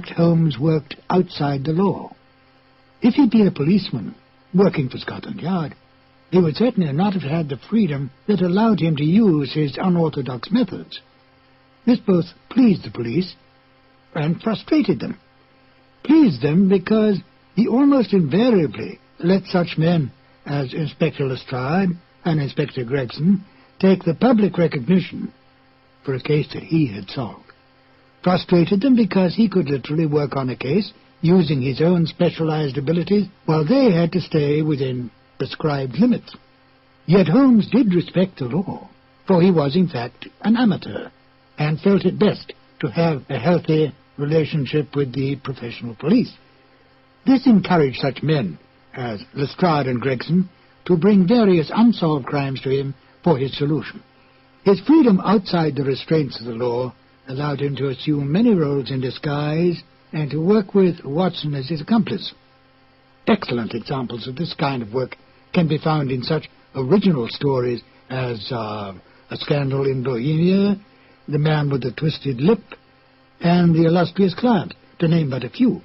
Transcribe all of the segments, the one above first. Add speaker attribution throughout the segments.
Speaker 1: fact, Holmes worked outside the law. If he'd been a policeman working for Scotland Yard, he would certainly not have had the freedom that allowed him to use his unorthodox methods. This both pleased the police and frustrated them. Pleased them because he almost invariably let such men as Inspector Lestrade and Inspector Gregson take the public recognition for a case that he had solved. Frustrated them because he could literally work on a case using his own specialized abilities while they had to stay within prescribed limits. Yet Holmes did respect the law, for he was in fact an amateur, and felt it best to have a healthy relationship with the professional police. This encouraged such men as Lestrade and Gregson to bring various unsolved crimes to him for his solution. His freedom outside the restraints of the law allowed him to assume many roles in disguise and to work with Watson as his accomplice. Excellent examples of this kind of work can be found in such original stories as A Scandal in Bohemia, The Man with the Twisted Lip, and The Illustrious Client, to name but a few.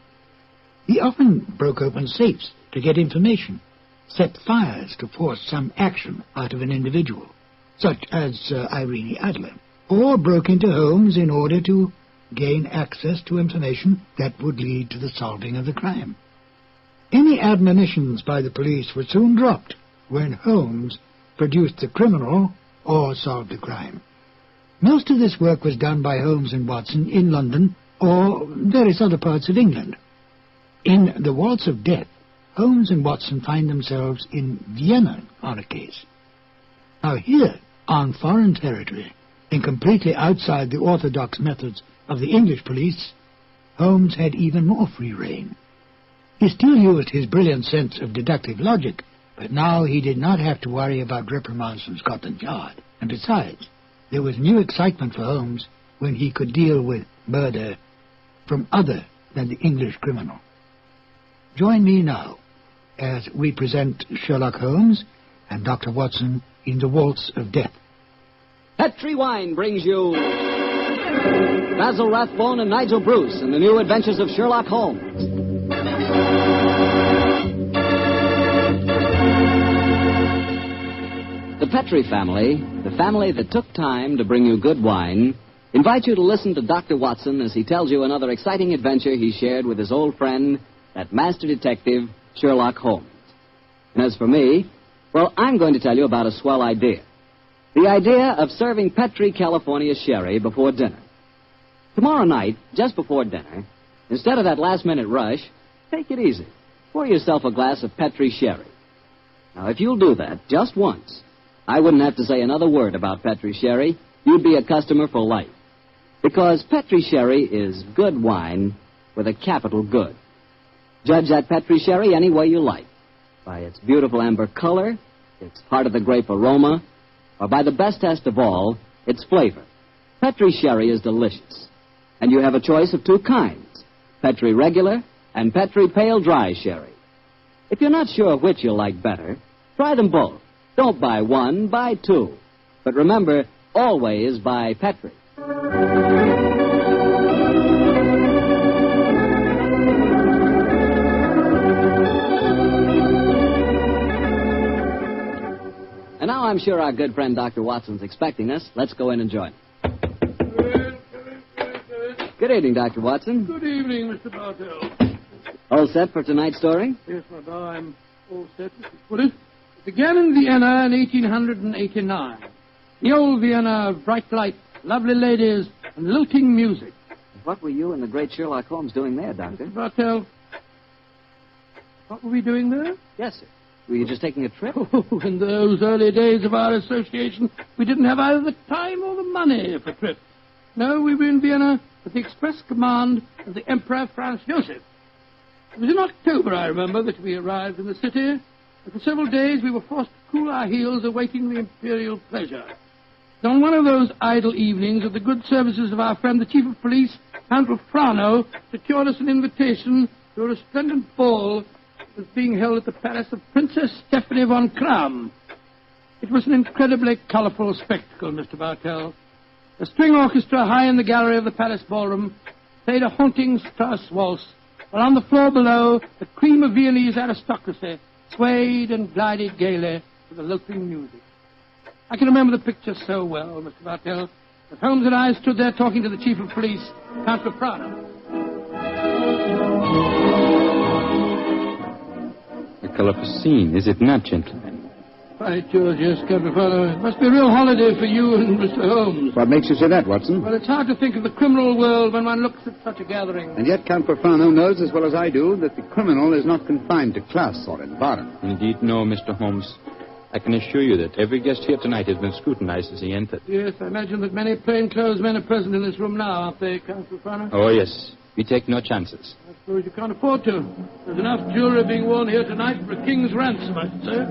Speaker 1: He often broke open safes to get information, set fires to force some action out of an individual, such as Irene Adler, or broke into homes in order to gain access to information that would lead to the solving of the crime. Any admonitions by the police were soon dropped when Holmes produced the criminal or solved the crime. Most of this work was done by Holmes and Watson in London or various other parts of England. In The Waltz of Death, Holmes and Watson find themselves in Vienna on a case. Now here, on foreign territory, and completely outside the orthodox methods of the English police, Holmes had even more free rein. He still used his brilliant sense of deductive logic, but now he did not have to worry about reprimands from Scotland Yard. And besides, there was new excitement for Holmes when he could deal with murder from other than the English criminal. Join me now as we present Sherlock Holmes and Dr. Watson in The Waltz of Death.
Speaker 2: Petri Wine brings you Basil Rathbone and Nigel Bruce in the new Adventures of Sherlock Holmes. The Petri family, the family that took time to bring you good wine, invite you to listen to Dr. Watson as he tells you another exciting adventure he shared with his old friend, that master detective, Sherlock Holmes. And as for me, well, I'm going to tell you about a swell idea. The idea of serving Petri California sherry before dinner. Tomorrow night, just before dinner, instead of that last-minute rush, take it easy. Pour yourself a glass of Petri sherry. Now, if you'll do that just once, I wouldn't have to say another word about Petri sherry. You'd be a customer for life. Because Petri sherry is good wine with a capital good. Judge that Petri sherry any way you like. By its beautiful amber color, its heart-of-the-grape aroma, or by the best test of all, its flavor. Petri sherry is delicious. And you have a choice of two kinds, Petri regular and Petri pale dry sherry. If you're not sure which you'll like better, try them both. Don't buy one, buy two. But remember, always buy Petri. And now I'm sure our good friend Dr. Watson's expecting us. Let's go in and join him. Good evening, Dr. Watson.
Speaker 3: Good evening, Mr. Bartell.
Speaker 2: All set for tonight's story?
Speaker 3: Yes, madam, I'm all set, Mr. Puddin. It began in Vienna in 1889. The old Vienna of bright lights, lovely ladies, and lilting music.
Speaker 2: What were you and the great Sherlock Holmes doing there, Doctor?
Speaker 3: Mr. Bartell, what were we doing there?
Speaker 2: Yes, sir. Were you just taking a trip?
Speaker 3: Oh, in those early days of our association, we didn't have either the time or the money for trips. No, we were in Vienna at the express command of the Emperor Franz Joseph. It was in October, I remember, that we arrived in the city, and for several days we were forced to cool our heels awaiting the imperial pleasure. And on one of those idle evenings, at the good services of our friend the Chief of Police, Count Frano, secured us an invitation to a resplendent ball that was being held at the palace of Princess Stephanie von Kram. It was an incredibly colorful spectacle, Mr. Bartell. A string orchestra high in the gallery of the palace ballroom, played a haunting Strauss waltz, while on the floor below, the cream of Viennese aristocracy swayed and glided gaily to the lilting music. I can remember the picture so well, Mr. Bartell, that Holmes and I stood there talking to the chief of police, Count Paprano.
Speaker 4: A colourful scene, is it not, gentlemen?
Speaker 3: Right, George, yes, Count Paprano. It must be a real holiday for you and Mr. Holmes.
Speaker 5: What makes you say that, Watson?
Speaker 3: Well, it's hard to think of the criminal world when one looks at such a gathering.
Speaker 5: And yet Count Paprano knows as well as I do that the criminal is not confined to class or environment.
Speaker 4: Indeed, no, Mr. Holmes. I can assure you that every guest here tonight has been scrutinized as he entered.
Speaker 3: Yes, I imagine that many plainclothes men are present in this room now, aren't they, Count Paprano?
Speaker 4: Oh, yes. We take no chances.
Speaker 3: I suppose you can't afford to. There's enough jewelry being worn here tonight for a king's ransom, I should say.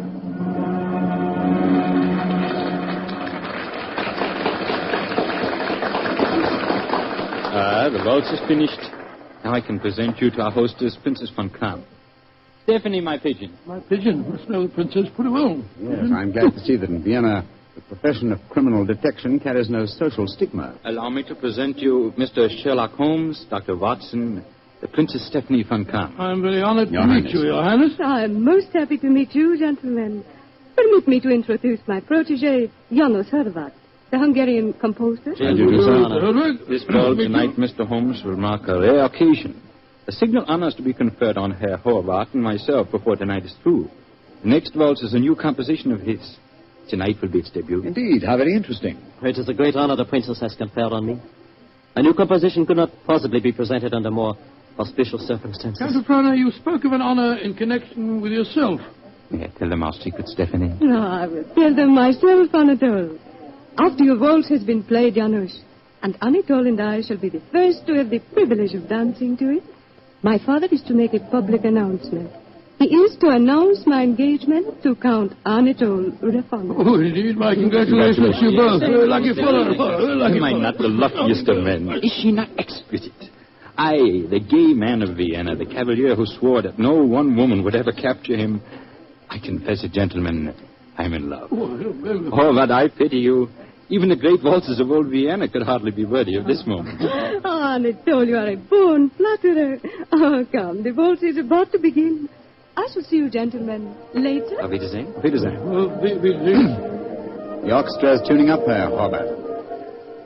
Speaker 4: The waltz is finished. Now I can present you to our hostess, Princess von Kram. Stephanie, my pigeon.
Speaker 3: My pigeon must know the princess pretty well.
Speaker 5: Yes, I'm glad to see that in Vienna the profession of criminal detection carries no social stigma.
Speaker 4: Allow me to present you Mr. Sherlock Holmes, Dr. Watson, the Princess Stephanie von Kram.
Speaker 3: I'm very honored
Speaker 5: Your
Speaker 3: to
Speaker 5: Highness.
Speaker 3: meet you, Your Highness.
Speaker 6: I'm most happy to meet you, gentlemen. Permit me to introduce my protege, Janos Horváth, the Hungarian composer.
Speaker 4: This ball tonight, Mr. Holmes, will mark a rare occasion. A signal honor is to be conferred on Herr Horvath and myself before tonight is through. The next waltz is a new composition of his. Tonight will be its debut.
Speaker 5: Indeed, how very interesting.
Speaker 7: It is a great honor the princess has conferred on me. A new composition could not possibly be presented under more auspicious circumstances.
Speaker 3: Count Paprano, you spoke of an honor in connection with yourself.
Speaker 4: Yeah, tell them our secret, Stephanie.
Speaker 6: No, I will tell them myself, Anatole. After your waltz has been played, Janos, and Anatole and I shall be the first to have the privilege of dancing to it, my father is to make a public announcement. He is to announce my engagement to Count Anatole Rathbone.
Speaker 3: Oh, indeed, my congratulations to you both. Lucky fellow.
Speaker 4: Am I not the luckiest of men? Is she not exquisite? I, the gay man of Vienna, the cavalier who swore that no one woman would ever capture him. I confess it, gentlemen, I'm in love. Oh, but I pity you. Even the great waltzes of old Vienna could hardly be worthy of this moment.
Speaker 6: Oh, Anatole, you are a born flatterer. Oh, come, the waltz is about to begin. I shall see you gentlemen later.
Speaker 4: Auf Wiedersehen.
Speaker 5: Auf Wiedersehen. The orchestra is tuning up, Herr Horvath.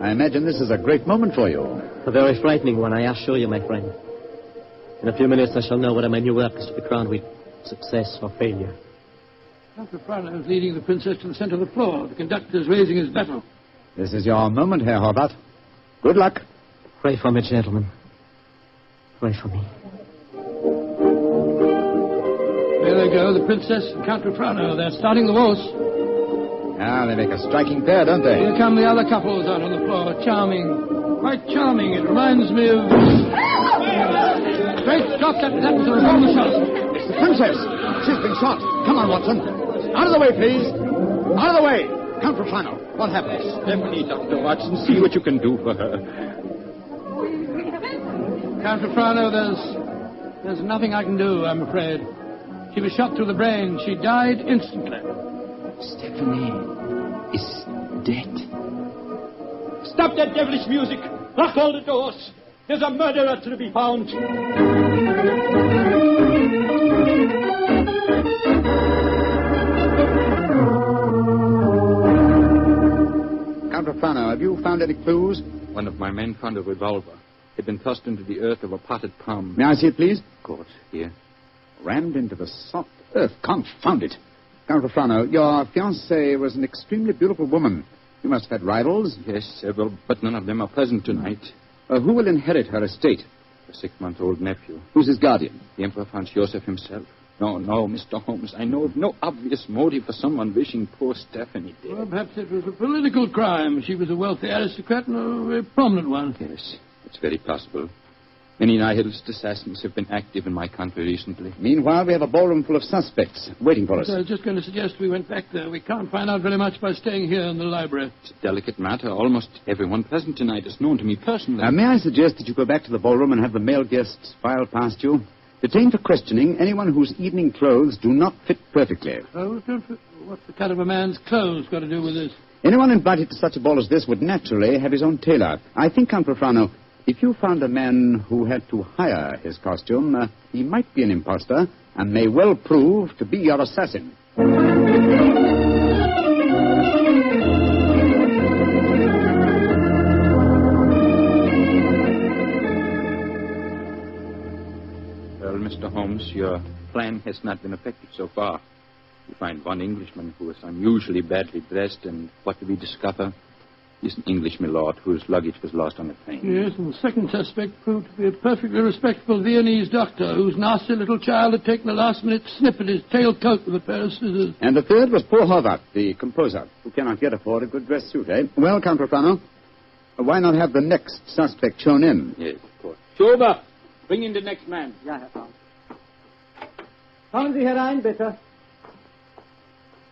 Speaker 5: I imagine this is a great moment for you.
Speaker 7: A very frightening one, I assure you, my friend. In a few minutes I shall know whether my new work is to be crowned with success or failure.
Speaker 3: Count Paprano is leading the princess to the center of the floor. The conductor is raising his bottle.
Speaker 5: This is your moment, Herr Horvath. Good luck.
Speaker 7: Pray for me, gentlemen. Pray for me.
Speaker 3: There they go, the princess and Count Paprano. They're starting the waltz.
Speaker 5: Ah, they make a striking pair, don't they?
Speaker 3: Here come the other couples out on the floor. Charming. Quite charming. It reminds me of... Great Scott, that happened to revolver shot.
Speaker 5: It's the princess. She's been shot. Come on, Watson. Out of the way, please. Out of the way. Count Paprano, what happens?
Speaker 4: Stephanie, Dr. Watson, see what you can do for her.
Speaker 3: Count Paprano, there's nothing I can do, I'm afraid. She was shot through the brain. She died instantly.
Speaker 4: Stephanie is dead.
Speaker 8: Stop that devilish music! Lock all the doors! There's a murderer to be found!
Speaker 5: Count Paprano, have you found any clues?
Speaker 4: One of my men found a revolver. It had been thrust into the earth of a potted palm.
Speaker 5: May I see it, please?
Speaker 4: Of course, here.
Speaker 5: Rammed into the soft earth. Confound it. Count Paprano, your fiancée was an extremely beautiful woman. You must have had rivals.
Speaker 4: Yes, several, but none of them are present tonight.
Speaker 5: Who will inherit her estate?
Speaker 4: A 6-month-old nephew.
Speaker 5: Who's his guardian?
Speaker 4: The Emperor Franz Joseph himself. No, Mr. Holmes. I know of no obvious motive for someone wishing poor Stephanie dead.
Speaker 3: Well, perhaps it was a political crime. She was a wealthy aristocrat and a very prominent one.
Speaker 4: Yes, it's very possible. Many nihilist assassins have been active in my country recently.
Speaker 5: Meanwhile, we have a ballroom full of suspects waiting for us.
Speaker 3: I was just going to suggest we went back there. We can't find out very much by staying here in the library.
Speaker 4: It's a delicate matter. Almost everyone present tonight is known to me personally.
Speaker 5: May I suggest that you go back to the ballroom and have the male guests filed past you? Detain for questioning anyone whose evening clothes do not fit perfectly.
Speaker 3: Clothes don't fit? What's the cut of a man's clothes got to do with this?
Speaker 5: Anyone invited to such a ball as this would naturally have his own tailor. I think, Count Paprano, If you found a man who had to hire his costume, he might be an impostor and may well prove to be your assassin.
Speaker 4: Well, Mr. Holmes, your plan has not been effective so far. You find one Englishman who is unusually badly dressed, and what do we discover? He's an English milord whose luggage was lost on the train.
Speaker 3: Yes, and the second suspect proved to be a perfectly respectable Viennese doctor whose nasty little child had taken a last-minute snip at his tailcoat with a pair of scissors.
Speaker 5: And the third was poor Horvath, the composer, who cannot yet afford a good dress suit, eh? Well, Count Rafano, why not have the next suspect shown in?
Speaker 4: Yes, of course.
Speaker 8: Schober, bring in the next man.
Speaker 7: Ja, Herr Frank. Kommen Sie herein, bitte.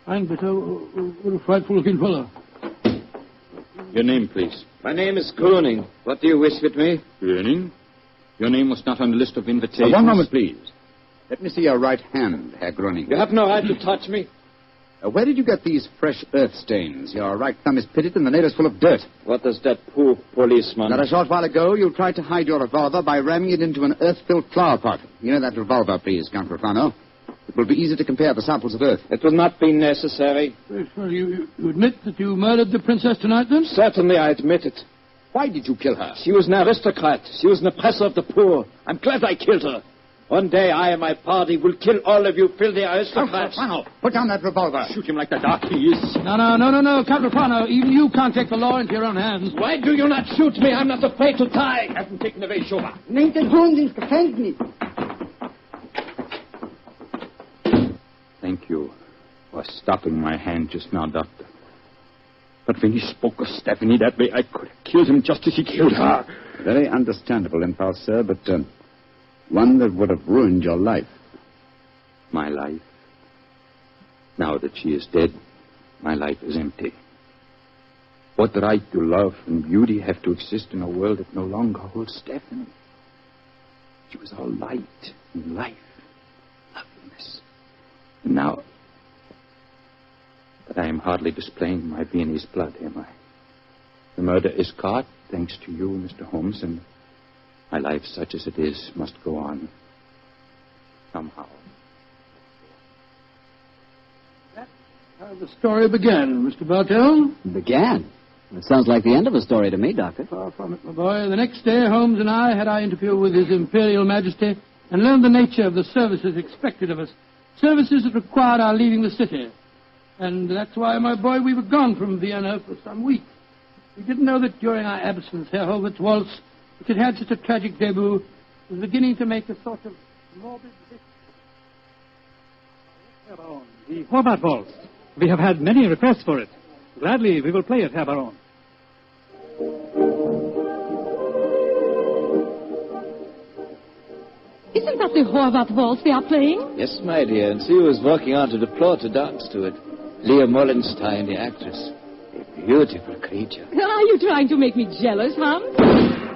Speaker 3: Ein bitte, what a frightful-looking fellow.
Speaker 4: Your name, please.
Speaker 9: My name is Groening. What do you wish with me?
Speaker 4: Groening? Your name was not on the list of invitations.
Speaker 5: One moment, please. Let me see your right hand, Herr Groening.
Speaker 9: You have no right to touch me.
Speaker 5: Where did you get these fresh earth stains? Your right thumb is pitted and the nail is full of dirt.
Speaker 9: What does that poor policeman...
Speaker 5: Not a short while ago, you tried to hide your revolver by ramming it into an earth-filled flower pot. You know that revolver, please, Count Rafano. It will be easy to compare the samples of earth.
Speaker 9: It will not be necessary.
Speaker 3: Well, you admit that you murdered the princess tonight, then?
Speaker 9: Certainly, I admit it.
Speaker 5: Why did you kill her?
Speaker 9: She was an aristocrat. She was an oppressor of the poor. I'm glad I killed her. One day, I and my party will kill all of you filthy aristocrats.
Speaker 5: Rafano, put down that revolver.
Speaker 4: Shoot him like the dark he is.
Speaker 3: No, Count Rafano. Even you can't take the law into your own hands.
Speaker 9: Why do you not shoot me? I'm not afraid to die.
Speaker 4: Have him taken away, Schober.
Speaker 10: Nehmt den Hund ins Gefängnis.
Speaker 4: Thank you for stopping my hand just now, Doctor. But when he spoke of Stephanie that way, I could have killed him just as he killed her.
Speaker 5: Very understandable impulse, sir, but one that would have ruined your life.
Speaker 4: My life? Now that she is dead, my life is empty. What right do love and beauty have to exist in a world that no longer holds Stephanie? She was all light and life, loveliness. And now... But I am hardly displaying my Viennese blood, am I? The murder is caught, thanks to you, Mr. Holmes, and my life, such as it is, must go on. Somehow.
Speaker 3: That's how the story began, Mr. Bartell.
Speaker 2: Began? It sounds like the end of a story to me, Doctor.
Speaker 3: Far from it, my boy. The next day, Holmes and I had our interview with His Imperial Majesty and learned the nature of the services expected of us. Services that required our leaving the city. And that's why, my boy, we were gone from Vienna for some weeks. We didn't know that during our absence, Herr Horvath's waltz, which had had such a tragic debut, was beginning to make a sort of morbid...
Speaker 11: Herr Baron, the Horvath waltz. We have had many requests for it. Gladly, we will play it, Herr Baron.
Speaker 6: Isn't that the Horvath waltz they are playing?
Speaker 9: Yes, my dear, and see who is walking onto the floor to dance to it. Leah Mollenstein, the actress. A beautiful creature.
Speaker 6: Are you trying to make me jealous, Hans?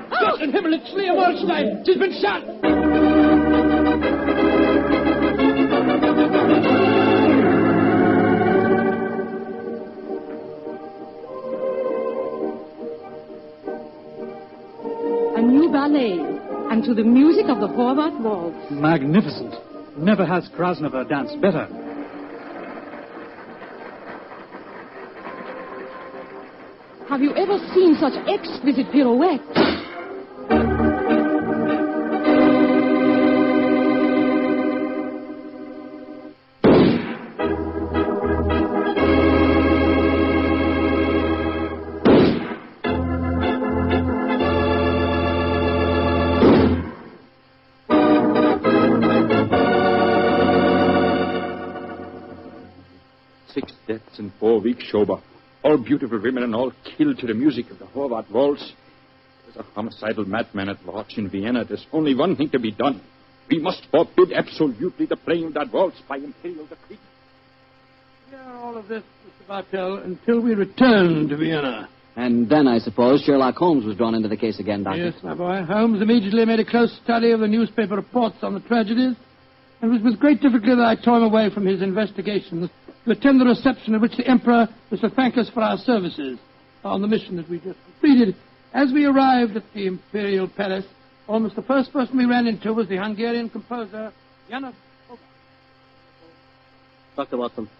Speaker 8: Gott in Himmel, it's Leah Mollenstein! She's been shot!
Speaker 6: A new ballet, and to the music of the Horvath waltz.
Speaker 11: Magnificent. Never has Krasnova danced better.
Speaker 6: Have you ever seen such exquisite pirouettes?
Speaker 4: Six deaths in 4 weeks, Schober. All beautiful women and all killed to the music of the Horvath waltz. There's a homicidal madman at large in Vienna. There's only one thing to be done. We must forbid absolutely the playing of that waltz by imperial decree.
Speaker 3: Yeah, all of this, Mr. Bartell, until we return to Vienna.
Speaker 2: And then, I suppose, Sherlock Holmes was drawn into the case again, Doctor.
Speaker 3: Yes, my boy. Holmes immediately made a close study of the newspaper reports on the tragedies. It was with great difficulty that I tore him away from his investigations to attend the reception at which the Emperor was to thank us for our services on the mission that we just completed. As we arrived at the Imperial Palace, almost the first person we ran into was the Hungarian composer, Janos.
Speaker 7: Dr. Watson,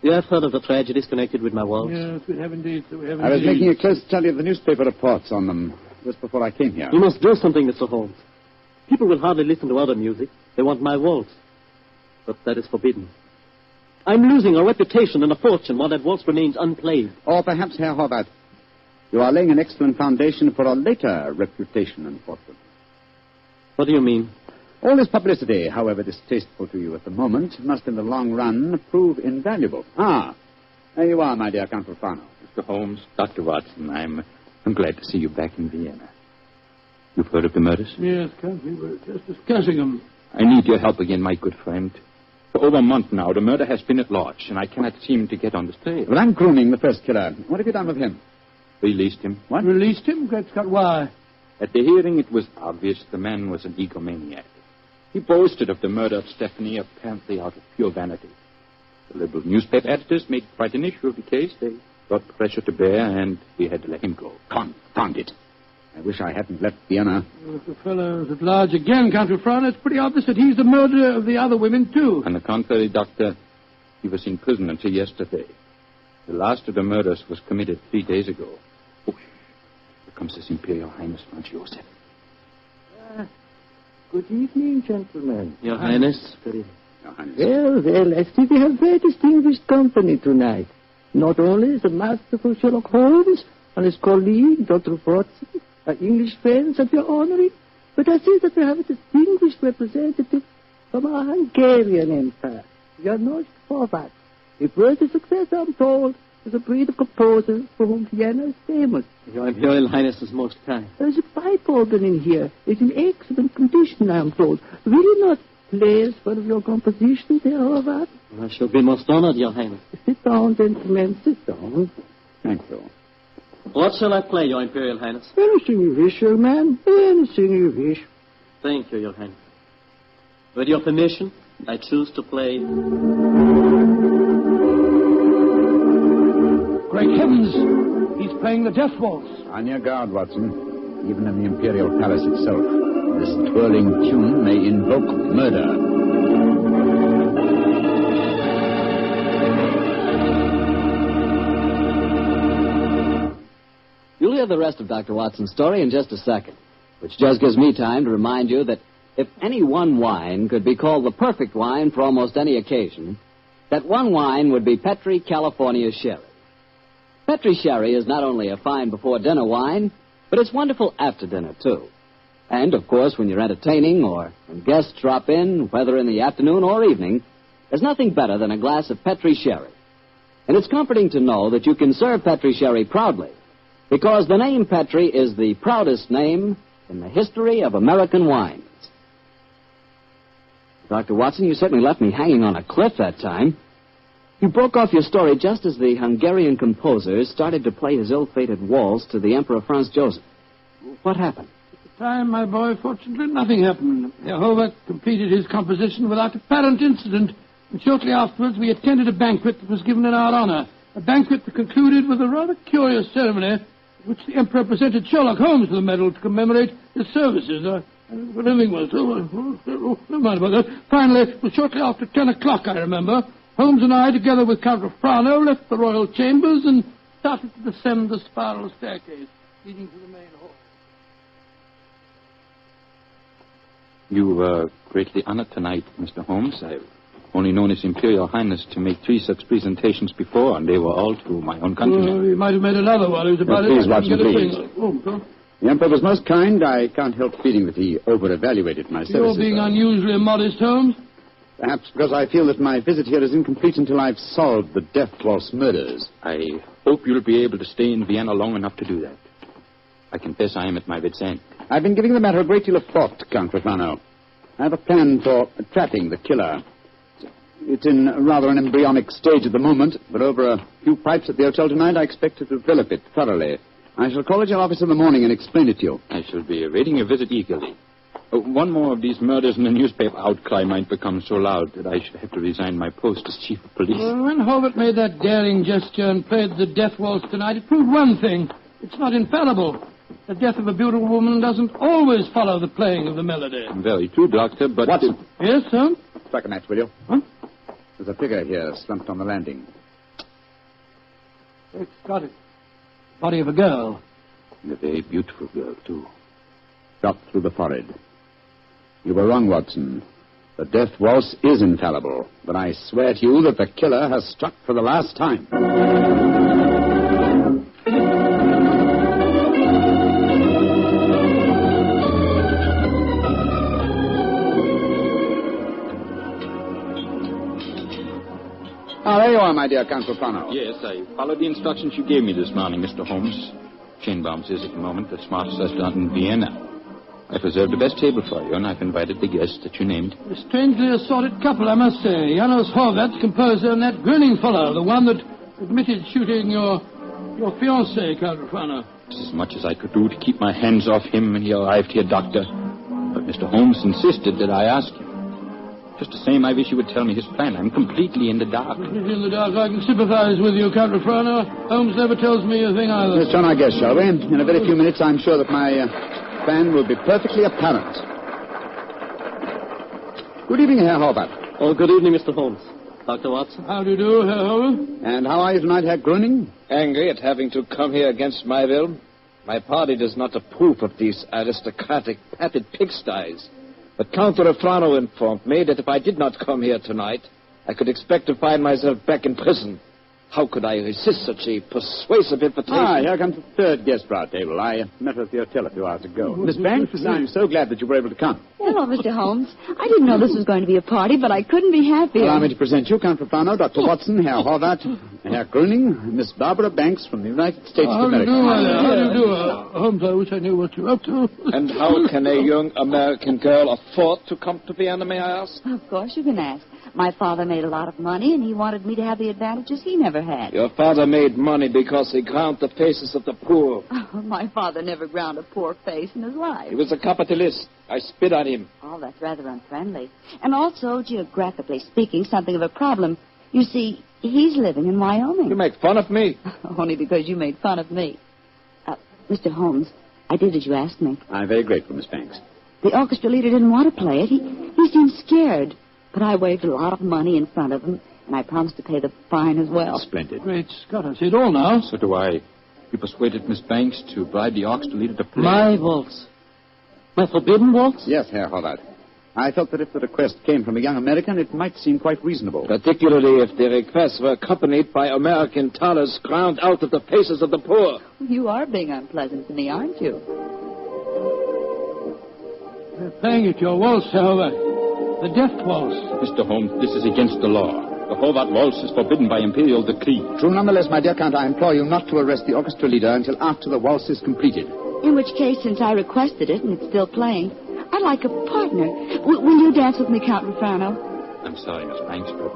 Speaker 7: you have heard of the tragedies connected with my waltz?
Speaker 3: Yes, we have indeed, sir. We have
Speaker 5: I was
Speaker 3: indeed.
Speaker 5: making a close study of the newspaper reports on them just before I came here.
Speaker 7: You must do something, Mr. Holmes. People will hardly listen to other music. They want my waltz. But that is forbidden. I'm losing a reputation and a fortune while that waltz remains unplayed.
Speaker 5: Or perhaps, Herr Horvath, you are laying an excellent foundation for a later reputation and fortune.
Speaker 7: What do you mean?
Speaker 5: All this publicity, however distasteful to you at the moment, must in the long run prove invaluable. Ah, there you are, my dear Count Rufano.
Speaker 4: Mr. Holmes, Dr. Watson, I'm glad to see you back in Vienna. You've heard of the murders?
Speaker 3: Yes, Count, we were just discussing them.
Speaker 4: I need your help again, my good friend. For over a month now, the murder has been at large, and I cannot seem to get on the trail.
Speaker 5: Well, I'm grooming the first killer. What have you done with him?
Speaker 4: Released him.
Speaker 5: What?
Speaker 3: Released him? Great Scott, why?
Speaker 4: At the hearing, it was obvious the man was an egomaniac. He boasted of the murder of Stephanie, apparently out of pure vanity. The liberal newspaper editors made quite an issue of the case. They brought pressure to bear, and we had to let him go.
Speaker 5: Confound it. I wish I hadn't left Vienna.
Speaker 3: Well, if the fellow's at large again, Count Rufano, it's pretty obvious that he's the murderer of the other women, too.
Speaker 4: On the contrary, Doctor, he was in prison until yesterday. The last of the murders was committed 3 days ago. Oh, here comes His Imperial Highness Franz Joseph.
Speaker 12: Good evening, gentlemen.
Speaker 7: Your Highness. Good evening.
Speaker 5: Your Highness.
Speaker 12: Well, I see we have very distinguished company tonight. Not only is the masterful Sherlock Holmes and his colleague, Dr. Watson, our English friends that we are honoring, but I see that we have a distinguished representative from our Hungarian Empire, Janos Horvath. If worthy success, I'm told, is a breed of composers for whom Vienna is famous.
Speaker 7: Your Imperial Highness is most kind.
Speaker 12: There's a pipe organ in here. It's in excellent condition, I am told. Will you not play us one of your compositions, Herr Horvath?
Speaker 7: I shall be most honored, Your Highness.
Speaker 12: Sit down, gentlemen, sit down.
Speaker 5: Thank you.
Speaker 7: What shall I play, Your Imperial Highness?
Speaker 12: Anything you wish, young man. Anything you wish.
Speaker 7: Thank you, Your Highness. With your permission, I choose to play...
Speaker 3: Great heavens! He's playing the death waltz.
Speaker 5: On your guard, Watson. Even in the Imperial Palace itself, this twirling tune may invoke murder.
Speaker 2: You'll hear the rest of Dr. Watson's story in just a second, which just gives me time to remind you that if any one wine could be called the perfect wine for almost any occasion, that one wine would be Petri California Sherry. Petri Sherry is not only a fine before-dinner wine, but it's wonderful after dinner, too. And, of course, when you're entertaining or when guests drop in, whether in the afternoon or evening, there's nothing better than a glass of Petri Sherry. And it's comforting to know that you can serve Petri Sherry proudly, because the name Petri is the proudest name in the history of American wines. Dr. Watson, you certainly left me hanging on a cliff that time. You broke off your story just as the Hungarian composer started to play his ill-fated waltz to the Emperor Franz Joseph. What happened?
Speaker 3: At the time, my boy, fortunately, nothing happened. Horvath completed his composition without apparent incident, and shortly afterwards we attended a banquet that was given in our honor. A banquet that concluded with a rather curious ceremony in which the Emperor presented Sherlock Holmes with a medal to commemorate his services. What everything was. Never mind about that. Finally, it was shortly after 10 o'clock, I remember. Holmes and I, together with Count Rufano, left the royal chambers and started to descend the spiral staircase leading to the main hall.
Speaker 4: You were greatly honored tonight, Mr. Holmes. I've only known His Imperial Highness to make 3 such presentations before, and they were all to my own countrymen.
Speaker 3: Well, he might have made another one. He was about
Speaker 5: Please, Watson, please.
Speaker 3: Oh,
Speaker 5: The Emperor was most kind. I can't help feeling that he over-evaluated my services.
Speaker 3: You're being unusually modest, Holmes.
Speaker 5: Perhaps because I feel that my visit here is incomplete until I've solved the death waltz murders.
Speaker 4: I hope you'll be able to stay in Vienna long enough to do that. I confess I am at my wit's end.
Speaker 5: I've been giving the matter a great deal of thought, Count Rufano. I have a plan for trapping the killer. It's in rather an embryonic stage at the moment, but over a few pipes at the hotel tonight, I expect to develop it thoroughly. I shall call at your office in the morning and explain it to you.
Speaker 4: I shall be awaiting your visit eagerly. One more of these murders in the newspaper outcry might become so loud that I should have to resign my post as chief of police.
Speaker 3: Well, when Horvath made that daring gesture and played the death waltz tonight, it proved one thing. It's not infallible. The death of a beautiful woman doesn't always follow the playing of the melody.
Speaker 4: Very true, Doctor, but...
Speaker 5: Watson.
Speaker 3: Yes, sir?
Speaker 5: Strike a match, will you?
Speaker 3: Huh?
Speaker 5: There's a figure here slumped on the landing.
Speaker 3: It's got it. Body of a girl.
Speaker 4: And a very beautiful girl, too.
Speaker 5: Shot through the forehead. You were wrong, Watson. The death waltz is infallible, but I swear to you that the killer has struck for the last time. Ah, there you are, my dear Count Profanno.
Speaker 4: Yes, I followed the instructions you gave me this morning, Mr. Holmes. Chainbaums is at the moment the smartest restaurant in Vienna. I've reserved the best table for you, and I've invited the guests that you named.
Speaker 3: A strangely assorted couple, I must say. Janos Horvath, composer, and that grinning fellow, the one that admitted shooting your fiancée, Count Profanno.
Speaker 4: It's as much as I could do to keep my hands off him when he arrived here, Doctor. But Mr. Holmes insisted that I ask him. Just the same, I wish you would tell me his plan. I'm completely in the dark.
Speaker 3: In the dark, I can sympathize with you, Count Profanno. Holmes never tells me a thing either.
Speaker 5: Let's turn our guest, shall we? In a very few minutes, I'm sure that my plan will be perfectly apparent. Good evening, Herr Horvath.
Speaker 7: Oh, good evening, Mr. Holmes. Dr. Watson.
Speaker 3: How do you do, Herr Holmes?
Speaker 5: And how are you tonight, Herr Gröning?
Speaker 9: Angry at having to come here against my will. My party does not approve of these aristocratic, padded pigsties. But Count Refrano informed me that if I did not come here tonight, I could expect to find myself back in prison. How could I resist such a persuasive invitation?
Speaker 5: Ah, here comes the third guest for our table. I met her at the hotel a few hours ago. Miss Banks, I'm so glad that you were able to come.
Speaker 13: Hello, Mr. Holmes. I didn't know this was going to be a party, but I couldn't be happier.
Speaker 5: Allow me to present you, Count Profanno, Dr. Watson, Herr Horvath, Herr Gröning, Miss Barbara Banks from the United States of America.
Speaker 3: How do you do, Holmes? I wish I knew what you're up to.
Speaker 9: And how can a young American girl afford to come to Vienna, may I ask?
Speaker 13: Of course you can ask. My father made a lot of money, and he wanted me to have the advantages he never had.
Speaker 9: Your father made money because he ground the faces of the poor.
Speaker 13: Oh, my father never ground a poor face in his life.
Speaker 9: He was a capitalist. I spit on him.
Speaker 13: Oh, that's rather unfriendly. And also, geographically speaking, something of a problem. You see, he's living in Wyoming.
Speaker 9: You make fun of me.
Speaker 13: Only because you made fun of me. Mr. Holmes, I did as you asked me.
Speaker 5: I'm very grateful, Miss Banks.
Speaker 13: The orchestra leader didn't want to play it. He seemed scared. But I waved a lot of money in front of him, and I promised to pay the fine as well.
Speaker 5: Splendid.
Speaker 3: Great Scott, I see it all now.
Speaker 4: So do I. You persuaded Miss Banks to bribe the orchestra leader to play.
Speaker 7: My waltz. My forbidden waltz?
Speaker 5: Yes, Herr Horvath. I felt that if the request came from a young American, it might seem quite reasonable.
Speaker 9: Particularly if the requests were accompanied by American thalers ground out of the faces of the poor.
Speaker 13: You are being unpleasant to me, aren't you?
Speaker 3: They're playing it, your waltz, however. The death waltz.
Speaker 4: Mr. Holmes, this is against the law. The Horvath waltz is forbidden by imperial decree.
Speaker 5: True, nonetheless, my dear Count, I implore you not to arrest the orchestra leader until after the waltz is completed.
Speaker 13: In which case, since I requested it and it's still playing, I'd like a partner. Will you dance with me, Count Refrano?
Speaker 4: I'm sorry, Miss Banks, but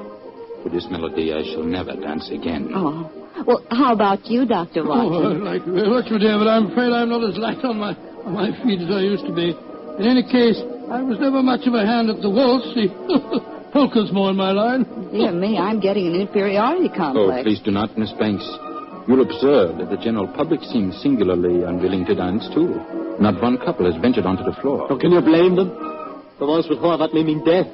Speaker 4: for this melody I shall never dance again.
Speaker 13: Oh. Well, how about you, Dr. Watson?
Speaker 3: Oh, I'd like you very much, my dear, but I'm afraid I'm not as light on my feet as I used to be. In any case, I was never much of a hand at the waltz. The polka's more in my line.
Speaker 13: Dear me, I'm getting an inferiority complex.
Speaker 4: Oh, please do not, Miss Banks. You'll observe that the general public seems singularly unwilling to dance, too. Not one couple has ventured onto the floor.
Speaker 7: How can you blame them? The waltz with Horvath may mean death.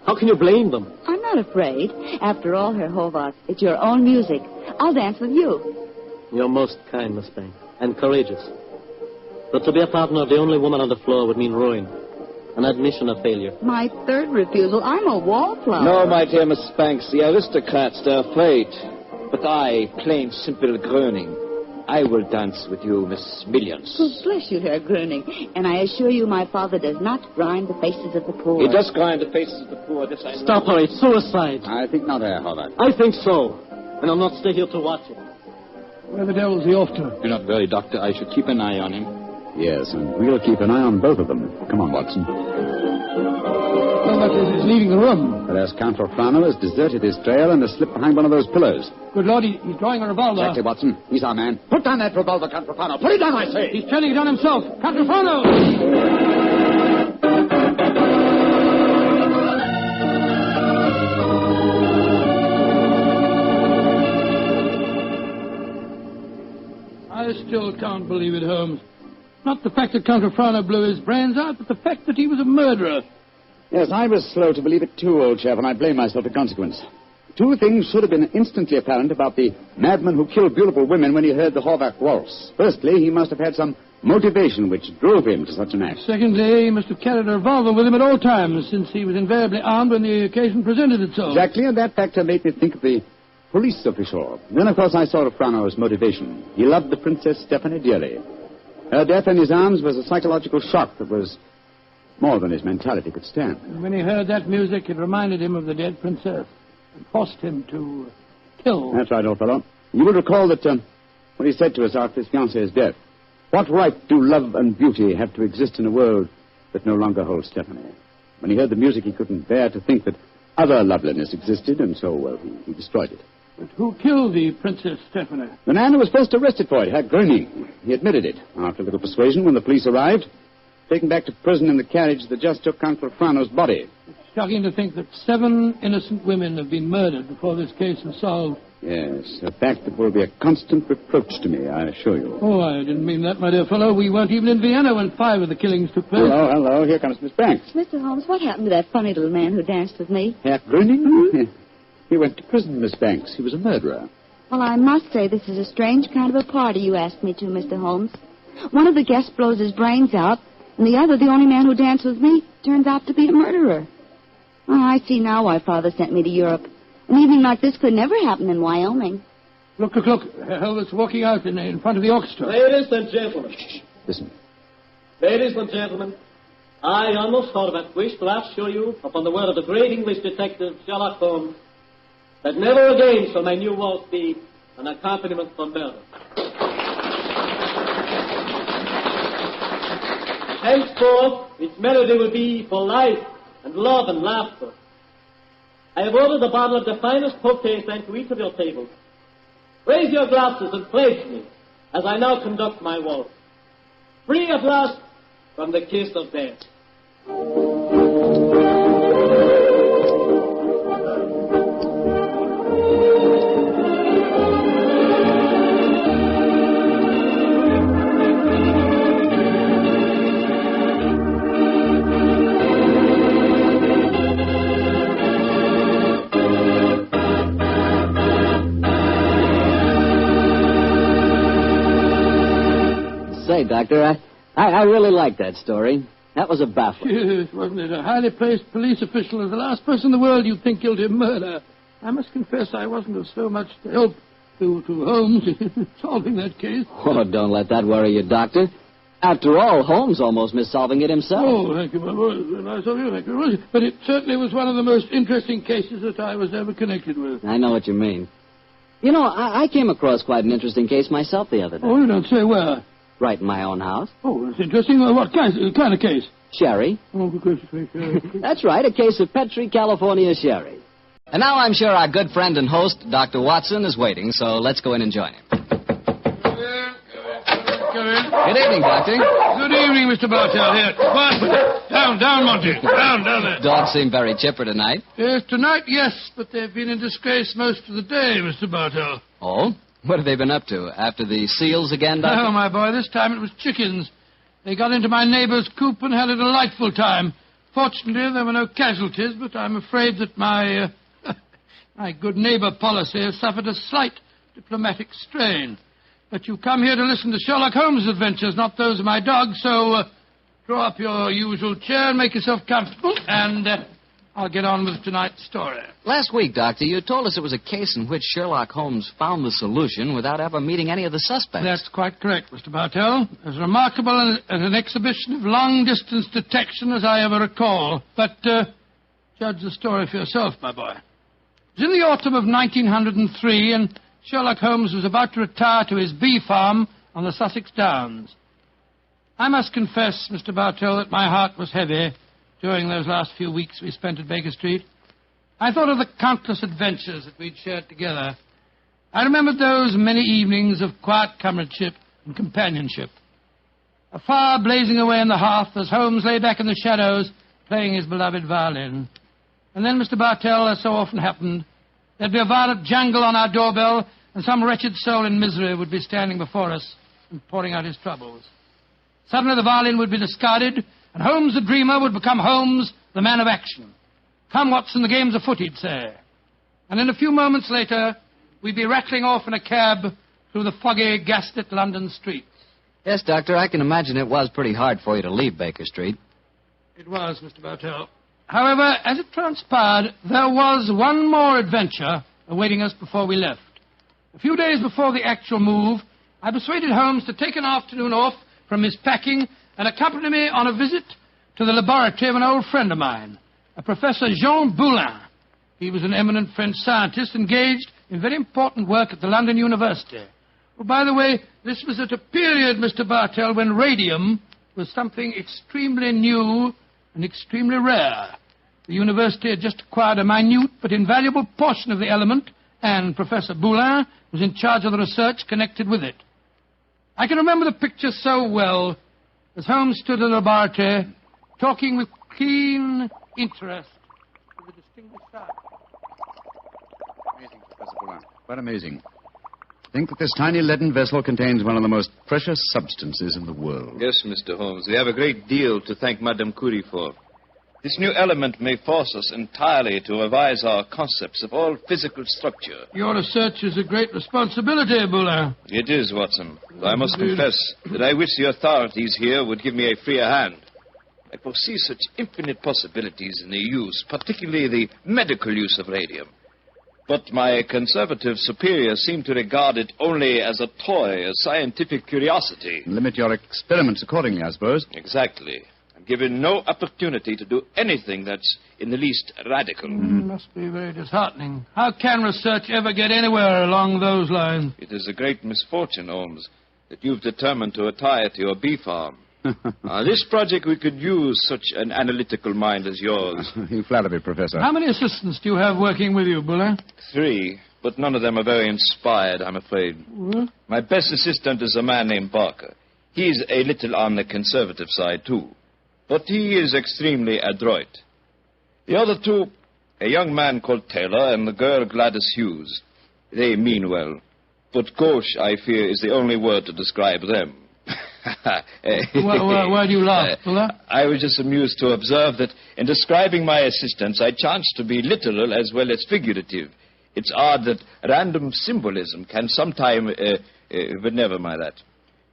Speaker 7: How can you blame them?
Speaker 13: I'm not afraid. After all, Herr Horvath, it's your own music. I'll dance with you.
Speaker 7: You're most kind, Miss Banks, and courageous. But to be a partner of the only woman on the floor would mean ruin. An admission of failure.
Speaker 13: My third refusal. I'm a wallflower.
Speaker 9: No, my dear Miss Banks, the aristocrats, they're afraid. But I, plain, simple Gröning, I will dance with you, Miss Millions.
Speaker 13: Oh, bless you, Herr Gröning. And I assure you my father does not grind the faces of the poor.
Speaker 9: He does grind the faces of the poor, this I know.
Speaker 7: Stop her, it's suicide.
Speaker 5: I think not, Herr Horvath.
Speaker 7: I think so. And I'll not stay here to watch it.
Speaker 3: Where the devil's he off to?
Speaker 4: Do not worry, Doctor. I shall keep an eye on him.
Speaker 5: Yes, and we'll keep an eye on both of them. Come on, Watson.
Speaker 3: He's leaving the room.
Speaker 5: But as Count Refrano has deserted his trail and has slipped behind one of those pillars.
Speaker 3: Good Lord, he's drawing a revolver.
Speaker 5: Exactly, Watson. He's our man. Put down that revolver, Count Refrano. Put it down, I say.
Speaker 3: He's turning it on himself. Count Refrano! I still can't believe it, Holmes. Not the fact that Count Frano blew his brains out, but the fact that he was a murderer.
Speaker 5: Yes, I was slow to believe it too, old chap, and I blame myself in consequence. Two things should have been instantly apparent about the madman who killed beautiful women when he heard the Horvath waltz. Firstly, he must have had some motivation which drove him to such an act.
Speaker 3: Secondly, he must have carried a revolver with him at all times, since he was invariably armed when the occasion presented itself.
Speaker 5: Exactly, and that factor made me think of the police official. Then, of course, I saw Frano's motivation. He loved the Princess Stephanie dearly. Her death in his arms was a psychological shock that was more than his mentality could stand.
Speaker 3: And when he heard that music, it reminded him of the dead princess and forced him to kill.
Speaker 5: That's right, old fellow. You will recall that what he said to us after his fiancée's death. What right do love and beauty have to exist in a world that no longer holds Stephanie? When he heard the music, he couldn't bear to think that other loveliness existed, and so, well, he destroyed it.
Speaker 3: But who killed the Princess Stephanie?
Speaker 5: The man who was first arrested for it, Herr Gröning. He admitted it. After a little persuasion, when the police arrived, taken back to prison in the carriage that just took Count Frano's body.
Speaker 3: It's shocking to think that 7 innocent women have been murdered before this case is solved.
Speaker 5: Yes, a fact that will be a constant reproach to me, I assure you.
Speaker 3: Oh, I didn't mean that, my dear fellow. We weren't even in Vienna when 5 of the killings took place.
Speaker 5: Hello. Here comes Miss Banks.
Speaker 13: Mr. Holmes, what happened to that funny little man who danced with me?
Speaker 5: Herr Gröning? He went to prison, Miss Banks. He was a murderer.
Speaker 13: Well, I must say this is a strange kind of a party you asked me to, Mr. Holmes. One of the guests blows his brains out, and the other, the only man who danced with me, turns out to be a murderer. Oh, I see now why Father sent me to Europe. An evening like this could never happen in Wyoming.
Speaker 3: Look. Herr Helvet's walking out in front of the orchestra.
Speaker 7: Ladies and gentlemen.
Speaker 5: Listen.
Speaker 7: Ladies and gentlemen, I, Arnold Horvath, wish to assure you, upon the word of the great English detective Sherlock Holmes, that never again shall my new waltz be an accompaniment for murder. Henceforth, its melody will be for life and love and laughter. I have ordered a bottle of the finest Potay sent to each of your tables. Raise your glasses and pledge me as I now conduct my waltz. Free at last from the kiss of death.
Speaker 2: Say, Doctor, I really like that story. That was a baffler.
Speaker 3: Yes, wasn't it? A highly placed police official is the last person in the world you'd think guilty of murder. I must confess I wasn't of so much help to Holmes in solving that case.
Speaker 2: Oh, don't let that worry you, Doctor. After all, Holmes almost missed solving it himself.
Speaker 3: Oh, thank you, my boy. Nice of you, thank you. But it certainly was one of the most interesting cases that I was ever connected with.
Speaker 2: I know what you mean. You know, I came across quite an interesting case myself the other day.
Speaker 3: Oh, you don't say where?
Speaker 2: Right in my own house.
Speaker 3: Oh, that's interesting. What kind of case?
Speaker 2: Sherry.
Speaker 3: Oh, because
Speaker 2: That's right, a case of Petri, California sherry. And now I'm sure our good friend and host, Dr. Watson, is waiting, so let's go in and join him.
Speaker 3: Come in.
Speaker 2: Good evening, Doctor.
Speaker 3: Good evening, Mr. Bartell. Here, quiet. Down, Monty. Down there.
Speaker 2: Dogs seem very chipper tonight.
Speaker 3: Yes, tonight, yes, but they've been in disgrace most of the day, Mr. Bartell.
Speaker 2: Oh? What have they been up to? After the seals again, Doctor?
Speaker 3: Oh, my boy, this time it was chickens. They got into my neighbor's coop and had a delightful time. Fortunately, there were no casualties, but I'm afraid that my good neighbor policy has suffered a slight diplomatic strain. But you come here to listen to Sherlock Holmes' adventures, not those of my dog, so draw up your usual chair and make yourself comfortable, and I'll get on with tonight's story.
Speaker 2: Last week, Doctor, you told us it was a case in which Sherlock Holmes found the solution without ever meeting any of the suspects.
Speaker 3: That's quite correct, Mr. Bartell. As remarkable an exhibition of long-distance detection as I ever recall. But judge the story for yourself, my boy. It was in the autumn of 1903, and Sherlock Holmes was about to retire to his bee farm on the Sussex Downs. I must confess, Mr. Bartell, that my heart was heavy during those last few weeks we spent at Baker Street. I thought of the countless adventures that we'd shared together. I remembered those many evenings of quiet comradeship and companionship. A fire blazing away in the hearth as Holmes lay back in the shadows playing his beloved violin. And then, Mr. Bartell, as so often happened, there'd be a violent jangle on our doorbell, and some wretched soul in misery would be standing before us and pouring out his troubles. Suddenly the violin would be discarded, and Holmes the dreamer would become Holmes the man of action. Come, Watson, the game's afoot, he'd say. And in a few moments later, we'd be rattling off in a cab through the foggy, gaslit London streets.
Speaker 2: Yes, Doctor, I can imagine it was pretty hard for you to leave Baker Street.
Speaker 3: It was, Mr. Bartell. However, as it transpired, there was one more adventure awaiting us before we left. A few days before the actual move, I persuaded Holmes to take an afternoon off from his packing and accompany me on a visit to the laboratory of an old friend of mine, a Professor Jean Boulin. He was an eminent French scientist engaged in very important work at the London University. Oh, by the way, this was at a period, Mr. Bartell, when radium was something extremely new and extremely rare. The university had just acquired a minute but invaluable portion of the element, and Professor Boulin was in charge of the research connected with it. I can remember the picture so well as Holmes stood in the laboratory talking with keen interest to the distinguished scientist.
Speaker 5: Amazing, Professor Boulin. Quite amazing. Think that this tiny leaden vessel contains one of the most precious substances in the world.
Speaker 9: Yes, Mr. Holmes. We have a great deal to thank Madame Curie for. This new element may force us entirely to revise our concepts of all physical structure.
Speaker 3: Your research is a great responsibility, Boulin.
Speaker 9: It is, Watson. I must confess that I wish the authorities here would give me a freer hand. I foresee such infinite possibilities in the use, particularly the medical use of radium. But my conservative superiors seem to regard it only as a toy, a scientific curiosity.
Speaker 5: Limit your experiments accordingly, I suppose.
Speaker 9: Exactly. I'm given no opportunity to do anything that's in the least radical.
Speaker 3: Must be very disheartening. How can research ever get anywhere along those lines?
Speaker 9: It is a great misfortune, Holmes, that you've determined to retire to your bee farm. This project, we could use such an analytical mind as yours.
Speaker 5: You flatter me, Professor.
Speaker 3: How many assistants do you have working with you, Boulin?
Speaker 9: 3, but none of them are very inspired, I'm afraid.
Speaker 3: What?
Speaker 9: My best assistant is a man named Barker. He's a little on the conservative side, too. But he is extremely adroit. The other 2, a young man called Taylor and the girl Gladys Hughes. They mean well. But gauche, I fear, is the only word to describe them.
Speaker 3: Why do you laugh, Boulin?
Speaker 9: I was just amused to observe that in describing my assistants, I chanced to be literal as well as figurative. It's odd that random symbolism can sometime... but never mind that.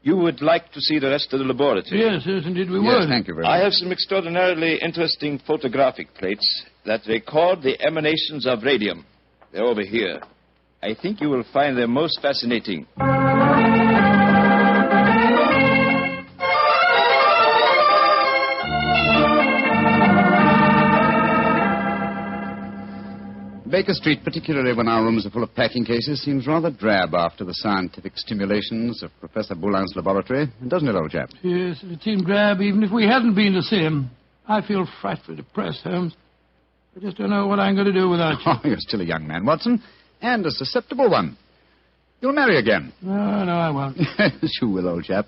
Speaker 9: You would like to see the rest of the laboratory?
Speaker 3: Yes, indeed we would.
Speaker 5: Yes, thank you very much.
Speaker 9: I have some extraordinarily interesting photographic plates that record the emanations of radium. They're over here. I think you will find them most fascinating.
Speaker 5: Baker Street, particularly when our rooms are full of packing cases, seems rather drab after the scientific stimulations of Professor Boulin's laboratory, doesn't it, old chap?
Speaker 3: Yes, it seemed drab even if we hadn't been to see him. I feel frightfully depressed, Holmes. I just don't know what I'm going to do without you.
Speaker 5: Oh, you're still a young man, Watson, and a susceptible one. You'll marry again.
Speaker 3: No, I won't.
Speaker 5: Yes, you will, old chap.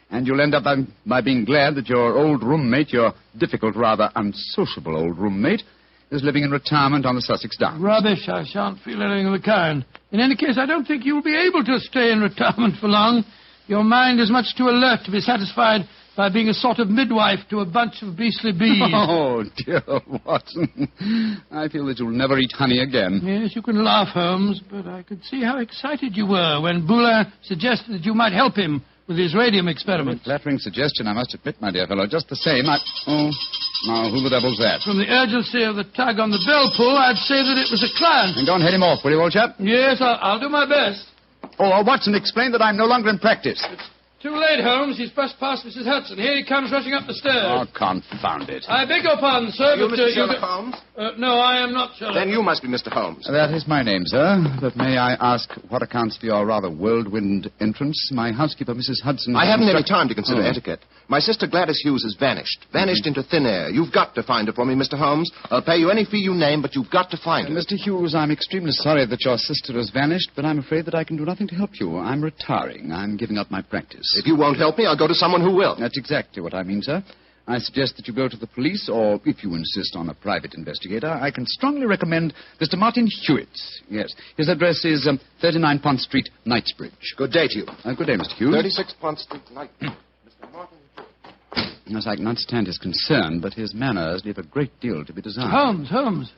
Speaker 5: And you'll end up by being glad that your old roommate, your difficult, rather unsociable old roommate, is living in retirement on the Sussex Downs.
Speaker 3: Rubbish. I shan't feel anything of the kind. In any case, I don't think you'll be able to stay in retirement for long. Your mind is much too alert to be satisfied by being a sort of midwife to a bunch of beastly bees.
Speaker 5: Oh, dear Watson. I feel that you'll never eat honey again.
Speaker 3: Yes, you can laugh, Holmes, but I could see how excited you were when Boulin suggested that you might help him with his radium experiment.
Speaker 5: Flattering suggestion, I must admit, my dear fellow. Just the same, Oh, now, who the devil's that?
Speaker 3: From the urgency of the tug on the bell pull, I'd say that it was a client.
Speaker 5: And don't head him off, will you, old chap?
Speaker 3: Yes, I'll do my best.
Speaker 5: Oh, Watson, explain that I'm no longer in practice.
Speaker 3: Too late, Holmes. He's brushed past Mrs. Hudson. Here he comes rushing up the stairs.
Speaker 5: Oh, confound it.
Speaker 3: I beg your pardon, sir,
Speaker 14: You
Speaker 3: but...
Speaker 14: Mr. Sherlock Holmes?
Speaker 3: No, I am not Sherlock.
Speaker 14: Then you must be Mr. Holmes.
Speaker 5: That is my name, sir. But may I ask what accounts for your rather whirlwind entrance? My housekeeper, Mrs. Hudson...
Speaker 14: I haven't any time to consider etiquette. My sister Gladys Hughes has vanished. Vanished into thin air. You've got to find her for me, Mr. Holmes. I'll pay you any fee you name, but you've got to find her.
Speaker 5: Mr. Hughes, I'm extremely sorry that your sister has vanished, but I'm afraid that I can do nothing to help you. I'm retiring. I'm giving up my practice.
Speaker 14: If you won't help me, I'll go to someone who will.
Speaker 5: That's exactly what I mean, sir. I suggest that you go to the police, or if you insist on a private investigator, I can strongly recommend Mr. Martin Hewitt. Yes. His address is 39 Pont Street, Knightsbridge.
Speaker 14: Good day to you.
Speaker 5: Good day, Mr. Hughes.
Speaker 14: 36 Pont Street, Knightsbridge. Mr. Martin Hewitt.
Speaker 5: Yes, I can understand his concern, but his manners leave a great deal to be desired.
Speaker 3: Holmes.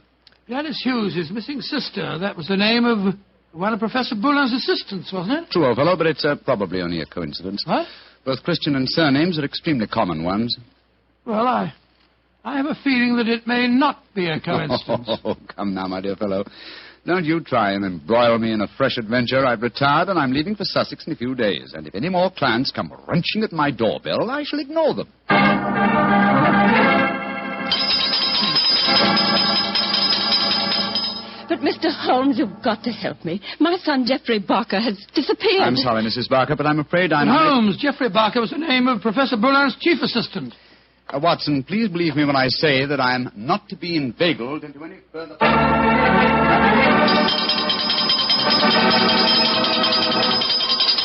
Speaker 3: Gladys Hughes' his missing sister. That was the name of one of Professor Boulin's assistants, wasn't it?
Speaker 5: True, old fellow, but it's probably only a coincidence.
Speaker 3: What?
Speaker 5: Both Christian and surnames are extremely common ones.
Speaker 3: Well, I have a feeling that it may not be a coincidence.
Speaker 5: Oh, come now, my dear fellow. Don't you try and embroil me in a fresh adventure. I've retired and I'm leaving for Sussex in a few days. And if any more clients come wrenching at my doorbell, I shall ignore them.
Speaker 6: But, Mr. Holmes, you've got to help me. My son, Geoffrey Barker, has disappeared.
Speaker 5: I'm sorry, Mrs. Barker, but I'm afraid I'm...
Speaker 3: Holmes, Geoffrey Barker was the name of Professor Boulin's chief assistant.
Speaker 5: Watson, please believe me when I say that I am not to be inveigled into any further...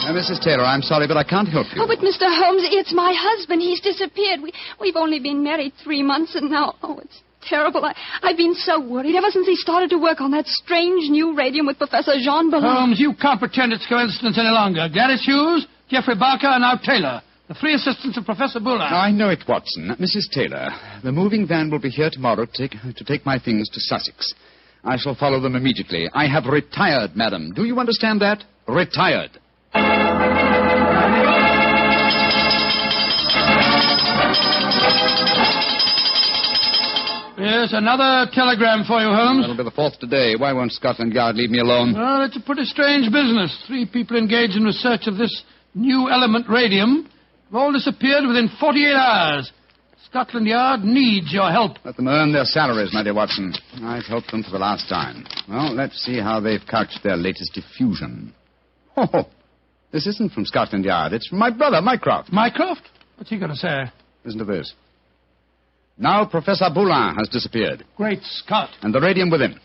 Speaker 5: Now, Mrs. Taylor, I'm sorry, but I can't help you.
Speaker 13: Oh, but Mr. Holmes, it's my husband. He's disappeared. We've only been married 3 months, and now... Oh, it's terrible. I've been so worried ever since he started to work on that strange new radium with Professor Jean Boulin.
Speaker 3: Holmes, you can't pretend it's coincidence any longer. Gladys Hughes, Geoffrey Barker, and now Taylor. The 3 assistants of Professor Boulin.
Speaker 5: I know it, Watson. Mrs. Taylor, the moving van will be here tomorrow to take my things to Sussex. I shall follow them immediately. I have retired, madam. Do you understand that? Retired.
Speaker 3: Yes, another telegram for you, Holmes.
Speaker 5: That'll be the 4th today. Why won't Scotland Yard leave me alone?
Speaker 3: Well, it's a pretty strange business. 3 people engaged in research of this new element radium have all disappeared within 48 hours. Scotland Yard needs your help.
Speaker 5: Let them earn their salaries, my dear Watson. I've helped them for the last time. Well, let's see how they've couched their latest diffusion. Oh, this isn't from Scotland Yard. It's from my brother, Mycroft.
Speaker 3: Mycroft? What's he going to say?
Speaker 5: Listen to this. Now Professor Boulin has disappeared.
Speaker 3: Great Scott.
Speaker 5: And the radium with him.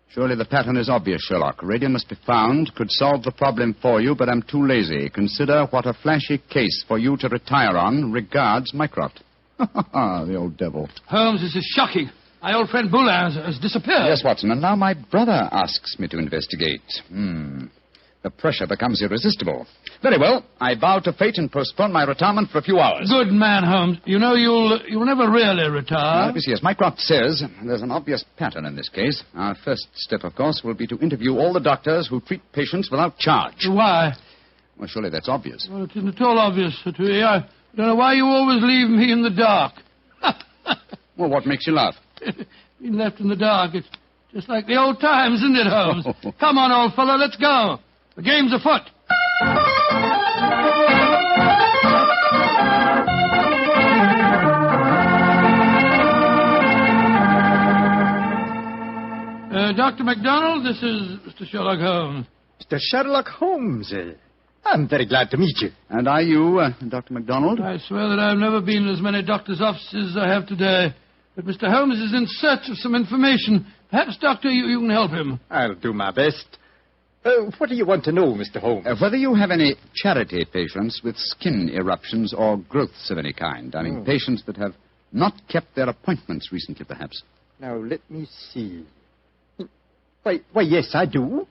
Speaker 5: Surely the pattern is obvious, Sherlock. Radium must be found, could solve the problem for you, but I'm too lazy. Consider what a flashy case for you to retire on. Regards, Mycroft. The old devil.
Speaker 3: Holmes, this is shocking. My old friend Boulin has disappeared.
Speaker 5: Yes, Watson, and now my brother asks me to investigate. The pressure becomes irresistible. Very well. I bow to fate and postpone my retirement for a few hours.
Speaker 3: Good man, Holmes. You know you'll never really retire.
Speaker 5: Let me see. As Mycroft says, there's an obvious pattern in this case. Our first step, of course, will be to interview all the doctors who treat patients without charge.
Speaker 3: Why?
Speaker 5: Well, surely that's obvious.
Speaker 3: Well, it isn't at all obvious to me. I don't know why you always leave me in the dark.
Speaker 5: Well, what makes you laugh?
Speaker 3: Being left in the dark. It's just like the old times, isn't it, Holmes? Come on, old fellow, let's go. The game's afoot. Dr. MacDonald, this is Mr. Sherlock Holmes.
Speaker 8: Mr. Sherlock Holmes, eh? I'm very glad to meet you.
Speaker 5: And are you, Dr. MacDonald?
Speaker 3: I swear that I've never been in as many doctors' offices as I have today. But Mr. Holmes is in search of some information. Perhaps, Doctor, you can help him.
Speaker 8: I'll do my best. What do you want to know, Mr. Holmes?
Speaker 5: Whether you have any charity patients with skin eruptions or growths of any kind. I mean, patients that have not kept their appointments recently, perhaps.
Speaker 8: Now, let me see. Why, yes, I do.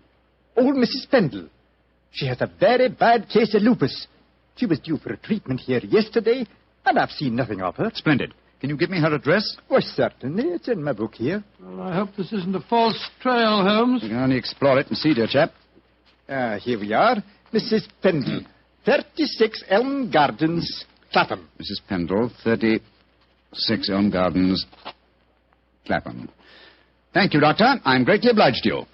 Speaker 8: Old Mrs. Pendle. She has a very bad case of lupus. She was due for a treatment here yesterday, and I've seen nothing of her.
Speaker 5: Splendid. Can you give me her address?
Speaker 8: Well, certainly. It's in my book here.
Speaker 3: Well, I hope this isn't a false trail, Holmes.
Speaker 5: You can only explore it and see, dear chap.
Speaker 8: Here we are. Mrs. Pendle, 36 Elm Gardens, Clapham.
Speaker 5: Mrs. Pendle, 36 Elm Gardens, Clapham. Thank you, Doctor. I'm greatly obliged to you.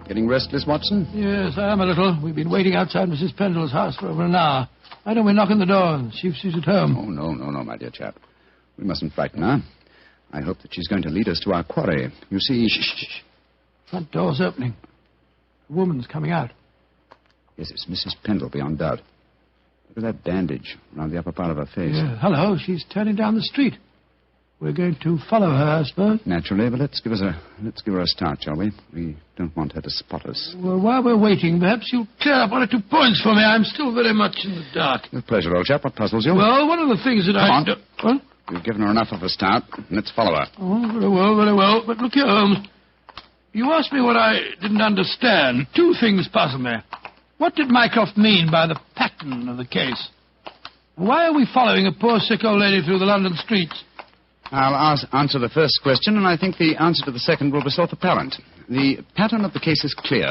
Speaker 5: Getting restless, Watson?
Speaker 3: Yes, I am a little. We've been waiting outside Mrs. Pendle's house for over an hour. Why don't we knock on the door and see if she's at home?
Speaker 5: Oh, no, my dear chap. We mustn't frighten her. I hope that she's going to lead us to our quarry. You see...
Speaker 3: Shh. Front door's opening. A woman's coming out.
Speaker 5: Yes, it's Mrs. Pendle, beyond doubt. Look at that bandage around the upper part of her face.
Speaker 3: Yeah, hello, she's turning down the street. We're going to follow her, I suppose.
Speaker 5: Naturally, but let's give her a start, shall we? We don't want her to spot us.
Speaker 3: Well, while we're waiting, perhaps you'll clear up 1 or 2 points for me. I'm still very much in the dark.
Speaker 5: With pleasure, old chap. What puzzles you?
Speaker 3: Well, one of the things that
Speaker 5: Come on.
Speaker 3: What?
Speaker 5: We've given her enough of a start. Let's follow her.
Speaker 3: Oh, very well. But look here, Holmes. You asked me what I didn't understand. Two things puzzle me. What did Mycroft mean by the pattern of the case? Why are we following a poor sick old lady through the London streets?
Speaker 5: I'll answer the first question, and I think the answer to the second will be self-apparent. The pattern of the case is clear.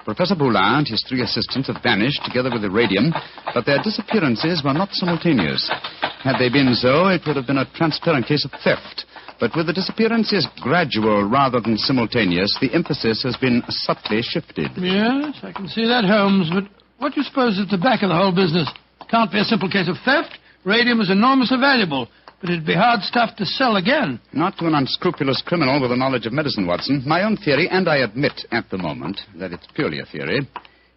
Speaker 5: Professor Boulin and his 3 assistants have vanished together with the radium, but their disappearances were not simultaneous. Had they been so, it would have been a transparent case of theft. But with the disappearances gradual rather than simultaneous, the emphasis has been subtly shifted.
Speaker 3: Yes, I can see that, Holmes, but what do you suppose is at the back of the whole business? Can't be a simple case of theft. Radium is enormously valuable, but it'd be hard stuff to sell again.
Speaker 5: Not to an unscrupulous criminal with a knowledge of medicine, Watson. My own theory, and I admit at the moment that it's purely a theory,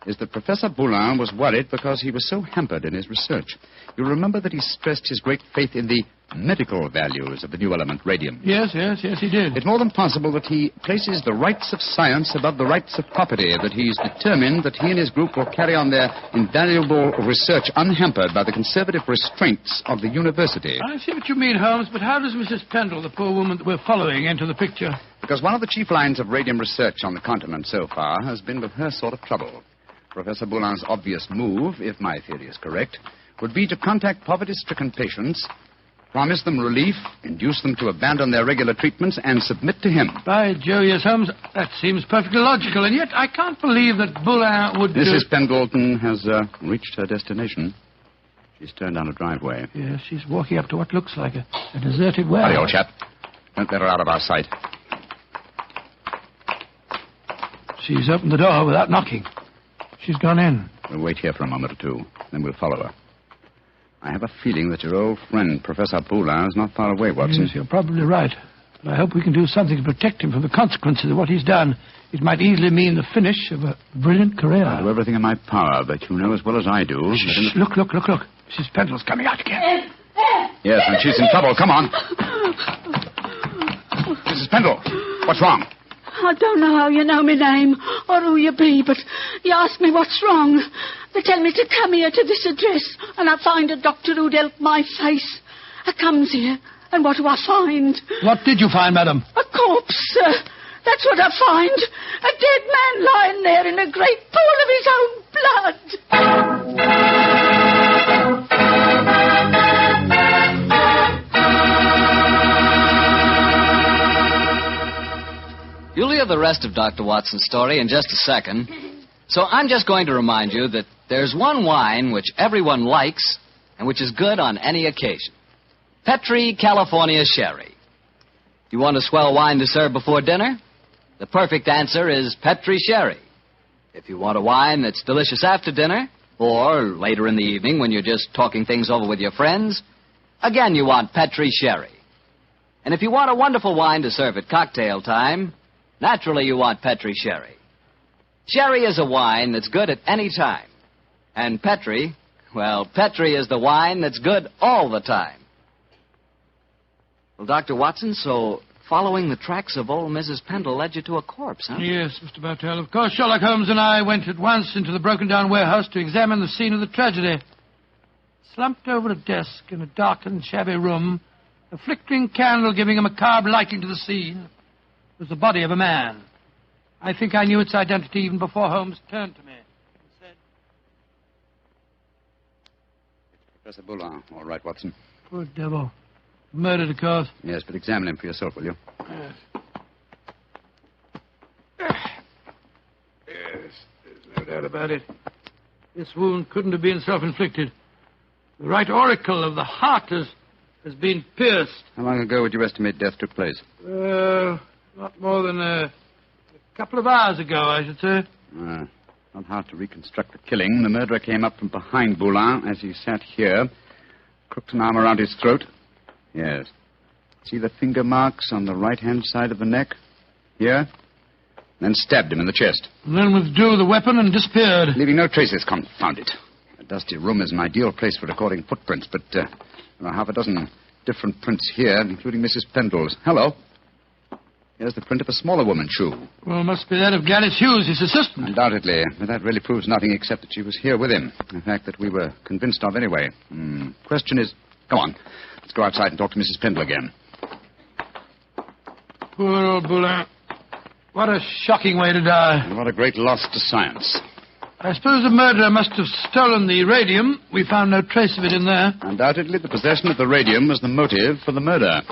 Speaker 5: is that Professor Boulin was worried because he was so hampered in his research. You'll remember that he stressed his great faith in the medical values of the new element, radium.
Speaker 3: Yes, he did.
Speaker 5: It's more than possible that he places the rights of science above the rights of property, that he's determined that he and his group will carry on their invaluable research unhampered by the conservative restraints of the university.
Speaker 3: I see what you mean, Holmes, but how does Mrs. Pendle, the poor woman that we're following, enter the picture?
Speaker 5: Because one of the chief lines of radium research on the continent so far has been with her sort of trouble. Professor Boulin's obvious move, if my theory is correct, would be to contact poverty-stricken patients, promise them relief, induce them to abandon their regular treatments, and submit to him.
Speaker 3: By Jove, yes, Holmes, that seems perfectly logical, and yet I can't believe that Boulin would...
Speaker 5: Mrs. Pendleton has reached her destination. She's turned down a driveway.
Speaker 3: Yes, she's walking up to what looks like a deserted warehouse.
Speaker 5: Hurry, old chap. Don't let her out of our sight.
Speaker 3: She's opened the door without knocking. She's gone in.
Speaker 5: We'll wait here for a moment or two, then we'll follow her. I have a feeling that your old friend, Professor Boulin, is not far away, Watson.
Speaker 3: Yes, you're probably right. But I hope we can do something to protect him from the consequences of what he's done. It might easily mean the finish of a brilliant career.
Speaker 5: I'll do everything in my power, but you know as well as I do...
Speaker 3: Shh, look. Mrs. Pendle's coming out again.
Speaker 5: Yes, and she's in trouble. Come on. Mrs. Pendle, what's wrong?
Speaker 15: I don't know how you know my name or who you be, but you ask me what's wrong. They tell me to come here to this address, and I find a doctor who'd help my face. I comes here, and what do I find?
Speaker 3: What did you find, madam?
Speaker 15: A corpse, sir. That's what I find. A dead man lying there in a great pool of his own blood.
Speaker 2: You'll hear the rest of Dr. Watson's story in just a second. So I'm just going to remind you that there's one wine which everyone likes and which is good on any occasion. Petri California Sherry. You want a swell wine to serve before dinner? The perfect answer is Petri Sherry. If you want a wine that's delicious after dinner, or later in the evening when you're just talking things over with your friends, again you want Petri Sherry. And if you want a wonderful wine to serve at cocktail time, naturally you want Petri Sherry. Sherry is a wine that's good at any time. And Petri, well, Petri is the wine that's good all the time. Well, Dr. Watson, so following the tracks of old Mrs. Pendle led you to a corpse, huh?
Speaker 3: Yes, Mr. Bartell. Of course, Sherlock Holmes and I went at once into the broken-down warehouse to examine the scene of the tragedy. Slumped over a desk in a darkened, shabby room, a flickering candle giving a macabre lighting to the scene, was the body of a man. I think I knew its identity even before Holmes turned to me and said...
Speaker 5: Professor Boulin. All right, Watson.
Speaker 3: Poor devil. Murdered, of course.
Speaker 5: Yes, but examine him for yourself, will you?
Speaker 3: Yes. Yes, there's no doubt about it. This wound couldn't have been self-inflicted. The right auricle of the heart has been pierced.
Speaker 5: How long ago would you estimate death took place?
Speaker 3: Not more than a couple of hours ago, I should say.
Speaker 5: Not hard to reconstruct the killing. The murderer came up from behind Boulin as he sat here, crooked an arm around his throat. Yes. See the finger marks on the right-hand side of the neck? Here? Then stabbed him in the chest.
Speaker 3: And then withdrew the weapon and disappeared.
Speaker 5: Leaving no traces, confound it. A dusty room is an ideal place for recording footprints, but there are half a dozen different prints here, including Mrs. Pendle's. Hello. Here's the print of a smaller woman's shoe.
Speaker 3: Well, must be that of Guileless Hughes, his assistant.
Speaker 5: Undoubtedly, but that really proves nothing except that she was here with him. A fact that we were convinced of anyway. Question is... Come on. Let's go outside and talk to Mrs. Pendle again.
Speaker 3: Poor old Boulin. What a shocking way to die.
Speaker 16: And what a great loss to science.
Speaker 3: I suppose the murderer must have stolen the radium. We found no trace of it in there.
Speaker 16: Undoubtedly, the possession of the radium was the motive for the murder.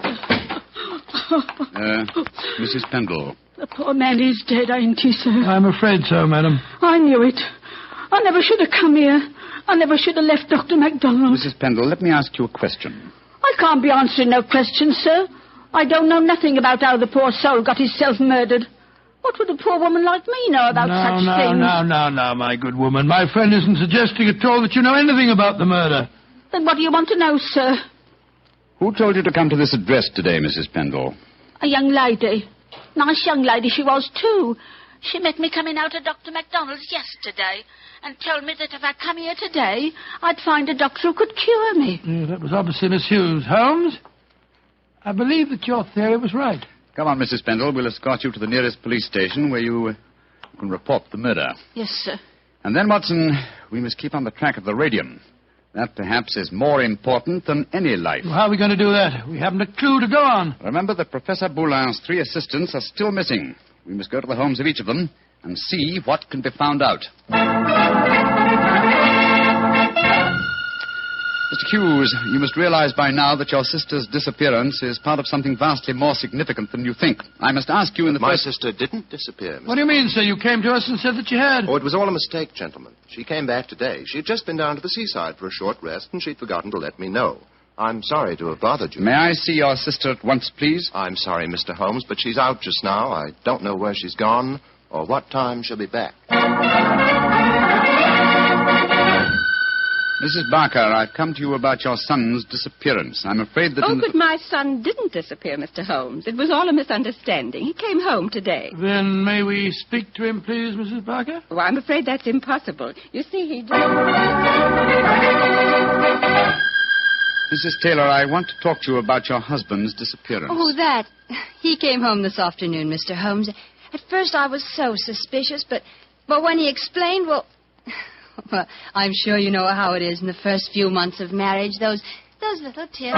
Speaker 16: Mrs. Pendle.
Speaker 15: The poor man is dead, ain't he, sir?
Speaker 3: I'm afraid so, madam.
Speaker 15: I knew it. I never should have come here. I never should have left Dr. MacDonald.
Speaker 16: Mrs. Pendle, let me ask you a question.
Speaker 15: I can't be answering no questions, sir. I don't know nothing about how the poor soul got himself murdered. What would a poor woman like me know about such things?
Speaker 3: No, my good woman. My friend isn't suggesting at all that you know anything about the murder.
Speaker 15: Then what do you want to know, sir?
Speaker 16: Who told you to come to this address today, Mrs. Pendle?
Speaker 15: A young lady. Nice young lady she was, too. She met me coming out of Dr. MacDonald's yesterday and told me that if I come here today, I'd find a doctor who could cure me.
Speaker 3: Yeah, that was obviously Miss Hughes. Holmes, I believe that your theory was right.
Speaker 16: Come on, Mrs. Pendle. We'll escort you to the nearest police station where you can report the murder.
Speaker 15: Yes, sir.
Speaker 16: And then, Watson, we must keep on the track of the radium. That, perhaps, is more important than any life.
Speaker 3: Well, how are we going to do that? We haven't a clue to go on.
Speaker 16: Remember that Professor Boulin's 3 assistants are still missing. We must go to the homes of each of them and see what can be found out. Mr. Hughes, you must realize by now that your sister's disappearance is part of something vastly more significant than you think. I must ask you in the
Speaker 14: My
Speaker 16: first...
Speaker 14: sister didn't disappear, Mr.
Speaker 3: What do you mean, sir? You came to us and said that you had.
Speaker 14: Oh, it was all a mistake, gentlemen. She came back today. She had just been down to the seaside for a short rest, and she'd forgotten to let me know. I'm sorry to have bothered you.
Speaker 16: May I see your sister at once, please?
Speaker 14: I'm sorry, Mr. Holmes, but she's out just now. I don't know where she's gone or what time she'll be back.
Speaker 16: Mrs. Barker, I've come to you about your son's disappearance. I'm afraid that...
Speaker 6: but my son didn't disappear, Mr. Holmes. It was all a misunderstanding. He came home today.
Speaker 3: Then may we speak to him, please, Mrs. Barker?
Speaker 6: Oh, I'm afraid that's impossible. You see, he...
Speaker 16: Mrs. Taylor, I want to talk to you about your husband's disappearance.
Speaker 17: Oh, that. He came home this afternoon, Mr. Holmes. At first I was so suspicious, but when he explained, well, I'm sure you know how it is in the first few months of marriage, those little tips.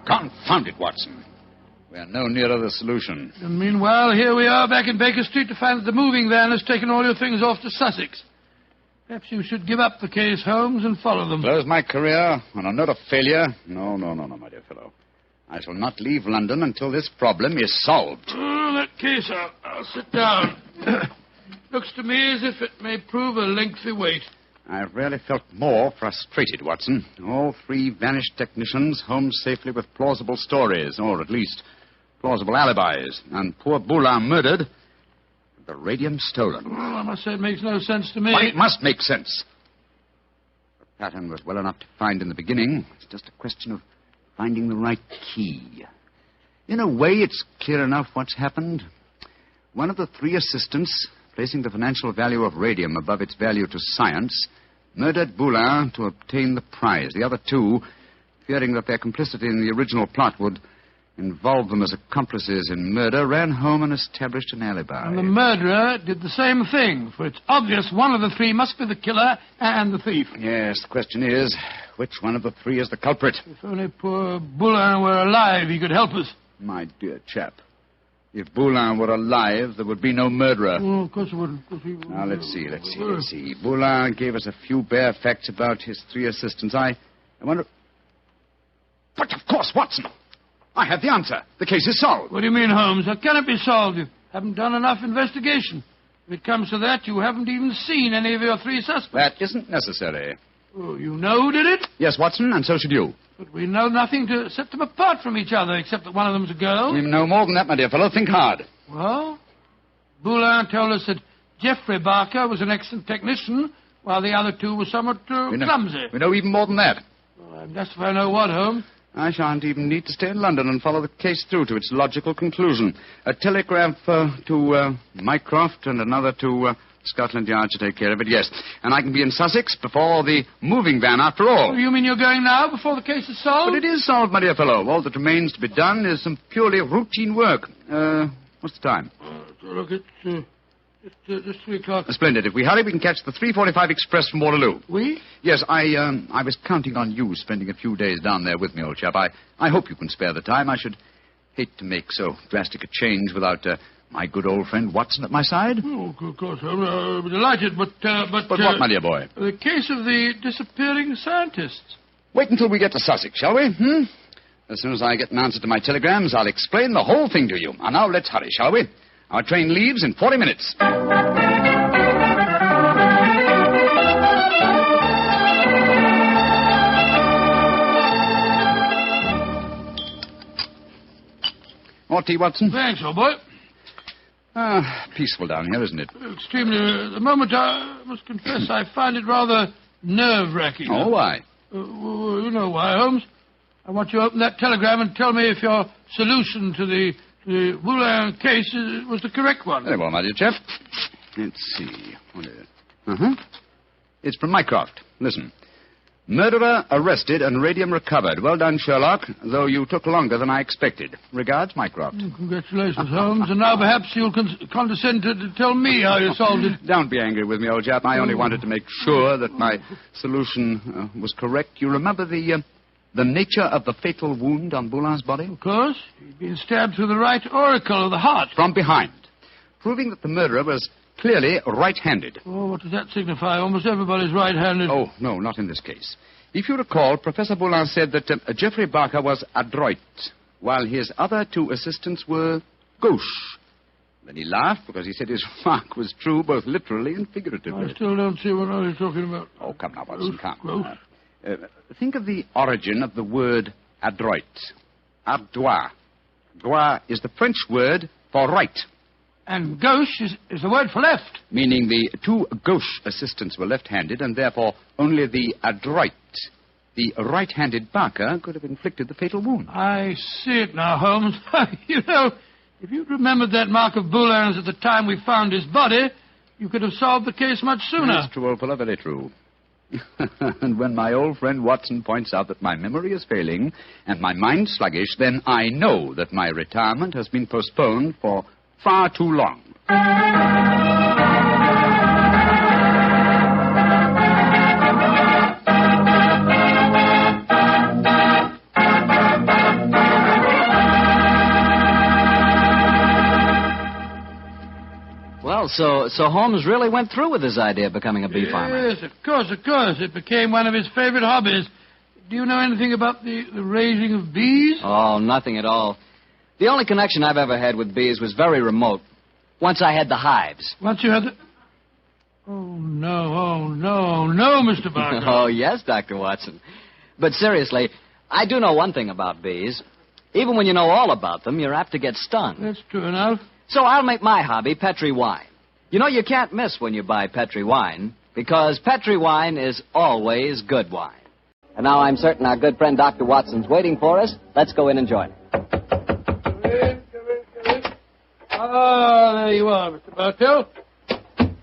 Speaker 16: Confound it, Watson. We are no nearer the solution.
Speaker 3: And meanwhile, here we are back in Baker Street to find that the moving van has taken all your things off to Sussex. Perhaps you should give up the case, Holmes, and follow them.
Speaker 16: Close my career on a note of failure? No, my dear fellow. I shall not leave London until this problem is solved.
Speaker 3: Oh, in that case, I'll sit down. Looks to me as if it may prove a lengthy wait.
Speaker 16: I've rarely felt more frustrated, Watson. All 3 vanished technicians home safely with plausible stories, or at least plausible alibis. And poor Boulin murdered, the radium stolen.
Speaker 3: Well, I must say it makes no sense to me.
Speaker 16: Well, it must make sense. The pattern was well enough to find in the beginning. It's just a question of finding the right key. In a way, it's clear enough what's happened. One of the 3 assistants, placing the financial value of radium above its value to science, murdered Boulin to obtain the prize. The other 2, fearing that their complicity in the original plot would involve them as accomplices in murder, ran home and established an alibi.
Speaker 3: And the murderer did the same thing, for it's obvious one of the 3 must be the killer and the thief.
Speaker 16: Yes, the question is, which one of the 3 is the culprit?
Speaker 3: If only poor Boulin were alive, he could help us.
Speaker 16: My dear chap, if Boulin were alive, there would be no murderer.
Speaker 3: Oh, of course it wouldn't.
Speaker 16: Now, let's see. Boulin gave us a few bare facts about his 3 assistants. I wonder... But, of course, Watson! I have the answer. The case is solved.
Speaker 3: What do you mean, Holmes? How can it be solved? You haven't done enough investigation. If it comes to that, you haven't even seen any of your 3 suspects.
Speaker 16: That isn't necessary.
Speaker 3: Oh, you know who did it?
Speaker 16: Yes, Watson, and so should you.
Speaker 3: But we know nothing to set them apart from each other, except that one of them's a girl.
Speaker 16: We know more than that, my dear fellow. Think hard.
Speaker 3: Well, Boulin told us that Geoffrey Barker was an excellent technician, while the other 2 were somewhat clumsy.
Speaker 16: We know even more than that.
Speaker 3: Well, I'm just if I know what, Holmes.
Speaker 16: I shan't even need to stay in London and follow the case through to its logical conclusion. A telegraph to Mycroft and another to Scotland Yard to take care of it, yes. And I can be in Sussex before the moving van, after all.
Speaker 3: Oh, you mean you're going now, before the case is solved?
Speaker 16: But it is solved, my dear fellow. All that remains to be done is some purely routine work. What's the time?
Speaker 3: Look, it's Just 3 o'clock.
Speaker 16: Splendid. If we hurry, we can catch the 3:45 express from Waterloo.
Speaker 3: We?
Speaker 16: Yes, I was counting on you spending a few days down there with me, old chap. I hope you can spare the time. I should hate to make so drastic a change without my good old friend Watson at my side.
Speaker 3: Oh, of course. I'm delighted, but
Speaker 16: what, my dear boy?
Speaker 3: The case of the disappearing scientists.
Speaker 16: Wait until we get to Sussex, shall we? As soon as I get an answer to my telegrams, I'll explain the whole thing to you. And now let's hurry, shall we? Our train leaves in 40 minutes. More tea, Watson?
Speaker 3: Thanks, old boy.
Speaker 16: Peaceful down here, isn't it?
Speaker 3: Extremely. At the moment, I must confess, I find it rather nerve-wracking.
Speaker 16: Oh, why?
Speaker 3: You know why, Holmes. I want you to open that telegram and tell me if your solution to the Boulin case was the correct one.
Speaker 16: Very well, my dear chap. Let's see. What is it? It's from Mycroft. Listen. Murderer arrested and radium recovered. Well done, Sherlock, though you took longer than I expected. Regards, Mycroft.
Speaker 3: Congratulations, Holmes. And now perhaps you'll condescend to tell me how you solved it.
Speaker 16: Don't be angry with me, old chap. I only wanted to make sure that my solution was correct. You remember the nature of the fatal wound on Boulin's body?
Speaker 3: Of course. He'd been stabbed through the right auricle of the heart.
Speaker 16: From behind, proving that the murderer was clearly right-handed.
Speaker 3: Oh, what does that signify? Almost everybody's right-handed.
Speaker 16: Oh, no, not in this case. If you recall, Professor Boulin said that Geoffrey Barker was adroit, while his other 2 assistants were gauche. Then he laughed because he said his remark was true both literally and figuratively.
Speaker 3: I still don't see what you're talking about.
Speaker 16: Oh, come now, Watson, come. Think of the origin of the word adroit. Ardois. Droit is the French word for right.
Speaker 3: And gauche is the word for left.
Speaker 16: Meaning the 2 gauche assistants were left-handed, and therefore only the adroit, the right-handed Barker, could have inflicted the fatal wound.
Speaker 3: I see it now, Holmes. You know, if you'd remembered that mark of Boulin's at the time we found his body, you could have solved the case much sooner.
Speaker 16: That's true, old fellow, very true. And when my old friend Watson points out that my memory is failing and my mind sluggish, then I know that my retirement has been postponed for far too long.
Speaker 2: Well, so Holmes really went through with his idea of becoming a bee farmer.
Speaker 3: Yes, of course. It became one of his favorite hobbies. Do you know anything about the raising of bees?
Speaker 2: Oh, nothing at all. The only connection I've ever had with bees was very remote. Once I had the hives.
Speaker 3: Once you had the... Oh, no, Mr. Barker.
Speaker 2: Oh, yes, Dr. Watson. But seriously, I do know one thing about bees. Even when you know all about them, you're apt to get stung.
Speaker 3: That's true enough.
Speaker 2: So I'll make my hobby Petri wine. You know, you can't miss when you buy Petri wine, because Petri wine is always good wine. And now I'm certain our good friend Dr. Watson's waiting for us. Let's go in and join him.
Speaker 3: Ah, there you are, Mr. Bartell.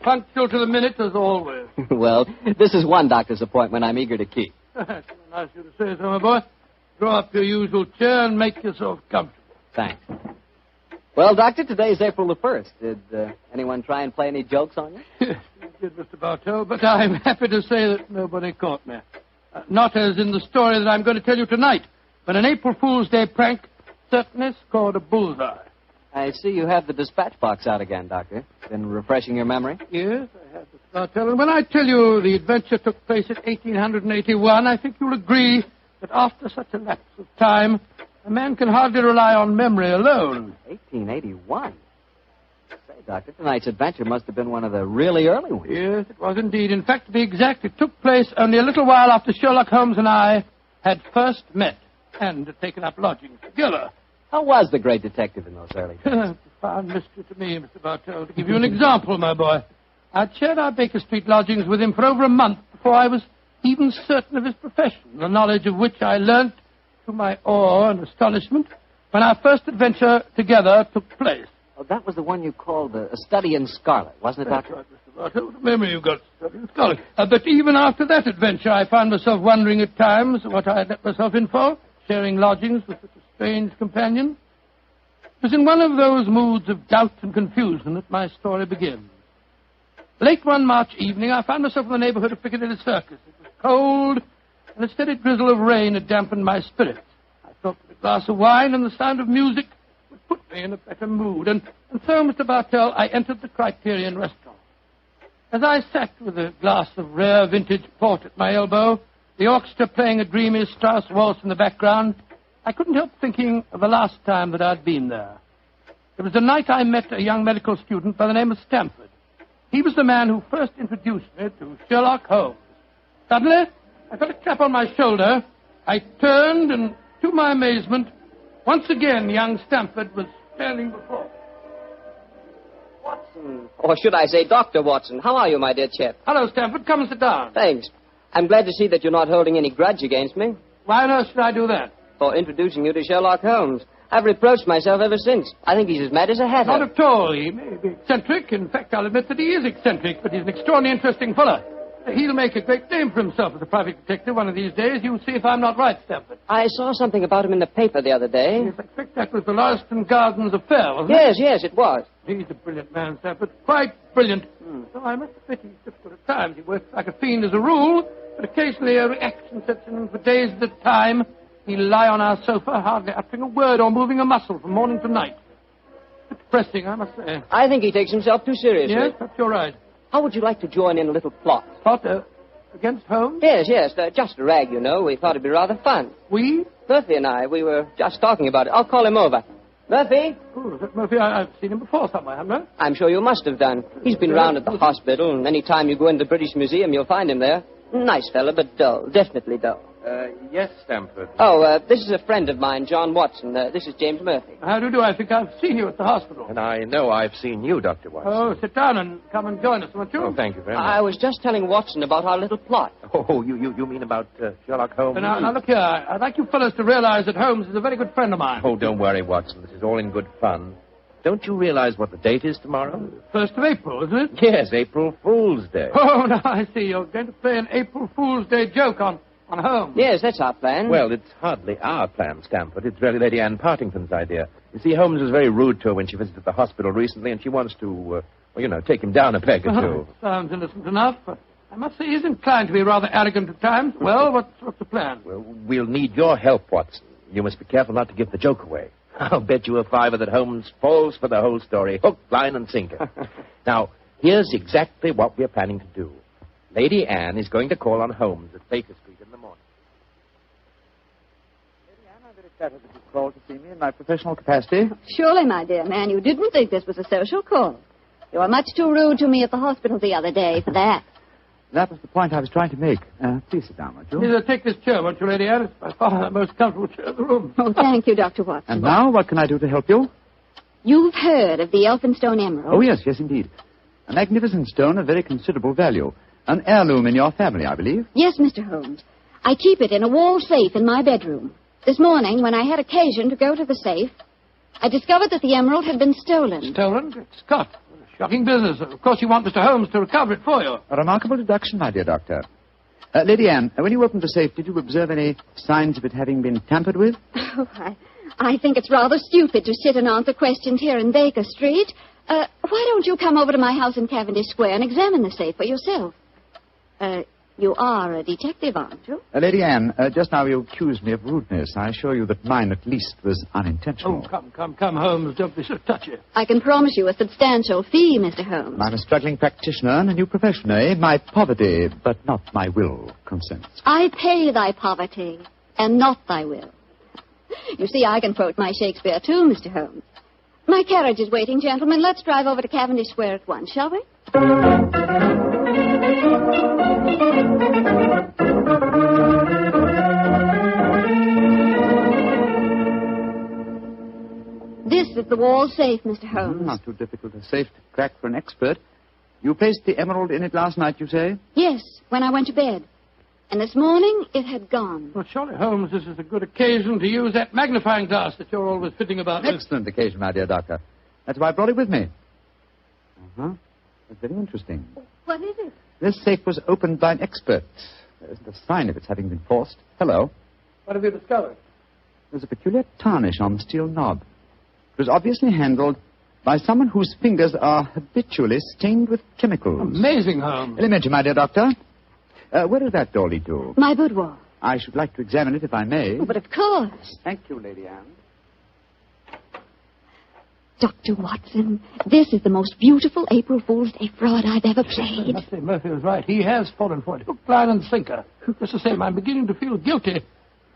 Speaker 3: Punctual to the minute, as always.
Speaker 2: Well, this is one doctor's appointment I'm eager to keep.
Speaker 3: Nice of you to say so, my boy. Draw up your usual chair and make yourself comfortable.
Speaker 2: Thanks. Well, Doctor, today's April the 1st. Did anyone try and play any jokes on you?
Speaker 3: Yes, you did, Mr. Bartell, but I'm happy to say that nobody caught me. Not as in the story that I'm going to tell you tonight, but an April Fool's Day prank certainly scored a bullseye.
Speaker 2: I see you have the dispatch box out again, Doctor. Been refreshing your memory?
Speaker 3: Yes, I have, Mr. Bartell. And when I tell you the adventure took place in 1881, I think you'll agree that after such a lapse of time, a man can hardly rely on memory alone.
Speaker 2: 1881? Say, Doctor, tonight's adventure must have been one of the really early ones.
Speaker 3: Yes, it was indeed. In fact, to be exact, it took place only a little while after Sherlock Holmes and I had first met and had taken up lodgings together.
Speaker 2: How was the great detective in those early days?
Speaker 3: Profound mystery to me, Mr. Bartell. To give you an example, my boy, I'd shared our Baker Street lodgings with him for over a month before I was even certain of his profession, the knowledge of which I learnt to my awe and astonishment when our first adventure together took place.
Speaker 2: Oh, that was the one you called A Study in Scarlet, wasn't it, Doctor?
Speaker 3: That's right, Mr. Bartell. What a memory you've got, Study in Scarlet. But even after that adventure, I found myself wondering at times what I had let myself in for, sharing lodgings with such a strange companion. It was in one of those moods of doubt and confusion that my story begins. Late one March evening, I found myself in the neighborhood of Piccadilly Circus. It was cold, and a steady drizzle of rain had dampened my spirits. I thought that a glass of wine and the sound of music would put me in a better mood, and so, Mr. Bartell, I entered the Criterion restaurant. As I sat with a glass of rare vintage port at my elbow, the orchestra playing a dreamy Strauss waltz in the background, I couldn't help thinking of the last time that I'd been there. It was the night I met a young medical student by the name of Stamford. He was the man who first introduced me to Sherlock Holmes. Suddenly, I felt a clap on my shoulder. I turned, and to my amazement, once again young Stamford was standing before me.
Speaker 18: Watson, or should I say Dr. Watson. How are you, my dear chap?
Speaker 3: Hello, Stamford. Come and sit down.
Speaker 18: Thanks. I'm glad to see that you're not holding any grudge against me.
Speaker 3: Why on earth should I do that?
Speaker 18: For introducing you to Sherlock Holmes. I've reproached myself ever since. I think he's as mad as a hatter.
Speaker 3: Not at all. He may be eccentric. In fact, I'll admit that he is eccentric, but he's an extraordinarily interesting fellow. He'll make a great name for himself as a private detective one of these days. You'll see if I'm not right, Stamford.
Speaker 18: I saw something about him in the paper the other day.
Speaker 3: Yes, I expect that was the Lauriston Gardens affair, wasn't
Speaker 18: it? Yes, it was.
Speaker 3: He's a brilliant man, Stamford. Quite brilliant. So I must admit he's difficult at times. He works like a fiend as a rule, but occasionally a reaction sets in for days at a time. He'll lie on our sofa, hardly uttering a word or moving a muscle from morning to night. It's depressing, I must say.
Speaker 18: I think he takes himself too seriously.
Speaker 3: Yes, perhaps you're right.
Speaker 18: How would you like to join in a little plot?
Speaker 3: Plot against Holmes?
Speaker 18: Yes, just a rag, you know. We thought it'd be rather fun.
Speaker 3: We?
Speaker 18: Murphy and I, we were just talking about it. I'll call him over. Murphy?
Speaker 3: Oh, is that Murphy? I've seen him before somewhere, haven't I?
Speaker 18: I'm sure you must have done. He's been round at the hospital, and any time you go into the British Museum, you'll find him there. Nice fella, but dull. Definitely dull.
Speaker 19: Yes, Stamford.
Speaker 18: Oh, this is a friend of mine, John Watson. This is James Murphy.
Speaker 3: How do you do? I think I've seen you at the hospital.
Speaker 19: And I know I've seen you, Dr. Watson.
Speaker 3: Oh, sit down and come and join us, won't you?
Speaker 19: Oh, thank you very much.
Speaker 18: I was just telling Watson about our little plot.
Speaker 19: Oh, you mean about Sherlock Holmes?
Speaker 3: Now, look here. I'd like you fellows to realize that Holmes is a very good friend of mine.
Speaker 19: Oh, don't worry, Watson. This is all in good fun. Don't you realize what the date is tomorrow?
Speaker 3: 1st of April, isn't it?
Speaker 19: Yes, April Fool's Day.
Speaker 3: Oh, now I see. You're going to play an April Fool's Day joke on Holmes.
Speaker 18: Yes, that's our plan.
Speaker 19: Well, it's hardly our plan, Stamford. It's really Lady Anne Partington's idea. You see, Holmes was very rude to her when she visited the hospital recently, and she wants to, take him down a peg or two.
Speaker 3: Sounds innocent enough, but I must say he's inclined to be rather arrogant at times. Well, what's the plan?
Speaker 19: Well, we'll need your help, Watson. You must be careful not to give the joke away. I'll bet you a $5 that Holmes falls for the whole story, hook, line, and sinker. Now, here's exactly what we're planning to do. Lady Anne is going to call on Holmes at Baker Street in the morning.
Speaker 5: Lady Anne, I'm very flattered that you called to see me in my professional capacity.
Speaker 13: Surely, my dear man, you didn't think this was a social call. You were much too rude to me at the hospital the other day for that.
Speaker 5: That was the point I was trying to make. Please sit down, won't you?
Speaker 3: Take this chair, won't you, Lady Anne? It's by far the most comfortable chair in the room.
Speaker 13: Oh, thank you, Dr. Watson.
Speaker 5: And now, what can I do to help you?
Speaker 13: You've heard of the Elphinstone Emerald?
Speaker 5: Oh, yes, indeed. A magnificent stone of very considerable value. An heirloom in your family, I believe.
Speaker 13: Yes, Mr. Holmes. I keep it in a wall safe in my bedroom. This morning, when I had occasion to go to the safe, I discovered that the emerald had been stolen.
Speaker 3: Stolen? Great Scott. Shocking business. Of course, you want Mr. Holmes to recover it for you.
Speaker 5: A remarkable deduction, my dear doctor. Lady Anne, when you opened the safe, did you observe any signs of it having been tampered with?
Speaker 13: Oh, I think it's rather stupid to sit and answer questions here in Baker Street. Why don't you come over to my house in Cavendish Square and examine the safe for yourself? You are a detective, aren't you?
Speaker 5: Lady Anne, just now you accused me of rudeness. I assure you that mine, at least, was unintentional.
Speaker 3: Oh, come, Holmes. Don't be so touchy.
Speaker 13: I can promise you a substantial fee, Mr. Holmes.
Speaker 5: I'm a struggling practitioner and a new profession, eh? My poverty, but not my will, consents.
Speaker 13: I pay thy poverty, and not thy will. You see, I can quote my Shakespeare, too, Mr. Holmes. My carriage is waiting, gentlemen. Let's drive over to Cavendish Square at once, shall we? This is the wall safe, Mr. Holmes.
Speaker 5: Not too difficult a safe to crack for an expert. You placed the emerald in it last night, you say?
Speaker 13: Yes, when I went to bed. And this morning, it had gone.
Speaker 3: Well, surely, Holmes, this is a good occasion to use that magnifying glass that you're always fitting about with.
Speaker 5: Excellent occasion, my dear doctor. That's why I brought it with me. Uh-huh. That's very interesting.
Speaker 13: What is it?
Speaker 5: This safe was opened by an expert. There isn't a sign of its having been forced. Hello.
Speaker 3: What have you discovered?
Speaker 5: There's a peculiar tarnish on the steel knob. It was obviously handled
Speaker 16: by someone whose fingers are habitually stained with chemicals.
Speaker 3: Amazing, Holmes.
Speaker 16: Elementary, my dear doctor. Where does that door lead to?
Speaker 13: My boudoir.
Speaker 16: I should like to examine it, if I may.
Speaker 13: Oh, but of course.
Speaker 16: Thank you, Lady Anne.
Speaker 13: Dr. Watson, this is the most beautiful April Fool's Day fraud I've ever played.
Speaker 3: I must say, Murphy was right. He has fallen for it. Hook, line, and sinker. Just the same, I'm beginning to feel guilty.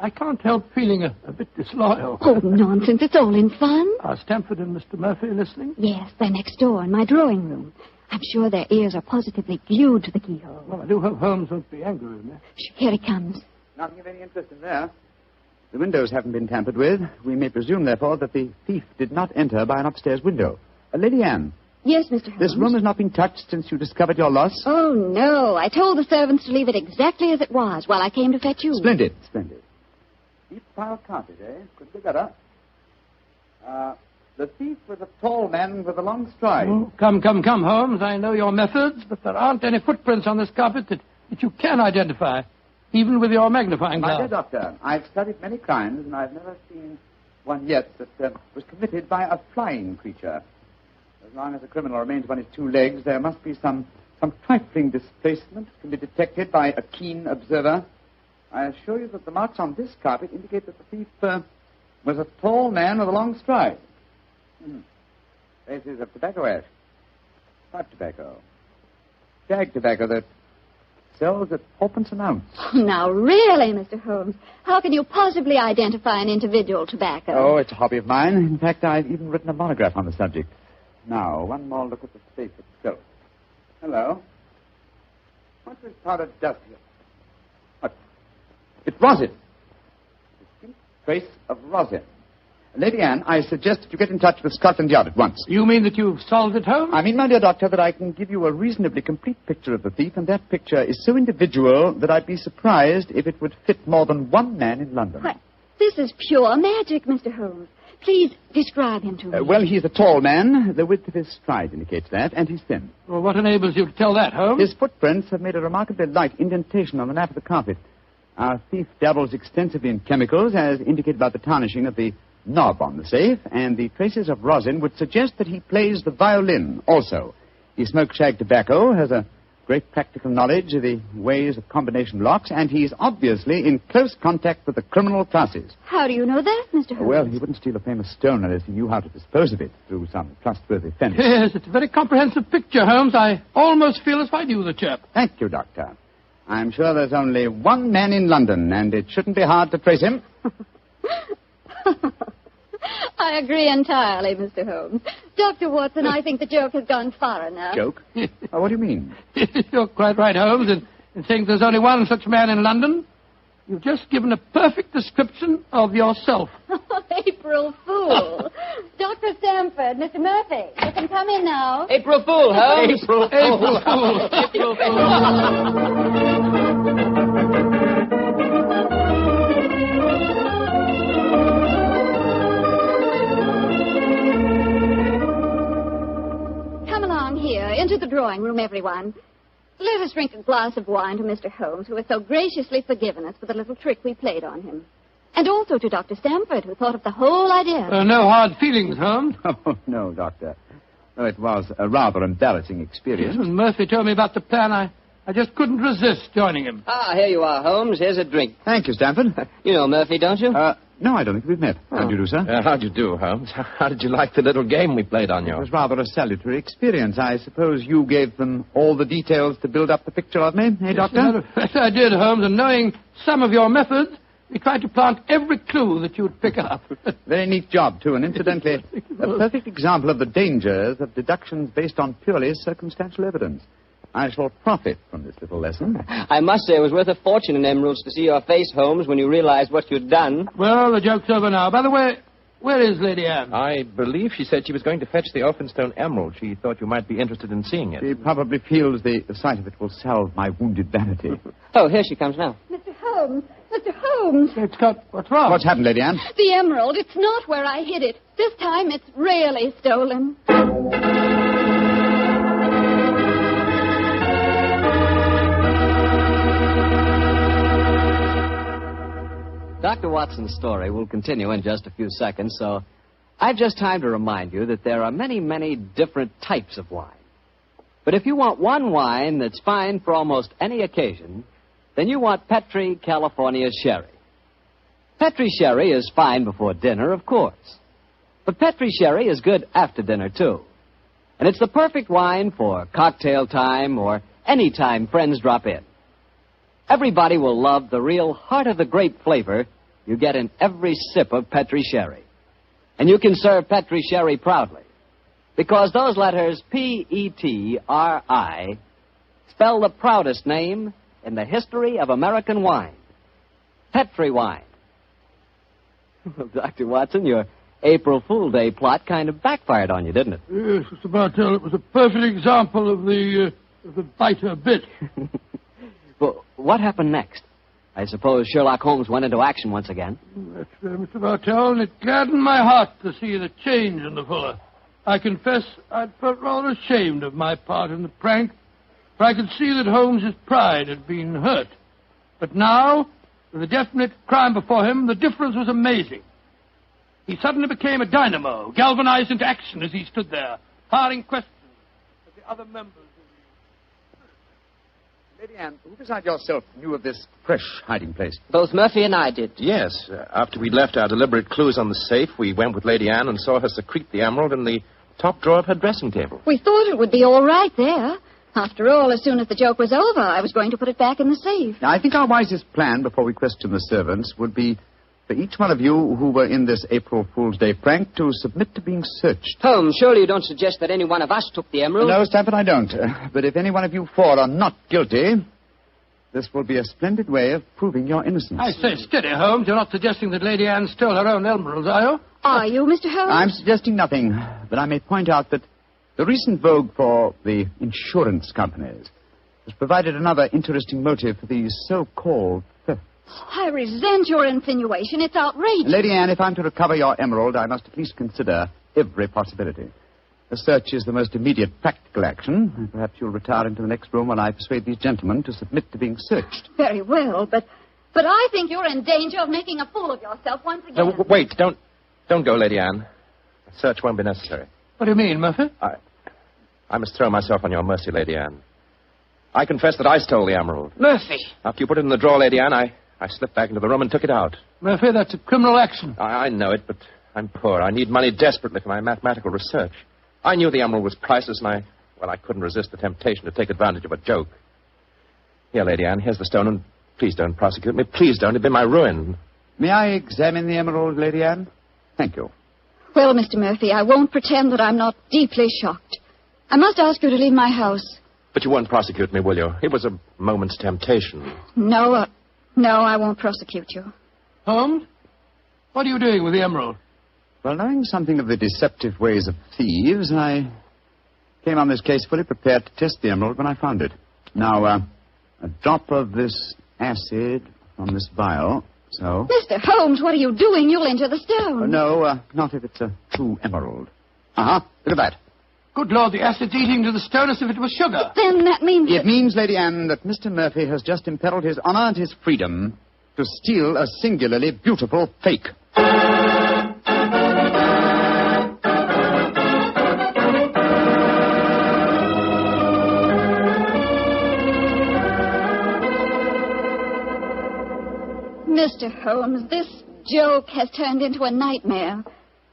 Speaker 3: I can't help feeling a bit disloyal.
Speaker 13: Oh, nonsense. It's all in fun.
Speaker 3: Are Stamford and Mr. Murphy listening?
Speaker 13: Yes, they're next door in my drawing room. I'm sure their ears are positively glued to the keyhole.
Speaker 3: Well, I do hope Holmes won't be angry with me.
Speaker 13: Here he comes.
Speaker 16: Nothing of any interest in there. The windows haven't been tampered with. We may presume, therefore, that the thief did not enter by an upstairs window. Lady Anne.
Speaker 13: Yes, Mr. Holmes.
Speaker 16: This room has not been touched since you discovered your loss?
Speaker 13: Oh, no. I told the servants to leave it exactly as it was while I came to fetch you.
Speaker 16: Splendid, splendid. Deep pile carpet, eh? Could be better. The thief was a tall man with a long stride.
Speaker 3: Oh, come, Holmes. I know your methods, but there aren't any footprints on this carpet that you can identify, even with your magnifying glass.
Speaker 16: My dear doctor, I've studied many crimes, and I've never seen one yet that was committed by a flying creature. As long as a criminal remains on his two legs, there must be some trifling displacement can be detected by a keen observer. I assure you that the marks on this carpet indicate that the thief was a tall man with a long stride. Traces of tobacco ash. Pipe tobacco. Shag tobacco that sells at 4p an ounce.
Speaker 13: Now, really, Mr. Holmes, how can you possibly identify an individual tobacco?
Speaker 16: Oh, it's a hobby of mine. In fact, I've even written a monograph on the subject. Now, one more look at the safe itself. Hello. What's this powdered dust here? What? It's rosin. Distinct trace of rosin. Lady Anne, I suggest that you get in touch with Scotland Yard at once.
Speaker 3: You mean that you've solved it, Holmes?
Speaker 16: I mean, my dear doctor, that I can give you a reasonably complete picture of the thief, and that picture is so individual that I'd be surprised if it would fit more than one man in London.
Speaker 13: What? This is pure magic, Mr. Holmes. Please describe him to me.
Speaker 16: Well, he's a tall man. The width of his stride indicates that, and he's thin.
Speaker 3: Well, what enables you to tell that, Holmes?
Speaker 16: His footprints have made a remarkably light indentation on the nap of the carpet. Our thief dabbles extensively in chemicals, as indicated by the tarnishing of the knob on the safe, and the traces of rosin would suggest that he plays the violin also. He smokes shag tobacco, has a great practical knowledge of the ways of combination locks, and he's obviously in close contact with the criminal classes.
Speaker 13: How do you know that, Mr. Holmes?
Speaker 16: Well, he wouldn't steal a famous stone unless he knew how to dispose of it through some trustworthy fence.
Speaker 3: Yes, it's a very comprehensive picture, Holmes. I almost feel as if I knew the chap.
Speaker 16: Thank you, Doctor. I'm sure there's only one man in London, and it shouldn't be hard to trace him.
Speaker 13: I agree entirely, Mr. Holmes. Dr. Watson, I think the joke has gone far enough.
Speaker 16: Joke? What do you mean?
Speaker 3: You're quite right, Holmes, in saying there's only one such man in London. You've just given a perfect description of yourself.
Speaker 13: April Fool. Dr. Stamford, Mr. Murphy, you can come in now.
Speaker 18: April Fool, Holmes.
Speaker 3: April Fool.
Speaker 18: April Fool.
Speaker 13: Into the drawing room, everyone. Let us drink a glass of wine to Mr. Holmes, who has so graciously forgiven us for the little trick we played on him. And also to Dr. Stamford, who thought of the whole idea.
Speaker 3: No hard feelings, Holmes.
Speaker 16: Oh, no, Doctor. Oh, it was a rather embarrassing experience.
Speaker 3: When Murphy told me about the plan, I just couldn't resist joining him.
Speaker 18: Ah, here you are, Holmes. Here's a drink.
Speaker 16: Thank you, Stamford.
Speaker 18: You know Murphy, don't you?
Speaker 16: No, I don't think we've met. How do you do, sir?
Speaker 19: How do you do, Holmes? How did you like the little game we played on you?
Speaker 16: It was rather a salutary experience. I suppose you gave them all the details to build up the picture of me, eh, Doctor?
Speaker 3: Yes, I did, Holmes, and knowing some of your methods, we tried to plant every clue that you'd pick up.
Speaker 16: Very neat job, too, and incidentally, a perfect example of the dangers of deductions based on purely circumstantial evidence. I shall profit from this little lesson.
Speaker 18: I must say it was worth a fortune in emeralds to see your face, Holmes, when you realized what you'd done.
Speaker 3: Well, the joke's over now. By the way, where is Lady Anne?
Speaker 19: I believe she said she was going to fetch the Elphinstone emerald. She thought you might be interested in seeing it.
Speaker 16: She probably feels the sight of it will salve my wounded vanity.
Speaker 18: Oh, here she comes now.
Speaker 13: Mr. Holmes! Mr. Holmes!
Speaker 3: What's wrong?
Speaker 16: What's happened, Lady Anne?
Speaker 13: The emerald. It's not where I hid it. This time it's really stolen.
Speaker 2: Dr. Watson's story will continue in just a few seconds, so I've just time to remind you that there are many, many different types of wine. But if you want one wine that's fine for almost any occasion, then you want Petri California Sherry. Petri Sherry is fine before dinner, of course. But Petri Sherry is good after dinner, too. And it's the perfect wine for cocktail time or any time friends drop in. Everybody will love the real heart-of-the-grape flavor you get in every sip of Petri Sherry. And you can serve Petri Sherry proudly, because those letters P-E-T-R-I spell the proudest name in the history of American wine. Petri wine. Well, Dr. Watson, your April Fool Day plot kind of backfired on you, didn't it?
Speaker 3: Yes, Mr. Bartell, it was a perfect example of the biter bit.
Speaker 2: Well, what happened next? I suppose Sherlock Holmes went into action once again.
Speaker 3: That's Mr. Bartell, and it gladdened my heart to see the change in the fella. I confess I'd felt rather ashamed of my part in the prank, for I could see that Holmes's pride had been hurt. But now, with a definite crime before him, the difference was amazing. He suddenly became a dynamo, galvanized into action as he stood there, firing questions at the other members.
Speaker 16: Lady Anne, who beside yourself knew of this fresh hiding place?
Speaker 18: Both Murphy and I did.
Speaker 19: Yes. After we'd left our deliberate clues on the safe, we went with Lady Anne and saw her secrete the emerald in the top drawer of her dressing table.
Speaker 13: We thought it would be all right there. After all, as soon as the joke was over, I was going to put it back in the safe.
Speaker 16: Now, I think our wisest plan before we question the servants would be for each one of you who were in this April Fool's Day prank to submit to being searched.
Speaker 18: Holmes, surely you don't suggest that any one of us took the emerald?
Speaker 16: No, Stafford, I don't. But if any one of you four are not guilty, this will be a splendid way of proving your innocence.
Speaker 3: I say, steady, Holmes. You're not suggesting that Lady Anne stole her own emeralds, are you?
Speaker 13: Are you, Mr. Holmes?
Speaker 16: I'm suggesting nothing, but I may point out that the recent vogue for the insurance companies has provided another interesting motive for these so-called thefts.
Speaker 13: I resent your insinuation. It's outrageous.
Speaker 16: Lady Anne, if I'm to recover your emerald, I must at least consider every possibility. A search is the most immediate practical action, and perhaps you'll retire into the next room while I persuade these gentlemen to submit to being searched.
Speaker 13: Very well, but I think you're in danger of making a fool of yourself once again.
Speaker 19: No, wait, don't go, Lady Anne. A search won't be necessary.
Speaker 3: What do you mean, Murphy?
Speaker 19: I must throw myself on your mercy, Lady Anne. I confess that I stole the emerald.
Speaker 18: Murphy!
Speaker 19: After you put it in the drawer, Lady Anne, I slipped back into the room and took it out.
Speaker 3: Murphy, that's a criminal action.
Speaker 19: I know it, but I'm poor. I need money desperately for my mathematical research. I knew the emerald was priceless, and I couldn't resist the temptation to take advantage of a joke. Here, Lady Anne, here's the stone, and please don't prosecute me. Please don't. It'd be my ruin.
Speaker 16: May I examine the emerald, Lady Anne? Thank you.
Speaker 13: Well, Mr. Murphy, I won't pretend that I'm not deeply shocked. I must ask you to leave my house.
Speaker 19: But you won't prosecute me, will you? It was a moment's temptation.
Speaker 13: No, I won't prosecute you.
Speaker 3: Holmes, what are you doing with the emerald?
Speaker 16: Well, knowing something of the deceptive ways of thieves, I came on this case fully prepared to test the emerald when I found it. Now, a drop of this acid from this vial, so...
Speaker 13: Mr. Holmes, what are you doing? You'll injure the stone.
Speaker 16: No, not if it's a true emerald. Uh-huh, look at that.
Speaker 3: Good Lord, the acid's eating to the stone as if it was sugar.
Speaker 13: Then that means...
Speaker 16: It means, Lady Anne, that Mr. Murphy has just imperiled his honor and his freedom to steal a singularly beautiful fake.
Speaker 13: Mr. Holmes, this joke has turned into a nightmare.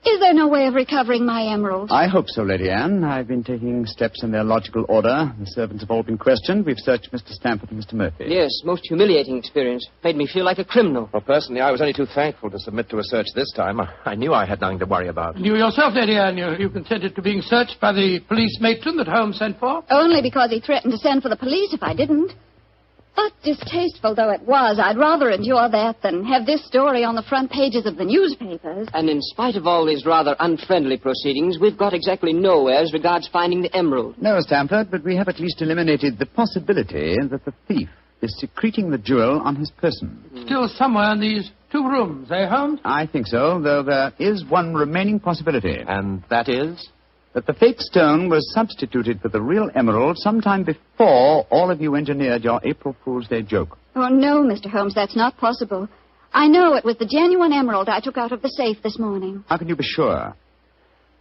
Speaker 13: Is there no way of recovering my emerald?
Speaker 16: I hope so, Lady Anne. I've been taking steps in their logical order. The servants have all been questioned. We've searched Mr. Stamford and Mr. Murphy.
Speaker 18: Yes, most humiliating experience. Made me feel like a criminal.
Speaker 19: Well, personally, I was only too thankful to submit to a search this time. I knew I had nothing to worry about.
Speaker 3: And you yourself, Lady Anne, you consented to being searched by the police matron that Holmes sent for?
Speaker 13: Only because he threatened to send for the police if I didn't. But distasteful though it was, I'd rather endure that than have this story on the front pages of the newspapers.
Speaker 18: And in spite of all these rather unfriendly proceedings, we've got exactly nowhere as regards finding the emerald.
Speaker 16: No, Stamford, but we have at least eliminated the possibility that the thief is secreting the jewel on his person.
Speaker 3: Still somewhere in these two rooms, eh, Holmes?
Speaker 16: I think so, though there is one remaining possibility.
Speaker 19: And that is?
Speaker 16: That the fake stone was substituted for the real emerald sometime before all of you engineered your April Fool's Day joke.
Speaker 13: Oh, no, Mr. Holmes, that's not possible. I know it was the genuine emerald I took out of the safe this morning.
Speaker 16: How can you be sure?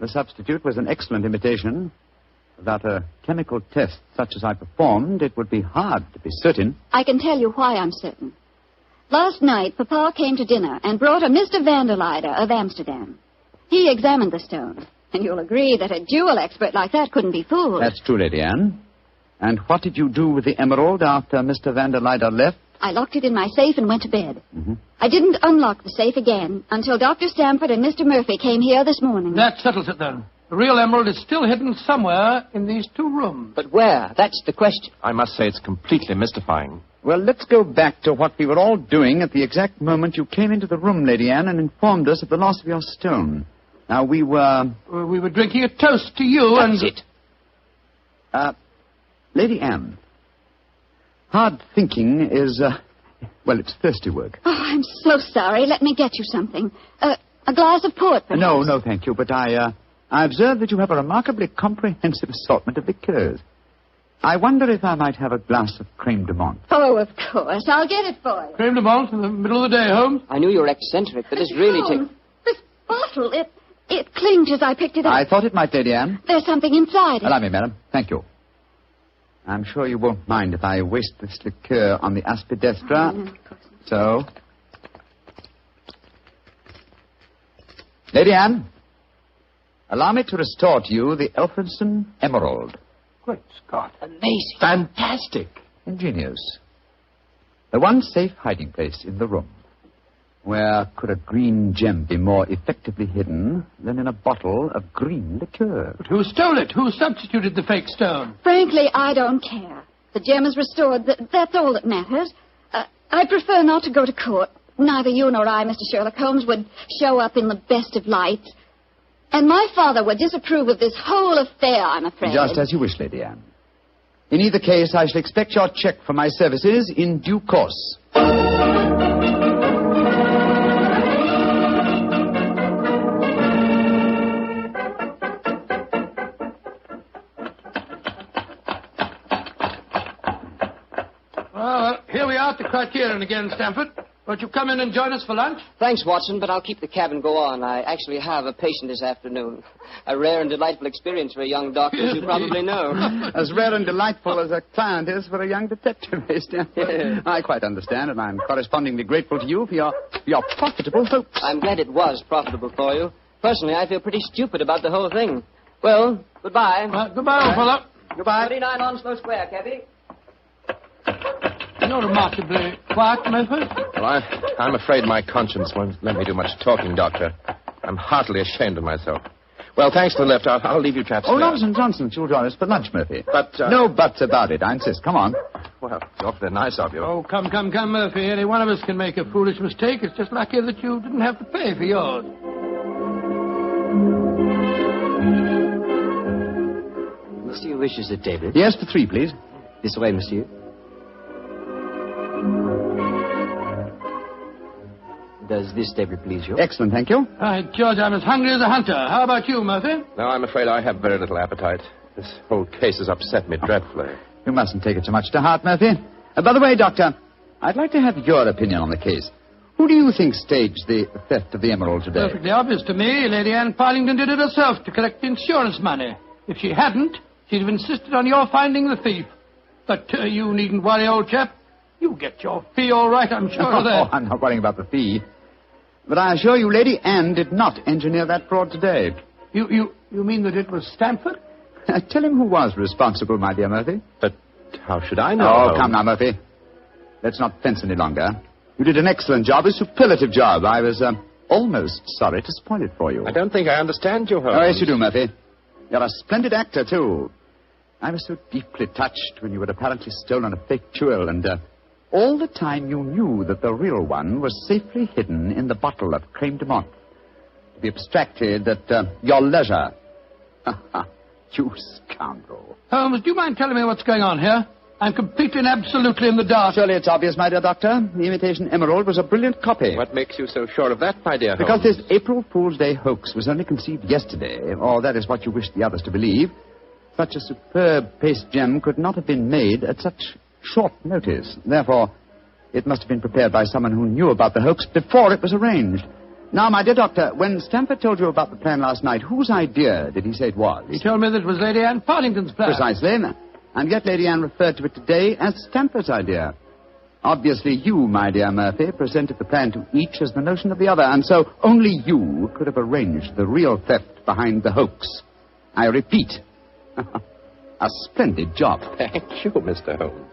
Speaker 16: The substitute was an excellent imitation. Without a chemical test such as I performed, it would be hard to be certain.
Speaker 13: I can tell you why I'm certain. Last night, Papa came to dinner and brought a Mr. Vanderleider of Amsterdam. He examined the stone, and you'll agree that a jewel expert like that couldn't be fooled.
Speaker 16: That's true, Lady Anne. And what did you do with the emerald after Mr. Vanderleider left?
Speaker 13: I locked it in my safe and went to bed.
Speaker 16: Mm-hmm.
Speaker 13: I didn't unlock the safe again until Dr. Stamford and Mr. Murphy came here this morning.
Speaker 3: That settles it, then. The real emerald is still hidden somewhere in these 2 rooms.
Speaker 18: But where? That's the question.
Speaker 19: I must say it's completely mystifying.
Speaker 16: Well, let's go back to what we were all doing at the exact moment you came into the room, Lady Anne, and informed us of the loss of your stone. Now, we were...
Speaker 3: We were drinking a toast to you
Speaker 18: That's
Speaker 3: and...
Speaker 16: it. Lady Anne, hard thinking is, well, it's thirsty work.
Speaker 13: Oh, I'm so sorry. Let me get you something. A glass of port, perhaps?
Speaker 16: No, thank you, but I observe that you have a remarkably comprehensive assortment of liqueurs. I wonder if I might have a glass of creme de menthe.
Speaker 13: Oh, of course. I'll get it for you.
Speaker 3: Creme de menthe in the middle of the day, Holmes?
Speaker 18: I knew you were eccentric, but this really
Speaker 13: Holmes, this bottle, it clinked as I picked it up.
Speaker 16: I thought it might, Lady Anne.
Speaker 13: There's something inside it.
Speaker 16: Allow me, madam. Thank you. I'm sure you won't mind if I waste this liqueur on the aspidestra.
Speaker 13: No, of course not.
Speaker 16: So... Lady Anne, allow me to restore to you the Elphinstone Emerald.
Speaker 3: Great Scott.
Speaker 18: Amazing.
Speaker 19: Fantastic.
Speaker 16: Ingenious. The one safe hiding place in the room. Where could a green gem be more effectively hidden than in a bottle of green liqueur?
Speaker 3: But who stole it? Who substituted the fake stone?
Speaker 13: Frankly, I don't care. The gem is restored. That's all that matters. I prefer not to go to court. Neither you nor I, Mr. Sherlock Holmes, would show up in the best of lights. And my father would disapprove of this whole affair, I'm afraid.
Speaker 16: Just as you wish, Lady Anne. In either case, I shall expect your check for my services in due course.
Speaker 3: Well, here we are at the Criterion again, Stamford. Won't you come in and join us for lunch?
Speaker 18: Thanks, Watson, but I'll keep the cab and go on. I actually have a patient this afternoon. A rare and delightful experience for a young doctor, as you probably know.
Speaker 16: As rare and delightful as a client is for a young detective, Stanford. I quite understand, and I'm correspondingly grateful to you for your profitable hopes.
Speaker 18: I'm glad it was profitable for you. Personally, I feel pretty stupid about the whole thing. Well, goodbye.
Speaker 3: Goodbye, old fellow.
Speaker 16: Goodbye.
Speaker 18: 39 Onslow Square, cabby.
Speaker 3: You're remarkably quiet, Murphy.
Speaker 19: Well, I'm afraid my conscience won't let me do much talking, Doctor. I'm heartily ashamed of myself. Well, thanks for the lift. I'll leave you chaps
Speaker 16: Oh,
Speaker 19: there.
Speaker 16: nonsense. You'll join us for lunch, Murphy.
Speaker 19: But,
Speaker 16: No buts about it, I insist. Come on.
Speaker 19: Well, it's awfully nice of you.
Speaker 3: Oh, come, Murphy. Any one of us can make a foolish mistake. It's just lucky that you didn't have to pay for yours.
Speaker 18: Monsieur wishes a table.
Speaker 16: Yes, for 3, please.
Speaker 18: This way, monsieur. Does this table please you?
Speaker 16: Excellent, thank you.
Speaker 3: George, I'm as hungry as a hunter. How about you, Murphy?
Speaker 19: No, I'm afraid I have very little appetite. This whole case has upset me dreadfully.
Speaker 16: You mustn't take it too much to heart, Murphy. By the way, Doctor, I'd like to have your opinion on the case. Who do you think staged the theft of the emerald today?
Speaker 3: Perfectly obvious to me. Lady Anne Partington did it herself to collect insurance money. If she hadn't, she'd have insisted on your finding the thief. But you needn't worry, old chap. You get your fee all right, I'm sure of that.
Speaker 16: Oh, I'm not worrying about the fee. But I assure you, Lady Anne did not engineer that fraud today.
Speaker 3: You mean that it was Stamford?
Speaker 16: Tell him who was responsible, my dear Murphy.
Speaker 19: But how should I know?
Speaker 16: Oh, come now, Murphy. Let's not fence any longer. You did an excellent job, a superlative job. I was almost sorry to spoil it for you.
Speaker 19: I don't think I understand you, Holmes.
Speaker 16: Oh, yes, you do, Murphy. You're a splendid actor, too. I was so deeply touched when you had apparently stolen a fake jewel, and all the time you knew that the real one was safely hidden in the bottle of creme de menthe, to be abstracted at your leisure. You scoundrel.
Speaker 3: Holmes, do you mind telling me what's going on here? I'm completely and absolutely in the dark.
Speaker 16: Surely it's obvious, my dear Doctor. The imitation emerald was a brilliant copy.
Speaker 19: What makes you so sure of that, my dear Holmes?
Speaker 16: Because this April Fool's Day hoax was only conceived yesterday, or that is what you wish the others to believe. Such a superb paste gem could not have been made at such short notice. Therefore, it must have been prepared by someone who knew about the hoax before it was arranged. Now, my dear doctor, when Stamford told you about the plan last night, whose idea did he say it was?
Speaker 3: He told me that it was Lady Anne Partington's plan.
Speaker 16: Precisely. And yet Lady Anne referred to it today as Stamford's idea. Obviously, you, my dear Murphy, presented the plan to each as the notion of the other, and so only you could have arranged the real theft behind the hoax. I repeat, a splendid job.
Speaker 19: Thank you, Mr. Holmes.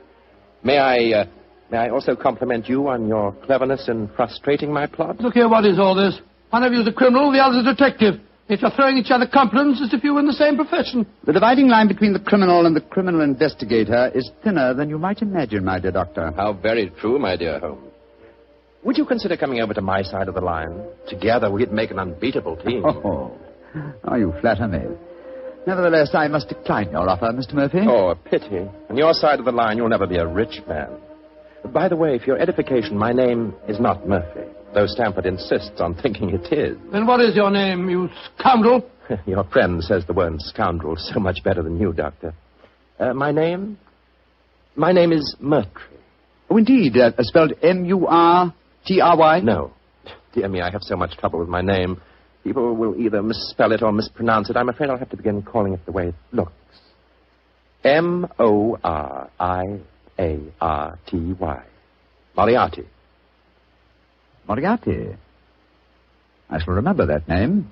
Speaker 19: May I also compliment you on your cleverness in frustrating my plot?
Speaker 3: Look here, what is all this? One of you is a criminal, the other is a detective. If you're throwing each other compliments as if you were in the same profession.
Speaker 16: The dividing line between the criminal and the criminal investigator is thinner than you might imagine, my dear doctor.
Speaker 19: How very true, my dear Holmes. Would you consider coming over to my side of the line? Together we'd make an unbeatable team.
Speaker 16: Oh, you flatter me. Nevertheless, I must decline your offer, Mr. Murphy.
Speaker 19: Oh, a pity. On your side of the line, you'll never be a rich man. By the way, for your edification, my name is not Murphy, though Stamford insists on thinking it is.
Speaker 3: Then what is your name, you scoundrel?
Speaker 19: Your friend says the word scoundrel so much better than you, Doctor. My name is Murtry.
Speaker 16: Oh, indeed. Spelled M-U-R-T-R-Y?
Speaker 19: No. Dear me, I have so much trouble with my name. People will either misspell it or mispronounce it. I'm afraid I'll have to begin calling it the way it looks. M-O-R-I-A-R-T-Y. Moriarty.
Speaker 16: Moriarty. I shall remember that name.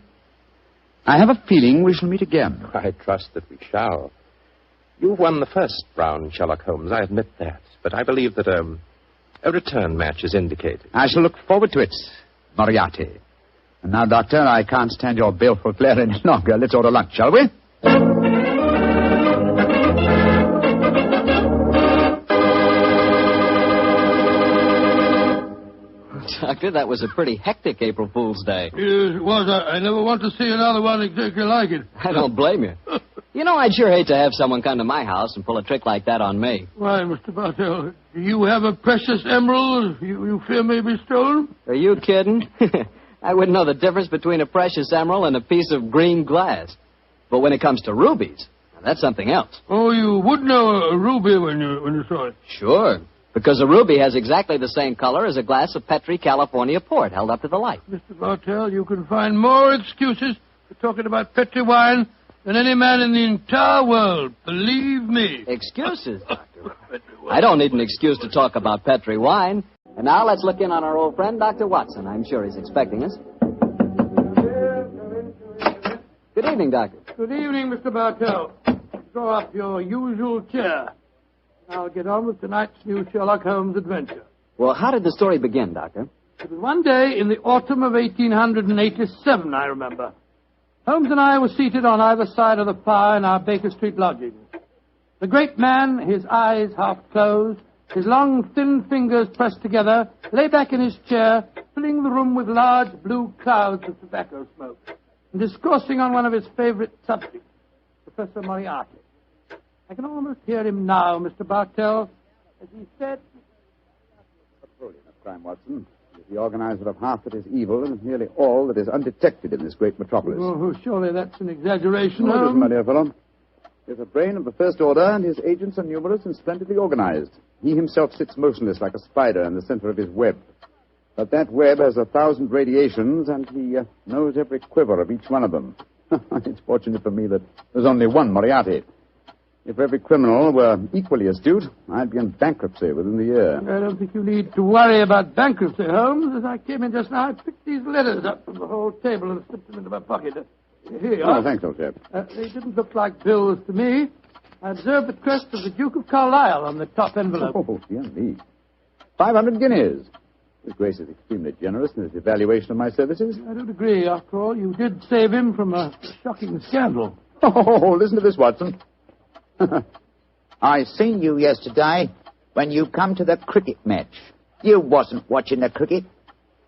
Speaker 16: I have a feeling we shall meet again.
Speaker 19: I trust that we shall. You've won the first round, Sherlock Holmes, I admit that. But I believe that a return match is indicated.
Speaker 16: I shall look forward to it, Moriarty. And now, Doctor, I can't stand your baleful glare any longer. Let's order lunch, shall we?
Speaker 2: Doctor, that was a pretty hectic April Fool's Day.
Speaker 3: Yes, it was. I never want to see another one exactly like it.
Speaker 2: I don't blame you. You know, I'd sure hate to have someone come to my house and pull a trick like that on me.
Speaker 3: Why, Mr. Bartell, do you have a precious emerald you fear may be stolen?
Speaker 2: Are you kidding? I wouldn't know the difference between a precious emerald and a piece of green glass. But when it comes to rubies, that's something else.
Speaker 3: Oh, you would know a ruby when you saw it?
Speaker 2: Sure, because a ruby has exactly the same color as a glass of Petri California port held up to the light.
Speaker 3: Mr. Bartell, you can find more excuses for talking about Petri wine than any man in the entire world. Believe me.
Speaker 2: Excuses, Doctor? I don't need an excuse to talk about Petri wine. And now let's look in on our old friend, Dr. Watson. I'm sure he's expecting us. Good evening, Doctor.
Speaker 3: Good evening, Mr. Bartell. Draw up your usual chair. I'll get on with tonight's new Sherlock Holmes adventure.
Speaker 2: Well, how did the story begin, Doctor?
Speaker 3: It was one day in the autumn of 1887, I remember. Holmes and I were seated on either side of the fire in our Baker Street lodgings. The great man, his eyes half closed, his long, thin fingers pressed together, lay back in his chair, filling the room with large blue clouds of tobacco smoke, and discoursing on one of his favorite subjects, Professor Moriarty. I can almost hear him now, Mr. Bartell, as he said...
Speaker 16: Napoleon of crime, Watson. He is the organizer of half that is evil and nearly all that is undetected in this great metropolis.
Speaker 3: Oh, surely that's an exaggeration,
Speaker 16: No, it
Speaker 3: Holmes.
Speaker 16: isn't, my dear fellow. He is a brain of the first order, and his agents are numerous and splendidly organized. He himself sits motionless like a spider in the center of his web. But that web has 1,000 radiations, and he knows every quiver of each one of them. It's fortunate for me that there's only one Moriarty. If every criminal were equally astute, I'd be in bankruptcy within the year.
Speaker 3: I don't think you need to worry about bankruptcy, Holmes. As I came in just now, I picked these letters up from the whole table and slipped them into my pocket. Here you are.
Speaker 16: Oh, thanks, old chap.
Speaker 3: They didn't look like bills to me. I observed the crest of the Duke of Carlisle on the top envelope.
Speaker 16: Oh, dear me. 500 guineas. His Grace is extremely generous in his evaluation of my services.
Speaker 3: I don't agree. After all, you did save him from a shocking scandal.
Speaker 16: Oh, listen to this, Watson.
Speaker 20: I seen you yesterday when you come to the cricket match. You wasn't watching the cricket.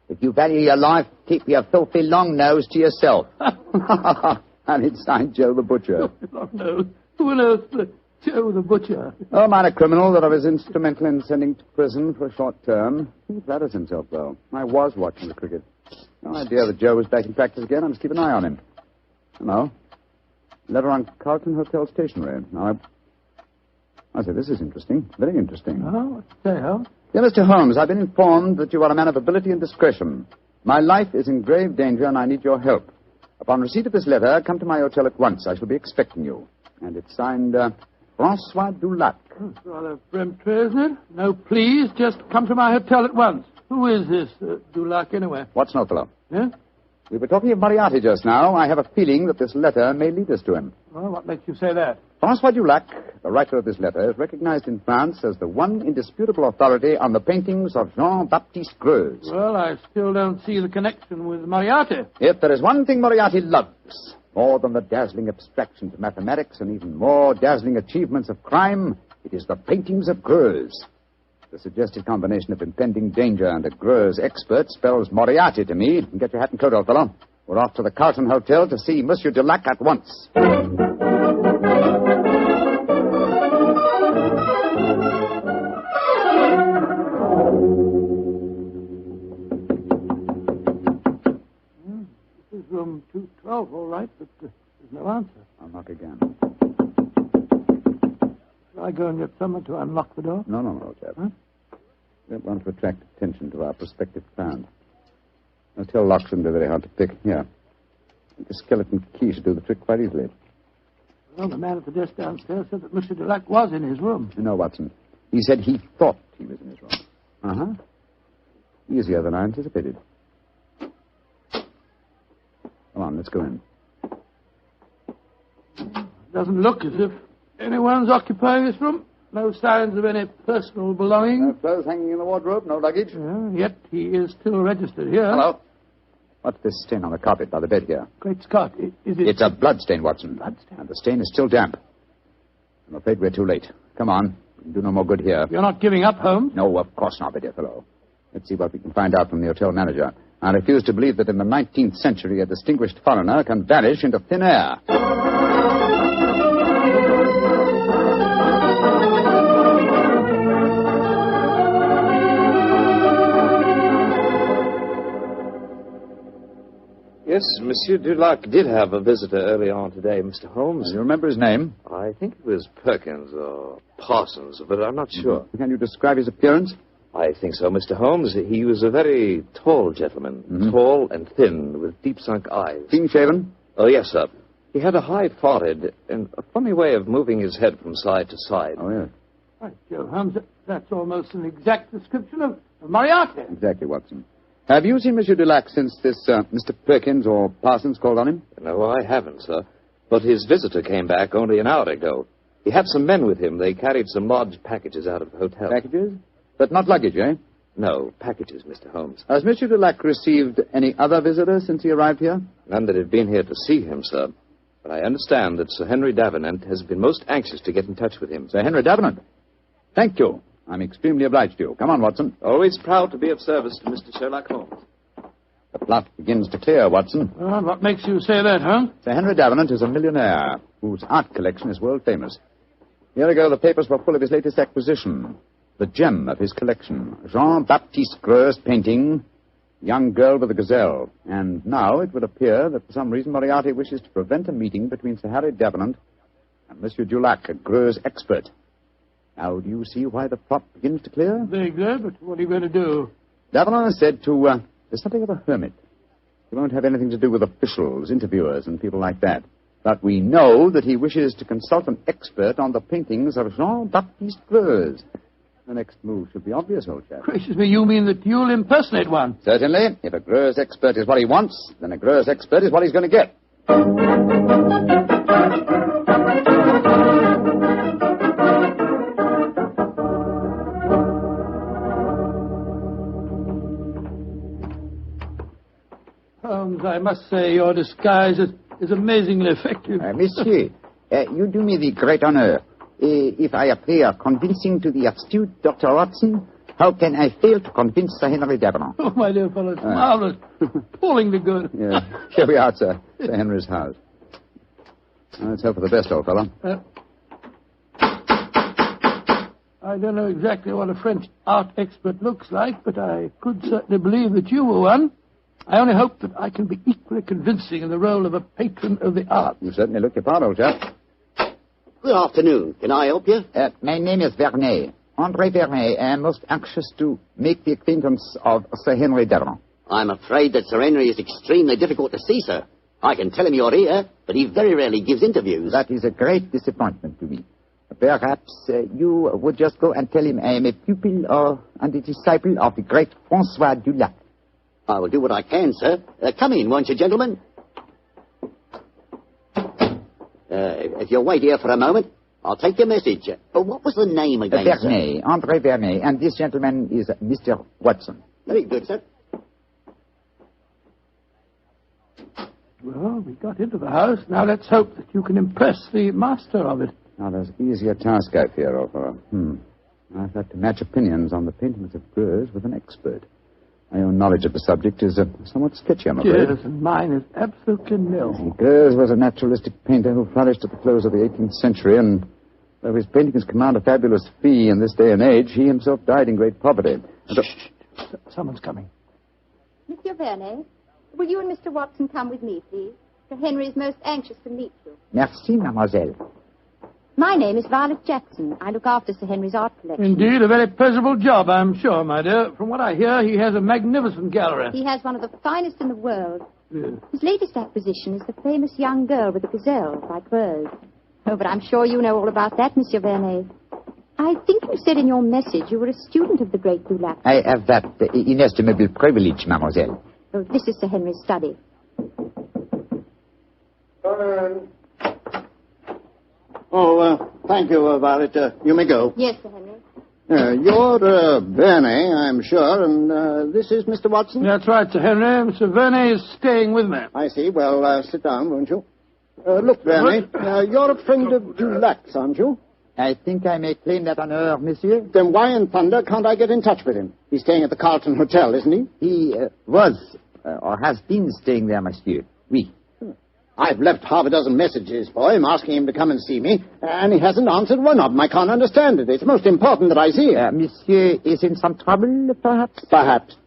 Speaker 20: If you value your life, keep your filthy long nose to yourself.
Speaker 16: And it's signed Joe the Butcher.
Speaker 3: Long nose. Who on earth, Joe the Butcher?
Speaker 16: Oh, minor criminal that I was instrumental in sending to prison for a short term. He flatters himself, though. I was watching the cricket. No idea that Joe was back in practice again. I must keep an eye on him. Hello. Letter on Carlton Hotel stationery. Now, I say, this is interesting. Very interesting.
Speaker 3: Oh, what's that, Holmes?
Speaker 16: Dear Mr. Holmes, I've been informed that you are a man of ability and discretion.
Speaker 5: My life is in grave danger, and I need your help. Upon receipt of this letter, come to my hotel at once. I shall be expecting you. And it's signed, Francois Dulac.
Speaker 3: It's rather peremptory, isn't it? No, please, just come to my hotel at once. Who is this Dulac, anyway?
Speaker 5: Watson, old fellow.
Speaker 3: Yeah?
Speaker 5: We were talking of Moriarty just now. I have a feeling that this letter may lead us to him.
Speaker 3: Well, what makes you say that?
Speaker 5: Francois Dulac, the writer of this letter, is recognized in France as the one indisputable authority on the paintings of Jean-Baptiste Greuze.
Speaker 3: Well, I still don't see the connection with Moriarty.
Speaker 5: If there is one thing Moriarty loves, more than the dazzling abstractions of mathematics and even more dazzling achievements of crime, it is the paintings of Greuze. The suggested combination of impending danger and a Greuze expert spells Moriarty to me. Get your hat and coat, old fellow. We're off to the Carlton Hotel to see Monsieur Dulac at once.
Speaker 3: This is room 212, all right, but there's no answer.
Speaker 5: I'll knock again.
Speaker 3: Shall I go and get someone to unlock the door?
Speaker 5: No, old chap. Huh? We don't want to attract attention to our prospective client. Hotel locks are very hard to pick. Here. The skeleton key should do the trick quite easily.
Speaker 3: Well, the man at the desk downstairs said that Monsieur Dulac was in his room.
Speaker 5: No, Watson. He said he thought he was in his room. Uh-huh. Easier than I anticipated. Come on, let's go in.
Speaker 3: Doesn't look as if anyone's occupying this room. No signs of any personal belongings.
Speaker 5: No clothes hanging in the wardrobe, no luggage.
Speaker 3: Yet he is still registered here.
Speaker 5: Hello. What's this stain on the carpet by the bed here?
Speaker 3: Great Scott, is it...
Speaker 5: It's a blood stain, Watson.
Speaker 3: Blood stain?
Speaker 5: And the stain is still damp. I'm afraid we're too late. Come on. We can do no more good here.
Speaker 3: You're not giving up, Holmes?
Speaker 5: No, of course not, my dear fellow. Let's see what we can find out from the hotel manager. I refuse to believe that in the 19th century a distinguished foreigner can vanish into thin air.
Speaker 9: Yes, Monsieur Dulac did have a visitor early on today, Mr. Holmes.
Speaker 5: You remember his name?
Speaker 9: I think it was Perkins or Parsons, but I'm not sure.
Speaker 5: Can you describe his appearance?
Speaker 9: I think so, Mr. Holmes. He was a very tall gentleman, tall and thin, with deep-sunk eyes.
Speaker 5: Clean-shaven?
Speaker 9: Oh, yes, sir. He had a high forehead and a funny way of moving his head from side to side.
Speaker 5: Oh, yes.
Speaker 3: Right, Joe Holmes, that's almost an exact description of Moriarty.
Speaker 5: Exactly, Watson. Have you seen Monsieur Dulac since this Mr. Perkins or Parsons called on him?
Speaker 9: No, I haven't, sir. But his visitor came back only an hour ago. He had some men with him. They carried some large packages out of the hotel.
Speaker 5: Packages? But not luggage, eh?
Speaker 9: No, packages, Mr. Holmes.
Speaker 5: Has Monsieur Dulac received any other visitors since he arrived here?
Speaker 9: None that have been here to see him, sir. But I understand that Sir Henry Davenant has been most anxious to get in touch with him.
Speaker 5: Sir Henry Davenant? Thank you. I'm extremely obliged to you. Come on, Watson.
Speaker 9: Always proud to be of service to Mr. Sherlock Holmes.
Speaker 5: The plot begins to clear, Watson.
Speaker 3: Well, what makes you say that, huh?
Speaker 5: Sir Henry Davenant is a millionaire whose art collection is world famous. A year ago, the papers were full of his latest acquisition, the gem of his collection, Jean-Baptiste Greuze painting, Young Girl with a Gazelle. And now it would appear that for some reason Moriarty wishes to prevent a meeting between Sir Harry Davenant and Monsieur Dulac, a Greuze expert. Now, do you see why the plot begins to clear?
Speaker 3: Vaguely, but what are you going to do?
Speaker 5: Davenant is said to be something of a hermit. He won't have anything to do with officials, interviewers, and people like that. But we know that he wishes to consult an expert on the paintings of Jean-Baptiste Greuze. The next move should be obvious, old chap.
Speaker 3: Gracious me, you mean that you'll impersonate one?
Speaker 5: Certainly. If a Greuze expert is what he wants, then a Greuze expert is what he's going to get.
Speaker 3: Holmes, I must say your disguise is amazingly effective.
Speaker 20: Monsieur, you do me the great honor. If I appear convincing to the astute Dr. Watson, how can I fail to convince Sir Henry Davenant?
Speaker 3: Oh, my dear fellow, it's marvelous. Appallingly good.
Speaker 5: Yeah. Here we are, sir. Sir Henry's house. Well, let's hope for the best, old fellow.
Speaker 3: I don't know exactly what a French art expert looks like, but I could certainly believe that you were one. I only hope that I can be equally convincing in the role of a patron of the arts.
Speaker 5: You certainly look your part, old chap.
Speaker 21: Good afternoon. Can I help you?
Speaker 20: My name is Vernet. André Vernet. I am most anxious to make the acquaintance of Sir Henry Davenant.
Speaker 21: I'm afraid that Sir Henry is extremely difficult to see, sir. I can tell him you're here, but he very rarely gives interviews.
Speaker 20: That is a great disappointment to me. Perhaps you would just go and tell him I am a pupil and a disciple of the great Francois Dulac.
Speaker 21: I will do what I can, sir. Come in, won't you, gentlemen? If you'll wait here for a moment, I'll take your message. What was the name again,
Speaker 20: Vernet, André Vernet, and this gentleman is Mr. Watson.
Speaker 21: Very good, sir.
Speaker 3: Well, we got into the house. Now let's hope that you can impress the master of it.
Speaker 5: Now, there's easier task, I fear, Opera. I've had to match opinions on the paintings of Greuze with an expert. My own knowledge of the subject is somewhat sketchy, I'm afraid.
Speaker 3: Yes, and mine is absolutely nil.
Speaker 5: Greuze was a naturalistic painter who flourished at the close of the 18th century, and though his paintings command a fabulous fee in this day and age, he himself died in great poverty.
Speaker 3: Someone's coming.
Speaker 1: Monsieur Vernet, will you and Mr. Watson come with me, please? Sir Henry is most anxious to meet you.
Speaker 20: Merci, mademoiselle.
Speaker 1: My name is Violet Jackson. I look after Sir Henry's art collection.
Speaker 3: Indeed, a very pleasurable job, I'm sure, my dear. From what I hear, he has a magnificent gallery.
Speaker 1: He has one of the finest in the world.
Speaker 3: Yes.
Speaker 1: His latest acquisition is the famous young girl with the Gazelle by Greuze. Oh, but I'm sure you know all about that, Monsieur Vernet. I think you said in your message you were a student of the great Dulac.
Speaker 20: I have that inestimable privilege, mademoiselle.
Speaker 1: Oh, this is Sir Henry's study.
Speaker 21: Thank you, Violet. You may go.
Speaker 1: Yes, Sir Henry.
Speaker 21: You're Verney, I'm sure, and this is Mr. Watson?
Speaker 3: That's right, Sir Henry. Mr. Vernet is staying with me.
Speaker 21: I see. Well, sit down, won't you? Look, Verney, you're a friend of Dulac's, aren't you?
Speaker 20: I think I may claim that honor, monsieur.
Speaker 21: Then why in thunder can't I get in touch with him? He's staying at the Carlton Hotel, isn't he?
Speaker 20: He was, or has been staying there, monsieur. Oui.
Speaker 21: I've left half a dozen messages for him asking him to come and see me, and he hasn't answered one of them. I can't understand it. It's most important that I see him.
Speaker 20: Monsieur is in some trouble, perhaps?
Speaker 21: Perhaps.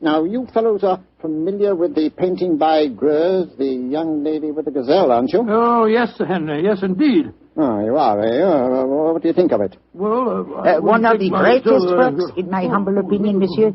Speaker 21: Now, you fellows are familiar with the painting by Greuze, the young lady with the Gazelle, aren't you?
Speaker 3: Oh, yes, Sir Henry. Yes, indeed.
Speaker 21: Oh, you are, eh? What do you think of it?
Speaker 3: Well,
Speaker 20: one of the greatest works, in my humble opinion, monsieur.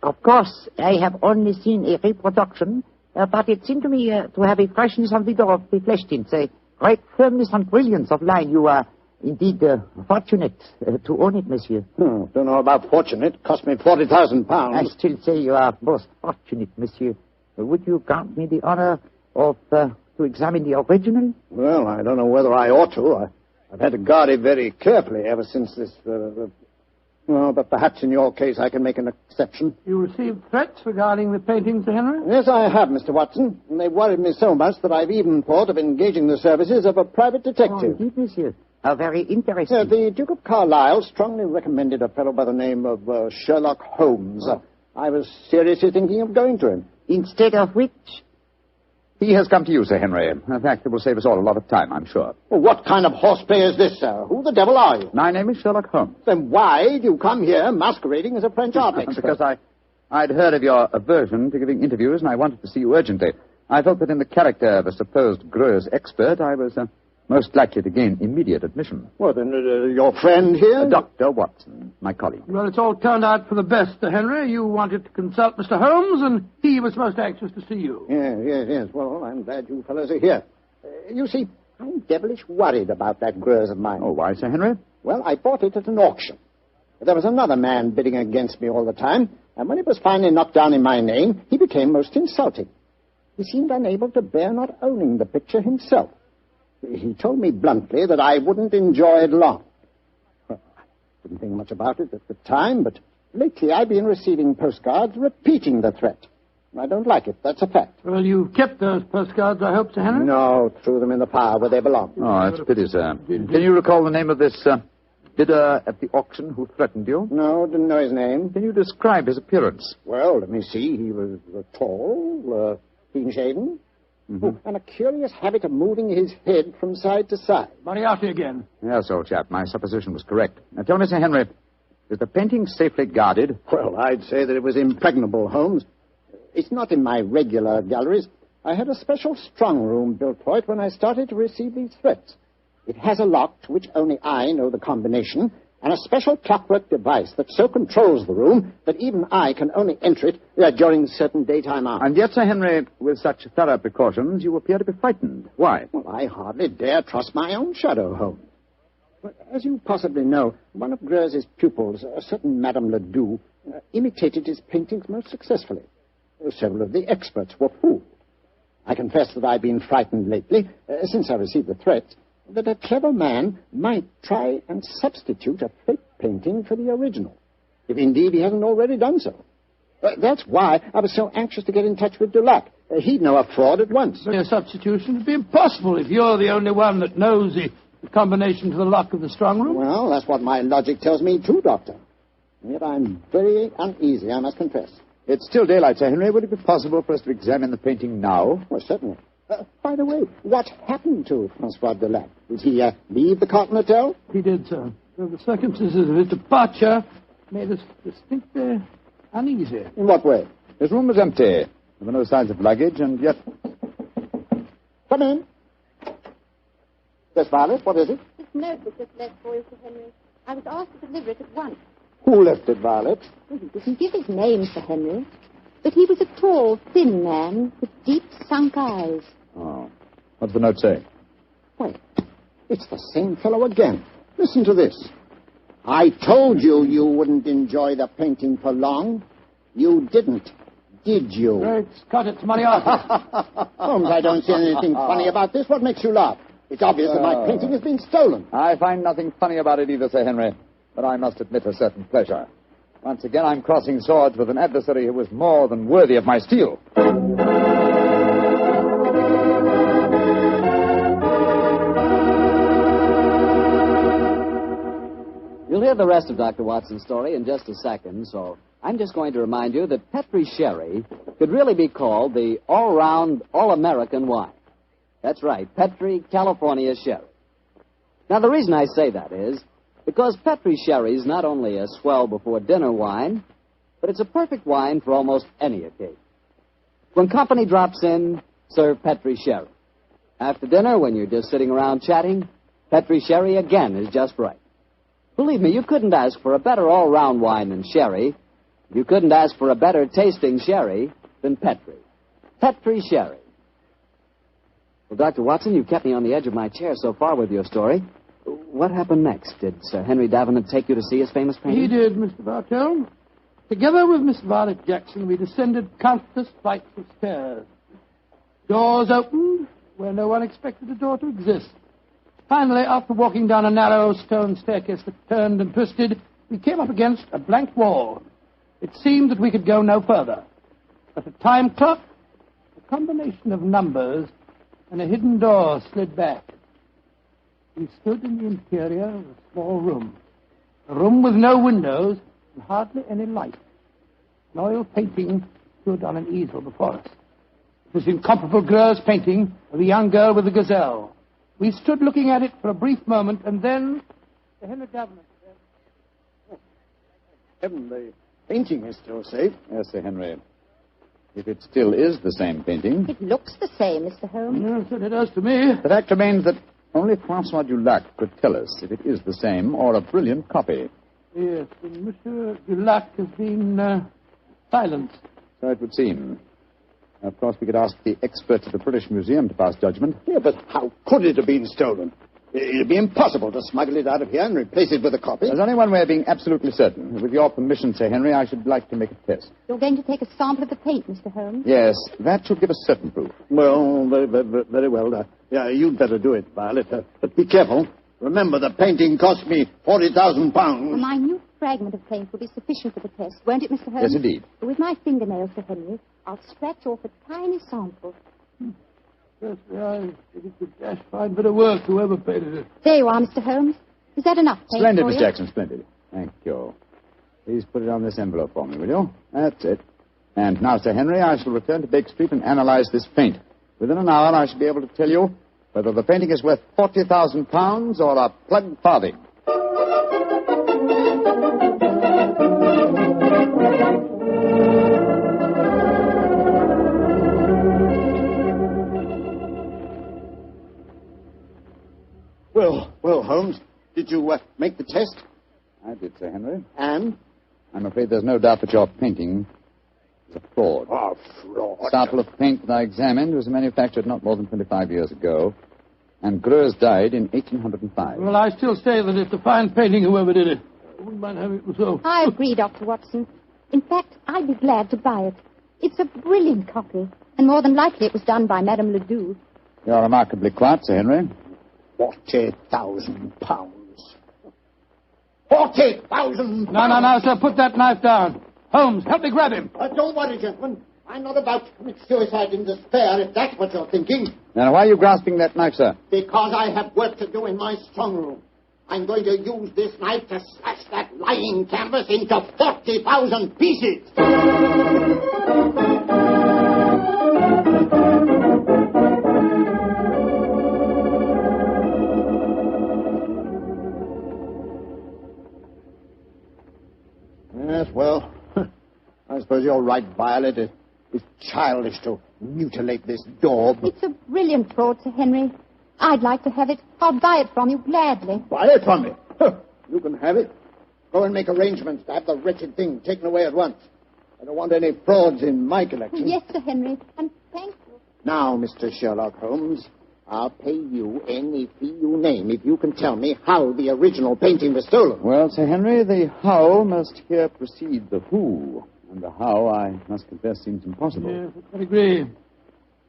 Speaker 20: Of course, I have only seen a reproduction, but it seemed to me to have a freshness of vigor of the flesh tints, a great firmness and brilliance of line. You are indeed fortunate to own it, monsieur.
Speaker 21: Don't know about fortunate. It cost me £40,000.
Speaker 20: I still say you are most fortunate, monsieur. Would you grant me the honor of to examine the original?
Speaker 21: Well, I don't know whether I ought to. I've had to guard it very carefully ever since this... Well, but perhaps in your case I can make an exception.
Speaker 3: You received threats regarding the painting, Sir Henry?
Speaker 21: Yes, I have, Mr. Watson. And they've worried me so much that I've even thought of engaging the services of a private detective.
Speaker 20: Oh, indeed, monsieur. How very interesting.
Speaker 21: The Duke of Carlisle strongly recommended a fellow by the name of Sherlock Holmes. I was seriously thinking of going to him.
Speaker 20: Instead of which?
Speaker 5: He has come to you, Sir Henry. In fact, it will save us all a lot of time, I'm sure.
Speaker 21: Well, what kind of horseplay is this, sir? Who the devil are you?
Speaker 5: My name is Sherlock Holmes.
Speaker 21: Then why do you come here masquerading as a French art expert?
Speaker 5: Because I'd heard of your aversion to giving interviews, and I wanted to see you urgently. I felt that in the character of a supposed Greuze expert, I was most likely to gain immediate admission.
Speaker 21: Well, then, your friend here?
Speaker 5: Dr. Watson, my colleague.
Speaker 3: Well, it's all turned out for the best, Sir Henry. You wanted to consult Mr. Holmes, and he was most anxious to see you.
Speaker 21: Yes. Well, I'm glad you fellows are here. You see, I'm devilish worried about that Greuze of mine.
Speaker 5: Oh, why, Sir Henry?
Speaker 21: Well, I bought it at an auction. There was another man bidding against me all the time, and when it was finally knocked down in my name, he became most insulting. He seemed unable to bear not owning the picture himself. He told me bluntly that I wouldn't enjoy it long. Well, I didn't think much about it at the time, but lately I've been receiving postcards repeating the threat. I don't like it, that's a fact.
Speaker 3: Well, you've kept those postcards, I hope, Sir Henry?
Speaker 21: No, threw them in the fire where they belong.
Speaker 5: Oh, that's a pity, sir. Can you recall the name of this bidder at the auction who threatened you?
Speaker 21: No, didn't know his name.
Speaker 5: Can you describe his appearance?
Speaker 21: Well, let me see. He was tall, clean-shaven, and a curious habit of moving his head from side to side.
Speaker 3: Moriarty again.
Speaker 5: Yes, old chap, my supposition was correct. Now, tell me, Sir Henry, is the painting safely guarded?
Speaker 21: Well, I'd say that it was impregnable, Holmes. It's not in my regular galleries. I had a special strong room built for it when I started to receive these threats. It has a lock to which only I know the combination, and a special clockwork device that so controls the room that even I can only enter it during certain daytime hours.
Speaker 5: And yet, Sir Henry, with such thorough precautions, you appear to be frightened. Why?
Speaker 21: Well, I hardly dare trust my own shadow, Holmes. Well, as you possibly know, one of Greuze's pupils, a certain Madame Ledoux, imitated his paintings most successfully. Several of the experts were fooled. I confess that I've been frightened lately, since I received the threat, that a clever man might try and substitute a fake painting for the original, if indeed he hasn't already done so. That's why I was so anxious to get in touch with Dulac. He'd know a fraud at once.
Speaker 3: But a substitution would be impossible if you're the only one that knows the combination to the lock of the strong room.
Speaker 21: Well, that's what my logic tells me too, Doctor. Yet I'm very uneasy, I must confess.
Speaker 5: It's still daylight, Sir Henry. Would it be possible for us to examine the painting now?
Speaker 21: Well, certainly. By the way, what happened to Francois Dulac? Did he leave the Cotton Hotel?
Speaker 3: He did, sir. The circumstances of his departure made us distinctly uneasy.
Speaker 21: In what way?
Speaker 5: His room was empty. There were no signs of luggage, and yet...
Speaker 21: Come in. Yes, Violet, what is it?
Speaker 1: This note was just left for you, Sir Henry. I was asked to deliver it at once.
Speaker 21: Who left it, Violet?
Speaker 1: Well, he didn't give his name, Sir Henry. But he was a tall, thin man with deep, sunk eyes.
Speaker 5: Oh. What's the note say?
Speaker 21: Why, it's the same fellow again. Listen to this. I told you you wouldn't enjoy the painting for long. You didn't, did you?
Speaker 3: Great Scott, it's Moriarty.
Speaker 21: Holmes, I don't see anything funny about this. What makes you laugh? It's obvious that my painting has been stolen.
Speaker 5: I find nothing funny about it either, Sir Henry. But I must admit a certain pleasure. Once again, I'm crossing swords with an adversary who was more than worthy of my steel.
Speaker 2: You'll hear the rest of Dr. Watson's story in just a second, so I'm just going to remind you that Petri Sherry could really be called the all-round, all-American wine. That's right, Petri California Sherry. Now, the reason I say that is because Petri Sherry is not only a swell before dinner wine, but it's a perfect wine for almost any occasion. When company drops in, serve Petri Sherry. After dinner, when you're just sitting around chatting, Petri Sherry again is just right. Believe me, you couldn't ask for a better all-round wine than Sherry. You couldn't ask for a better tasting Sherry than Petri. Petri Sherry. Well, Dr. Watson, you've kept me on the edge of my chair so far with your story. What happened next? Did Sir Henry Davenant take you to see his famous painting?
Speaker 3: He did, Mr. Bartell. Together with Miss Violet Jackson, we descended countless flights of stairs. Doors opened where no one expected a door to exist. Finally, after walking down a narrow stone staircase that turned and twisted, we came up against a blank wall. It seemed that we could go no further. But a time clock, a combination of numbers, and a hidden door slid back. We stood in the interior of a small room. A room with no windows and hardly any light. An oil painting stood on an easel before us. It was incomparable Greuze's painting of the young girl with the Gazelle. We stood looking at it for a brief moment, and then the Henry Davenant said,
Speaker 21: Heaven, the painting is still safe.
Speaker 5: Yes, Sir Henry. If it still is the same painting...
Speaker 1: It looks the same, Mr. Holmes.
Speaker 3: Yes, it does to me.
Speaker 5: The fact remains that only Francois Dulac could tell us if it is the same or a brilliant copy.
Speaker 3: Yes, and Monsieur Dulac has been silenced.
Speaker 5: So it would seem. Of course, we could ask the experts at the British Museum to pass judgment.
Speaker 21: Yeah, but how could it have been stolen? It'd be impossible to smuggle it out of here and replace it with a copy.
Speaker 5: There's only one way of being absolutely certain. With your permission, Sir Henry, I should like to make a test.
Speaker 1: You're going to take a sample of the paint, Mr. Holmes?
Speaker 5: Yes, that should give us certain proof.
Speaker 21: Well, very well. Yeah, you'd better do it, Violet. But be careful. Remember, the painting cost me £40,000.
Speaker 1: A minute fragment of paint will be sufficient for the test, won't it, Mr. Holmes?
Speaker 5: Yes, indeed.
Speaker 1: With my fingernails, Sir Henry, I'll scratch off a tiny sample.
Speaker 3: Yes, I think it's a dash fine bit of work, whoever painted it.
Speaker 1: There you are, Mr. Holmes. Is that enough paint
Speaker 5: Splendid,
Speaker 1: for
Speaker 5: Miss
Speaker 1: you?
Speaker 5: Jackson, splendid. Thank you. Please put it on this envelope for me, will you? That's it. And now, Sir Henry, I shall return to Baker Street and analyze this paint. Within an hour, I shall be able to tell you whether the painting is worth £40,000 or a plug farthing.
Speaker 21: Well, Holmes, did you make the test?
Speaker 5: I did, Sir Henry.
Speaker 21: And?
Speaker 5: I'm afraid there's no doubt that your painting is a fraud.
Speaker 21: Oh, fraud.
Speaker 5: The sample of paint that I examined was manufactured not more than 25 years ago, and Greuze died in 1805.
Speaker 3: Well, I still say that it's a fine painting, whoever did it. I wouldn't mind having it myself.
Speaker 1: I agree, Dr. Watson. In fact, I'd be glad to buy it. It's a brilliant copy, and more than likely it was done by Madame Ledoux.
Speaker 5: You're remarkably quiet, Sir Henry.
Speaker 21: £40,000. 40,000!
Speaker 3: No, sir, put that knife down. Holmes, help me grab him.
Speaker 21: Don't worry, gentlemen. I'm not about to commit suicide in despair, if that's what you're thinking.
Speaker 5: Now, why are you grasping that knife, sir?
Speaker 21: Because I have work to do in my strong room. I'm going to use this knife to slash that lying canvas into 40,000 pieces. Yes, well, I suppose you're right, Violet. It's childish to mutilate this daub.
Speaker 1: It's a brilliant fraud, Sir Henry. I'd like to have it. I'll buy it from you gladly.
Speaker 21: Buy it from me? You can have it. Go and make arrangements to have the wretched thing taken away at once. I don't want any frauds in my collection.
Speaker 1: Yes, Sir Henry, and thank you.
Speaker 21: Now, Mr. Sherlock Holmes, I'll pay you any fee you name if you can tell me how the original painting was stolen.
Speaker 5: Well, Sir Henry, the how must here precede the who. And the how, I must confess, seems impossible.
Speaker 3: Yes, I agree.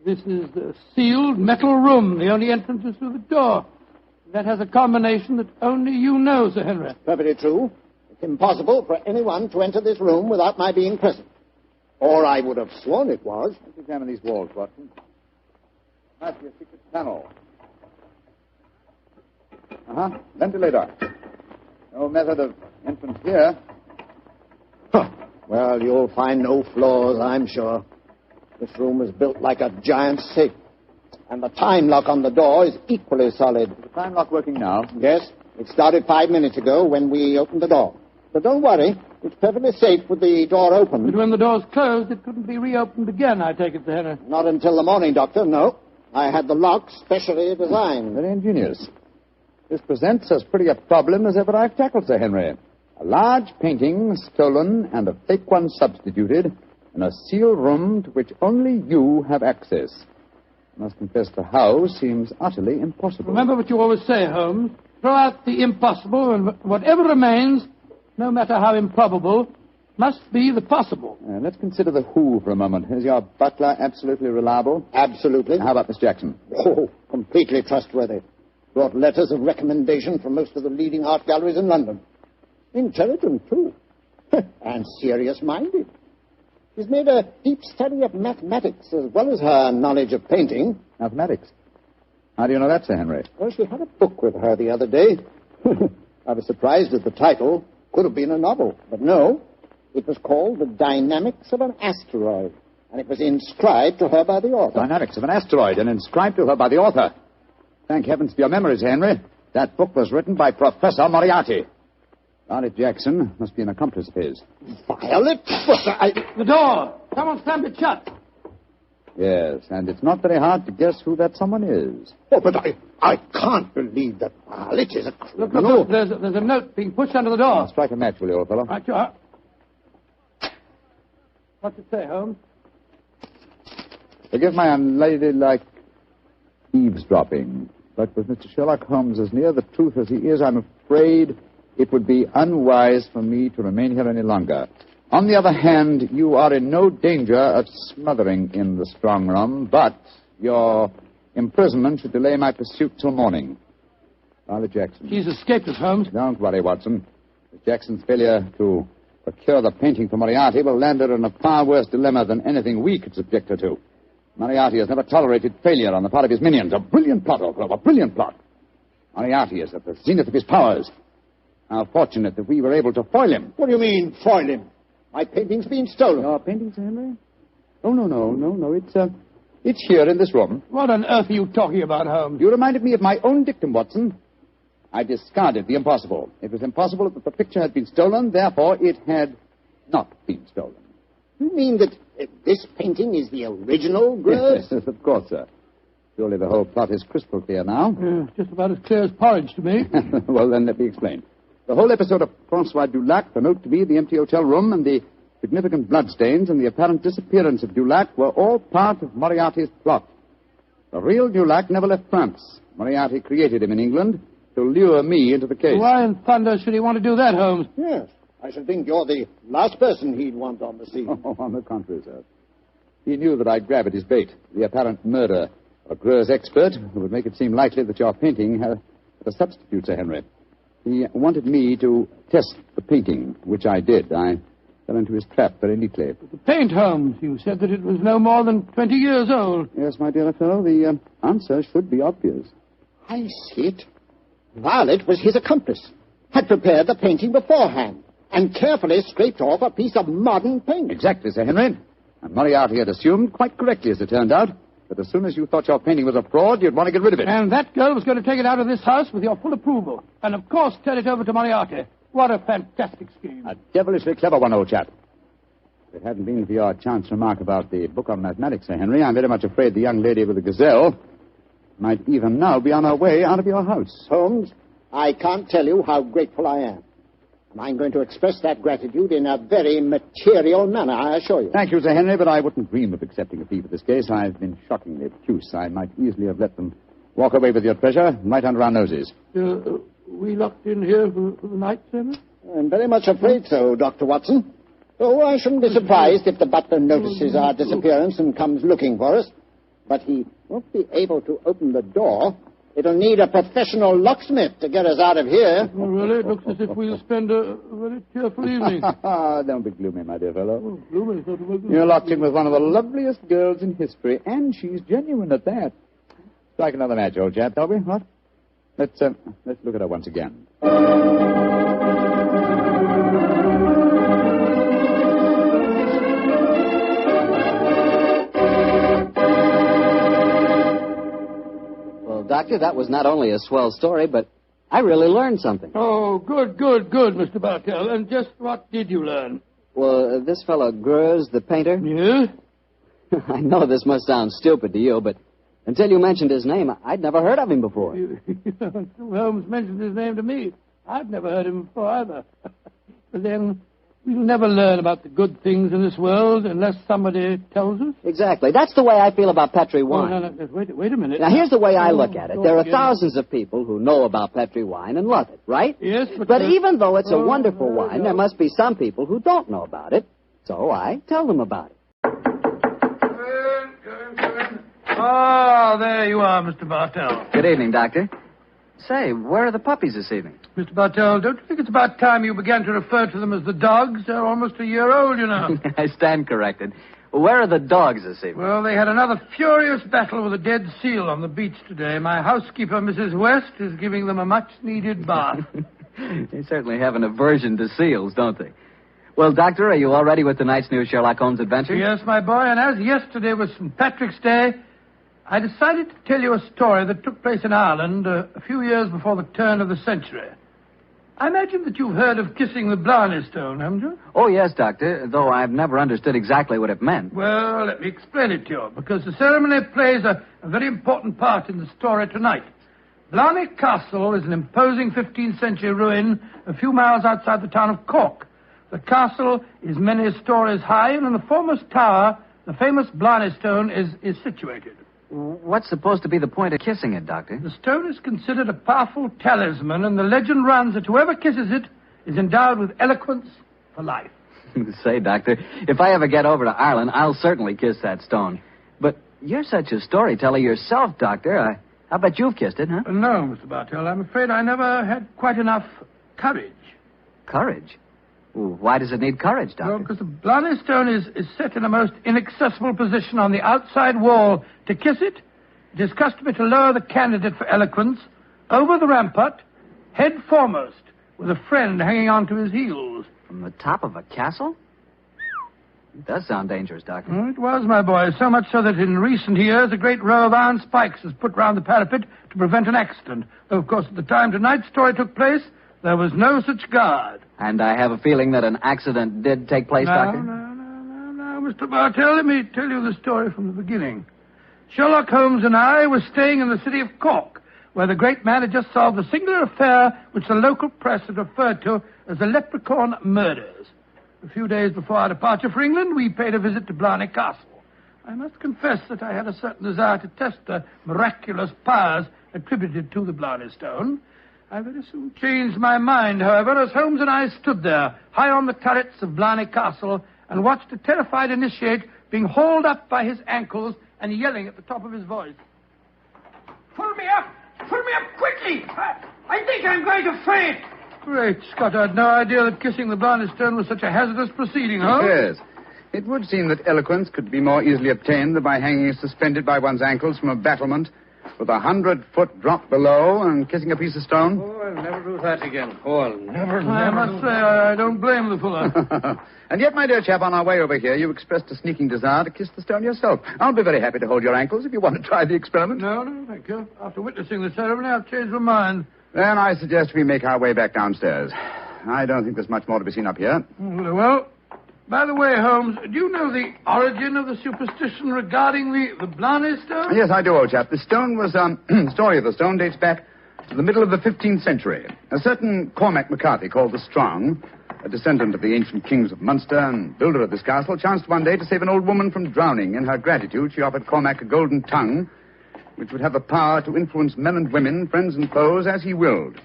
Speaker 3: This is the sealed metal room. The only entrance is through the door. That has a combination that only you know, Sir Henry.
Speaker 21: Perfectly true. It's impossible for anyone to enter this room without my being present. Or I would have sworn it was.
Speaker 5: Let's examine these walls, Watson. Might be a secret panel. Ventilator. No method of entrance here.
Speaker 21: Well, you'll find no flaws, I'm sure. This room is built like a giant safe. And the time lock on the door is equally solid.
Speaker 5: Is the time lock working now?
Speaker 21: Yes. It started 5 minutes ago when we opened the door. But don't worry. It's perfectly safe with the door open.
Speaker 3: But when the door's closed, it couldn't be reopened again, I take it, Sir Henry.
Speaker 21: Not until the morning, Doctor, no. I had the lock specially designed.
Speaker 5: Very ingenious. This presents as pretty a problem as ever I've tackled, Sir Henry. A large painting stolen and a fake one substituted in a sealed room to which only you have access. I must confess the how seems utterly impossible.
Speaker 3: Remember what you always say, Holmes. Throw out the impossible, and whatever remains, no matter how improbable, must be the possible.
Speaker 5: Let's consider the who for a moment. Is your butler absolutely reliable?
Speaker 21: Absolutely.
Speaker 5: How about Miss Jackson?
Speaker 21: Oh, completely trustworthy. Brought letters of recommendation from most of the leading art galleries in London. Intelligent, too. And serious-minded. She's made a deep study of mathematics as well as her knowledge of painting.
Speaker 5: Mathematics? How do you know that, Sir Henry?
Speaker 21: Well, she had a book with her the other day. I was surprised at the title. Could have been a novel, but no. It was called The Dynamics of an Asteroid, and it was inscribed to her by the author.
Speaker 5: Dynamics of an Asteroid, and inscribed to her by the author. Thank heavens for your memories, Henry. That book was written by Professor Moriarty. Violet Jackson must be an accomplice of his.
Speaker 21: Violet?
Speaker 3: The door! Someone slammed it shut.
Speaker 5: Yes, and it's not very hard to guess who that someone is.
Speaker 21: Oh, but I can't believe that Violet is a criminal.
Speaker 3: Look, there's a note being pushed under the door.
Speaker 5: Strike a match, will you, old fellow?
Speaker 3: Right, you are. What's it say, Holmes?
Speaker 5: Forgive my unladylike eavesdropping, but with Mr. Sherlock Holmes as near the truth as he is, I'm afraid it would be unwise for me to remain here any longer. On the other hand, you are in no danger of smothering in the strong room, but your imprisonment should delay my pursuit till morning. Violet Jackson.
Speaker 3: He's escaped us, Holmes.
Speaker 5: Don't worry, Watson. Miss Jackson's failure to procure the painting for Moriarty will land her in a far worse dilemma than anything we could subject her to. Moriarty has never tolerated failure on the part of his minions. A brilliant plot, old fellow, a brilliant plot. Moriarty is at the zenith of his powers. How fortunate that we were able to foil him.
Speaker 21: What do you mean, foil him? My painting's been stolen.
Speaker 5: Your painting, Sir Henry? Oh, no. It's here in this room.
Speaker 3: What on earth are you talking about, Holmes?
Speaker 5: You reminded me of my own dictum, Watson. I discarded the impossible. It was impossible that the picture had been stolen, therefore it had not been stolen.
Speaker 21: You mean that this painting is the original, Greuze?
Speaker 5: Yes, of course, sir. Surely the whole plot is crystal clear now.
Speaker 3: Just about as clear as porridge to me.
Speaker 5: Well, then let me explain. The whole episode of Francois Dulac, the note to me, the empty hotel room, and the significant bloodstains and the apparent disappearance of Dulac were all part of Moriarty's plot. The real Dulac never left France. Moriarty created him in England to lure me into the case.
Speaker 3: Why in thunder should he want to do that, Holmes?
Speaker 21: Yes. I should think you're the last person he'd want on the scene.
Speaker 5: Oh, on the contrary, sir. He knew that I'd grab at his bait, the apparent murder of a Greuze expert who would make it seem likely that your painting had a substitute, Sir Henry. He wanted me to test the painting, which I did. I fell into his trap very neatly.
Speaker 3: The paint, Holmes. You said that it was no more than 20 years old.
Speaker 5: Yes, my dear fellow, the answer should be obvious.
Speaker 21: I see it. Violet was his accomplice, had prepared the painting beforehand, and carefully scraped off a piece of modern paint.
Speaker 5: Exactly, Sir Henry. And Moriarty had assumed, quite correctly as it turned out, that as soon as you thought your painting was a fraud, you'd want to get rid of it.
Speaker 3: And that girl was going to take it out of this house with your full approval. And, of course, turn it over to Moriarty. What a fantastic scheme.
Speaker 5: A devilishly clever one, old chap. If it hadn't been for your chance remark about the book on mathematics, Sir Henry, I'm very much afraid the young lady with the Gazelle might even now be on her way out of your house.
Speaker 21: Holmes, I can't tell you how grateful I am. And I'm going to express that gratitude in a very material manner, I assure you.
Speaker 5: Thank you, Sir Henry, but I wouldn't dream of accepting a fee for this case. I've been shockingly obtuse. I might easily have let them walk away with your treasure right under our noses.
Speaker 3: We locked in here for the night, sir?
Speaker 21: I'm very much afraid so, Dr. Watson. Oh, I shouldn't be surprised if the butler notices our disappearance and comes looking for us. But he won't be able to open the door. It'll need a professional locksmith to get us out of here.
Speaker 3: Oh, really? It looks as if we'll spend a very cheerful evening.
Speaker 5: Don't be gloomy, my dear fellow.
Speaker 3: Oh, gloomy.
Speaker 5: You're locked in with one of the loveliest girls in history, and she's genuine at that. Strike another match, old chap, shall we? What? Let's look at her once again.
Speaker 2: Doctor, that was not only a swell story, but I really learned something.
Speaker 3: Oh, good, Mr. Bartell. And just what did you learn?
Speaker 2: Well, this fellow Greuze, the painter...
Speaker 3: Yeah?
Speaker 2: I know this must sound stupid to you, but until you mentioned his name, I'd never heard of him before.
Speaker 3: Holmes mentioned his name to me. I've never heard him before either. But then... we'll never learn about the good things in this world unless somebody tells us.
Speaker 2: Exactly. That's the way I feel about Petri wine.
Speaker 3: Oh, no, wait a minute.
Speaker 2: Now, here's the way I look at it. There are thousands of people who know about Petri wine and love it, right?
Speaker 3: Yes,
Speaker 2: but even though it's a wonderful wine, there must be some people who don't know about it. So I tell them about it.
Speaker 3: Oh, there you are, Mr. Bartell.
Speaker 2: Good evening, Doctor. Say, where are the puppies this evening?
Speaker 3: Mr. Bartell, don't you think it's about time you began to refer to them as the dogs? They're almost a year old, you know.
Speaker 2: I stand corrected. Where are the dogs this evening?
Speaker 3: Well, they had another furious battle with a dead seal on the beach today. My housekeeper, Mrs. West, is giving them a much-needed bath.
Speaker 2: They certainly have an aversion to seals, don't they? Well, Doctor, are you all ready with tonight's new Sherlock Holmes adventure?
Speaker 3: Yes, my boy, and as yesterday was St. Patrick's Day, I decided to tell you a story that took place in Ireland a few years before the turn of the century. I imagine that you've heard of kissing the Blarney stone, haven't you?
Speaker 2: Oh, yes, Doctor, though I've never understood exactly what it meant.
Speaker 3: Well, let me explain it to you, because the ceremony plays a very important part in the story tonight. Blarney Castle is an imposing 15th century ruin a few miles outside the town of Cork. The castle is many stories high, and in the foremost tower, the famous Blarney stone is situated.
Speaker 2: What's supposed to be the point of kissing it, Doctor?
Speaker 3: The stone is considered a powerful talisman, and the legend runs that whoever kisses it is endowed with eloquence for life.
Speaker 2: Say, Doctor, if I ever get over to Ireland, I'll certainly kiss that stone. But you're such a storyteller yourself, Doctor. I bet you've kissed it, huh?
Speaker 3: No, Mr. Bartell. I'm afraid I never had quite enough courage.
Speaker 2: Courage? Why does it need courage, Doctor?
Speaker 3: Well, because the Blarney stone is set in a most inaccessible position on the outside wall. To kiss it, it is customary to lower the candidate for eloquence over the rampart, head foremost, with a friend hanging on to his heels.
Speaker 2: From the top of a castle? It does sound dangerous, Doctor.
Speaker 3: It was, my boy, so much so that in recent years a great row of iron spikes was put round the parapet to prevent an accident. Though, of course, at the time tonight's story took place, there was no such guard.
Speaker 2: And I have a feeling that an accident did take place, Doctor?
Speaker 3: No, Mr. Bartell, let me tell you the story from the beginning. Sherlock Holmes and I were staying in the city of Cork where the great man had just solved a singular affair which the local press had referred to as the Leprechaun Murders. A few days before our departure for England, we paid a visit to Blarney Castle. I must confess that I had a certain desire to test the miraculous powers attributed to the Blarney Stone. I very soon changed my mind, however, as Holmes and I stood there, high on the turrets of Blarney Castle, and watched a terrified initiate being hauled up by his ankles and yelling at the top of his voice.
Speaker 10: Pull me up! Pull me up quickly! I think I'm going to faint!
Speaker 3: Great Scott, I had no idea that kissing the Blarney Stone was such a hazardous proceeding, Holmes.
Speaker 5: Yes. It would seem that eloquence could be more easily obtained than by hanging suspended by one's ankles from a battlement with 100-foot drop below and kissing a piece of stone.
Speaker 10: Oh, I'll never do that again. Oh, I'll never
Speaker 3: I must say, I don't blame the fuller.
Speaker 5: And yet, my dear chap, on our way over here, you expressed a sneaking desire to kiss the stone yourself. I'll be very happy to hold your ankles if you want to try the experiment.
Speaker 3: No, thank you. After witnessing the ceremony, I've changed my mind.
Speaker 5: Then I suggest we make our way back downstairs. I don't think there's much more to be seen up here.
Speaker 3: Well, by the way, Holmes, do you know the origin of the superstition regarding the Blarney Stone?
Speaker 5: Yes, I do, old chap. The stone was, story of the stone dates back to the middle of the 15th century. A certain Cormac MacCarthy, called the Strong, a descendant of the ancient kings of Munster and builder of this castle, chanced one day to save an old woman from drowning. In her gratitude, she offered Cormac a golden tongue, which would have the power to influence men and women, friends and foes, as he willed.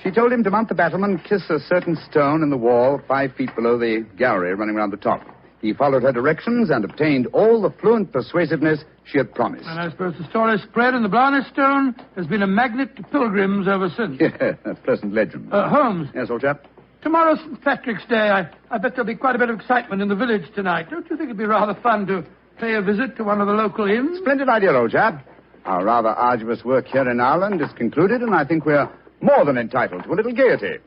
Speaker 5: She told him to mount the battlement, kiss a certain stone in the wall 5 feet below the gallery running round the top. He followed her directions and obtained all the fluent persuasiveness she had promised.
Speaker 3: And I suppose the story spread, and the Blarney Stone has been a magnet to pilgrims ever since.
Speaker 5: Yeah, a pleasant legend.
Speaker 3: Holmes.
Speaker 5: Yes, old chap?
Speaker 3: Tomorrow's St. Patrick's Day. I bet there'll be quite a bit of excitement in the village tonight. Don't you think it'd be rather fun to pay a visit to one of the local inns?
Speaker 5: Splendid idea, old chap. Our rather arduous work here in Ireland is concluded, and I think we're more than entitled to a little gaiety.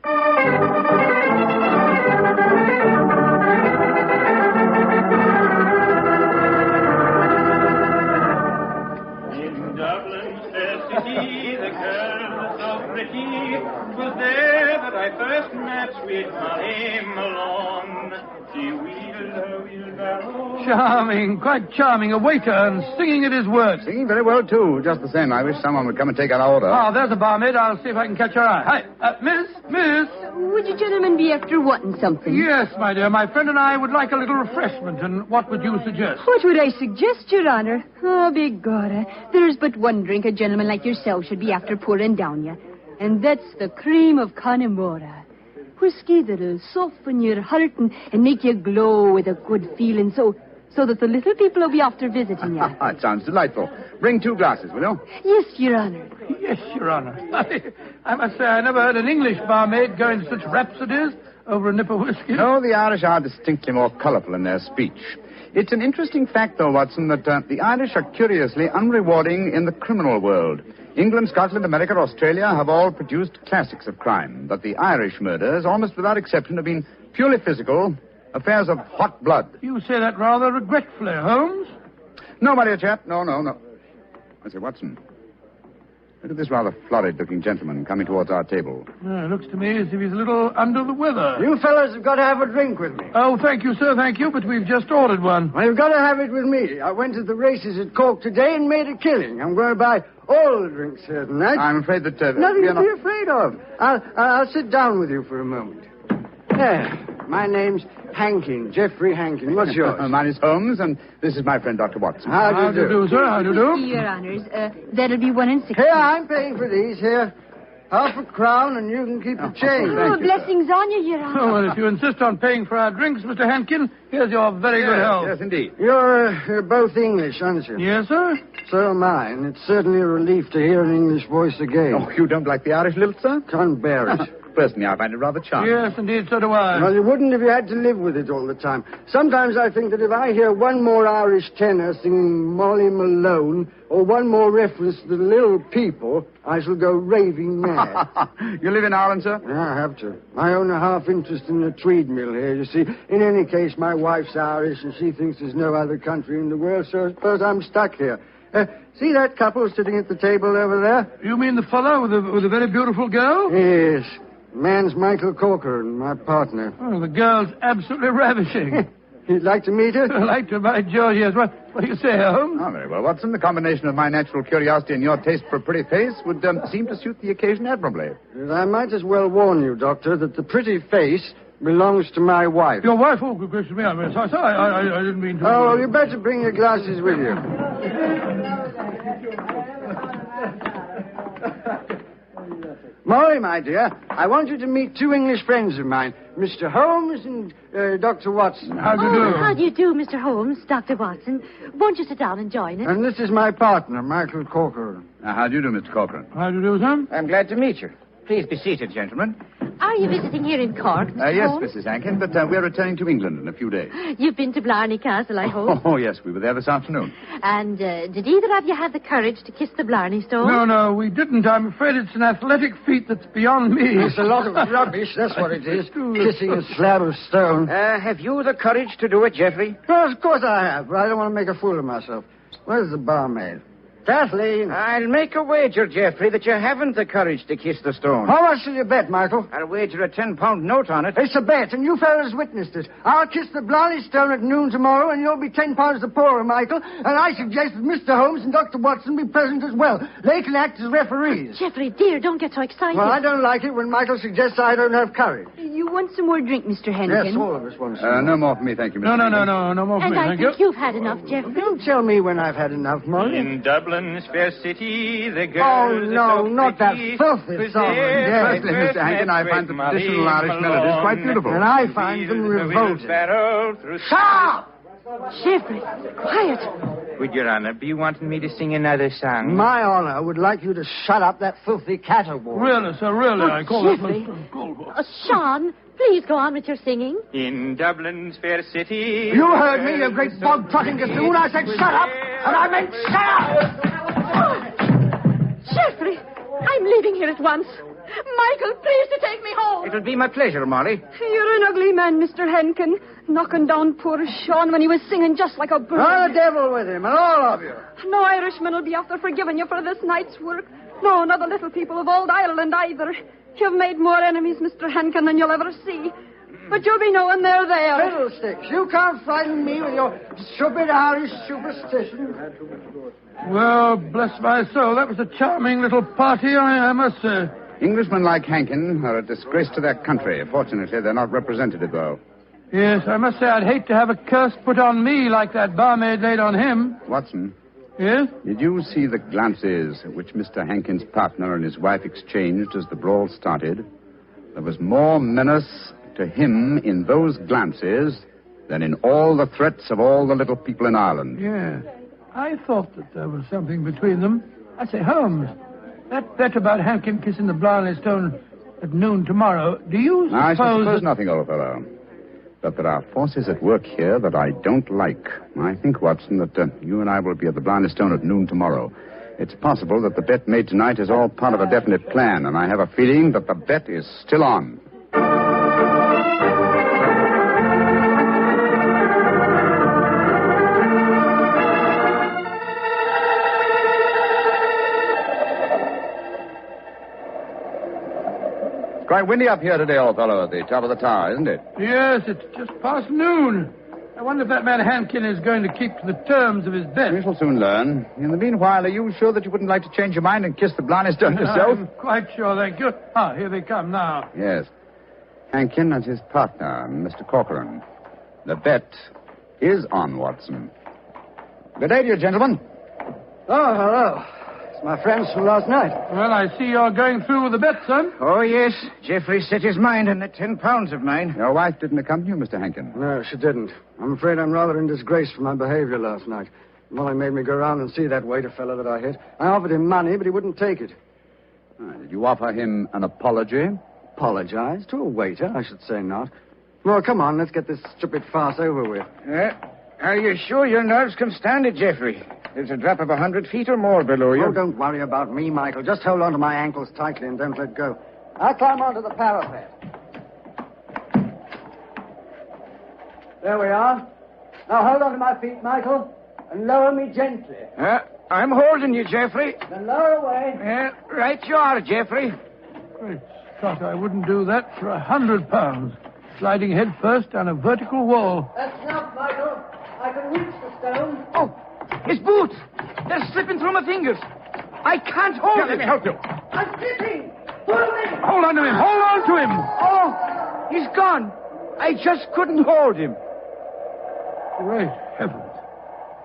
Speaker 10: In Dublin's fair city, the girl was so pretty. 'Twas there that I first met sweet Molly Malone. She wheeled her wheelbarrow.
Speaker 3: Charming, quite charming. A waiter and singing at his work.
Speaker 5: Singing very well, too. Just the same, I wish someone would come and take our order.
Speaker 3: Oh, there's a barmaid. I'll see if I can catch her eye. Hi, Miss.
Speaker 6: Would you gentlemen be after wanting something?
Speaker 3: Yes, my dear. My friend and I would like a little refreshment, and what would you suggest?
Speaker 6: What would I suggest, Your Honor? Oh, begorra. There's but one drink a gentleman like yourself should be after pouring down you, and that's the cream of Connemara. Whiskey that'll soften your heart and make you glow with a good feeling, so that the little people will be after visiting you.
Speaker 5: It sounds delightful. Bring 2 glasses, will you?
Speaker 6: Yes, Your Honor.
Speaker 3: Yes, Your Honor. I must say I never heard an English barmaid go into such rhapsodies over a nip of whiskey.
Speaker 5: No, the Irish are distinctly more colourful in their speech. It's an interesting fact, though, Watson, that the Irish are curiously unrewarding in the criminal world. England, Scotland, America, Australia have all produced classics of crime, but the Irish murders, almost without exception, have been purely physical, affairs of hot blood.
Speaker 3: You say that rather regretfully, Holmes.
Speaker 5: No, my dear chap, no. I say, Watson, look at this rather florid-looking gentleman coming towards our table.
Speaker 3: It looks to me as if he's a little under the weather.
Speaker 22: You fellas have got to have a drink with me.
Speaker 3: Oh, thank you, sir, thank you, but we've just ordered one.
Speaker 22: Well, you've got to have it with me. I went to the races at Cork today and made a killing. I'm going to buy all the drinks here tonight.
Speaker 5: I'm afraid that...
Speaker 22: Nothing to be afraid of. I'll sit down with you for a moment. There. My name's Hankin, Geoffrey Hankin. What's yours?
Speaker 5: Mine is Holmes, and this is my friend, Dr. Watson.
Speaker 22: How do you do,
Speaker 3: sir? How do you do?
Speaker 6: Your Honors, that'll be 1 and 6.
Speaker 22: Here, I'm paying for these. Here. Half a crown, and you can keep the change.
Speaker 6: Oh, blessings on you, Your Honor.
Speaker 3: Oh, well, if you insist on paying for our drinks, Mr. Hankin, here's your very good health.
Speaker 5: Yes, indeed.
Speaker 22: You're both English, aren't you?
Speaker 3: Yes, sir.
Speaker 22: So am I, and it's certainly a relief to hear an English voice again.
Speaker 5: Oh, you don't like the Irish lilt, sir?
Speaker 22: Can't bear it.
Speaker 5: Personally, I find it rather charming.
Speaker 3: Yes, indeed, so do I.
Speaker 22: Well, you wouldn't if you had to live with it all the time. Sometimes I think that if I hear one more Irish tenor singing Molly Malone, or one more reference to the little people, I shall go raving mad.
Speaker 5: You live in Ireland, sir?
Speaker 22: Yeah, I have to. I own a half interest in the Tweed mill here, you see. In any case, my wife's Irish, and she thinks there's no other country in the world, so I suppose I'm stuck here. See that couple sitting at the table over there?
Speaker 3: You mean the fellow with a very beautiful girl?
Speaker 22: Yes. The man's Michael Corker and my partner.
Speaker 3: Oh, the girl's absolutely ravishing.
Speaker 22: You'd like to meet her?
Speaker 3: I'd like to, by George, yes. What do you say, Holmes?
Speaker 5: Oh, very well, Watson. The combination of my natural curiosity and your taste for a pretty face would seem to suit the occasion admirably.
Speaker 22: I might as well warn you, Doctor, that the pretty face belongs to my wife.
Speaker 3: Your wife? Oh, good gracious me. I'm sorry. I didn't mean to...
Speaker 22: Oh, well, you better bring your glasses with you. Molly, my dear, I want you to meet two English friends of mine, Mr. Holmes and Dr. Watson.
Speaker 3: How do you do?
Speaker 11: How do you do, Mr. Holmes, Dr. Watson? Won't you sit down and join us?
Speaker 22: And this is my partner, Michael Corcoran.
Speaker 5: How do you do, Mr. Corcoran?
Speaker 3: How do you do, Sam?
Speaker 12: I'm glad to meet you. Please be seated, gentlemen.
Speaker 11: Are you visiting here in Cork, Mr.
Speaker 5: Yes,
Speaker 11: Holmes?
Speaker 5: Mrs. Hankin, but we're returning to England in a few days.
Speaker 11: You've been to Blarney Castle, I hope.
Speaker 5: Oh, yes, we were there this afternoon.
Speaker 11: And did either of you have the courage to kiss the Blarney Stone?
Speaker 3: No, we didn't. I'm afraid it's an athletic feat that's beyond me.
Speaker 22: It's a lot of rubbish, that's what it is. Kissing a slab of stone.
Speaker 12: Have you the courage to do it, Geoffrey?
Speaker 22: Well, of course I have, but I don't want to make a fool of myself. Where's the barmaid? Kathleen.
Speaker 12: I'll make a wager, Geoffrey, that you haven't the courage to kiss the stone.
Speaker 22: How much will you bet, Michael?
Speaker 12: I'll wager a £10 note on it.
Speaker 22: It's a bet, and you fellas witnessed it. I'll kiss the Blarney Stone at noon tomorrow, and you'll be £10 the poorer, Michael. And I suggest that Mr. Holmes and Dr. Watson be present as well. They can act as referees.
Speaker 11: Jeffrey, dear, don't get so excited.
Speaker 22: Well, I don't like it when Michael suggests I don't have courage.
Speaker 13: You want some more drink, Mr. Hennigan?
Speaker 22: Yes, all of us want some.
Speaker 5: No more for me, thank you, Mr.
Speaker 3: No more for
Speaker 11: and
Speaker 3: me,
Speaker 11: I
Speaker 3: thank you.
Speaker 11: think you've had enough, Jeffrey.
Speaker 22: Don't tell me when I've had enough, Molly.
Speaker 10: In Dublin's fair city, the girls
Speaker 22: Oh, no,
Speaker 10: are so
Speaker 22: not that
Speaker 10: pretty.
Speaker 22: filthy song.
Speaker 5: Firstly, Mr. Hankin, I find the traditional Irish melodies quite beautiful.
Speaker 22: And I find them revolting.
Speaker 10: Stop!
Speaker 11: Jeffrey, quiet.
Speaker 12: Would Your Honor be wanting me to sing another song?
Speaker 22: My honor would like you to shut up that filthy caterwaul.
Speaker 3: Really, sir, really, I call
Speaker 11: Jeffrey.
Speaker 3: that...
Speaker 11: Sean, please go on with your singing.
Speaker 10: In Dublin's fair city...
Speaker 22: You heard me, you great bog-trotting gazoo. I said shut up, and I meant shut up!
Speaker 11: Jeffrey, I'm leaving here at once. Michael, please to take me home.
Speaker 12: It'll be my pleasure, Molly.
Speaker 13: You're an ugly man, Mr. Henkin. Knocking down poor Sean when he was singing just like a bird.
Speaker 22: Oh, the devil with him, and all of you.
Speaker 13: No Irishman will be after forgiving you for this night's work. No, not the little people of old Ireland either. You've made more enemies, Mr. Henkin, than you'll ever see. But you'll be knowing they're there.
Speaker 22: Fiddlesticks, you can't frighten me with your stupid Irish superstition.
Speaker 3: Well, bless my soul, that was a charming little party, I must say.
Speaker 5: Englishmen like Hankin are a disgrace to their country. Fortunately, they're not representative, though.
Speaker 3: Yes, I must say I'd hate to have a curse put on me like that barmaid laid on him.
Speaker 5: Watson.
Speaker 3: Yes?
Speaker 5: Did you see the glances which Mr. Hankin's partner and his wife exchanged as the brawl started? There was more menace to him in those glances than in all the threats of all the little people in Ireland.
Speaker 3: Yeah. I thought that there was something between them. I say, Holmes, that bet about Hankin kissing the Blarney Stone at noon tomorrow, do you suppose...
Speaker 5: I suppose nothing, old fellow. But there are forces at work here that I don't like. I think, Watson, that you and I will be at the Blarney Stone at noon tomorrow. It's possible that the bet made tonight is all part of a definite plan, and I have a feeling that the bet is still on. Quite windy up here today, old fellow, at the top of the tower, isn't it?
Speaker 3: Yes, it's just past noon. I wonder if that man Hankin is going to keep to the terms of his bet.
Speaker 5: We shall soon learn. In the meanwhile, are you sure that you wouldn't like to change your mind and kiss the Blarney Stone yourself?
Speaker 3: I'm quite sure, thank you. Ah, here they come now.
Speaker 5: Yes. Hankin and his partner, Mr. Corcoran. The bet is on, Watson. Good day to you, gentlemen.
Speaker 22: Oh, hello. It's my friends from last night.
Speaker 3: Well, I see you're going through with the bet, son.
Speaker 12: Oh, yes. Geoffrey set his mind on the £10 of mine.
Speaker 5: Your wife didn't accompany you, Mr. Hankin?
Speaker 22: No, she didn't. I'm afraid I'm rather in disgrace for my behavior last night. Molly made me go round and see that waiter fellow that I hit. I offered him money, but he wouldn't take it.
Speaker 5: Did you offer him an apology?
Speaker 22: Apologize? To a waiter? I should say not. Well, come on, let's get this stupid farce over with.
Speaker 12: Are you sure your nerves can stand it, Geoffrey? There's a drop of 100 feet or more below you.
Speaker 22: Oh, don't worry about me, Michael. Just hold on to my ankles tightly and don't let go. I'll climb onto the parapet. There we are. Now hold on to my feet, Michael, and lower me gently.
Speaker 12: I'm holding you, Geoffrey.
Speaker 22: Then lower away.
Speaker 12: Right you are, Geoffrey.
Speaker 3: Great Scott, I wouldn't do that for £100. Sliding head first down a vertical wall.
Speaker 22: That's enough,
Speaker 12: Oh, his boots! They're slipping through my fingers. I can't hold him.
Speaker 5: Let me help you.
Speaker 12: I'm slipping. Pull me.
Speaker 3: Hold on to him. Hold on to him.
Speaker 12: Oh, he's gone. I just couldn't hold him.
Speaker 3: Great heavens.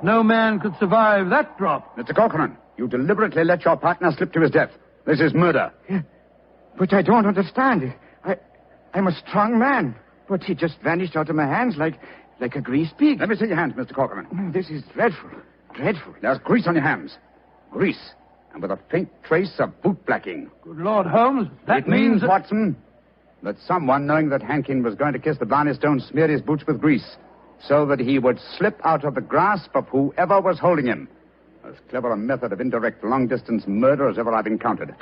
Speaker 3: No man could survive that drop.
Speaker 5: Mr. Corcoran, you deliberately let your partner slip to his death. This is murder.
Speaker 12: Yeah, but I don't understand. I'm a strong man, but he just vanished out of my hands like a greased pig.
Speaker 5: Let me see your hands, Mr. Corcoran.
Speaker 12: This is dreadful. Dreadful.
Speaker 5: There's grease on your hands. Grease. And with a faint trace of boot blacking.
Speaker 3: Good Lord, Holmes,
Speaker 5: It means, Watson, that someone, knowing that Hankin was going to kiss the Blarney stone, smeared his boots with grease, so that he would slip out of the grasp of whoever was holding him. As clever a method of indirect long-distance murder as ever I've encountered.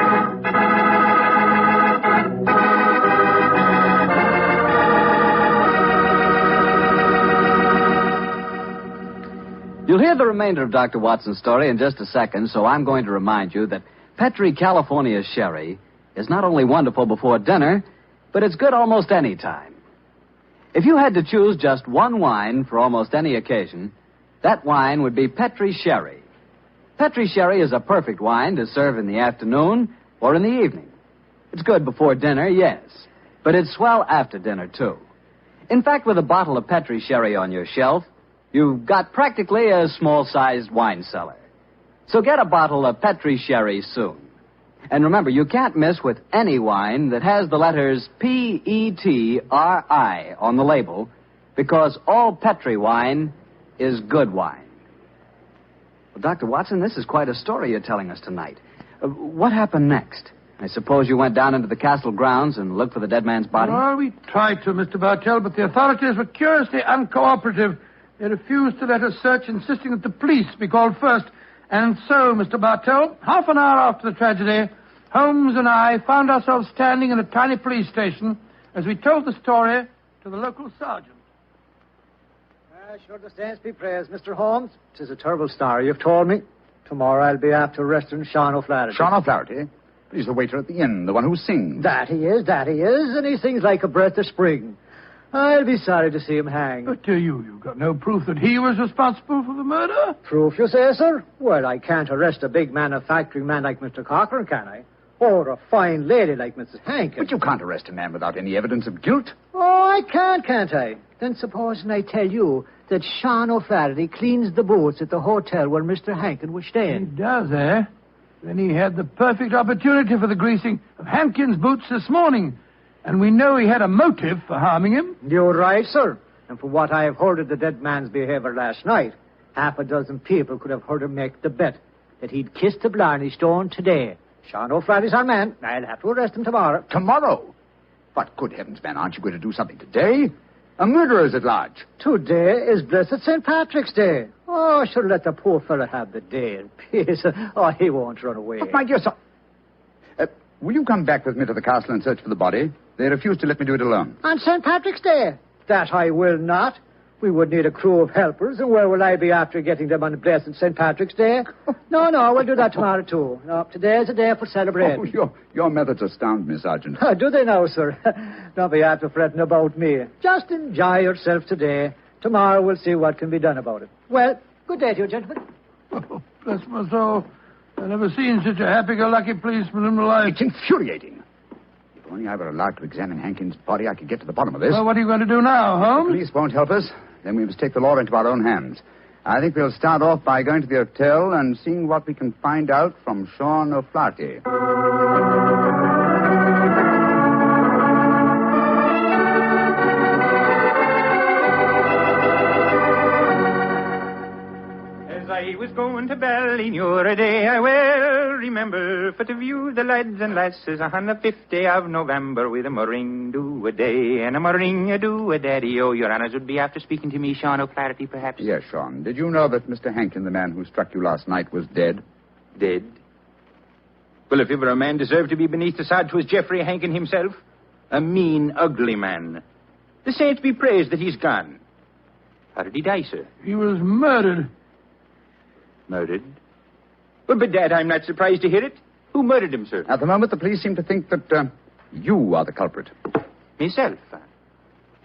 Speaker 2: You'll hear the remainder of Dr. Watson's story in just a second, so I'm going to remind you that Petri California Sherry is not only wonderful before dinner, but it's good almost any time. If you had to choose just one wine for almost any occasion, that wine would be Petri Sherry. Petri Sherry is a perfect wine to serve in the afternoon or in the evening. It's good before dinner, yes, but it's swell after dinner, too. In fact, with a bottle of Petri Sherry on your shelf, you've got practically a small-sized wine cellar. So get a bottle of Petri Sherry soon. And remember, you can't miss with any wine that has the letters Petri on the label, because all Petri wine is good wine. Well, Dr. Watson, this is quite a story you're telling us tonight. What happened next? I suppose you went down into the castle grounds and looked for the dead man's body?
Speaker 3: Well, we tried to, Mr. Bartell, but the authorities were curiously uncooperative. They refused to let us search, insisting that the police be called first. And so, Mr. Bartell, half an hour after the tragedy, Holmes and I found ourselves standing in a tiny police station as we told the story to the local sergeant.
Speaker 4: Sure the saints be praised, Mr. Holmes. 'Tis a terrible story you've told me. Tomorrow I'll be after arresting Sean O'Flaherty.
Speaker 5: Sean O'Flaherty? He's the waiter at the inn, the one who sings.
Speaker 4: That he is, and he sings like a breath of spring. I'll be sorry to see him hang.
Speaker 3: But you've got no proof that he was responsible for the murder?
Speaker 4: Proof, you say, sir? Well, I can't arrest a big manufacturing man like Mr. Corcoran, can I? Or a fine lady like Mrs. Hankin.
Speaker 5: But you can't arrest a man without any evidence of guilt.
Speaker 4: Oh, I can't I? Then supposing I tell you that Sean O'Flaherty cleans the boots at the hotel where Mr. Hankin was staying.
Speaker 3: He does, eh? Then he had the perfect opportunity for the greasing of Hankin's boots this morning. And we know he had a motive for harming him.
Speaker 4: You're right, sir. And from what I have heard of the dead man's behavior last night, half a dozen people could have heard him make the bet that he'd kiss the Blarney stone today. Sean O'Flaherty's our man. I'll have to arrest him tomorrow.
Speaker 5: Tomorrow? But good heavens, man, aren't you going to do something today? A murderer's at large.
Speaker 4: Today is blessed St. Patrick's Day. Oh, sure, let the poor fellow have the day in peace. Oh, he won't run away.
Speaker 5: But my dear son... will you come back with me to the castle and search for the body? They refuse to let me do it alone.
Speaker 4: On St. Patrick's Day? That I will not. We would need a crew of helpers, and where will I be after getting them on blessed St. Patrick's Day? No, we'll do that tomorrow, too. No, today's a day for celebrating.
Speaker 5: Oh, your methods astound me, Sergeant.
Speaker 4: Do they now, sir? Don't be after fretting about me. Just enjoy yourself today. Tomorrow we'll see what can be done about it. Well, good day to you, gentlemen.
Speaker 3: Oh, bless my soul. I've never seen such a happy-go-lucky policeman in my life.
Speaker 5: It's infuriating. If only I were allowed to examine Hankin's body, I could get to the bottom of this.
Speaker 3: Well, what are you going to do now, Holmes?
Speaker 5: The police won't help us. Then we must take the law into our own hands. I think we'll start off by going to the hotel and seeing what we can find out from Sean O'Flaherty.
Speaker 10: As I was going to Ballinure a day, I well remember for to view the lads and lasses on the 50th of November with a murring do a day and a murring a do a daddy. Oh, your honors would be after speaking to me, Sean O'Flaherty, perhaps.
Speaker 5: Yes, Sean. Did you know that Mr. Hankin, the man who struck you last night, was dead?
Speaker 10: Dead? Well, if ever a man deserved to be beneath the sod, 'twas Geoffrey Hankin himself. A mean, ugly man. The saints be praised that he's gone. How did he die, sir?
Speaker 3: He was murdered.
Speaker 10: Murdered? Well, bedad, I'm not surprised to hear it. Who murdered him, sir?
Speaker 5: At the moment, the police seem to think that you are the culprit.
Speaker 10: Myself?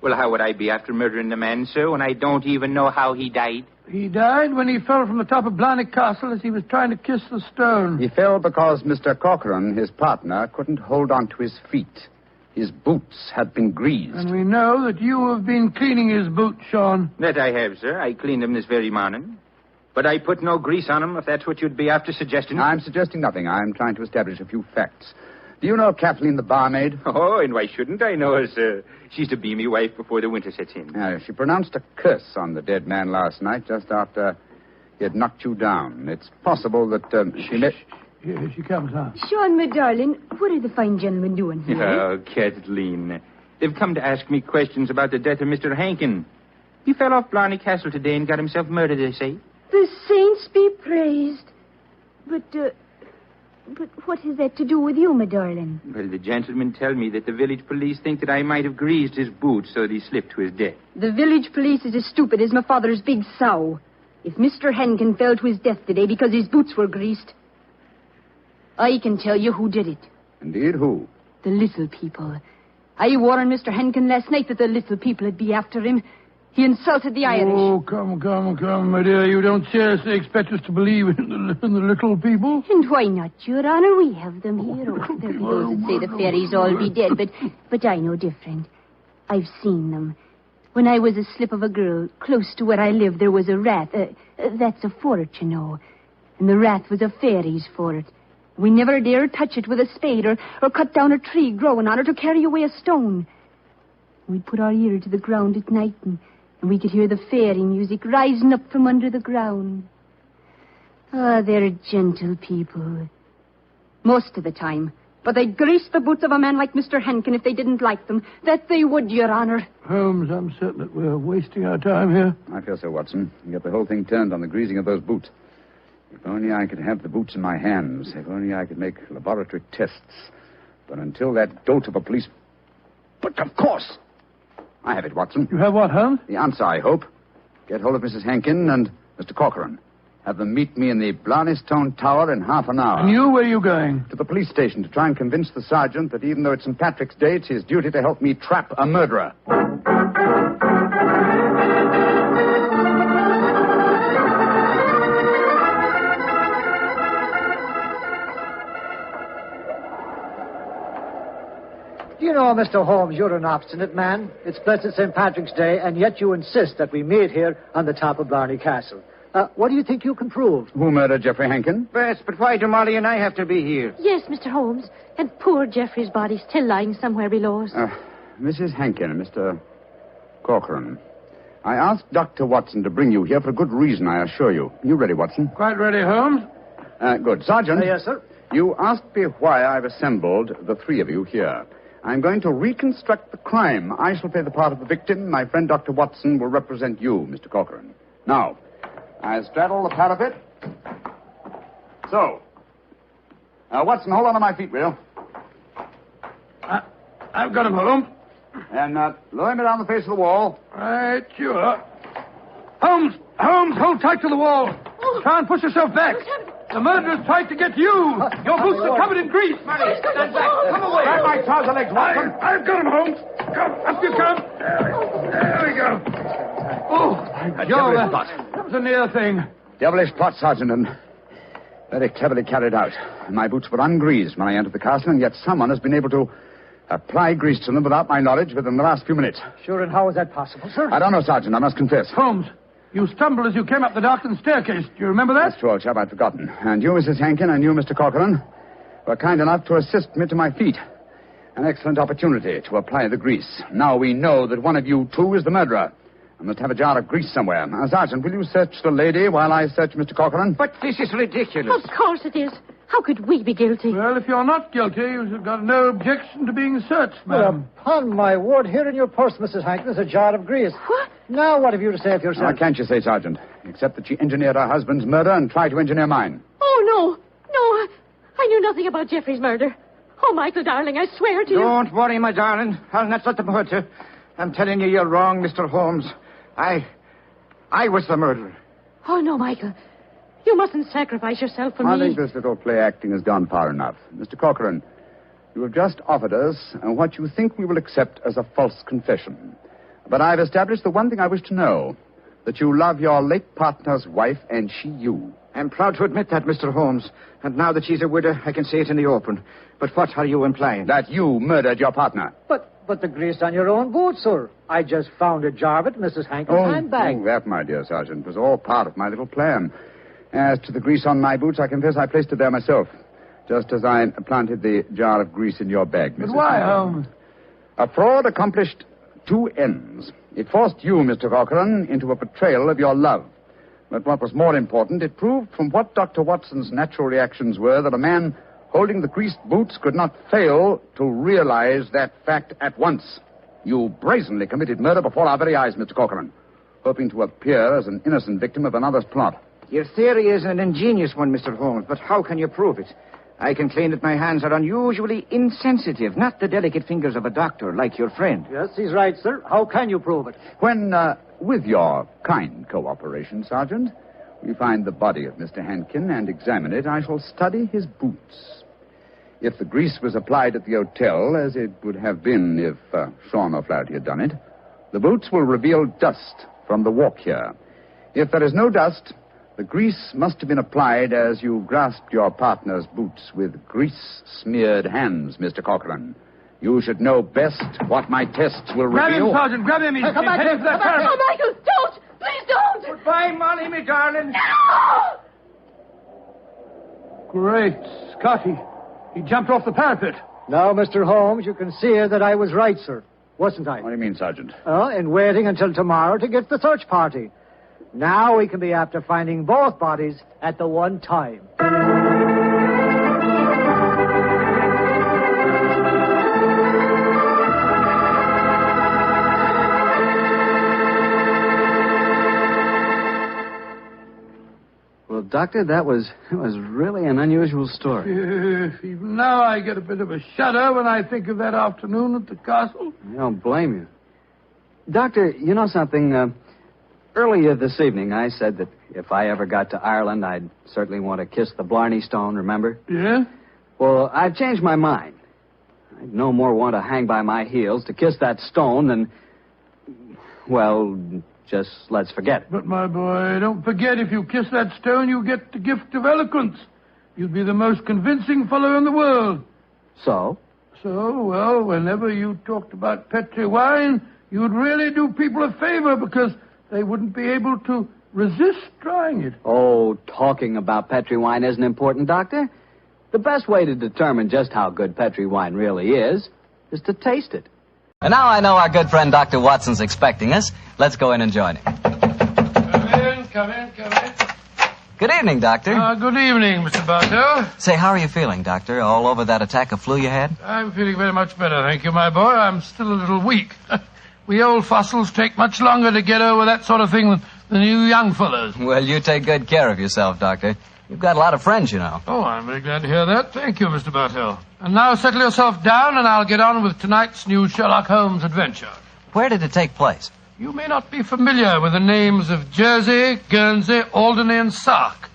Speaker 7: Well, how would I be after murdering the man, sir, when I don't even know how he died?
Speaker 3: He died when he fell from the top of Blarney Castle as he was trying to kiss the stone.
Speaker 16: He fell because Mr. Corcoran, his partner, couldn't hold on to his feet. His boots had been greased.
Speaker 3: And we know that you have been cleaning his boots, Sean.
Speaker 7: That I have, sir. I cleaned them this very morning. But I put no grease on them, if that's what you'd be after suggesting.
Speaker 16: I'm suggesting nothing. I'm trying to establish a few facts. Do you know Kathleen, the barmaid?
Speaker 7: Oh, and why shouldn't I know her, sir? She's to be me wife before the winter sets in.
Speaker 16: She pronounced a curse on the dead man last night, just after he had knocked you down. It's possible that she met...
Speaker 3: Here she comes, huh?
Speaker 8: Sean, my darling, what are the fine gentlemen doing here?
Speaker 7: Oh, Kathleen. They've come to ask me questions about the death of Mr. Hankin. He fell off Blarney Castle today and got himself murdered, they say.
Speaker 8: The saints be praised. But what has that to do with you, my darling?
Speaker 7: Well, the gentlemen tell me that the village police think that I might have greased his boots so that he slipped to his death.
Speaker 8: The village police is as stupid as my father's big sow. If Mr. Henkin fell to his death today because his boots were greased, I can tell you who did it.
Speaker 16: Indeed, who?
Speaker 8: The little people. I warned Mr. Henkin last night that the little people would be after him. He insulted the Irish.
Speaker 3: Oh, come, my dear. You don't seriously expect us to believe in the little people?
Speaker 8: And why not, Your Honor? We have them here. Oh, there'll be those that say the fairies all be dead, but I know different. I've seen them. When I was a slip of a girl, close to where I lived, there was a rat. That's a fort, you know. And the rat was a fairy's fort. We never dared touch it with a spade or cut down a tree growing on it or carry away a stone. We'd put our ear to the ground at night and we could hear the fairy music rising up from under the ground. They're gentle people. Most of the time. But they'd grease the boots of a man like Mr. Henkin if they didn't like them. That they would, Your Honor.
Speaker 3: Holmes, I'm certain that we're wasting our time here.
Speaker 16: I feel so, Watson. You get the whole thing turned on the greasing of those boots. If only I could have the boots in my hands. If only I could make laboratory tests. But until that dolt of a police... But of course! I have it, Watson.
Speaker 3: You have what, Holmes?
Speaker 16: The answer, I hope. Get hold of Mrs. Hankin and Mr. Corcoran. Have them meet me in the Blarney Stone Tower in half an hour.
Speaker 3: And you, where are you going?
Speaker 16: To the police station to try and convince the sergeant that even though it's St. Patrick's Day, it's his duty to help me trap a murderer.
Speaker 4: You know, Mr. Holmes, you're an obstinate man. It's blessed St. Patrick's Day, and yet you insist that we meet here on the top of Blarney Castle. What do you think you can prove?
Speaker 16: Who murdered Geoffrey Hankin?
Speaker 12: Yes, but why do Molly and I have to be here?
Speaker 11: Yes, Mr. Holmes. And poor Geoffrey's body still lying somewhere below us.
Speaker 16: Mrs. Hankin and Mr. Corcoran. I asked Dr. Watson to bring you here for a good reason, I assure you. You ready, Watson?
Speaker 3: Quite ready, Holmes.
Speaker 16: Good. Sergeant.
Speaker 4: Yes, sir.
Speaker 16: You asked me why I've assembled the three of you here. I'm going to reconstruct the crime. I shall play the part of the victim. My friend Dr. Watson will represent you, Mr. Corcoran. Now, I straddle the parapet. So. Watson, hold on to my feet, will you?
Speaker 3: I've got him, Holmes.
Speaker 16: And lower me down the face of the wall.
Speaker 3: Right, you are. Holmes, hold tight to the wall. Try and push yourself back. The murderer's tried to get you. Your boots are covered in grease.
Speaker 12: Molly, stand back. Come away.
Speaker 16: Grab my trouser legs, Watson.
Speaker 3: I've got him, Holmes. Come, up you come. There we go. Oh, Joe, that was a near thing.
Speaker 16: Devilish plot, Sergeant, and very cleverly carried out. My boots were ungreased when I entered the castle, and yet someone has been able to apply grease to them without my knowledge within the last few minutes.
Speaker 4: Sure, and how is that possible, sir?
Speaker 16: I don't know, Sergeant, I must confess.
Speaker 3: Holmes, you stumbled as you came up the darkened staircase. Do you remember that?
Speaker 16: That's true, old chap, I'd forgotten. And you, Mrs. Hankin, and you, Mr. Corcoran, were kind enough to assist me to my feet. An excellent opportunity to apply the grease. Now we know that one of you two is the murderer. I must have a jar of grease somewhere. Now, Sergeant, will you search the lady while I search Mr. Corcoran?
Speaker 12: But this is ridiculous.
Speaker 11: Of course it is. How could we be guilty?
Speaker 3: Well, if you're not guilty, you've got no objection to being searched, ma'am.
Speaker 4: Well, upon my word, here in your purse, Mrs. Hankin, is a jar of grease.
Speaker 11: What?
Speaker 4: Now, what have you to say of yourself?
Speaker 16: Now, can't you say, Sergeant? Except that she engineered her husband's murder and tried to engineer mine.
Speaker 11: Oh, no, I knew nothing about Geoffrey's murder. Oh, Michael, darling, I swear to you.
Speaker 12: Don't worry, my darling. I'll not let them hurt you. I'm telling you, you're wrong, Mr. Holmes. I was the murderer.
Speaker 11: Oh, no, Michael. You mustn't sacrifice yourself for me.
Speaker 16: I think this little play acting has gone far enough. Mr. Corcoran, you have just offered us what you think we will accept as a false confession.
Speaker 5: But I've established the one thing I wish to know, that you love your late partner's wife and she you.
Speaker 12: I'm proud to admit that, Mr. Holmes. And now that she's a widow, I can say it in the open. But what are you implying?
Speaker 5: That you murdered your partner.
Speaker 4: But the grease on your own boot, sir. I just found a jar of it in Mrs. Hankin's handbag.
Speaker 5: Oh, that, my dear Sergeant, was all part of my little plan. As to the grease on my boots, I confess I placed it there myself. Just as I planted the jar of grease in your bag, Mrs.
Speaker 3: But why, Holmes?
Speaker 5: A fraud accomplished two ends. It forced you, Mr. Corcoran, into a betrayal of your love. But what was more important, it proved from what Dr. Watson's natural reactions were that a man holding the greased boots could not fail to realize that fact at once. You brazenly committed murder before our very eyes, Mr. Corcoran, hoping to appear as an innocent victim of another's plot.
Speaker 12: Your theory is an ingenious one, Mr. Holmes, but how can you prove it? I can claim that my hands are unusually insensitive, not the delicate fingers of a doctor like your friend.
Speaker 4: Yes, he's right, sir. How can you prove it?
Speaker 5: When, with your kind cooperation, Sergeant, we find the body of Mr. Hankin and examine it, I shall study his boots. If the grease was applied at the hotel, as it would have been if Sean O'Flaherty had done it, the boots will reveal dust from the walk here. If there is no dust, the grease must have been applied as you grasped your partner's boots with grease-smeared hands, Mr. Corcoran. You should know best what my tests will
Speaker 3: Grab
Speaker 5: reveal.
Speaker 3: him, Sergeant. Grab him. He's
Speaker 11: Come back.
Speaker 3: heading for that parapet.
Speaker 11: Oh, Michael, don't. Please don't.
Speaker 3: Goodbye, Molly, me darling.
Speaker 11: No!
Speaker 3: Great Scotty. He jumped off the parapet.
Speaker 4: Now, Mr. Holmes, you can see that I was right, sir. Wasn't I?
Speaker 5: What do you mean, Sergeant?
Speaker 4: In waiting until tomorrow to get the search party. Now we can be after finding both bodies at the one time.
Speaker 2: Well, Doctor, that was really an unusual story.
Speaker 3: Even now I get a bit of a shudder when I think of that afternoon at the castle.
Speaker 2: I don't blame you. Doctor, you know something? Earlier this evening, I said that if I ever got to Ireland, I'd certainly want to kiss the Blarney stone, remember?
Speaker 3: Yeah?
Speaker 2: Well, I've changed my mind. I'd no more want to hang by my heels to kiss that stone than, well, just let's forget it.
Speaker 3: But, my boy, don't forget, if you kiss that stone, you get the gift of eloquence. You'd be the most convincing fellow in the world.
Speaker 2: So?
Speaker 3: So, well, whenever you talked about Petri wine, you'd really do people a favor because they wouldn't be able to resist trying it.
Speaker 2: Oh, talking about Petri wine isn't important, Doctor. The best way to determine just how good Petri wine really is to taste it. And now I know our good friend Dr. Watson's expecting us. Let's go in and join him.
Speaker 3: Come in.
Speaker 2: Good evening, Doctor.
Speaker 3: Good evening, Mr. Bartel.
Speaker 2: Say, how are you feeling, Doctor? All over that attack of flu you had?
Speaker 3: I'm feeling very much better, thank you, my boy. I'm still a little weak. We old fossils take much longer to get over that sort of thing than you young fellows.
Speaker 2: Well, you take good care of yourself, Doctor. You've got a lot of friends, you know.
Speaker 3: Oh, I'm very glad to hear that. Thank you, Mr. Bartell. And now settle yourself down, and I'll get on with tonight's new Sherlock Holmes adventure.
Speaker 2: Where did it take place?
Speaker 3: You may not be familiar with the names of Jersey, Guernsey, Alderney, and Sark,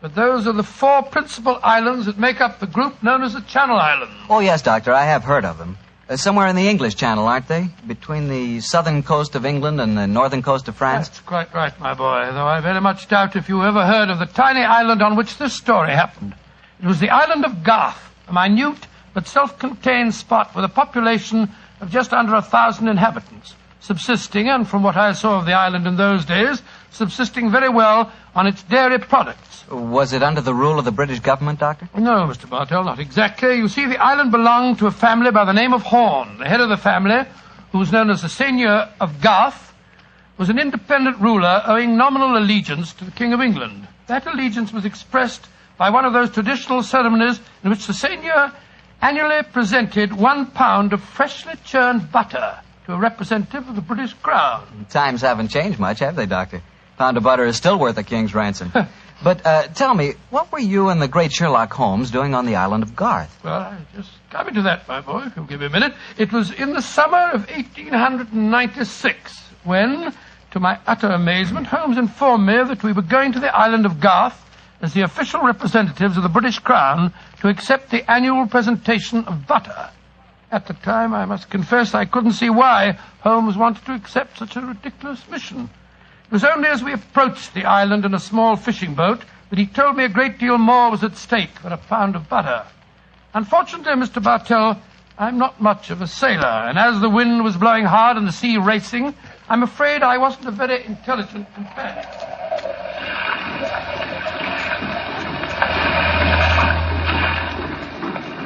Speaker 3: but those are the four principal islands that make up the group known as the Channel Islands.
Speaker 2: Oh, yes, Doctor, I have heard of them. Somewhere in the English Channel, aren't they? Between the southern coast of England and the northern coast of France?
Speaker 3: That's quite right, my boy, though I very much doubt if you ever heard of the tiny island on which this story happened. It was the island of Garth, a minute but self-contained spot with a population of just under 1,000 inhabitants, subsisting, and from what I saw of the island in those days, subsisting very well on its dairy products.
Speaker 2: Was it under the rule of the British government, Doctor?
Speaker 3: No, Mr. Bartell, not exactly. You see, the island belonged to a family by the name of Horn. The head of the family, who was known as the Seigneur of Garth, was an independent ruler owing nominal allegiance to the King of England. That allegiance was expressed by one of those traditional ceremonies in which the Seigneur annually presented 1 pound of freshly churned butter to a representative of the British Crown.
Speaker 2: Times haven't changed much, have they, Doctor? Pound of butter is still worth a king's ransom. But tell me, what were you and the great Sherlock Holmes doing on the island of Garth?
Speaker 3: Well, I just coming to that, my boy, if you'll give me a minute. It was in the summer of 1896 when, to my utter amazement, Holmes informed me that we were going to the island of Garth as the official representatives of the British Crown to accept the annual presentation of butter. At the time, I must confess I couldn't see why Holmes wanted to accept such a ridiculous mission. It was only as we approached the island in a small fishing boat that he told me a great deal more was at stake than a pound of butter. Unfortunately, Mr. Bartell, I'm not much of a sailor, and as the wind was blowing hard and the sea racing, I'm afraid I wasn't a very intelligent companion.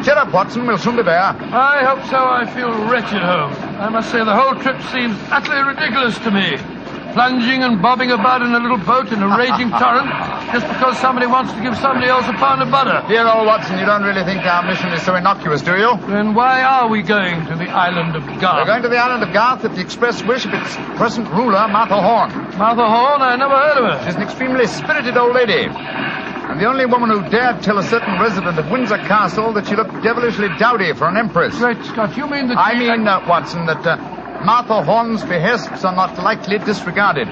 Speaker 5: Cheer up, Watson. We'll soon be there.
Speaker 3: I hope so. I feel wretched, Holmes. I must say the whole trip seems utterly ridiculous to me. Plunging and bobbing about in a little boat in a raging torrent just because somebody wants to give somebody else a pound of butter.
Speaker 5: Dear old Watson, you don't really think our mission is so innocuous, do you?
Speaker 3: Then why are we going to the island of Garth?
Speaker 5: We're going to the island of Garth at the express wish of its present ruler, Martha Horn.
Speaker 3: Martha Horn? I never heard of her.
Speaker 5: She's an extremely spirited old lady. And the only woman who dared tell a certain resident of Windsor Castle that she looked devilishly dowdy for an empress.
Speaker 3: Great Scott, you mean that
Speaker 5: I mean, Watson, that Martha Horn's behests are not lightly disregarded.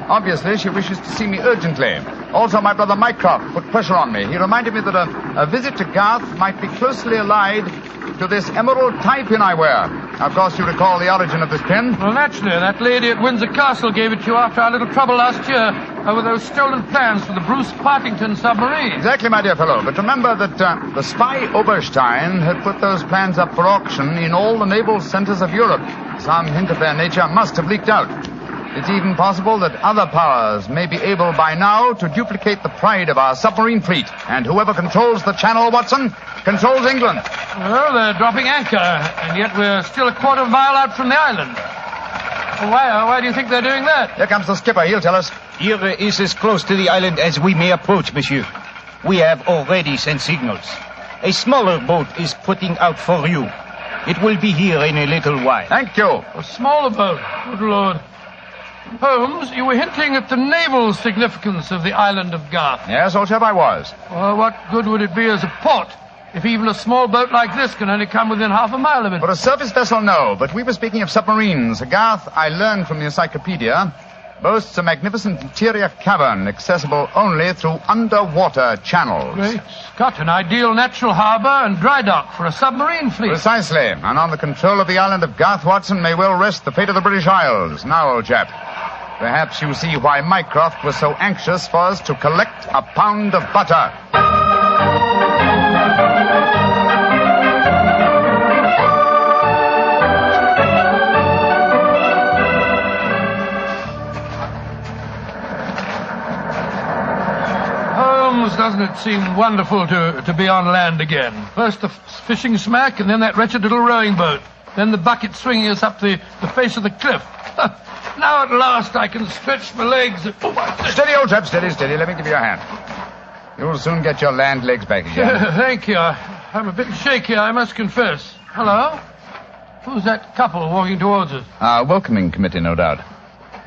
Speaker 5: Obviously, she wishes to see me urgently. Also, my brother Mycroft put pressure on me. He reminded me that a visit to Garth might be closely allied to this emerald tie pin I wear. Of course, you recall the origin of this pin.
Speaker 3: Well, naturally. That lady at Windsor Castle gave it to you after our little trouble last year over those stolen plans for the Bruce Partington submarine.
Speaker 5: Exactly, my dear fellow. But remember that the spy Oberstein had put those plans up for auction in all the naval centers of Europe. Some hint of their nature must have leaked out. It's even possible that other powers may be able by now to duplicate the pride of our submarine fleet. And whoever controls the channel, Watson, controls England.
Speaker 3: Well, they're dropping anchor, and yet we're still a quarter of a mile out from the island. Well, why do you think they're doing that?
Speaker 5: Here comes the skipper. He'll tell us.
Speaker 14: Here is as close to the island as we may approach, monsieur. We have already sent signals. A smaller boat is putting out for you. It will be here in a little while.
Speaker 5: Thank you.
Speaker 3: A smaller boat? Good Lord. Holmes, you were hinting at the naval significance of the island of Garth.
Speaker 5: Yes, old chap, I was.
Speaker 3: Well, what good would it be as a port if even a small boat like this can only come within half a mile of it?
Speaker 5: For a surface vessel, no. But we were speaking of submarines. Garth, I learned from the encyclopedia, boasts a magnificent interior cavern accessible only through underwater channels.
Speaker 3: Great Scott, an ideal natural harbor and dry dock for a submarine fleet.
Speaker 5: Precisely. And on the control of the island of Garth, Watson, may well rest the fate of the British Isles. Now, old chap, perhaps you see why Mycroft was so anxious for us to collect a pound of butter.
Speaker 3: Doesn't it seem wonderful to be on land again? First the fishing smack, and then that wretched little rowing boat. Then the bucket swinging us up the face of the cliff. Now at last I can stretch my legs.
Speaker 5: Steady, old chap, steady. Let me give you a hand. You'll soon get your land legs back again.
Speaker 3: Thank you. I'm a bit shaky, I must confess. Hello? Who's that couple walking towards us?
Speaker 5: Our welcoming committee, no doubt.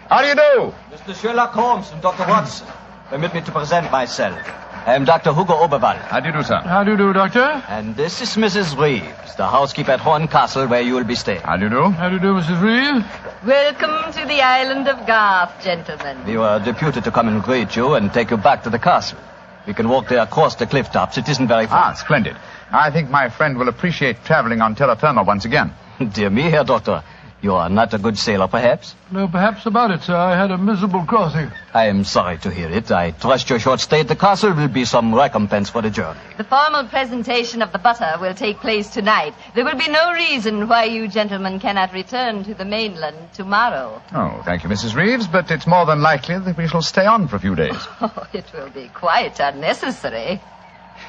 Speaker 5: How do you do?
Speaker 15: Mr. Sherlock Holmes and Dr. Watson. Permit me to present myself. I am Dr. Hugo Oberwald.
Speaker 5: How do you do, sir?
Speaker 3: How do you do, Doctor?
Speaker 15: And this is Mrs. Reeves, the housekeeper at Horn Castle, where you will be staying.
Speaker 5: How do you do?
Speaker 3: How do you do, Mrs. Reeves?
Speaker 23: Welcome to the island of Garth, gentlemen.
Speaker 15: We were deputed to come and greet you and take you back to the castle. We can walk there across the cliff tops. It isn't very far.
Speaker 5: Splendid. I think my friend will appreciate traveling on terra firma once again.
Speaker 15: Dear me, Herr Doctor. You are not a good sailor, perhaps?
Speaker 3: No, perhaps about it, sir. I had a miserable crossing.
Speaker 15: I am sorry to hear it. I trust your short stay at the castle will be some recompense for the journey.
Speaker 23: The formal presentation of the butter will take place tonight. There will be no reason why you gentlemen cannot return to the mainland tomorrow.
Speaker 5: Oh, thank you, Mrs. Reeves, but it's more than likely that we shall stay on for a few days.
Speaker 23: Oh, it will be quite unnecessary.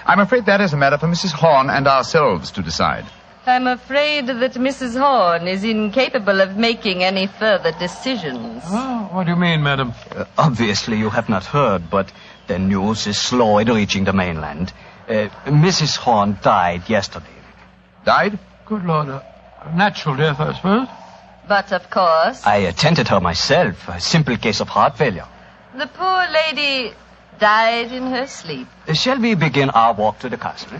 Speaker 5: I'm afraid that is a matter for Mrs. Horn and ourselves to decide.
Speaker 23: I'm afraid that Mrs. Horn is incapable of making any further decisions.
Speaker 3: Oh, what do you mean, madam?
Speaker 15: Obviously, you have not heard, but the news is slow in reaching the mainland. Mrs. Horn died yesterday.
Speaker 5: Died?
Speaker 3: Good Lord. A natural death, I suppose.
Speaker 23: But, of course...
Speaker 15: I attended her myself. A simple case of heart failure.
Speaker 23: The poor lady died in her sleep.
Speaker 15: Shall we begin our walk to the castle?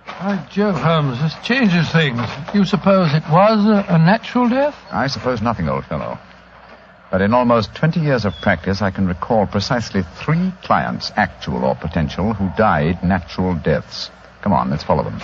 Speaker 3: By Jove, Holmes, this changes things. You suppose it was a natural death?
Speaker 5: I suppose nothing, old fellow. But in almost 20 years of practice, I can recall precisely 3 clients, actual or potential, who died natural deaths. Come on, let's follow them.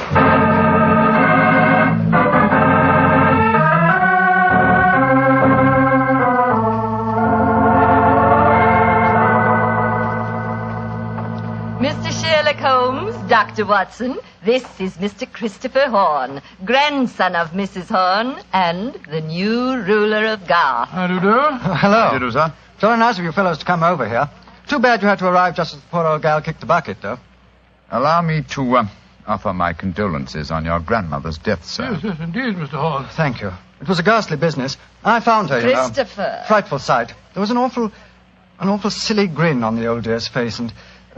Speaker 23: Dr. Watson. This is Mr. Christopher Horn, grandson of Mrs. Horn and the new ruler of Garth.
Speaker 17: How do you do?
Speaker 18: Hello.
Speaker 16: How do you do, sir?
Speaker 18: Very nice of you fellows to come over here. Too bad you had to arrive just as the poor old gal kicked the bucket, though.
Speaker 16: Allow me to offer my condolences on your grandmother's death, sir.
Speaker 3: Yes, indeed, Mr. Horn.
Speaker 18: Thank you. It was a ghastly business. I found her, you know.
Speaker 23: Christopher.
Speaker 18: Frightful sight. There was an awful silly grin on the old dear's face, and...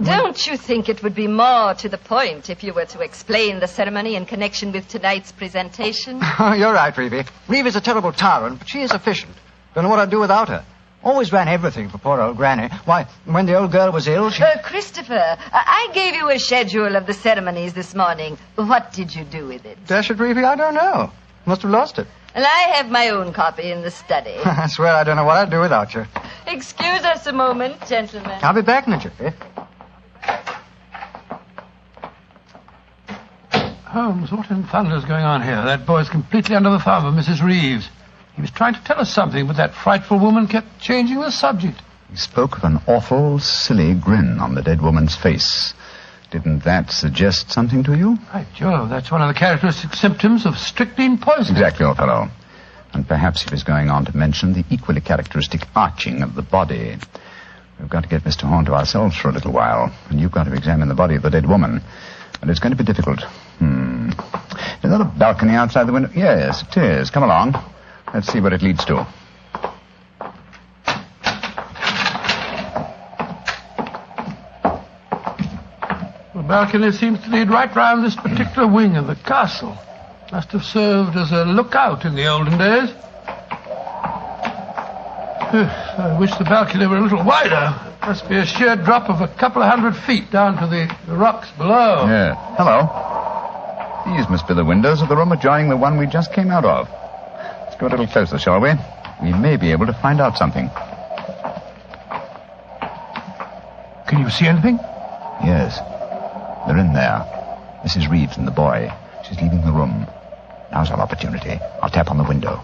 Speaker 23: Don't you think it would be more to the point if you were to explain the ceremony in connection with tonight's presentation?
Speaker 18: You're right, Reevy. Reevy's a terrible tyrant, but she is efficient. Don't know what I'd do without her. Always ran everything for poor old Granny. Why, when the old girl was ill, she...
Speaker 23: Christopher, I gave you a schedule of the ceremonies this morning. What did you do with it?
Speaker 18: Dash it, Reevy, I don't know. Must have lost it.
Speaker 23: And I have my own copy in the study.
Speaker 18: I swear I don't know what I'd do without you.
Speaker 23: Excuse us a moment, gentlemen.
Speaker 18: I'll be back in a jiffy.
Speaker 3: Holmes, what in thunder's going on here? That boy's completely under the thumb of Mrs. Reeves. He was trying to tell us something, but that frightful woman kept changing the subject.
Speaker 16: He spoke of an awful, silly grin on the dead woman's face. Didn't that suggest something to you?
Speaker 3: By Jove, that's one of the characteristic symptoms of strychnine poisoning.
Speaker 16: Exactly, old fellow. And perhaps he was going on to mention the equally characteristic arching of the body. We've got to get Mr. Horn to ourselves for a little while, and you've got to examine the body of the dead woman. And it's going to be difficult. Is that a balcony outside the window? Yes, it is. Come along. Let's see what it leads to.
Speaker 3: The balcony seems to lead right round this particular wing of the castle. Must have served as a lookout in the olden days. I wish the balcony were a little wider. Must be a sheer drop of a couple of 100 feet down to the rocks below.
Speaker 16: Yeah. Hello. These must be the windows of the room adjoining the one we just came out of. Let's go a little closer, shall we? We may be able to find out something.
Speaker 3: Can you see anything?
Speaker 16: Yes. They're in there. Mrs. Reeves and the boy. She's leaving the room. Now's our opportunity. I'll tap on the window.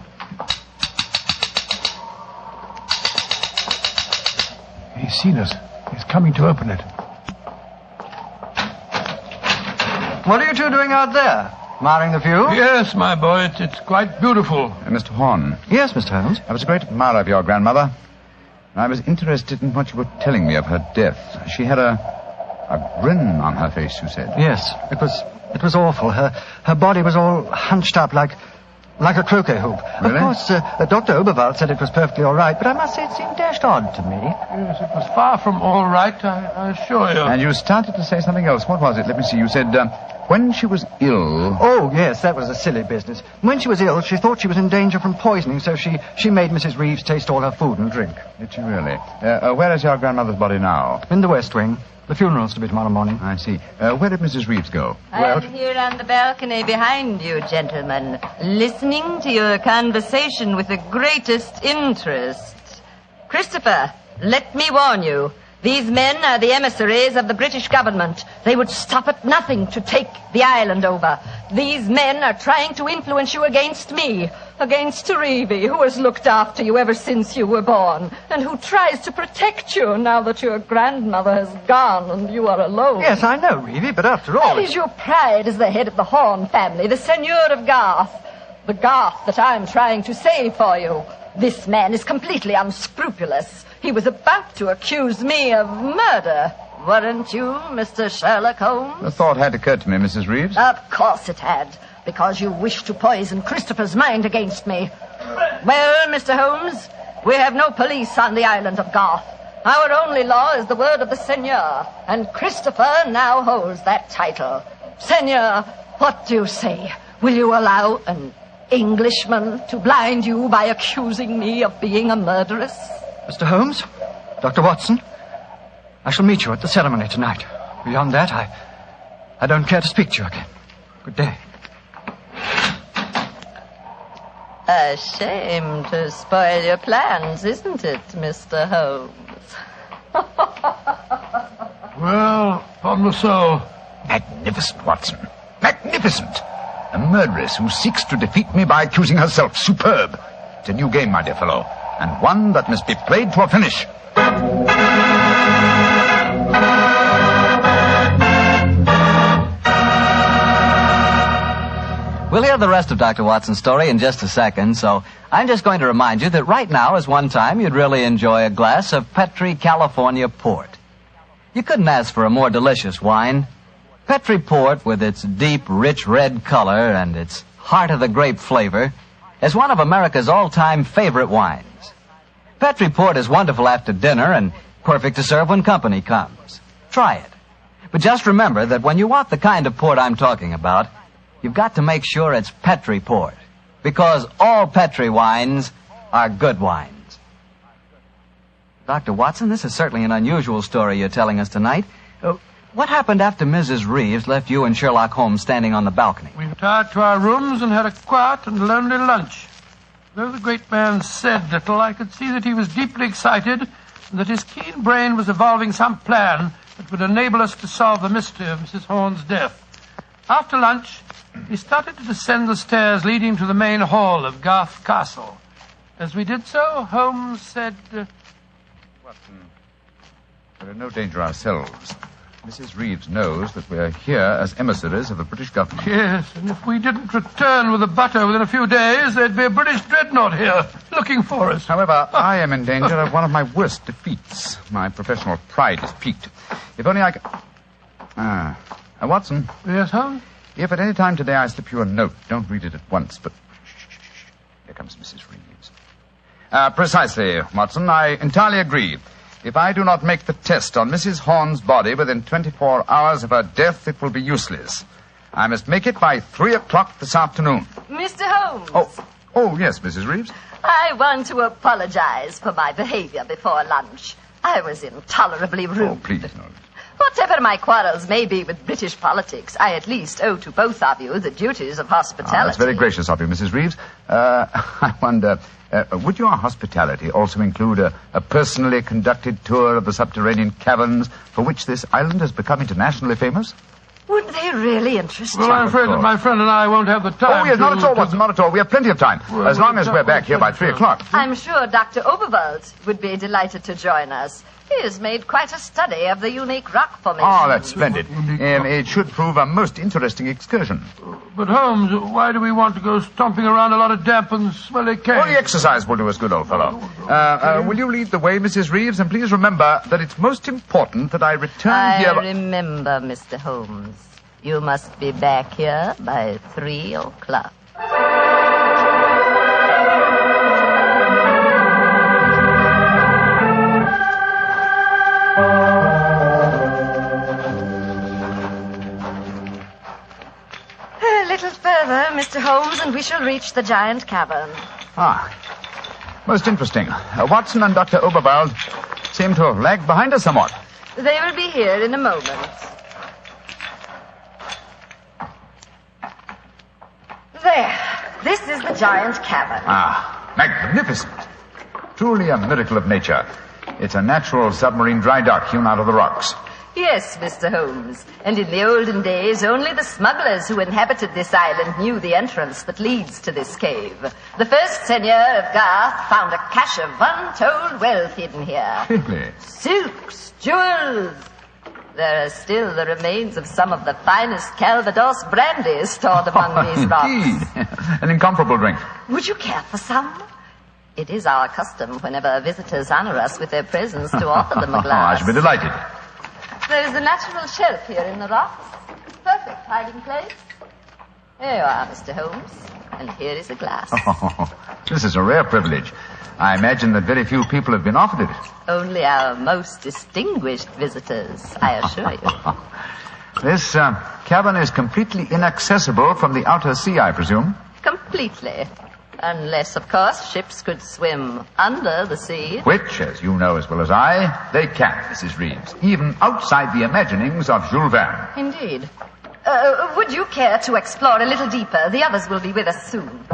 Speaker 3: He's seen us. He's coming to open it.
Speaker 18: What are you two doing out there? Admiring the view?
Speaker 3: Yes, my boy. It's quite beautiful.
Speaker 16: Mr. Horn.
Speaker 18: Yes, Mr. Holmes?
Speaker 16: I was a great admirer of your grandmother. I was interested in what you were telling me of her death. She had a grin on her face, you said.
Speaker 18: Yes, it was awful. Her body was all hunched up like a croquet hoop.
Speaker 16: Really?
Speaker 18: Of course, Dr. Oberwald said it was perfectly all right, but I must say it seemed dashed odd to me.
Speaker 3: Yes, it was far from all right, I assure you.
Speaker 16: And you started to say something else. What was it? Let me see. You said, when she was ill...
Speaker 18: Oh, yes, that was a silly business. When she was ill, she thought she was in danger from poisoning, so she made Mrs. Reeves taste all her food and drink.
Speaker 16: Did she really? Where is your grandmother's body now?
Speaker 18: In the West Wing. The funeral's to be tomorrow morning.
Speaker 16: I see. Where did Mrs. Reeves go?
Speaker 23: I'm here on the balcony behind you, gentlemen, listening to your conversation with the greatest interest. Christopher, let me warn you. These men are the emissaries of the British government. They would stop at nothing to take the island over. These men are trying to influence you against me, against Reevy, who has looked after you ever since you were born, and who tries to protect you now that your grandmother has gone and you are alone.
Speaker 18: Yes, I know, Reevy, but after all...
Speaker 23: That is your pride as the head of the Horn family, the Seigneur of Garth. The Garth that I'm trying to save for you. This man is completely unscrupulous. He was about to accuse me of murder. Weren't you, Mr. Sherlock Holmes?
Speaker 16: The thought had occurred to me, Mrs. Reeves.
Speaker 23: Of course it had, because you wished to poison Christopher's mind against me. Well, Mr. Holmes, we have no police on the island of Garth. Our only law is the word of the Seigneur, and Christopher now holds that title. Seigneur, what do you say? Will you allow an Englishman to blind you by accusing me of being a murderess?
Speaker 18: Mr. Holmes, Dr. Watson, I shall meet you at the ceremony tonight. Beyond that, I don't care to speak to you again. Good day.
Speaker 23: A shame to spoil your plans, isn't it, Mr. Holmes?
Speaker 3: Well, upon my soul.
Speaker 16: Magnificent, Watson. Magnificent. A murderess who seeks to defeat me by accusing herself. Superb. It's a new game, my dear fellow, and one that must be played to a finish.
Speaker 9: We'll hear the rest of Dr. Watson's story in just a second, so I'm just going to remind you that right now is one time you'd really enjoy a glass of Petri California Port. You couldn't ask for a more delicious wine. Petri Port, with its deep, rich red color and its heart-of-the-grape flavor, is one of America's all-time favorite wines. Petri Port is wonderful after dinner and perfect to serve when company comes. Try it. But just remember that when you want the kind of port I'm talking about, you've got to make sure it's Petri Port, because all Petri wines are good wines. Dr. Watson, this is certainly an unusual story you're telling us tonight. What happened after Mrs. Reeves left you and Sherlock Holmes standing on the balcony?
Speaker 3: We retired to our rooms and had a quiet and lonely lunch. Though the great man said little, I could see that he was deeply excited and that his keen brain was evolving some plan that would enable us to solve the mystery of Mrs. Horne's death. After lunch, we started to descend the stairs leading to the main hall of Garth Castle. As we did so, Holmes said...
Speaker 17: Watson, we're in no danger ourselves. Mrs. Reeves knows that we're here as emissaries of the British government.
Speaker 3: Yes, and if we didn't return with the butter within a few days, there'd be a British dreadnought here looking for us.
Speaker 17: However, I am in danger of one of my worst defeats. My professional pride is piqued. If only I could... Watson.
Speaker 3: Yes, Holmes?
Speaker 17: If at any time today I slip you a note, don't read it at once, but... Shh. Here comes Mrs. Reeves. Precisely, Watson. I entirely agree. If I do not make the test on Mrs. Horne's body within 24 hours of her death, it will be useless. I must make it by 3 o'clock this afternoon.
Speaker 23: Mr. Holmes.
Speaker 17: Oh, yes, Mrs. Reeves.
Speaker 23: I want to apologize for my behavior before lunch. I was intolerably rude.
Speaker 17: Oh, please, no.
Speaker 23: Whatever my quarrels may be with British politics, I at least owe to both of you the duties of hospitality.
Speaker 17: That's very gracious of you, Mrs. Reeves. I wonder, would your hospitality also include a personally conducted tour of the subterranean caverns for which this island has become internationally famous?
Speaker 23: Would they really interest you?
Speaker 3: Well, I'm afraid that my friend and I won't have the time.
Speaker 17: Oh, yes, not at all, Watson, not at all. We have plenty of time, as long as we're back here by 3 o'clock.
Speaker 23: I'm sure Dr. Oberwald would be delighted to join us. He has made quite a study of the unique rock formation.
Speaker 17: Oh, that's splendid. It should prove a most interesting excursion.
Speaker 3: But, Holmes, why do we want to go stomping around a lot of damp and smelly caves?
Speaker 17: Well, the exercise will do us good, old fellow. Will you lead the way, Mrs. Reeves? And please remember that it's most important that I return here...
Speaker 23: I remember, Mr. Holmes. You must be back here by 3 o'clock. A little further, Mr. Holmes, and we shall reach the giant cavern.
Speaker 17: Most interesting. Watson and Dr. Oberwald seem to have lagged behind us somewhat.
Speaker 23: They will be here in a moment. There. This is the giant cavern.
Speaker 17: Magnificent. Truly a miracle of nature. It's a natural submarine dry dock hewn out of the rocks.
Speaker 23: Yes, Mr. Holmes. And in the olden days, only the smugglers who inhabited this island knew the entrance that leads to this cave. The first seigneur of Garth found a cache of untold wealth hidden here.
Speaker 17: Really?
Speaker 23: Silks, jewels. There are still the remains of some of the finest Calvados brandy stored among these rocks.
Speaker 17: Indeed. An incomparable drink.
Speaker 23: Would you care for some? It is our custom whenever visitors honor us with their presence to offer them a glass.
Speaker 17: I should be delighted.
Speaker 23: There is a natural shelf here in the rocks. Perfect hiding place. Here you are, Mr. Holmes. And here is a glass.
Speaker 17: This is a rare privilege. I imagine that very few people have been offered it.
Speaker 23: Only our most distinguished visitors, I assure you.
Speaker 17: This cavern is completely inaccessible from the outer sea, I presume.
Speaker 23: Completely. Unless, of course, ships could swim under the sea.
Speaker 17: Which, as you know as well as I, they can, Mrs. Reeves. Even outside the imaginings of Jules Verne.
Speaker 23: Indeed. Would you care to explore a little deeper? The others will be with us soon.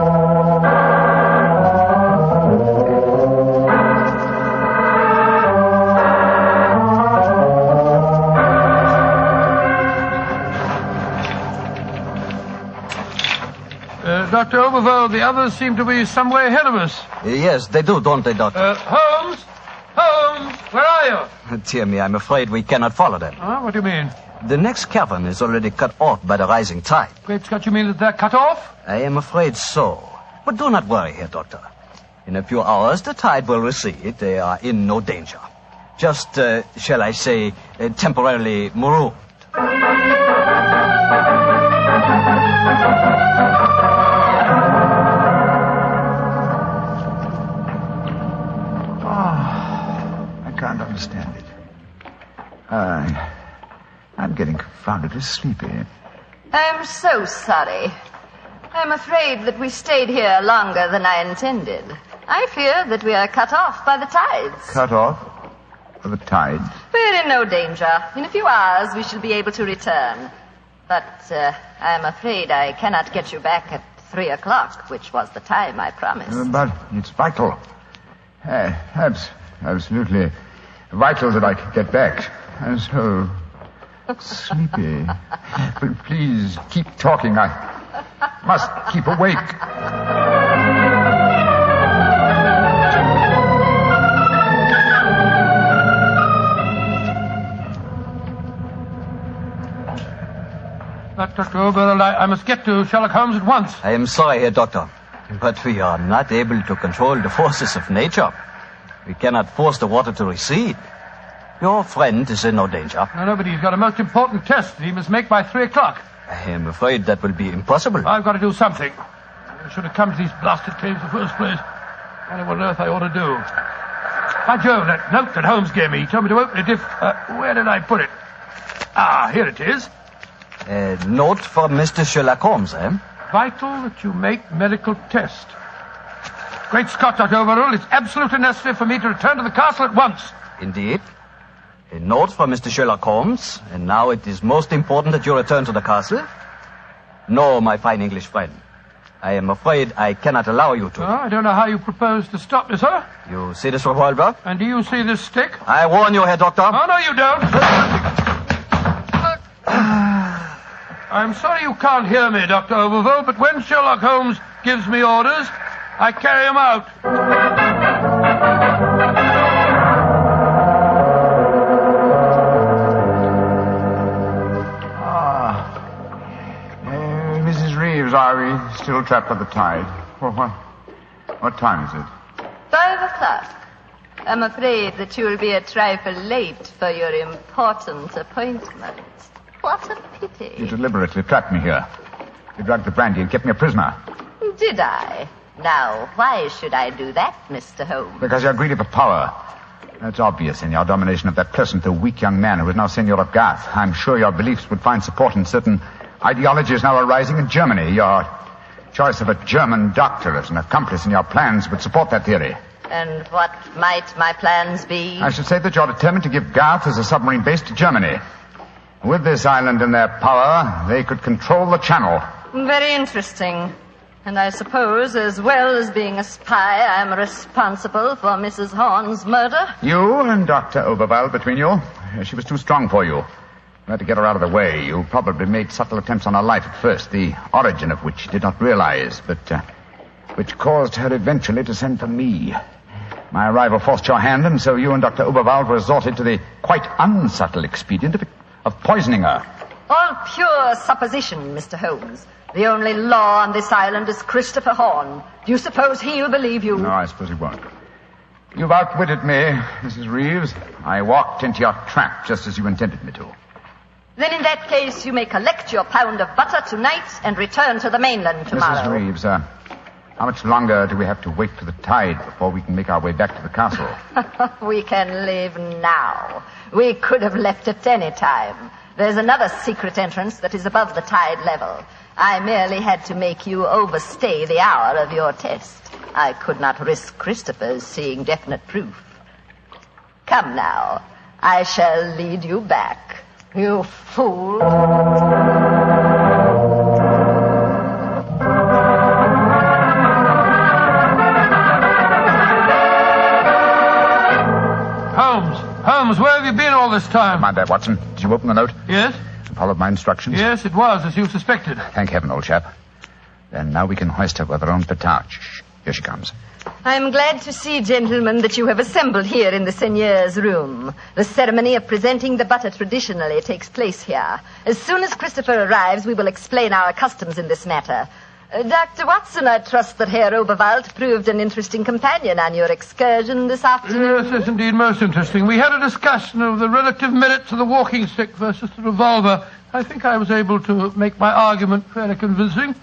Speaker 3: Dr. Oberwald, the others seem to be some way ahead of us.
Speaker 9: Yes, they do, don't they, Doctor?
Speaker 3: Holmes! Holmes! Where are you?
Speaker 9: Dear me, I'm afraid we cannot follow them.
Speaker 3: What do you mean?
Speaker 15: The next cavern is already cut off by the rising tide.
Speaker 3: Great Scott, you mean that they're cut off?
Speaker 15: I am afraid so. But do not worry, Herr Doctor. In a few hours, the tide will recede. They are in no danger. Just, shall I say, temporarily marooned.
Speaker 17: I can't understand it. I'm getting confoundedly sleepy.
Speaker 23: I'm so sorry. I'm afraid that we stayed here longer than I intended. I fear that we are cut off by the tides.
Speaker 17: Cut off? By the tides?
Speaker 23: We're in no danger. In a few hours, we shall be able to return. But I'm afraid I cannot get you back at 3 o'clock, which was the time I promised.
Speaker 17: But it's vital. Absolutely vital that I can get back. I'm so sleepy. But please, keep talking. I must keep awake.
Speaker 3: Dr. Oberl, I must get to Sherlock Holmes at once.
Speaker 15: I am sorry, Herr Doctor, but we are not able to control the forces of nature. We cannot force the water to recede. Your friend is in no danger.
Speaker 3: No, but he's got a most important test that he must make by 3 o'clock.
Speaker 15: I am afraid that will be impossible.
Speaker 3: I've got to do something. I should have come to these blasted caves in the first place. I don't know what on earth I ought to do. By Jove, that note that Holmes gave me, he told me to open it if... where did I put it? Ah, here it is.
Speaker 15: A note from Mr. Sherlock Holmes, eh?
Speaker 3: Vital that you make medical test. Great Scott, Dr. Overall, it's absolutely necessary for me to return to the castle at once.
Speaker 15: Indeed. A note from Mr. Sherlock Holmes, and now it is most important that you return to the castle. No, my fine English friend. I am afraid I cannot allow you to.
Speaker 3: Oh, I don't know how you propose to stop me, sir.
Speaker 15: You see this revolver?
Speaker 3: And do you see this stick?
Speaker 15: I warn you, Herr Doctor.
Speaker 3: Oh, no, you don't. I'm sorry you can't hear me, Dr. Overville, but when Sherlock Holmes gives me orders, I carry them out.
Speaker 17: Mrs. Reeves, are we still trapped by the tide? What time is it?
Speaker 23: 5 o'clock. I'm afraid that you will be a trifle late for your important appointment. What a pity.
Speaker 17: You deliberately trapped me here. You drugged the brandy and kept me a prisoner.
Speaker 23: Did I? Now, why should I do that, Mr. Holmes?
Speaker 17: Because you're greedy for power. That's obvious in your domination of that pleasant though weak young man who is now Seigneur of Garth. I'm sure your beliefs would find support in certain ideologies now arising in Germany. Your choice of a German doctor as an accomplice in your plans would support that theory.
Speaker 23: And what might my plans be?
Speaker 17: I should say that you're determined to give Garth as a submarine base to Germany. With this island in their power, they could control the channel.
Speaker 23: Very interesting. And I suppose, as well as being a spy, I'm responsible for Mrs. Horn's murder?
Speaker 17: You and Dr. Oberwald between you. She was too strong for you. You had to get her out of the way. You probably made subtle attempts on her life at first, the origin of which you did not realize, but which caused her eventually to send for me. My arrival forced your hand, and so you and Dr. Oberwald resorted to the quite unsubtle expedient of poisoning her.
Speaker 23: All pure supposition, Mr. Holmes. The only law on this island is Christopher Horn. Do you suppose he'll believe you?
Speaker 17: No, I suppose he won't. You've outwitted me, Mrs. Reeves. I walked into your trap just as you intended me to.
Speaker 23: Then in that case, you may collect your pound of butter tonight and return to the mainland tomorrow.
Speaker 17: Mrs. Reeves, how much longer do we have to wait for the tide before we can make our way back to the castle?
Speaker 23: We can leave now. We could have left at any time. There's another secret entrance that is above the tide level. I merely had to make you overstay the hour of your test. I could not risk Christopher's seeing definite proof. Come now. I shall lead you back. You fool.
Speaker 3: Holmes, where have you been all this time?
Speaker 17: Mind that, Watson. Did you open the note?
Speaker 3: Yes.
Speaker 17: Followed my instructions?
Speaker 3: Yes, it was, as you suspected.
Speaker 17: Thank heaven, old chap. Then now we can hoist her with her own petard. Shh. Here she comes.
Speaker 23: I am glad to see, gentlemen, that you have assembled here in the seigneur's room. The ceremony of presenting the butter traditionally takes place here. As soon as Christopher arrives, we will explain our customs in this matter. Dr. Watson, I trust that Herr Oberwald proved an interesting companion on your excursion this afternoon.
Speaker 3: Yes, indeed, most interesting. We had a discussion of the relative merits of the walking stick versus the revolver. I think I was able to make my argument fairly convincing.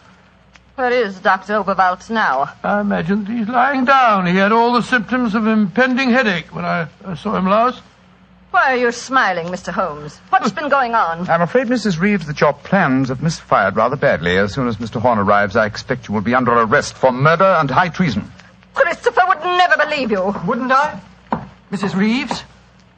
Speaker 23: Where is Dr. Oberwald now?
Speaker 3: I imagine he's lying down. He had all the symptoms of impending headache when I saw him last.
Speaker 23: Why are you smiling, Mr. Holmes? What's been going on?
Speaker 17: I'm afraid, Mrs. Reeves, that your plans have misfired rather badly. As soon as Mr. Horn arrives, I expect you will be under arrest for murder and high treason.
Speaker 23: Christopher would never believe you.
Speaker 18: Wouldn't I? Mrs. Reeves,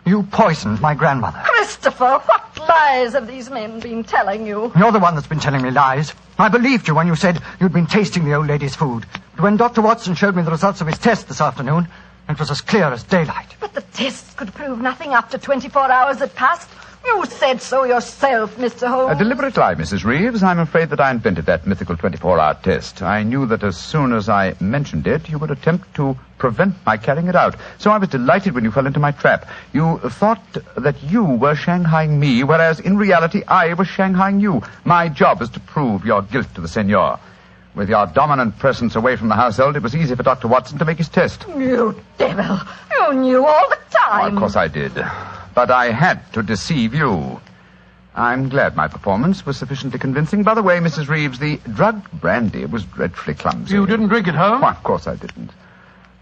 Speaker 18: you poisoned my grandmother.
Speaker 23: Christopher, what lies have these men been telling you?
Speaker 18: You're the one that's been telling me lies. I believed you when you said you'd been tasting the old lady's food. But when Dr. Watson showed me the results of his test this afternoon, it was as clear as daylight.
Speaker 23: But the tests could prove nothing after 24 hours had passed. You said so yourself, Mr. Holmes.
Speaker 17: A deliberate lie, Mrs. Reeves. I'm afraid that I invented that mythical 24-hour test. I knew that as soon as I mentioned it, you would attempt to prevent my carrying it out. So I was delighted when you fell into my trap. You thought that you were shanghaiing me, whereas in reality I was shanghaiing you. My job is to prove your guilt to the Seigneur. With your dominant presence away from the household, it was easy for Dr. Watson to make his test.
Speaker 23: You devil! You knew all the time.
Speaker 17: Oh, of course I did. But I had to deceive you. I'm glad my performance was sufficiently convincing. By the way, Mrs. Reeves, the drugged brandy was dreadfully clumsy.
Speaker 3: You didn't drink it home?
Speaker 17: Why, of course I didn't.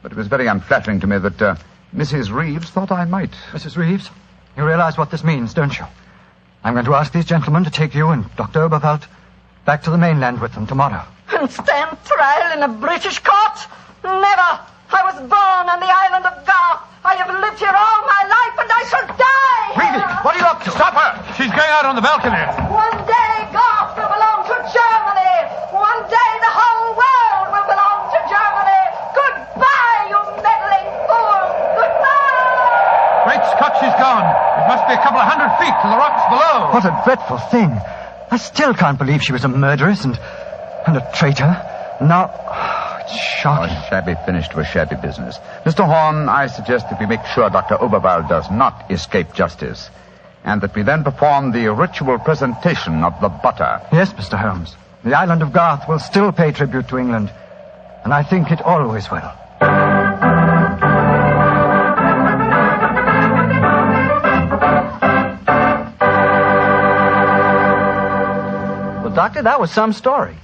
Speaker 17: But it was very unflattering to me that Mrs. Reeves thought I might.
Speaker 18: Mrs. Reeves, you realize what this means, don't you? I'm going to ask these gentlemen to take you and Dr. Oberwald back to the mainland with them tomorrow.
Speaker 23: And stand trial in a British court? Never! I was born on the island of Garth. I have lived here all my life, and I shall die here.
Speaker 18: Reevy, what are you up to?
Speaker 3: Stop her! She's going out on the balcony.
Speaker 23: One day Garth will belong to Germany. One day the whole world will belong to Germany. Goodbye, you meddling fool. Goodbye!
Speaker 3: Great Scott, she's gone. It must be a couple of 100 feet to the rocks below.
Speaker 18: What a dreadful thing. I still can't believe she was a murderess and a traitor. Now, it's shocking.
Speaker 17: A shabby finish to a shabby business. Mr. Horn, I suggest that we make sure Dr. Oberwald does not escape justice, and that we then perform the ritual presentation of the butter.
Speaker 18: Yes, Mr. Holmes. The island of Garth will still pay tribute to England, and I think it always will.
Speaker 9: Doctor, that was some story.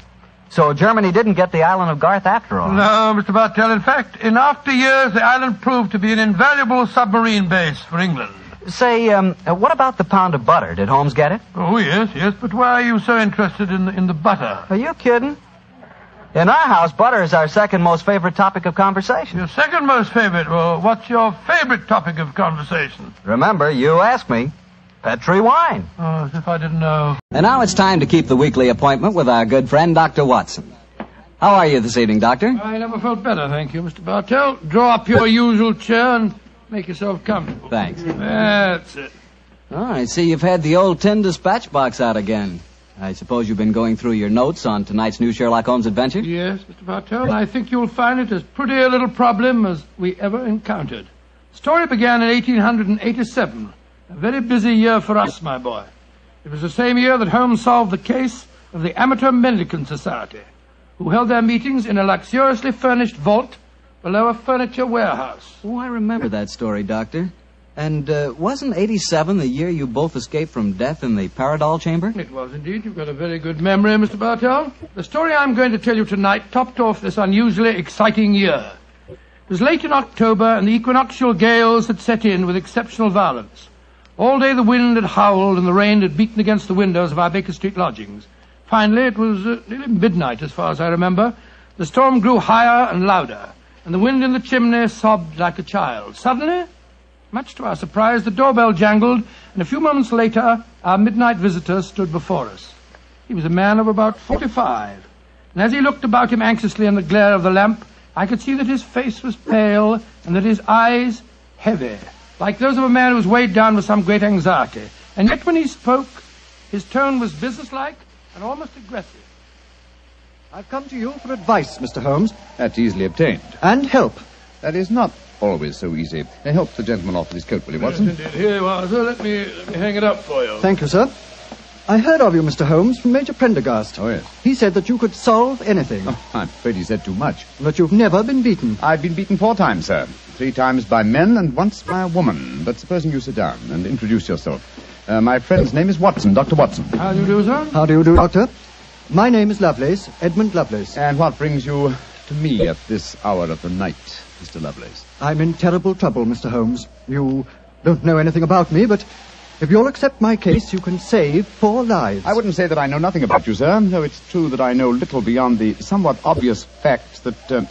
Speaker 9: So Germany didn't get the island of Garth after all.
Speaker 3: No, Mr. Bartell. In fact, in after years, the island proved to be an invaluable submarine base for England.
Speaker 9: Say, what about the pound of butter? Did Holmes get it?
Speaker 3: Oh, yes. But why are you so interested in the butter?
Speaker 9: Are you kidding? In our house, butter is our second most favorite topic of conversation.
Speaker 3: Your second most favorite? Well, what's your favorite topic of conversation?
Speaker 9: Remember, you asked me. Petri wine.
Speaker 3: Oh, as if I didn't know.
Speaker 2: And now it's time to keep the weekly appointment with our good friend, Dr. Watson. How are you this evening, Doctor?
Speaker 3: I never felt better, thank you, Mr. Bartell. Draw up your usual chair and make yourself comfortable.
Speaker 2: Thanks.
Speaker 3: That's it.
Speaker 2: Oh, I see you've had the old tin dispatch box out again. I suppose you've been going through your notes on tonight's new Sherlock Holmes adventure?
Speaker 3: Yes, Mr. Bartell. I think you'll find it as pretty a little problem as we ever encountered. The story began in 1887. A very busy year for us, my boy. It was the same year that Holmes solved the case of the Amateur Mendicant Society, who held their meetings in a luxuriously furnished vault below a furniture warehouse.
Speaker 2: Oh, I remember that story, Doctor. And wasn't 87 the year you both escaped from death in the Paradol chamber?
Speaker 3: It was indeed. You've got a very good memory, Mr. Bartell. The story I'm going to tell you tonight topped off this unusually exciting year. It was late in October, and the equinoctial gales had set in with exceptional violence. All day the wind had howled and the rain had beaten against the windows of our Baker Street lodgings. Finally, it was nearly midnight, as far as I remember. The storm grew higher and louder, and the wind in the chimney sobbed like a child. Suddenly, much to our surprise, the doorbell jangled, and a few moments later, our midnight visitor stood before us. He was a man of about 45, and as he looked about him anxiously in the glare of the lamp, I could see that his face was pale and that his eyes heavy, like those of a man who was weighed down with some great anxiety. And yet when he spoke, his tone was businesslike and almost aggressive.
Speaker 18: I've come to you for advice, Mr. Holmes.
Speaker 5: That's easily obtained.
Speaker 18: And help.
Speaker 5: That is not always so easy. Help the gentleman off with his coat, will you, Watson?
Speaker 3: Yes, indeed. Here you are, sir. Let me hang it up for you.
Speaker 18: Thank you, sir. I heard of you, Mr. Holmes, from Major Prendergast.
Speaker 5: Oh, yes.
Speaker 18: He said that you could solve anything.
Speaker 5: Oh, I'm afraid he said too much.
Speaker 18: But you've never been beaten.
Speaker 5: I've been beaten 4 times, sir. 3 times by men and once by a woman. But supposing you sit down and introduce yourself. My friend's name is Watson, Dr. Watson.
Speaker 3: How do you do, sir?
Speaker 18: How do you do, Doctor? My name is Lovelace, Edmund Lovelace.
Speaker 5: And what brings you to me at this hour of the night, Mr. Lovelace?
Speaker 18: I'm in terrible trouble, Mr. Holmes. You don't know anything about me, but if you'll accept my case, you can save 4 lives.
Speaker 5: I wouldn't say that I know nothing about you, sir, though it's true that I know little beyond the somewhat obvious fact that,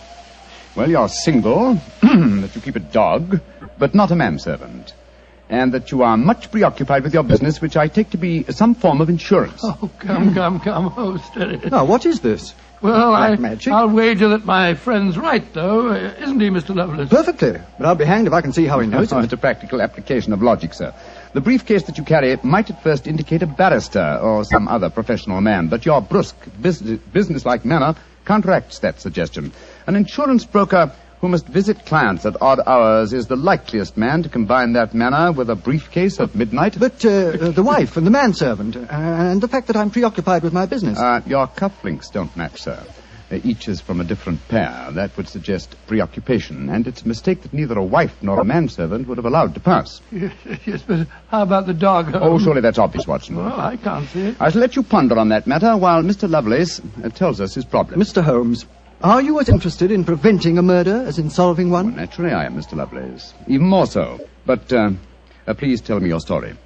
Speaker 5: you're single, that you keep a dog, but not a manservant, and that you are much preoccupied with your business, which I take to be some form of insurance.
Speaker 3: Oh, come. Oh, steady.
Speaker 18: Now, what is this?
Speaker 3: Well,
Speaker 18: magic?
Speaker 3: I'll wager that my friend's right, though. Isn't he, Mr. Lovelace?
Speaker 18: Perfectly. But I'll be hanged if I can see how he knows it.
Speaker 5: It's a practical application of logic, sir. The briefcase that you carry might at first indicate a barrister or some other professional man, but your brusque, businesslike manner counteracts that suggestion. An insurance broker who must visit clients at odd hours is the likeliest man to combine that manner with a briefcase at midnight.
Speaker 18: But the wife and the manservant, and the fact that I'm preoccupied with my business.
Speaker 5: Your cufflinks don't match, sir. Each is from a different pair. That would suggest preoccupation, and it's a mistake that neither a wife nor a manservant would have allowed to pass.
Speaker 3: Yes, but how about the dog?
Speaker 5: Oh, surely that's obvious, Watson.
Speaker 3: Well, I can't see it.
Speaker 5: I shall let you ponder on that matter while Mr. Lovelace tells us his problem.
Speaker 18: Mr. Holmes, are you as interested in preventing a murder as in solving one?
Speaker 5: Well, naturally I am, Mr. Lovelace. Even more so. But please tell me your story.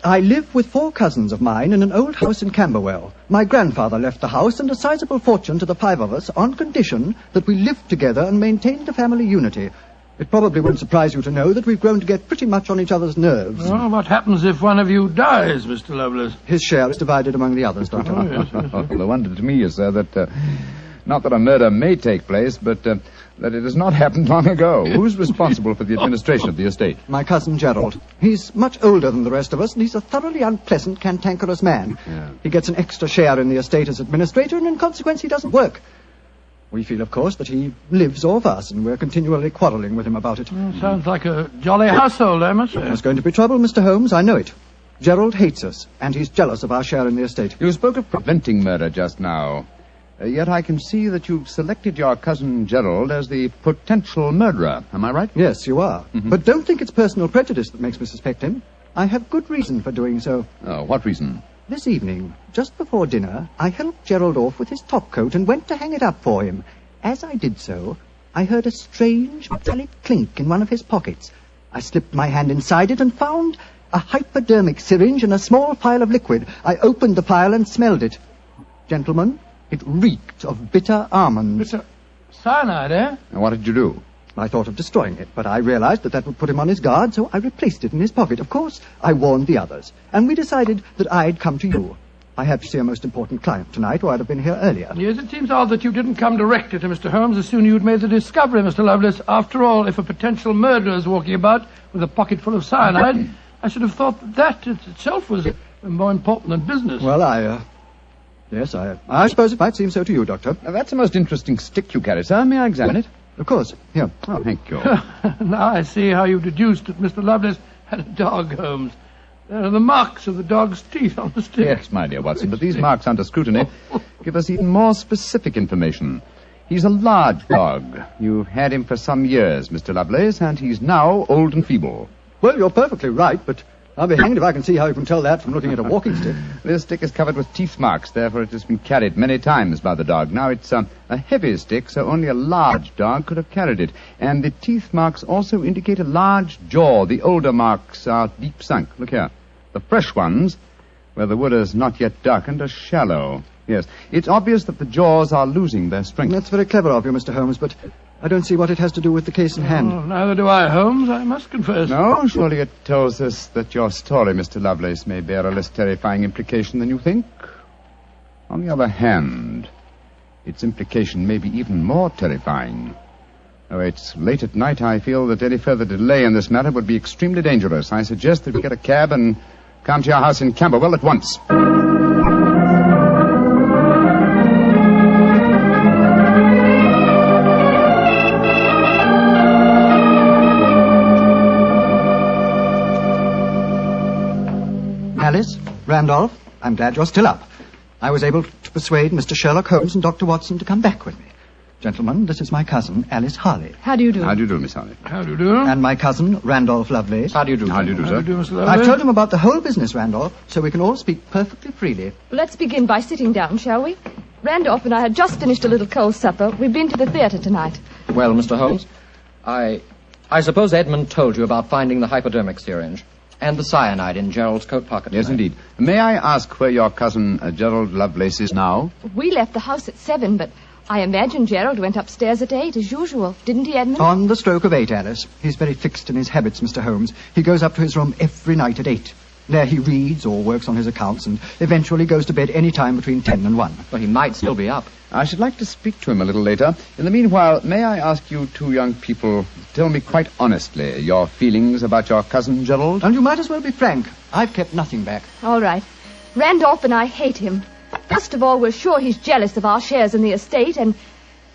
Speaker 18: I live with 4 cousins of mine in an old house in Camberwell. My grandfather left the house and a sizable fortune to the 5 of us on condition that we lived together and maintained a family unity. It probably won't surprise you to know that we've grown to get pretty much on each other's nerves.
Speaker 3: Well, what happens if one of you dies, Mr. Lovelace?
Speaker 18: His share is divided among the others, Doctor.
Speaker 3: Oh, yes.
Speaker 5: The wonder to me is, sir, that not that a murder may take place, but that it has not happened long ago. Who's responsible for the administration of the estate?
Speaker 18: My cousin Gerald. He's much older than the rest of us, and he's a thoroughly unpleasant, cantankerous man.
Speaker 5: Yeah.
Speaker 18: He gets an extra share in the estate as administrator, and in consequence he doesn't work. We feel, of course, that he lives off us, and we're continually quarrelling with him about it.
Speaker 3: Sounds like a jolly household, I must say.
Speaker 18: There's going to be trouble, Mr. Holmes, I know it. Gerald hates us, and he's jealous of our share in the estate.
Speaker 5: You spoke of preventing murder just now. Yet I can see that you've selected your cousin Gerald as the potential murderer. Am I right?
Speaker 18: Yes, you are. Mm-hmm. But don't think it's personal prejudice that makes me suspect him. I have good reason for doing so.
Speaker 5: Oh, what reason?
Speaker 18: This evening, just before dinner, I helped Gerald off with his topcoat and went to hang it up for him. As I did so, I heard a strange metallic clink in one of his pockets. I slipped my hand inside it and found a hypodermic syringe and a small phial of liquid. I opened the phial and smelled it. Gentlemen, it reeked of bitter almonds.
Speaker 3: Bitter cyanide, eh?
Speaker 5: And what did you do?
Speaker 18: I thought of destroying it, but I realized that would put him on his guard, so I replaced it in his pocket. Of course, I warned the others, and we decided that I'd come to you. I have to see a most important client tonight, or I'd have been here earlier.
Speaker 3: Yes, it seems odd that you didn't come directly to Mr. Holmes as soon as you'd made the discovery, Mr. Lovelace. After all, if a potential murderer is walking about with a pocket full of cyanide, I should have thought that itself was more important than business.
Speaker 18: Well, Yes, I suppose it might seem so to you, Doctor.
Speaker 5: Now, that's a most interesting stick you carry, sir. May I examine it?
Speaker 18: Of course. Here.
Speaker 5: Oh, thank you.
Speaker 3: Now I see how you've deduced that Mr. Lovelace had a dog, Holmes. There are the marks of the dog's teeth on the stick.
Speaker 5: Yes, my dear Watson, but these marks under scrutiny give us even more specific information. He's a large dog. You've had him for some years, Mr. Lovelace, and he's now old and feeble.
Speaker 18: Well, you're perfectly right, but I'll be hanged if I can see how you can tell that from looking at a walking stick.
Speaker 5: This stick is covered with teeth marks, therefore it has been carried many times by the dog. Now, it's a heavy stick, so only a large dog could have carried it. And the teeth marks also indicate a large jaw. The older marks are deep sunk. Look here. The fresh ones, where the wood is not yet darkened, are shallow. Yes, it's obvious that the jaws are losing their strength.
Speaker 18: That's very clever of you, Mr. Holmes, but I don't see what it has to do with the case in hand.
Speaker 3: Oh, neither do I, Holmes, I must confess.
Speaker 5: No, surely it tells us that your story, Mr. Lovelace, may bear a less terrifying implication than you think. On the other hand, its implication may be even more terrifying. Though it's late at night, I feel that any further delay in this matter would be extremely dangerous. I suggest that we get a cab and come to your house in Camberwell at once.
Speaker 18: Randolph, I'm glad you're still up. I was able to persuade Mr. Sherlock Holmes and Dr. Watson to come back with me. Gentlemen, this is my cousin, Alice Harley.
Speaker 6: How do you do?
Speaker 5: How do you do, Miss Harley?
Speaker 3: How do you do?
Speaker 18: And my cousin, Randolph Lovelace.
Speaker 5: How do you do? How do you do, sir?
Speaker 3: How do you do, Mr. Lovelace?
Speaker 18: I've told him about the whole business, Randolph, so we can all speak perfectly freely.
Speaker 1: Let's begin by sitting down, shall we? Randolph and I had just finished a little cold supper. We've been to the theatre tonight.
Speaker 19: Well, Mr. Holmes, I suppose Edmund told you about finding the hypodermic syringe and the cyanide in Gerald's coat pocket.
Speaker 5: Yes, indeed. May I ask where your cousin Gerald Lovelace is now?
Speaker 1: We left the house at 7, but I imagine Gerald went upstairs at 8, as usual. Didn't he, Edmund?
Speaker 18: On the stroke of 8, Alice. He's very fixed in his habits, Mr. Holmes. He goes up to his room every night at 8. There he reads or works on his accounts and eventually goes to bed any time between 10 and 1.
Speaker 19: Well, he might still be up.
Speaker 5: I should like to speak to him a little later. In the meanwhile, may I ask you two young people to tell me quite honestly your feelings about your cousin Gerald?
Speaker 18: And you might as well be frank. I've kept nothing back.
Speaker 1: All right. Randolph and I hate him. First of all, we're sure he's jealous of our shares in the estate, and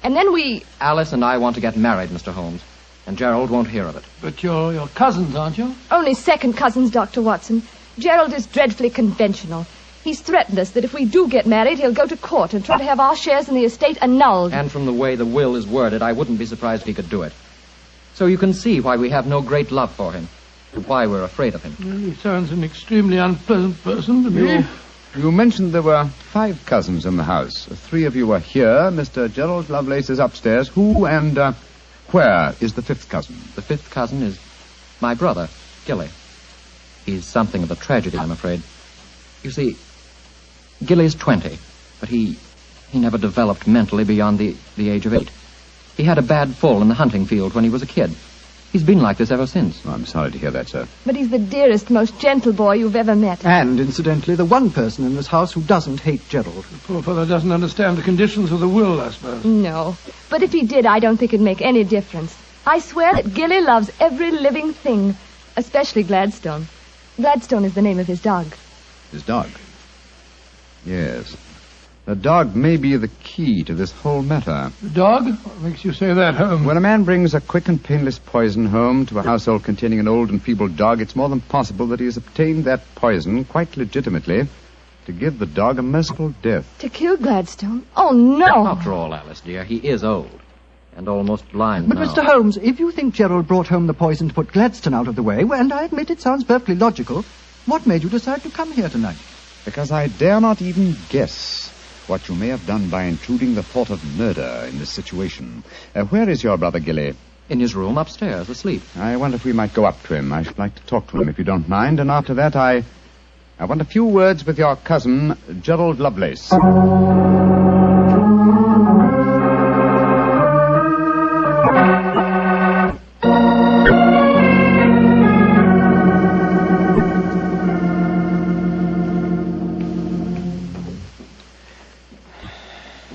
Speaker 1: then we...
Speaker 19: Alice and I want to get married, Mr. Holmes, and Gerald won't hear of it.
Speaker 3: But you're your cousins, aren't you?
Speaker 1: Only second cousins, Dr. Watson. Gerald is dreadfully conventional. He's threatened us that if we do get married, he'll go to court and try to have our shares in the estate annulled.
Speaker 19: And from the way the will is worded, I wouldn't be surprised if he could do it. So you can see why we have no great love for him, and why we're afraid of him.
Speaker 3: Well, he sounds an extremely unpleasant person to me.
Speaker 5: You mentioned there were 5 cousins in the house. 3 of you are here. Mr. Gerald Lovelace is upstairs. Who and where is the 5th cousin?
Speaker 19: The 5th cousin is my brother, Gilly. He's something of a tragedy, I'm afraid. You see, Gilly's 20, but he never developed mentally beyond the age of 8. He had a bad fall in the hunting field when he was a kid. He's been like this ever since.
Speaker 5: Oh, I'm sorry to hear that, sir.
Speaker 1: But he's the dearest, most gentle boy you've ever met.
Speaker 18: And, incidentally, the one person in this house who doesn't hate Gerald.
Speaker 3: The poor fellow doesn't understand the conditions of the will, I suppose.
Speaker 1: No. But if he did, I don't think it'd make any difference. I swear that Gilly loves every living thing, especially Gladstone. Gladstone is the name of his dog.
Speaker 5: His dog? Yes. The dog may be the key to this whole matter.
Speaker 3: The dog? What makes you say that, Holmes?
Speaker 5: When a man brings a quick and painless poison home to a household containing an old and feeble dog, it's more than possible that he has obtained that poison, quite legitimately, to give the dog a merciful death.
Speaker 1: To kill Gladstone? Oh, no!
Speaker 19: After all, Alice, dear, he is old. And almost blind
Speaker 18: But,
Speaker 19: now.
Speaker 18: Mr. Holmes, if you think Gerald brought home the poison to put Gladstone out of the way, well, and I admit it sounds perfectly logical, what made you decide to come here tonight?
Speaker 5: Because I dare not even guess what you may have done by intruding the thought of murder in this situation. Where is your brother Gilly?
Speaker 19: In his room upstairs, asleep.
Speaker 5: I wonder if we might go up to him. I should like to talk to him, if you don't mind. And after that, I want a few words with your cousin, Gerald Lovelace.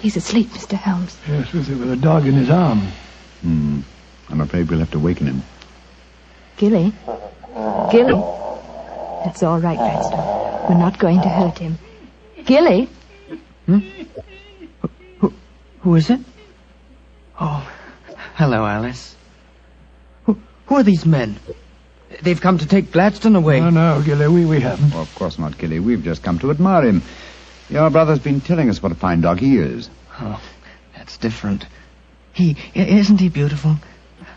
Speaker 1: He's asleep, Mr. Holmes.
Speaker 3: Yes, with a dog in his arm.
Speaker 5: I'm afraid we'll have to waken him.
Speaker 1: Gilly? Gilly? It's all right, Gladstone. We're not going to hurt him. Gilly?
Speaker 20: Who is it? Oh, hello, Alice. Who are these men? They've come to take Gladstone away.
Speaker 3: No, Gilly, we haven't.
Speaker 5: Oh, of course not, Gilly. We've just come to admire him. Your brother's been telling us what a fine dog he is.
Speaker 20: Oh, that's different. Isn't he beautiful?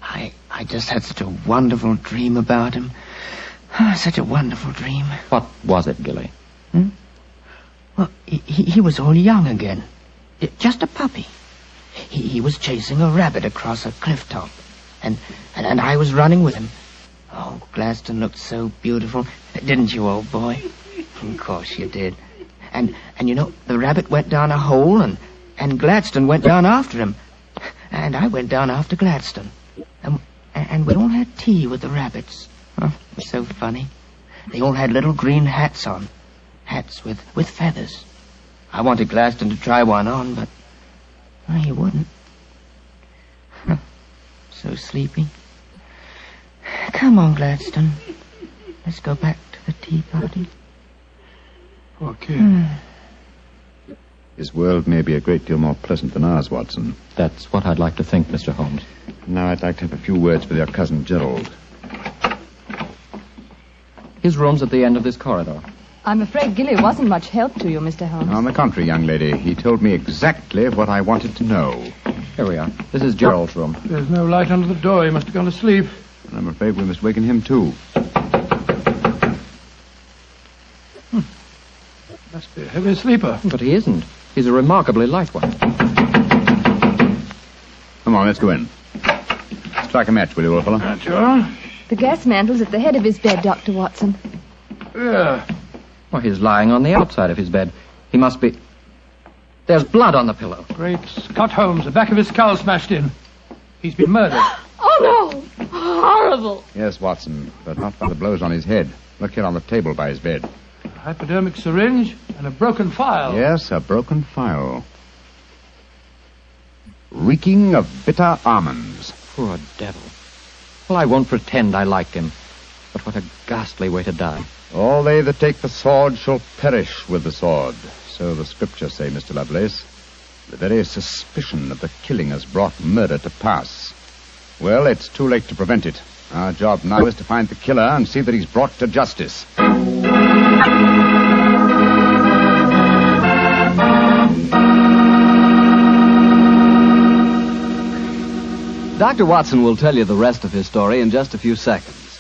Speaker 20: I just had such a wonderful dream about him. Such a wonderful dream.
Speaker 19: What was it, Gilly?
Speaker 20: Well, he was all young again. Just a puppy. He was chasing a rabbit across a cliff top. And I was running with him. Oh, Gladstone looked so beautiful. Didn't you, old boy? Of course you did. And you know, the rabbit went down a hole, and Gladstone went down after him. And I went down after Gladstone. And we all had tea with the rabbits. Oh, it was so funny. They all had little green hats on. Hats with feathers. I wanted Gladstone to try one on, but he wouldn't. So sleepy. Come on, Gladstone. Let's go back to the tea party.
Speaker 3: Okay.
Speaker 5: His world may be a great deal more pleasant than ours, Watson.
Speaker 19: That's what I'd like to think, Mr. Holmes.
Speaker 5: Now I'd like to have a few words with your cousin Gerald.
Speaker 19: His room's at the end of this corridor.
Speaker 1: I'm afraid Gilly wasn't much help to you, Mr. Holmes.
Speaker 5: On the contrary, young lady, he told me exactly what I wanted to know.
Speaker 19: Here we are. This is Gerald's room.
Speaker 3: There's no light under the door. He must have gone to sleep.
Speaker 5: And I'm afraid we must waken him, too.
Speaker 3: Must be a heavy sleeper.
Speaker 19: But he isn't. He's a remarkably light one.
Speaker 5: Come on, let's go in. Strike a match, will you, old fellow?
Speaker 3: Sure.
Speaker 1: The gas mantle's at the head of his bed, Dr. Watson.
Speaker 3: Yeah.
Speaker 19: Well, he's lying on the outside of his bed. He must be... There's blood on the pillow.
Speaker 3: Great Scott, Holmes. The back of his skull smashed in. He's been murdered.
Speaker 11: Oh, no! Horrible!
Speaker 5: Yes, Watson, but not by the blows on his head. Look here on the table by his bed.
Speaker 3: A hypodermic syringe and a broken file.
Speaker 5: Yes, a broken file. Reeking of bitter almonds.
Speaker 19: Poor devil. Well, I won't pretend I liked him. But what a ghastly way to die.
Speaker 5: All they that take the sword shall perish with the sword. So the scriptures say, Mr. Lovelace. The very suspicion of the killing has brought murder to pass. Well, it's too late to prevent it. Our job now is to find the killer and see that he's brought to justice.
Speaker 2: Dr. Watson will tell you the rest of his story in just a few seconds.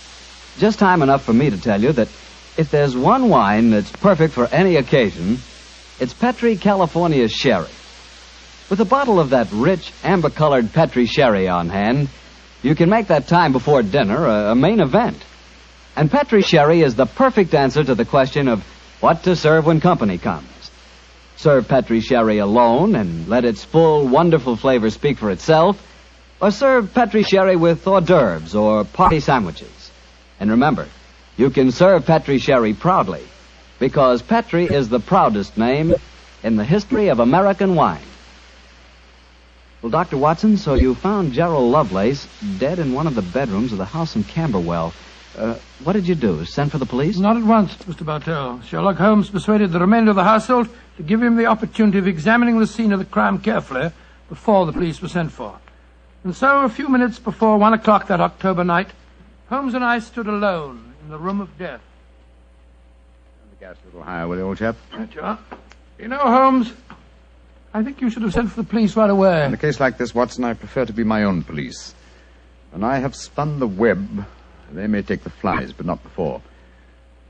Speaker 2: Just time enough for me to tell you that if there's one wine that's perfect for any occasion, it's Petri California Sherry. With a bottle of that rich, amber-colored Petri Sherry on hand, you can make that time before dinner a main event. And Petri Sherry is the perfect answer to the question of what to serve when company comes. Serve Petri Sherry alone and let its full, wonderful flavor speak for itself, or serve Petri Sherry with hors d'oeuvres or party sandwiches. And remember, you can serve Petri Sherry proudly, because Petri is the proudest name in the history of American wine. Well, Dr. Watson, so you found Gerald Lovelace dead in one of the bedrooms of the house in Camberwell. What did you do? Send for the police?
Speaker 3: Not at once, Mr. Bartell. Sherlock Holmes persuaded the remainder of the household to give him the opportunity of examining the scene of the crime carefully before the police were sent for. And so, a few minutes before 1 o'clock that October night, Holmes and I stood alone in the room of death.
Speaker 5: Turn the gas a little higher, will you, old chap?
Speaker 3: Right you are. You know, Holmes, I think you should have sent for the police right away.
Speaker 5: In a case like this, Watson, I prefer to be my own police. When I have spun the web, they may take the flies, but not before.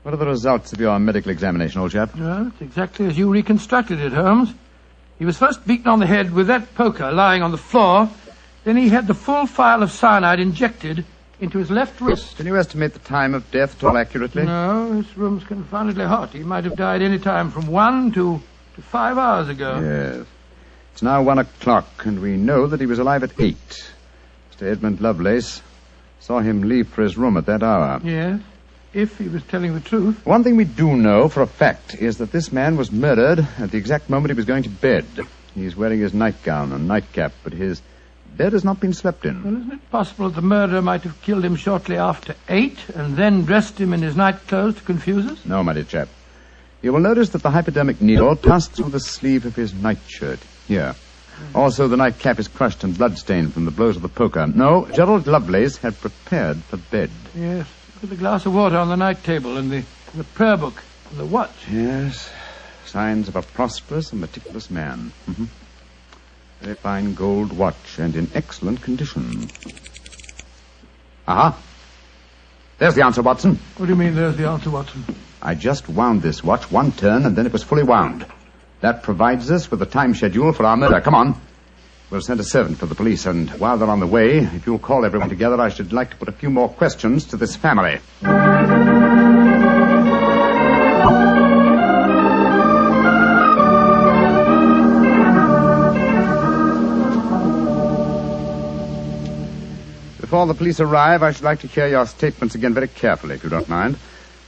Speaker 5: What are the results of your medical examination, old chap?
Speaker 3: Well, it's exactly as you reconstructed it, Holmes. He was first beaten on the head with that poker lying on the floor. Then he had the full phial of cyanide injected into his left wrist.
Speaker 5: Can you estimate the time of death at all accurately?
Speaker 3: No, this room's confoundedly hot. He might have died any time from 1 to 5 hours ago.
Speaker 5: Yes. It's now 1 o'clock, and we know that he was alive at 8. Mr. Edmund Lovelace saw him leave for his room at that hour.
Speaker 3: Yes, if he was telling the truth.
Speaker 5: One thing we do know for a fact is that this man was murdered at the exact moment he was going to bed. He's wearing his nightgown and nightcap, but his bed has not been slept in.
Speaker 3: Well, isn't it possible that the murderer might have killed him shortly after 8 and then dressed him in his nightclothes to confuse us?
Speaker 5: No, my dear chap. You will notice that the hypodermic needle passed through the sleeve of his nightshirt. Here. Also, the nightcap is crushed and bloodstained from the blows of the poker. No, Gerald Lovelace had prepared for bed.
Speaker 3: Yes. Look at the glass of water on the night table and the prayer book and the watch.
Speaker 5: Yes. Signs of a prosperous and meticulous man. Mm-hmm. Very fine gold watch and in excellent condition. Aha. There's the answer, Watson.
Speaker 3: What do you mean, there's the answer, Watson?
Speaker 5: I just wound this watch 1 turn, and then it was fully wound. That provides us with a time schedule for our murder. Come on. We'll send a servant for the police, and while they're on the way, if you'll call everyone together, I should like to put a few more questions to this family. Before the police arrive, I should like to hear your statements again very carefully, if you don't mind.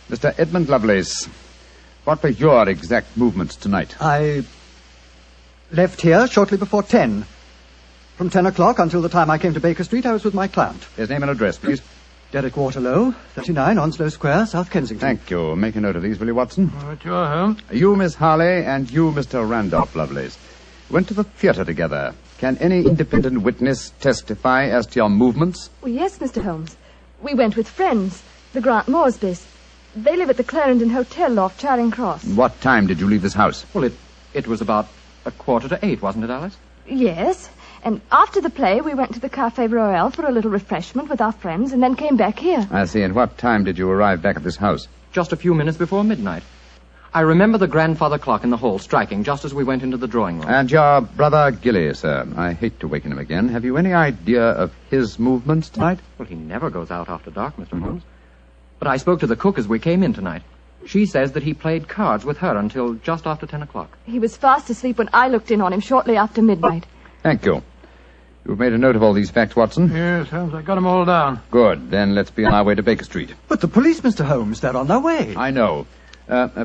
Speaker 5: Mr. Edmund Lovelace, what were your exact movements tonight?
Speaker 18: I left here shortly before 10. From 10 o'clock until the time I came to Baker Street, I was with my client.
Speaker 5: His name and address, please.
Speaker 18: Derek Waterlow, 39 Onslow Square, South Kensington.
Speaker 5: Thank you. Make a note of these, will you, Watson?
Speaker 3: All right, you're home.
Speaker 5: You, Miss Harley, and you, Mr. Randolph Lovelace, went to the theatre together. Can any independent witness testify as to your movements?
Speaker 1: Well, yes, Mr. Holmes. We went with friends, the Grant Moresbys. They live at the Clarendon Hotel off Charing Cross.
Speaker 17: What time did you leave this house?
Speaker 19: Well, it was about 7:45, wasn't it, Alice?
Speaker 1: Yes. And after the play, we went to the Café Royal for a little refreshment with our friends and then came back here.
Speaker 17: I see. And what time did you arrive back at this house?
Speaker 19: Just a few minutes before midnight. I remember the grandfather clock in the hall striking just as we went into the drawing room.
Speaker 17: And your brother Gilly, sir. I hate to waken him again. Have you any idea of his movements tonight?
Speaker 19: Well, he never goes out after dark, Mr. Holmes. But I spoke to the cook as we came in tonight. She says that he played cards with her until just after 10 o'clock.
Speaker 1: He was fast asleep when I looked in on him shortly after midnight.
Speaker 17: Thank you. You've made a note of all these facts, Watson?
Speaker 3: Yes, Holmes, I got them all down.
Speaker 17: Good. Then let's be on our way to Baker Street.
Speaker 18: But the police, Mr. Holmes, they're on their way.
Speaker 17: I know.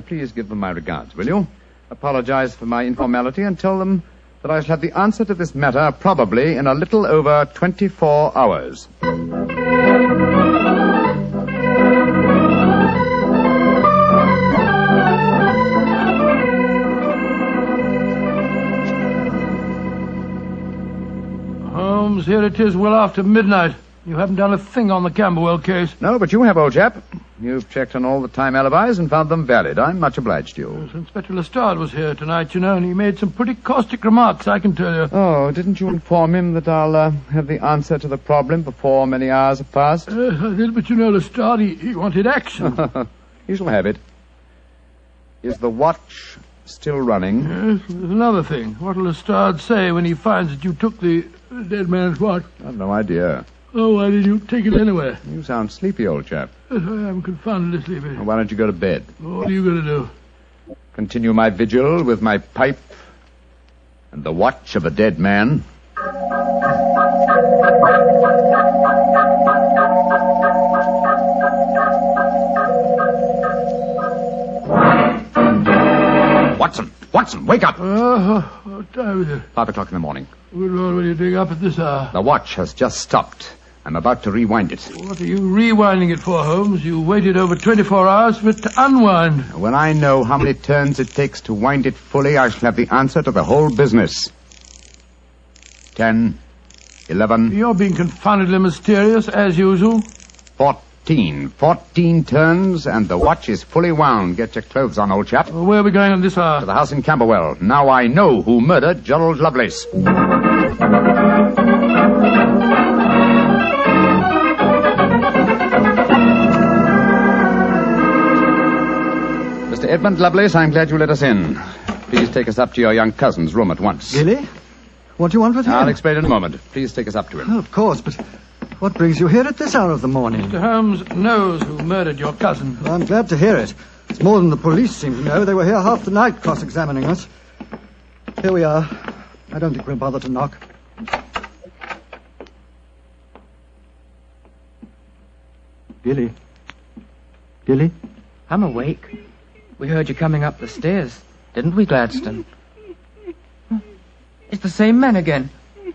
Speaker 17: Please give them my regards, will you? Apologize for my informality and tell them that I shall have the answer to this matter probably in a little over 24 hours.
Speaker 3: Holmes, here it is well after midnight. You haven't done a thing on the Camberwell case.
Speaker 17: No, but you have, old chap. You've checked on all the time alibis and found them valid. I'm much obliged to you.
Speaker 3: Yes, Inspector Lestrade was here tonight, you know, and he made some pretty caustic remarks, I can tell you.
Speaker 17: Oh, didn't you inform him that I'll have the answer to the problem before many hours have passed?
Speaker 3: I did, but you know, Lestrade, he wanted action.
Speaker 17: You shall have it. Is the watch still running?
Speaker 3: Yes, there's another thing. What'll Lestrade say when he finds that you took the dead man's watch?
Speaker 17: I've no idea.
Speaker 3: Oh, why did you take it anyway?
Speaker 17: You sound sleepy, old chap.
Speaker 3: Yes, I am confoundedly sleepy.
Speaker 17: Well, why don't you go to bed?
Speaker 3: What are you going to do?
Speaker 17: Continue my vigil with my pipe and the watch of a dead man. Watson, wake up!
Speaker 3: What time is it?
Speaker 17: 5 o'clock in the morning.
Speaker 3: Good Lord, what are you doing up at this hour?
Speaker 17: The watch has just stopped. I'm about to rewind it.
Speaker 3: What are you rewinding it for, Holmes? You waited over 24 hours for it to unwind.
Speaker 17: When I know how many turns it takes to wind it fully, I shall have the answer to the whole business. 10, 11...
Speaker 3: You're being confoundedly mysterious, as usual.
Speaker 17: 14 turns, and the watch is fully wound. Get your clothes on, old chap.
Speaker 3: Well, where are we going at this hour?
Speaker 17: To the house in Camberwell. Now I know who murdered Gerald Lovelace. Mr. Edmund Lovelace, I'm glad you let us in. Please take us up to your young cousin's room at once.
Speaker 18: Gilly? What do you want with him?
Speaker 17: I'll explain in a moment. Please take us up to him.
Speaker 18: Oh, of course, but what brings you here at this hour of the morning?
Speaker 3: Mr. Holmes knows who murdered your cousin.
Speaker 18: Well, I'm glad to hear it. It's more than the police seem to know. They were here half the night cross-examining us. Here we are. I don't think we'll bother to knock. Gilly? Gilly?
Speaker 20: I'm awake. We heard you coming up the stairs, didn't we, Gladstone? It's the same man again.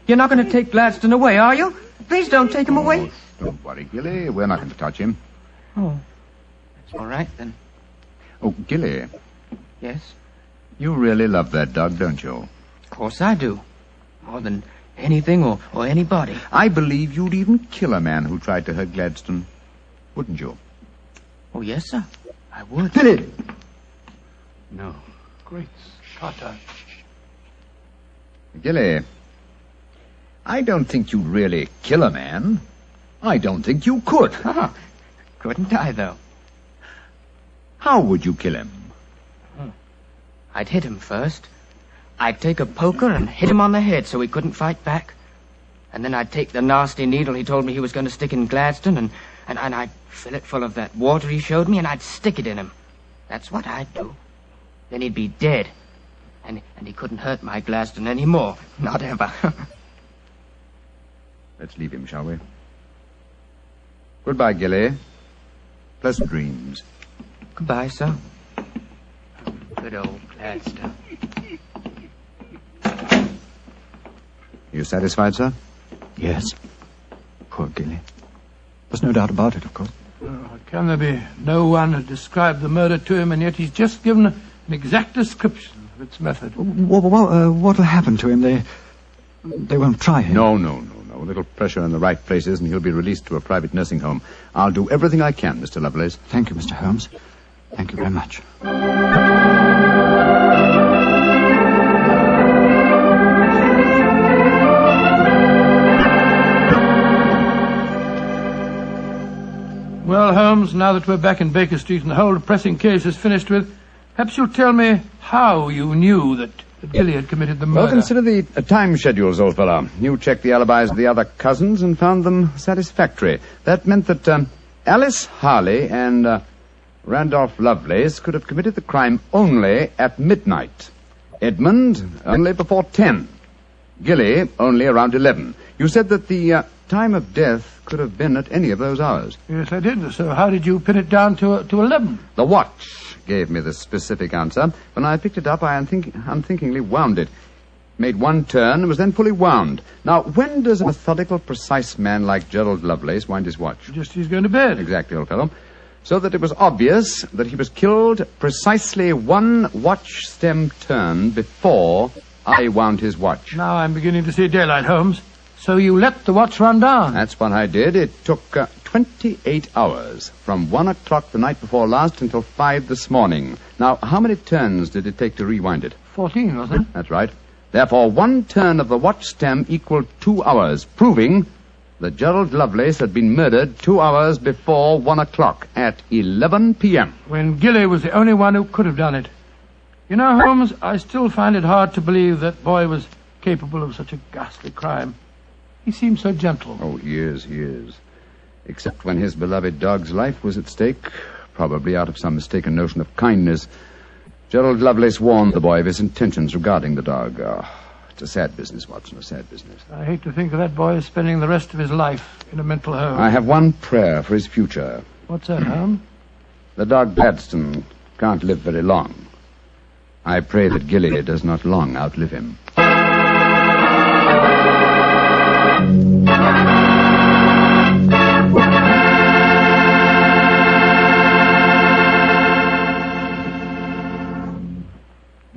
Speaker 20: You're not going to take Gladstone away, are you? Please don't take him away.
Speaker 17: Don't worry, Gilly. We're not going to touch him.
Speaker 20: Oh, that's all right, then.
Speaker 17: Oh, Gilly.
Speaker 20: Yes?
Speaker 17: You really love that dog, don't you?
Speaker 20: Of course I do. More than anything or anybody.
Speaker 17: I believe you'd even kill a man who tried to hurt Gladstone. Wouldn't you?
Speaker 20: Oh, yes, sir. I would.
Speaker 18: Gilly!
Speaker 3: No. Great Scott.
Speaker 17: Gilly, I don't think you'd really kill a man. I don't think you could.
Speaker 20: Couldn't I, though?
Speaker 17: How would you kill him?
Speaker 20: I'd hit him first. I'd take a poker and hit him on the head so he couldn't fight back. And then I'd take the nasty needle he told me he was going to stick in Gladstone and I'd fill it full of that water he showed me and I'd stick it in him. That's what I'd do. Then he'd be dead. And he couldn't hurt my Gladstone anymore. Not ever.
Speaker 17: Let's leave him, shall we? Goodbye, Gilly. Pleasant dreams.
Speaker 20: Goodbye, sir. Good old Gladstone.
Speaker 17: You satisfied, sir?
Speaker 18: Yes. Poor Gilly. There's no doubt about it, of course.
Speaker 3: Can there be no one to describe the murder to him, and yet he's just given an exact description of its method?
Speaker 18: What'll happen to him? They won't try him.
Speaker 17: No.
Speaker 5: A little pressure in the right places, and he'll be released to a private nursing home. I'll do everything I can, Mr. Lovelace.
Speaker 18: Thank you, Mr. Holmes. Thank you very much.
Speaker 3: Well, Holmes, now that we're back in Baker Street and the whole depressing case is finished with, perhaps you'll tell me how you knew that Gilly had committed the murder.
Speaker 5: Well, consider the time schedules, old fellow. You checked the alibis of the other cousins and found them satisfactory. That meant that Alice Harley and Randolph Lovelace could have committed the crime only at midnight. Edmund only before 10. Gilly only around 11. You said that the time of death could have been at any of those hours.
Speaker 3: Yes, I did. So how did you pin it down to 11?
Speaker 5: The watch gave me the specific answer. When I picked it up, I unthinkingly wound it. Made one turn and was then fully wound. Now, when does a methodical, precise man like Gerald Lovelace wind his watch?
Speaker 3: Just as he's going to bed.
Speaker 5: Exactly, old fellow. So that it was obvious that he was killed precisely one watch stem turn before I wound his watch.
Speaker 3: Now I'm beginning to see daylight, Holmes. So you let the watch run down?
Speaker 5: That's what I did. It took 28 hours, from 1 o'clock the night before last until 5 this morning. Now, how many turns did it take to rewind it?
Speaker 3: 14, wasn't it?
Speaker 5: That's right. Therefore, one turn of the watch stem equaled 2 hours, proving that Gerald Lovelace had been murdered 2 hours before 1 o'clock at 11 p.m.
Speaker 3: When Gilly was the only one who could have done it. You know, Holmes, I still find it hard to believe that boy was capable of such a ghastly crime. He seemed so gentle.
Speaker 5: Oh, he is. Except when his beloved dog's life was at stake, probably out of some mistaken notion of kindness. Gerald Lovelace warned the boy of his intentions regarding the dog. It's a sad business, Watson, a sad business.
Speaker 3: I hate to think of that boy spending the rest of his life in a mental home.
Speaker 5: I have one prayer for his future.
Speaker 3: What's that, Holmes?
Speaker 5: The dog Gladstone can't live very long. I pray that Gilly does not long outlive him.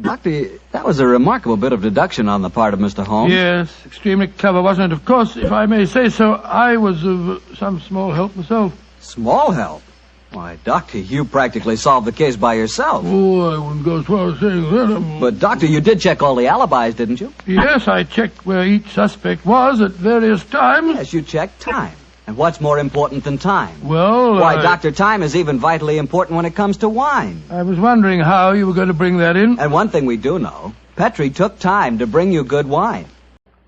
Speaker 9: Doctor, that was a remarkable bit of deduction on the part of Mr. Holmes.
Speaker 3: Yes, extremely clever, wasn't it? Of course, if I may say so, I was of some small help myself.
Speaker 9: Small help? Why, Doctor, you practically solved the case by yourself.
Speaker 3: Oh, I wouldn't go as far as saying that.
Speaker 9: But, Doctor, you did check all the alibis, didn't you?
Speaker 3: Yes, I checked where each suspect was at various times.
Speaker 9: Yes, you checked time. And what's more important than time?
Speaker 3: Well,
Speaker 9: Why, Doctor, time is even vitally important when it comes to wine.
Speaker 3: I was wondering how you were going to bring that in.
Speaker 9: And one thing we do know, Petrie took time to bring you good wine.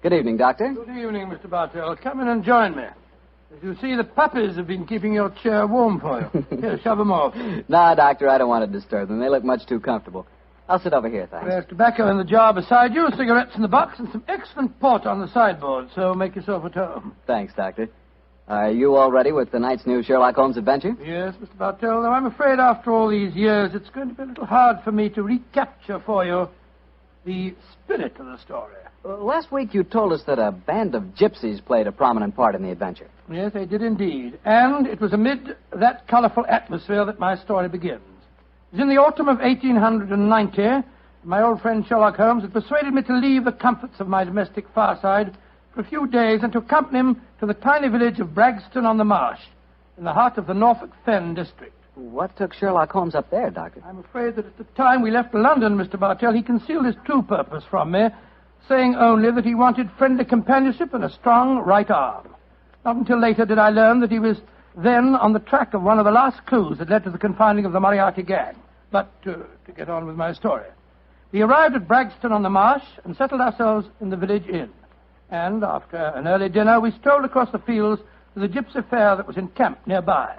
Speaker 9: Good evening, Doctor.
Speaker 3: Good evening, Mr. Bartell. Come in and join me. As you see, the puppies have been keeping your chair warm for you. Here, shove them off.
Speaker 9: Nah, Doctor, I don't want to disturb them. They look much too comfortable. I'll sit over here, thanks.
Speaker 3: There's tobacco in the jar beside you, cigarettes in the box, and some excellent port on the sideboard, so make yourself at home.
Speaker 9: Thanks, Doctor. Are you all ready with tonight's new Sherlock Holmes adventure?
Speaker 3: Yes, Mr. Bartell, though I'm afraid after all these years it's going to be a little hard for me to recapture for you the spirit of the story.
Speaker 9: Last week you told us that a band of gypsies played a prominent part in the adventure.
Speaker 3: Yes, they did indeed. And it was amid that colorful atmosphere that my story begins. It was in the autumn of 1890. My old friend Sherlock Holmes had persuaded me to leave the comforts of my domestic fireside for a few days and to accompany him to the tiny village of Bragston-on-the-Marsh, in the heart of the Norfolk Fen district.
Speaker 9: What took Sherlock Holmes up there, Doctor?
Speaker 3: I'm afraid that at the time we left London, Mr. Bartell, he concealed his true purpose from me, saying only that he wanted friendly companionship and a strong right arm. Not until later did I learn that he was then on the track of one of the last clues that led to the confining of the Moriarty gang. But to get on with my story. We arrived at Bragston-on-the-Marsh and settled ourselves in the village inn. And after an early dinner, we strolled across the fields to the gypsy fair that was encamped nearby.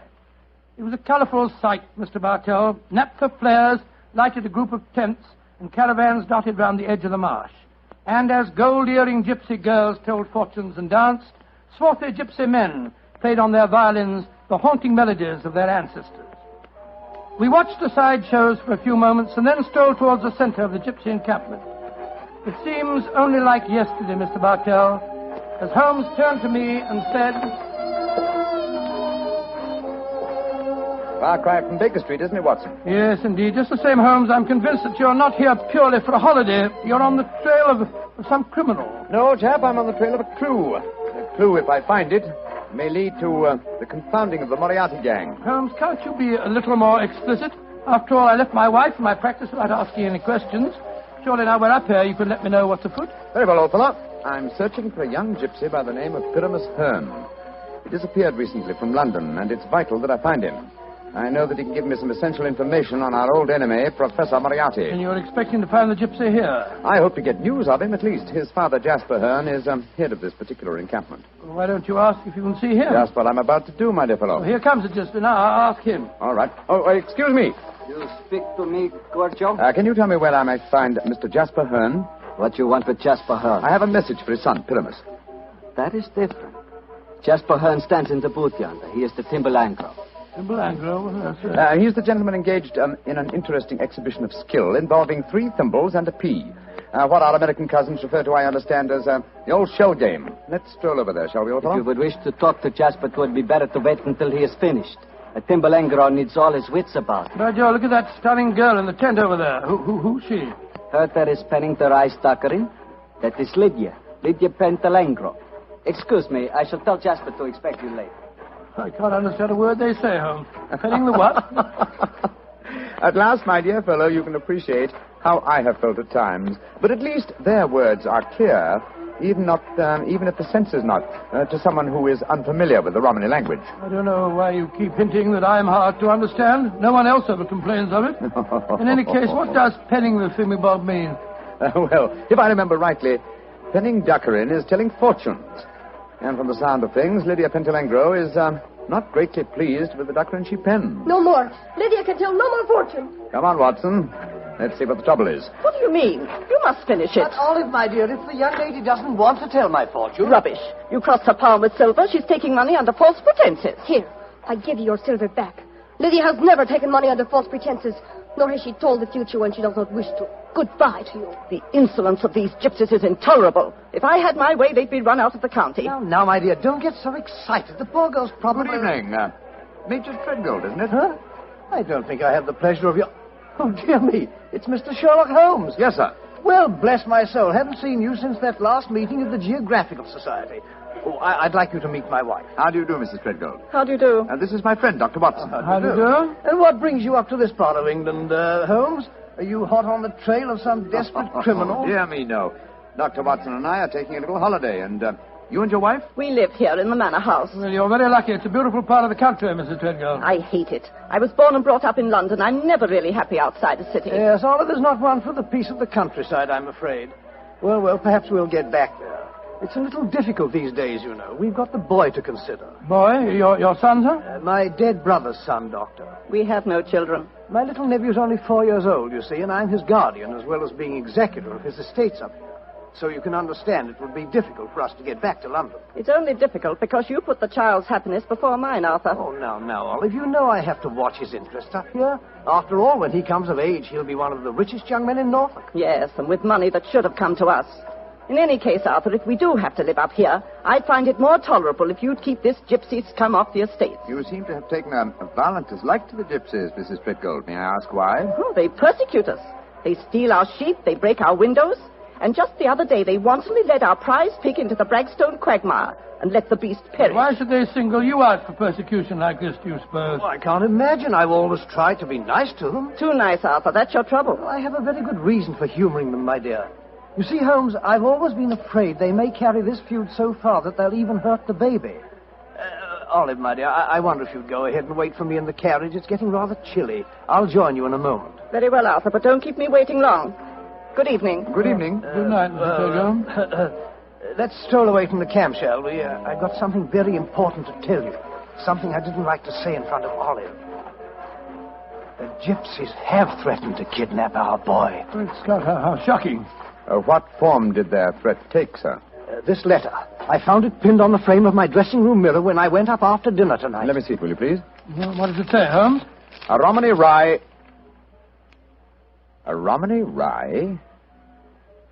Speaker 3: It was a colourful sight, Mr. Bartell. Naphtha flares lighted a group of tents, and caravans dotted round the edge of the marsh. And as gold-earring gypsy girls told fortunes and danced, swarthy gypsy men played on their violins the haunting melodies of their ancestors. We watched the side shows for a few moments and then strolled towards the centre of the gypsy encampment. It seems only like yesterday, Mr. Bartell, as Holmes turned to me and said...
Speaker 12: Far cry from Baker Street, isn't it, Watson?
Speaker 3: Yes, indeed. Just the same, Holmes, I'm convinced that you're not here purely for a holiday. You're on the trail of some criminal.
Speaker 12: No, chap, I'm on the trail of a clue. A
Speaker 5: clue, if I find it, may lead to the confounding of the Moriarty gang.
Speaker 3: Holmes, can't you be a little more explicit? After all, I left my wife and my practice without asking any questions. Surely now we're up here, you can let me know what's afoot.
Speaker 5: Very well, old fellow. I'm searching for a young gypsy by the name of Pyramus Hearn. He disappeared recently from London, and it's vital that I find him. I know that he can give me some essential information on our old enemy, Professor Moriarty.
Speaker 3: And you're expecting to find the gypsy here?
Speaker 5: I hope to get news of him, at least. His father, Jasper Hearn, is head of this particular encampment.
Speaker 3: Well, why don't you ask if you can see him?
Speaker 5: Just what I'm about to do, my dear fellow.
Speaker 3: Well, here comes the gypsy. Now, I'll ask him.
Speaker 5: All right. Oh, excuse me.
Speaker 2: You speak to me, Gorgio?
Speaker 5: Can you tell me where I may find Mr. Jasper Hearn?
Speaker 2: What you want with Jasper Hearn?
Speaker 5: I have a message for his son, Pyramus.
Speaker 2: That is different. Jasper Hearn stands in the booth yonder. He is the Timbalangro.
Speaker 3: Timbalangro?
Speaker 5: He's the gentleman engaged in an interesting exhibition of skill involving 3 thimbles and a pea. What our American cousins refer to, I understand, as the old shell game. Let's stroll over there, shall we, old fellow?
Speaker 2: If you would wish to talk to Jasper, it would be better to wait until he is finished. A Timbalangro needs all his wits about him.
Speaker 3: By Joe, look at that stunning girl in the tent over there. Who's she?
Speaker 2: Her that is penning the rice tuckering. That is Lydia Pentalangro. Excuse me, I shall tell Jasper to expect you later.
Speaker 3: I can't understand a word they say, Holmes. Penning the what?
Speaker 5: At last, my dear fellow, you can appreciate how I have felt at times. But at least their words are clear, even if the sense is not, to someone who is unfamiliar with the Romany language.
Speaker 3: I don't know why you keep hinting that I'm hard to understand. No one else ever complains of it. In any case, what does penning the thingamabob mean?
Speaker 5: Well, if I remember rightly, penning duckerin is telling fortunes. And from the sound of things, Lydia Pentalangro is not greatly pleased with the duckerin she pens.
Speaker 11: No more. Lydia can tell no more fortune.
Speaker 5: Come on, Watson. Let's see what the trouble is.
Speaker 13: What do you mean? You must finish it.
Speaker 21: But, Olive, my dear, if the young lady doesn't want to tell my fortune...
Speaker 13: Rubbish. You crossed her palm with silver. She's taking money under false pretenses.
Speaker 11: Here, I give you your silver back. Lydia has never taken money under false pretenses, nor has she told the future when she does not wish to. Goodbye to you.
Speaker 13: The insolence of these gypsies is intolerable. If I had my way, they'd be run out of the county.
Speaker 21: Now, my dear, don't get so excited. The poor girl's probably...
Speaker 5: Good evening. Major Treadgold, isn't it?
Speaker 21: Huh? I don't think I have the pleasure of your... Oh, dear me. It's Mr. Sherlock Holmes.
Speaker 5: Yes, sir.
Speaker 21: Well, bless my soul. Haven't seen you since that last meeting of the Geographical Society. Oh, I'd like you to meet my wife.
Speaker 5: How do you do, Mrs. Treadgold?
Speaker 13: How do you do?
Speaker 5: This is my friend, Dr. Watson.
Speaker 21: How do you do? And what brings you up to this part of England, Holmes? Are you hot on the trail of some desperate criminal?
Speaker 5: Dear me, no. Dr. Watson and I are taking a little holiday, and you and your wife?
Speaker 13: We live here in the Manor house.
Speaker 3: Well, you're very lucky. It's a beautiful part of the country, Mrs. Treadgold.
Speaker 13: I hate it. I was born and brought up in London. I'm never really happy outside the city.
Speaker 21: Yes, Oliver's not one for the peace of the countryside, I'm afraid. Well, perhaps we'll get back there. It's a little difficult these days, you know. We've got the boy to consider.
Speaker 3: Boy? Your son, sir?
Speaker 21: My dead brother's son, Doctor.
Speaker 13: We have no children.
Speaker 21: My little nephew's only 4 years old, you see, and I'm his guardian as well as being executor of his estates up here. So you can understand it would be difficult for us to get back to London.
Speaker 13: It's only difficult because you put the child's happiness before mine, Arthur.
Speaker 21: Oh, now, Olive, you know I have to watch his interests up here. After all, when he comes of age, he'll be one of the richest young men in Norfolk.
Speaker 13: Yes, and with money that should have come to us. In any case, Arthur, if we do have to live up here, I'd find it more tolerable if you'd keep this gypsy scum off the estate.
Speaker 5: You seem to have taken a violent dislike to the gypsies, Mrs. Treadgold. May I ask why?
Speaker 13: Oh, they persecute us. They steal our sheep, they break our windows, and just the other day they wantonly led our prize pig into the Bragstone quagmire and let the beast perish.
Speaker 3: Why should they single you out for persecution like this, do you suppose?
Speaker 21: Oh, I can't imagine. I've always tried to be nice to them.
Speaker 13: Too nice, Arthur. That's your trouble.
Speaker 21: Well, I have a very good reason for humoring them, my dear. You see, Holmes, I've always been afraid they may carry this feud so far that they'll even hurt the baby. Olive, my dear, I wonder if you'd go ahead and wait for me in the carriage. It's getting rather chilly. I'll join you in a moment.
Speaker 13: Very well, Arthur, but don't keep me waiting long. Good evening.
Speaker 5: Good evening.
Speaker 3: Good night, Mr. Treadgold.
Speaker 21: Let's stroll away from the camp, shall we? I've got something very important to tell you. Something I didn't like to say in front of Olive. The gypsies have threatened to kidnap our boy.
Speaker 3: Great Scott, how shocking.
Speaker 5: What form did their threat take, sir?
Speaker 21: This letter. I found it pinned on the frame of my dressing room mirror when I went up after dinner tonight.
Speaker 5: Let me see it, will you, please?
Speaker 3: Well, what does it say, Holmes?
Speaker 5: A Romany Rye... A Romany Rye?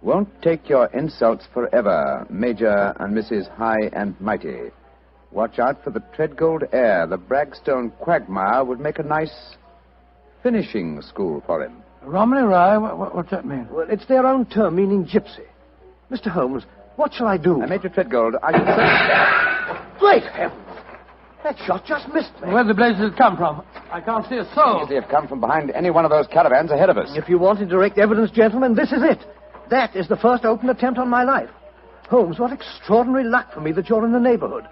Speaker 5: Won't take your insults forever, Major and Mrs. High and Mighty. Watch out for the Treadgold heir. The Bragstone quagmire would make a nice finishing school for him.
Speaker 3: Romany Rye? What's that mean?
Speaker 21: Well, it's their own term meaning gypsy. Mr. Holmes, What shall I do?
Speaker 5: Major Treadgold, I should say...
Speaker 21: Great heavens! That shot just missed me.
Speaker 3: Where the blazes come from? I can't see a soul.
Speaker 5: They have come from behind any one of those caravans ahead of us.
Speaker 21: If you wanted direct evidence, gentlemen, this is it. That is the first open attempt on my life. Holmes, what extraordinary luck for me that you're in the neighborhood.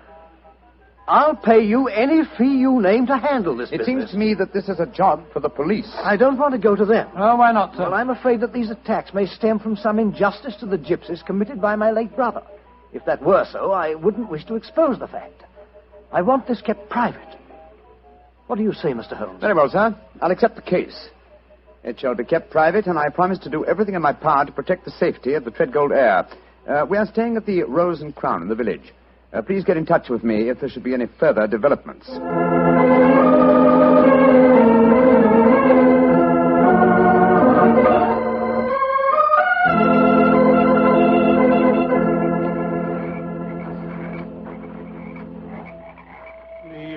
Speaker 21: I'll pay you any fee you name to handle this business.
Speaker 5: It seems to me that this is a job for the police.
Speaker 21: I don't want to go to them.
Speaker 3: Oh, why not, sir?
Speaker 21: Well, I'm afraid that these attacks may stem from some injustice to the gypsies committed by my late brother. If that were so, I wouldn't wish to expose the fact. I want this kept private. What do you say, Mr. Holmes?
Speaker 5: Very well, sir. I'll accept the case. It shall be kept private, and I promise to do everything in my power to protect the safety of the Treadgold heir. We are staying at the Rose and Crown in the village. Please get in touch with me if there should be any further developments.
Speaker 3: The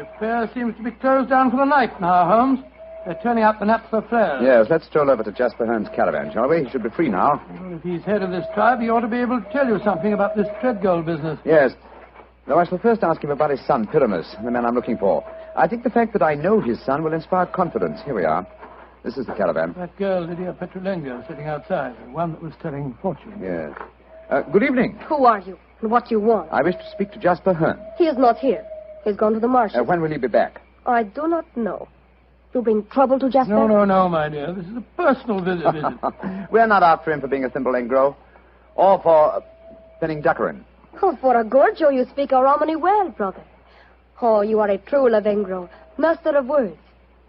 Speaker 3: affair seems to be closed down for the night now, Holmes. They're turning out the naphtha flares.
Speaker 5: Yes, let's stroll over to Jasper Hearn's caravan, shall we? He should be free now.
Speaker 3: Well, if he's head of this tribe, he ought to be able to tell you something about this Treadgold business.
Speaker 5: Yes. Though I shall first ask him about his son, Pyramus, the man I'm looking for. I think the fact that I know his son will inspire confidence. Here we are. This is the caravan.
Speaker 3: That girl, Lydia Petrolengo, sitting outside. The one that was telling fortunes.
Speaker 5: Yes. Good evening.
Speaker 11: Who are you? And what do you want?
Speaker 5: I wish to speak to Jasper Hearn.
Speaker 11: He is not here. He's gone to the marshes.
Speaker 5: When will he be back?
Speaker 11: I do not know. You bring trouble to Jasper?
Speaker 3: No, my dear. This is a personal visit.
Speaker 5: We're not after him for being a thimble engro. Or for penning duckerin.
Speaker 11: Oh, for a Gorgio, you speak a Romany well, brother. Oh, you are a true Lavengro, master of words.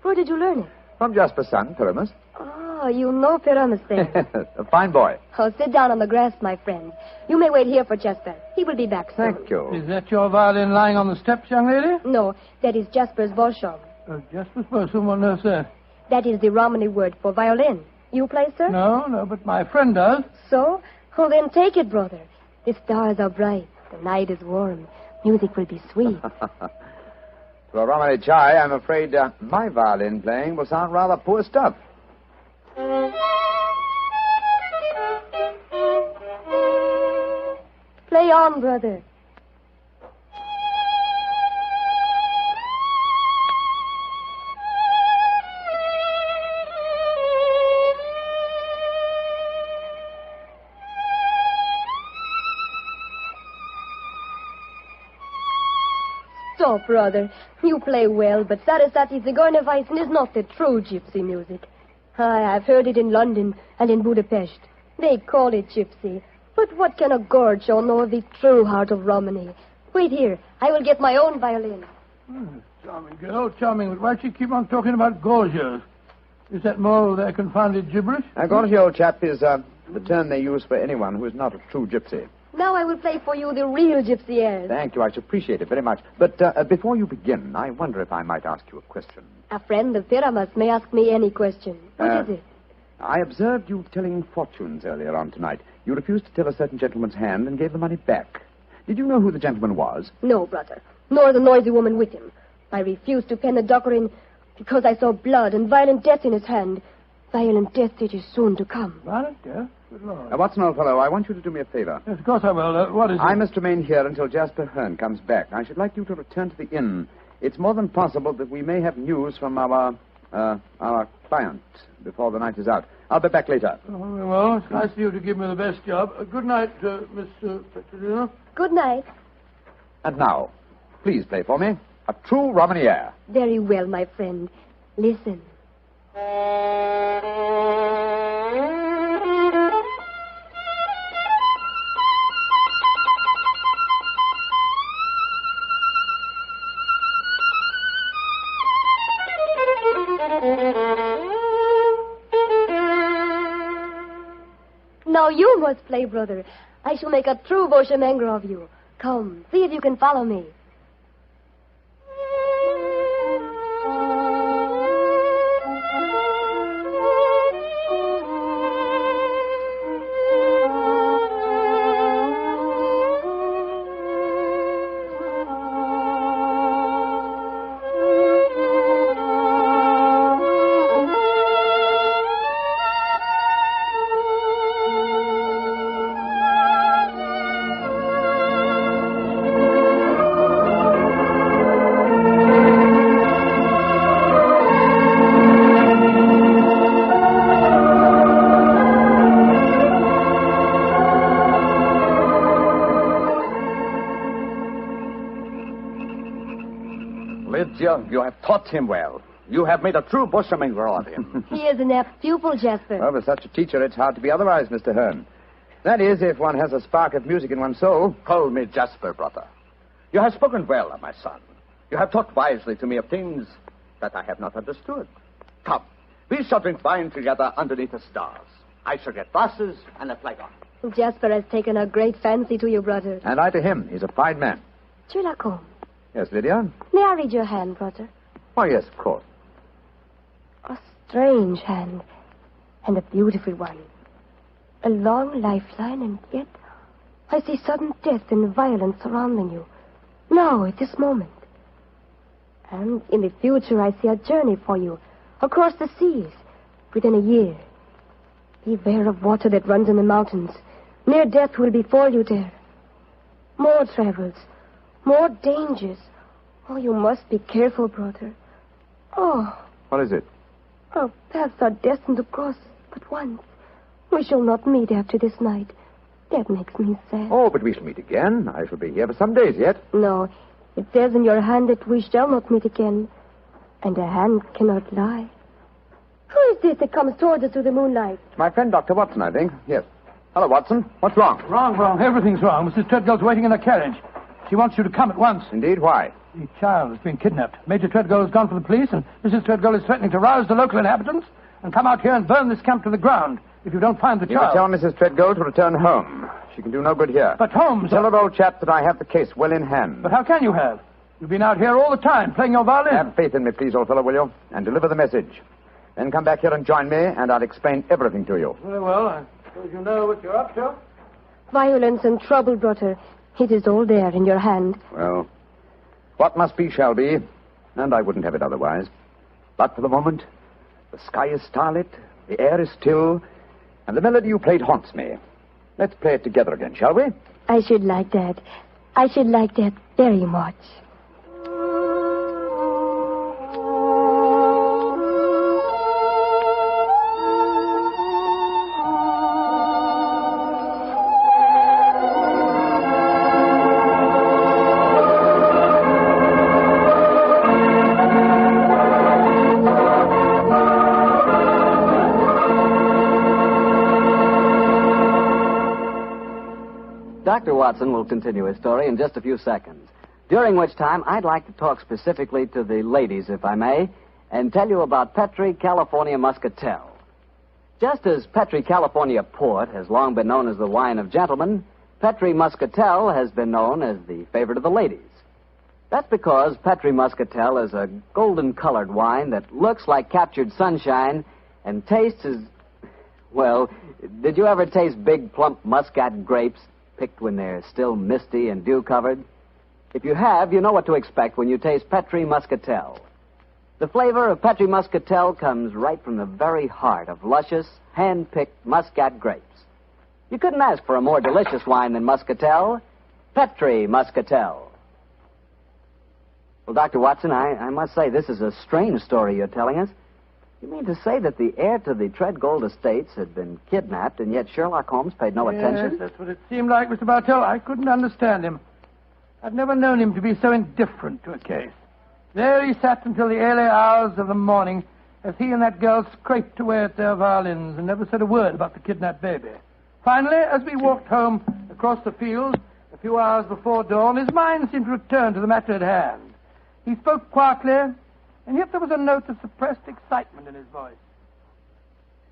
Speaker 11: Where did you learn it?
Speaker 5: From Jasper's son, Pyramus.
Speaker 11: Oh, you know Pyramus then.
Speaker 5: A fine boy.
Speaker 11: Oh, sit down on the grass, my friend. You may wait here for Jasper. He will be back soon.
Speaker 5: Thank you.
Speaker 3: Is that your violin lying on the steps, young lady?
Speaker 11: No, that is Jasper's Bolshoi.
Speaker 3: Jasper's Bolshoi, what on earth, sir?
Speaker 11: That is the Romany word for violin. You play, sir?
Speaker 3: No, but my friend does.
Speaker 11: So? Oh, then take it, brother. The stars are bright. The night is warm. Music will be sweet.
Speaker 5: To a Romany chai, I'm afraid my violin playing will sound rather poor stuff.
Speaker 11: Play on, brother. Stop, brother. You play well, but Sarasate Zigeunerweisen is not the true gypsy music. I've heard it in London and in Budapest. They call it gypsy. But what can a Gorgio know of the true heart of Romany? Wait here. I will get my own violin.
Speaker 3: Charming girl, charming. But why does she keep on talking about Gorgios? Is that more of their confounded gibberish?
Speaker 5: Gorgio, old chap, is the term they use for anyone who is not a true gypsy.
Speaker 11: Now I will play for you the real gypsy airs.
Speaker 5: Thank you. I should appreciate it very much. But before you begin, I wonder if I might ask you a question.
Speaker 11: A friend of Pyramus may ask me any question. What is it?
Speaker 5: I observed you telling fortunes earlier on tonight. You refused to tell a certain gentleman's hand and gave the money back. Did you know who the gentleman was?
Speaker 11: No, brother. Nor the noisy woman with him. I refused to pen the duckerin because I saw blood and violent death in his hand. Violent death that is soon to come.
Speaker 3: Violent death? Good Lord.
Speaker 5: Watson, old fellow, I want you to do me a favor.
Speaker 3: Yes, of course I will. What is it?
Speaker 5: I must remain here until Jasper Hearn comes back. I should like you to return to the inn. It's more than possible that we may have news from our client before the night is out. I'll be back later.
Speaker 3: Oh, well, it's nice of you to give me the best job. Good night, Miss Petrolina.
Speaker 11: Good night.
Speaker 5: And now, please play for me a true Romany air.
Speaker 11: Very well, my friend. Listen. Now you must play, brother. I shall make a true Bohemia of you. Come, see if you can follow me.
Speaker 7: Jasper, you have taught him well. You have made a true bushranger of him.
Speaker 11: He is an apt pupil, Jasper.
Speaker 10: Well, with such a teacher, it's hard to be otherwise, Mr. Hearn. That is, if one has a spark of music in one's soul.
Speaker 7: Call me Jasper, brother. You have spoken well of my son. You have talked wisely to me of things that I have not understood. Come, we shall drink wine together underneath the stars. I shall get glasses and a flagon.
Speaker 11: Jasper has taken a great fancy to you, brother.
Speaker 10: And I to him. He's a fine man.
Speaker 11: Sherlock Holmes.
Speaker 10: Yes, Lydia?
Speaker 11: May I read your hand, brother?
Speaker 10: Oh, yes, of course.
Speaker 11: A strange hand, and a beautiful one. A long lifeline, and yet I see sudden death and violence surrounding you. Now, at this moment. And in the future, I see a journey for you across the seas within a year. Beware of water that runs in the mountains. Near death will befall you there. More travels, more dangers. Oh, you must be careful, brother. Oh.
Speaker 10: What is it?
Speaker 11: Our paths are destined to cross but once. We shall not meet after this night. That makes me sad.
Speaker 10: Oh, but we shall meet again. I shall be here for some days yet.
Speaker 11: No, it says in your hand that we shall not meet again. And a hand cannot lie. Who is this that comes towards us through the moonlight?
Speaker 10: It's my friend, Dr. Watson, I think. Yes. Hello, Watson. What's wrong?
Speaker 3: Wrong. Everything's wrong. Mrs. Treadgold's waiting in a carriage. She wants you to come at once.
Speaker 10: Indeed, why?
Speaker 3: The child has been kidnapped. Major Treadgold has gone for the police, and Mrs. Treadgold is threatening to rouse the local inhabitants and come out here and burn this camp to the ground if you don't find the
Speaker 10: You
Speaker 3: child.
Speaker 10: tell Mrs. Treadgold to return home. She can do no good here.
Speaker 3: But Holmes...
Speaker 10: Tell her, old chap, that I have the case well in hand.
Speaker 3: But how can you have? You've been out here all the time playing your violin.
Speaker 10: Have faith in me, please, old fellow, will you? And deliver the message. Then come back here and join me, and I'll explain everything to you.
Speaker 3: Very well. I suppose you know what you're up to.
Speaker 11: Violence and trouble, brother. It is all there in your hand.
Speaker 10: Well, what must be shall be, and I wouldn't have it otherwise. But for the moment, the sky is starlit, the air is still, and the melody you played haunts me. Let's play it together again, shall we?
Speaker 11: I should like that. I should like that very much.
Speaker 2: Dr. Watson will continue his story in just a few seconds, during which time I'd like to talk specifically to the ladies, if I may, and tell you about Petri California Muscatel. Just as Petri California Port has long been known as the wine of gentlemen, Petri Muscatel has been known as the favorite of the ladies. That's because Petri Muscatel is a golden-colored wine that looks like captured sunshine and tastes as... Well, did you ever taste big, plump muscat grapes picked when they're still misty and dew-covered? If you have, you know what to expect when you taste Petri Muscatel. The flavor of Petri Muscatel comes right from the very heart of luscious, hand-picked muscat grapes. You couldn't ask for a more delicious wine than Muscatel. Petri Muscatel. Well, Dr. Watson, I must say this is a strange story you're telling us. You mean to say that the heir to the Treadgold estates had been kidnapped, and yet Sherlock Holmes paid no attention?
Speaker 3: Yes, that's what it seemed like, Mr. Bartell. I couldn't understand him. I've never known him to be so indifferent to a case. There he sat until the early hours of the morning as he and that girl scraped away at their violins and never said a word about the kidnapped baby. Finally, as we walked home across the fields a few hours before dawn, his mind seemed to return to the matter at hand. He spoke quietly, and yet there was a note of suppressed excitement in his voice.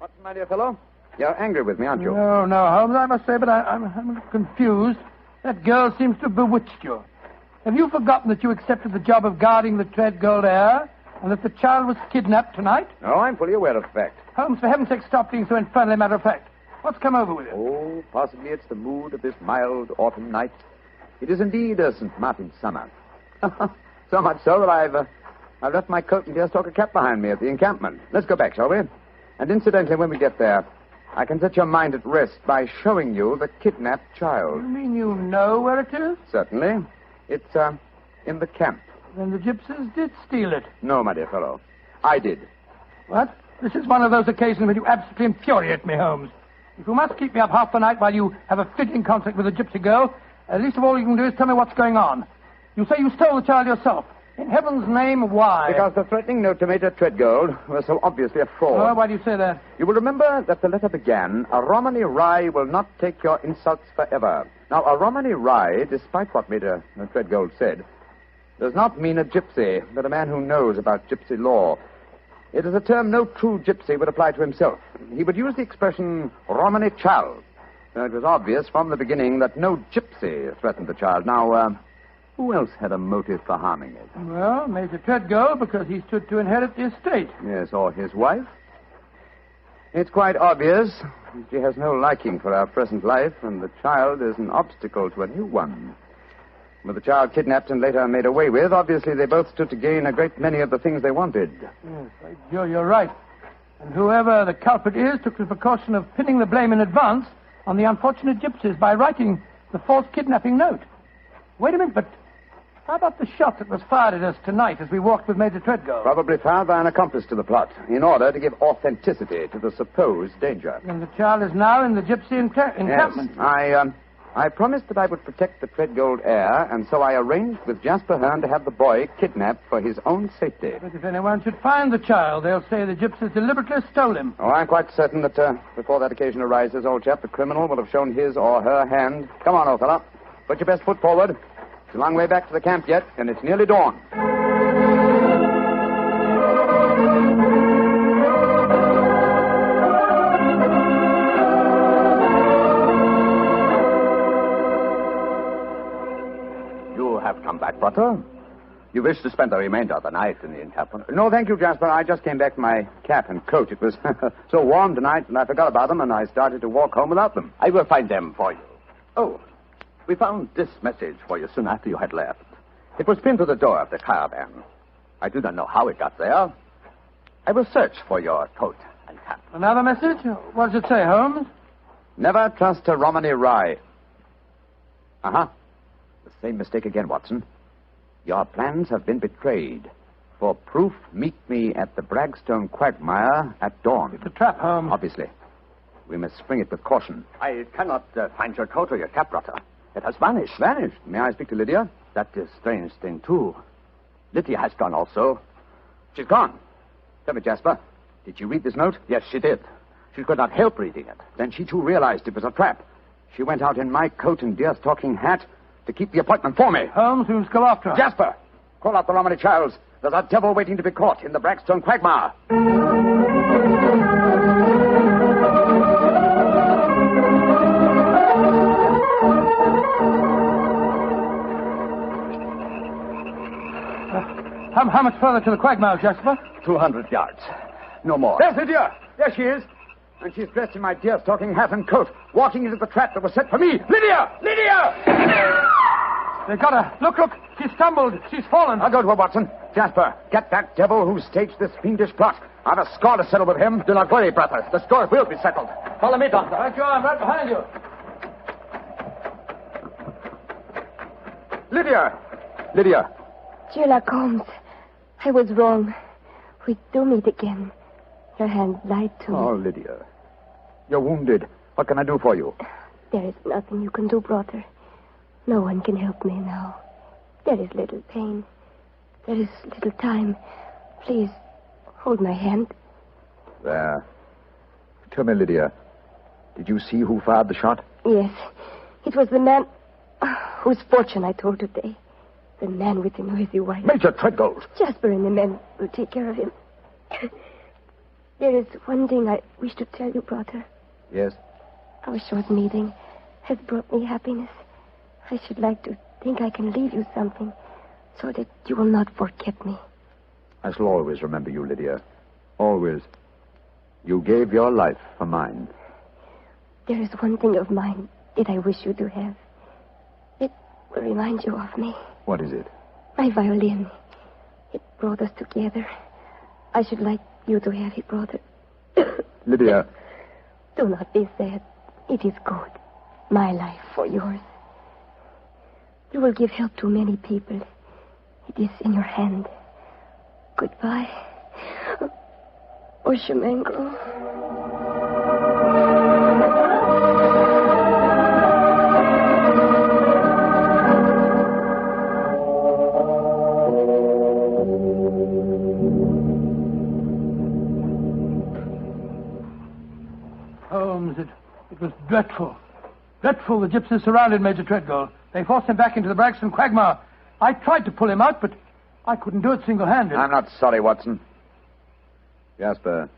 Speaker 10: Watson, my dear fellow, you're angry with me, aren't you?
Speaker 3: No, Holmes, I must say, but I'm confused. That girl seems to have bewitched you. Have you forgotten that you accepted the job of guarding the Treadgold heir, and that the child was kidnapped tonight?
Speaker 10: No, I'm fully aware of the fact.
Speaker 3: Holmes, for heaven's sake, stop being so infernally matter-of-fact. What's come over with you?
Speaker 10: Oh, possibly it's the mood of this mild autumn night. It is indeed a St. Martin's summer. So much so that I've left my coat and deerstalker cap behind me at the encampment. Let's go back, shall we? And incidentally, when we get there, I can set your mind at rest by showing you the kidnapped child.
Speaker 3: You mean you know where it is?
Speaker 10: Certainly. It's, in the camp.
Speaker 3: Then the gypsies did steal it.
Speaker 10: No, my dear fellow. I did.
Speaker 3: What? This is one of those occasions when you absolutely infuriate me, Holmes. If you must keep me up half the night while you have a fitting concert with a gypsy girl, least of all you can do is tell me what's going on. You say you stole the child yourself.
Speaker 21: In heaven's name, why?
Speaker 10: Because the threatening note to Major Treadgold was so obviously a fraud.
Speaker 21: Oh, why do you say that?
Speaker 10: You will remember that the letter began, "A Romany Rye will not take your insults forever." Now, a Romany Rye, despite what Major Treadgold said, does not mean a gypsy, but a man who knows about gypsy law. It is a term no true gypsy would apply to himself. He would use the expression Romany child. So it was obvious from the beginning that no gypsy threatened the child. Now, who else had a motive for harming it?
Speaker 21: Well, Major Treadgold, because he stood to inherit the estate.
Speaker 10: Yes, or his wife. It's quite obvious. She has no liking for our present life, and the child is an obstacle to a new one. With the child kidnapped and later made away with, obviously they both stood to gain a great many of the things they wanted.
Speaker 21: Yes, you're right. And whoever the culprit is took the precaution of pinning the blame in advance on the unfortunate gypsies by writing the false kidnapping note. Wait a minute, but how about the shot that was fired at us tonight as we walked with Major Treadgold?
Speaker 10: Probably fired by an accomplice to the plot, in order to give authenticity to the supposed danger.
Speaker 21: And the child is now in the gypsy encampment.
Speaker 10: Yes, I promised that I would protect the Treadgold heir, and so I arranged with Jasper Hearn to have the boy kidnapped for his own safety.
Speaker 21: But if anyone should find the child, they'll say the gypsies deliberately stole him.
Speaker 10: Oh, I'm quite certain that before that occasion arises, old chap, the criminal will have shown his or her hand. Come on, old fellow. Put your best foot forward. It's a long way back to the camp yet, and it's nearly dawn.
Speaker 7: You have come back, Butter. You wish to spend the remainder of the night in the encampment?
Speaker 10: No, thank you, Jasper. I just came back for my cap and coat. It was so warm tonight, and I forgot about them, and I started to walk home without them.
Speaker 7: I will find them for you. Oh, we found this message for you soon after you had left. It was pinned to the door of the caravan. I do not know how it got there. I will search for your coat and cap.
Speaker 21: Another message? What does it say, Holmes?
Speaker 10: Never trust a Romany Rye. Uh-huh. The same mistake again, Watson. Your plans have been betrayed. For proof, meet me at the Bragstone quagmire at dawn.
Speaker 21: It's a trap, Holmes.
Speaker 10: Obviously. We must spring it with caution.
Speaker 7: I cannot find your coat or your cap, Butter. It has vanished.
Speaker 10: Vanished? May I speak to Lydia?
Speaker 7: That is a strange thing, too. Lydia has gone also.
Speaker 10: She's gone. Tell me, Jasper, did she read this note?
Speaker 7: Yes, she did. She could not help reading it.
Speaker 10: Then she, too, realized it was a trap. She went out in my coat and deer-stalking hat to keep the appointment for me.
Speaker 21: Holmes, we must go after her.
Speaker 10: Jasper, call out the Romany Childs. There's a devil waiting to be caught in the Bragstone quagmire.
Speaker 21: How much further to the quagmire, Jasper?
Speaker 7: 200 yards. No more.
Speaker 10: There's Lydia. There she is. And she's dressed in my deer-stalking hat and coat, walking into the trap that was set for me. Lydia! Lydia!
Speaker 21: They got her. Look. She stumbled. She's fallen.
Speaker 10: I'll go to her, Watson. Jasper, get that devil who staged this fiendish plot. I've a score to settle with him.
Speaker 7: Do not worry, brother. The score will be settled. Follow me, Doctor.
Speaker 21: Right you are. I'm right behind you.
Speaker 10: Lydia.
Speaker 11: Sherlock Holmes, I was wrong. We do meet again. Your hand lied to me.
Speaker 10: Oh, Lydia. You're wounded. What can I do for you?
Speaker 11: There is nothing you can do, brother. No one can help me now. There is little pain. There is little time. Please, hold my hand.
Speaker 10: There. Tell me, Lydia, did you see who fired the shot?
Speaker 11: Yes. It was the man whose fortune I told today. The man with the noisy wife.
Speaker 10: Major Treadgold.
Speaker 11: Jasper and the men will take care of him. There is one thing I wish to tell you, brother.
Speaker 10: Yes?
Speaker 11: Our short meeting has brought me happiness. I should like to think I can leave you something so that you will not forget me.
Speaker 10: I shall always remember you, Lydia. Always. You gave your life for mine.
Speaker 11: There is one thing of mine that I wish you to have. It will remind you of me.
Speaker 10: What is it?
Speaker 11: My violin. It brought us together. I should like you to have it, brother.
Speaker 10: Lydia.
Speaker 11: Do not be sad. It is good. My life for yours. You will give help to many people. It is in your hand. Goodbye. Oshemengo.
Speaker 3: Holmes, it was dreadful. Dreadful. The gypsies surrounded Major Treadgold. They forced him back into the Bragston quagmire. I tried to pull him out, but I couldn't do it single-handed.
Speaker 10: I'm not sorry, Watson. Jasper,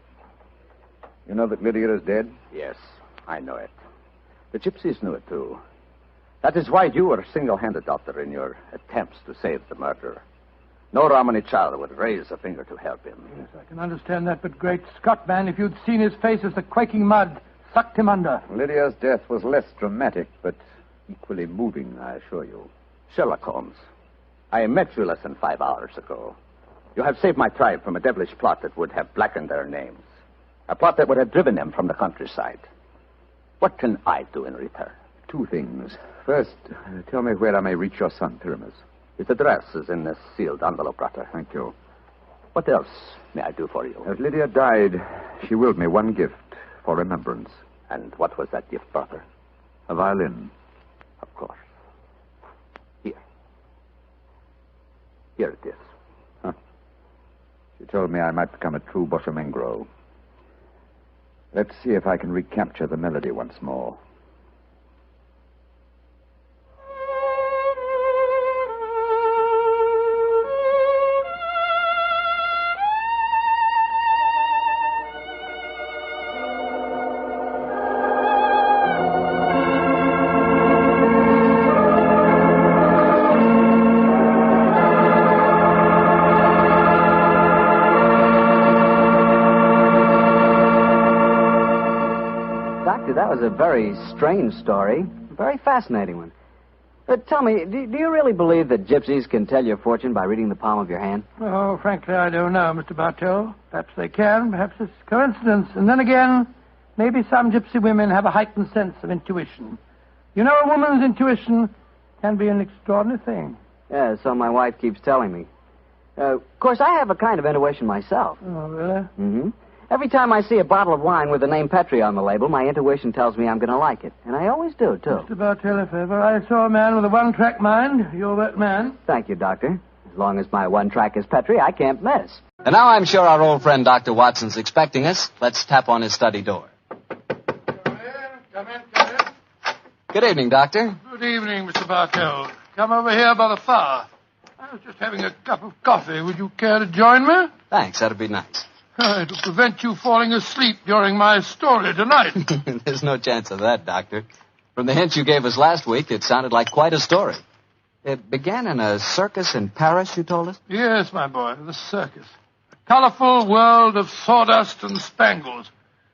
Speaker 10: you know that Lydia is dead?
Speaker 7: Yes, I know it. The gypsies knew it, too. That is why you were single-handed, Doctor, in your attempts to save the murderer. No Romany child would raise a finger to help him.
Speaker 3: Yes, I can understand that, but great Scott, man, if you'd seen his face as the quaking mud sucked him under.
Speaker 10: Lydia's death was less dramatic, but equally moving, I assure you.
Speaker 7: Sherlock Holmes, I met you less than 5 hours ago. You have saved my tribe from a devilish plot that would have blackened their names. A plot that would have driven them from the countryside. What can I do in return?
Speaker 10: 2 things. First, tell me where I may reach your son, Pyramus.
Speaker 7: His address is in this sealed envelope, Brother.
Speaker 10: Thank you.
Speaker 7: What else may I do for you?
Speaker 10: As Lydia died, she willed me one gift for remembrance.
Speaker 7: And what was that gift, Brother?
Speaker 10: A violin.
Speaker 7: Of course. Here. Here it is.
Speaker 10: Huh. She told me I might become a true Bohemia. Let's see if I can recapture the melody once more.
Speaker 2: That was a very strange story. A very fascinating one. But tell me, do you really believe that gypsies can tell your fortune by reading the palm of your hand?
Speaker 3: Oh, frankly, I don't know, Mr. Bartell. Perhaps they can. Perhaps it's coincidence. And then again, maybe some gypsy women have a heightened sense of intuition. You know, a woman's intuition can be an extraordinary thing.
Speaker 2: Yeah, so my wife keeps telling me. Of course, I have a kind of intuition myself.
Speaker 3: Oh, really?
Speaker 2: Mm-hmm. Every time I see a bottle of wine with the name Petri on the label, my intuition tells me I'm going to like it. And I always do, too.
Speaker 3: Mr. Bartell, if ever I saw a man with a one-track mind, you're that man.
Speaker 2: Thank you, Doctor. As long as my one track is Petri, I can't miss.
Speaker 9: And now I'm sure our old friend Dr. Watson's expecting us. Let's tap on his study door.
Speaker 3: Come in.
Speaker 9: Good evening, Doctor.
Speaker 3: Good evening, Mr. Bartell. Come over here by the fire. I was just having a cup of coffee. Would you care to join me?
Speaker 9: Thanks, that'd be nice.
Speaker 3: It'll prevent you falling asleep during my story tonight.
Speaker 9: There's no chance of that, Doctor. From the hint you gave us last week, it sounded like quite a story. It began in a circus in Paris, you told us?
Speaker 3: Yes, my boy, the circus. A colorful world of sawdust and spangles.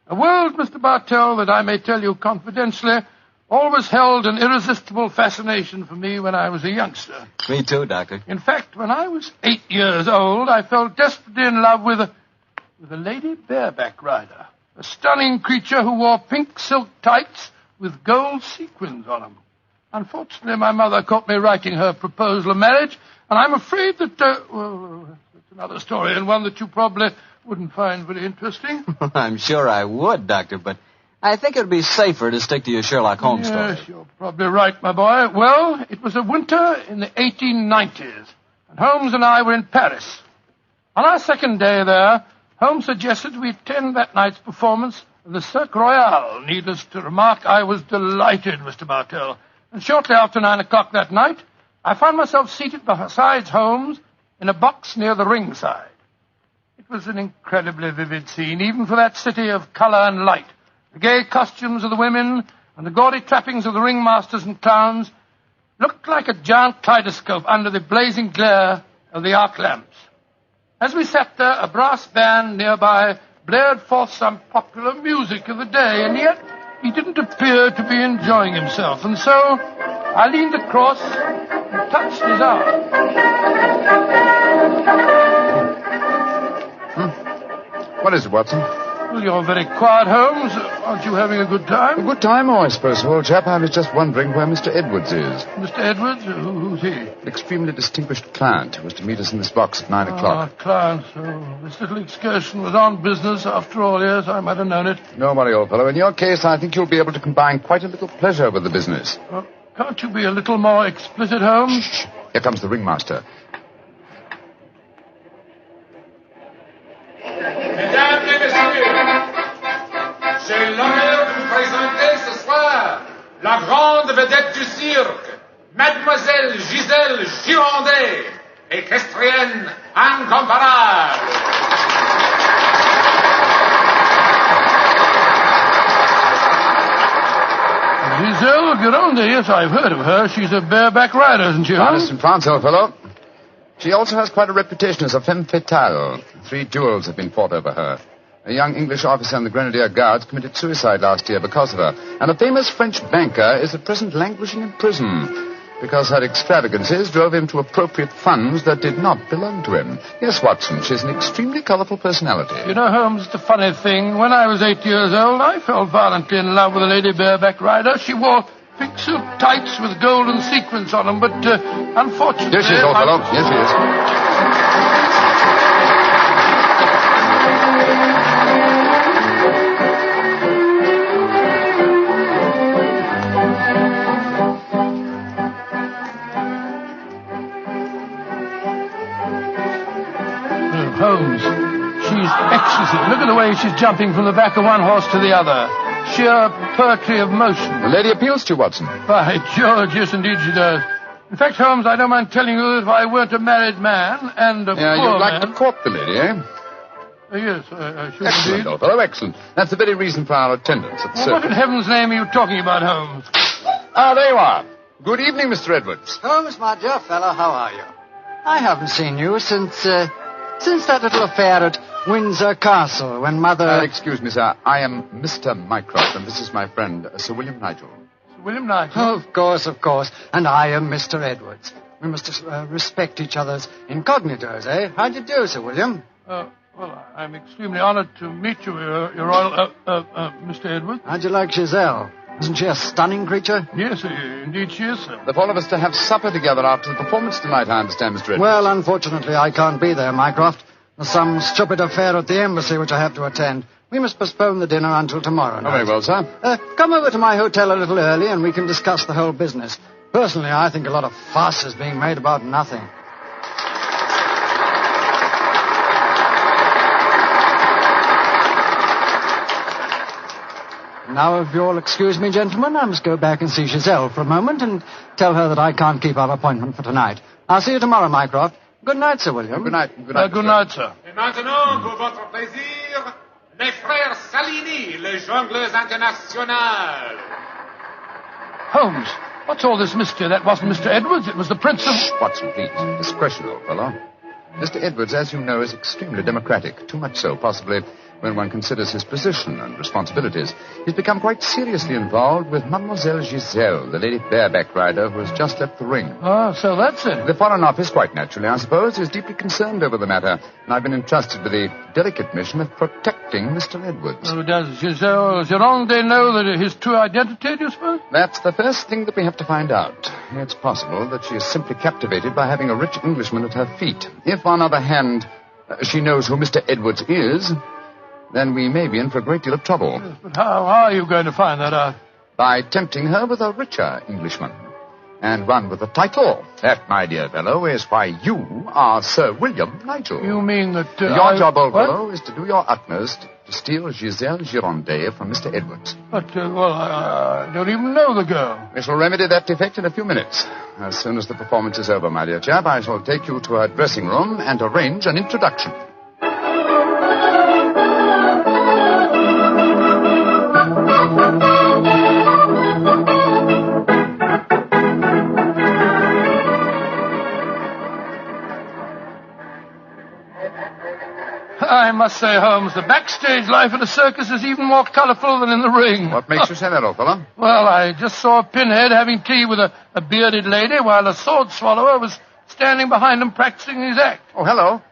Speaker 3: A world, Mr. Bartell, that I may tell you confidentially, always held an irresistible fascination for me when I was a youngster.
Speaker 9: Me too, Doctor.
Speaker 3: In fact, when I was 8 years old, I fell desperately in love with a lady bareback rider, a stunning creature who wore pink silk tights with gold sequins on them. Unfortunately, my mother caught me writing her proposal of marriage, and I'm afraid that, that's another story, and one that you probably wouldn't find very interesting.
Speaker 9: I'm sure I would, Doctor, but I think it would be safer to stick to your Sherlock Holmes story.
Speaker 3: Yes, you're probably right, my boy. Well, it was a winter in the 1890s, and Holmes and I were in Paris. On our second day there, Holmes suggested we attend that night's performance of the Cirque Royale. Needless to remark, I was delighted, Mr. Bartell. And shortly after 9 o'clock that night, I found myself seated beside Holmes in a box near the ringside. It was an incredibly vivid scene, even for that city of color and light. The gay costumes of the women and the gaudy trappings of the ringmasters and clowns looked like a giant kaleidoscope under the blazing glare of the arc lamps. As we sat there, a brass band nearby blared forth some popular music of the day, and yet he didn't appear to be enjoying himself. And so I leaned across and touched his arm.
Speaker 17: What is it, Watson?
Speaker 3: Well, you're very quiet, Holmes. Aren't you having a good time?
Speaker 17: A good time, I suppose, old chap. I was just wondering where Mr. Edwards is.
Speaker 3: Mr. Edwards? Who's he?
Speaker 17: An extremely distinguished client who was to meet us in this box at 9 o'clock.
Speaker 3: Client. Oh, this little excursion was on business. After all, yes, I might have known it.
Speaker 17: Don't worry, old fellow. In your case, I think you'll be able to combine quite a little pleasure with the business.
Speaker 3: Well, can't you be a little more explicit, Holmes?
Speaker 17: Shh. Here comes the ringmaster.
Speaker 4: Mesdames et messieurs, c'est l'honneur la grande vedette du cirque, Mademoiselle Giselle Girondet, équestrienne incomparable.
Speaker 3: Giselle Girondet, yes, I've heard of her. She's a bareback rider, isn't she?
Speaker 17: Honest in France, old fellow. She also has quite a reputation as a femme fatale. 3 duels have been fought over her. A young English officer in the Grenadier Guards committed suicide last year because of her. And a famous French banker is at present languishing in prison because her extravagances drove him to appropriate funds that did not belong to him. Yes, Watson, she's an extremely colourful personality.
Speaker 3: You know, Holmes, the funny thing, when I was 8 years old, I fell violently in love with a lady bareback rider. She wore pink suit tights with golden sequins on them, but unfortunately...
Speaker 17: Here she is, old fellow. Here she is.
Speaker 3: Holmes, she's exquisite. Look at the way she's jumping from the back of one horse to the other. Sheer poetry of motion.
Speaker 17: The lady appeals to you, Watson.
Speaker 3: By George, yes, indeed she does. In fact, Holmes, I don't mind telling you that if I weren't a married man and a poor
Speaker 17: you'd like
Speaker 3: man...
Speaker 17: to court the lady, eh?
Speaker 3: Yes, I should
Speaker 17: Excellent,
Speaker 3: indeed.
Speaker 17: old fellow, excellent. That's the very reason for our attendance at the
Speaker 3: Well, what in
Speaker 17: circus.
Speaker 3: heaven's name are you talking about, Holmes?
Speaker 17: Ah, there you are. Good evening, Mr. Edwards.
Speaker 18: Holmes, my dear fellow, how are you? I haven't seen you since that little affair at Windsor Castle when Mother...
Speaker 17: Excuse me, sir. I am Mr. Mycroft, and this is my friend, Sir William Nigel.
Speaker 3: Sir William Nigel?
Speaker 18: Oh, of course. And I am Mr. Edwards. We must respect each other's incognitos, eh? How do you do, Sir William?
Speaker 3: Well, I'm extremely honored to meet you, Your Royal... Mr. Edwards.
Speaker 18: How'd you like Giselle? Isn't she a stunning creature?
Speaker 3: Yes, indeed she is, sir.
Speaker 17: The four of us to have supper together after the performance tonight, I understand, Mr. Edwards.
Speaker 18: Well, unfortunately, I can't be there, Mycroft. There's some stupid affair at the embassy which I have to attend. We must postpone the dinner until tomorrow night.
Speaker 17: Very well, sir.
Speaker 18: Come over to my hotel a little early and we can discuss the whole business. Personally, I think a lot of fuss is being made about nothing. Now, if you'll excuse me, gentlemen, I must go back and see Giselle for a moment and tell her that I can't keep our appointment for tonight. I'll see you tomorrow, Mycroft. Good night, Sir William.
Speaker 17: Good night.
Speaker 3: Good night, sir.
Speaker 4: Et maintenant, pour votre plaisir, les frères Salini, les jongleurs internationaux.
Speaker 3: Holmes, what's all this mystery? That wasn't Mr. Edwards. It was the Prince of...
Speaker 17: Shh, Watson, please. Discretion, old fellow. Mr. Edwards, as you know, is extremely democratic. Too much so, possibly, when one considers his position and responsibilities. He's become quite seriously involved with Mademoiselle Giselle, the lady bareback rider who has just left the ring.
Speaker 3: Oh, so that's it.
Speaker 17: The Foreign Office, quite naturally, I suppose, is deeply concerned over the matter, and I've been entrusted with the delicate mission of protecting Mr. Edwards.
Speaker 3: Oh, does Giselle Girondet know that his true identity, do you suppose?
Speaker 17: That's the first thing that we have to find out. It's possible that she is simply captivated by having a rich Englishman at her feet. If, on the other hand, she knows who Mr. Edwards is, then we may be in for a great deal of trouble.
Speaker 3: Yes, but how are you going to find that out?
Speaker 17: By tempting her with a richer Englishman. And one with a title. That, my dear fellow, is why you are Sir William Nigel.
Speaker 3: You mean that...
Speaker 17: your job, old fellow, is to do your utmost to steal Giselle Girondet from Mr. Edwards.
Speaker 3: But, I don't even know the girl.
Speaker 17: We shall remedy that defect in a few minutes. As soon as the performance is over, my dear chap, I shall take you to her dressing room and arrange an introduction.
Speaker 3: I must say, Holmes, the backstage life at a circus is even more colourful than in the ring.
Speaker 17: What makes you say that, old fellow?
Speaker 3: Well, I just saw a pinhead having tea with a bearded lady while a sword swallower was standing behind him practicing his act.
Speaker 17: Oh, hello.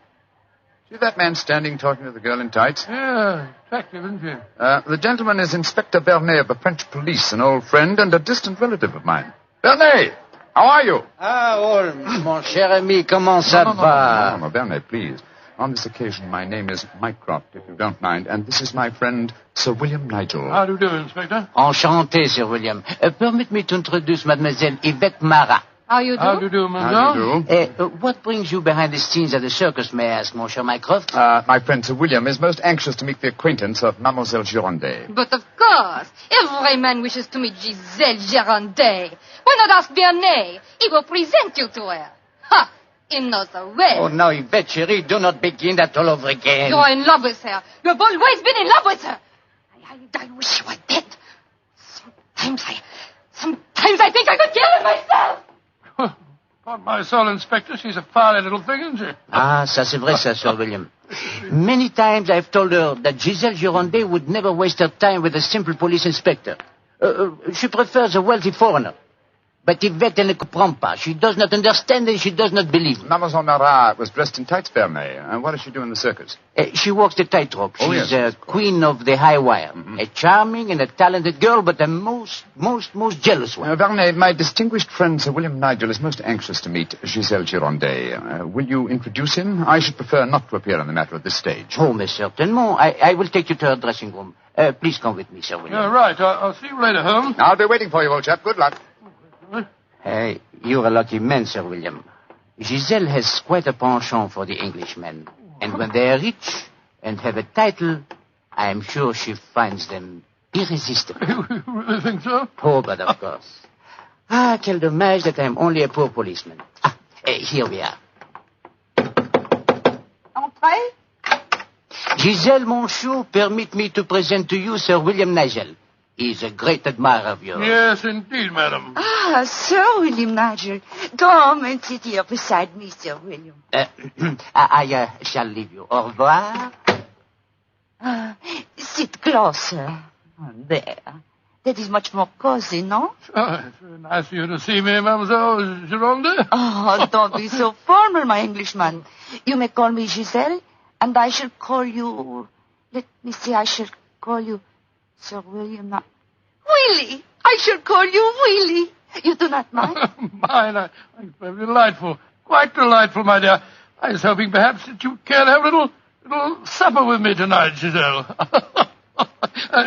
Speaker 17: See that man standing talking to the girl in tights?
Speaker 3: Yeah, attractive, isn't he?
Speaker 17: The gentleman is Inspector Blarney of the French police, an old friend and a distant relative of mine. Blarney, how are you?
Speaker 8: Ah, Holmes, mon cher ami, comment ça va?
Speaker 17: No, Blarney, please. On this occasion, my name is Mycroft, if you don't mind, and this is my friend, Sir William Nigel.
Speaker 3: How do you do, Inspector?
Speaker 8: Enchanté, Sir William. Permit me to introduce Mademoiselle Yvette Marat.
Speaker 14: How you do?
Speaker 3: How do you do, mademoiselle?
Speaker 8: How do you do? What brings you behind the scenes at the circus, may I ask, Monsieur Mycroft?
Speaker 17: My friend Sir William is most anxious to make the acquaintance of Mademoiselle Girondet.
Speaker 14: But of course, every man wishes to meet Giselle Girondet. Why not ask Blarney? He will present you to her. Ha! He knows her well.
Speaker 8: Oh, now, Yvette, chérie, do not begin that all over again.
Speaker 14: You're in love with her. You've always been in love with her. I wish you were dead. Sometimes I think I could kill her myself.
Speaker 3: Upon my soul, Inspector, she's a fiery little thing, isn't she?
Speaker 8: Ah, ça c'est vrai, ça, Sir William. Many times I've told her that Giselle Girondet would never waste her time with a simple police inspector. She prefers a wealthy foreigner. But Yvette, elle ne comprend pas. She does not understand and she does not believe.
Speaker 17: Mademoiselle Marat was dressed in tights, Bernay. And what does she do in the circus?
Speaker 8: She walks the tightrope.
Speaker 17: Oh,
Speaker 8: She's
Speaker 17: yes,
Speaker 8: queen of the high wire.
Speaker 17: Mm-hmm.
Speaker 8: A charming and a talented girl, but a most jealous one.
Speaker 17: Bernay, my distinguished friend Sir William Nigel is most anxious to meet Giselle Girondet. Will you introduce him? I should prefer not to appear on the matter at this stage.
Speaker 8: Oh, mais certainement. I will take you to her dressing room. Please come with me, Sir William.
Speaker 3: Yeah, right. I'll see you later, Holmes.
Speaker 17: I'll be waiting for you, old chap. Good luck.
Speaker 8: You're a lucky man, Sir William. Giselle has quite a penchant for the Englishmen. And when they are rich and have a title, I am sure she finds them irresistible.
Speaker 3: You really think so?
Speaker 8: Oh, but of course. Ah, quel dommage that I am only a poor policeman. Here we are.
Speaker 14: Entrez.
Speaker 8: Giselle, mon chou, permit me to present to you Sir William Nigel. He's a great admirer of yours.
Speaker 3: Yes, indeed, madam.
Speaker 16: Ah, Sir William Nigel. Come and sit here beside me, Sir William.
Speaker 8: I shall leave you. Au revoir.
Speaker 16: Sit closer. There. That is much more cozy, no?
Speaker 3: Oh, it's very nice of you to see me, Mademoiselle Gironde.
Speaker 16: Oh, don't be so formal, my Englishman. You may call me Giselle, and I shall call you... Let me see, I shall call you... Sir William, not... Willie! I shall call you Willie. You do not mind?
Speaker 3: Mine, delightful. Quite delightful, my dear. I was hoping perhaps that you care to have a little supper with me tonight, Giselle.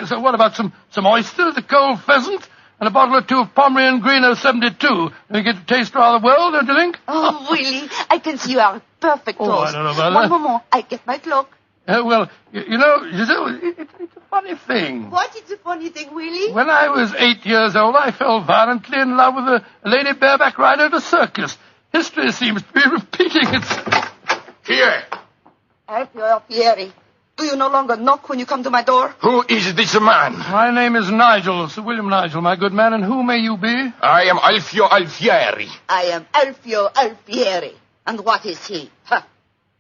Speaker 3: So what about some oysters, a cold pheasant, and a bottle or two of Pomeranian Green 072? You get to taste rather well, don't you think?
Speaker 16: Oh, Willie, I can see you are a perfect host.
Speaker 3: I don't know about
Speaker 16: One
Speaker 3: that.
Speaker 16: moment, I get my cloak.
Speaker 3: Well, you know, Giselle, it's a funny thing.
Speaker 16: What is the funny thing, Willie?
Speaker 3: When I was 8 years old, I fell violently in love with a lady bareback rider at a circus. History seems to be repeating itself.
Speaker 4: Here.
Speaker 16: Alfieri, do you no longer knock when you come to my door?
Speaker 4: Who is this man?
Speaker 3: My name is Nigel, Sir William Nigel, my good man, and who may you be?
Speaker 4: I am Alfio Alfieri.
Speaker 16: I am Alfio Alfieri. And what is he?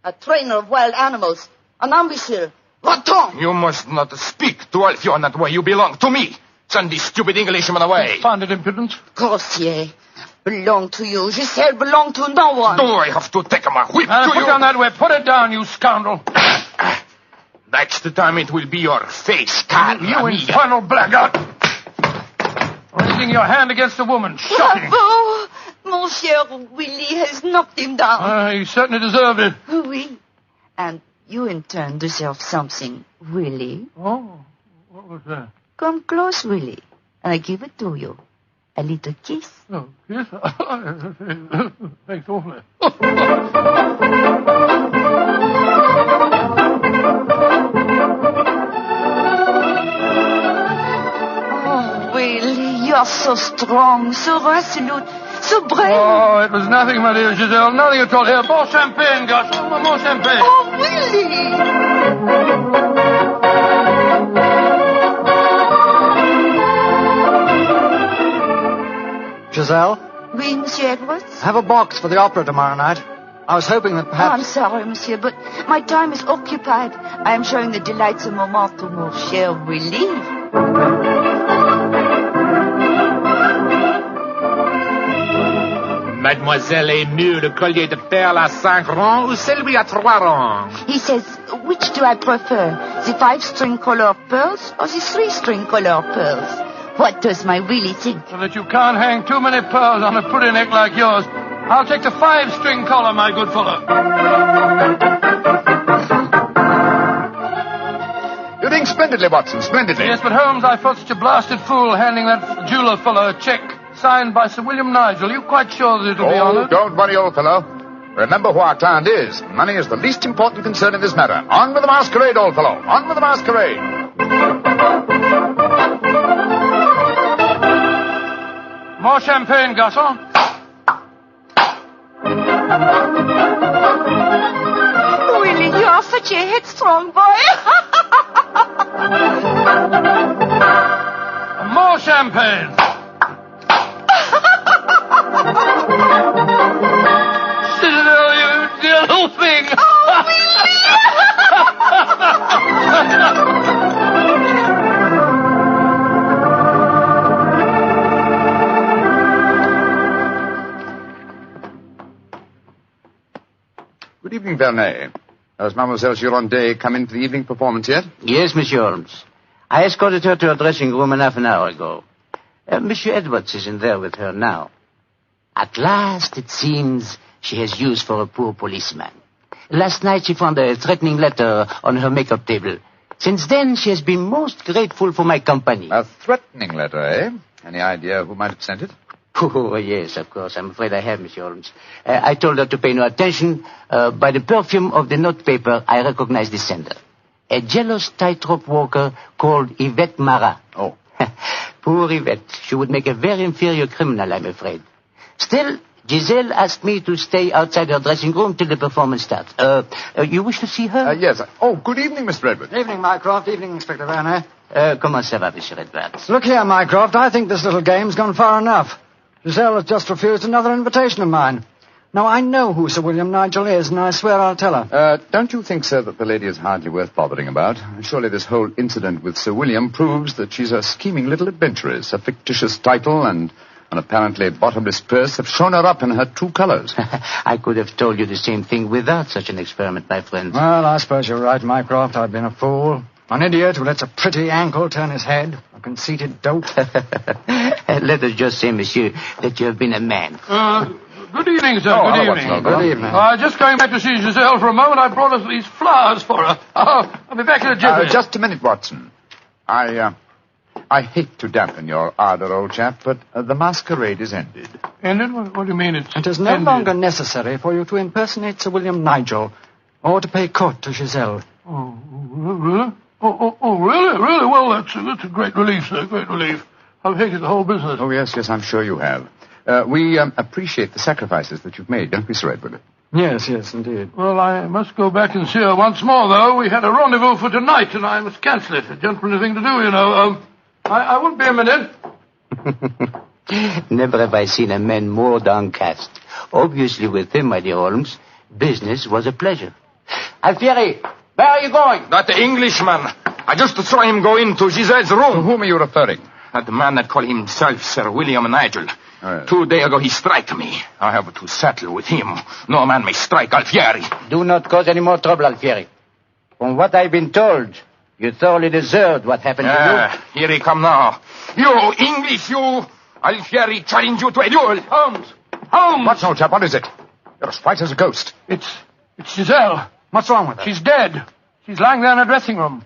Speaker 16: A trainer of wild animals. An ambusher. Va-t'en!
Speaker 4: You must not speak to Alfio in that way. You belong to me. Send this stupid Englishman away.
Speaker 3: Founded impudence.
Speaker 16: Grossier. Belong to you. Giselle belong to no one.
Speaker 4: Do I have to take my whip to
Speaker 3: Put
Speaker 4: you?
Speaker 3: down that whip. Put it down, you scoundrel.
Speaker 4: Next time it will be your face, Carla.
Speaker 3: You infernal blackguard. Raising your hand against a woman. Shocking.
Speaker 16: Bravo! Monsieur Willie has knocked him down.
Speaker 3: He certainly deserved it.
Speaker 16: Oui. And you in turn deserve something, Willie.
Speaker 3: Oh, what was that?
Speaker 16: Come close, Willie, and I give it to you. A little kiss.
Speaker 3: Oh, kiss? Thanks awfully.
Speaker 16: Oh, Willie, you are so strong, so resolute, so brave.
Speaker 3: Oh, it was nothing, my dear Giselle. Nothing at all. Here, more champagne, gosh. More champagne.
Speaker 16: Oh, Willie!
Speaker 22: Giselle?
Speaker 16: Oui, Monsieur Edwards?
Speaker 22: Have a box for the opera tomorrow night. I was hoping that
Speaker 16: Oh,
Speaker 22: perhaps...
Speaker 16: I'm sorry, Monsieur, but my time is occupied. I am showing the delights of moment to mon cher Willie.
Speaker 4: Mademoiselle est mieux le collier de perles à 5 rangs ou celui à 3 rangs?
Speaker 16: He says, which do I prefer, the 5-string color pearls or the 3-string color pearls? What does my Willie think?
Speaker 3: So that you can't hang too many pearls on a pretty neck like yours. I'll take the 5-string collar, my good fellow.
Speaker 17: You're doing splendidly, Watson, splendidly.
Speaker 3: Yes, but Holmes, I felt such a blasted fool handing that jeweler fellow a check. signed by Sir William Nigel. Are you quite sure that it'll be honoured?
Speaker 17: Don't worry, old fellow. Remember who our client is. Money is the least important concern in this matter. On with the masquerade, old fellow. On with the masquerade.
Speaker 3: More champagne, garçon.
Speaker 16: Willie, you are such a headstrong boy.
Speaker 3: More champagne. Citadel, you dear little thing.
Speaker 16: Oh, Willie!
Speaker 17: Good evening, Blarney. Has Mademoiselle Girondet come in for the evening performance yet?
Speaker 8: Yes, Monsieur Holmes. I escorted her to her dressing room half an hour ago. Monsieur Edwards is in there with her now. At last, it seems, she has use for a poor policeman. Last night she found a threatening letter on her makeup table. Since then, she has been most grateful for my company.
Speaker 17: A threatening letter, eh? Any idea who might have sent it?
Speaker 8: Oh, yes, of course. I'm afraid I have, Monsieur Holmes. I told her to pay no attention. By the perfume of the notepaper, I recognized the sender. A jealous tightrope walker called Yvette Marat.
Speaker 17: Oh.
Speaker 8: Poor Yvette. She would make a very inferior criminal, I'm afraid. Still, Giselle asked me to stay outside her dressing room till the performance starts. You wish to see her?
Speaker 17: Yes. Oh, good evening, Mr. Edwards.
Speaker 22: Evening, Mycroft. Evening, Inspector Werner.
Speaker 8: Comment ça va, Monsieur Edwards?
Speaker 22: Look here, Mycroft. I think this little game's gone far enough. Giselle has just refused another invitation of mine. Now, I know who Sir William Nigel is, and I swear I'll tell her.
Speaker 17: Don't you think, sir, that the lady is hardly worth bothering about? Surely this whole incident with Sir William proves that she's a scheming little adventuress. A fictitious title and an apparently bottomless purse have shown her up in her true colors.
Speaker 8: I could have told you the same thing without such an experiment, my friend.
Speaker 22: Well, I suppose you're right, Mycroft. I've been a fool. An idiot who lets a pretty ankle turn his head. A conceited dope.
Speaker 8: Let us just say, monsieur, that you have been a man.
Speaker 3: Good evening, sir. Good evening.
Speaker 22: Good evening.
Speaker 3: Just going back to see Giselle for a moment. I brought us these flowers for her. I'll be back in a jiffy.
Speaker 17: Just a minute, Watson. I hate to dampen your ardor, old chap, but the masquerade is ended.
Speaker 3: Ended? What do you mean it's
Speaker 22: It is no
Speaker 3: ended?
Speaker 22: longer necessary for you to impersonate Sir William Nigel or to pay court to Giselle.
Speaker 3: Oh, really? Oh, really? Really? Well, that's a great relief, sir. Great relief. I've hated the whole business.
Speaker 17: Oh, yes, I'm sure you have. We appreciate the sacrifices that you've made, don't we, Sir Edward?
Speaker 22: Yes, indeed.
Speaker 3: Well, I must go back and see her once more, though. We had a rendezvous for tonight, and I must cancel it. A gentlemanly thing to do, you know. I won't be a minute.
Speaker 8: Never have I seen a man more downcast. Obviously, with him, my dear Holmes, business was a pleasure. Alfieri, where are you going?
Speaker 6: That Englishman. I just saw him go into Giselle's room.
Speaker 17: To whom are you referring?
Speaker 6: That man that called himself Sir William Nigel. 2 days ago he struck me. I have to settle with him. No man may strike Alfieri.
Speaker 8: Do not cause any more trouble, Alfieri. From what I've been told, you thoroughly deserved what happened to
Speaker 6: you. Here he come now. You, English, you. Alfieri challenge you to a duel.
Speaker 3: Holmes!
Speaker 17: What's old chap? What is it? You're as white as a ghost.
Speaker 3: It's Giselle.
Speaker 22: What's wrong with her?
Speaker 3: She's dead. She's lying there in her dressing room.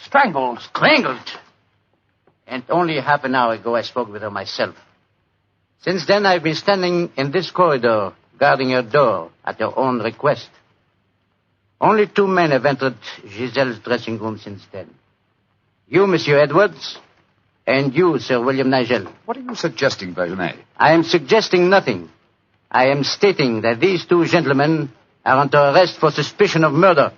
Speaker 3: Strangled.
Speaker 8: Strangled? And only half an hour ago I spoke with her myself. Since then I've been standing in this corridor, guarding her door at her own request. Only 2 men have entered Giselle's dressing room since then. You, Monsieur Edwards, and you, Sir William Nigel.
Speaker 17: What are you suggesting, Basil?
Speaker 8: I am suggesting nothing. I am stating that these 2 gentlemen are under arrest for suspicion of murder.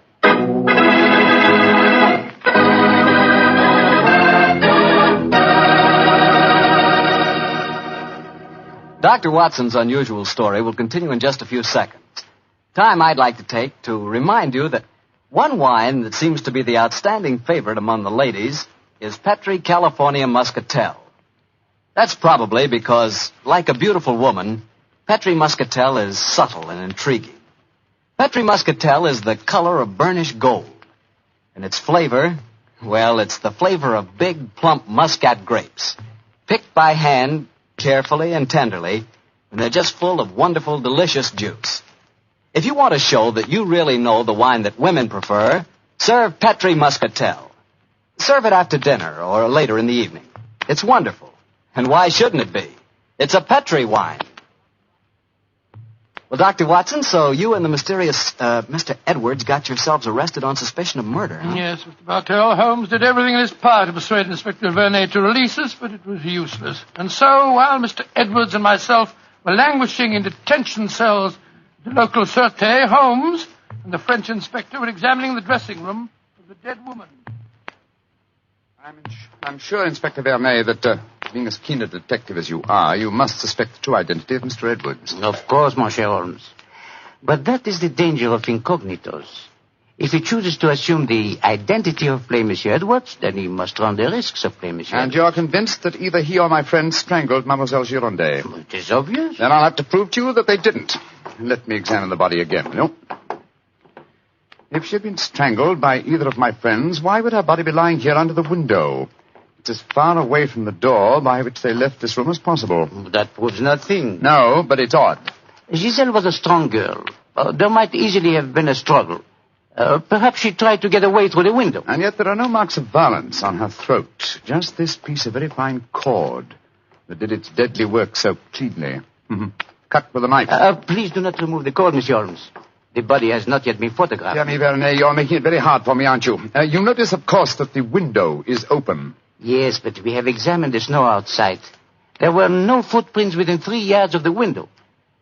Speaker 2: Dr. Watson's unusual story will continue in just a few seconds. Time I'd like to take to remind you that one wine that seems to be the outstanding favorite among the ladies is Petri California Muscatel. That's probably because, like a beautiful woman, Petri Muscatel is subtle and intriguing. Petri Muscatel is the color of burnished gold. And its flavor, well, it's the flavor of big, plump Muscat grapes, picked by hand carefully and tenderly, and they're just full of wonderful, delicious juice. If you want to show that you really know the wine that women prefer, serve Petri Muscatel. Serve it after dinner or later in the evening. It's wonderful. And why shouldn't it be?
Speaker 9: It's a Petri wine. Well, Dr. Watson, so you and the mysterious Mr. Edwards got yourselves arrested on suspicion of murder, huh?
Speaker 3: Yes, Mr. Bartell. Holmes did everything in his power to persuade Inspector Verney to release us, but it was useless. And so, while Mr. Edwards and myself were languishing in detention cells at the local Sûreté, Holmes and the French inspector were examining the dressing room of the dead woman.
Speaker 17: I'm sure, Inspector Verney, that being as keen a detective as you are, you must suspect the true identity of Mr. Edwards.
Speaker 8: Of course, Monsieur Holmes. But that is the danger of incognitos. If he chooses to assume the identity of plain Monsieur Edwards, then he must run the risks of plain Monsieur
Speaker 17: And you're convinced that either he or my friend strangled Mademoiselle Girondet?
Speaker 8: It is obvious.
Speaker 17: Then I'll have to prove to you that they didn't. Let me examine the body again, no? If she had been strangled by either of my friends, why would her body be lying here under the window? It's as far away from the door by which they left this room as possible.
Speaker 8: That proves nothing.
Speaker 17: No, but it's odd.
Speaker 8: Giselle was a strong girl. There might easily have been a struggle. Perhaps she tried to get away through the window.
Speaker 17: And yet there are no marks of violence on her throat. Just this piece of very fine cord that did its deadly work so cleanly. Cut with a knife.
Speaker 8: Please do not remove the cord, Monsieur Holmes. The body has not yet been photographed.
Speaker 17: Dear me, Verney, you're making it very hard for me, aren't you? You notice, of course, that the window is open.
Speaker 8: Yes, but we have examined the snow outside. There were no footprints within 3 yards of the window.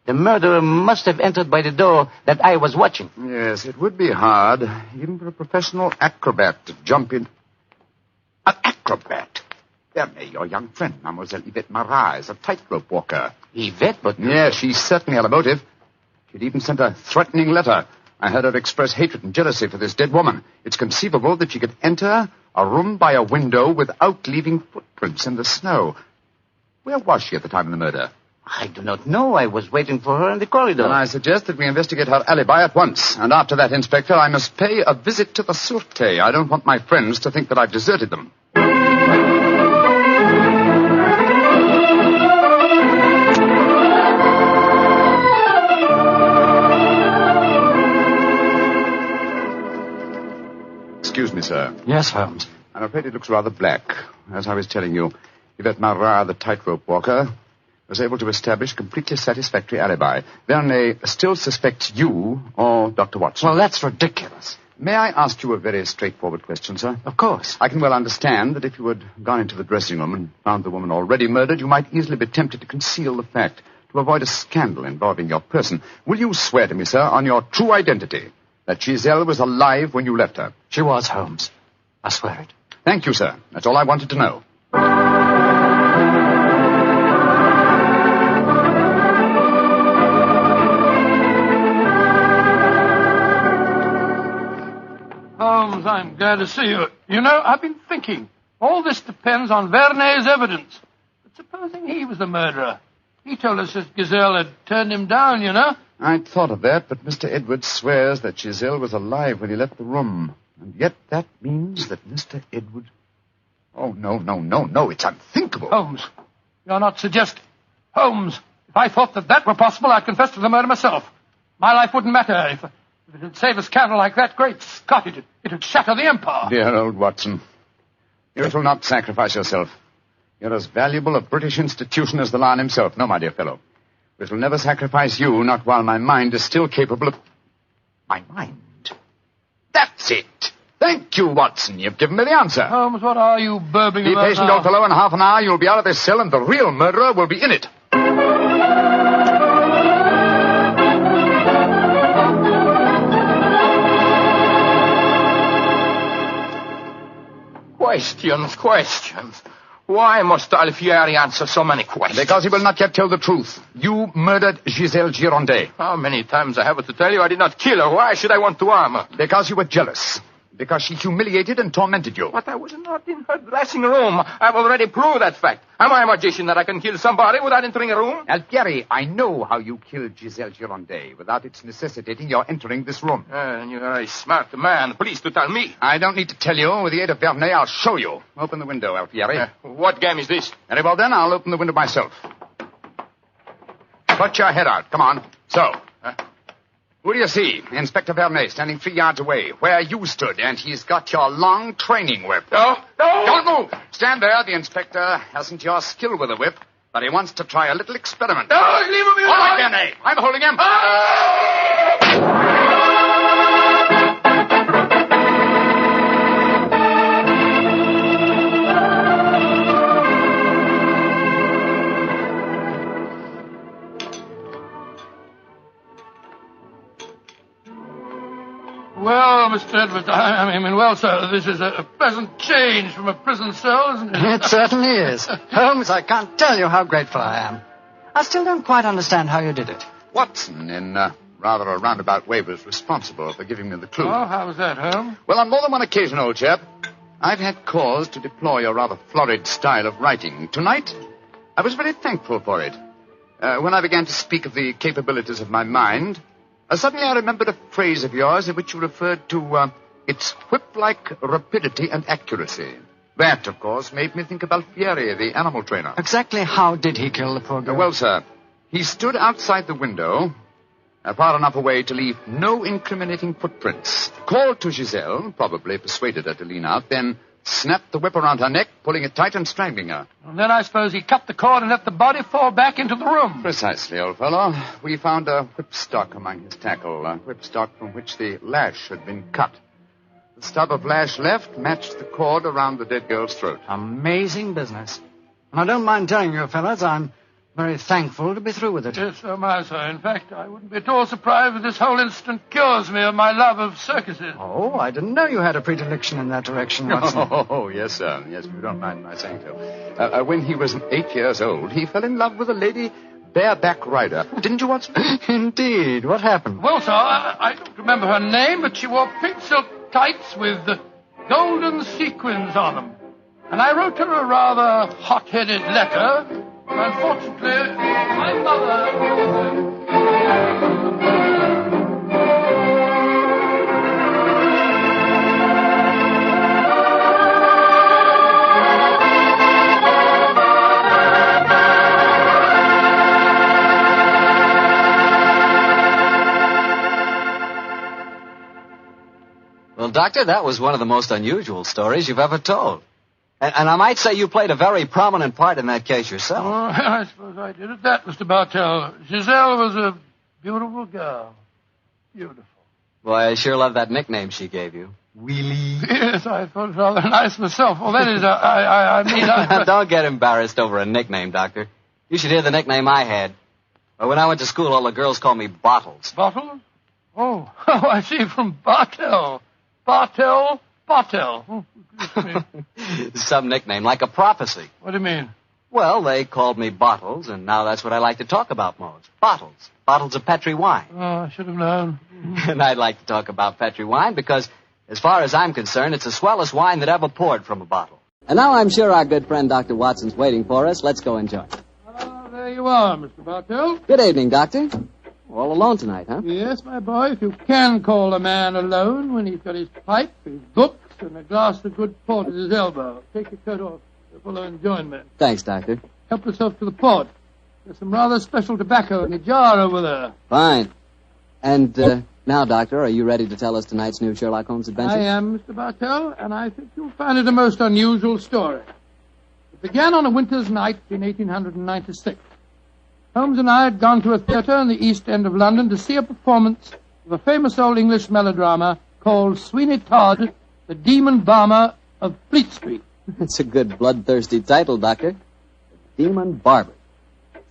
Speaker 8: The murderer must have entered by the door that I was watching.
Speaker 17: Yes, it would be hard, even for a professional acrobat to jump in. An acrobat? Verney, your young friend, Mademoiselle Yvette Marat, is a tightrope walker.
Speaker 8: Yvette, but...
Speaker 17: Yes, she certainly had a motive. She'd even sent a threatening letter. I heard her express hatred and jealousy for this dead woman. It's conceivable that she could enter a room by a window without leaving footprints in the snow. Where was she at the time of the murder?
Speaker 8: I do not know. I was waiting for her in the corridor.
Speaker 17: Then I suggest that we investigate her alibi at once. And after that, Inspector, I must pay a visit to the Sûreté. I don't want my friends to think that I've deserted them. Excuse me, sir.
Speaker 22: Yes, Holmes.
Speaker 17: I'm afraid it looks rather black. As I was telling you, Yvette Marat, the tightrope walker, was able to establish a completely satisfactory alibi. Verney still suspects you or Dr. Watson.
Speaker 22: Well, that's ridiculous.
Speaker 17: May I ask you a very straightforward question, sir?
Speaker 22: Of course.
Speaker 17: I can well understand that if you had gone into the dressing room and found the woman already murdered, you might easily be tempted to conceal the fact, to avoid a scandal involving your person. Will you swear to me, sir, on your true identity, that Giselle was alive when you left her?
Speaker 22: She was, Holmes. I swear it.
Speaker 17: Thank you, sir. That's all I wanted to know.
Speaker 3: Holmes, I'm glad to see you. You know, I've been thinking. All this depends on Verney's evidence. But supposing he was the murderer. He told us that Gazelle had turned him down, you know.
Speaker 17: I'd thought of that, but Mr. Edwards swears that Giselle was alive when he left the room. And yet that means that Mr. Edwards... Oh, no. It's unthinkable.
Speaker 3: Holmes, you're not suggesting. Holmes, if I thought that were possible, I'd confess to the murder myself. My life wouldn't matter if it would save a scandal like that. Great Scott, it'd shatter the empire.
Speaker 17: Dear old Watson, you shall not sacrifice yourself. You're as valuable a British institution as the Lion himself. No, my dear fellow. We shall never sacrifice you, not while my mind is still capable of... My mind? That's it. Thank you, Watson. You've given me the answer.
Speaker 3: Holmes, what are you burbling about
Speaker 17: Be patient,
Speaker 3: now?
Speaker 17: old fellow. In half an hour, you'll be out of this cell, and the real murderer will be in it.
Speaker 6: Questions. Why must Alfieri answer so many questions?
Speaker 17: Because he will not yet tell the truth. You murdered Giselle Girondet.
Speaker 6: How many times I have to tell you I did not kill her? Why should I want to harm her?
Speaker 17: Because you were jealous. Because she humiliated and tormented you.
Speaker 6: But I was not in her dressing room. I've already proved that fact. Am I a magician that I can kill somebody without entering a room?
Speaker 17: Alfieri, I know how you killed Giselle Girondet without its necessitating your entering this room.
Speaker 6: You're a smart man. Please to tell me.
Speaker 17: I don't need to tell you. With the aid of Verney, I'll show you. Open the window, Alfieri.
Speaker 6: What game is this?
Speaker 17: Very well, then. I'll open the window myself. Put your head out. Come on. So. Who do you see? Inspector Verney standing 3 yards away, where you stood, and he's got your long training whip.
Speaker 6: No!
Speaker 17: Don't move! Stand there. The inspector hasn't your skill with a whip, But he wants to try a little experiment.
Speaker 6: No, leave him alone.
Speaker 17: All right, then, eh? I'm holding him.
Speaker 3: Well, Mr. Edwards, well, sir, this is a pleasant change from a prison cell, isn't it?
Speaker 22: It certainly is. Holmes, I can't tell you how grateful I am. I still don't quite understand how you did it.
Speaker 17: Watson, in rather a roundabout way, was responsible for giving me the clue.
Speaker 3: Oh, how was that, Holmes?
Speaker 17: Well, on more than one occasion, old chap, I've had cause to deplore your rather florid style of writing. Tonight, I was very thankful for it. When I began to speak of the capabilities of my mind, suddenly I remembered a phrase of yours in which you referred to its whip-like rapidity and accuracy. That, of course, made me think of Alfieri, the animal trainer.
Speaker 22: Exactly how did he kill the poor girl?
Speaker 17: Well, sir, he stood outside the window, far enough away to leave no incriminating footprints. Called to Giselle, probably persuaded her to lean out, then snapped the whip around her neck, pulling it tight and strangling her.
Speaker 3: And then I suppose he cut the cord and let the body fall back into the room.
Speaker 17: Precisely, old fellow. We found a whipstock among his tackle, a whipstock from which the lash had been cut. The stub of lash left matched the cord around the dead girl's throat.
Speaker 22: Amazing business. And I don't mind telling you, fellas, I'm very thankful to be through with it.
Speaker 3: Yes, so am I, sir. In fact, I wouldn't be at all surprised if this whole incident cures me of my love of circuses.
Speaker 22: Oh, I didn't know you had a predilection in that direction, Watson.
Speaker 17: Oh, yes, sir. Yes, if you don't mind my saying so. When he was 8 years old, he fell in love with a lady bareback rider. Didn't you, Watson?
Speaker 22: Indeed. What happened?
Speaker 3: Well, sir, I don't remember her name, but she wore pink silk tights with golden sequins on them. And I wrote her a rather hot-headed letter. Unfortunately, my mother...
Speaker 9: Well, Doctor, that was one of the most unusual stories you've ever told. And I might say you played a very prominent part in that case yourself.
Speaker 3: Oh, I suppose I did at that, Mr. Bartell. Giselle was a beautiful girl. Beautiful.
Speaker 9: Boy, I sure love that nickname she gave you. Wheelie.
Speaker 3: Yes, I thought it rather nice myself. Well, that is, I mean...
Speaker 9: Don't get embarrassed over a nickname, Doctor. You should hear the nickname I had. When I went to school, all the girls called me Bottles.
Speaker 3: Bottles? Oh, I see, from Bartell. Bartell. Oh,
Speaker 9: some nickname, like a prophecy.
Speaker 3: What do you mean?
Speaker 9: Well, they called me Bottles, and now that's what I like to talk about most. Bottles. Bottles of Petri wine.
Speaker 3: Oh, I should have known.
Speaker 9: And I'd like to talk about Petri wine because, as far as I'm concerned, it's the swellest wine that ever poured from a bottle. And now I'm sure our good friend Dr. Watson's waiting for us. Let's go enjoy.
Speaker 3: There you are, Mr. Bartell.
Speaker 9: Good evening, Doctor. All alone tonight, huh?
Speaker 3: Yes, my boy, if you can call a man alone when he's got his pipe, his books, and a glass of good port at his elbow. Take your coat off. You're full of enjoyment.
Speaker 9: Thanks, Doctor.
Speaker 3: Help yourself to the port. There's some rather special tobacco in the jar over there.
Speaker 9: Fine. And now, Doctor, are you ready to tell us tonight's new Sherlock Holmes adventure?
Speaker 3: I am, Mr. Bartell, and I think you'll find it a most unusual story. It began on a winter's night in 1896. Holmes and I had gone to a theatre in the East End of London to see a performance of a famous old English melodrama called Sweeney Todd, the Demon Barber of Fleet Street.
Speaker 9: That's a good bloodthirsty title, Doctor. The Demon Barber.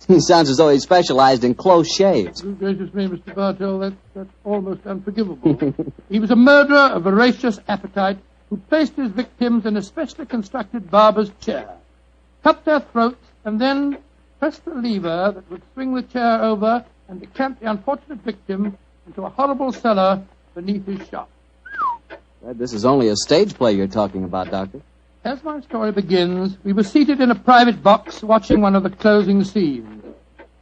Speaker 9: He sounds as though he specialized in close shaves.
Speaker 3: Good gracious me, Mr. Bartell, that's almost unforgivable. He was a murderer of voracious appetite who placed his victims in a specially constructed barber's chair, cut their throats, and then pressed the lever that would swing the chair over and decamp the unfortunate victim into a horrible cellar beneath his shop.
Speaker 9: This is only a stage play you're talking about, Doctor.
Speaker 3: As my story begins, we were seated in a private box watching one of the closing scenes.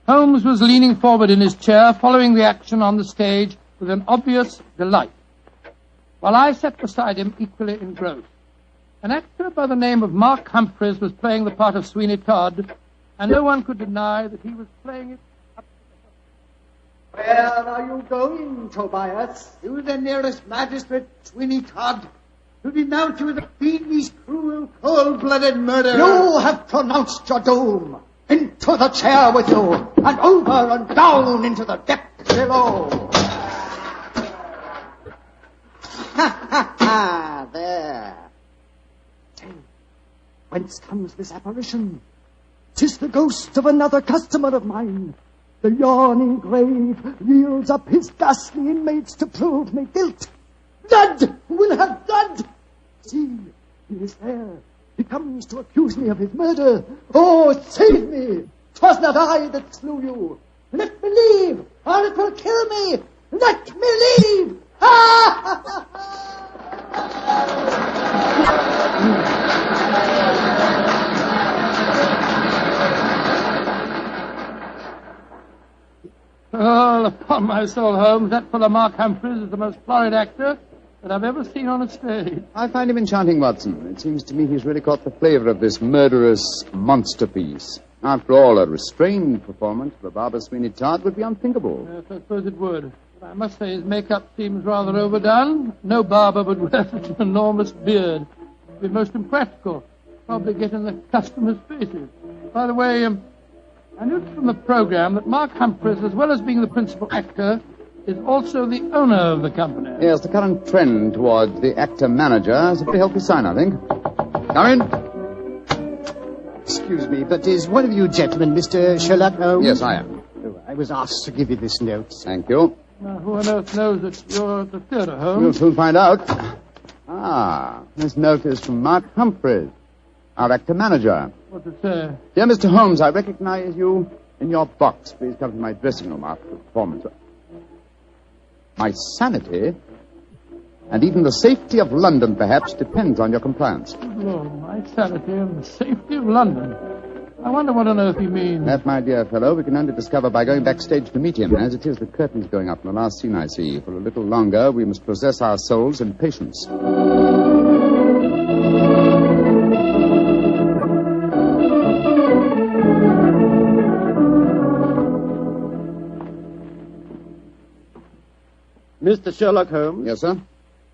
Speaker 3: Holmes was leaning forward in his chair, following the action on the stage with an obvious delight, while I sat beside him equally engrossed. An actor by the name of Mark Humphreys was playing the part of Sweeney Todd, and no one could deny that he was playing it up to the top.
Speaker 15: Where are you going, Tobias? To the nearest magistrate, Sweeney Todd, to denounce you as a fiendish, cruel, cold-blooded murderer. You have pronounced your doom. Into the chair with you, and over and down into the depths below. Ha! There. Whence comes this apparition? 'Tis the ghost of another customer of mine. The yawning grave yields up his ghastly inmates to prove me guilt. Blood will have blood. See, he is there. He comes to accuse me of his murder. Oh, save me! 'Twas not I that slew you. Let me leave, or it will kill me. Let me leave!
Speaker 3: Oh, upon my soul, Holmes, that fellow Mark Humphreys is the most florid actor that I've ever seen on a stage.
Speaker 5: I find him enchanting, Watson. It seems to me he's really caught the flavor of this murderous monster piece. After all, a restrained performance of a Barber Sweeney Todd would be unthinkable.
Speaker 3: Yes, I suppose it would. But I must say his makeup seems rather overdone. No barber would wear such an enormous beard. It would be most impractical. Probably get in the customers' faces. By the way, I noticed from the program that Mark Humphreys, as well as being the principal actor, is also the owner of the company.
Speaker 5: Yes, the current trend towards the actor-manager is a very healthy sign, I think. Come in.
Speaker 15: Excuse me, but is one of you gentlemen Mr. Sherlock Holmes?
Speaker 5: Yes, I am.
Speaker 15: Oh, I was asked to give you this note.
Speaker 5: Thank you.
Speaker 3: Now, who on earth knows that you're at the theatre, Holmes?
Speaker 5: We'll soon find out. This note is from Mark Humphreys, our actor-manager.
Speaker 3: What's it say?
Speaker 5: Dear Mr. Holmes, I recognize you in your box. Please come to my dressing room after the performance. My sanity, and even the safety of London, perhaps, depends on your compliance.
Speaker 3: Oh, my sanity and the safety of London. I wonder what on earth he means.
Speaker 5: That, my dear fellow, we can only discover by going backstage to meet him. As it is, the curtain's going up in the last scene I see. For a little longer, we must possess our souls in patience.
Speaker 1: Mr. Sherlock Holmes?
Speaker 5: Yes, sir?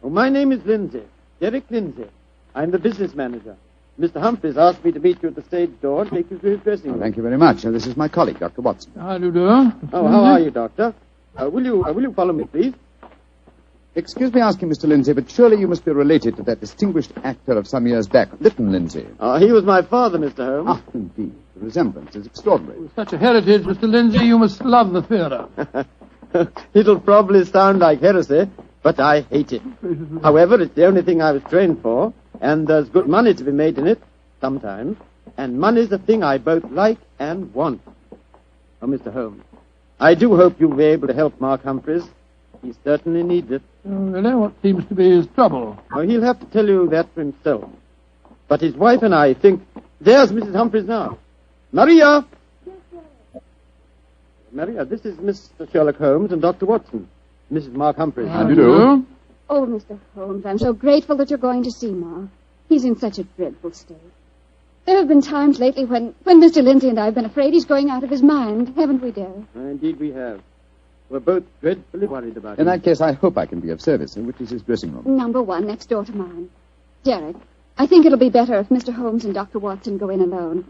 Speaker 1: Oh, my name is Lindsay. Derek Lindsay. I'm the business manager. Mr. Humphreys asked me to meet you at the stage door and take you to his dressing room.
Speaker 5: Thank you very much. This is my colleague, Dr. Watson.
Speaker 3: How do you do?
Speaker 1: Oh, how are you, Doctor? Will you follow me, please?
Speaker 5: Excuse me asking, Mr. Lindsay, but surely you must be related to that distinguished actor of some years back, Leyton Lindsay.
Speaker 1: He was my father, Mr. Holmes.
Speaker 5: Ah, indeed. The resemblance is extraordinary.
Speaker 3: With such a heritage, Mr. Lindsay, you must love the theatre.
Speaker 1: It'll probably sound like heresy, but I hate it. However, it's the only thing I was trained for, and there's good money to be made in it, sometimes. And money's a thing I both like and want. Oh, Mr. Holmes, I do hope you'll be able to help Mark Humphreys. He certainly needs it.
Speaker 3: Oh, really? What seems to be his trouble?
Speaker 1: Oh, he'll have to tell you that for himself. But his wife and I think... There's Mrs. Humphreys now. Maria! Maria, this is Mr. Sherlock Holmes and Dr. Watson. Mrs. Mark Humphreys.
Speaker 5: How do you do?
Speaker 19: Oh, Mr. Holmes, I'm so grateful that you're going to see Mark. He's in such a dreadful state. There have been times lately when Mr. Lindsay and I have been afraid he's going out of his mind, haven't we, Derek?
Speaker 1: Indeed we have. We're both dreadfully worried about him.
Speaker 5: In that case, I hope I can be of service. Which is his dressing room?
Speaker 19: Number 1, next door to mine. Derek, I think it'll be better if Mr. Holmes and Dr. Watson go in alone.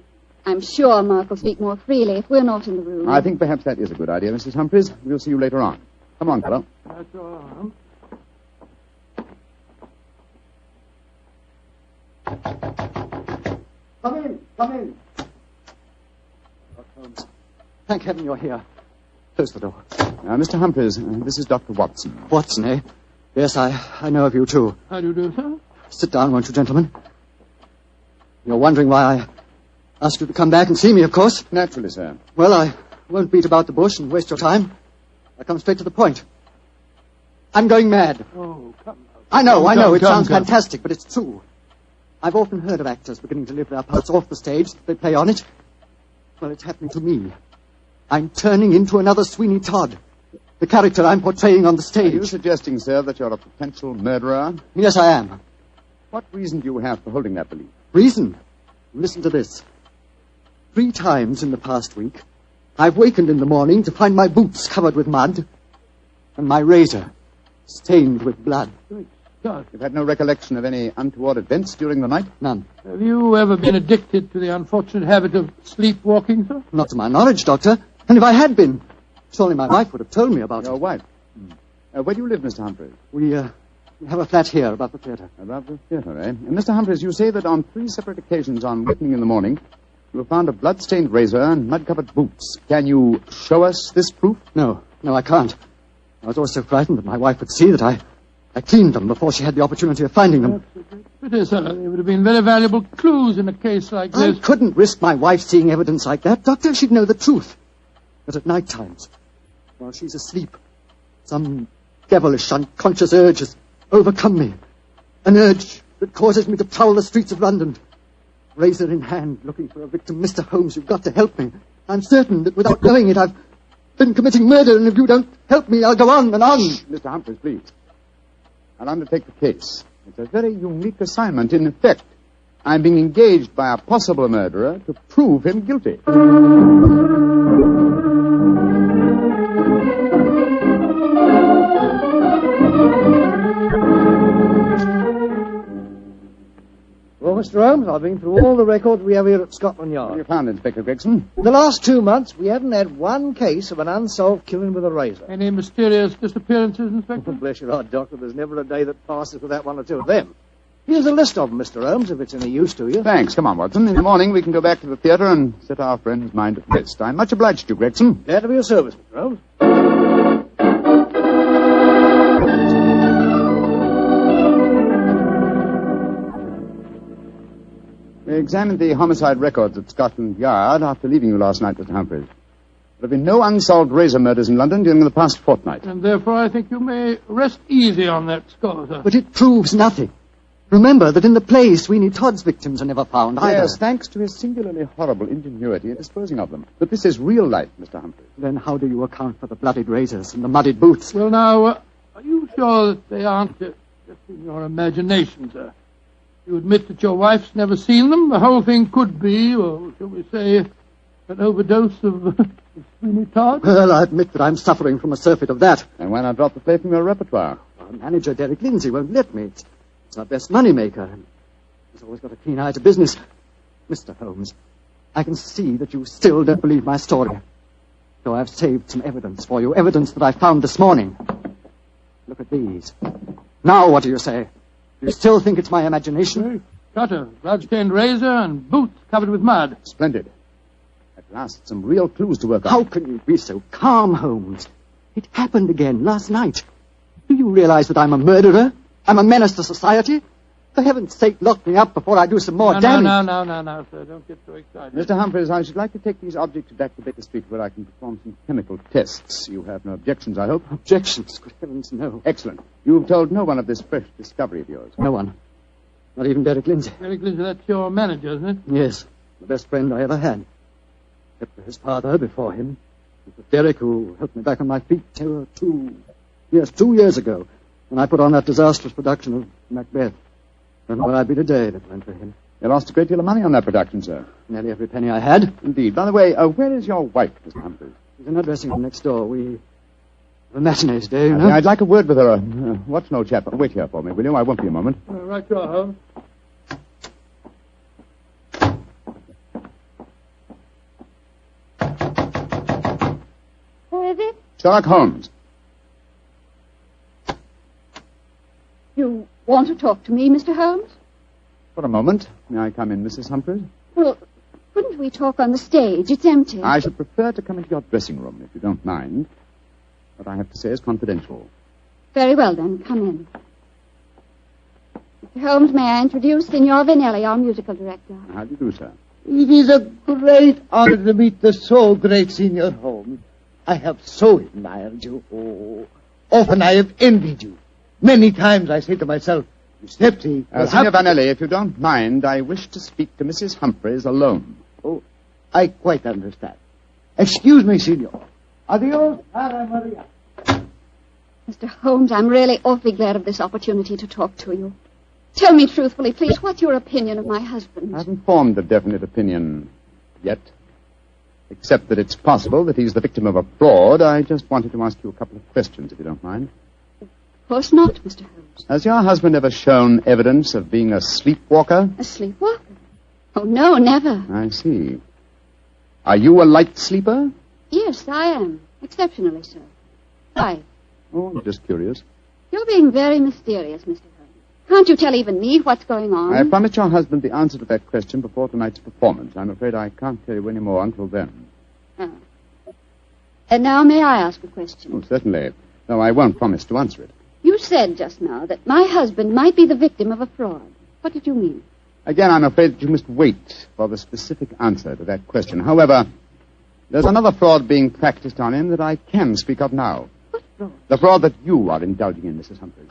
Speaker 19: I'm sure Mark will speak more freely if we're not in the room.
Speaker 5: I think perhaps that is a good idea, Mrs. Humphreys. We'll see you later on. Come on, fellow.
Speaker 3: That's all.
Speaker 15: Come in, come in. Holmes, thank heaven you're here. Close the door.
Speaker 5: Mr. Humphreys, this is Dr. Watson.
Speaker 15: Watson, eh? Yes, I know of you, too.
Speaker 3: How do you do, sir?
Speaker 15: Sit down, won't you, gentlemen? You're wondering why I asked you to come back and see me, of course.
Speaker 5: Naturally, sir.
Speaker 15: Well, I won't beat about the bush and waste your time. I'll come straight to the point. I'm going mad.
Speaker 3: Oh, come on.
Speaker 15: I know. It sounds fantastic, but it's true. I've often heard of actors beginning to live their parts off the stage. They play on it. Well, it's happening to me. I'm turning into another Sweeney Todd. The character I'm portraying on the stage.
Speaker 5: Are you suggesting, sir, that you're a potential murderer?
Speaker 15: Yes, I am.
Speaker 5: What reason do you have for holding that belief?
Speaker 15: Reason? Listen to this. 3 times in the past week, I've wakened in the morning to find my boots covered with mud and my razor stained with blood.
Speaker 3: God.
Speaker 17: You've had no recollection of any untoward events during the night?
Speaker 18: None.
Speaker 3: Have you ever been addicted to the unfortunate habit of sleepwalking, sir?
Speaker 18: Not to my knowledge, Doctor. And if I had been, surely my wife would have told me about it.
Speaker 17: Your wife? Where do you live, Mr. Humphreys?
Speaker 18: We have a flat here above the theatre.
Speaker 17: Above the theatre, eh? And Mr. Humphreys, you say that on 3 separate occasions on awakening in the morning, you found a blood-stained razor and mud-covered boots. Can you show us this proof?
Speaker 18: No, I can't. I was always so frightened that my wife would see that I cleaned them before she had the opportunity of finding them.
Speaker 3: Pity, sir. They would have been very valuable clues in a case like this.
Speaker 18: I couldn't risk my wife seeing evidence like that, Doctor. She'd know the truth. But at night times, while she's asleep, some devilish, unconscious urge has overcome me. An urge that causes me to prowl the streets of London. Razor in hand, looking for a victim. Mr. Holmes, you've got to help me. I'm certain that without knowing it, I've been committing murder, and if you don't help me, I'll go on and on.
Speaker 17: Mr. Humphreys, please. I'll undertake the case. It's a very unique assignment. In effect, I'm being engaged by a possible murderer to prove him guilty.
Speaker 21: Well, Mr. Holmes, I've been through all the records we have here at Scotland Yard.
Speaker 17: What have you found, Inspector Gregson?
Speaker 21: In the last 2 months, we haven't had one case of an unsolved killing with a razor.
Speaker 3: Any mysterious disappearances, Inspector?
Speaker 21: Bless your heart, Doctor. There's never a day that passes without one or two of them. Here's a list of them, Mr. Holmes, if it's any use to you.
Speaker 17: Thanks. Come on, Watson. In the morning, we can go back to the theatre and set our friend's mind at rest. I'm much obliged to you, Gregson.
Speaker 21: Glad to be of service, Mr. Holmes.
Speaker 17: We examined the homicide records at Scotland Yard after leaving you last night, Mr. Humphreys. There have been no unsolved razor murders in London during the past fortnight.
Speaker 3: And therefore I think you may rest easy on that score, sir.
Speaker 18: But it proves nothing. Remember that in the play, Sweeney Todd's victims are never found either.
Speaker 17: Yes, thanks to his singularly horrible ingenuity in disposing of them. But this is real life, Mr. Humphreys.
Speaker 18: Then how do you account for the bloodied razors and the muddied boots?
Speaker 3: Well, now, are you sure that they aren't just in your imagination, sir? You admit that your wife's never seen them? The whole thing could be, or shall we say, an overdose of Sweeney Todd?
Speaker 18: Well, I admit that I'm suffering from a surfeit of that.
Speaker 17: And why not drop the play from your repertoire?
Speaker 18: Our manager, Derek Lindsay, won't let me. It's our best money-maker. He's always got a keen eye to business. Mr. Holmes, I can see that you still don't believe my story. So I've saved some evidence for you, evidence that I found this morning. Look at these. Now what do you say? You still think it's my imagination?
Speaker 3: Cutter, blood-stained razor, and boots covered with mud.
Speaker 17: Splendid. At last, some real clues to work on.
Speaker 18: How can you be so calm, Holmes? It happened again last night. Do you realize that I'm a murderer? I'm a menace to society? For heaven's sake, lock me up before I do some more damage.
Speaker 3: No, sir. Don't get so excited.
Speaker 17: Mr. Humphreys, I should like to take these objects back to Baker Street where I can perform some chemical tests. You have no objections, I hope?
Speaker 18: Objections? Good heavens, no.
Speaker 17: Excellent. You've told no one of this fresh discovery of yours?
Speaker 18: No one. Not even Derek Lindsay.
Speaker 3: Derek Lindsay, that's your manager, isn't it?
Speaker 18: Yes. The best friend I ever had. Except for his father before him. It was Derek who helped me back on my feet 2 years ago, when I put on that disastrous production of Macbeth. Don't know where I'd be today if it weren't for him.
Speaker 17: You lost a great deal of money on that production, sir.
Speaker 18: Nearly every penny I had.
Speaker 17: Indeed. By the way, where is your wife, Mr. Humphreys?
Speaker 18: She's in her dressing room next door. We have a matinee today, you know.
Speaker 17: I'd like a word with her. Watson, old chap. Wait here for me, will you? I won't be a moment.
Speaker 3: Right you are, Holmes.
Speaker 19: Who is it?
Speaker 17: Sherlock Holmes.
Speaker 19: You want to talk to me, Mr. Holmes?
Speaker 17: For a moment. May I come in, Mrs. Humphreys?
Speaker 19: Well, couldn't we talk on the stage? It's empty.
Speaker 17: I should prefer to come into your dressing room, if you don't mind. What I have to say is confidential.
Speaker 19: Very well, then. Come in. Mr. Holmes, may I introduce Signor Vanelli, our musical director?
Speaker 17: How do you do, sir?
Speaker 12: It is a great honor to meet the so great Signor Holmes. I have so admired you. Oh, often I have envied you. Many times I say to myself, Snipsy,
Speaker 17: Signor Vanelli, if you don't mind, I wish to speak to Mrs. Humphreys alone.
Speaker 12: Oh, I quite understand. Excuse me, Signor. Adios, Cara Maria.
Speaker 19: Mr. Holmes, I'm really awfully glad of this opportunity to talk to you. Tell me truthfully, please, what's your opinion of my husband?
Speaker 17: I haven't formed a definite opinion yet. Except that it's possible that he's the victim of a fraud. I just wanted to ask you a couple of questions, if you don't mind.
Speaker 19: course not, Mr. Holmes.
Speaker 5: Has your husband ever shown evidence of being a sleepwalker?
Speaker 19: A sleepwalker? Oh, no, never.
Speaker 5: I see. Are you a light sleeper?
Speaker 19: Yes, I am. Exceptionally so. Why?
Speaker 5: Oh, I'm just curious.
Speaker 19: You're being very mysterious, Mr. Holmes. Can't you tell even me what's going on?
Speaker 5: I promised your husband the answer to that question before tonight's performance. I'm afraid I can't tell you any more until then.
Speaker 19: Oh. And now may I ask a question?
Speaker 5: Oh, certainly. Though I won't promise to answer it.
Speaker 19: You said just now that my husband might be the victim of a fraud. What did you mean?
Speaker 5: Again, I'm afraid that you must wait for the specific answer to that question. However, there's another fraud being practiced on him that I can speak of now.
Speaker 19: What fraud?
Speaker 5: The fraud that you are indulging in, Mrs. Humphreys.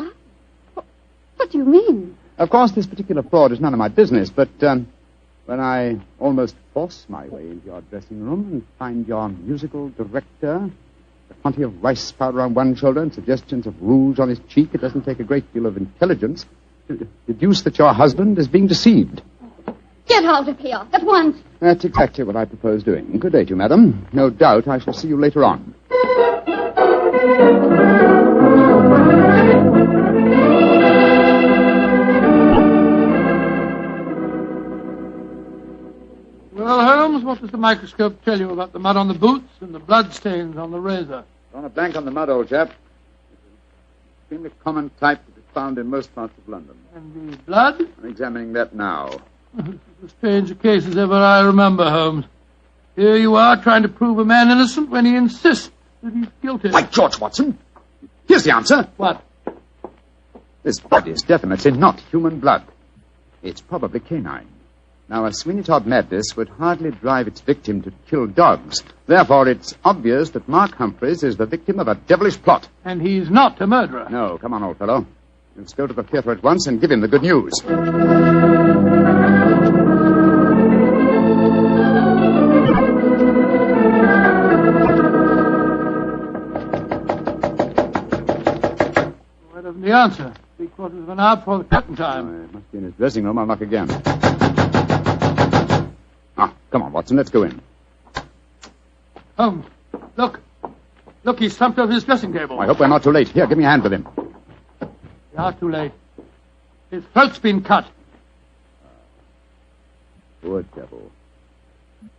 Speaker 19: What do you mean?
Speaker 5: Of course, this particular fraud is none of my business, but when I almost force my way into your dressing room and find your musical director, a quantity of rice powder on one shoulder and suggestions of rouge on his cheek, it doesn't take a great deal of intelligence to deduce that your husband is being deceived.
Speaker 19: Get out of here at once.
Speaker 5: That's exactly what I propose doing. Good day to you, madam. No doubt I shall see you later on.
Speaker 3: Well, Holmes, what does the microscope tell you about the mud on the boots and the blood stains on the razor?
Speaker 5: On a blank on the mud, old chap. It's an extremely common type that is found in most parts of London.
Speaker 3: And the blood?
Speaker 5: I'm examining that now.
Speaker 3: As strange a case as ever I remember, Holmes. Here you are trying to prove a man innocent when he insists that he's guilty.
Speaker 5: By George, Watson! Here's the answer.
Speaker 3: What?
Speaker 5: This blood is definitely not human blood. It's probably canine. Now, a Sweeney Todd madness would hardly drive its victim to kill dogs. Therefore, it's obvious that Mark Humphreys is the victim of a devilish plot.
Speaker 3: And he's not a murderer.
Speaker 5: No, come on, old fellow. Let's go to the theater at once and give him the good news.
Speaker 3: What of the answer? 3/4 of an hour before the curtain time.
Speaker 5: It must be in his dressing room. I'll knock again. Come on, Watson, let's go in.
Speaker 3: Holmes, look. Look, he's slumped over his dressing table.
Speaker 5: I hope we're not too late. Here, give me a hand with him.
Speaker 3: We are too late. His throat's been cut.
Speaker 5: Poor devil.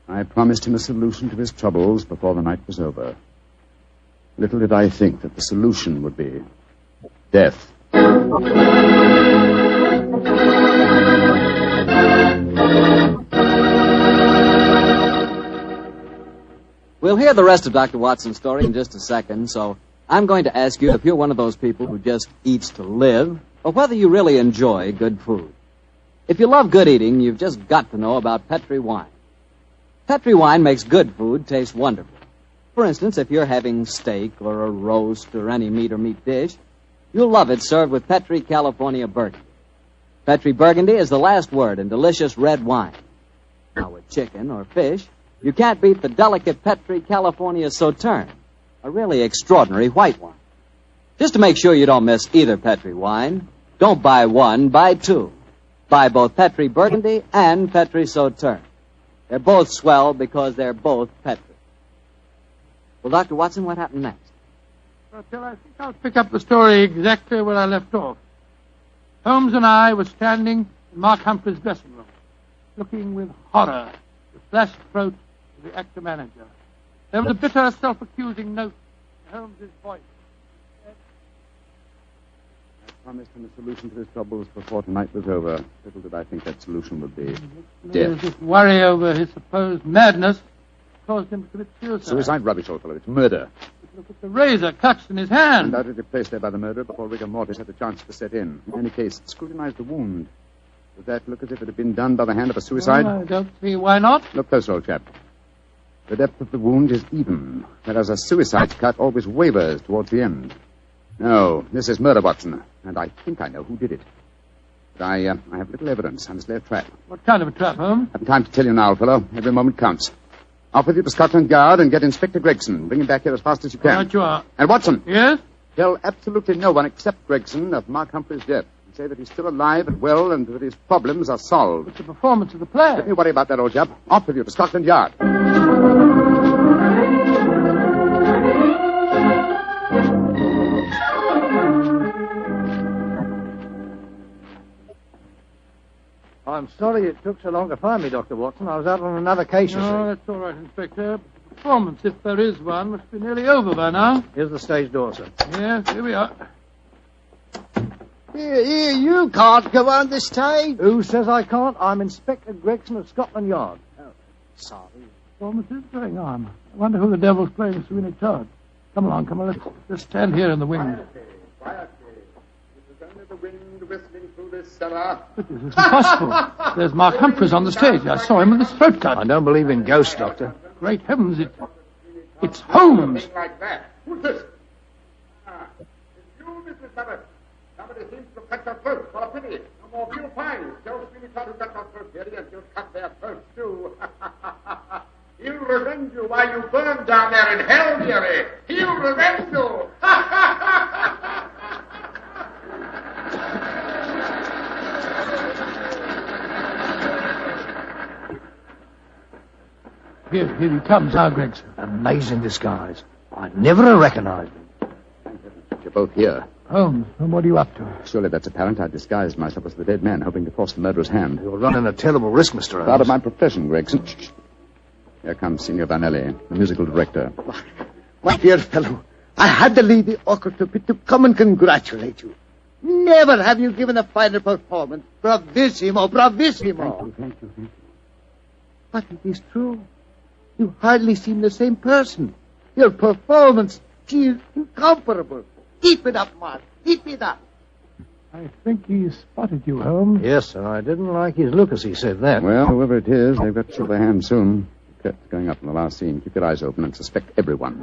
Speaker 5: I promised him a solution to his troubles before the night was over. Little did I think that the solution would be death.
Speaker 2: We'll hear the rest of Dr. Watson's story in just a second, so I'm going to ask you if you're one of those people who just eats to live, or whether you really enjoy good food. If you love good eating, you've just got to know about Petri wine. Petri wine makes good food taste wonderful. For instance, if you're having steak or a roast or any meat or meat dish, you'll love it served with Petri California Burgundy. Petri Burgundy is the last word in delicious red wine. Now, with chicken or fish, you can't beat the delicate Petri California Sauterne, a really extraordinary white wine. Just to make sure you don't miss either Petri wine, don't buy one, buy two. Buy both Petri Burgundy and Petri Sauterne. They're both swell because they're both Petri. Well, Dr. Watson, what happened next?
Speaker 3: Well, Till, I think I'll pick up the story exactly where I left off. Holmes and I were standing in Mark Humphrey's dressing room, looking with horror at the flashed throat of the actor manager. There was a bitter, self-accusing note in Holmes's voice.
Speaker 5: I promised him a solution to his troubles before tonight was over. Little did I think that solution would be death.
Speaker 3: This worry over his supposed madness caused him to commit suicide.
Speaker 5: Suicide rubbish, old fellow. It's murder.
Speaker 3: Look at the razor cuts in his hand.
Speaker 5: Undoubtedly placed there by the murderer before rigor mortis had the chance to set in. In any case, scrutinize the wound. Does that look as if it had been done by the hand of a suicide?
Speaker 3: Well, I don't see why not.
Speaker 5: Look closer, old chap. The depth of the wound is even, whereas a suicide cut always wavers towards the end. No, this is murder, Watson, and I think I know who did it. But I have little evidence. I must lay a trap.
Speaker 3: What kind of a trap, Holmes?
Speaker 5: I haven't time to tell you now, fellow. Every moment counts. Off with you to Scotland Yard and get Inspector Gregson. Bring him back here as fast as you can.
Speaker 3: Right you are.
Speaker 5: And Watson.
Speaker 3: Yes?
Speaker 5: Tell absolutely no one except Gregson of Mark Humphrey's death. And say that he's still alive and well and that his problems are solved.
Speaker 3: It's the performance of the play.
Speaker 5: Don't you worry about that, old chap. Off with you to Scotland Yard.
Speaker 21: sorry it took so long to find me, Dr. Watson. I was out on another case, you see.
Speaker 3: No, that's all right, Inspector. The performance, if there is one, must be nearly over by now.
Speaker 21: Here's the stage door, sir.
Speaker 3: Yes, here we are.
Speaker 12: Here, you can't go on the stage.
Speaker 21: Who says I can't? I'm Inspector Gregson of Scotland Yard.
Speaker 12: Oh, sorry.
Speaker 3: Performance is going on. I wonder who the devil's playing Sweeney Todd. Come along. Let's stand here in the wing.
Speaker 4: Quietly. It is only the wind whistling through this cellar.
Speaker 3: But this is impossible. There's Mark Humphreys on the stage. I saw him with his throat cut.
Speaker 21: I don't believe in ghosts, Doctor.
Speaker 3: Great heavens, it's Holmes.
Speaker 4: Like that. Who's this? It's you, Mrs. Barber. Somebody seems to cut your throat. For a pity. No more few pies. Joe Sweeney Todd who cut your throat, dearie, and you'll cut their throats, too. He'll revenge you while you burn down there in hell, dearie. He'll revenge you.
Speaker 3: Here he comes now, Gregson.
Speaker 21: Amazing disguise. I'd never have recognized him.
Speaker 5: You're both here.
Speaker 3: Holmes, what are you up to?
Speaker 5: Surely that's apparent. I disguised myself as the dead man, hoping to force the murderer's hand.
Speaker 21: You're running a terrible risk, Mr. Holmes.
Speaker 5: Part of my profession, Gregson. Here comes Signor Vanelli, the musical director.
Speaker 12: My dear fellow, I had to leave the orchestra pit to come and congratulate you. Never have you given a finer performance. Bravissimo, bravissimo.
Speaker 5: Thank you.
Speaker 12: But it is true. You hardly seem the same person. Your performance, she is incomparable. Keep it up, Mark. Keep it up.
Speaker 3: I think he spotted you, Holmes.
Speaker 21: Yes, sir. I didn't like his look as he said that.
Speaker 5: Well, whoever it is, they've got to show their hands soon. The curtain's going up in the last scene. Keep your eyes open and suspect everyone.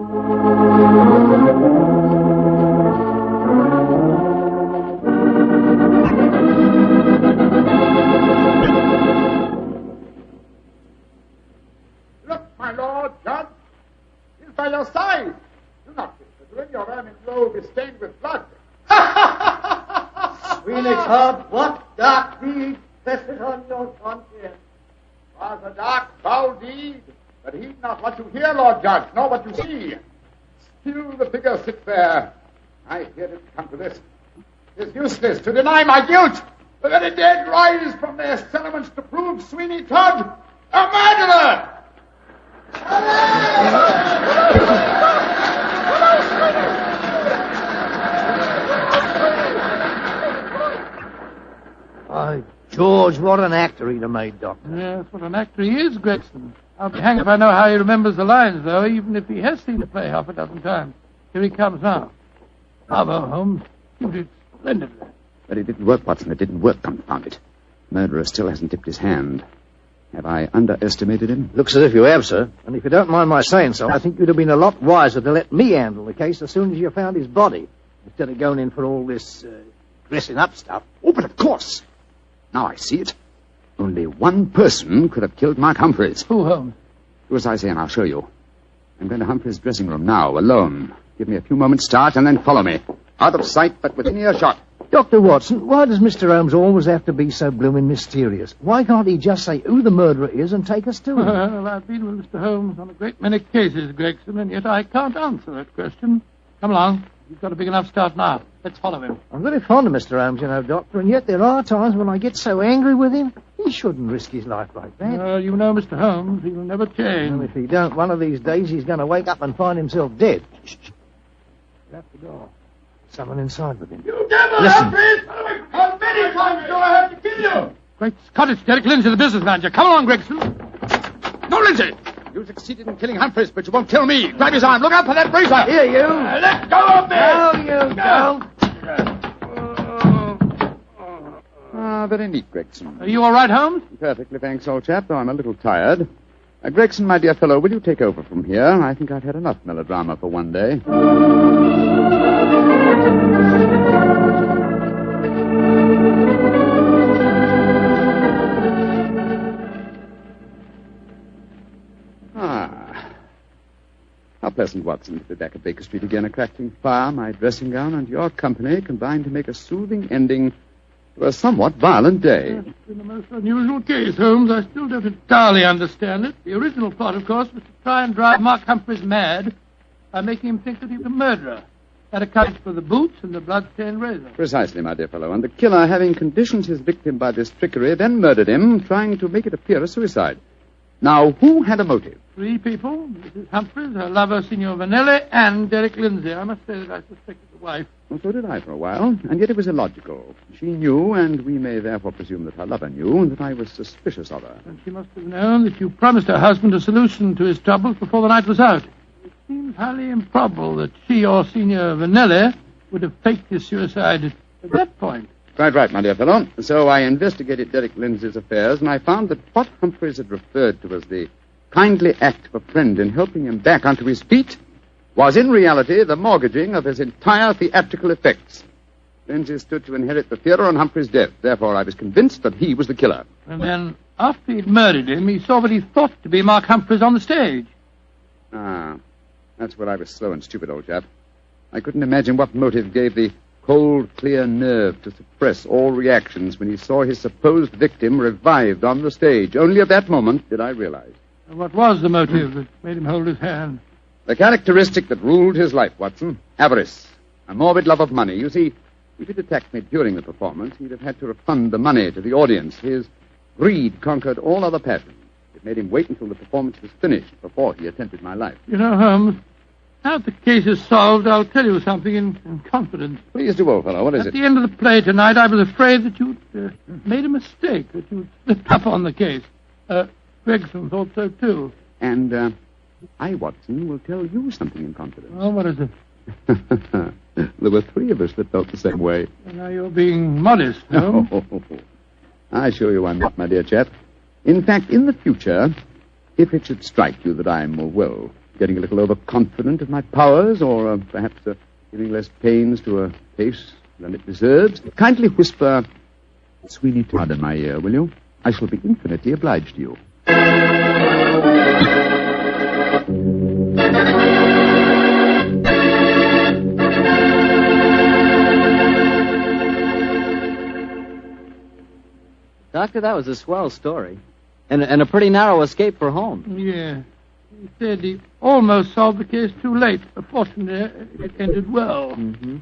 Speaker 4: Look, my lord, Judge. He's by your side. Do not whisper. Your ermine robe is stained with blood.
Speaker 12: Sweeney Todd, what dark deed presses on your conscience?
Speaker 4: Was a dark, foul deed, but heed not what you hear, Lord Judge, nor what you see. Still the figure sits there. I hear it come to this. It is useless to deny my guilt. The very dead rise from their settlements to prove Sweeney Todd a murderer.
Speaker 21: By George, what an actor he'd have made, Doctor.
Speaker 3: Yes, what an actor he is, Gregson. I'll be hanged if I know how he remembers the lines, though, even if he has seen the play half a dozen times. Here he comes now. Bravo, Holmes. You did splendidly.
Speaker 5: But it didn't work, Watson. It didn't work, confound it. Murderer still hasn't tipped his hand. Have I underestimated him?
Speaker 21: Looks as if you have, sir. And if you don't mind my saying so, I think you'd have been a lot wiser to let me handle the case as soon as you found his body, instead of going in for all this dressing up stuff.
Speaker 5: Oh, but of course. Now I see it. Only one person could have killed Mark Humphreys.
Speaker 3: Who, Holmes?
Speaker 5: Do as I say, and I'll show you. I'm going to Humphreys' dressing room now, alone. Give me a few moments' start, and then follow me. Out of sight, but within earshot.
Speaker 21: Dr. Watson, why does Mr. Holmes always have to be so blooming mysterious? Why can't he just say who the murderer is and take us to him?
Speaker 3: Well, I've been with Mr. Holmes on a great many cases, Gregson, and yet I can't answer that question. Come along. You've got a big enough start now. Let's follow him.
Speaker 21: I'm very fond of Mr. Holmes, you know, Doctor, and yet there are times when I get so angry with him, he shouldn't risk his life like that.
Speaker 3: Well, you know Mr. Holmes, he will never change.
Speaker 21: And if he don't, one of these days he's going to wake up and find himself dead.
Speaker 3: Shut the door.
Speaker 21: Someone inside with him.
Speaker 4: You devil,
Speaker 21: Listen.
Speaker 4: Humphreys! How many times do I have to kill you?
Speaker 3: Great Scott, it's Derek Lindsay, the business manager. Come along, Gregson.
Speaker 4: No, Lindsay! You succeeded in killing Humphreys, but you won't kill me. Grab his arm. Look out for that bracer.
Speaker 21: Here, you.
Speaker 4: Let go of me!
Speaker 21: No, you don't.
Speaker 5: Very neat, Gregson.
Speaker 3: Are you all right, Holmes?
Speaker 5: Perfectly, thanks, old chap, though I'm a little tired. Gregson, my dear fellow, will you take over from here? I think I've had enough melodrama for one day. How pleasant, Watson, to be back at Baker Street again, a crackling fire, my dressing gown, and your company combined to make a soothing ending to a somewhat violent day.
Speaker 3: It's been a most unusual case, Holmes. I still don't entirely understand it. The original plot, of course, was to try and drive Mark Humphreys mad by making him think that he was a murderer. That accounts for the boots and the blood-stained razor.
Speaker 5: Precisely, my dear fellow. And the killer, having conditioned his victim by this trickery, then murdered him, trying to make it appear a suicide. Now, who had a motive?
Speaker 3: 3 people. Mrs. Humphreys, her lover, Signor Vanelli, and Derek Lindsay. I must say that I suspected the wife.
Speaker 5: Well, so did I for a while, and yet it was illogical. She knew, and we may therefore presume that her lover knew, that I was suspicious of her.
Speaker 3: And she must have known that you promised her husband a solution to his troubles before the night was out. It seems highly improbable that she or Signor Vanelli would have faked his suicide at that point.
Speaker 5: Quite right, my dear fellow. So I investigated Derek Lindsay's affairs, and I found that what Humphreys had referred to as the kindly act of a friend in helping him back onto his feet was in reality the mortgaging of his entire theatrical effects. Lindsay stood to inherit the theatre on Humphrey's death. Therefore, I was convinced that he was the killer.
Speaker 3: And then, after he'd murdered him, he saw what he thought to be Mark Humphreys on the stage.
Speaker 5: Ah, that's where I was slow and stupid, old chap. I couldn't imagine what motive gave the cold, clear nerve to suppress all reactions when he saw his supposed victim revived on the stage. Only at that moment did I realize.
Speaker 3: And what was the motive that made him hold his hand?
Speaker 5: The characteristic that ruled his life, Watson. Avarice. A morbid love of money. You see, if he'd attacked me during the performance, he'd have had to refund the money to the audience. His greed conquered all other passions. It made him wait until the performance was finished before he attempted my life.
Speaker 3: You know, Holmes, now that the case is solved, I'll tell you something in confidence.
Speaker 5: Please do, old fellow. What is it?
Speaker 3: At the end of the play tonight, I was afraid that you'd made a mistake, that you'd slipped up on the case. Gregson thought so, too.
Speaker 5: And I, Watson, will tell you something in confidence.
Speaker 3: Oh, what is it?
Speaker 5: There were 3 of us that felt the same way.
Speaker 3: And now you're being modest, no?
Speaker 5: I assure you I'm not, my dear chap. In fact, in the future, if it should strike you that I'm, well, getting a little overconfident of my powers, or perhaps giving less pains to a case than it deserves, kindly whisper Sweeney Todd in my ear, will you? I shall be infinitely obliged to you.
Speaker 9: Doctor, that was a swell story. And a pretty narrow escape for Holmes.
Speaker 3: Yeah. He said he almost solved the case too late. Fortunately, it ended well.
Speaker 9: Mm-hmm.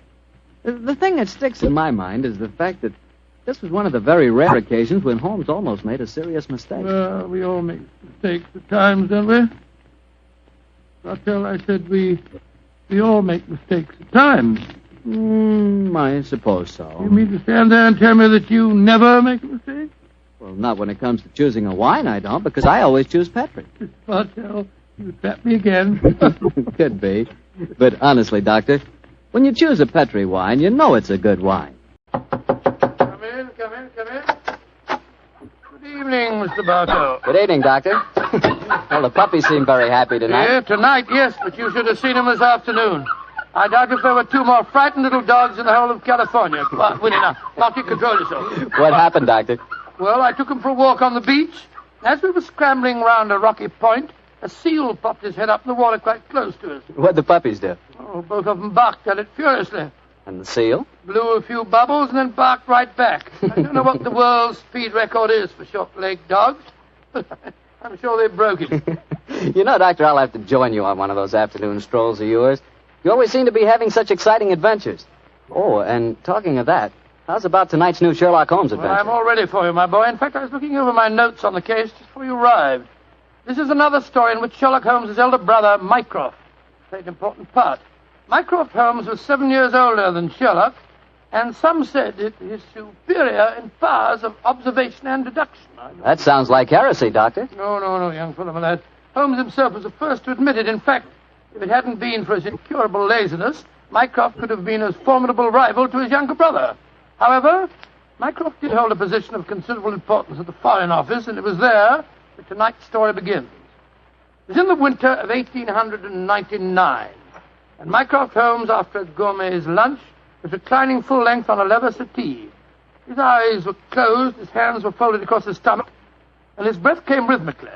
Speaker 9: The thing that sticks in my mind is the fact that this was one of the very rare occasions when Holmes almost made a serious mistake.
Speaker 3: Well, we all make mistakes at times, don't we? Raquel, I said we all make mistakes at times.
Speaker 9: I suppose so.
Speaker 3: You mean to stand there and tell me that you never make a mistake?
Speaker 9: Well, not when it comes to choosing a wine, I don't, because I always choose Petri.
Speaker 3: Raquel, you trap me again.
Speaker 9: Could be. But honestly, Doctor, when you choose a Petri wine, you know it's a good wine.
Speaker 3: Come in. Good evening, Mr. Bartow.
Speaker 9: Good evening, Doctor. Well, the puppies seem very happy tonight.
Speaker 3: Yeah, tonight, yes, but you should have seen them this afternoon. I doubt if there were 2 more frightened little dogs in the whole of California. Come on, Winnie, now you control yourself.
Speaker 9: What happened, Doctor?
Speaker 3: Well, I took them for a walk on the beach. As we were scrambling round a rocky point, a seal popped his head up in the water quite close to us.
Speaker 9: What'd the puppies do?
Speaker 3: Oh, both of them barked at it furiously.
Speaker 9: And the seal?
Speaker 3: Blew a few bubbles and then barked right back. I don't know what the world's speed record is for short-legged dogs, but I'm sure they broke it.
Speaker 9: You know, Doctor, I'll have to join you on one of those afternoon strolls of yours. You always seem to be having such exciting adventures. Oh, and talking of that, how's about tonight's new Sherlock Holmes adventure?
Speaker 3: Well, I'm all ready for you, my boy. In fact, I was looking over my notes on the case just before you arrived. This is another story in which Sherlock Holmes' elder brother, Mycroft, played an important part. Mycroft Holmes was 7 years older than Sherlock, and some said it is superior in powers of observation and deduction.
Speaker 9: That sounds like heresy, Doctor.
Speaker 3: No, young fellow, my lad. Holmes himself was the first to admit it. In fact, if it hadn't been for his incurable laziness, Mycroft could have been a formidable rival to his younger brother. However, Mycroft did hold a position of considerable importance at the Foreign Office, and it was there that tonight's story begins. It was in the winter of 1899, and Mycroft Holmes, after a gourmet's lunch, was reclining full length on a leather settee. His eyes were closed, his hands were folded across his stomach, and his breath came rhythmically.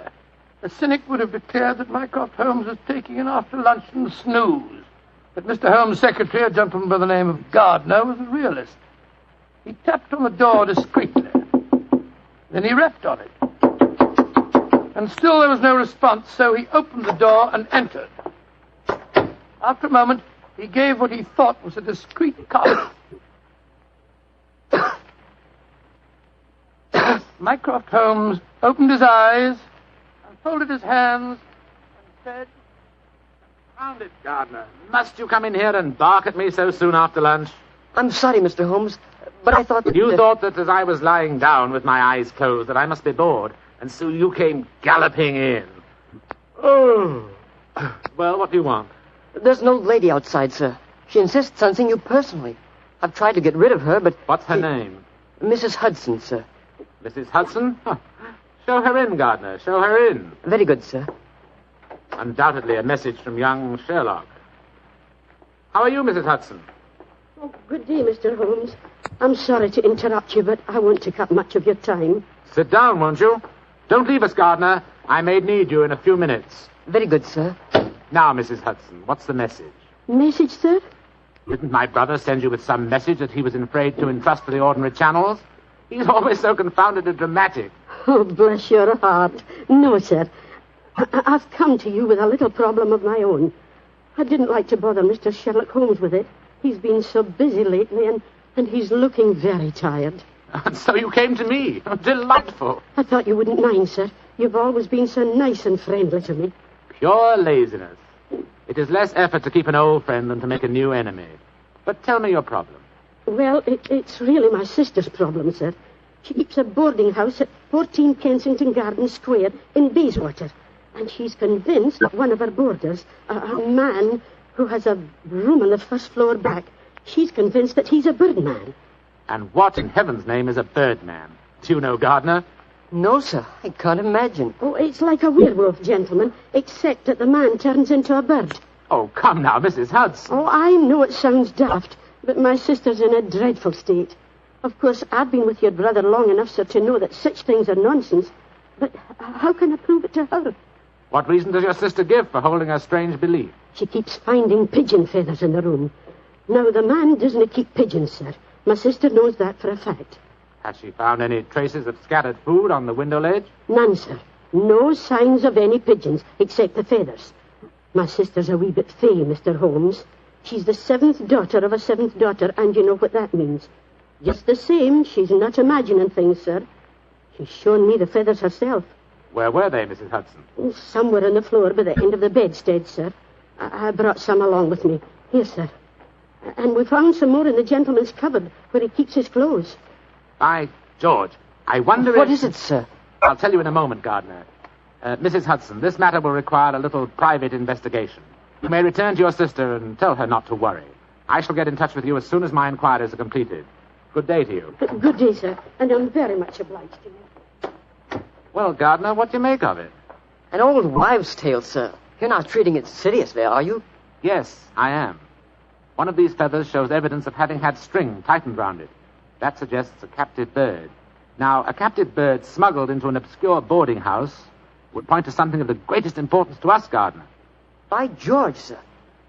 Speaker 3: A cynic would have declared that Mycroft Holmes was taking an after-luncheon snooze. But Mr. Holmes' secretary, a gentleman by the name of Gardner, was a realist. He tapped on the door discreetly. Then he rapped on it. And still there was no response, so he opened the door and entered. After a moment, He gave what he thought was a discreet comment. Mycroft Holmes opened his eyes and folded his hands and said,
Speaker 13: "Found it, Gardner. Must you come in here and bark at me so soon after lunch?"
Speaker 20: I'm sorry, Mr. Holmes, but I thought that...
Speaker 13: You thought that as I was lying down with my eyes closed that I must be bored, and so you came galloping in. Oh. Well, what do you want?
Speaker 20: There's an old lady outside, sir. She insists on seeing you personally. I've tried to get rid of her, but...
Speaker 13: What's her name?
Speaker 20: Mrs. Hudson, sir.
Speaker 13: Mrs. Hudson? Huh. Show her in, Gardner. Show her in.
Speaker 20: Very good, sir.
Speaker 13: Undoubtedly a message from young Sherlock. How are you, Mrs. Hudson?
Speaker 23: Oh, good day, Mr. Holmes. I'm sorry to interrupt you, but I won't take up much of your time.
Speaker 13: Sit down, won't you? Don't leave us, Gardner. I may need you in a few minutes.
Speaker 20: Very good, sir.
Speaker 13: Now, Mrs. Hudson, what's the message?
Speaker 23: Message, sir?
Speaker 13: Didn't my brother send you with some message that he was afraid to entrust to the ordinary channels? He's always so confoundedly dramatic.
Speaker 23: Oh, bless your heart. No, sir. I've come to you with a little problem of my own. I didn't like to bother Mr. Sherlock Holmes with it. He's been so busy lately, and he's looking very tired.
Speaker 13: And so you came to me. Delightful.
Speaker 23: I thought you wouldn't mind, sir. You've always been so nice and friendly to me.
Speaker 13: Pure laziness. It is less effort to keep an old friend than to make a new enemy. But tell me your problem.
Speaker 23: Well, it's really my sister's problem, sir. She keeps a boarding house at 14 Kensington Gardens Square in Bayswater. And she's convinced that one of her boarders, a man who has a room on the first floor back, she's convinced that he's a birdman.
Speaker 13: And what in heaven's name is a birdman? Do you know, Gardner?
Speaker 20: No, sir. I can't imagine.
Speaker 23: Oh, it's like a werewolf, gentlemen, except that the man turns into a bird.
Speaker 13: Oh, come now, Mrs. Hudson.
Speaker 23: Oh, I know it sounds daft, but my sister's in a dreadful state. Of course, I've been with your brother long enough, sir, to know that such things are nonsense. But how can I prove it to her?
Speaker 13: What reason does your sister give for holding a strange belief?
Speaker 23: She keeps finding pigeon feathers in the room. Now, the man doesn't keep pigeons, sir. My sister knows that for a fact.
Speaker 13: Has she found any traces of scattered food on the window ledge?
Speaker 23: None, sir. No signs of any pigeons, except the feathers. My sister's a wee bit fey, Mr. Holmes. She's the 7th daughter of a 7th daughter, and you know what that means. Just the same, she's not imagining things, sir. She's shown me the feathers herself.
Speaker 13: Where were they, Mrs. Hudson?
Speaker 23: Oh, somewhere on the floor by the end of the bedstead, sir. I brought some along with me. Here, sir. And we found some more in the gentleman's cupboard where he keeps his clothes.
Speaker 13: By George, I wonder
Speaker 20: What is it, sir?
Speaker 13: I'll tell you in a moment, Gardner. Mrs. Hudson, this matter will require a little private investigation. You may return to your sister and tell her not to worry. I shall get in touch with you as soon as my inquiries are completed. Good day to you.
Speaker 23: Good day, sir, and I'm very much obliged to you.
Speaker 13: Well, Gardner, what do you make of it?
Speaker 20: An old wives' tale, sir. You're not treating it seriously, are you?
Speaker 13: Yes, I am. One of these feathers shows evidence of having had string tightened round it. That suggests a captive bird. Now, a captive bird smuggled into an obscure boarding house would point to something of the greatest importance to us, Gardner.
Speaker 20: By George, sir.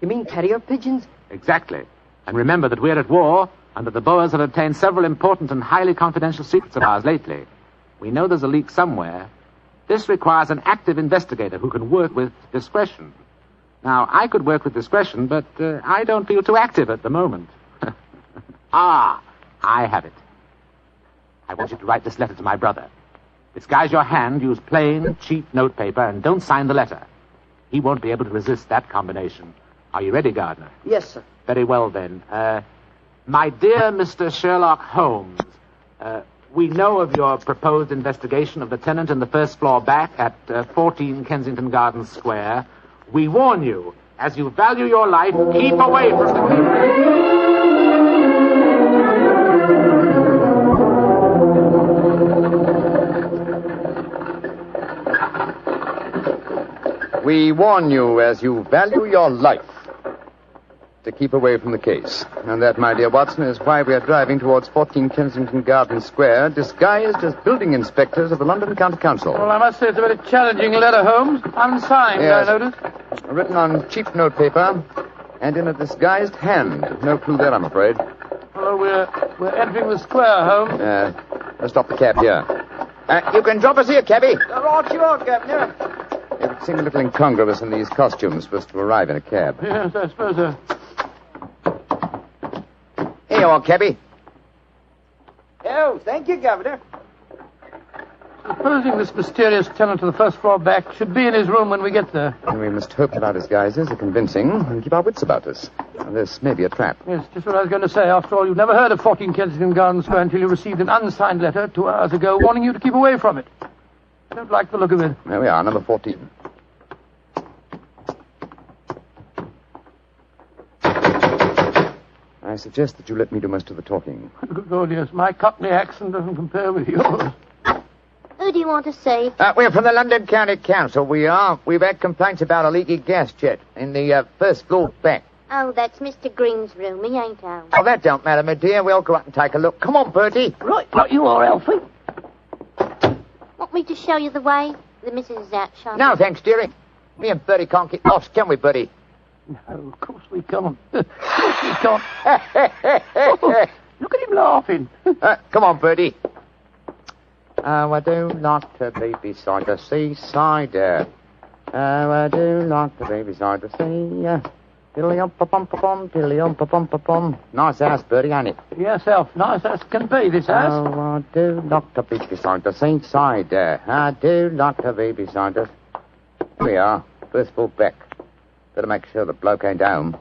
Speaker 20: You mean carrier pigeons?
Speaker 13: Exactly. And remember that we're at war, and that the Boers have obtained several important and highly confidential secrets of ours lately. We know there's a leak somewhere. This requires an active investigator who can work with discretion. Now, I could work with discretion, but I don't feel too active at the moment. Ah, I have it. I want you to write this letter to my brother. Disguise your hand, use plain, cheap notepaper, and don't sign the letter. He won't be able to resist that combination. Are you ready, Gardner?
Speaker 20: Yes, sir.
Speaker 13: Very well, then. My dear Mr. Sherlock Holmes, we know of your proposed investigation of the tenant in the first floor back at 14 Kensington Gardens Square. We warn you, as you value your life, keep away from the...
Speaker 10: We warn you, as you value your life, to keep away from the case. And that, my dear Watson, is why we are driving towards 14 Kensington Gardens Square, disguised as building inspectors of the London County Council.
Speaker 3: Well, I must say it's a very challenging letter, Holmes. Unsigned,
Speaker 10: Yes.
Speaker 3: I notice.
Speaker 10: Written on cheap notepaper and in a disguised hand. No clue there, I'm afraid.
Speaker 3: Well, we're entering the square, Holmes.
Speaker 10: Let's stop the cab here. You can drop us here, cabby.
Speaker 21: Right you are, Captain.
Speaker 10: It would seem a little incongruous in these costumes for us to arrive in a cab.
Speaker 3: Yes, I suppose so.
Speaker 10: you are, cabby. Oh, thank you, Governor.
Speaker 3: Supposing this mysterious tenant of the first floor back should be in his room when we get there.
Speaker 17: We must hope that our disguises are convincing and keep our wits about us. This may be a trap.
Speaker 3: Yes, just what I was going to say. After all, you've never heard of 14 Kensington Gardens Square until you received an unsigned letter 2 hours ago warning you to keep away from it. I don't like the look of it.
Speaker 17: There we are, number 14. I suggest that you let me do most of the talking.
Speaker 3: Good Lord, yes. My Cockney accent doesn't compare with yours.
Speaker 7: Who do you want to see?
Speaker 10: We're from the London County Council, we are. We've had complaints about a leaky gas jet in the first floor back.
Speaker 7: Oh, that's Mr. Green's room. He ain't home.
Speaker 10: Oh, that don't matter, my dear. We'll go out and take a look. Come on, Bertie.
Speaker 21: Right you are, Alfie.
Speaker 7: Want me to show you the way? The missus is out shopping.
Speaker 10: No, thanks, dearie. Me and Bertie can't get lost, can we, Bertie?
Speaker 3: No, of course we can't. Of course we can't. Oh, look at him laughing.
Speaker 10: Come on, Bertie. Oh, I do like to be beside the seaside. Oh, I do like to be beside the sea. Dilly-um-pa-pum-pa-pum, dilly-um-pa-pum-pa-pum. Nice house, Bertie, ain't it?
Speaker 3: Yes, Alf. Nice as can be, this house.
Speaker 10: Oh, I do like to be beside the seaside. I do like to be beside the... Here we are. First floor back. Better make sure the bloke ain't home.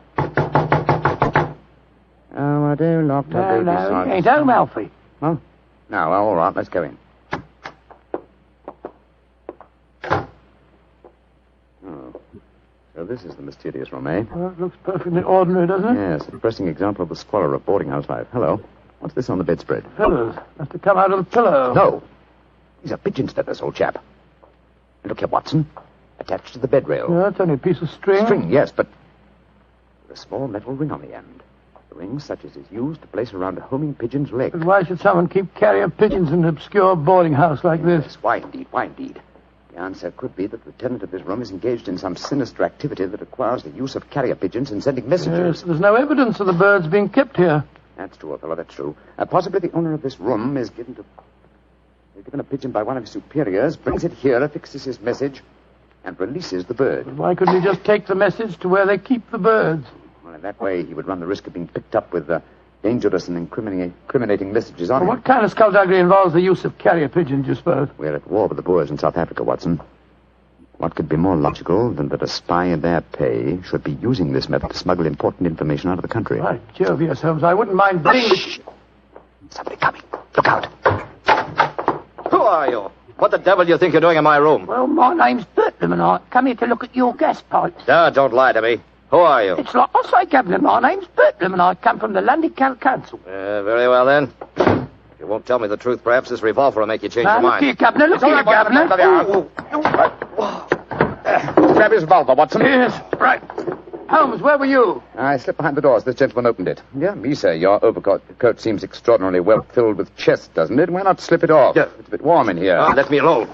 Speaker 10: Oh, I do like to be beside...
Speaker 3: No, he ain't home, Alfie.
Speaker 10: Huh? No, well, all right, let's go in.
Speaker 17: So this is the mysterious room, eh?
Speaker 3: Well, it looks perfectly ordinary, doesn't it?
Speaker 17: Yes, a depressing example of the squalor of boarding house life. Hello. What's this on the bedspread?
Speaker 3: Feathers. Must have come out of the pillow.
Speaker 17: No. These are pigeon's feathers, old chap. Look here, Watson. Attached to the bed rail.
Speaker 3: Yeah, it's only a piece of string.
Speaker 17: String, yes, but with a small metal ring on the end. A ring such as is used to place around a homing pigeon's leg.
Speaker 3: But why should someone keep carrier pigeons in an obscure boarding house like this?
Speaker 17: Yes, why indeed, why indeed? The answer could be that the tenant of this room is engaged in some sinister activity that requires the use of carrier pigeons in sending messages.
Speaker 3: Yes, there's no evidence of the birds being kept here.
Speaker 17: That's true, old fellow, that's true. Possibly the owner of this room is given a pigeon by one of his superiors, brings it here, affixes his message, and releases the bird.
Speaker 3: But why couldn't he just take the message to where they keep the birds?
Speaker 17: Well, in that way, he would run the risk of being picked up with dangerous and incriminating messages on him.
Speaker 3: What kind of skullduggery involves the use of carrier pigeons, you suppose?
Speaker 17: We're at war with the Boers in South Africa, Watson. What could be more logical than that a spy in their pay should be using this method to smuggle important information out of the country?
Speaker 3: By Jove, yes, Holmes. I wouldn't mind being...
Speaker 17: Somebody coming. Look out.
Speaker 11: Who are you? What the devil do you think you're doing in my room?
Speaker 3: Well, my name's Bertram, and I come here to look at your gas pipes.
Speaker 11: Don't lie to me. Who are you?
Speaker 3: It's like I say, Captain. My name's Bertram, and I come from the London County Council.
Speaker 11: Very well, then. If you won't tell me the truth, perhaps this revolver will make you change your mind.
Speaker 3: Look here, Captain. Look here, Captain.
Speaker 17: Grab his revolver, Watson.
Speaker 3: Yes, right. Holmes, where were you?
Speaker 17: I slipped behind the doors. This gentleman opened it. Yeah, me, sir. Your overcoat seems extraordinarily well filled with chest, doesn't it? Why not slip it off? Yeah. It's a bit warm in here.
Speaker 11: Let me alone.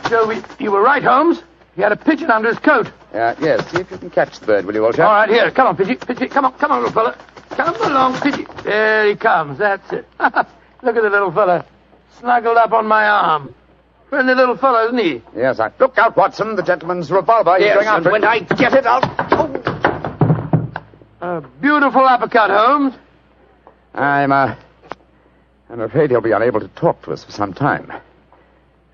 Speaker 3: Joe, you were right, Holmes. He had a pigeon under his coat.
Speaker 17: Yes. See if you can catch the bird, will you, old chap?
Speaker 3: All right, here. Come on, Pigeon. Come on, little fella. Come along, Pigeon. There he comes. That's it. Look at the little fella. Snuggled up on my arm. Friendly little fellow, isn't he?
Speaker 17: Yes, Look out, Watson. The gentleman's revolver. He's
Speaker 11: yes,
Speaker 17: going after
Speaker 11: and when I get it, I'll...
Speaker 3: A beautiful uppercut, Holmes.
Speaker 17: I'm afraid he'll be unable to talk to us for some time.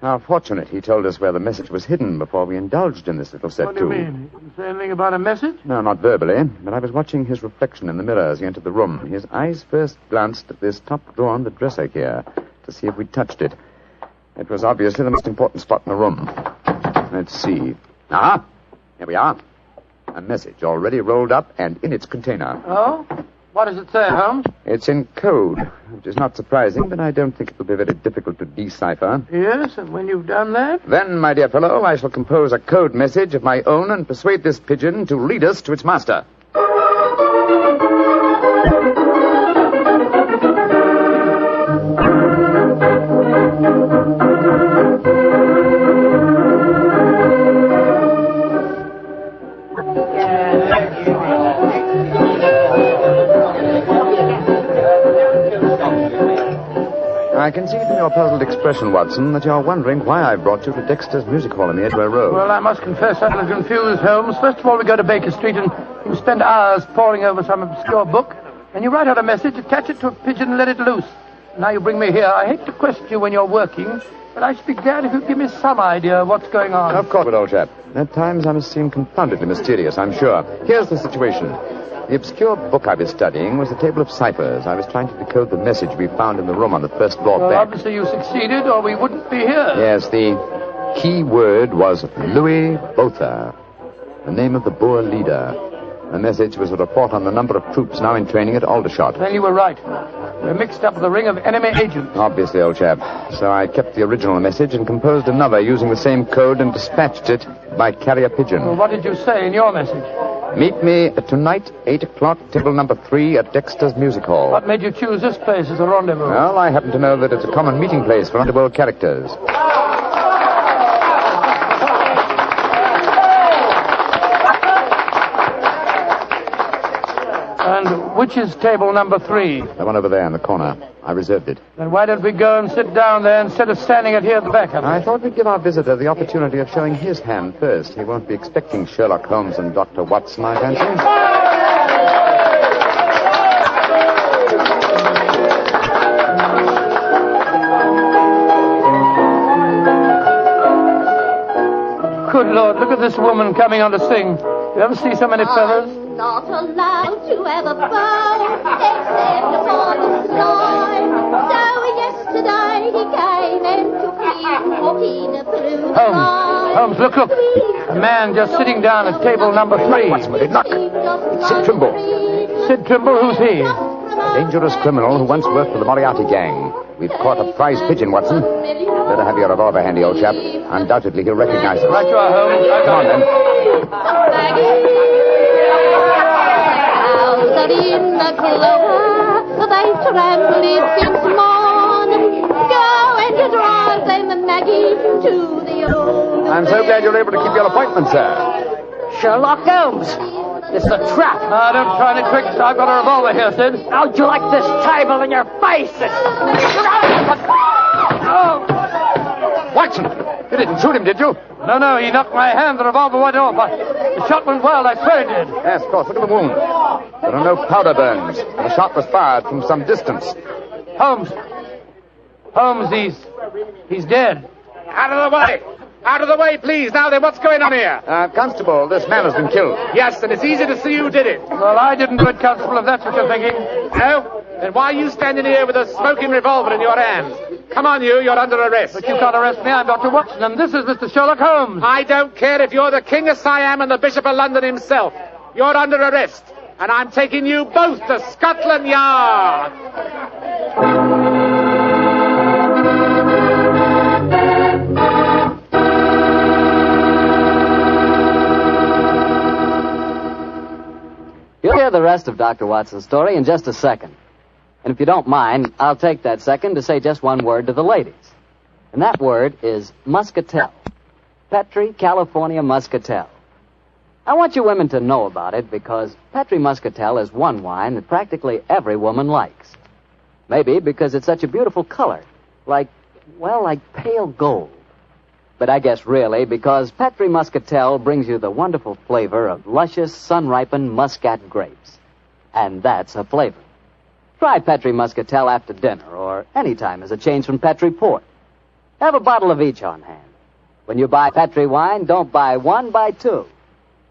Speaker 17: How fortunate he told us where the message was hidden before we indulged in this little set,
Speaker 3: What do you mean? He didn't say anything about a message?
Speaker 17: No, not verbally, but I was watching his reflection in the mirror as he entered the room. His eyes first glanced at this top drawer on the dresser here to see if we'd touched it. It was obviously the most important spot in the room. Let's see. Here we are. A message already rolled up and in its container.
Speaker 3: Oh? What does it say, Holmes?
Speaker 17: It's in code, which is not surprising, but I don't think it will be very difficult to decipher.
Speaker 3: Yes, and when you've done that?
Speaker 17: Then, my dear fellow, I shall compose a code message of my own and persuade this pigeon to lead us to its master. I can see from your puzzled expression, Watson, that you're wondering why I brought you to Dexter's Music Hall in the Edgware Road.
Speaker 3: Well, I must confess I'm a little confused, Holmes. First of all, we go to Baker Street and you spend hours poring over some obscure book. And you write out a message, attach it to a pigeon, and let it loose. Now you bring me here. I hate to question you when you're working, but I should be glad if you'd give me some idea of what's going on.
Speaker 10: Of course, old chap. At times I must seem confoundedly mysterious, I'm sure. Here's the situation. The obscure book I was studying was the table of ciphers. I was trying to decode the message we found in the room on the first floor
Speaker 3: Well,
Speaker 10: back.
Speaker 3: obviously you succeeded, or we wouldn't be here.
Speaker 10: Yes, the key word was Louis Botha, the name of the Boer leader. The message was a report on the number of troops now in training at Aldershot.
Speaker 3: Then you were right. We're mixed up with a ring of enemy agents.
Speaker 10: Obviously, old chap. So I kept the original message and composed another using the same code and dispatched it by carrier pigeon.
Speaker 3: Well, what did you say in your message?
Speaker 10: Meet me tonight, 8 o'clock, table number 3 at Dexter's Music Hall.
Speaker 3: What made you choose this place as a rendezvous?
Speaker 10: Well, I happen to know that it's a common meeting place for underworld characters.
Speaker 3: And which is table number 3?
Speaker 10: The one over there in the corner. I reserved it.
Speaker 3: Then why don't we go and sit down there instead of standing it here at the back?
Speaker 10: I thought we'd give our visitor the opportunity of showing his hand first. He won't be expecting Sherlock Holmes and Dr. Watson, I fancy.
Speaker 3: Good Lord, look at this woman coming on to sing. You ever see so many feathers?
Speaker 8: I'm not allowed to have a bow except upon the sky. So yesterday he came and took me walking through the sky.
Speaker 3: Holmes, look. A man just sitting down at table number 3.
Speaker 10: What's with it? Look. It's Sid Trimble.
Speaker 3: Sid Trimble? Who's he?
Speaker 10: A dangerous criminal who once worked for the Moriarty gang. We've caught a prize pigeon, Watson. Better have your revolver handy, old chap. Undoubtedly he'll recognize us.
Speaker 3: Right you are, Holmes.
Speaker 10: Come on, then.
Speaker 8: Out in the clover, they trample it since morning. Go and drive them, Maggie, to the old...
Speaker 10: I'm so glad you're able to keep your appointment, sir.
Speaker 20: Sherlock Holmes. This is a trap.
Speaker 3: Don't try any tricks. I've got a revolver here, Sid.
Speaker 20: How'd you like this table in your face?
Speaker 10: Watson, you didn't shoot him, did you?
Speaker 3: No, he knocked my hand. The revolver went off. The shot went well. I swear he did.
Speaker 10: Yes, of course. Look at the wound. There are no powder burns. The shot was fired from some distance.
Speaker 3: Holmes, he's dead.
Speaker 14: Out of the way! Out of the way, please. Now then, what's going on here?
Speaker 10: Constable, this man has been killed.
Speaker 14: Yes, and it's easy to see who did it.
Speaker 3: Well, I didn't do it, Constable, if that's what you're thinking.
Speaker 14: No? Then why are you standing here with a smoking revolver in your hand? Come on, you're under arrest.
Speaker 3: But you can't arrest me. I'm Dr. Watson, and this is Mr. Sherlock Holmes.
Speaker 14: I don't care if you're the King of Siam and the Bishop of London himself. You're under arrest, and I'm taking you both to Scotland Yard.
Speaker 2: You'll hear the rest of Dr. Watson's story in just a second. And if you don't mind, I'll take that second to say just one word to the ladies. And that word is muscatel. Petri California muscatel. I want you women to know about it because Petri muscatel is one wine that practically every woman likes. Maybe because it's such a beautiful color. Like pale gold. But I guess really because Petri muscatel brings you the wonderful flavor of luscious, sun-ripened muscat grapes. And that's a flavor. Try Petri muscatel after dinner or any time as a change from Petri port. Have a bottle of each on hand. When you buy Petri wine, don't buy one, buy two.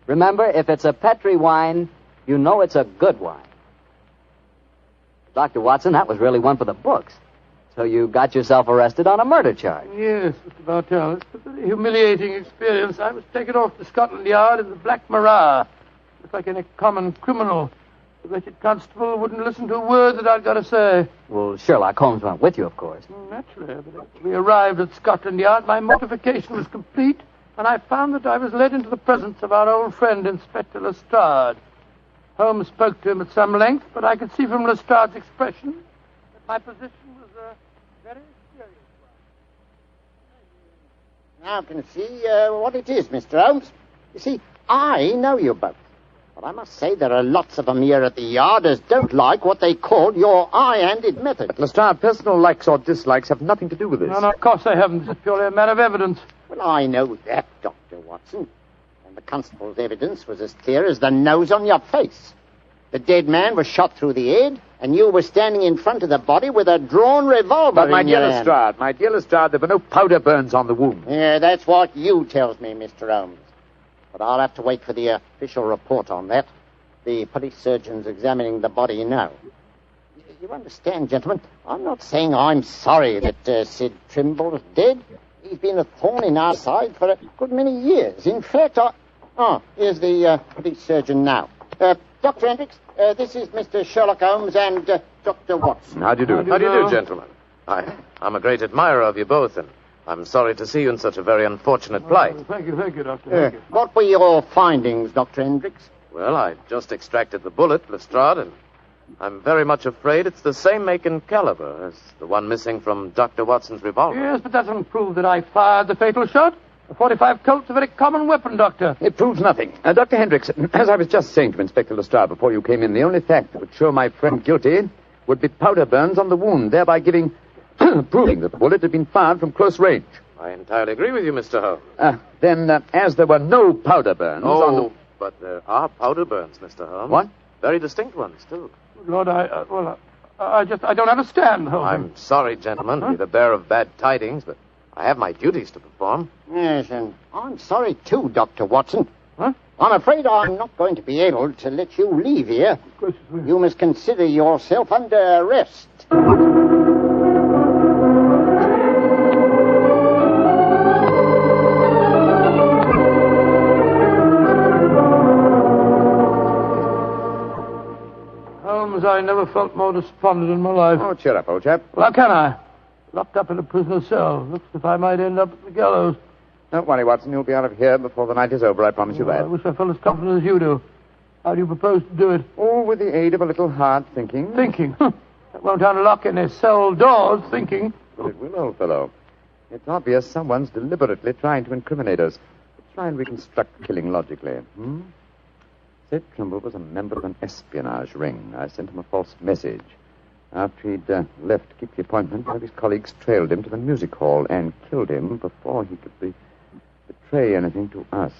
Speaker 2: Remember, if it's a Petri wine, you know it's a good wine. Dr. Watson, that was really one for the books. So you got yourself arrested on a murder charge.
Speaker 3: Yes, Mr. Bartell. It's a very humiliating experience. I was taken off to Scotland Yard in the Black Marat. Just like any common criminal. The wretched constable wouldn't listen to a word that I'd got to say.
Speaker 2: Well, Sherlock Holmes went with you, of course.
Speaker 3: Naturally. But as we arrived at Scotland Yard, my mortification was complete, and I found that I was led into the presence of our old friend, Inspector Lestrade. Holmes spoke to him at some length, but I could see from Lestrade's expression that my position was a very serious one.
Speaker 1: Now I can see what it is, Mr. Holmes. You see, I know you both. But I must say there are lots of them here at the Yard as don't like what they call your high-handed method.
Speaker 10: But, Lestrade, personal likes or dislikes have nothing to do with this.
Speaker 3: No, of course they haven't. It's purely a matter of evidence.
Speaker 1: Well, I know that, Dr. Watson. And the constable's evidence was as clear as the nose on your face.
Speaker 6: The dead man was shot through the head, and you were standing in front of the body with a drawn revolver
Speaker 10: But, my
Speaker 6: in
Speaker 10: dear
Speaker 6: your hand.
Speaker 10: Lestrade, there were no powder burns on the wound.
Speaker 6: Yeah, that's what you tells me, Mr. Holmes. But I'll have to wait for the official report on that. The police surgeon's examining the body now. You understand, gentlemen, I'm not saying I'm sorry that Sid Trimble's dead. He's been a thorn in our side for a good many years. In fact, here's the police surgeon now. Dr. Hendricks, this is Mr. Sherlock Holmes and Dr. Watson.
Speaker 10: How do you do?
Speaker 11: How do you do, gentlemen? I'm a great admirer of you both, and I'm sorry to see you in such a very unfortunate plight.
Speaker 3: Thank you, Doctor. Thank you.
Speaker 6: What were your findings, Dr. Hendricks?
Speaker 11: Well, I just extracted the bullet, Lestrade, and I'm very much afraid it's the same make and caliber as the one missing from Dr. Watson's revolver.
Speaker 3: Yes, but that doesn't prove that I fired the fatal shot. A 45 Colt's a very common weapon, Doctor.
Speaker 10: It proves nothing. Dr. Hendricks, as I was just saying to Inspector Lestrade before you came in, the only fact that would show my friend guilty would be powder burns on the wound, thereby proving that the bullet had been fired from close range.
Speaker 11: I entirely agree with you, Mr. Holmes.
Speaker 10: Then, as there were no powder burns on the...
Speaker 11: But there are powder burns, Mr. Holmes.
Speaker 10: What?
Speaker 11: Very distinct ones, too.
Speaker 3: Lord, I don't understand, Holmes.
Speaker 11: I'm sorry, gentlemen, to be the bearer of bad tidings, but I have my duties to perform.
Speaker 6: Yes, and I'm sorry, too, Dr. Watson. Huh? I'm afraid I'm not going to be able to let you leave here. You must consider yourself under arrest.
Speaker 3: Holmes, I never felt more despondent in my life.
Speaker 10: Oh, cheer up, old chap.
Speaker 3: Well, how can I? Locked up in a prisoner's cell. Looks as if I might end up at the gallows.
Speaker 10: Don't worry, Watson. You'll be out of here before the night is over, I promise you that.
Speaker 3: I wish I felt as confident as you do. How do you propose to do it?
Speaker 10: Oh, with the aid of a little hard thinking.
Speaker 3: Thinking? That won't unlock any cell doors, thinking.
Speaker 10: But it will, old fellow. It's obvious someone's deliberately trying to incriminate us. Let's try and reconstruct the killing logically. Sid Trimble was a member of an espionage ring. I sent him a false message. After he'd left to keep the appointment, one of his colleagues trailed him to the music hall and killed him before he could betray anything to us.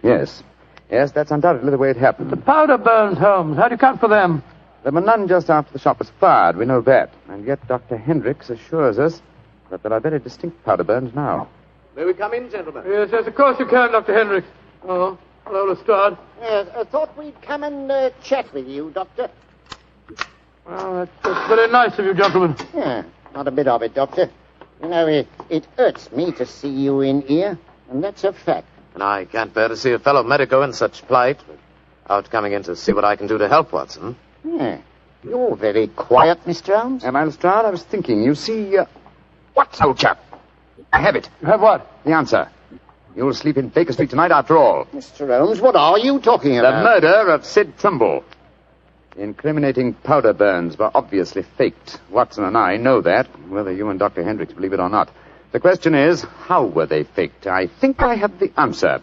Speaker 10: Yes, that's undoubtedly the way it happened.
Speaker 3: The powder burns, Holmes. How do you account for them?
Speaker 10: There were none just after the shot was fired. We know that. And yet Dr. Hendricks assures us that there are very distinct powder burns now.
Speaker 11: May we come in, gentlemen?
Speaker 3: Yes, of course you can, Dr. Hendricks. Oh, hello, Lestrade.
Speaker 6: Yes, I thought we'd come and chat with you, Doctor.
Speaker 3: Well, that's very nice of you, gentlemen.
Speaker 6: Yeah, not a bit of it, Doctor. You know, it hurts me to see you in here, and that's a fact.
Speaker 11: And I can't bear to see a fellow medico in such plight without coming in to see what I can do to help Watson.
Speaker 6: Yeah. You're very quiet, Mr. Holmes.
Speaker 10: Am I, Lestrade? I was thinking. You see, What, old chap? I have it.
Speaker 3: You have what?
Speaker 10: The answer. You'll sleep in Baker Street tonight after all.
Speaker 6: Mr. Holmes, what are you talking about?
Speaker 10: The murder of Sid Trimble. The incriminating powder burns were obviously faked. Watson and I know that, whether you and Dr. Hendricks believe it or not. The question is, how were they faked? I think I have the answer.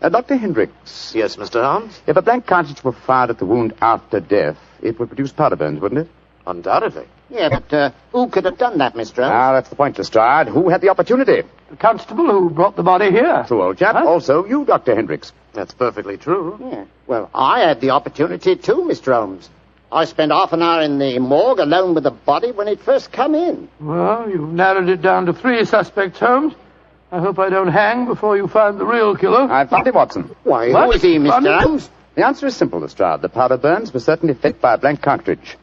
Speaker 10: Dr. Hendricks.
Speaker 11: Yes, Mr. Holmes?
Speaker 10: If a blank cartridge were fired at the wound after death, it would produce powder burns, wouldn't it?
Speaker 11: Undoubtedly.
Speaker 6: Yeah, but who could have done that, Mr. Holmes?
Speaker 10: That's the point, Lestrade. Who had the opportunity?
Speaker 3: The constable who brought the body here.
Speaker 10: True, old chap. Huh? Also, you, Dr. Hendricks.
Speaker 11: That's perfectly true.
Speaker 6: Yeah. Well, I had the opportunity too, Mr. Holmes. I spent half an hour in the morgue alone with the body when it first come in.
Speaker 3: Well, you've narrowed it down to 3 suspects, Holmes. I hope I don't hang before you find the real killer.
Speaker 10: I found him, Watson.
Speaker 6: Why, who is he, Mr. Holmes?
Speaker 10: The answer is simple, Lestrade. The powder burns were certainly faked by a blank cartridge.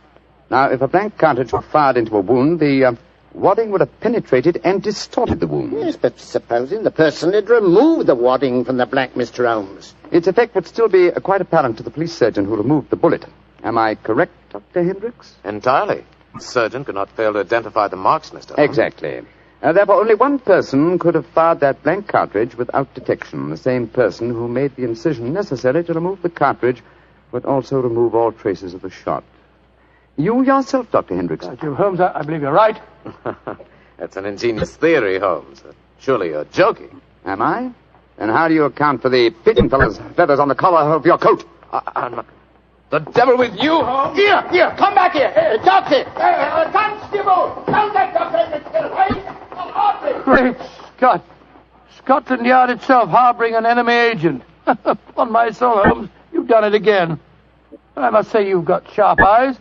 Speaker 10: Now, if a blank cartridge were fired into a wound, the wadding would have penetrated and distorted the wound.
Speaker 6: Yes, but supposing the person had removed the wadding from the blank, Mr. Holmes.
Speaker 10: Its effect would still be quite apparent to the police surgeon who removed the bullet. Am I correct, Dr. Hendricks?
Speaker 11: Entirely. The surgeon could not fail to identify the marks, Mr. Holmes.
Speaker 10: Exactly. Therefore, only one person could have fired that blank cartridge without detection. The same person who made the incision necessary to remove the cartridge would also remove all traces of the shot. You yourself, Dr. Hendricks.
Speaker 3: Holmes, I believe you're right.
Speaker 11: That's an ingenious theory, Holmes. Surely you're joking.
Speaker 10: Am I? Then how do you account for the pigeon feathers on the collar of your coat?
Speaker 11: I'm not... The devil with you, Holmes?
Speaker 6: Here, come back here. Doctor! Constable! Contact Dr.
Speaker 3: Great Scott. Scotland Yard itself harboring an enemy agent. Upon my soul, Holmes, you've done it again. I must say you've got sharp eyes.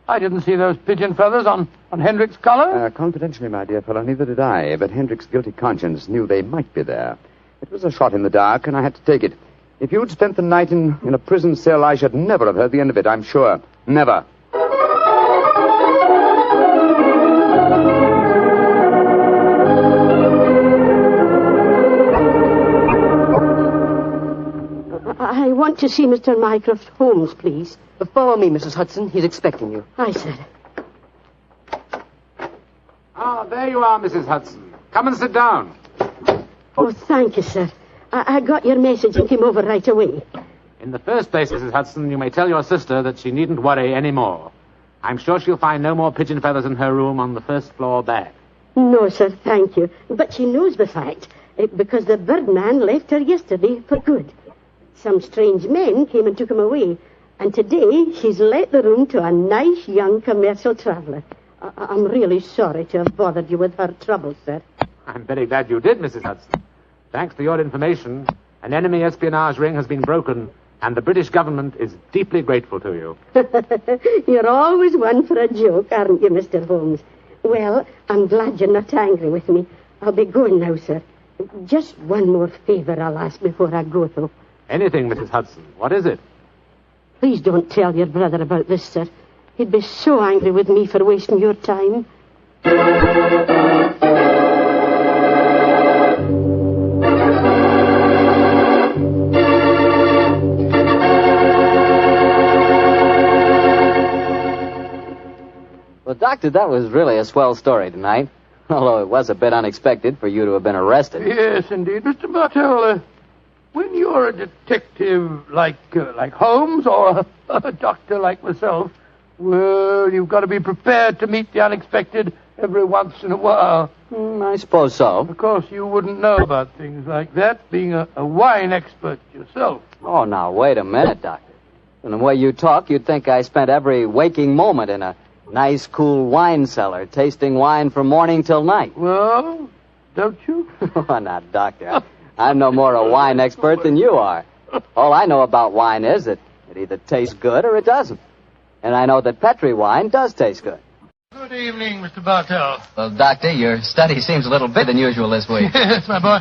Speaker 3: I didn't see those pigeon feathers on Hendrick's collar.
Speaker 10: Confidentially, my dear fellow, neither did I, but Hendrick's guilty conscience knew they might be there. It was a shot in the dark, and I had to take it. If you'd spent the night in a prison cell, I should never have heard the end of it, I'm sure. Never.
Speaker 23: I want to see Mr. Mycroft Holmes, please.
Speaker 20: Follow me, Mrs. Hudson. He's expecting you.
Speaker 23: Aye, sir.
Speaker 14: Ah, there you are, Mrs. Hudson. Come and sit down.
Speaker 23: Oh, thank you, sir. I got your message and came over right away.
Speaker 14: In the first place, Mrs. Hudson, you may tell your sister that she needn't worry any more. I'm sure she'll find no more pigeon feathers in her room on the first floor back.
Speaker 23: No, sir, thank you. But she knows the fact, because the birdman left her yesterday for good. Some strange men came and took him away, and today she's let the room to a nice young commercial traveller. I'm really sorry to have bothered you with her troubles, sir.
Speaker 14: I'm very glad you did, Mrs. Hudson. Thanks to your information, an enemy espionage ring has been broken, and the British government is deeply grateful to you.
Speaker 23: You're always one for a joke, aren't you, Mr. Holmes? Well, I'm glad you're not angry with me. I'll be going now, sir. Just one more favour I'll ask before I go, though.
Speaker 14: Anything, Mrs. Hudson. What is it?
Speaker 23: Please don't tell your brother about this, sir. He'd be so angry with me for wasting your time.
Speaker 2: Well, Doctor, that was really a swell story tonight. Although it was a bit unexpected for you to have been arrested.
Speaker 3: Yes, indeed. Mr. Bartell, when you're a detective like Holmes or a doctor like myself, well, you've got to be prepared to meet the unexpected every once in a while.
Speaker 2: I suppose so.
Speaker 3: Of course, you wouldn't know about things like that, being a wine expert yourself.
Speaker 2: Oh, now, wait a minute, Doctor. From the way you talk, you'd think I spent every waking moment in a nice, cool wine cellar, tasting wine from morning till night.
Speaker 3: Well, don't you?
Speaker 2: Oh, now, Doctor, I'm no more a wine expert than you are. All I know about wine is that it either tastes good or it doesn't. And I know that Petri wine does taste good.
Speaker 3: Good evening, Mr. Bartell.
Speaker 9: Well, Doctor, your study seems a little bit than usual this week.
Speaker 3: Yes, my boy.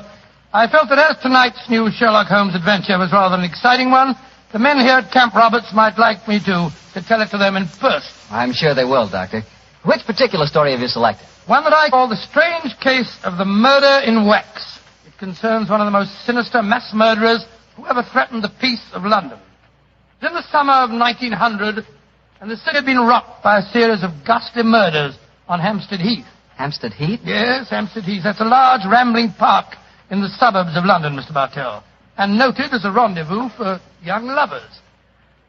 Speaker 3: I felt that as tonight's new Sherlock Holmes adventure was rather an exciting one, the men here at Camp Roberts might like me to tell it to them in person.
Speaker 9: I'm sure they will, Doctor. Which particular story have you selected?
Speaker 3: One that I call The Strange Case of the Murder in Wax. It concerns one of the most sinister mass murderers who ever threatened the peace of London. It was in the summer of 1900, and the city had been rocked by a series of ghastly murders on Hampstead Heath.
Speaker 9: Hampstead Heath?
Speaker 3: Yes, Hampstead Heath. That's a large, rambling park in the suburbs of London, Mr. Bartell, and noted as a rendezvous for young lovers.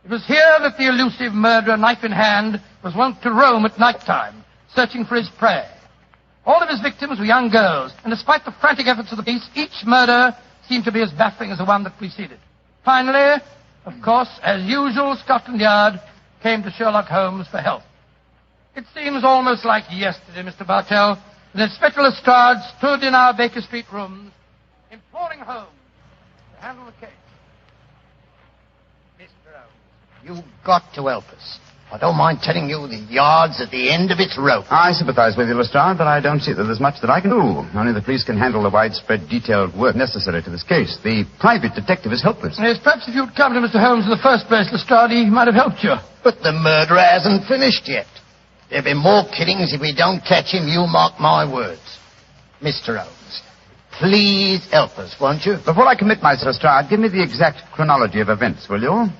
Speaker 3: It was here that the elusive murderer, knife in hand, was wont to roam at night time, searching for his prey. All of his victims were young girls, and despite the frantic efforts of the police, each murder seemed to be as baffling as the one that preceded. Finally, of course, as usual, Scotland Yard came to Sherlock Holmes for help. It seems almost like yesterday, Mr. Bartell, that Inspector Lestrade stood in our Baker Street rooms, imploring Holmes to handle the case.
Speaker 6: Mr. Holmes, you've got to help us. I don't mind telling you the yard's at the end of its rope.
Speaker 5: I sympathize with you, Lestrade, but I don't see that there's much that I can do. Only the police can handle the widespread, detailed work necessary to this case. The private detective is helpless.
Speaker 3: Yes, perhaps if you'd come to Mr. Holmes in the first place, Lestrade, he might have helped you.
Speaker 6: But the murderer hasn't finished yet. There'll be more killings if we don't catch him, you mark my words. Mr. Holmes, please help us, won't you?
Speaker 5: Before I commit myself, Lestrade, give me the exact chronology of events, will you?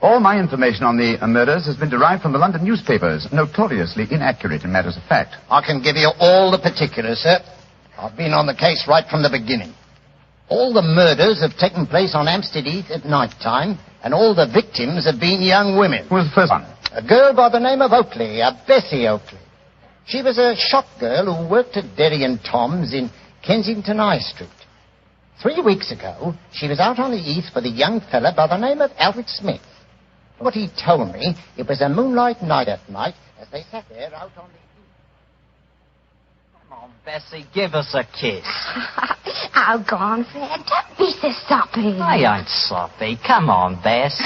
Speaker 5: All my information on the murders has been derived from the London newspapers, notoriously inaccurate in matters of fact.
Speaker 6: I can give you all the particulars, sir. I've been on the case right from the beginning. All the murders have taken place on Hampstead Heath at night time, and all the victims have been young women.
Speaker 5: Who was the first one?
Speaker 6: A girl by the name of Oakley, Bessie Oakley. She was a shop girl who worked at Derry and Tom's in Kensington High Street. 3 weeks ago, she was out on the heath with a young fella by the name of Alfred Smith. What he told me, it was a moonlight night at night as they sat there out on the heath.
Speaker 9: Come on, Bessie, give us a kiss.
Speaker 8: Oh, go on, Fred. Don't be so soppy.
Speaker 9: I ain't soppy. Come on, Bess.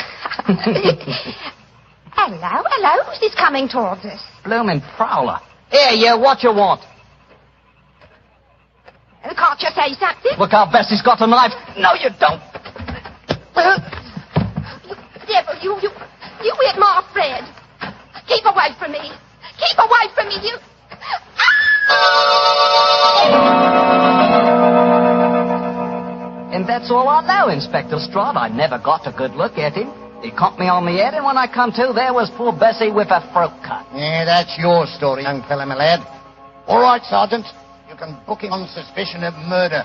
Speaker 15: Hello. Who's this coming towards us?
Speaker 9: Bloomin' prowler. Here, you, what you want?
Speaker 15: Can't you say something?
Speaker 9: Look out, Bessie's got a knife. No, you don't.
Speaker 15: Devil, you hit my Fred. Keep away from me. Keep away from me, you.
Speaker 9: And that's all I know, Inspector Lestrade. I never got a good look at him. He conked me on the head, and when I come to, there was poor Bessie with her throat cut.
Speaker 6: Yeah, that's your story, young fella, my lad. All right, Sergeant. You can book him on suspicion of murder.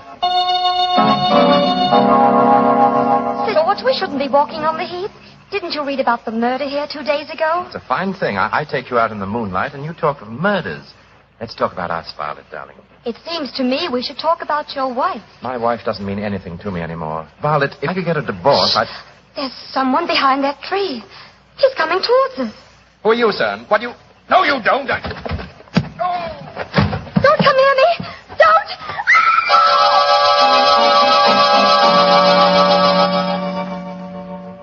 Speaker 15: George, we shouldn't be walking on the heath. Didn't you read about the murder here 2 days ago?
Speaker 16: It's a fine thing. I take you out in the moonlight, and you talk of murders. Let's talk about us, Violet, darling.
Speaker 15: It seems to me we should talk about your wife.
Speaker 16: My wife doesn't mean anything to me anymore. Violet, if I could get a divorce, I'd...
Speaker 15: There's someone behind that tree. He's coming towards us.
Speaker 16: Who are you, son? What do you... No, you don't.
Speaker 15: Don't come near me. Don't.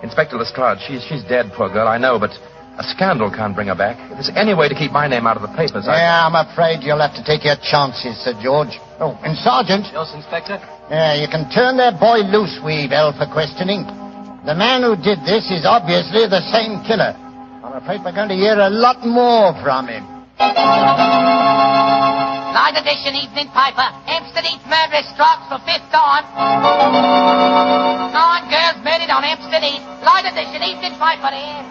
Speaker 16: Inspector Lestrade, she's dead, poor girl, I know, but a scandal can't bring her back. If there's any way to keep my name out of the papers,
Speaker 6: Yeah, I'm afraid you'll have to take your chances, Sir George. Oh, and Sergeant.
Speaker 9: Yes, Inspector?
Speaker 6: Yeah, you can turn that boy loose, Weevil, for questioning. The man who did this is obviously the same killer. I'm afraid we're going to hear a lot more from him.
Speaker 22: Light edition evening paper. Hampstead Heath murderess strikes for 5th time. 9 girls murdered on Hampstead Heath. Light edition evening paper here.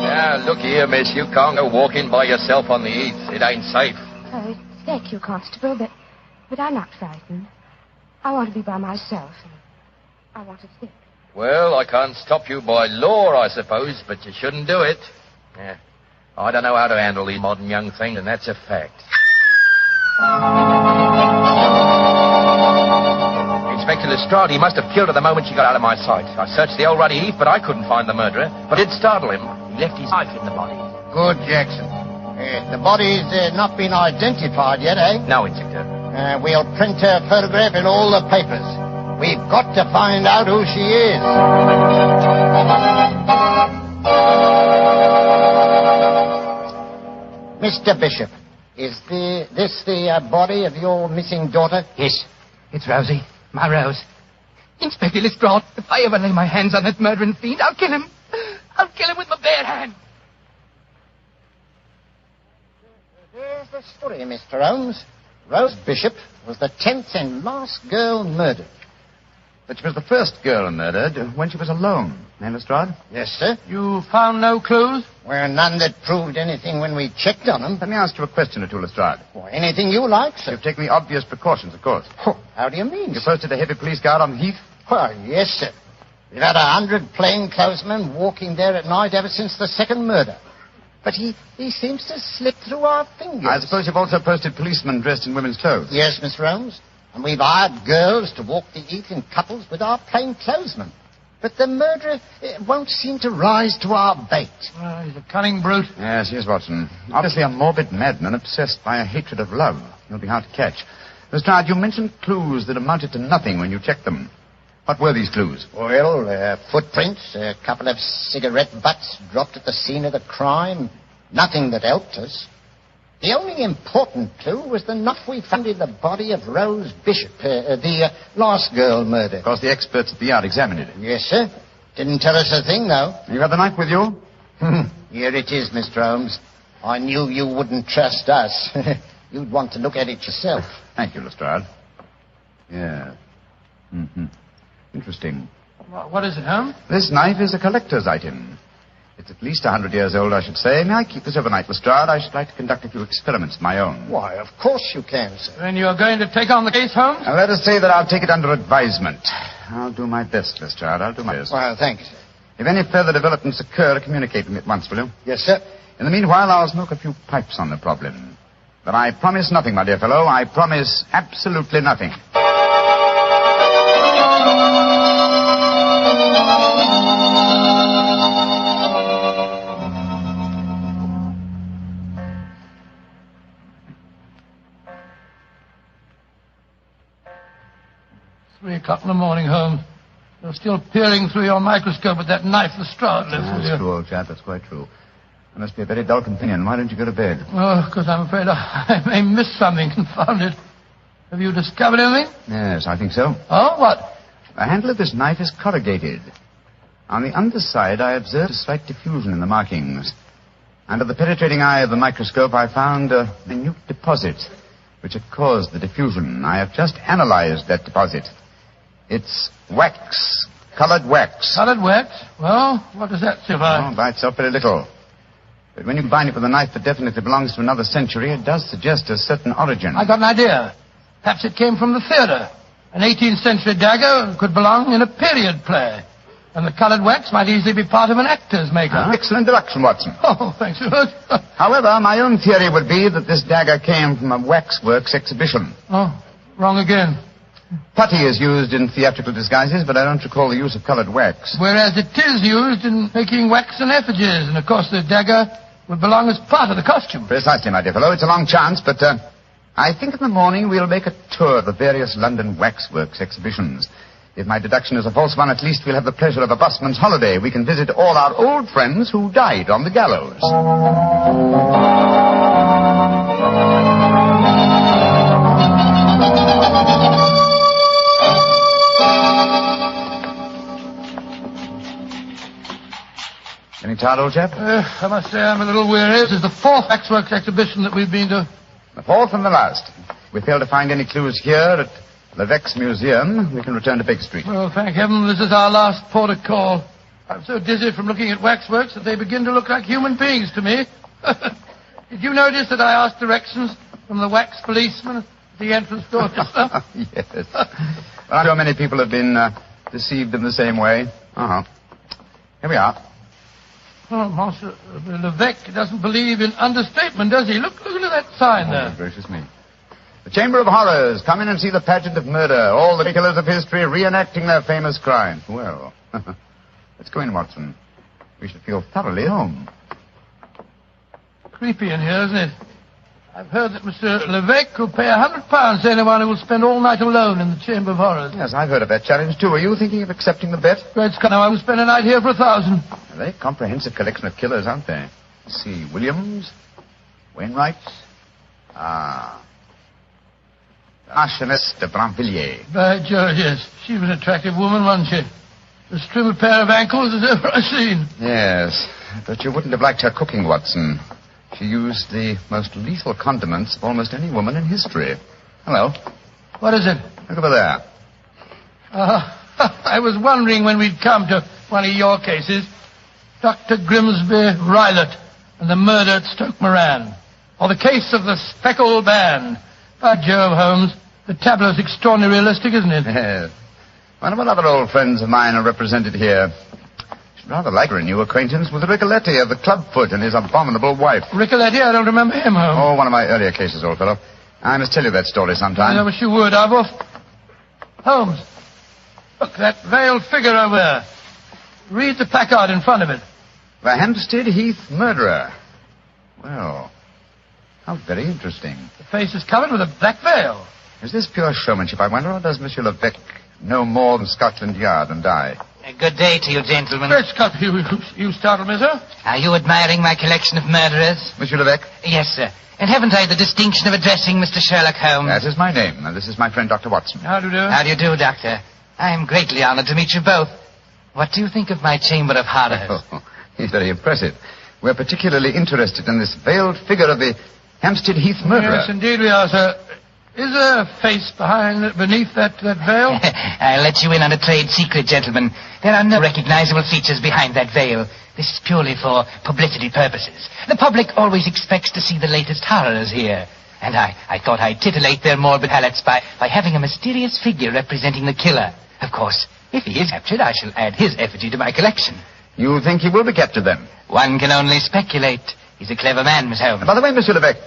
Speaker 16: Yeah, look here, miss. You can't go walking by yourself on the heath. It ain't safe.
Speaker 15: Oh, thank you, Constable, but I'm not frightened. I want to be by myself. I want to think.
Speaker 16: Well, I can't stop you by law, I suppose, but you shouldn't do it. Yeah. I don't know how to handle these modern young things, and that's a fact. Inspector Lestrade, he must have killed her the moment she got out of my sight. I searched the old ruddy heath, but I couldn't find the murderer. But it did startle him. He left his knife in the body.
Speaker 6: Good, Jackson. The body's not been identified yet, eh?
Speaker 16: No, Inspector.
Speaker 6: We'll print her photograph in all the papers. We've got to find out who she is. Mr. Bishop, is this the body of your missing daughter?
Speaker 24: Yes, it's Rosie, my Rose. Inspector Lestrade, if I ever lay my hands on that murdering fiend, I'll kill him. I'll kill him with my bare hand.
Speaker 6: Here's the story, Mr. Holmes. Rose Bishop was the 10th and last girl murdered.
Speaker 17: But she was the first girl murdered when she was alone. Eh, Lestrade?
Speaker 6: Yes, sir.
Speaker 3: You found no clues?
Speaker 6: Well, none that proved anything when we checked on them.
Speaker 17: Let me ask you a question or two, Lestrade.
Speaker 6: Well, anything you like, sir.
Speaker 17: You've taken the obvious precautions, of course.
Speaker 6: Oh, how do you mean,
Speaker 17: You
Speaker 6: sir?
Speaker 17: posted a heavy police guard on the heath?
Speaker 6: Well, yes, sir. We've had 100 plainclothesmen walking there at night ever since the second murder. But he seems to slip through our fingers.
Speaker 17: I suppose you've also posted policemen dressed in women's clothes.
Speaker 6: Yes, Mr. Holmes. And we've hired girls to walk the heath in couples with our plainclothesmen. But the murderer won't seem to rise to our bait.
Speaker 3: He's a cunning brute.
Speaker 17: Yes, Watson. Obviously a morbid madman obsessed by a hatred of love. He'll be hard to catch. Lestrade, you mentioned clues that amounted to nothing when you checked them. What were these clues?
Speaker 6: Well, footprints, a couple of cigarette butts dropped at the scene of the crime. Nothing that helped us. The only important clue was the knife we found in the body of Rose Bishop, the last girl murdered.
Speaker 17: Of course, the experts at the yard examined it.
Speaker 6: Yes, sir. Didn't tell us a thing, though.
Speaker 17: You had the knife with you?
Speaker 6: Here it is, Mr. Holmes. I knew you wouldn't trust us. You'd want to look at it yourself.
Speaker 17: Thank you, Lestrade. Yeah. Interesting.
Speaker 3: What is it, Holmes?
Speaker 17: This knife is a collector's item. It's at least 100 years old, I should say. May I keep this overnight, Lestrade? I should like to conduct a few experiments of my own.
Speaker 6: Why, of course you can, sir.
Speaker 3: Then you're going to take on the case, Holmes?
Speaker 17: Now, let us say that I'll take it under advisement. I'll do my best, Lestrade. I'll do my best.
Speaker 6: Well, thank you, sir.
Speaker 17: If any further developments occur, communicate with me at once, will you?
Speaker 6: Yes, sir.
Speaker 17: In the meanwhile, I'll smoke a few pipes on the problem. But I promise nothing, my dear fellow. I promise absolutely nothing.
Speaker 3: 3 o'clock in the morning, Holmes. You're still peering through your microscope at that knife Lestrade left with you.
Speaker 17: That's true, old chap. That's quite true. You must be a very dull companion. Why don't you go to bed?
Speaker 3: Oh, because I'm afraid I may miss something. Confound it. Have you discovered anything?
Speaker 17: Yes, I think so.
Speaker 3: Oh, what?
Speaker 17: The handle of this knife is corrugated. On the underside, I observed a slight diffusion in the markings. Under the penetrating eye of the microscope, I found a minute deposit, which had caused the diffusion. I have just analyzed that deposit. It's wax, colored wax.
Speaker 3: Colored wax? Well, what does that signify?
Speaker 17: Oh, by itself, very little. But when you combine it with a knife that definitely belongs to another century, it does suggest a certain origin.
Speaker 3: I got an idea. Perhaps it came from the theatre. An 18th century dagger could belong in a period play. And the colored wax might easily be part of an actor's makeup.
Speaker 17: Excellent deduction, Watson.
Speaker 3: Oh, thanks so much.
Speaker 17: However, my own theory would be that this dagger came from a waxworks exhibition.
Speaker 3: Oh, wrong again.
Speaker 17: Putty is used in theatrical disguises, but I don't recall the use of colored wax.
Speaker 3: Whereas it is used in making waxen effigies, and of course the dagger would belong as part of the costume.
Speaker 17: Precisely, my dear fellow. It's a long chance, but I think in the morning we'll make a tour of the various London waxworks exhibitions. If my deduction is a false one, at least we'll have the pleasure of a busman's holiday. We can visit all our old friends who died on the gallows. Any tired, old chap?
Speaker 3: I must say I'm a little weary. This is the fourth waxworks exhibition that we've been to.
Speaker 17: The fourth and the last. We fail to find any clues here at Levesque's museum. We can return to Baker Street.
Speaker 3: Well, thank heaven this is our last port of call. I'm so dizzy from looking at waxworks that they begin to look like human beings to me. Did you notice that I asked directions from the wax policeman at the entrance door just now?
Speaker 17: Yes. Well, I'm sure many people have been deceived in the same way. Uh-huh. Here we are.
Speaker 3: Oh, Monsieur Levesque doesn't believe in understatement, does he? Look at that sign there.
Speaker 17: Oh, gracious me. The Chamber of Horrors. Come in and see the pageant of murder. All the killers of history reenacting their famous crimes. Well, let's go in, Watson. We should feel thoroughly home.
Speaker 3: Creepy in here, isn't it? I've heard that Mr. Levesque will pay £100 to anyone who will spend all night alone in the Chamber of Horrors.
Speaker 17: Yes, I've heard of that challenge, too. Are you thinking of accepting the bet?
Speaker 3: Great Scott, now I will spend a night here for £1,000.
Speaker 17: A very comprehensive collection of killers, aren't they? Let's see. Williams, Wainwright. Marchioness de Brinvilliers.
Speaker 3: By George, yes. She was an attractive woman, wasn't she? As trim a pair of ankles as ever I've seen.
Speaker 17: Yes, but you wouldn't have liked her cooking, Watson. She used the most lethal condiments of almost any woman in history. Hello.
Speaker 3: What is it?
Speaker 17: Look over there.
Speaker 3: I was wondering when we'd come to one of your cases. Dr. Grimsby Rylott and the murder at Stoke Moran. Or the case of the Speckled Band. By Jove, Holmes, the tableau's extraordinarily realistic, isn't it?
Speaker 17: Yes. One of other old friends of mine are represented here. Should rather like a new acquaintance with Ricoletti of the Clubfoot and his abominable wife.
Speaker 3: Ricoletti? I don't remember him, Holmes.
Speaker 17: Oh, one of my earlier cases, old fellow. I must tell you that story sometime.
Speaker 3: I wish you would, Arbuff. Holmes, look, that veiled figure over there. Read the placard in front of it.
Speaker 17: The Hampstead Heath murderer. Well, how very interesting.
Speaker 3: The face is covered with a black veil.
Speaker 17: Is this pure showmanship, I wonder, or does Monsieur Levesque know more than Scotland Yard and I?
Speaker 22: Good day to you, gentlemen.
Speaker 3: Great Scott, you startled me, sir.
Speaker 22: Are you admiring my collection of murderers?
Speaker 17: Monsieur Levesque?
Speaker 22: Yes, sir. And haven't I the distinction of addressing Mr. Sherlock Holmes?
Speaker 17: That is my name, and this is my friend, Dr. Watson.
Speaker 3: How do you do?
Speaker 22: How do you do, Doctor? I am greatly honored to meet you both. What do you think of my Chamber of Horrors?
Speaker 17: Oh, he's very impressive. We're particularly interested in this veiled figure of the Hampstead Heath murderer.
Speaker 3: Yes, indeed we are, sir. Is there a face beneath that veil?
Speaker 22: I'll let you in on a trade secret, gentlemen. There are no recognizable features behind that veil. This is purely for publicity purposes. The public always expects to see the latest horrors here. And I thought I'd titillate their morbid palates by having a mysterious figure representing the killer. Of course, if he is captured, I shall add his effigy to my collection.
Speaker 17: You think he will be captured, then?
Speaker 22: One can only speculate. He's a clever man, Miss Holmes.
Speaker 17: By the way, Monsieur Levesque,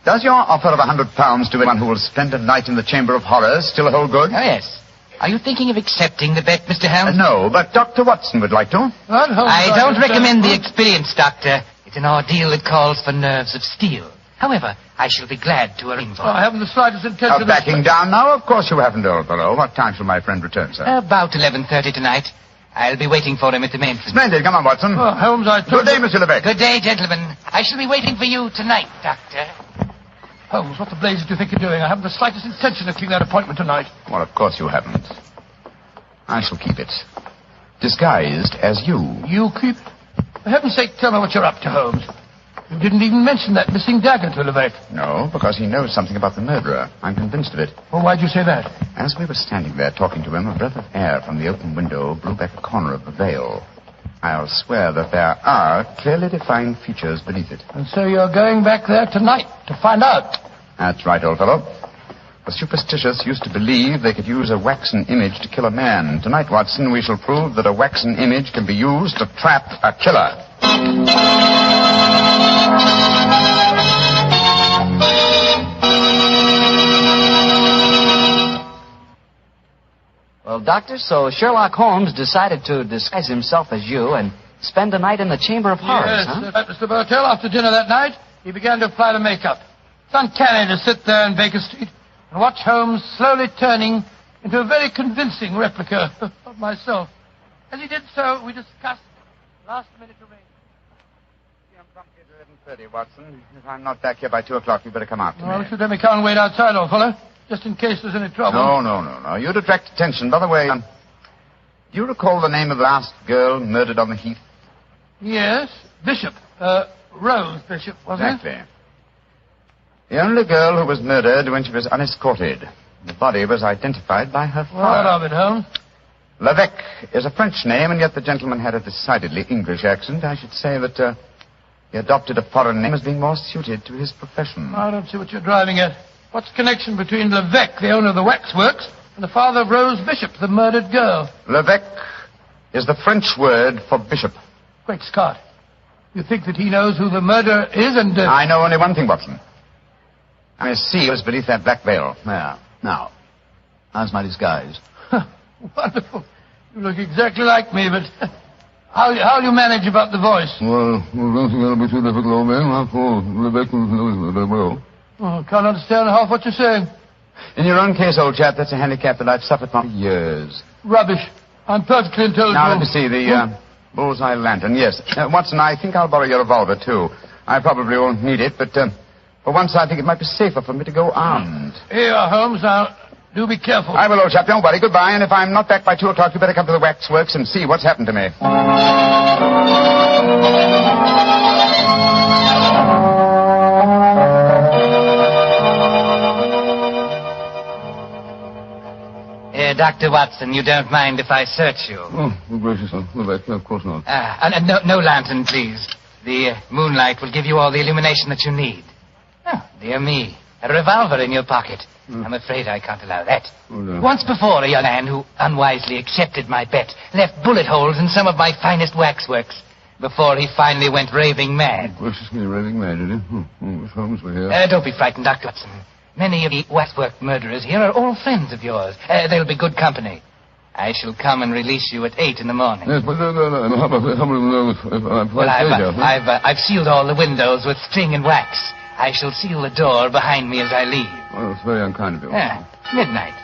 Speaker 17: does your offer of £100 to anyone who will spend a night in the Chamber of Horrors still hold good?
Speaker 22: Oh, yes. Are you thinking of accepting the bet, Mr. Holmes?
Speaker 17: No, but Dr. Watson would like to.
Speaker 22: I don't recommend the experience, Doctor. It's an ordeal that calls for nerves of steel.
Speaker 24: However, I shall be glad to arrange for
Speaker 3: I haven't the slightest intention of...
Speaker 17: backing down now? Of course you haven't, old fellow. What time shall my friend return, sir?
Speaker 24: About 11:30 tonight. I'll be waiting for him at the main...
Speaker 17: Splendid. Come on, Watson.
Speaker 3: Oh, Holmes, I told
Speaker 17: Good day, Monsieur Levesque.
Speaker 24: Good day, gentlemen. I shall be waiting for you tonight, Doctor.
Speaker 3: Holmes, what the blazes do you think you're doing? I haven't the slightest intention of keeping that appointment tonight.
Speaker 17: Well, of course you haven't. I shall keep it. Disguised as you.
Speaker 3: You keep... For heaven's sake, tell me what you're up to, Holmes. You didn't even mention that missing dagger to Levesque.
Speaker 17: No, because he knows something about the murderer. I'm convinced of it.
Speaker 3: Well, why'd you say that?
Speaker 17: As we were standing there talking to him, a breath of air from the open window blew back a corner of the veil. I'll swear that there are clearly defined features beneath it.
Speaker 3: And so you're going back there tonight to find out?
Speaker 17: That's right, old fellow. The superstitious used to believe they could use a waxen image to kill a man. Tonight, Watson, we shall prove that a waxen image can be used to trap a killer.
Speaker 9: Well, Doctor, so Sherlock Holmes decided to disguise himself as you and spend the night in the Chamber of Horrors,
Speaker 3: yes,
Speaker 9: huh?
Speaker 3: At Mr. Bartell, after dinner that night, he began to apply the makeup. It's uncanny to sit there in Baker Street and watch Holmes slowly turning into a very convincing replica of myself. As he did so, we discussed last-minute arrangements.
Speaker 17: I'm promptly at 11:30, Watson. If I'm not back here by 2 o'clock, you better come after me.
Speaker 3: Well, should let me come and wait outside, old fellow, just in case there's any trouble.
Speaker 17: No. You'd attract attention. By the way, do you recall the name of the last girl murdered on the heath?
Speaker 3: Yes, Bishop. Rose Bishop, wasn't
Speaker 17: Exactly. The only girl who was murdered when she was unescorted. The body was identified by her father.
Speaker 3: What of it, Holmes?
Speaker 17: Levesque is a French name, and yet the gentleman had a decidedly English accent. I should say that he adopted a foreign name as being more suited to his profession.
Speaker 3: I don't see what you're driving at. What's the connection between Levesque, the owner of the waxworks, and the father of Rose Bishop, the murdered girl?
Speaker 17: Levesque is the French word for bishop.
Speaker 3: Great Scott. You think that he knows who the murderer is and...
Speaker 17: I know only one thing, Watson. I see what's beneath that black veil.
Speaker 4: There. Now, how's my disguise?
Speaker 3: Wonderful. You look exactly like me, but how'll you manage about the voice?
Speaker 4: Well, I don't think that'll be too difficult, old man. After all, Rebecca knows very well.
Speaker 3: Oh, can't understand half what you're saying.
Speaker 17: In your own case, old chap, that's a handicap that I've suffered from for years.
Speaker 3: Rubbish. I'm perfectly intelligent.
Speaker 17: Now, let me see, the bullseye lantern, yes. Watson, I think I'll borrow your revolver, too. I probably won't need it, but for once I think it might be safer for me to go armed.
Speaker 3: Here, Holmes, now, do be careful.
Speaker 17: I will, old chap, don't worry. Goodbye, and if I'm not back by 2 o'clock, you better come to the waxworks and see what's happened to me.
Speaker 24: Dr. Watson, you don't mind if I search you?
Speaker 4: Oh, gracious, Levesque, of course not.
Speaker 24: No lantern, please. The moonlight will give you all the illumination that you need. Oh, dear me. A revolver in your pocket. I'm afraid I can't allow that.
Speaker 4: Oh, no.
Speaker 24: Once before, a young man who unwisely accepted my bet left bullet holes in some of my finest waxworks before he finally went raving mad.
Speaker 4: Graciously raving mad, did he? Miss Holmes were here.
Speaker 24: Don't be frightened, Dr. Watson. Many of the waxwork murderers here are all friends of yours. They'll be good company. I shall come and release you at 8 in the morning.
Speaker 4: Yes, but no. How about if I'm
Speaker 24: Well, I've sealed all the windows with string and wax. I shall seal the door behind me as I leave.
Speaker 4: Oh, it's very unkind of you.
Speaker 24: Midnight.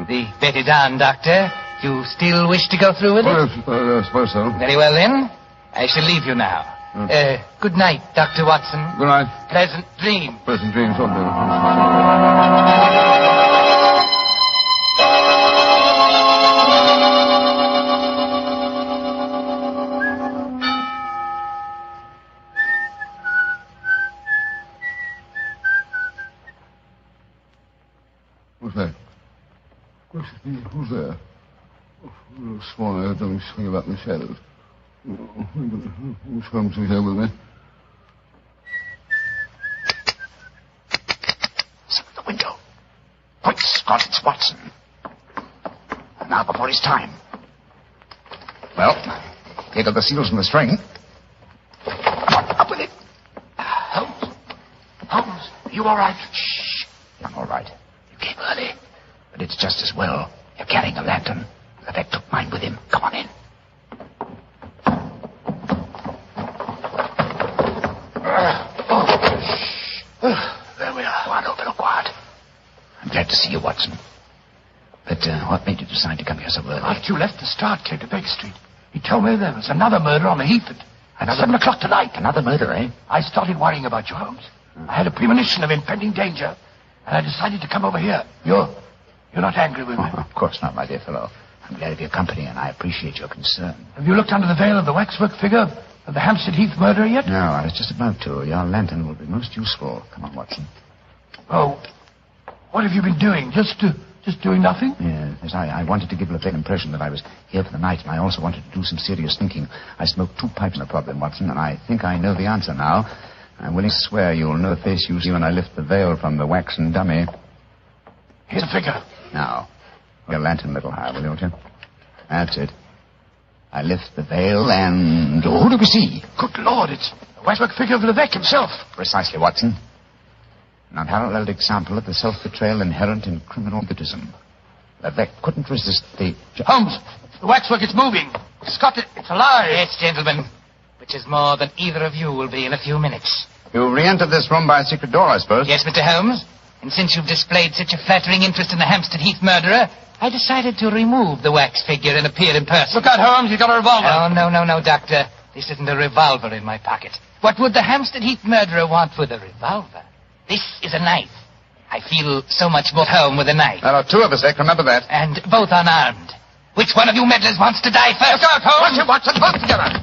Speaker 24: The bet is on, Doctor. You still wish to go through with it?
Speaker 4: I suppose so.
Speaker 24: Very well, then. I shall leave you now. Good night, Dr. Watson.
Speaker 4: Good night.
Speaker 24: Pleasant dreams.
Speaker 4: Pleasant dreams, Who's that? Who's there? I could have sworn I heard something swing about in the shadows. Miss Holmes is here with me.
Speaker 17: Some at the window. Quick, Scott, it's Watson. Now before his time. Well, here go the seals from the string. Come on, up with it. Holmes, are you all right? Shh. I'm all right. You came early. But it's just as well. You're carrying a lantern. Levesque took mine with him. Come on in.
Speaker 12: so early?
Speaker 13: After you left, Lestrade came to Baker Street. He told me there was another murder on the Heath at 7 o'clock tonight.
Speaker 12: Another murder, eh?
Speaker 13: I started worrying about you, Holmes. I had a premonition of impending danger, and I decided to come over here. You're not angry with me?
Speaker 12: Oh, of course not, my dear fellow. I'm glad of your company, and I appreciate your concern.
Speaker 13: Have you looked under the veil of the waxwork figure of the Hampstead Heath murderer yet?
Speaker 12: No, I was just about to. Your lantern will be most useful. Come on, Watson.
Speaker 13: Oh, what have you been doing? Just doing nothing?
Speaker 12: Yes, I wanted to give Levesque an impression that I was here for the night, and I also wanted to do some serious thinking. I smoked 2 pipes on the problem, Watson, and I think I know the answer now. I'm willing to swear you'll know the face you see when I lift the veil from the waxen dummy.
Speaker 13: Here's a figure.
Speaker 12: Now, your lantern a little higher, will you, Walter? That's it. I lift the veil, and who do we see?
Speaker 13: Good Lord, it's the waxwork figure of Levesque himself.
Speaker 12: Precisely, Watson. An unparalleled example of the self-betrayal inherent in criminal egotism. Levesque couldn't resist the...
Speaker 13: Holmes, the waxwork is moving. Scott, it's alive.
Speaker 22: Yes, gentlemen. Which is more than either of you will be in a few minutes.
Speaker 17: You re-entered this room by a secret door, I suppose?
Speaker 22: Yes, Mr. Holmes. And since you've displayed such a flattering interest in the Hampstead Heath murderer, I decided to remove the wax figure and appear in person.
Speaker 13: Look out, Holmes, you've got a revolver.
Speaker 22: Oh, no, Doctor. This isn't a revolver in my pocket. What would the Hampstead Heath murderer want with a revolver? This is a knife. I feel so much more at home with a knife.
Speaker 17: There are 2 of us, Eck, remember that.
Speaker 22: And both unarmed. Which one of you meddlers wants to die first?
Speaker 13: Look out, Holmes!
Speaker 17: Watson, both together!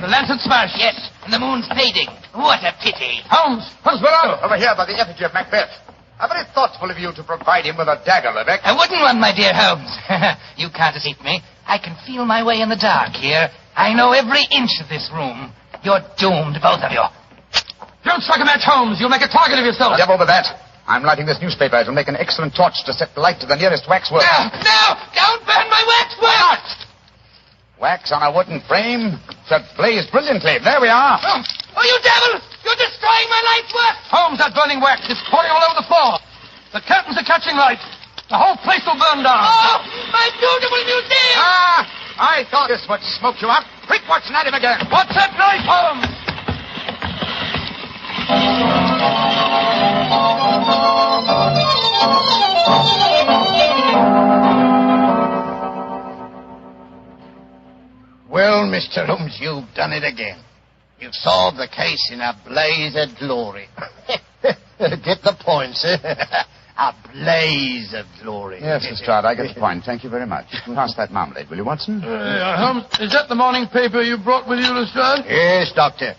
Speaker 13: The lantern smashed.
Speaker 22: Yes, and the moon's fading. What a pity.
Speaker 13: Holmes,
Speaker 17: below? Over here by the effigy of Macbeth. How very thoughtful of you to provide him with a dagger, Levesque.
Speaker 22: A wooden one, my dear Holmes. You can't deceive me. I can feel my way in the dark here. I know every inch of this room. You're doomed, both of you.
Speaker 13: Don't strike a match, Holmes. You'll make a target of yourself.
Speaker 17: Devil with that. I'm lighting this newspaper. It'll make an excellent torch to set light to the nearest waxwork.
Speaker 22: No! Don't burn my waxwork!
Speaker 17: Wax on a wooden frame should blaze brilliantly. There we are.
Speaker 22: Oh, you devil! You're destroying my life's work!
Speaker 13: Holmes, that burning wax is pouring all over the floor. The curtains are catching light. The whole place will burn down.
Speaker 22: Oh, my beautiful museum!
Speaker 17: I thought this would smoke you up. Quick, Watson, at him again.
Speaker 13: What's that knife, Holmes?
Speaker 18: Well, Mr. Holmes, you've done it again. You've solved the case in a blaze of glory. Get the point, sir? A blaze of glory.
Speaker 17: Yes, Lestrade, I get the point. Thank you very much. Pass that marmalade, will you, Watson?
Speaker 13: Holmes, is that the morning paper you brought with you, Lestrade?
Speaker 18: Yes, Doctor.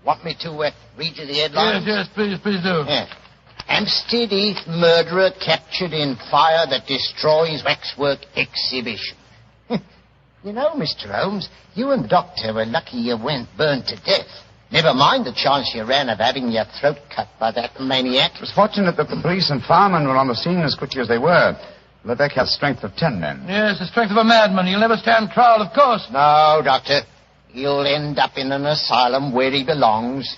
Speaker 18: Want me to read you the headlines?
Speaker 13: Yes, please do.
Speaker 18: Yeah. Hampstead Heath murderer captured in fire that destroys waxwork exhibition. You know, Mr. Holmes, you and the Doctor were lucky you weren't burned to death. Never mind the chance you ran of having your throat cut by that maniac.
Speaker 17: It was fortunate that the police and firemen were on the scene as quickly as they were. Levesque has strength of 10 men.
Speaker 13: Yes, the strength of a madman. He'll never stand trial, of course.
Speaker 18: No, Doctor. He'll end up in an asylum where he belongs.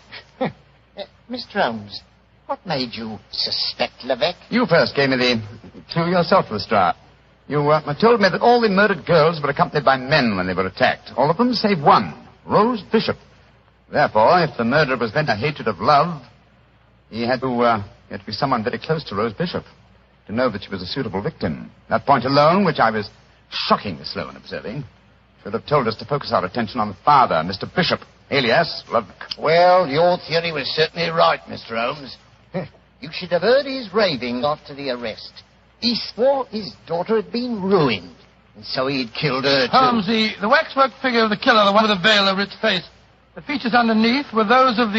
Speaker 18: Mr. Holmes, what made you suspect Levesque?
Speaker 17: You first gave me the clue yourself, Lestrade. You told me that all the murdered girls were accompanied by men when they were attacked. All of them save one, Rose Bishop. Therefore, if the murderer was bent on hatred of love, he had to be someone very close to Rose Bishop to know that she was a suitable victim. That point alone, which I was shockingly slow in observing, should have told us to focus our attention on the father, Mr. Bishop, alias Levesque.
Speaker 18: Well, your theory was certainly right, Mr. Holmes. You should have heard his raving after the arrest. He swore his daughter had been ruined, and so he'd killed her, too.
Speaker 13: Holmes, the waxwork figure of the killer, the one with the veil over its face, the features underneath were those of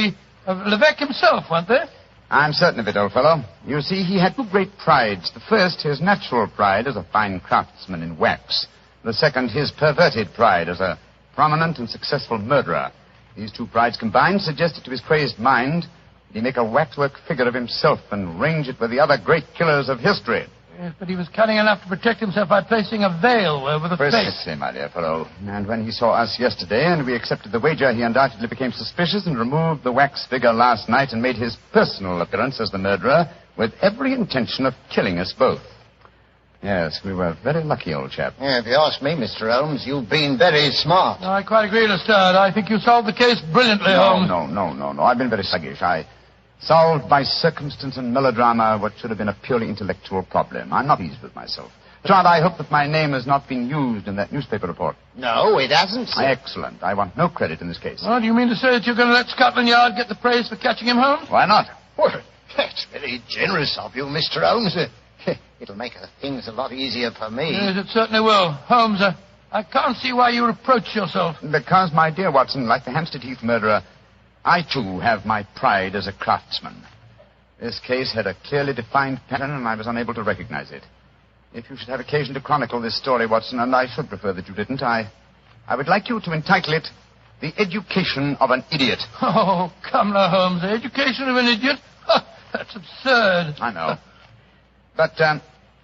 Speaker 13: Levesque himself, weren't they?
Speaker 17: I'm certain of it, old fellow. You see, he had 2 great prides. The first, his natural pride as a fine craftsman in wax. The second, his perverted pride as a prominent and successful murderer. These 2 prides combined suggested to his crazed mind that he make a waxwork figure of himself and range it with the other great killers of history.
Speaker 13: Yes, but he was cunning enough to protect himself by placing a veil over the face.
Speaker 17: Precisely, my dear fellow. And when he saw us yesterday and we accepted the wager, he undoubtedly became suspicious and removed the wax figure last night and made his personal appearance as the murderer with every intention of killing us both. Yes, we were very lucky, old chap.
Speaker 18: Yeah, if you ask me, Mr. Holmes, you've been very smart.
Speaker 13: No, I quite agree, Lestrade. I think you solved the case brilliantly, Holmes.
Speaker 17: No. I've been very sluggish. I
Speaker 12: Solved by circumstance and melodrama what should have been a purely intellectual problem. I'm not pleased with myself. Trot, I hope that my name has not been used in that newspaper report.
Speaker 18: No, it hasn't, sir.
Speaker 12: Excellent. I want no credit in this case.
Speaker 3: Oh, do you mean to say that you're going to let Scotland Yard get the praise for catching him, Holmes?
Speaker 12: Why not?
Speaker 18: Well, that's very generous of you, Mr. Holmes. It'll make things a lot easier for me.
Speaker 3: Yes, it certainly will. Holmes, I can't see why you reproach yourself.
Speaker 12: Because, my dear Watson, like the Hampstead Heath murderer, I, too, have my pride as a craftsman. This case had a clearly defined pattern, and I was unable to recognize it. If you should have occasion to chronicle this story, Watson, and I should prefer that you didn't, I would like you to entitle it The Education of an Idiot.
Speaker 3: Oh, come now, Holmes. The Education of an Idiot? That's absurd.
Speaker 12: I know. But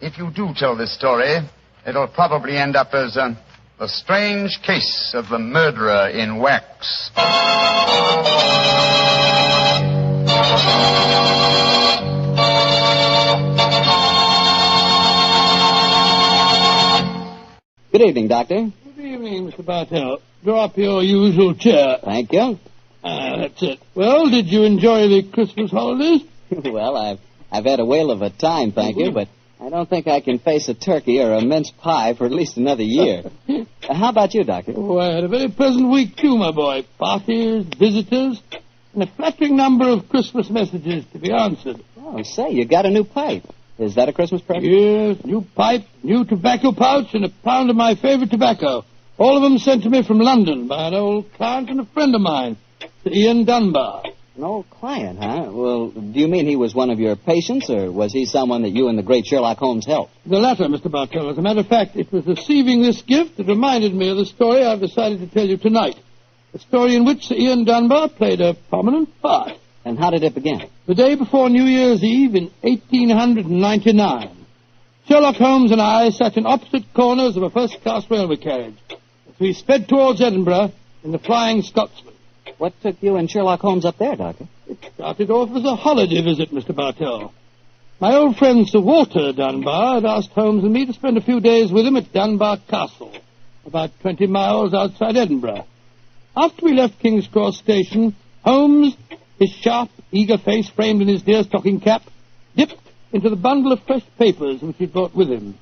Speaker 12: if you do tell this story, it'll probably end up as The Strange Case of the Murderer in Wax.
Speaker 2: Good evening, Doctor.
Speaker 3: Good evening, Mr. Bartell. Draw up your usual chair.
Speaker 2: Thank you.
Speaker 3: That's it. Well, did you enjoy the Christmas holidays?
Speaker 2: Well, I've had a whale of a time, thank you, but I don't think I can face a turkey or a mince pie for at least another year. How about you, Doctor?
Speaker 3: Oh, I had a very pleasant week, too, my boy. Parties, visitors, and a flattering number of Christmas messages to be answered.
Speaker 2: Oh, say, you got a new pipe. Is that a Christmas present?
Speaker 3: Yes, new pipe, new tobacco pouch, and a pound of my favorite tobacco. All of them sent to me from London by an old client and a friend of mine, Sir Ian Dunbar.
Speaker 2: An old client, huh? Well, do you mean he was one of your patients, or was he someone that you and the great Sherlock Holmes helped?
Speaker 3: The latter, Mr. Bartell. As a matter of fact, it was receiving this gift that reminded me of the story I've decided to tell you tonight. A story in which Sir Ian Dunbar played a prominent part.
Speaker 2: And how did it begin?
Speaker 3: The day before New Year's Eve in 1899. Sherlock Holmes and I sat in opposite corners of a first-class railway carriage as we sped towards Edinburgh in the Flying Scotsman.
Speaker 2: What took you and Sherlock Holmes up there, Doctor?
Speaker 3: It started off as a holiday visit, Mr. Bartell. My old friend Sir Walter Dunbar had asked Holmes and me to spend a few days with him at Dunbar Castle, about 20 miles outside Edinburgh. After we left King's Cross Station, Holmes, his sharp, eager face framed in his deerstalking cap, dipped into the bundle of fresh papers which he'd brought with him.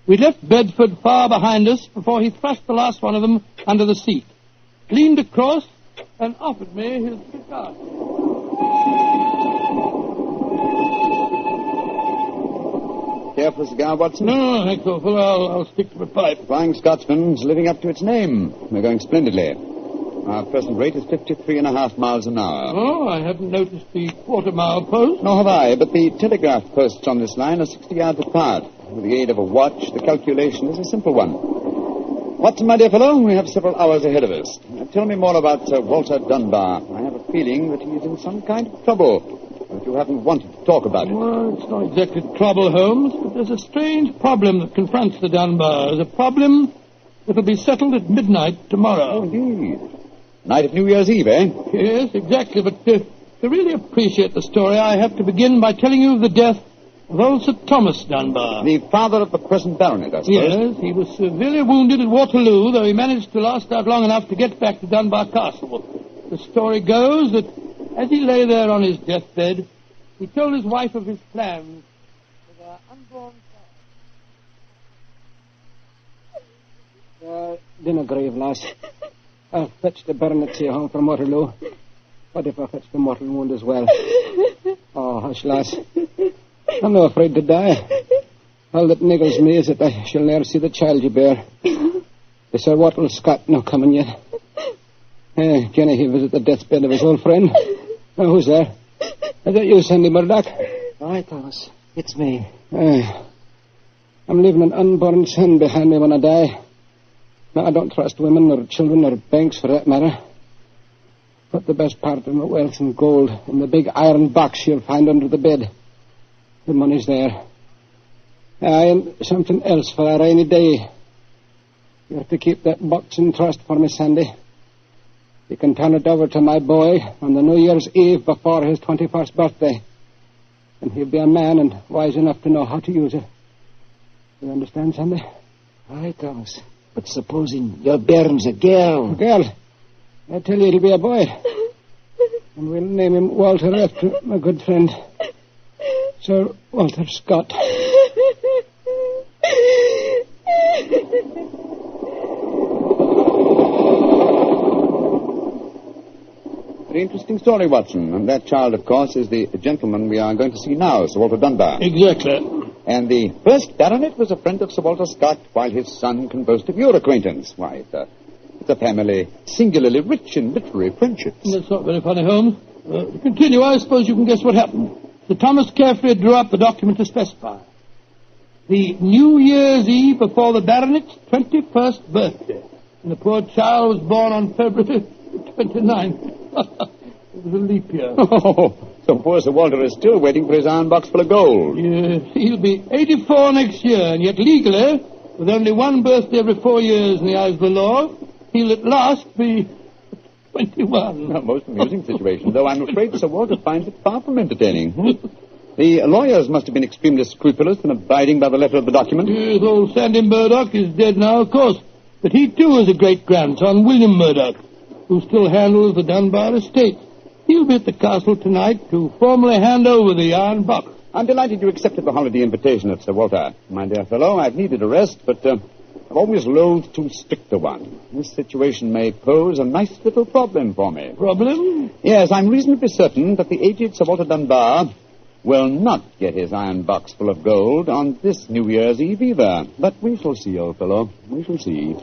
Speaker 3: We'd left Bedford far behind us before he thrust the last one of them under the seat, leaned across, and offered me his cigar.
Speaker 5: Care for a cigar, Watson?
Speaker 3: No, thanks, awful. I'll stick to my pipe.
Speaker 5: Flying Scotsman's living up to its name. We're going splendidly. Our present rate is 53.5 miles an hour.
Speaker 3: Oh, I haven't noticed the quarter-mile post.
Speaker 5: Nor have I, but the telegraph posts on this line are 60 yards apart. With the aid of a watch, the calculation is a simple one. Watson, my dear fellow, we have several hours ahead of us. Tell me more about Sir Walter Dunbar. I have a feeling that he's in some kind of trouble, but you haven't wanted to talk about it.
Speaker 3: Well, it's not exactly trouble, Holmes, but there's a strange problem that confronts the Dunbars. A problem that'll be settled at midnight tomorrow.
Speaker 5: Oh, indeed. Night of New Year's Eve, eh?
Speaker 3: Yes, exactly, but to really appreciate the story, I have to begin by telling you of the death of old Sir Thomas Dunbar.
Speaker 5: The father of the present baronet, I suppose.
Speaker 3: Yes, he was severely wounded at Waterloo, though he managed to last out long enough to get back to Dunbar Castle. The story goes that as he lay there on his deathbed, he told his wife of his plans for their unborn
Speaker 1: child. Dinna grieve, lass. I'll fetch the baronet here home from Waterloo. What if I fetch the mortal wound as well? Oh, hush, lass. I'm not afraid to die. All that niggles me is that I shall never see the child you bear. The Sir Walter Scott no coming yet. Jenny, he visit the deathbed of his old friend. Oh, who's there? Is that you, Sandy Murdoch?
Speaker 20: Aye, Thomas. It's me.
Speaker 1: I'm leaving an unborn son behind me when I die. Now, I don't trust women or children or banks for that matter. Put the best part of my wealth and gold in the big iron box you'll find under the bed. The money's there. Aye, and something else for a rainy day. You have to keep that box in trust for me, Sandy. You can turn it over to my boy on the New Year's Eve before his 21st birthday. And he'll be a man and wise enough to know how to use it. You understand, Sandy?
Speaker 20: Aye, Thomas. But supposing your bairn's a girl.
Speaker 1: A girl? I tell you, it'll be a boy. And we'll name him Walter after my good friend, Sir Walter Scott.
Speaker 5: Very interesting story, Watson. And that child, of course, is the gentleman we are going to see now, Sir Walter Dunbar.
Speaker 3: Exactly.
Speaker 5: And the first baronet was a friend of Sir Walter Scott, while his son can boast of your acquaintance. Why, it's a family singularly rich in literary friendships.
Speaker 3: That's not very funny, Holmes. To continue, I suppose you can guess what happened. Sir Thomas carefully drew up the document to specify the New Year's Eve before the baronet's 21st birthday. And the poor child was born on February 29th. It was a leap year.
Speaker 5: Oh, so poor Sir Walter is still waiting for his iron box full of gold.
Speaker 3: Yes, he'll be 84 next year, and yet legally, with only one birthday every 4 years in the eyes of the law, he'll at last be 21.
Speaker 5: A most amusing situation, though I'm afraid Sir Walter finds it far from entertaining. The lawyers must have been extremely scrupulous in abiding by the letter of the document.
Speaker 3: Yes, old Sandy Murdoch is dead now, of course. But he, too, is a great-grandson, William Murdoch, who still handles the Dunbar estate. He'll be at the castle tonight to formally hand over the iron box.
Speaker 5: I'm delighted you accepted the holiday invitation of Sir Walter. My dear fellow, I've needed a rest, but I've always loathed too strict a one. This situation may pose a nice little problem for me.
Speaker 3: Problem?
Speaker 5: Yes, I'm reasonably certain that the aged Sir Walter Dunbar will not get his iron box full of gold on this New Year's Eve either. But we shall see, old fellow. We shall see.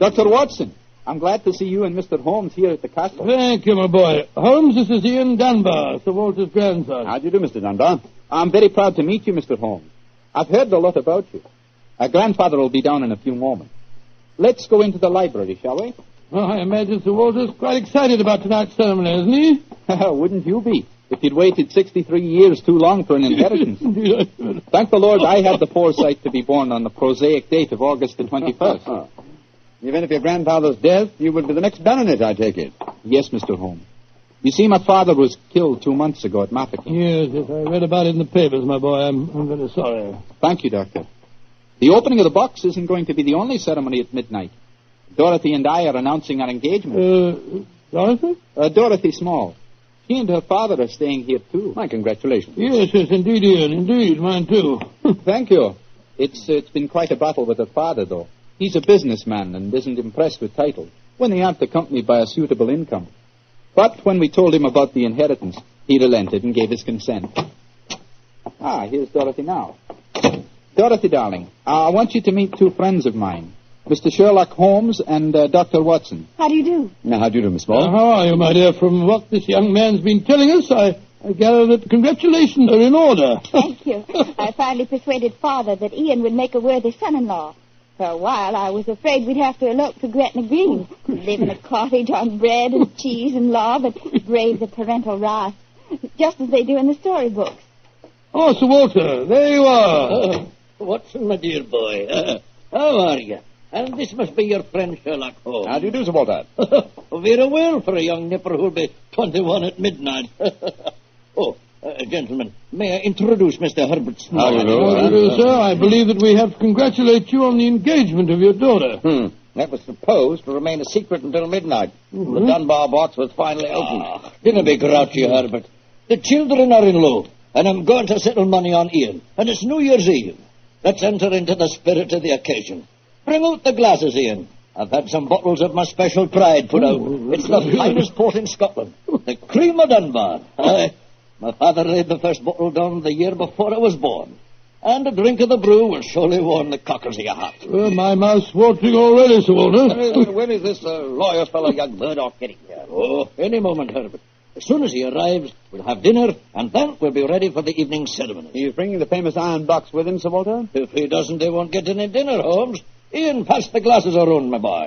Speaker 7: Dr. Watson, I'm glad to see you and Mr. Holmes here at the castle.
Speaker 3: Thank you, my boy. Holmes, this is Ian Dunbar, Sir Walter's grandson.
Speaker 5: How do you do, Mr. Dunbar?
Speaker 7: I'm very proud to meet you, Mr. Holmes. I've heard a lot about you. Grandfather will be down in a few moments. Let's go into the library, shall we?
Speaker 3: Oh, I imagine Sir Walter's quite excited about tonight's ceremony, isn't he?
Speaker 7: Wouldn't you be, if you'd waited 63 years too long for an inheritance? Thank the Lord I had the foresight to be born on the prosaic date of August the 21st.
Speaker 5: Even if your grandfather's death, you would be the next baronet, I take it.
Speaker 7: Yes, Mr. Holmes. You see, my father was killed 2 months ago at Mafeking.
Speaker 3: Yes, I read about it in the papers, my boy. I'm very sorry.
Speaker 7: Thank you, Doctor. The opening of the box isn't going to be the only ceremony at midnight. Dorothy and I are announcing our engagement.
Speaker 3: Dorothy?
Speaker 7: Dorothy Small. She and her father are staying here, too.
Speaker 5: My congratulations.
Speaker 3: Yes, indeed, Ian. Indeed, mine, too.
Speaker 7: Thank you. It's been quite a battle with her father, though. He's a businessman and isn't impressed with titles when they aren't accompanied by a suitable income. But when we told him about the inheritance, he relented and gave his consent. Here's Dorothy now. Dorothy, darling, I want you to meet 2 friends of mine, Mr. Sherlock Holmes and Dr. Watson.
Speaker 11: How do you do?
Speaker 5: Now, how do you do, Miss Small?
Speaker 3: How are you, my dear? From what this young man's been telling us, I gather that congratulations are in order.
Speaker 11: Thank you. I finally persuaded Father that Ian would make a worthy son-in-law. For a while, I was afraid we'd have to elope to Gretna Green, live in a cottage on bread and cheese and law, but brave the parental wrath, just as they do in the storybooks.
Speaker 3: Oh, Sir Walter, there you are.
Speaker 19: Watson, my dear boy, how are you? And this must be your friend Sherlock Holmes.
Speaker 5: How do you do, Sir Walter?
Speaker 19: Very well for a young nipper who'll be 21 at midnight. Gentlemen, may I introduce Mr. Herbert Small?
Speaker 3: How do you do, sir? I believe that we have to congratulate you on the engagement of your daughter.
Speaker 19: That was supposed to remain a secret until midnight. The Dunbar box was finally opened. Didn't be grouchy, Herbert. The children are in low, and I'm going to settle money on Ian. And it's New Year's Eve. Let's enter into the spirit of the occasion. Bring out the glasses, Ian. I've had some bottles of my special pride put out. It's the finest port in Scotland. The cream of Dunbar. My father laid the first bottle down the year before I was born. And a drink of the brew will surely warm the cockles of your heart.
Speaker 3: Well, my mouth's watering already, Sir Walter.
Speaker 19: When is this lawyer fellow, young Murdoch, getting here? Oh, any moment, Herbert. As soon as he arrives, we'll have dinner, and then we'll be ready for the evening ceremony.
Speaker 5: He's bringing the famous iron box with him, Sir Walter?
Speaker 19: If he doesn't, they won't get any dinner, Holmes. Ian, pass the glasses around, my boy.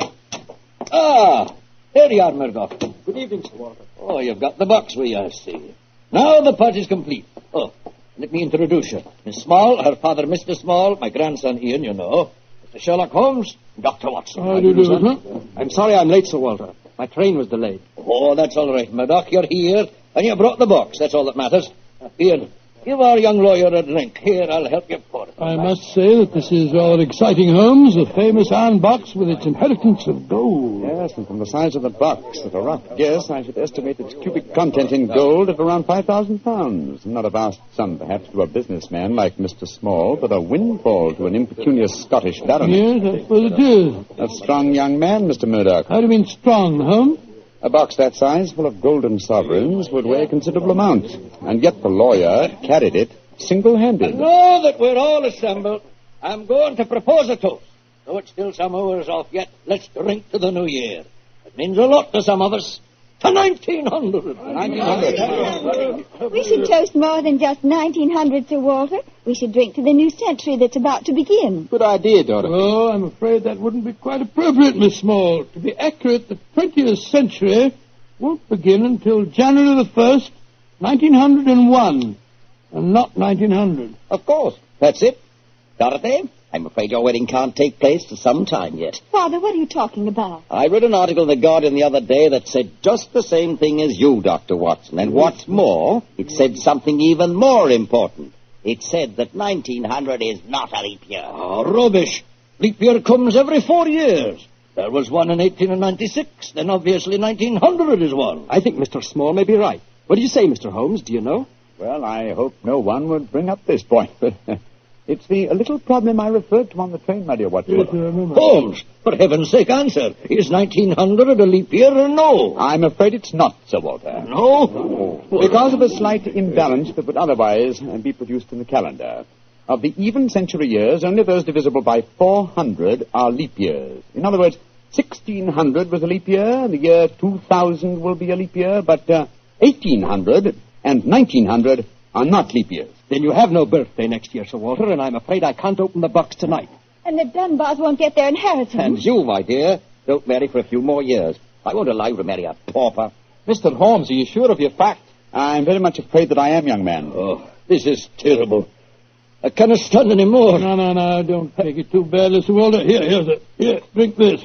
Speaker 19: There you are, Murdoch.
Speaker 7: Good evening, Sir Walter.
Speaker 19: Oh, you've got the box with you, I see. Now the party's complete. Let me introduce you. Miss Small, her father, Mr. Small, my grandson, Ian, you know. Mr. Sherlock Holmes, Dr. Watson.
Speaker 3: How do you do, sir?
Speaker 7: I'm sorry I'm late, Sir Walter. My train was delayed.
Speaker 19: Oh, that's all right, Murdoch. You're here, and you brought the box. That's all that matters. Ian, give our young lawyer a drink. Here, I'll help you pour it.
Speaker 3: I must say that this is rather exciting, Holmes. The famous iron box with its inheritance of gold.
Speaker 5: Yes, and from the size of the box, at a rough guess, I should estimate its cubic content in gold at around 5,000 pounds. Not a vast sum, perhaps, to a businessman like Mr. Small, but a windfall to an impecunious Scottish baron.
Speaker 3: Yes, I suppose it is.
Speaker 5: A strong young man, Mr. Murdoch.
Speaker 3: How do you mean strong, Holmes?
Speaker 5: A box that size full of golden sovereigns would weigh a considerable amount, and yet the lawyer carried it single-handed.
Speaker 19: Now that we're all assembled, I'm going to propose a toast. Though it's still some hours off yet, let's drink to the new year. It means a lot to some of us. To 1900.
Speaker 5: 1900.
Speaker 11: We should toast more than just 1900, Sir Walter. We should drink to the new century that's about to begin.
Speaker 7: Good idea, Dorothy.
Speaker 3: Oh, I'm afraid that wouldn't be quite appropriate, Miss Small. To be accurate, the 20th century won't begin until January the 1st, 1901, and not 1900.
Speaker 19: Of course. That's it. Dorothy, I'm afraid your wedding can't take place for some time yet.
Speaker 11: Father, what are you talking about?
Speaker 19: I read an article in The Guardian the other day that said just the same thing as you, Dr. Watson. And what's more, it said something even more important. It said that 1900 is not a leap year. Oh, rubbish. Leap year comes every 4 years. There was one in 1896. Then obviously 1900 is one.
Speaker 7: I think Mr. Small may be right. What do you say, Mr. Holmes? Do you know?
Speaker 5: Well, I hope no one would bring up this point, but it's the little problem I referred to on the train, my dear Watson.
Speaker 3: Yes, I remember.
Speaker 19: Holmes, for heaven's sake, answer. Is 1900 a leap year or no?
Speaker 5: I'm afraid it's not, Sir Walter.
Speaker 19: No?
Speaker 5: Because of a slight imbalance that would otherwise be produced in the calendar. Of the even century years, only those divisible by 400 are leap years. In other words, 1600 was a leap year, the year 2000 will be a leap year, but 1800 and 1900 are not leap years.
Speaker 7: Then you have no birthday next year, Sir Walter, and I'm afraid I can't open the box tonight.
Speaker 11: And the Dunbars won't get their inheritance.
Speaker 19: And you, my dear, don't marry for a few more years. I won't allow you to marry a pauper.
Speaker 7: Mr. Holmes, are you sure of your fact?
Speaker 5: I'm very much afraid that I am, young man.
Speaker 19: Oh, this is terrible. I cannot stand any more.
Speaker 3: No, don't take it too badly, Sir Walter. Here, drink this.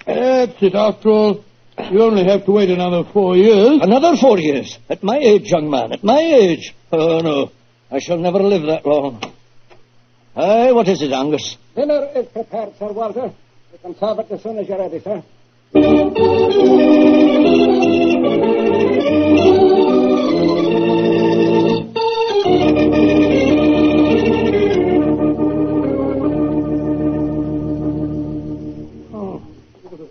Speaker 3: That's it. After all, you only have to wait another 4 years.
Speaker 19: Another 4 years? At my age, young man, at my age. Oh, no. I shall never live that long. Aye, what is it, Angus?
Speaker 1: Dinner is prepared, Sir Walter. You can serve it as soon as you're ready, sir.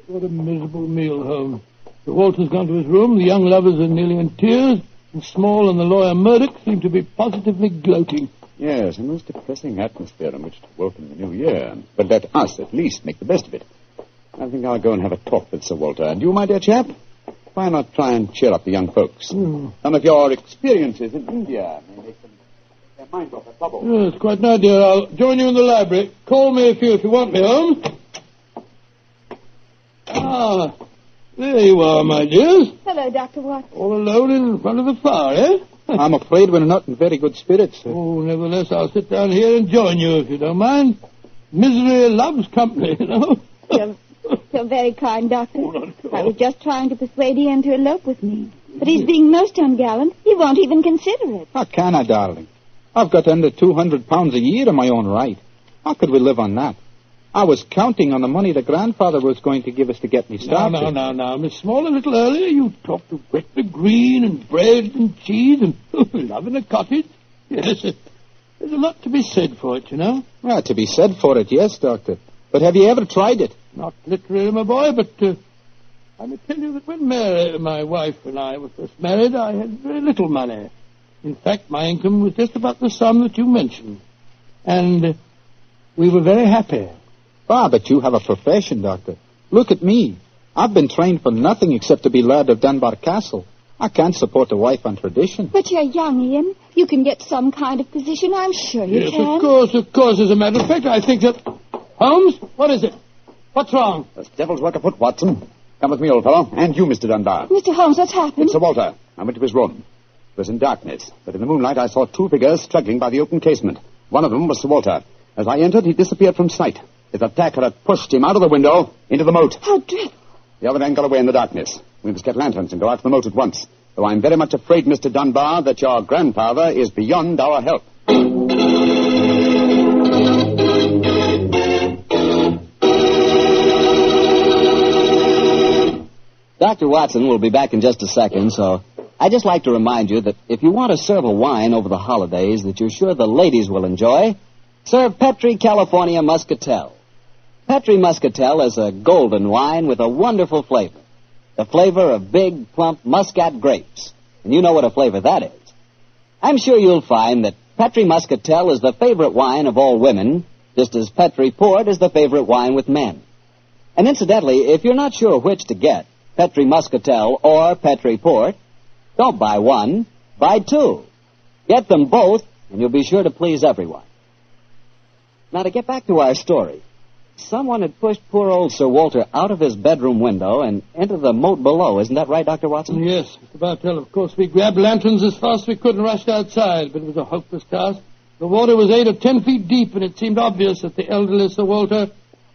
Speaker 3: What a miserable meal, Holmes. Sir Walter's gone to his room, the young lovers are nearly in tears, and Small and the lawyer Murdoch seem to be positively gloating.
Speaker 5: Yes, a most depressing atmosphere in which to welcome the new year. But let us, at least, make the best of it. I think I'll go and have a talk with Sir Walter. And you, my dear chap, why not try and cheer up the young folks? Some of your experiences in India may make them their minds off their trouble.
Speaker 3: Yes, quite an idea. I'll join you in the library. Call me if you want me, Holmes. Ah, there you are, my dears.
Speaker 11: Hello, Dr. Watson.
Speaker 3: All alone in front of the fire, eh?
Speaker 7: I'm afraid we're not in very good spirits, sir.
Speaker 3: Oh, nevertheless, I'll sit down here and join you, if you don't mind. Misery loves company, you know.
Speaker 11: You're very kind, Doctor. I was just trying to persuade Ian to elope with me. But he's being most ungallant. He won't even consider it.
Speaker 7: How can I, darling? I've got under 200 pounds a year in my own right. How could we live on that? I was counting on the money the grandfather was going to give us to get me started.
Speaker 3: Now, Miss Small, a little earlier you talked of Gretna Green and bread and cheese and love in a cottage. Yes, there's a lot to be said for it, you know.
Speaker 7: Well, to be said for it, yes, Doctor. But have you ever tried it?
Speaker 3: Not literally, my boy, but I may tell you that when Mary, my wife, and I were first married, I had very little money. In fact, my income was just about the sum that you mentioned. And we were very happy.
Speaker 7: Ah, but you have a profession, Doctor. Look at me. I've been trained for nothing except to be Laird of Dunbar Castle. I can't support a wife on tradition.
Speaker 11: But you're young, Ian. You can get some kind of position, I'm sure you can.
Speaker 3: Yes, of course. As a matter of fact, I think that... Holmes, what is it? What's wrong?
Speaker 5: There's devil's work afoot, Watson. Come with me, old fellow. And you, Mr. Dunbar.
Speaker 11: Mr. Holmes, what's happened?
Speaker 5: It's Sir Walter. I went to his room. It was in darkness, but in the moonlight I saw two figures struggling by the open casement. One of them was Sir Walter. As I entered, he disappeared from sight. His attacker had pushed him out of the window into the moat.
Speaker 11: How dreadful.
Speaker 5: The other man got away in the darkness. We must get lanterns and go out to the moat at once. though I'm very much afraid, Mr. Dunbar, that your grandfather is beyond our help.
Speaker 2: Dr. Watson will be back in just a second, so I'd just like to remind you that if you want to serve a wine over the holidays that you're sure the ladies will enjoy, serve Petri California Muscatel. Petri Muscatel is a golden wine with a wonderful flavor. The flavor of big, plump Muscat grapes. And you know what a flavor that is. I'm sure you'll find that Petri Muscatel is the favorite wine of all women, just as Petri Port is the favorite wine with men. And incidentally, if you're not sure which to get, Petri Muscatel or Petri Port, don't buy one, buy two. Get them both, and you'll be sure to please everyone. Now, to get back to our story, someone had pushed poor old Sir Walter out of his bedroom window and into the moat below. Isn't that right, Dr. Watson?
Speaker 3: Yes, Mr. Bartell. Of course, we grabbed lanterns as fast as we could and rushed outside, but it was a hopeless task. The water was 8 or 10 feet deep, and it seemed obvious that the elderly Sir Walter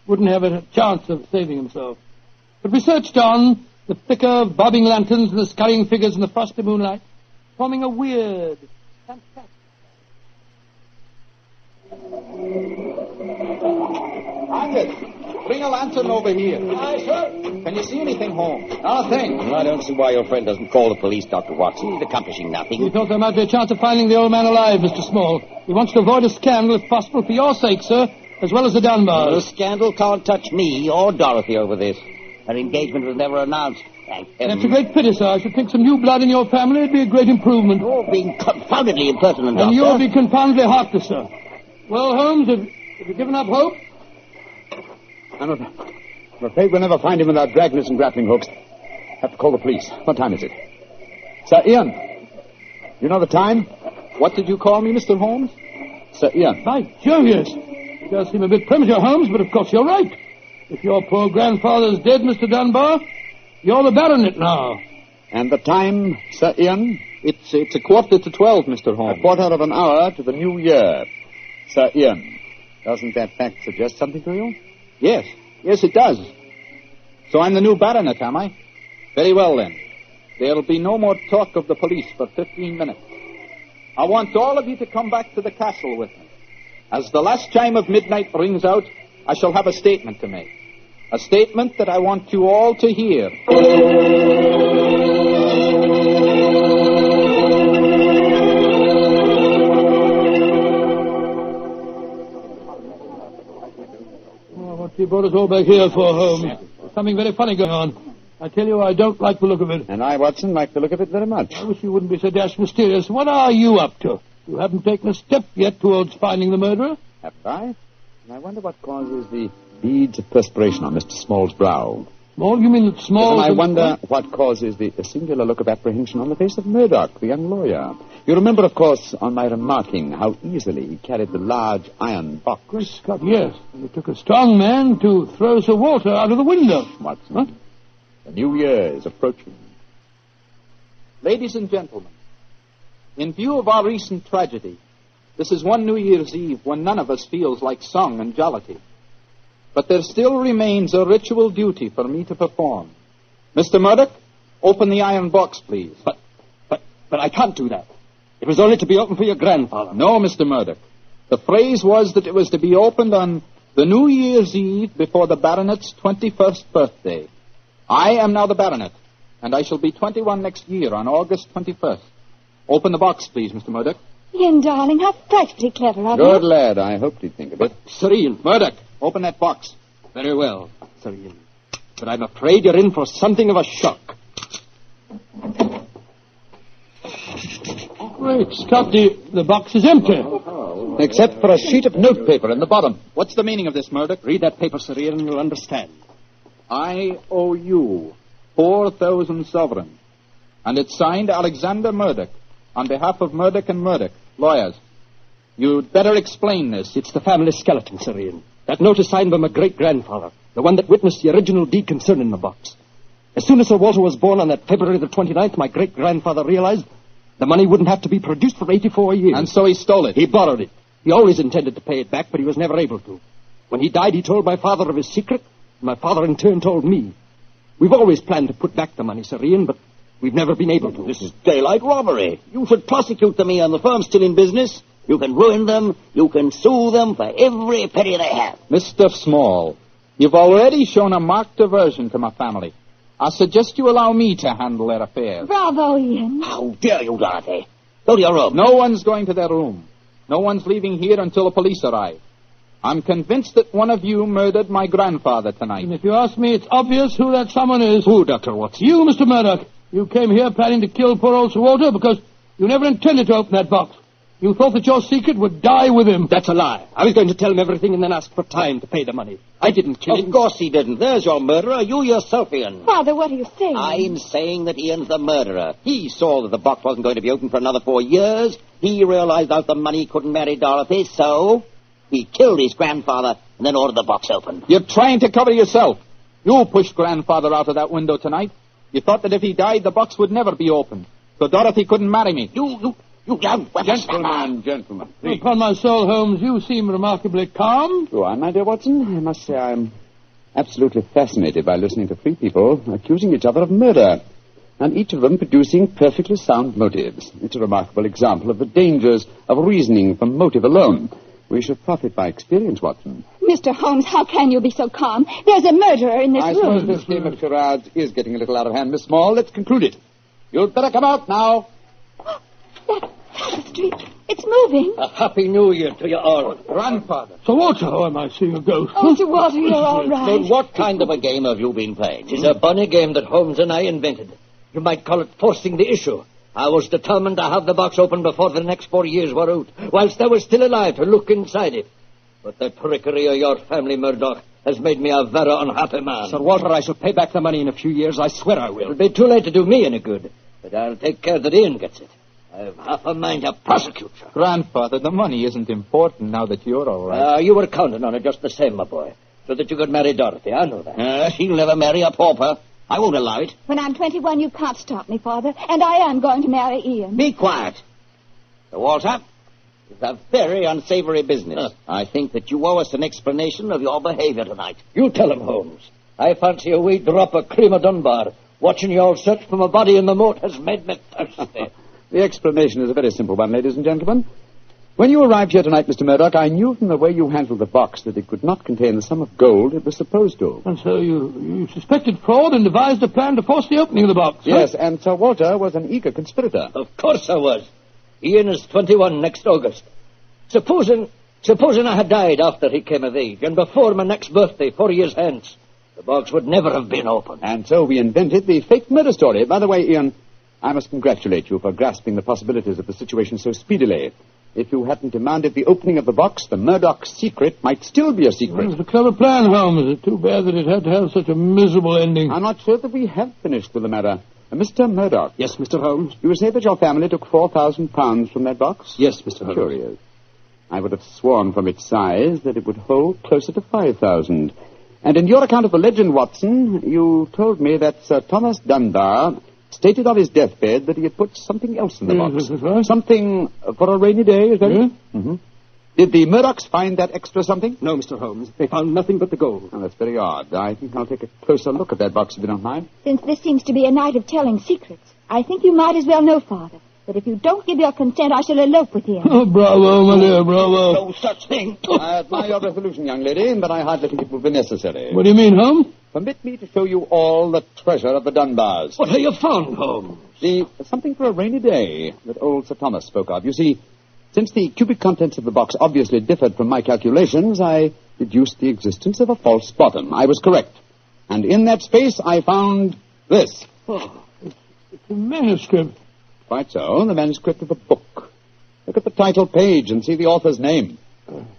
Speaker 3: wouldn't have a chance of saving himself. But we searched on, the thicker, bobbing lanterns and the scurrying figures in the frosty moonlight, forming a weird, fantastic...
Speaker 7: Arthur, bring a lantern over here. Aye, sir. Can you see anything, Holmes?
Speaker 19: Not a thing. I don't see why your friend doesn't call the police, Dr. Watson. He's accomplishing nothing.
Speaker 3: We thought there might be a chance of finding the old man alive, Mr. Small. He wants to avoid a scandal, if possible, for your sake, sir, as well as the Dunbars.
Speaker 19: The scandal can't touch me or Dorothy over this. Her engagement was never announced. Thank heaven.
Speaker 3: That's a great pity, sir. I should think some new blood in your family would be a great improvement.
Speaker 19: You're being confoundedly impertinent, Doctor.
Speaker 3: And you'll be confoundedly heartless, sir. Well, Holmes, have you given up hope?
Speaker 5: I'm afraid we'll never find him without dragnets and grappling hooks. Have to call the police. What time is it? Sir Ian. You know the time?
Speaker 7: What did you call me, Mr. Holmes?
Speaker 5: Sir Ian.
Speaker 3: By Jove, yes. It does seem a bit premature, Holmes, but of course you're right. If your poor grandfather's dead, Mr. Dunbar, you're the baronet now.
Speaker 5: And the time, Sir Ian?
Speaker 7: It's 11:45, Mr. Holmes.
Speaker 5: A quarter of an hour to the new year. Sir Ian, doesn't that fact suggest something to you?
Speaker 7: Yes, it does. So I'm the new baronet, am I? Very well, then. There'll be no more talk of the police for 15 minutes. I want all of you to come back to the castle with me. As the last chime of midnight rings out, I shall have a statement to make. A statement that I want you all to hear.
Speaker 3: What you brought us all back here for, Holmes? There's something very funny going on. I tell you, I don't like the look of it.
Speaker 5: And I, Watson, like the look of it very much.
Speaker 3: I wish you wouldn't be so dashed mysterious. What are you up to? You haven't taken a step yet towards finding the murderer?
Speaker 5: Haven't I? And I wonder what causes the beads of perspiration on Mr. Small's brow.
Speaker 3: Small? You mean that Small...
Speaker 5: And I wonder what causes the singular look of apprehension on the face of Murdoch, the young lawyer. You remember, of course, on my remarking how easily he carried the large iron box.
Speaker 3: Great Scott, yes. And it took a strong man to throw Sir Walter out of the window.
Speaker 5: Watson, huh? The new year is approaching.
Speaker 7: Ladies and gentlemen, in view of our recent tragedy, this is one New Year's Eve when none of us feels like song and jollity. But there still remains a ritual duty for me to perform. Mr. Murdoch, open the iron box, please.
Speaker 1: But I can't do that. It was only to be opened for your grandfather.
Speaker 7: No, Mr. Murdoch. The phrase was that it was to be opened on the New Year's Eve before the baronet's 21st birthday. I am now the baronet, and I shall be 21 next year on August 21st. Open the box, please, Mr. Murdoch.
Speaker 11: Ian, darling, how frightfully clever of you.
Speaker 5: Good lad. I hoped he'd think of it.
Speaker 1: Sir Ian.
Speaker 7: Murdoch, open that box.
Speaker 1: Very well, Sir Ian. But I'm afraid you're in for something of a shock.
Speaker 3: Great Scott, the box is empty.
Speaker 5: Except for a sheet of notepaper in the bottom.
Speaker 7: What's the meaning of this, Murdoch?
Speaker 1: Read that paper, Sir Ian, and you'll understand.
Speaker 7: I owe you 4,000 sovereigns. And it's signed Alexander Murdoch, on behalf of Murdoch and Murdoch, lawyers. You'd better explain this.
Speaker 1: It's the family skeleton, Sir Ian. That note is signed by my great-grandfather, the one that witnessed the original deed concerning the box. As soon as Sir Walter was born on that February the 29th, my great-grandfather realized the money wouldn't have to be produced for 84 years.
Speaker 7: And so he stole it.
Speaker 1: He borrowed it. He always intended to pay it back, but he was never able to. When he died, he told my father of his secret, and my father in turn told me. We've always planned to put back the money, Sir Ian, but
Speaker 19: We've never been able to.
Speaker 10: This is daylight robbery. You should prosecute them, Ian. The firm's still in business. You can ruin them. You can sue them for every penny they have.
Speaker 7: Mr. Small, you've already shown a marked aversion to my family. I suggest you allow me to handle their affairs.
Speaker 11: Bravo, Ian.
Speaker 10: How dare you, Dorothy? Go to your room.
Speaker 7: No one's going to their room. No one's leaving here until the police arrive. I'm convinced that one of you murdered my grandfather tonight.
Speaker 3: And if you ask me, it's obvious who that someone is.
Speaker 19: Who, Dr. Watson?
Speaker 3: You, Mr. Murdoch. You came here planning to kill poor old Sir Walter because you never intended to open that box. You thought that your secret would die with him.
Speaker 19: That's a lie. I was going to tell him everything and then ask for time to pay the money. I didn't kill him.
Speaker 10: Of course he didn't. There's your murderer. You yourself, Ian.
Speaker 11: Father, what are you saying?
Speaker 10: I'm saying that Ian's the murderer. He saw that the box wasn't going to be open for another 4 years. He realized out the money couldn't marry Dorothy, so he killed his grandfather and then ordered the box opened.
Speaker 7: You're trying to cover yourself. You pushed grandfather out of that window tonight. You thought that if he died, the box would never be opened. So Dorothy couldn't marry me.
Speaker 10: You young
Speaker 5: Gentlemen, please.
Speaker 3: Upon my soul, Holmes, you seem remarkably calm.
Speaker 5: Go on, my dear Watson. I must say I'm absolutely fascinated by listening to three people accusing each other of murder, and each of them producing perfectly sound motives. It's a remarkable example of the dangers of reasoning from motive alone. We should profit by experience, Watson.
Speaker 11: Mr. Holmes, how can you be so calm? There's a murderer in this
Speaker 5: I
Speaker 11: room.
Speaker 5: suppose this game of charades is getting a little out of hand, Miss Small. Let's conclude it. You'd better come out now.
Speaker 11: That tapestry, it's moving.
Speaker 19: A happy new year to you all.
Speaker 7: Grandfather.
Speaker 3: Sir Walter, oh, am I seeing a ghost?
Speaker 11: Oh, Sir Walter, you're all right.
Speaker 10: But what kind of a game have you been playing?
Speaker 19: It's a bunny game that Holmes and I invented. You might call it forcing the issue. I was determined to have the box open before the next 4 years were out, whilst I was still alive to look inside it. But the trickery of your family, Murdoch, has made me a very unhappy man. Sir Walter, I shall pay back the money in a few years. I swear I will. It'll be too late to do me any good, but I'll take care that Ian gets it. I've half a mind to prosecute you.
Speaker 7: Grandfather, the money isn't important now that you're all right.
Speaker 19: You were counting on it just the same, my boy, so that you could marry Dorothy. I know that.
Speaker 10: She'll never marry a pauper. I won't allow it.
Speaker 11: When I'm 21, you can't stop me, Father, and I am going to marry Ian.
Speaker 10: Be quiet. Sir Walter, it's a very unsavory business. I think that you owe us an explanation of your behavior tonight.
Speaker 19: You tell him, Holmes. I fancy a wee drop of cream of Dunbar. Watching you all search for my body in the moat has made me thirsty.
Speaker 5: The explanation is a very simple one, ladies and gentlemen. When you arrived here tonight, Mr. Murdoch, I knew from the way you handled the box that it could not contain the sum of gold it was supposed to.
Speaker 3: And so you suspected fraud and devised a plan to force the opening of the box.
Speaker 5: Yes, and Sir Walter was an eager conspirator.
Speaker 19: Of course I was. Ian is 21 next August. Supposing I had died after he came of age, and before my next birthday, 4 years hence, the box would never have been opened.
Speaker 5: And so we invented the fake murder story. By the way, Ian, I must congratulate you for grasping the possibilities of the situation so speedily. If you hadn't demanded the opening of the box, the Murdoch secret might still be a secret.
Speaker 3: Well, it was a clever plan, Holmes. It's too bad that it had to have such a miserable ending.
Speaker 5: I'm not sure that we have finished with the matter. Mr. Murdoch.
Speaker 19: Yes, Mr. Holmes?
Speaker 5: You say that your family took £4,000 from that box?
Speaker 19: Yes, Mr. Holmes.
Speaker 5: Curious. I would have sworn from its size that it would hold closer to 5,000. And in your account of the legend, Watson, you told me that Sir Thomas Dunbar stated on his deathbed that he had put something else in the box.
Speaker 3: Right.
Speaker 5: Something for a rainy day, is that it?
Speaker 3: Mm-hmm.
Speaker 5: Did the Murdochs find that extra something?
Speaker 19: No, Mr. Holmes. They found nothing but the gold.
Speaker 5: Oh, that's very odd. I think I'll take a closer look at that box if you don't mind.
Speaker 11: Since this seems to be a night of telling secrets, I think you might as well know, Father, that if you don't give your consent, I shall elope with him.
Speaker 3: Oh, bravo, my dear, bravo.
Speaker 10: No such thing.
Speaker 5: I admire your resolution, young lady, but I hardly think it will be necessary.
Speaker 3: What do you mean, Holmes?
Speaker 5: Permit me to show you all the treasure of the Dunbars.
Speaker 19: What have you found, Holmes?
Speaker 5: Something for a rainy day that old Sir Thomas spoke of. You see, since the cubic contents of the box obviously differed from my calculations, I deduced the existence of a false bottom. I was correct. And in that space, I found this.
Speaker 3: Oh, it's a manuscript.
Speaker 5: Quite so, the manuscript of a book. Look at the title page and see the author's name.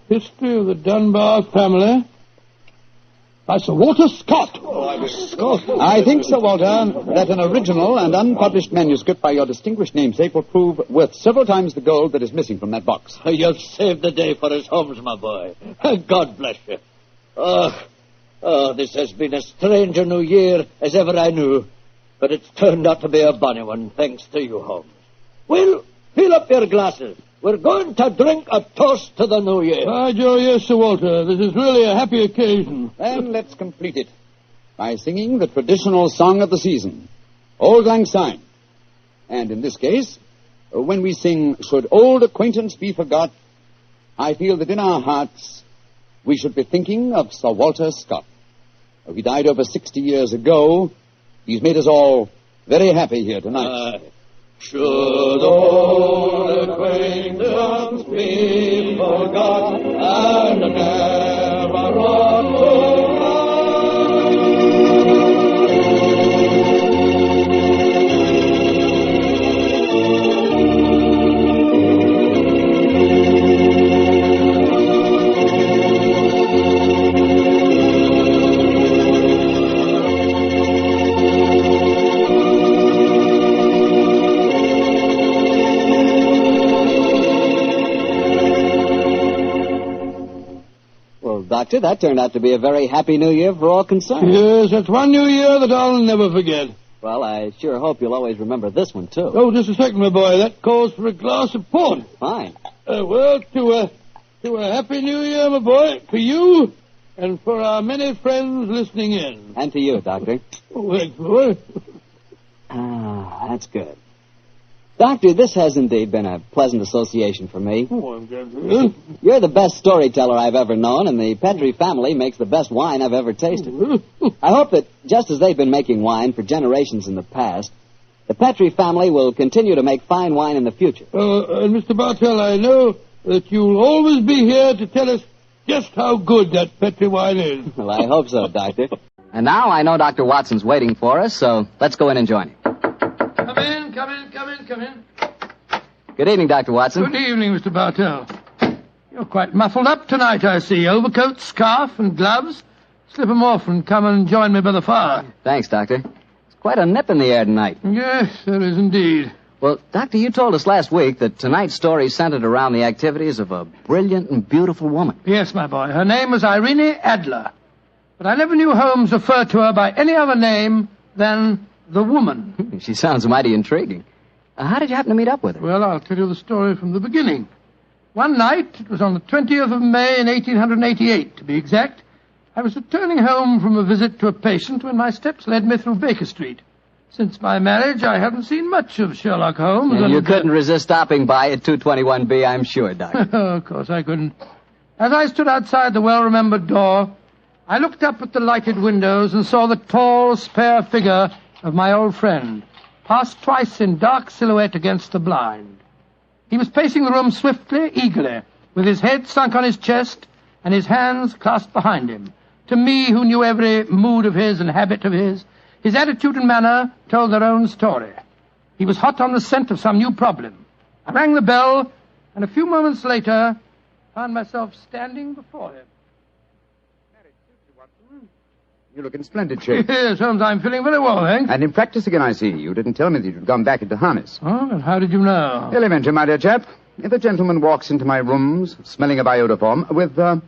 Speaker 3: History of the Dunbar Family. By Sir Walter Scott.
Speaker 5: I think, Sir Walter, that an original and unpublished manuscript by your distinguished namesake will prove worth several times the gold that is missing from that box.
Speaker 19: You've saved the day for us, Holmes, my boy. God bless you. Oh, this has been as strange a new year as ever I knew. But it's turned out to be a bonny one, thanks to you, Holmes. Well, fill up your glasses. We're going to drink a toast to the new year.
Speaker 3: By Joe, yes, Sir Walter. This is really a happy occasion.
Speaker 5: Then let's complete it by singing the traditional song of the season. Auld Lang Syne. And in this case, when we sing, "Should Old Acquaintance Be Forgot," I feel that in our hearts we should be thinking of Sir Walter Scott. He died over 60 years ago. He's made us all very happy here tonight.
Speaker 8: Should old acquaintance be forgot and never brought to
Speaker 2: Doctor, that turned out to be a very happy new year for all concerned.
Speaker 3: Yes, that's one new year that I'll never forget.
Speaker 2: Well, I sure hope you'll always remember this one, too.
Speaker 3: Oh, just a second, my boy. That calls for a glass of port.
Speaker 2: Fine.
Speaker 3: Well, to a happy new year, my boy, for you and for our many friends listening in.
Speaker 2: And to you, Doctor.
Speaker 3: Oh, thanks, boy.
Speaker 2: That's good. Doctor, this has indeed been a pleasant association for me.
Speaker 3: Oh, I'm glad to hear.
Speaker 2: You're the best storyteller I've ever known, and the Petrie family makes the best wine I've ever tasted. I hope that, just as they've been making wine for generations in the past, the Petrie family will continue to make fine wine in the future.
Speaker 3: And Mr. Bartell, I know that you'll always be here to tell us just how good that Petrie wine is.
Speaker 2: Well, I hope so, Doctor. And now I know Dr. Watson's waiting for us, so let's go in and join him.
Speaker 3: Come in.
Speaker 2: Good evening, Dr. Watson.
Speaker 3: Good evening, Mr. Bartell. You're quite muffled up tonight, I see. Overcoat, scarf, and gloves. Slip 'em off and come and join me by the fire.
Speaker 2: Thanks, Doctor. It's quite a nip in the air tonight.
Speaker 3: Yes, there is indeed.
Speaker 2: Well, Doctor, you told us last week that tonight's story centered around the activities of a brilliant and beautiful woman.
Speaker 3: Yes, my boy. Her name was Irene Adler. But I never knew Holmes refer to her by any other name than the woman.
Speaker 2: She sounds mighty intriguing. How did you happen to meet up with her?
Speaker 3: Well, I'll tell you the story from the beginning. One night, it was on the 20th of May in 1888, to be exact, I was returning home from a visit to a patient when my steps led me through Baker Street. Since my marriage, I haven't seen much of Sherlock Holmes.
Speaker 2: And you couldn't resist stopping by at 221B, I'm sure, Doctor.
Speaker 3: Of course I couldn't. As I stood outside the well-remembered door, I looked up at the lighted windows and saw the tall, spare figure of my old friend, passed twice in dark silhouette against the blind. He was pacing the room swiftly, eagerly, with his head sunk on his chest and his hands clasped behind him. To me, who knew every mood of his and habit of his attitude and manner told their own story. He was hot on the scent of some new problem. I rang the bell, and a few moments later, found myself standing before him.
Speaker 17: You look in splendid shape.
Speaker 3: Yes, Holmes, I'm feeling very well, thanks.
Speaker 17: And in practice again, I see. You didn't tell me that you'd gone back into harness.
Speaker 3: Oh, and how did you know?
Speaker 17: Elementary, my dear chap. If a gentleman walks into my rooms, smelling of iodoform, with a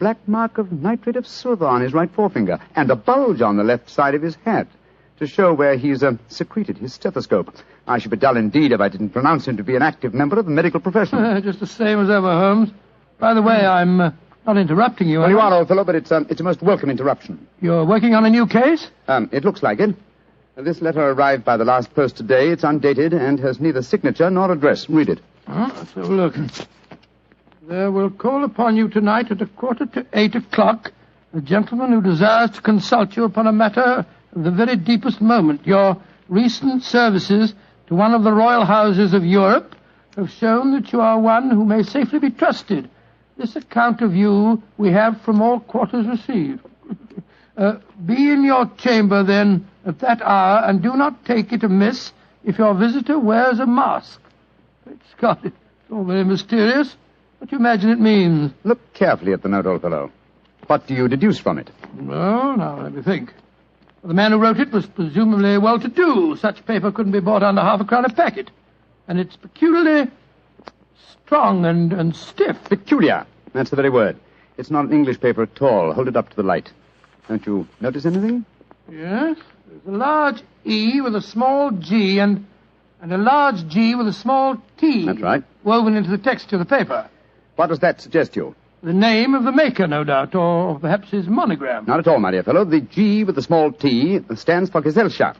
Speaker 17: black mark of nitrate of silver on his right forefinger, and a bulge on the left side of his hat, to show where he's secreted his stethoscope, I should be dull indeed if I didn't pronounce him to be an active member of the medical profession.
Speaker 3: Just the same as ever, Holmes. By the way, I'm not interrupting you.
Speaker 17: Well, you are, old fellow, but it's a most welcome interruption.
Speaker 3: You're working on a new case?
Speaker 17: It looks like it. This letter arrived by the last post today. It's undated and has neither signature nor address. Read it.
Speaker 3: Let's have a look. There will call upon you tonight at 7:45 a gentleman who desires to consult you upon a matter of the very deepest moment. Your recent services to one of the royal houses of Europe have shown that you are one who may safely be trusted. This account of you we have from all quarters received. Be in your chamber, then, at that hour, and do not take it amiss if your visitor wears a mask. Great Scott, it's all very mysterious. What do you imagine it means?
Speaker 17: Look carefully at the note, old fellow. What do you deduce from it?
Speaker 3: Well, now, let me think. The man who wrote it was presumably well-to-do. Such paper couldn't be bought under half a crown a packet. And it's peculiarly strong and stiff.
Speaker 17: Peculiar. That's the very word. It's not an English paper at all. Hold it up to the light. Don't you notice anything?
Speaker 3: Yes. There's a large E with a small G and a large G with a small T.
Speaker 17: That's right.
Speaker 3: Woven into the texture of the paper.
Speaker 17: What does that suggest you?
Speaker 3: The name of the maker, no doubt, or perhaps his monogram.
Speaker 17: Not at all, my dear fellow. The G with the small T stands for Gesellschaft,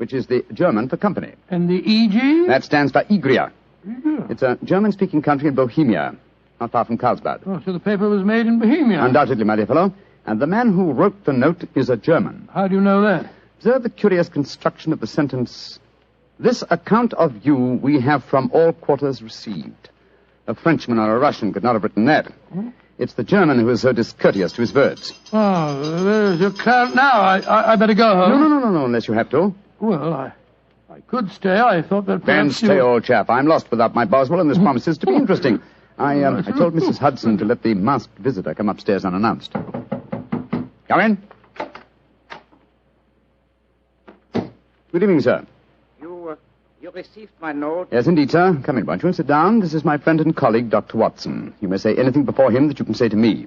Speaker 12: which is the German for company.
Speaker 3: And the E.G.?
Speaker 12: That stands for Igria.
Speaker 3: Yeah.
Speaker 12: It's a German-speaking country in Bohemia, not far from Carlsbad.
Speaker 3: Oh, so the paper was made in Bohemia?
Speaker 12: Undoubtedly, my dear fellow. And the man who wrote the note is a German.
Speaker 3: How do you know that?
Speaker 12: Observe the curious construction of the sentence. This account of you we have from all quarters received. A Frenchman or a Russian could not have written that. Hmm? It's the German who is so discourteous to his words.
Speaker 3: Oh, there's your count now. I better go home.
Speaker 12: No, unless you have to.
Speaker 3: Well, I could stay. I thought that
Speaker 12: Then stay, old chap. I'm lost without my Boswell, and this promises to be interesting. I told Mrs. Hudson to let the masked visitor come upstairs unannounced. Come in. Good evening, sir.
Speaker 14: You received my note?
Speaker 12: Yes, indeed, sir. Come in, won't you, and sit down. This is my friend and colleague, Dr. Watson. You may say anything before him that you can say to me.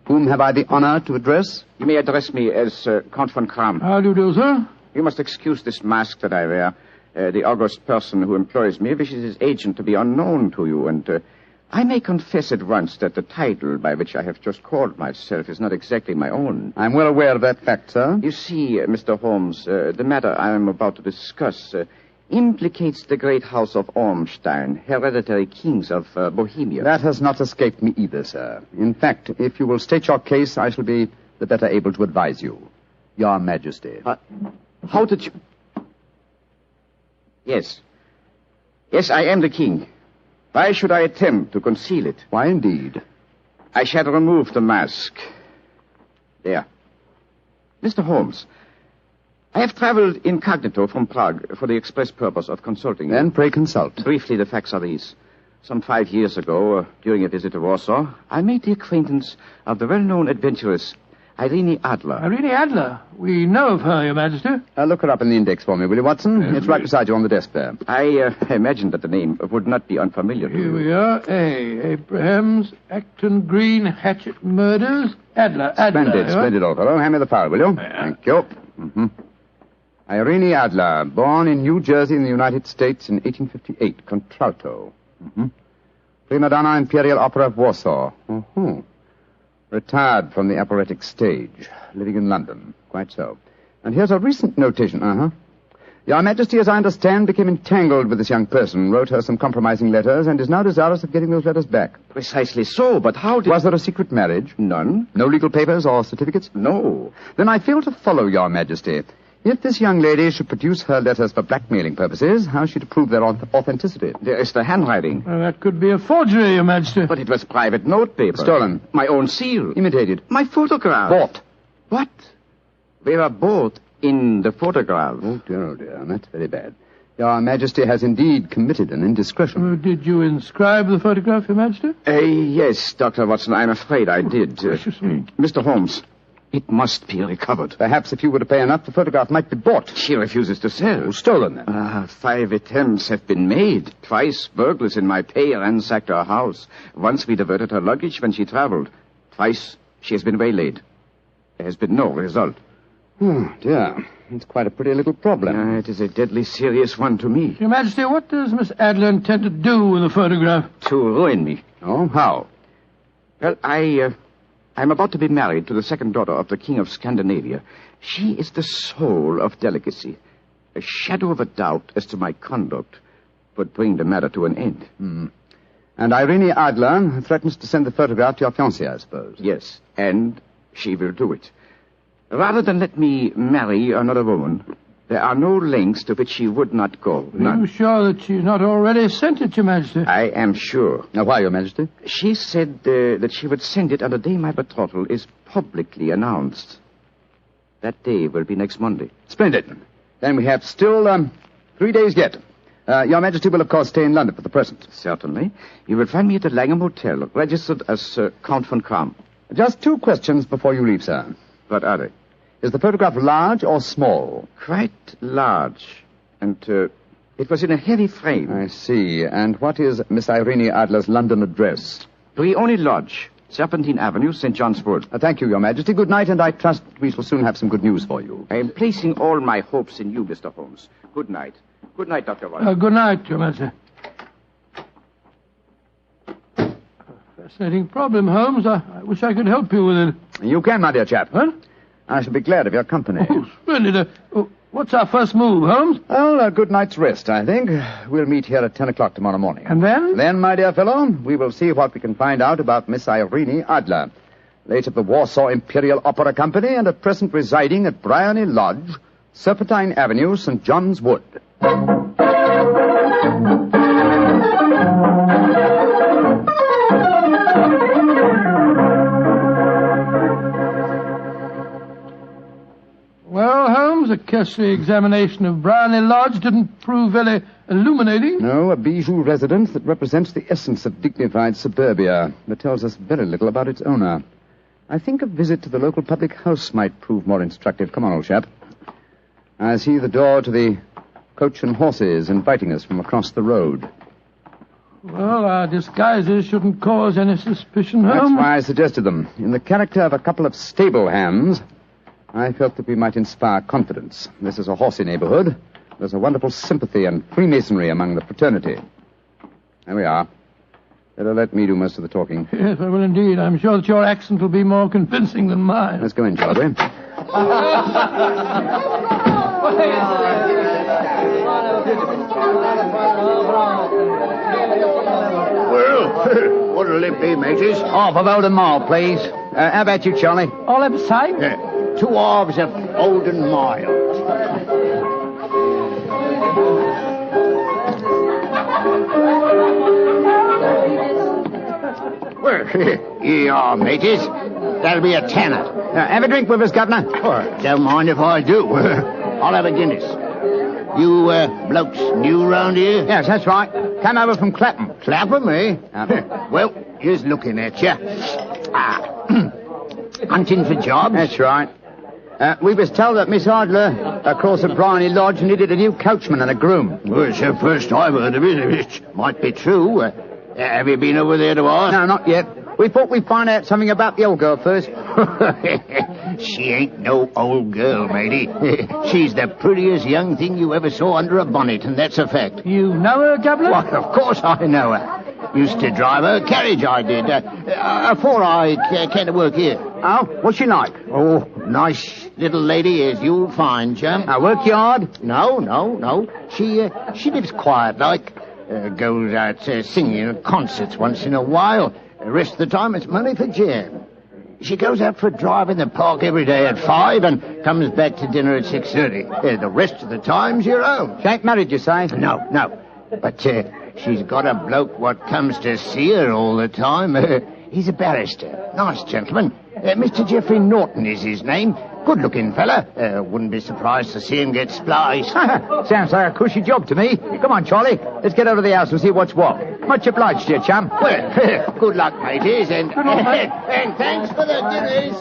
Speaker 12: Whom have I the honor to address?
Speaker 14: You may address me as Count von Kram.
Speaker 3: How do you do, sir?
Speaker 14: You must excuse this mask that I wear. The august person who employs me wishes his agent to be unknown to you, and I may confess at once that the title by which I have just called myself is not exactly my own.
Speaker 12: I'm well aware of that fact, sir.
Speaker 14: You see, Mr. Holmes, the matter I am about to discuss implicates the great house of Ormstein, hereditary kings of Bohemia.
Speaker 12: That has not escaped me either, sir. In fact, if you will state your case, I shall be the better able to advise you. Your Majesty.
Speaker 14: How did you... Yes. Yes, I am the king. Why should I attempt to conceal it?
Speaker 12: Why, indeed?
Speaker 14: I shall remove the mask. There. Mr. Holmes, I have traveled incognito from Prague for the express purpose of consulting you.
Speaker 12: Then pray consult.
Speaker 14: Briefly, the facts are these. Some 5 years ago, during a visit to Warsaw, I made the acquaintance of the well-known adventuress Irene Adler.
Speaker 3: Irene Adler? We know of her, Your Majesty.
Speaker 12: Look her up in the index for me, will you, Watson? It's right beside you on the desk there.
Speaker 14: I imagined that the name would not be unfamiliar to you.
Speaker 3: Here we are. Abrahams, Acton Green, Hatchet Murders, Adler.
Speaker 12: Splendid, old fellow. Hand me the file, will you? Thank you. Mm-hmm. Irene Adler, born in New Jersey in the United States in 1858, contralto. Mm-hmm. Prima donna Imperial Opera of Warsaw. Mm-hmm. Retired from the operatic stage, living in London. Quite so. And here's a recent notation. Your Majesty, as I understand, became entangled with this young person, wrote her some compromising letters, and is now desirous of getting those letters back.
Speaker 14: Precisely so, but how did...
Speaker 12: Was there a secret marriage?
Speaker 14: None.
Speaker 12: No legal papers or certificates?
Speaker 14: No.
Speaker 12: Then I fail to follow, Your Majesty. If this young lady should produce her letters for blackmailing purposes, how is she to prove their authenticity?
Speaker 14: There is the handwriting.
Speaker 3: Well, that could be a forgery, Your Majesty.
Speaker 14: But it was private notepaper.
Speaker 12: Stolen.
Speaker 14: My own seal.
Speaker 12: Imitated.
Speaker 14: My photograph.
Speaker 12: Bought.
Speaker 14: What? We were both in the photograph.
Speaker 12: Oh, dear. That's very bad. Your Majesty has indeed committed an indiscretion.
Speaker 3: Did you inscribe the photograph, Your Majesty?
Speaker 14: Yes, Dr. Watson, I'm afraid I did.
Speaker 3: Gracious me.
Speaker 14: Mr. Holmes, it must be recovered.
Speaker 12: Perhaps if you were to pay enough, the photograph might be bought.
Speaker 14: She refuses to sell.
Speaker 12: Stolen, then?
Speaker 14: 5 attempts have been made. Twice burglars in my pay ransacked her house. Once we diverted her luggage when she traveled. Twice she has been waylaid. There has been no result.
Speaker 12: Oh, dear. It's quite a pretty little problem.
Speaker 14: It is a deadly serious one to me.
Speaker 3: Your Majesty, what does Miss Adler intend to do with the photograph?
Speaker 14: To ruin me.
Speaker 12: Oh, how?
Speaker 14: Well, I'm about to be married to the second daughter of the King of Scandinavia. She is the soul of delicacy. A shadow of a doubt as to my conduct would bring the matter to an end.
Speaker 12: And Irene Adler threatens to send the photograph to your fiancée, I suppose.
Speaker 14: Yes, and she will do it. Rather than let me marry another woman, there are no lengths to which she would not go. None.
Speaker 3: Are you sure that she's not already sent it, Your Majesty?
Speaker 14: I am sure.
Speaker 12: Now, why, Your Majesty?
Speaker 14: She said that she would send it on the day my betrothal is publicly announced. That day will be next Monday.
Speaker 12: Splendid. Then we have still 3 days yet. Your Majesty will, of course, stay in London for the present.
Speaker 14: Certainly. You will find me at the Langham Hotel, registered as Count von Kram.
Speaker 12: Just 2 questions before you leave, sir.
Speaker 14: What are they?
Speaker 12: Is the photograph large or small?
Speaker 14: Quite large. And it was in a heavy frame.
Speaker 12: I see. And what is Miss Irene Adler's London address?
Speaker 14: Briony Lodge, Serpentine Avenue, St. John's Wood.
Speaker 12: Thank you, Your Majesty. Good night, and I trust we shall soon have some good news for you.
Speaker 14: I am placing all my hopes in you, Mr. Holmes. Good night. Good night, Dr. Watson.
Speaker 3: Good night, Your Majesty. Fascinating problem, Holmes. I wish I could help you with it.
Speaker 12: You can, my dear chap.
Speaker 3: What?
Speaker 12: I shall be glad of your company.
Speaker 3: Oh, splendid. What's our first move, Holmes?
Speaker 14: Well, a good night's rest, I think. We'll meet here at 10 o'clock tomorrow morning.
Speaker 3: And then?
Speaker 14: Then, my dear fellow, we will see what we can find out about Miss Irene Adler, late of the Warsaw Imperial Opera Company and at present residing at Blarney Lodge, Serpentine Avenue, St. John's Wood.
Speaker 3: Well, Holmes, a cursory examination of Blarney Lodge didn't prove very illuminating.
Speaker 14: No, a bijou residence that represents the essence of dignified suburbia, but tells us very little about its owner. I think a visit to the local public house might prove more instructive. Come on, old chap. I see the door to the Coach and Horses inviting us from across the road.
Speaker 3: Well, our disguises shouldn't cause any suspicion, Holmes.
Speaker 14: That's why I suggested them. In the character of a couple of stable hands, I felt that we might inspire confidence. This is a horsey neighborhood. There's a wonderful sympathy and freemasonry among the fraternity. There we are. Better let me do most of the talking.
Speaker 3: Yes, I will indeed. I'm sure that your accent will be more convincing than mine.
Speaker 14: Let's go in, shall we?
Speaker 12: Well, what'll it be, mateys?
Speaker 14: Half of Oldham Mile, please. How about you, Charlie?
Speaker 3: All at the same?
Speaker 12: Yeah. 2 halves of Oldham Mile. Well, here you are, mateys. That'll be a tenner.
Speaker 14: Have a drink with us, Governor.
Speaker 12: Oh, don't mind if I do. I'll have a Guinness. You blokes new round here?
Speaker 14: Yes, that's right. Came over from Clapham.
Speaker 12: Clapham, eh? Well, here's looking at you. Hunting for jobs?
Speaker 14: That's right. We was told that Miss Adler, across at Blarney Lodge, needed a new coachman and a groom.
Speaker 12: Well, it's the first I've heard of it. It might be true. Have you been over there to ask?
Speaker 14: No, not yet. We thought we'd find out something about the old girl first.
Speaker 12: She ain't no old girl, matey. She's the prettiest young thing you ever saw under a bonnet, and that's a fact.
Speaker 3: You know her, Governor?
Speaker 12: Why, of course I know her. Used to drive her carriage, I did. Before I came to work here.
Speaker 14: Oh, what's she like?
Speaker 12: Oh, nice little lady, as you'll find, chum.
Speaker 14: Work hard?
Speaker 12: No. She lives quiet, like. Goes out singing at concerts once in a while. The rest of the time, it's money for jam. She goes out for a drive in the park every day at 5 and comes back to dinner at 6:30. The rest of the time's your own.
Speaker 14: She ain't married, you say?
Speaker 12: No. But she's got a bloke what comes to see her all the time. He's a barrister. Nice gentleman. Mr. Geoffrey Norton is his name. Good-looking fella. Wouldn't be surprised to see him get spliced.
Speaker 14: Sounds like a cushy job to me. Come on, Charlie. Let's get over to the house and see what's what. Much obliged to you, chum.
Speaker 12: Well, good luck, mateys, and thanks for the dinners.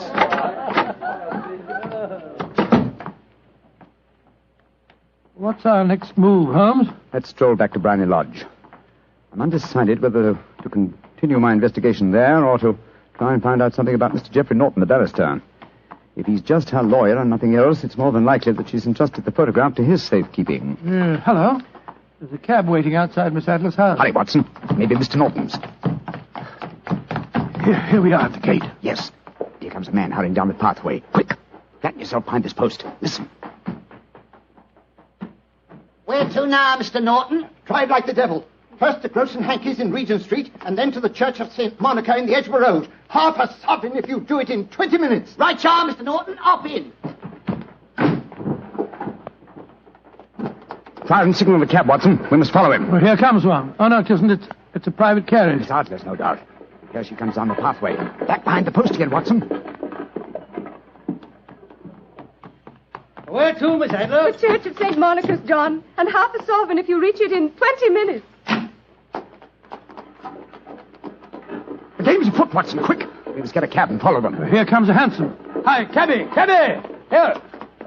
Speaker 3: What's our next move, Holmes?
Speaker 14: Let's stroll back to Blarney Lodge. I'm undecided whether to continue my investigation there or to try and find out something about Mr. Geoffrey Norton, the barrister. If he's just her lawyer and nothing else, it's more than likely that she's entrusted the photograph to his safekeeping.
Speaker 3: Hello. There's a cab waiting outside Miss Adler's house.
Speaker 14: Hurry, Watson. Maybe Mr. Norton's.
Speaker 3: Here we are at the gate.
Speaker 14: Yes. Here comes a man hurrying down the pathway. Quick. Flatten yourself behind this post. Listen.
Speaker 6: Where to now, Mr. Norton?
Speaker 15: Drive like the devil. First to Gross and Hankey's in Regent Street, and then to the Church of St. Monica in the Edgware Road. Half a sovereign if you do it in 20 minutes.
Speaker 6: Right, y'all, Mr. Norton. Up in.
Speaker 14: Fire and signal the cab, Watson. We must follow him.
Speaker 3: Well, here comes one. Oh, no, it isn't. It's a private carriage.
Speaker 14: Miss Adler's, no doubt. Here she comes down the pathway. Back behind the post again, Watson.
Speaker 15: Where to, Miss Adler?
Speaker 16: The Church of St. Monica's, John. And half a sovereign if you reach it in 20 minutes.
Speaker 14: The dame's afoot, Watson. Quick. We must get a cab and follow them.
Speaker 3: Here comes a hansom. Hi, cabby! Here!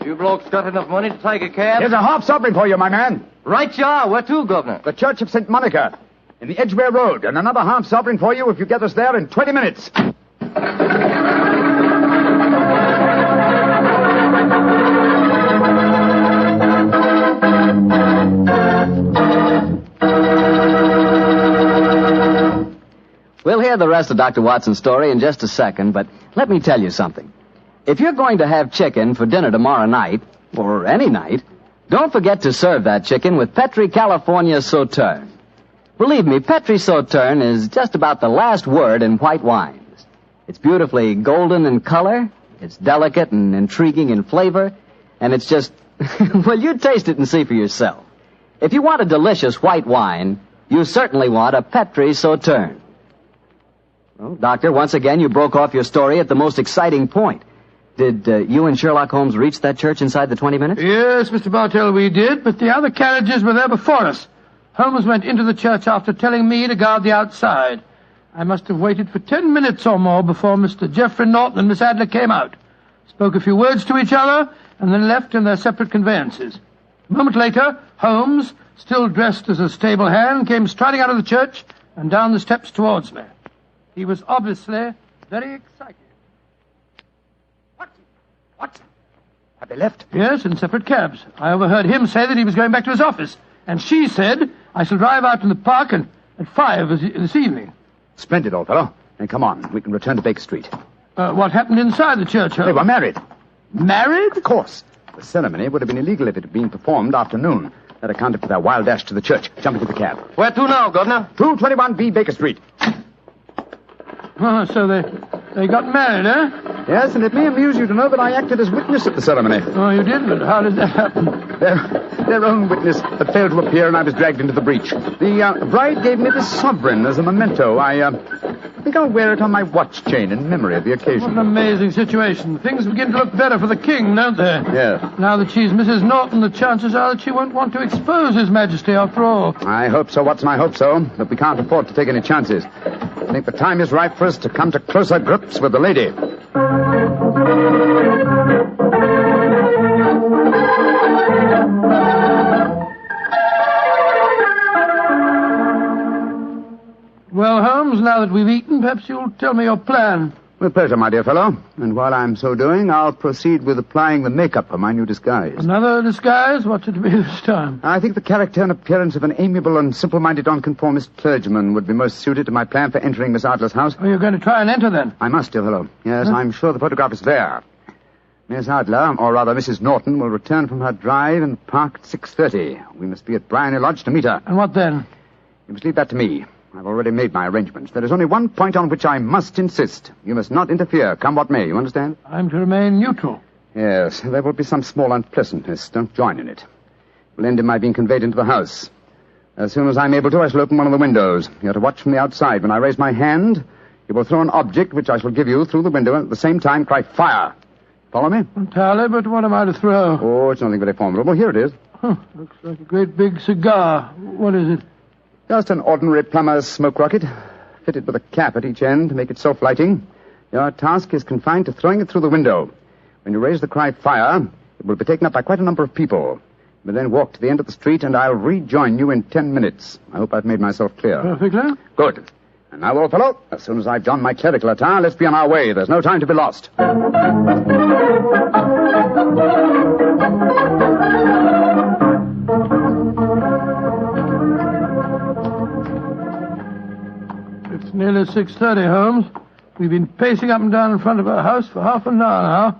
Speaker 15: You blokes got enough money to take a cab?
Speaker 14: Here's a half sovereign for you, my man.
Speaker 15: Right, ya. Where to, Governor?
Speaker 14: The Church of St. Monica in the Edgware Road, and another half sovereign for you if you get us there in 20 minutes.
Speaker 2: We'll hear the rest of Dr. Watson's story in just a second, but let me tell you something. If you're going to have chicken for dinner tomorrow night, or any night, Don't forget to serve that chicken with Petri California Sauterne. Believe me, Petri Sauterne is just about the last word in white wines. It's beautifully golden in color, it's delicate and intriguing in flavor, and it's just... well, you taste it and see for yourself. If you want a delicious white wine, you certainly want a Petri Sauterne. Well, Doctor, once again, you broke off your story at the most exciting point. Did you and Sherlock Holmes reach that church inside the 20 minutes?
Speaker 3: Yes, Mr. Bartell, we did, but the other carriages were there before us. Holmes went into the church after telling me to guard the outside. I must have waited for 10 minutes or more before Mr. Geoffrey Norton and Miss Adler came out, spoke a few words to each other, and then left in their separate conveyances. A moment later, Holmes, still dressed as a stable hand, came striding out of the church and down the steps towards me. He was obviously very excited.
Speaker 14: What? Have they left?
Speaker 3: Yes, in separate cabs. I overheard him say that he was going back to his office, and she said I shall drive out in the park at 5 this evening.
Speaker 14: Splendid, old fellow. Then come on. We can return to Baker Street.
Speaker 3: What happened inside the church, Holmes?
Speaker 14: They were married.
Speaker 3: Married?
Speaker 14: Of course. The ceremony would have been illegal if it had been performed after noon. That accounted for their wild dash to the church. Jump into the cab.
Speaker 15: Where to now, Governor?
Speaker 14: 221B Baker Street.
Speaker 3: Oh, so they got married, eh?
Speaker 14: Yes, and it may amuse you to know that I acted as witness at the ceremony.
Speaker 3: Oh, you did? But how did that happen?
Speaker 14: Their own witness had failed to appear, and I was dragged into the breach. The bride gave me this sovereign as a memento. I think I'll wear it on my watch chain in memory of the occasion.
Speaker 3: What an amazing situation. Things begin to look better for the king, don't they?
Speaker 14: Yes.
Speaker 3: Now that she's Mrs. Norton, the chances are that she won't want to expose His Majesty after all.
Speaker 14: I hope so, Watson, I hope so. But we can't afford to take any chances. I think the time is ripe for us to come to closer grips with the lady.
Speaker 3: Well, Holmes, now that we've eaten, perhaps you'll tell me your plan.
Speaker 14: With pleasure, my dear fellow. And while I'm so doing, I'll proceed with applying the makeup for my new disguise.
Speaker 3: Another disguise? What's it to be this time?
Speaker 14: I think the character and appearance of an amiable and simple-minded nonconformist clergyman would be most suited to my plan for entering Miss Adler's house.
Speaker 3: Oh, you're going to try and enter, then?
Speaker 14: I must, dear fellow. Yes, I'm sure the photograph is there. Miss Adler, or rather Mrs. Norton, will return from her drive in the park at 6:30. We must be at Blarney Lodge to meet her.
Speaker 3: And what then?
Speaker 14: You must leave that to me. I've already made my arrangements. There is only one point on which I must insist. You must not interfere, come what may. You understand?
Speaker 3: I'm to remain neutral.
Speaker 14: Yes, there will be some small unpleasantness. Don't join in it. It will end in my being conveyed into the house. As soon as I'm able to, I shall open one of the windows. You're to watch from the outside. When I raise my hand, you will throw an object which I shall give you through the window, and at the same time cry fire. Follow me?
Speaker 3: Entirely, but what am I to throw?
Speaker 14: Oh, it's nothing very formidable. Here it is.
Speaker 3: Looks like a great big cigar. What is it?
Speaker 14: Just an ordinary plumber's smoke rocket, fitted with a cap at each end to make it self-lighting. Your task is confined to throwing it through the window. When you raise the cry fire, it will be taken up by quite a number of people. You will then walk to the end of the street, and I'll rejoin you in 10 minutes. I hope I've made myself clear.
Speaker 3: Perfectly.
Speaker 14: Good. And now, old fellow, as soon as I've donned my clerical attire, let's be on our way. There's no time to be lost.
Speaker 3: It's nearly 6:30, Holmes. We've been pacing up and down in front of her house for half an hour now.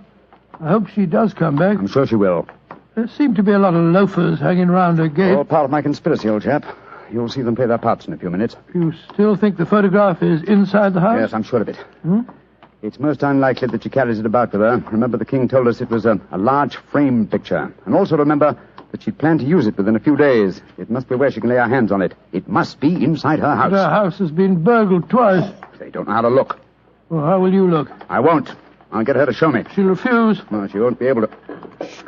Speaker 3: I hope she does come back.
Speaker 14: I'm sure she will.
Speaker 3: There seem to be a lot of loafers hanging round her gate.
Speaker 14: All part of my conspiracy, old chap. You'll see them play their parts in a few minutes.
Speaker 3: You still think the photograph is inside the house?
Speaker 14: Yes, I'm sure of it. It's most unlikely that she carries it about with her. Remember, the king told us it was a large frame picture. And also remember that she planned to use it within a few days. It must be where she can lay her hands on it. It must be inside her house.
Speaker 3: Her house has been burgled twice.
Speaker 14: They don't know how to look.
Speaker 3: Well, how will you look?
Speaker 14: I won't. I'll get her to show me.
Speaker 3: She'll refuse.
Speaker 14: Well, she won't be able to... Shh.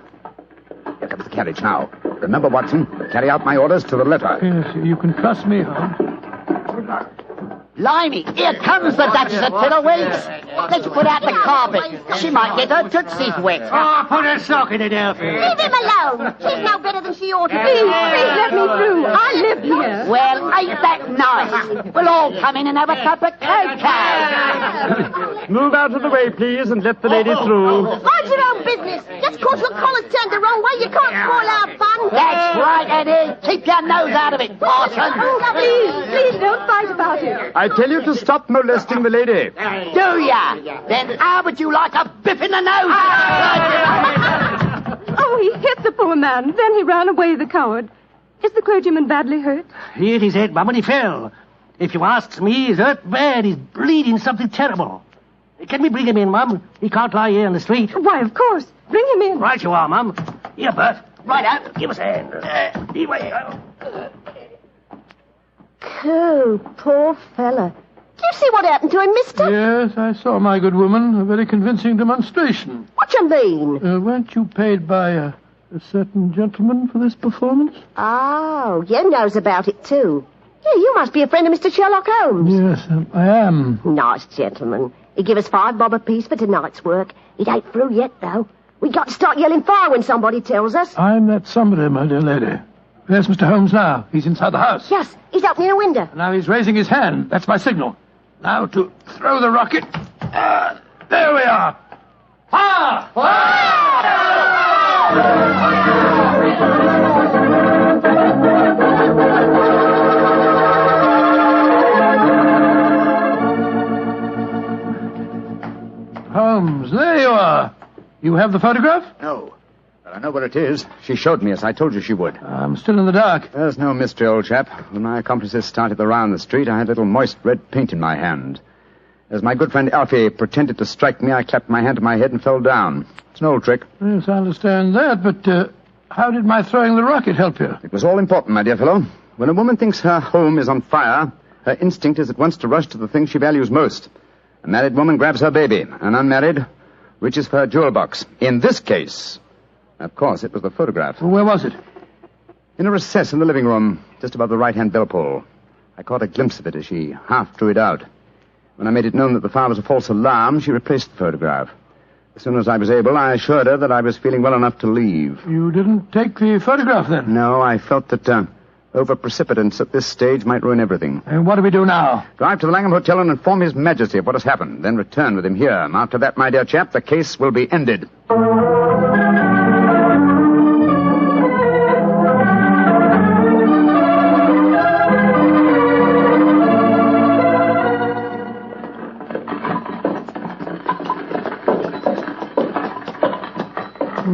Speaker 14: Here comes the carriage now. Remember, Watson, carry out my orders to the letter.
Speaker 3: Yes, you can trust me, Holmes.
Speaker 6: Blimey, here comes the Duchess of Fiddlewigs. Let's put out the carpet. She might get her tootsies wet.
Speaker 15: Oh, put a sock in it, Elfie.
Speaker 11: Leave him alone. She's no better than she ought to be.
Speaker 16: Please let me through. I live here.
Speaker 6: Well, ain't that nice? We'll all come in and have a cup of cocoa.
Speaker 15: Move out of the way, please, and let the lady through.
Speaker 11: Mind your own business. Just 'cause your collar's turned the wrong way, you can't spoil our fun.
Speaker 6: That's right, Eddie. Keep your nose out of it, parson.
Speaker 16: Please don't fight about it.
Speaker 15: I tell you to stop molesting the lady.
Speaker 6: Do ya? Then how would you like a biff in the nose?
Speaker 16: Oh, he hit the poor man. man. Then he ran away, the coward. Is the clergyman badly hurt?
Speaker 9: He hit his head, Mum, when he fell. If you ask me, he's hurt bad. He's bleeding something terrible. Can we bring him in, Mum? He can't lie here in the street.
Speaker 16: Why, of course. Bring him in.
Speaker 9: Right you are, Mum. Here, Bert. Right out. Give us a hand. Anyway.
Speaker 21: Oh, poor fella. Do you see what happened to him, mister?
Speaker 3: Yes, I saw, my good woman. A very convincing demonstration.
Speaker 21: What you mean?
Speaker 3: Weren't you paid by a certain gentleman for this performance?
Speaker 21: Oh, you knows about it, too. Yeah, you must be a friend of Mr. Sherlock Holmes.
Speaker 3: Yes, I am.
Speaker 21: Nice gentleman. He give us $5 bob apiece for tonight's work. It ain't through yet, though. We got to start yelling fire when somebody tells us.
Speaker 3: I'm that somebody, my dear lady. There's Mr. Holmes now. He's inside the house.
Speaker 21: Yes, he's opening a window.
Speaker 3: Now he's raising his hand. That's my signal. Now to throw the rocket. There we are. Fire! Holmes, there you are. You have the photograph?
Speaker 12: No. But I know where it is. She showed me, as I told you she would.
Speaker 3: I'm still in the dark.
Speaker 12: There's no mystery, old chap. When my accomplices started around the street, I had a little moist red paint in my hand. As my good friend Alfie pretended to strike me, I clapped my hand to my head and fell down. It's an old trick.
Speaker 3: Yes, I understand that, but how did my throwing the rocket help you?
Speaker 12: It was all important, my dear fellow. When a woman thinks her home is on fire, her instinct is at once to rush to the thing she values most. A married woman grabs her baby. An unmarried reaches for her jewel box. In this case, of course, it was the photograph.
Speaker 3: Well, where was it?
Speaker 12: In a recess in the living room, just above the right-hand bell pull. I caught a glimpse of it as she half drew it out. When I made it known that the fire was a false alarm, she replaced the photograph. As soon as I was able, I assured her that I was feeling well enough to leave.
Speaker 3: You didn't take the photograph, then?
Speaker 12: No, I felt that over-precipitance at this stage might ruin everything.
Speaker 3: And what do we do now?
Speaker 12: Drive to the Langham Hotel and inform His Majesty of what has happened. Then return with him here. And after that, my dear chap, the case will be ended.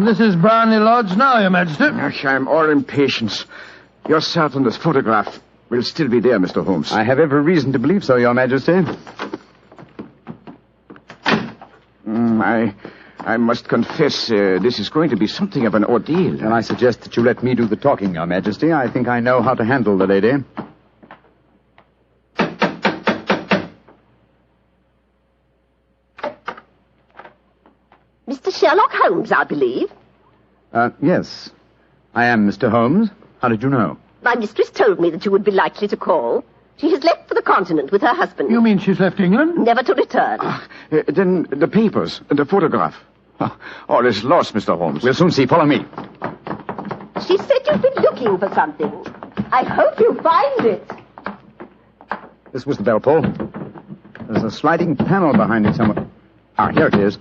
Speaker 3: This is Blarney Lodge now, Your Majesty.
Speaker 14: I'm all impatience. Yourself and this photograph will still be there, Mr. Holmes.
Speaker 12: I have every reason to believe so, Your Majesty.
Speaker 14: I must confess, this is going to be something of an ordeal.
Speaker 12: Then I suggest that you let me do the talking, Your Majesty. I think I know how to handle the lady.
Speaker 21: Mr. Sherlock Holmes, I believe.
Speaker 12: Yes. I am Mr. Holmes. How did you know?
Speaker 21: My mistress told me that you would be likely to call. She has left for the continent with her husband.
Speaker 3: You mean she's left England?
Speaker 21: Never to return.
Speaker 14: Then the papers, the photograph. All is lost, Mr. Holmes.
Speaker 12: We'll soon see. Follow me.
Speaker 21: She said you've been looking for something. I hope you find it.
Speaker 12: This was the bell pull. There's a sliding panel behind it somewhere. Ah, here it is.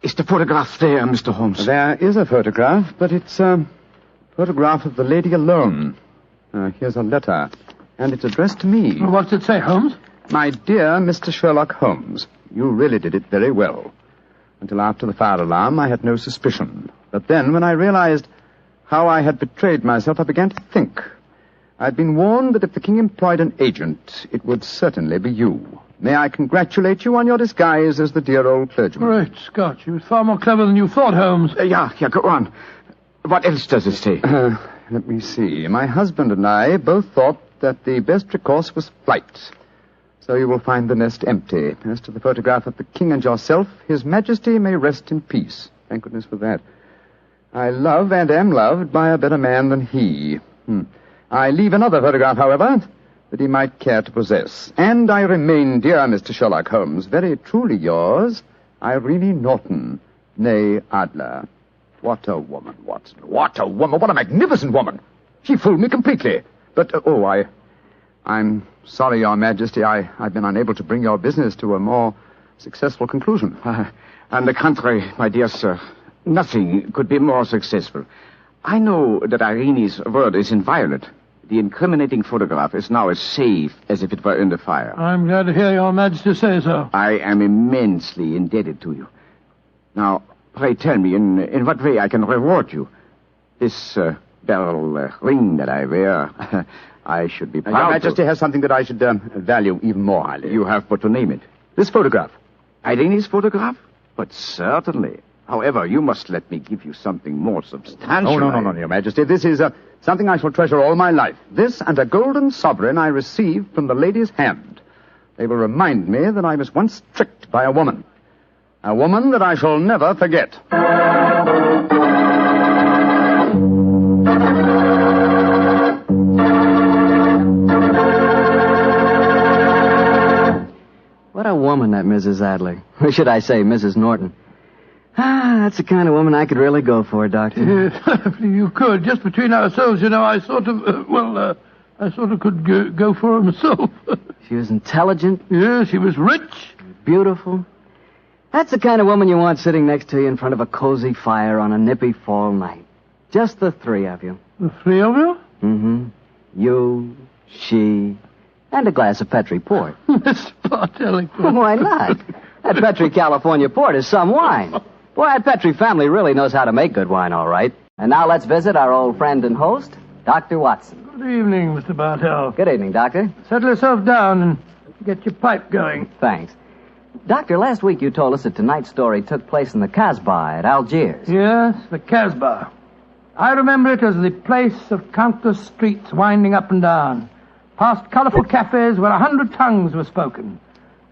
Speaker 14: Is the photograph there, Mr. Holmes?
Speaker 12: There is a photograph, but it's a photograph of the lady alone. Here's a letter, and it's addressed to me.
Speaker 3: Well, what's it say, Holmes?
Speaker 12: My dear Mr. Sherlock Holmes, you really did it very well. Until after the fire alarm, I had no suspicion. But then, when I realized how I had betrayed myself, I began to think. I'd been warned that if the king employed an agent, it would certainly be you. May I congratulate you on your disguise as the dear old clergyman?
Speaker 3: Great Scott, you was far more clever than you thought, Holmes.
Speaker 14: Yeah, go on. What else does it say?
Speaker 12: Let me see. My husband and I both thought that the best recourse was flight. So you will find the nest empty. As to the photograph of the king and yourself, His Majesty may rest in peace. Thank goodness for that. I love and am loved by a better man than he. I leave another photograph, however, that he might care to possess. And I remain, dear Mr. Sherlock Holmes, very truly yours, Irene Norton, née Adler. What a woman, Watson. What a woman. What a magnificent woman. She fooled me completely. But, I'm sorry, Your Majesty, I've been unable to bring your business to a more successful conclusion.
Speaker 14: On the contrary, my dear sir, nothing could be more successful. I know that Irene's word is inviolate. The incriminating photograph is now as safe as if it were in the fire.
Speaker 3: I'm glad to hear your Majesty say so.
Speaker 14: I am immensely indebted to you. Now, pray tell me, in what way I can reward you? This beryl ring that I wear, I should be proud
Speaker 5: Your Majesty has something that I should value even more highly.
Speaker 14: You have but to name it. This photograph. Irene's photograph? But certainly. However, you must let me give you something more substantial.
Speaker 5: Oh, no, Your Majesty. This is something I shall treasure all my life. This and a golden sovereign I received from the lady's hand. They will remind me that I was once tricked by a woman. A woman that I shall never forget.
Speaker 2: What a woman, that Mrs. Adler. Or should I say, Mrs. Norton. That's the kind of woman I could really go for, Doctor.
Speaker 3: If you could. Just between ourselves, I sort of, I sort of could go for her myself.
Speaker 2: She was intelligent.
Speaker 3: Yeah, she was rich.
Speaker 2: Beautiful. That's the kind of woman you want sitting next to you in front of a cozy fire on a nippy fall night. Just the three of you.
Speaker 3: The three of you?
Speaker 2: Mm-hmm. You, she, and a glass of Petri port.
Speaker 3: Mr. Bartelli.
Speaker 2: Why not? That Petri California port is some wine. Boy, that Petri family really knows how to make good wine, all right. And now let's visit our old friend and host, Dr. Watson.
Speaker 3: Good evening, Mr. Bartell.
Speaker 2: Good evening, Doctor.
Speaker 3: Settle yourself down and get your pipe going.
Speaker 2: Thanks. Doctor, last week you told us that tonight's story took place in the Casbah at Algiers.
Speaker 3: Yes, the Casbah. I remember it as the place of countless streets winding up and down, past colourful cafes where 100 tongues were spoken,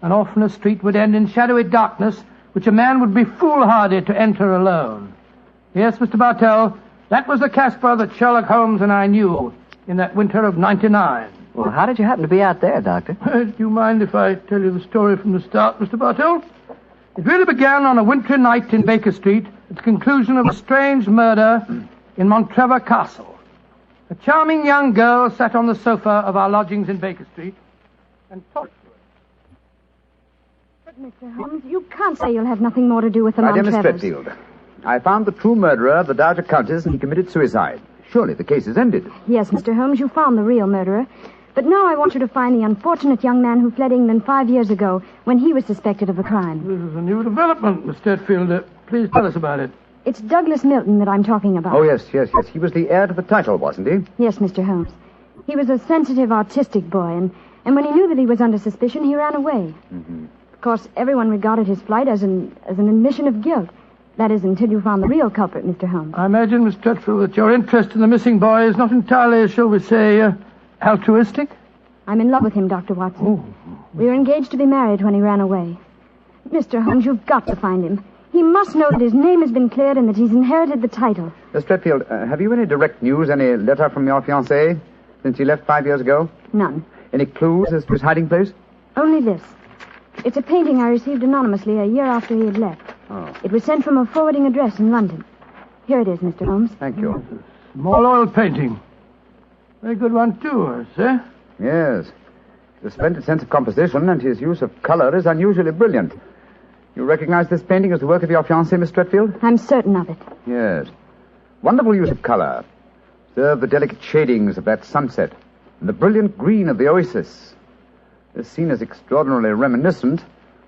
Speaker 3: and often a street would end in shadowy darkness which a man would be foolhardy to enter alone. Yes, Mr. Bartell, that was the Casbah that Sherlock Holmes and I knew in that winter of '99.
Speaker 2: Well, how did you happen to be out there, Doctor?
Speaker 3: Do you mind if I tell you the story from the start, Mr. Bartell? It really began on a wintry night in Baker Street at the conclusion of a strange murder in Montrevor Castle. A charming young girl sat on the sofa of our lodgings in Baker Street and talked to us.
Speaker 4: But, Mr. Holmes, you can't say you'll have nothing more to do with the
Speaker 5: My dear Miss
Speaker 4: Montrevors.
Speaker 5: Stretfield, I found the true murderer of the Dowager Countess and he committed suicide. Surely the case is ended.
Speaker 4: Yes, Mr. Holmes, you found the real murderer. But now I want you to find the unfortunate young man who fled England 5 years ago when he was suspected of a crime.
Speaker 3: This is a new development, Miss Stretfield. Please tell us about it.
Speaker 4: It's Douglas Milton that I'm talking about.
Speaker 5: Oh, yes. He was the heir to the title, wasn't he?
Speaker 4: Yes, Mr. Holmes. He was a sensitive, artistic boy, and when he knew that he was under suspicion, he ran away.
Speaker 5: Mm-hmm.
Speaker 4: Of course, everyone regarded his flight as an admission of guilt. That is, until you found the real culprit, Mr. Holmes.
Speaker 3: I imagine, Miss Stretfield, that your interest in the missing boy is not entirely, shall we say, altruistic?
Speaker 4: I'm in love with him, Dr. Watson.
Speaker 3: Oh.
Speaker 4: We were engaged to be married when he ran away. Mr. Holmes, you've got to find him. He must know that his name has been cleared and that he's inherited the title.
Speaker 5: Miss Stretfield, have you any direct news, any letter from your fiancé since he left 5 years ago?
Speaker 4: None.
Speaker 5: Any clues as to his hiding place?
Speaker 4: Only this. It's a painting I received anonymously a year after he had left.
Speaker 5: Oh.
Speaker 4: It was sent from a forwarding address in London. Here it is, Mr. Holmes.
Speaker 5: Thank you.
Speaker 3: Small oil painting. Very good one, too, I say.
Speaker 5: Yes. The splendid sense of composition and his use of color is unusually brilliant. You recognize this painting as the work of your fiancé, Miss Stretfield?
Speaker 4: I'm certain of it.
Speaker 5: Yes. Wonderful use of color. Observe the delicate shadings of that sunset and the brilliant green of the oasis. This scene is extraordinarily reminiscent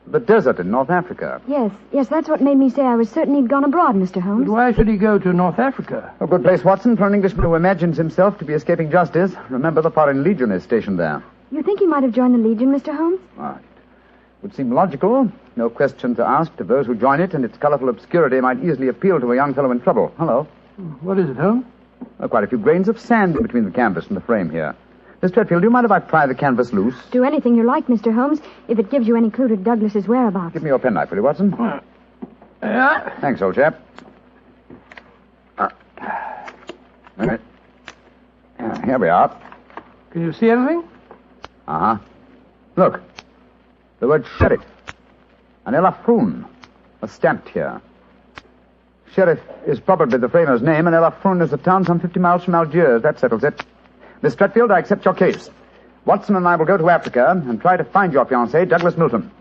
Speaker 5: of the desert in North Africa.
Speaker 4: Yes, that's what made me say I was certain he'd gone abroad, Mr. Holmes.
Speaker 3: But why should he go to North Africa?
Speaker 5: A good place, Watson, for an Englishman who imagines himself to be escaping justice. Remember, the Foreign Legion is stationed there.
Speaker 4: You think he might have joined the Legion, Mr. Holmes?
Speaker 5: It would seem logical. No question to ask to those who join it, and its colorful obscurity might easily appeal to a young fellow in trouble. Hello.
Speaker 3: What is it, Holmes?
Speaker 5: Quite a few grains of sand between the canvas and the frame here. Miss Stretfield, do you mind if I pry the canvas loose?
Speaker 4: Do anything you like, Mr. Holmes, if it gives you any clue to Douglas's whereabouts.
Speaker 5: Give me your penknife, will you, Watson?
Speaker 3: Yeah.
Speaker 5: Thanks, old chap. Here we are.
Speaker 3: Can you see anything?
Speaker 5: Uh-huh. Look. The word sheriff. An Elafroon. Stamped here. Sheriff is probably the framer's name, and Elafroon is a town some 50 miles from Algiers. That settles it. Miss Stretfield, I accept your case. Watson and I will go to Africa and try to find your fiancé, Douglas Milton.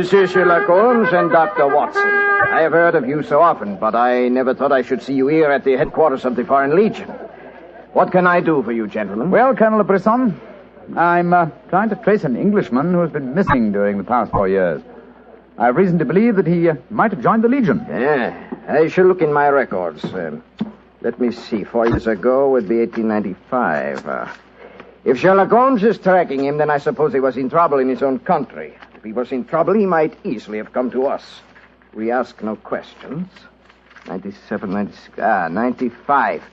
Speaker 13: Monsieur Sherlock Holmes and Dr. Watson. I have heard of you so often, but I never thought I should see you here at the headquarters of the Foreign Legion. What can I do for you, gentlemen?
Speaker 14: Well, Colonel Brisson, I'm trying to trace an Englishman who has been missing during the past 4 years. I have reason to believe that he might have joined the Legion.
Speaker 13: Yeah, I shall look in my records. Let me see. 4 years ago would be 1895. If Sherlock Holmes is tracking him, then I suppose he was in trouble in his own country. If he was in trouble, he might easily have come to us. We ask no questions. 97, 96, 95.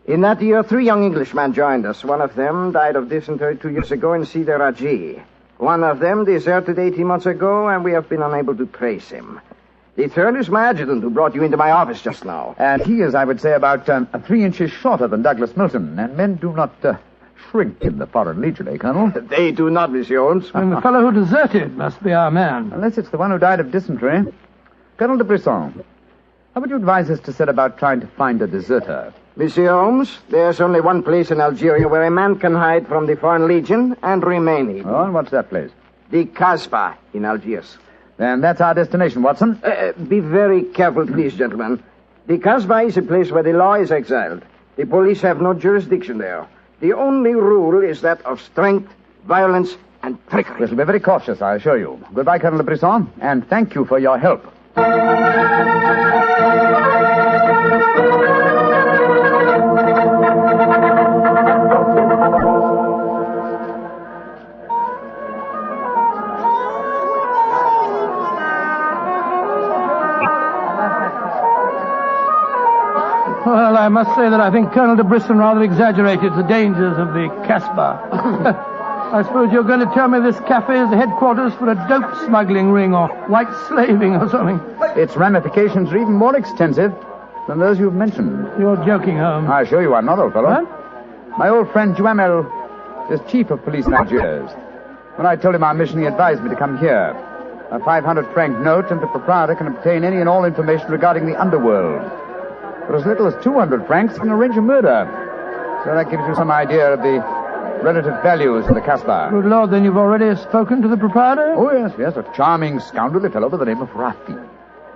Speaker 13: In that year, 3 young Englishmen joined us. One of them died of dysentery 2 years ago in Sidi Raji. One of them deserted 18 months ago, and we have been unable to trace him. The third is my adjutant who brought you into my office just now.
Speaker 14: And he is, I would say, about 3 inches shorter than Douglas Milton, and men do not shrink in the Foreign Legion, eh, Colonel?
Speaker 13: They do not, Monsieur Holmes.
Speaker 3: And the fellow who deserted must be our man.
Speaker 14: Unless it's the one who died of dysentery. Colonel de Brisson, how would you advise us to set about trying to find a deserter?
Speaker 13: Monsieur Holmes, there's only one place in Algeria where a man can hide from the Foreign Legion and remain hidden.
Speaker 14: Oh, and what's that place?
Speaker 13: The Casbah in Algiers.
Speaker 14: Then that's our destination, Watson.
Speaker 13: Be very careful, please, gentlemen. The Casbah is a place where the law is exiled. The police have no jurisdiction there. The only rule is that of strength, violence, and trickery.
Speaker 14: We shall be very cautious, I assure you. Goodbye, Colonel de Brisson, and thank you for your help.
Speaker 3: Well, I must say that I think Colonel de Brisson rather exaggerated the dangers of the Casbah. I suppose you're going to tell me this cafe is the headquarters for a dope smuggling ring or white slaving or something.
Speaker 14: Its ramifications are even more extensive than those you've mentioned.
Speaker 3: You're joking, Holmes.
Speaker 14: I assure you I'm not, old fellow.
Speaker 3: What?
Speaker 14: My old friend Duhamel is chief of police in Algiers. When I told him our mission, he advised me to come here. A 500-franc note, and the proprietor can obtain any and all information regarding the underworld. For as little as 200 francs, he can arrange a murder. So that gives you some idea of the relative values of the Casbah.
Speaker 3: Good Lord, then you've already spoken to the proprietor?
Speaker 14: Oh, yes, a charming scoundrelly fellow by the name of Rafi.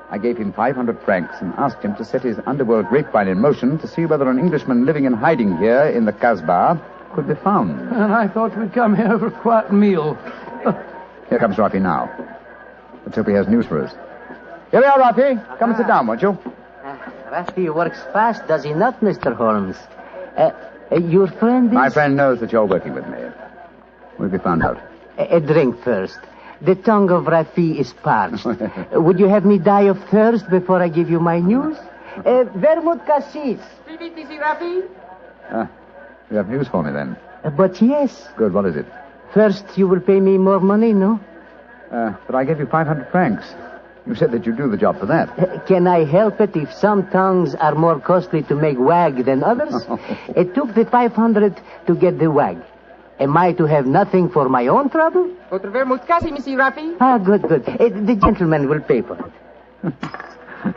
Speaker 14: I gave him 500 francs and asked him to set his underworld grapevine in motion to see whether an Englishman living in hiding here in the Casbah could be found.
Speaker 3: And I thought we'd come here for a quiet meal.
Speaker 14: Here comes Rafi now. Let's hope he has news for us. Here we are, Rafi. Come and sit down, won't you?
Speaker 22: Rafi works fast, does he not, Mr. Holmes? Your friend is...
Speaker 14: My friend knows that you're working with me. We'll be found out.
Speaker 22: A drink first. The tongue of Rafi is parched. Would you have me die of thirst before I give you my news? Vermouth cassis.
Speaker 16: Mrs. Rafi?
Speaker 14: You have news for me, then?
Speaker 22: But yes.
Speaker 14: Good, what is it?
Speaker 22: First, you will pay me more money, no?
Speaker 14: But I gave you 500 francs. You said that you'd do the job for that.
Speaker 22: Can I help it if some tongues are more costly to make wag than others? It took the 500 to get the wag. Am I to have nothing for my own trouble?
Speaker 16: Votre vermouth cassis, Mrs. Rafi?
Speaker 22: Ah, good. The gentleman will pay for it.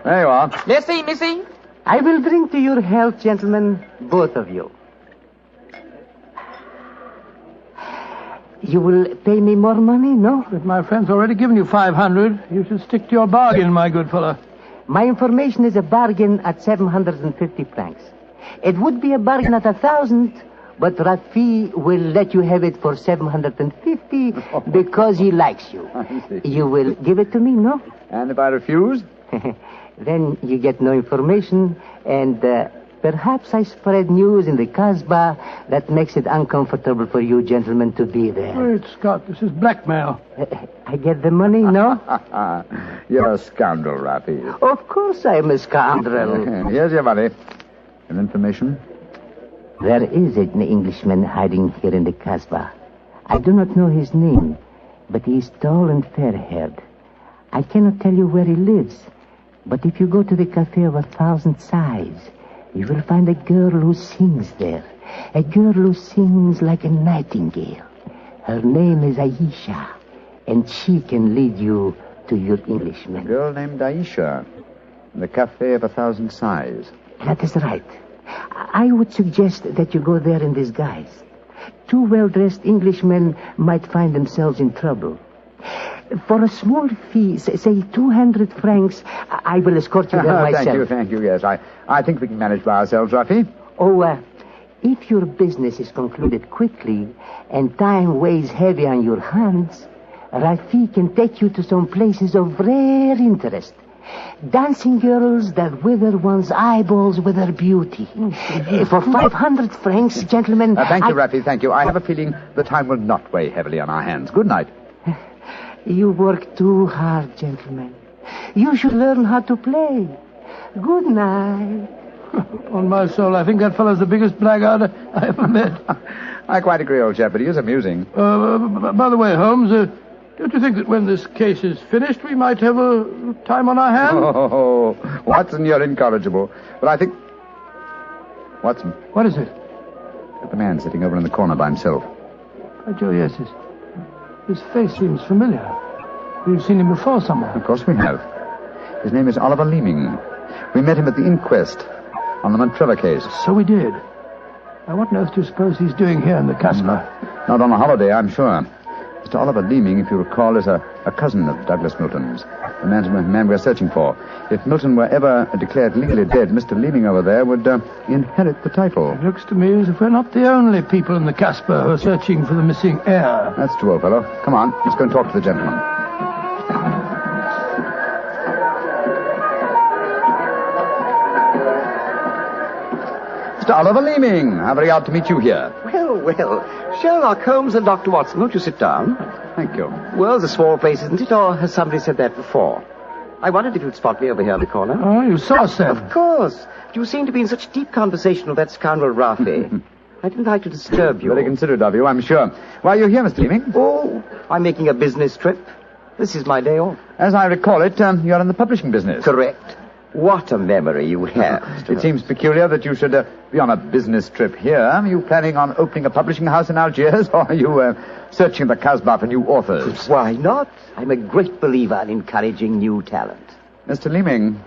Speaker 14: There you are.
Speaker 16: Merci, Missy.
Speaker 22: I will drink to your health, gentlemen, both of you. You will pay me more money, no?
Speaker 3: But my friend's already given you 500. You should stick to your bargain, my good fellow.
Speaker 22: My information is a bargain at 750 francs. It would be a bargain at 1,000, but Rafi will let you have it for 750 because he likes you. You will give it to me, no?
Speaker 14: And if I refuse?
Speaker 22: Then you get no information, and perhaps I spread news in the Casbah that makes it uncomfortable for you gentlemen to be there.
Speaker 3: Wait, Scott, this is blackmail.
Speaker 22: I get the money, no?
Speaker 14: You're a scoundrel, Rafi.
Speaker 22: Of course I'm a scoundrel.
Speaker 14: Here's your money. And information?
Speaker 22: There is an Englishman hiding here in the Casbah. I do not know his name, but he is tall and fair-haired. I cannot tell you where he lives, but if you go to the Cafe of 1,000 Sighs, you will find a girl who sings there. A girl who sings like a nightingale. Her name is Aisha, and she can lead you to your Englishman.
Speaker 14: A girl named Aisha, in the Cafe of 1,000 Sighs.
Speaker 22: That is right. I would suggest that you go there in disguise. 2 well-dressed Englishmen might find themselves in trouble. For a small fee, say 200 francs, I will escort you there myself.
Speaker 14: Thank you, yes. I think we can manage by ourselves, Rafi.
Speaker 22: Oh, if your business is concluded quickly and time weighs heavy on your hands, Rafi can take you to some places of rare interest. Dancing girls that wither one's eyeballs with their beauty. For 500 francs, gentlemen...
Speaker 14: Thank you, Rafi, thank you. I have a feeling the time will not weigh heavily on our hands. Good night.
Speaker 22: You work too hard, gentlemen. You should learn how to play. Good night.
Speaker 3: On my soul, I think that fellow's the biggest blackguard I ever met.
Speaker 14: I quite agree, old chap, but he is amusing.
Speaker 3: By the way, Holmes, don't you think that when this case is finished, we might have a time on our hands?
Speaker 14: Oh, Watson, you're incorrigible. But I think... Watson.
Speaker 3: What is it?
Speaker 14: The man sitting over in the corner by himself.
Speaker 3: Oh, Joe, yes, his face seems familiar. We've seen him before somewhere.
Speaker 14: Of course we have. His name is Oliver Leeming. We met him at the inquest on the Montrella case.
Speaker 3: So we did. Now, what on earth do you suppose he's doing here in the Casbah?
Speaker 14: Not on a holiday, I'm sure. Mr. Oliver Leeming, if you recall, is a cousin of Douglas Milton's, the man we're searching for. If Milton were ever declared legally dead, Mr. Leeming over there would inherit the title.
Speaker 3: It looks to me as if we're not the only people in the Casbah who are searching for the missing heir.
Speaker 14: That's true, old fellow. Come on, let's go and talk to the gentleman. Mr. Oliver Leeming, how very odd to meet you here.
Speaker 18: Well, Sherlock Holmes and Dr. Watson, won't you sit down?
Speaker 14: Thank you.
Speaker 18: World's a small place, isn't it? Or has somebody said that before? I wondered if you'd spot me over here in the corner.
Speaker 3: Oh, you saw us then?
Speaker 18: Of course. You seem to be in such deep conversation with that scoundrel Rafi. I didn't like to disturb you.
Speaker 14: Very considerate of you, I'm sure. Why are you here, Mr. Leeming?
Speaker 18: Oh, I'm making a business trip. This is my day off.
Speaker 14: As I recall it, you're in the publishing business.
Speaker 18: Correct. What a memory you have.
Speaker 14: It seems peculiar that you should be on a business trip here. Are you planning on opening a publishing house in Algiers, or are you searching the Casbah for new authors?
Speaker 18: Why not? I'm a great believer in encouraging new talent.
Speaker 14: Mr. Leeming,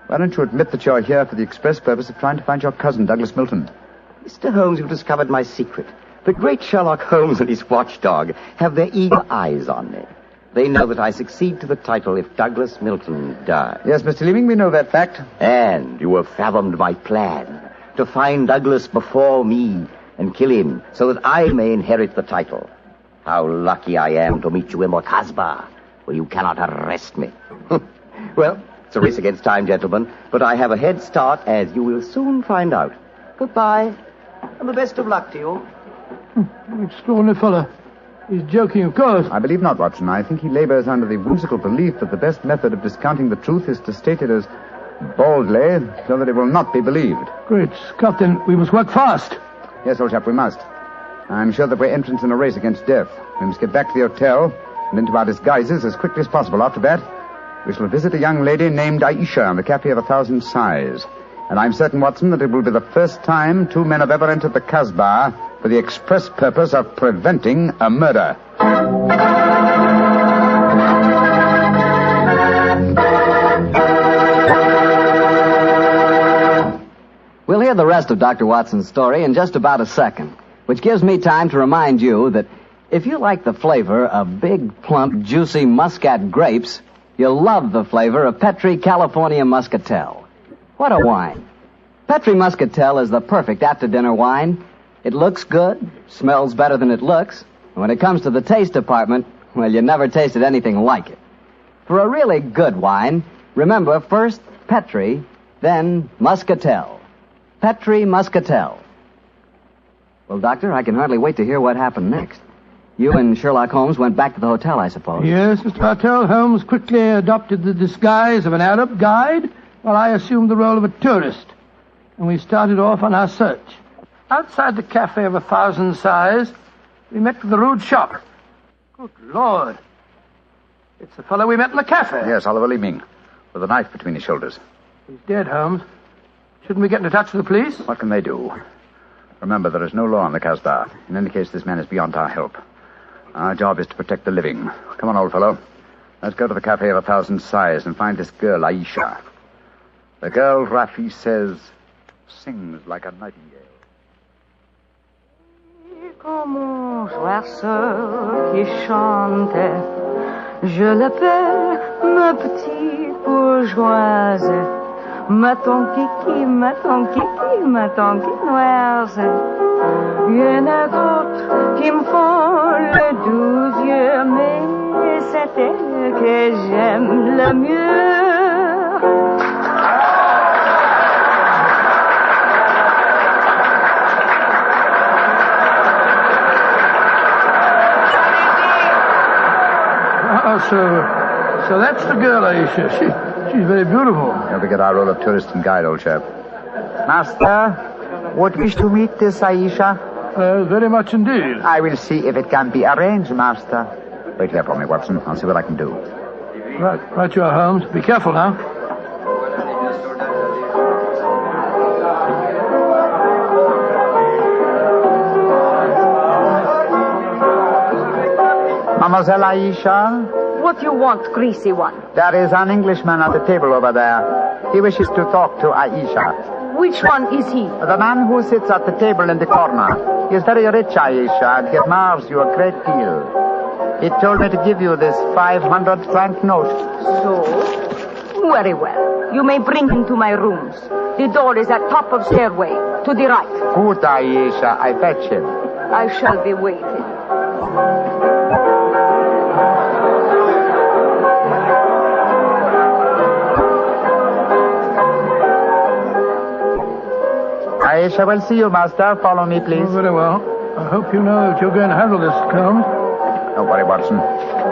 Speaker 14: why don't you admit that you're here for the express purpose of trying to find your cousin, Douglas Milton?
Speaker 18: Mr. Holmes, you've discovered my secret. The great Sherlock Holmes and his watchdog have their eager eyes on me. They know that I succeed to the title if Douglas Milton dies.
Speaker 14: Yes, Mr. Leeming, we know that fact.
Speaker 18: And you have fathomed my plan to find Douglas before me and kill him so that I may inherit the title. How lucky I am to meet you in the Casbah, where you cannot arrest me. Well, it's a race against time, gentlemen, but I have a head start, as you will soon find out. Goodbye, and the best of luck to you.
Speaker 3: Extraordinary fellow. He's joking, of course.
Speaker 14: I believe not, Watson. I think he labors under the whimsical belief that the best method of discounting the truth is to state it as boldly, so that it will not be believed.
Speaker 3: Great Scott, then we must work fast.
Speaker 14: Yes, old chap, we must. I'm sure that we're entrants in a race against death. We must get back to the hotel and into our disguises as quickly as possible. After that, we shall visit a young lady named Aisha in the Cafe of 1,000 Sighs. And I'm certain, Watson, that it will be the first time two men have ever entered the Casbah for the express purpose of preventing a murder.
Speaker 2: We'll hear the rest of Dr. Watson's story in just about a second, which gives me time to remind you that if you like the flavor of big, plump, juicy Muscat grapes, you'll love the flavor of Petri California Muscatel. What a wine. Petri Muscatel is the perfect after-dinner wine. It looks good, smells better than it looks, and when it comes to the taste department, well, you never tasted anything like it. For a really good wine, remember first Petri, then Muscatel. Petri Muscatel. Well, Doctor, I can hardly wait to hear what happened next. You and Sherlock Holmes went back to the hotel, I suppose.
Speaker 3: Yes, Mr. Bartell. Holmes quickly adopted the disguise of an Arab guide, while I assumed the role of a tourist. And we started off on our search. Outside the Cafe of 1,000 Sighs, we met with the rude shock. Good Lord. It's the fellow we met in the cafe.
Speaker 14: Yes, Oliver Leeming, with a knife between his shoulders.
Speaker 3: He's dead, Holmes. Shouldn't we get into touch with the police?
Speaker 14: What can they do? Remember, there is no law on the Casbah. In any case, this man is beyond our help. Our job is to protect the living. Come on, old fellow. Let's go to the Cafe of 1,000 Sighs and find this girl, Aisha. The girl, Rafi says, sings like a nightingale.
Speaker 20: Comme un oiseau qui chante
Speaker 1: Je l'appelle ma petite bourgeoise. Ma ton kiki, ma ton kiki, ma ton quinoise. Il y en a d'autres qui me font le doux yeux, mais c'est elle que j'aime le mieux.
Speaker 3: So that's the girl, Aisha. She's very beautiful.
Speaker 12: Don't forget our role of tourist and guide, old chap. Master, would wish to meet this Aisha?
Speaker 3: Very much indeed.
Speaker 12: I will see if it can be arranged, Master. Wait here for me, Watson. I'll see what I can do.
Speaker 3: Right you are, Holmes. Be careful now.
Speaker 12: Mademoiselle Aisha?
Speaker 1: What you want, greasy one?
Speaker 12: There is an Englishman at the table over there. He wishes to talk to Aisha.
Speaker 1: Which one is he?
Speaker 12: The man who sits at the table in the corner. He is very rich, Aisha, and he admires you a great deal. He told me to give you this 500-franc note.
Speaker 1: So? Very well. You may bring him to my rooms. The door is at top of stairway, to the right.
Speaker 12: Good, Aisha. I fetch him.
Speaker 1: I shall be waiting.
Speaker 12: Aisha will see you, Master. Follow me, please.
Speaker 3: Oh, very well. I hope you know that you're going to handle this, Holmes.
Speaker 12: Don't worry, Watson.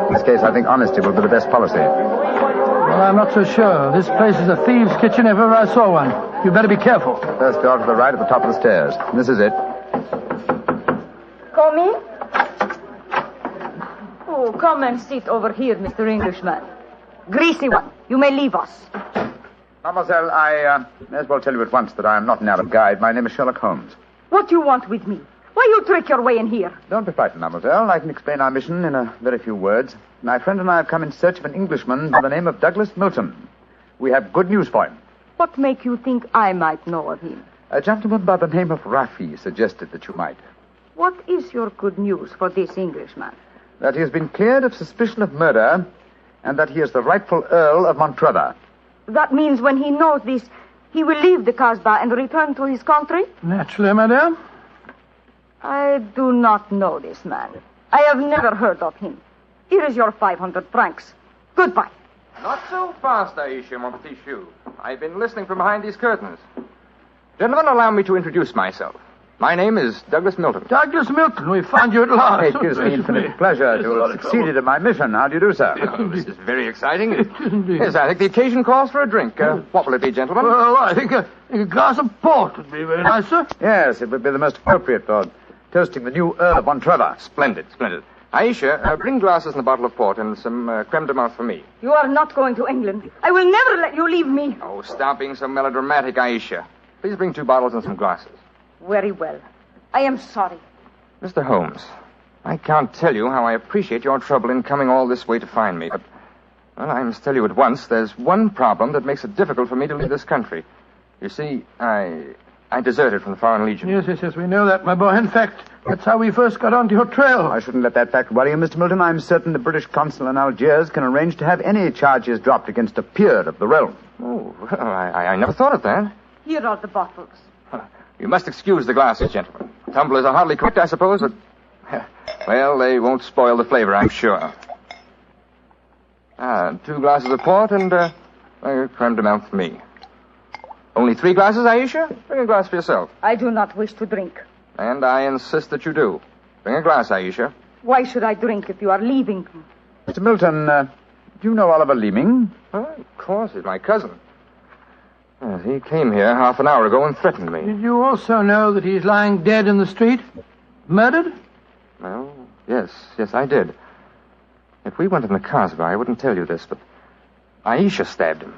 Speaker 12: In this case, I think honesty will be the best policy.
Speaker 3: Well, I'm not so sure. This place is a thieves' kitchen if ever I saw one. You better be careful.
Speaker 12: First door to the right at the top of the stairs. This is it.
Speaker 1: Come in. Oh, come and sit over here, Mr. Englishman. Greasy one, you may leave us.
Speaker 12: Mademoiselle, I may as well tell you at once that I am not an Arab guide. My name is Sherlock Holmes.
Speaker 1: What do you want with me? Why you trick your way in here?
Speaker 12: Don't be frightened, mademoiselle. I can explain our mission in a very few words. My friend and I have come in search of an Englishman by the name of Douglas Milton. We have good news for him.
Speaker 1: What make you think I might know of him?
Speaker 12: A gentleman by the name of Rafi suggested that you might.
Speaker 1: What is your good news for this Englishman?
Speaker 12: That he has been cleared of suspicion of murder, and that he is the rightful Earl of Montrevor.
Speaker 1: That means when he knows this, he will leave the Casbah and return to his country?
Speaker 3: Naturally, madame.
Speaker 1: I do not know this man. I have never heard of him. Here is your 500 francs. Goodbye.
Speaker 20: Not so fast, Aisha, mon petit chou. I've been listening from behind these curtains. Gentlemen, allow me to introduce myself. My name is Douglas Milton.
Speaker 3: Douglas Milton, we found you at last.
Speaker 12: It gives me infinite pleasure to have succeeded in my mission. How do you do, sir?
Speaker 20: Oh, this is very exciting. Yes, I think the occasion calls for a drink. What will it be, gentlemen?
Speaker 3: Well, I think a glass of port would be very nice, sir.
Speaker 12: Yes, it would be the most appropriate for toasting the new Earl of Montrevor.
Speaker 20: Splendid, splendid. Aisha, bring glasses and a bottle of port and some creme de menthe for me.
Speaker 1: You are not going to England. I will never let you leave me.
Speaker 20: Oh, stop being so melodramatic, Aisha. Please bring 2 bottles and some glasses.
Speaker 1: Very well. I am sorry.
Speaker 20: Mr. Holmes, I can't tell you how I appreciate your trouble in coming all this way to find me, but, well, I must tell you at once, there's one problem that makes it difficult for me to leave this country. You see, I deserted from the Foreign Legion.
Speaker 3: Yes, we know that, my boy. In fact, that's how we first got onto your trail.
Speaker 12: I shouldn't let that fact worry you, Mr. Milton. I'm certain the British consul in Algiers can arrange to have any charges dropped against a peer of the realm.
Speaker 20: Oh, well, I never thought of that.
Speaker 1: Here are the bottles.
Speaker 20: You must excuse the glasses, gentlemen. Tumblers are hardly cooked, I suppose, but... Well, they won't spoil the flavor, I'm sure. 2 glasses of port and creme de menthe for me. Only 3 glasses, Aisha? Bring a glass for yourself.
Speaker 1: I do not wish to drink.
Speaker 20: And I insist that you do. Bring a glass, Aisha.
Speaker 1: Why should I drink if you are leaving?
Speaker 12: Mr. Milton, do you know Oliver Leeming?
Speaker 20: Of course, he's my cousin. Yes, he came here half an hour ago and threatened me.
Speaker 3: Did you also know that he's lying dead in the street? Murdered?
Speaker 20: Well, yes, I did. If we went in the Casbah, I wouldn't tell you this, but Aisha stabbed him.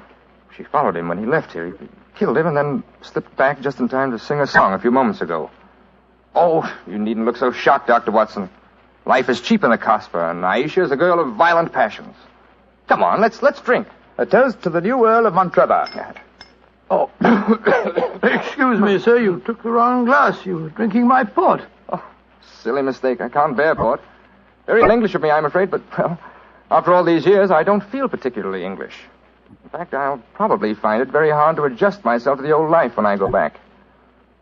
Speaker 20: She followed him when he left here. He killed him and then slipped back just in time to sing a song a few moments ago. Oh, you needn't look so shocked, Dr. Watson. Life is cheap in the Casbah, and Aisha is a girl of violent passions. Come on, let's drink.
Speaker 12: A toast to the new Earl of Montrevor.
Speaker 3: Oh, excuse me, sir. You took the wrong glass. You were drinking my port.
Speaker 20: Oh, silly mistake. I can't bear port. Very English of me, I'm afraid, but, well, After all these years, I don't feel particularly English. In fact, I'll probably find it very hard to adjust myself to the old life when I go back.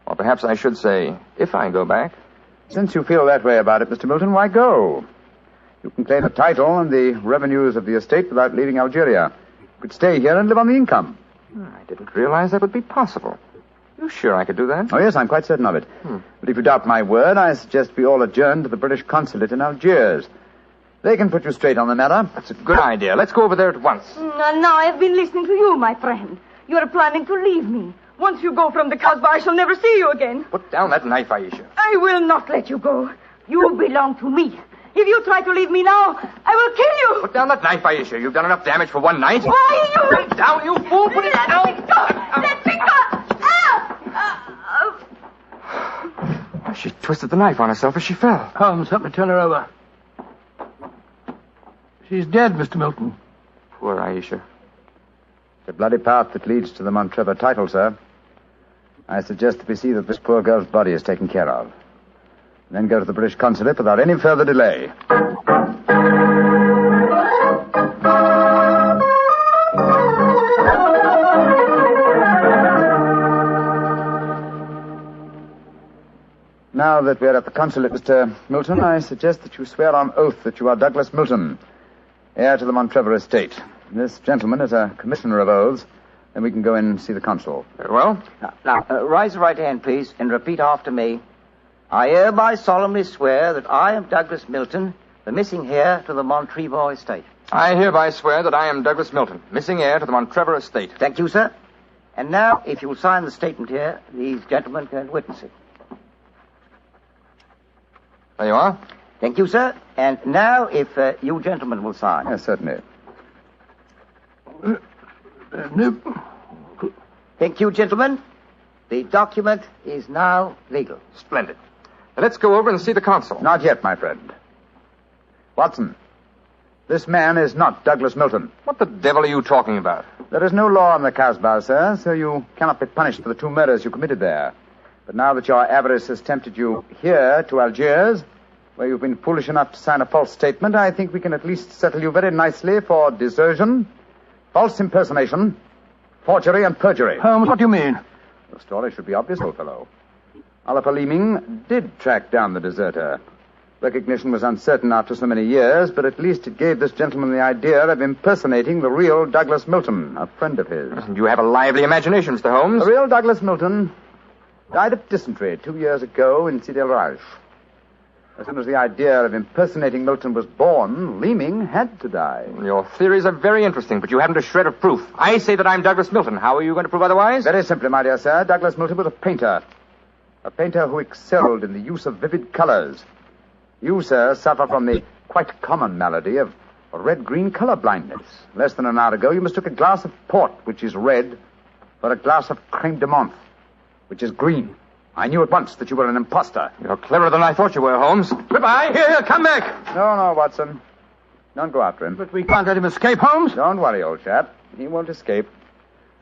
Speaker 20: Or perhaps I should say, if I go back.
Speaker 5: Since you feel that way about it, Mr. Milton, why go? You can claim the title and the revenues of the estate without leaving Algeria. You could stay here and live on the income.
Speaker 20: I didn't realize that would be possible. You sure I could do that?
Speaker 5: Oh, yes, I'm quite certain of it. But if you doubt my word, I suggest we all adjourn to the British consulate in Algiers. They can put you straight on the matter.
Speaker 20: That's a good idea. Let's go over there at once.
Speaker 1: Now I've been listening to you, my friend. You're planning to leave me. Once you go from the Casbah, I shall never see you again.
Speaker 20: Put down that knife, Aisha.
Speaker 1: I will not let you go. You belong to me. If you try to leave me now, I will kill you.
Speaker 20: Put down that knife, Aisha. You've done enough damage for one night.
Speaker 1: Why, you...
Speaker 20: Put it down, you fool. Put it down.
Speaker 1: Let me go. Let me go.
Speaker 20: She twisted the knife on herself as she fell.
Speaker 3: Holmes, help me turn her over. She's dead, Mr. Milton.
Speaker 20: Poor Aisha.
Speaker 5: The bloody path that leads to the Montrevor title, sir. I suggest that we see that this poor girl's body is taken care of. Then go to the British consulate without any further delay. Now that we're at the consulate, Mr. Milton, I suggest that you swear on oath that you are Douglas Milton, heir to the Montrevor estate. This gentleman is a commissioner of oaths. Then we can go in and see the consul.
Speaker 20: Very well.
Speaker 18: Now, raise the right hand, please, and repeat after me. I hereby solemnly swear that I am Douglas Milton, the missing heir to the Montrevor estate.
Speaker 20: I hereby swear that I am Douglas Milton, missing heir to the Montrevor estate.
Speaker 18: Thank you, sir. And now, if you'll sign the statement here, these gentlemen can witness it.
Speaker 20: There you are.
Speaker 18: Thank you, sir. And now, if you gentlemen will sign.
Speaker 5: Yes, certainly.
Speaker 18: Thank you, gentlemen. The document is now legal.
Speaker 20: Splendid. Now let's go over and see the consul.
Speaker 5: Not yet, my friend. Watson, this man is not Douglas Milton.
Speaker 20: What the devil are you talking about?
Speaker 5: There is no law in the Casbah, sir, so you cannot be punished for the 2 murders you committed there. But now that your avarice has tempted you here to Algiers, where you've been foolish enough to sign a false statement, I think we can at least settle you very nicely for desertion, false impersonation, forgery, and perjury.
Speaker 3: Holmes, what do you mean?
Speaker 5: The story should be obvious, old fellow. Oliver Leeming did track down the deserter. Recognition was uncertain after so many years, but at least it gave this gentleman the idea of impersonating the real Douglas Milton, a friend of his.
Speaker 20: You have a lively imagination, Mr. Holmes.
Speaker 5: The real Douglas Milton died of dysentery 2 years ago in Sidi El Raj. As soon as the idea of impersonating Milton was born, Leeming had to die.
Speaker 20: Your theories are very interesting, but you haven't a shred of proof. I say that I'm Douglas Milton. How are you going to prove otherwise?
Speaker 5: Very simply, my dear sir. Douglas Milton was a painter. A painter who excelled in the use of vivid colors. You, sir, suffer from the quite common malady of red-green color blindness. Less than an hour ago, you mistook a glass of port, which is red, for a glass of creme de menthe, which is green. I knew at once that you were an imposter.
Speaker 20: You're cleverer than I thought you were, Holmes. Goodbye. Here, come back.
Speaker 5: No, Watson. Don't go after him.
Speaker 3: But we can't let him escape, Holmes.
Speaker 5: Don't worry, old chap. He won't escape.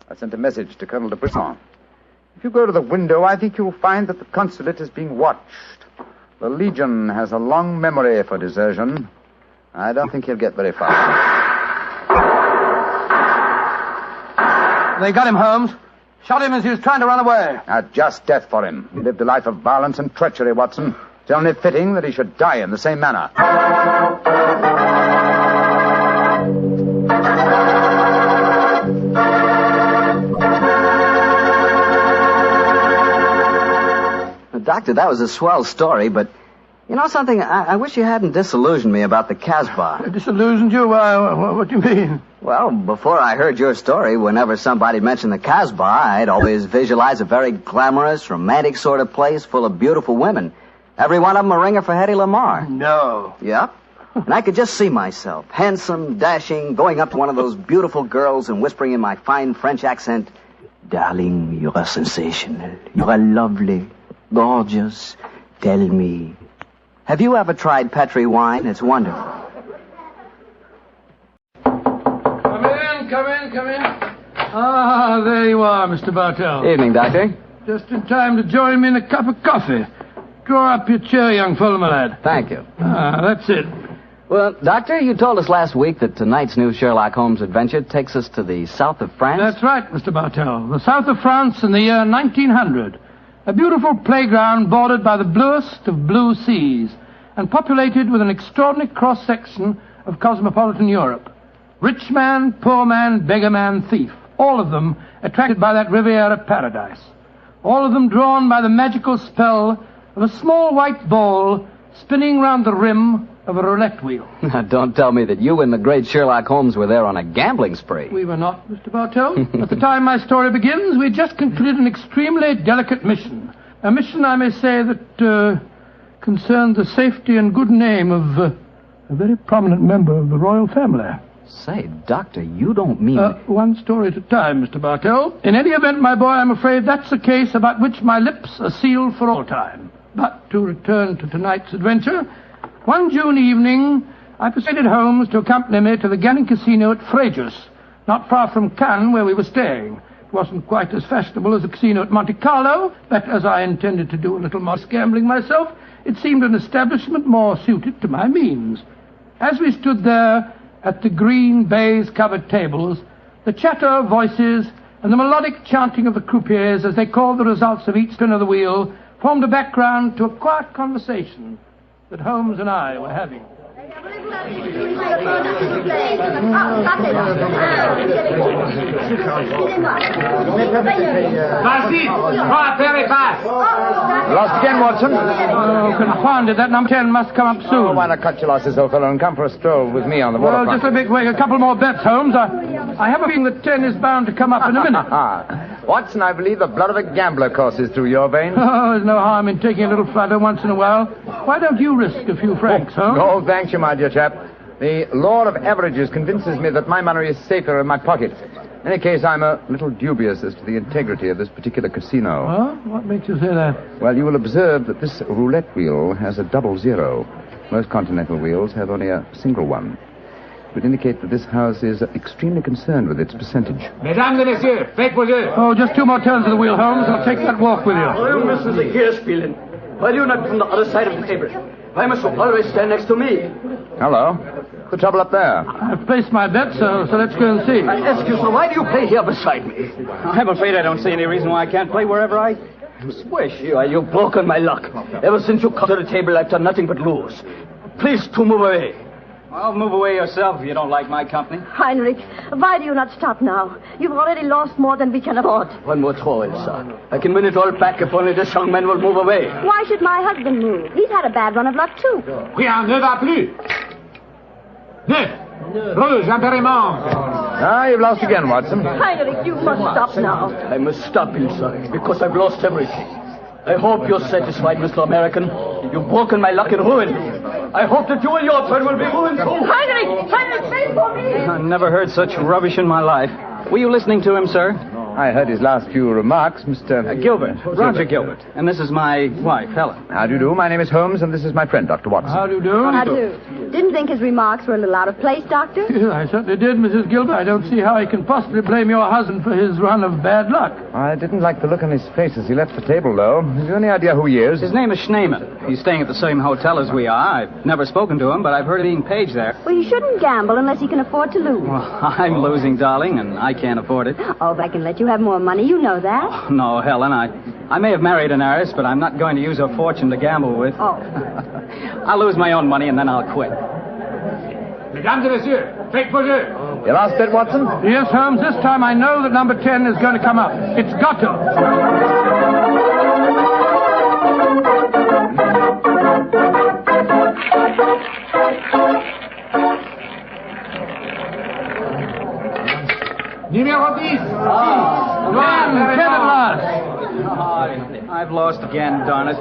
Speaker 5: I sent a message to Colonel de Brisson. If you go to the window, I think you'll find that the consulate is being watched. The Legion has a long memory for desertion. I don't think he'll get very far.
Speaker 3: They got him, Holmes. Shot him as he was trying to run away.
Speaker 5: A just death for him. He lived a life of violence and treachery, Watson. It's only fitting that he should die in the same manner.
Speaker 7: Doctor, that was a swell story, but you know something? I wish you hadn't disillusioned me about the Casbah.
Speaker 3: Disillusioned you? What do you mean?
Speaker 7: Well, before I heard your story, whenever somebody mentioned the Casbah, I'd always visualize a very glamorous, romantic sort of place full of beautiful women. Every one of them a ringer for Hedy Lamarr.
Speaker 3: No.
Speaker 7: Yep. And I could just see myself, handsome, dashing, going up to one of those beautiful girls and whispering in my fine French accent, "Darling, you are sensational. You are lovely, gorgeous. Tell me. Have you ever tried Petri wine? It's wonderful."
Speaker 3: Come in. Ah, there you are, Mr. Bartell.
Speaker 7: Evening, Doctor.
Speaker 3: Just in time to join me in a cup of coffee. Draw up your chair, young fellow, my lad.
Speaker 7: Thank you.
Speaker 3: Ah, that's it.
Speaker 2: Well, Doctor, you told us last week that tonight's new Sherlock Holmes adventure takes us to the south of France.
Speaker 3: That's right, Mr. Bartell. The south of France in the year 1900. A beautiful playground bordered by the bluest of blue seas and populated with an extraordinary cross-section of cosmopolitan Europe. Rich man, poor man, beggar man, thief. All of them attracted by that Riviera paradise. All of them drawn by the magical spell of a small white ball spinning round the rim of a roulette wheel.
Speaker 2: Now, don't tell me that you and the great Sherlock Holmes were there on a gambling spree.
Speaker 3: We were not, Mr. Bartell. At the time my story begins, we just concluded an extremely delicate mission. A mission, I may say, that concerned the safety and good name of a very prominent member of the royal family.
Speaker 2: Say, Doctor, you don't mean...
Speaker 3: One story at a time, Mr. Bartell. In any event, my boy, I'm afraid that's a case about which my lips are sealed for all time. But to return to tonight's adventure, one June evening, I persuaded Holmes to accompany me to the gambling casino at Fréjus, not far from Cannes, where we were staying. It wasn't quite as fashionable as the casino at Monte Carlo, but as I intended to do a little more gambling myself, it seemed an establishment more suited to my means. As we stood there at the green baize-covered tables, the chatter of voices and the melodic chanting of the croupiers as they called the results of each spin of the wheel formed a background to a quiet conversation that Holmes and I were having.
Speaker 5: Lost again, Watson?
Speaker 3: Oh, confounded. That number 10 must come up soon.
Speaker 5: Oh, why not cut your losses, old fellow, and come for a stroll with me on the waterfront?
Speaker 3: Well, just a big wait. A couple more bets, Holmes. I have a feeling that 10 is bound to come up in a minute.
Speaker 5: Watson, I believe the blood of a gambler courses through your veins.
Speaker 3: Oh, there's no harm in taking a little flutter once in a while. Why don't you risk a few francs, Holmes?
Speaker 5: Oh, thank you, my dear chap. The law of averages convinces me that my money is safer in my pocket. In any case, I'm a little dubious as to the integrity of this particular casino.
Speaker 3: Huh? What makes you say that?
Speaker 5: Well, you will observe that this roulette wheel has a double zero. Most continental wheels have only a single one. It would indicate that this house is extremely concerned with its percentage.
Speaker 3: Mesdames et messieurs, faites vos jeux. Oh, just two more turns of the wheel, Holmes. I'll take that walk with you.
Speaker 10: Why müssen Sie hier spielen? Why do you not from the other side of the table? Why must you always stand next to me?
Speaker 5: Hello. What's the trouble up there?
Speaker 3: I've placed my bet, so let's go and see.
Speaker 10: I ask you, sir, why do you play here beside me?
Speaker 19: I'm afraid I don't see any reason why I can't play wherever I wish.
Speaker 10: You've broken my luck. Ever since you come to the table, I've done nothing but lose. Please to move away.
Speaker 19: Well, move away yourself if you don't like my company.
Speaker 21: Heinrich, why do you not stop now? You've already lost more than we can afford.
Speaker 10: One more throw, Elsa. I can win it all back if only this young man will move away.
Speaker 21: Why should my husband move? He's had a bad run of luck, too.
Speaker 23: Rien ne va plus. Neuf. Rouge, impérément.
Speaker 5: Ah, you've lost again, Watson.
Speaker 21: Heinrich, you must stop now.
Speaker 10: I must stop, Elsa, because I've lost everything. I hope you're satisfied, Mr. American. You've broken my luck and ruined me. I hope that you and your turn will be ruined too.
Speaker 21: Heinrich, wait for me.
Speaker 19: I never heard such rubbish in my life. Were you listening to him, sir?
Speaker 5: I heard his last few remarks, Mr.
Speaker 19: Gilbert. Roger Gilbert. And this is my wife, Helen.
Speaker 5: How do you do? My name is Holmes, and this is my friend, Dr. Watson.
Speaker 3: How do you do?
Speaker 21: How do? Didn't think his remarks were a little out of place, Doctor?
Speaker 3: I certainly did, Mrs. Gilbert. I don't see how he can possibly blame your husband for his run of bad luck.
Speaker 5: I didn't like the look on his face as he left the table, though. Have you any idea who he is?
Speaker 19: His name is Schneemann. He's staying at the same hotel as we are. I've never spoken to him, but I've heard of being paged there.
Speaker 21: Well, you shouldn't gamble unless you can afford to lose.
Speaker 19: Well, I'm losing, darling, and I can't afford it.
Speaker 21: Oh, if I can let you have more money, you know that.
Speaker 19: Oh, no, Helen, I may have married an heiress, but I'm not going to use her fortune to gamble with.
Speaker 21: Oh.
Speaker 19: I'll lose my own money, and then I'll quit.
Speaker 23: Mesdames et messieurs, faites vos jeux.
Speaker 5: You lost it, Watson?
Speaker 3: Yes, Holmes. This time I know that number 10 is going to come up. It's got to.
Speaker 23: Numéro 10.
Speaker 3: One, 10 at last.
Speaker 19: I've lost again, darn it.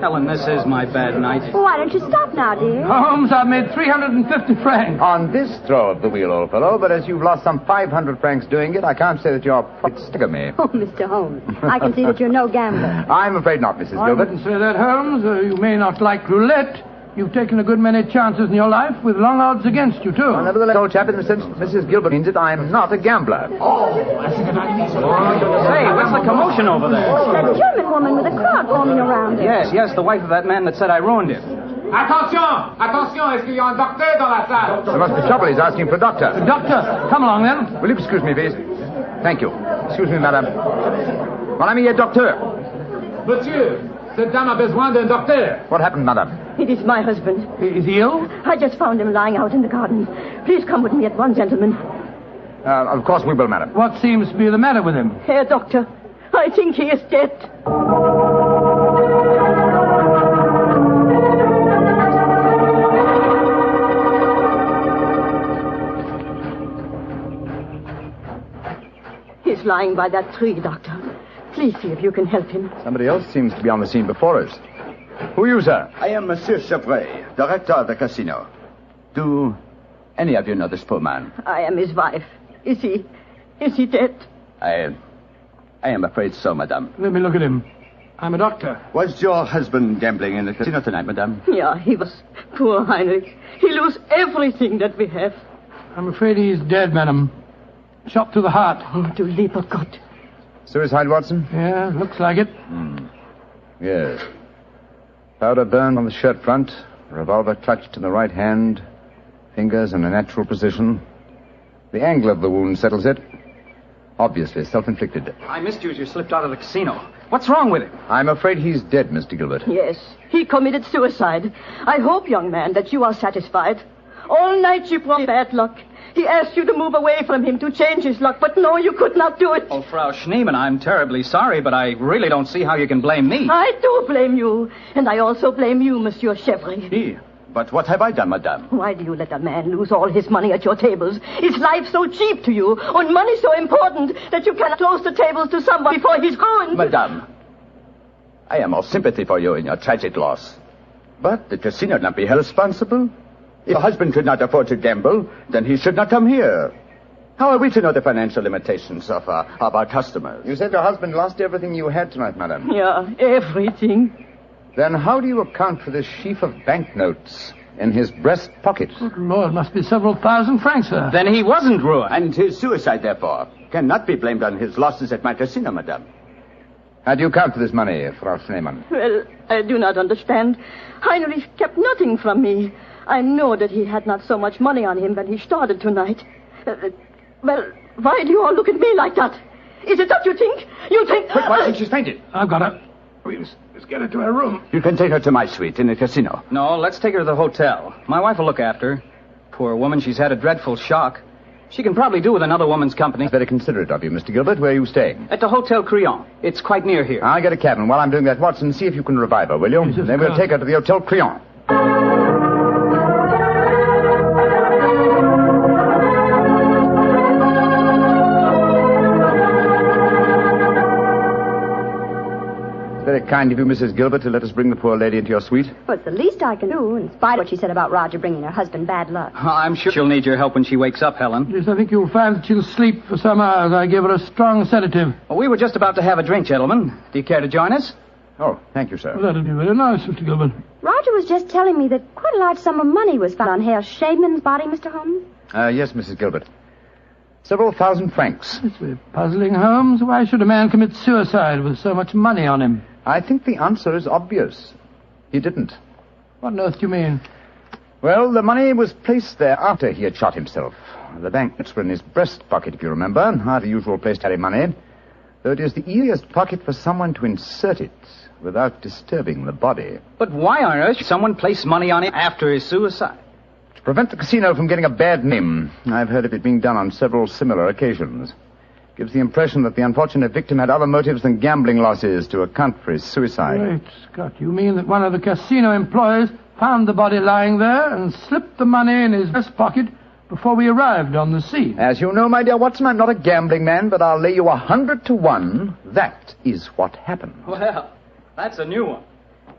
Speaker 19: Helen, this is my bad night.
Speaker 21: Why don't you stop now, dear?
Speaker 3: Holmes, I've made 350 francs.
Speaker 5: On this throw of the wheel, old fellow, but as you've lost some 500 francs doing it, I can't say that your pockets stagger me.
Speaker 21: Oh, Mr. Holmes, I can see that you're no gambler.
Speaker 5: I'm afraid not, Mrs.
Speaker 3: I
Speaker 5: Gilbert.
Speaker 3: wouldn't say that, Holmes. You may not like roulette. You've taken a good many chances in your life with long odds against you, too.
Speaker 5: Well, nevertheless, old chap, in the sense that Mrs. Gilbert means it, I'm not a gambler.
Speaker 19: Say, what's the commotion over there?
Speaker 21: Oh, that German woman with a crowd forming around her.
Speaker 19: Yes, the wife of that man that said I ruined him.
Speaker 23: Attention! Attention! Est-ce qu'il y a un docteur dans la salle?
Speaker 14: There must be trouble. He's asking for a doctor.
Speaker 3: Doctor, come along then.
Speaker 14: Will you excuse me, please? Thank you. Excuse me, madame. Mon ami est docteur.
Speaker 23: Monsieur, cette dame a besoin d'un docteur.
Speaker 14: What happened, madame?
Speaker 21: It is my husband.
Speaker 3: Is he ill?
Speaker 21: I just found him lying out in the garden. Please come with me at once, gentlemen.
Speaker 14: Of course we will, madam.
Speaker 3: What seems to be the matter with him?
Speaker 21: Herr Doctor, I think he is dead. He's lying by that tree, Doctor. Please see if you can help him.
Speaker 14: Somebody else seems to be on the scene before us. Who are you, sir?
Speaker 8: I am Monsieur Chevret, director of the casino. Do any of you know this poor man?
Speaker 21: I am his wife. Is he dead?
Speaker 8: I am afraid so, madame.
Speaker 3: Let me look at him. I'm a doctor.
Speaker 8: Was your husband gambling in the casino tonight, madame?
Speaker 21: Yeah, he was. Poor Heinrich. He lost everything that we have.
Speaker 3: I'm afraid he's dead, madam. Shot to the heart.
Speaker 21: Oh, du lieber Gott.
Speaker 14: Suicide, Watson?
Speaker 3: Yeah, looks like it.
Speaker 14: Yes. Powder burned on the shirt front, revolver clutched in the right hand, fingers in a natural position. The angle of the wound settles it. Obviously self-inflicted.
Speaker 19: I missed you as you slipped out of the casino. What's wrong with him?
Speaker 14: I'm afraid he's dead, Mr. Gilbert.
Speaker 21: Yes, he committed suicide. I hope, young man, that you are satisfied. All night you brought bad luck. He asked you to move away from him to change his luck, but no, you could not do it.
Speaker 19: Oh, Frau Schneemann, I'm terribly sorry, but I really don't see how you can blame me.
Speaker 21: I do blame you, and I also blame you, Monsieur Chevry.
Speaker 8: But what have I done, madame?
Speaker 21: Why do you let a man lose all his money at your tables? Is life so cheap to you, and money so important, that you cannot close the tables to someone before he's ruined?
Speaker 8: Madame, I am all sympathy for you in your tragic loss. But the casino not be held responsible. If your husband could not afford to gamble, then he should not come here. How are we to know the financial limitations of our customers?
Speaker 14: You said your husband lost everything you had tonight, madam.
Speaker 21: Yeah, everything.
Speaker 14: Then how do you account for this sheaf of banknotes in his breast pocket?
Speaker 3: Good Lord, must be several thousand francs, sir.
Speaker 19: Then he wasn't ruined.
Speaker 8: And his suicide, therefore, cannot be blamed on his losses at my casino, madame.
Speaker 14: How do you account for this money, Frau Schneemann?
Speaker 21: Well, I do not understand. Heinrich kept nothing from me. I know that he had not so much money on him when he started tonight. Well, why do you all look at me like that? Is it that you think? You think...
Speaker 8: Quick, Watson, she's fainted.
Speaker 3: I've got her. Let's get her to her room.
Speaker 8: You can take her to my suite in the casino.
Speaker 19: No, let's take her to the hotel. My wife will look after her. Poor woman, she's had a dreadful shock. She can probably do with another woman's company.
Speaker 14: Very considerate of you, Mr. Gilbert. Where are you staying?
Speaker 19: At the Hotel Crillon. It's quite near here.
Speaker 14: I'll get a cab, and while I'm doing that, Watson, see if you can revive her, will you? Then we'll take her to the Hotel Crillon. Very kind of you, Mrs. Gilbert, to let us bring the poor lady into your suite.
Speaker 4: Well, it's the least I can do, in spite of what she said about Roger bringing her husband bad luck.
Speaker 19: I'm sure she'll need your help when she wakes up, Helen.
Speaker 3: Yes, I think you'll find that she'll sleep for some hours. I gave her a strong sedative.
Speaker 19: Well, we were just about to have a drink, gentlemen. Do you care to join us?
Speaker 14: Oh, thank you, sir.
Speaker 3: Well, that'll be very nice, Mr. Gilbert.
Speaker 4: Roger was just telling me that quite a large sum of money was found on Herr Shaman's body, Mr. Holmes.
Speaker 14: Yes, Mrs. Gilbert. Several thousand francs.
Speaker 3: It's very puzzling, Holmes. Why should a man commit suicide with so much money on him?
Speaker 14: I think the answer is obvious. He didn't.
Speaker 3: What on earth do you mean?
Speaker 14: Well, the money was placed there after he had shot himself. The banknotes were in his breast pocket, if you remember. Not a usual place to carry money. Though it is the easiest pocket for someone to insert it without disturbing the body.
Speaker 19: But why on earth should someone place money on him after his suicide?
Speaker 14: To prevent the casino from getting a bad name. I've heard of it being done on several similar occasions. Gives the impression that the unfortunate victim had other motives than gambling losses to account for his suicide.
Speaker 3: Great Scott, you mean that one of the casino employees found the body lying there and slipped the money in his vest pocket before we arrived on the scene?
Speaker 14: As you know, my dear Watson, I'm not a gambling man, but I'll lay you 100 to 1. That is what happened.
Speaker 19: Well, that's a new one.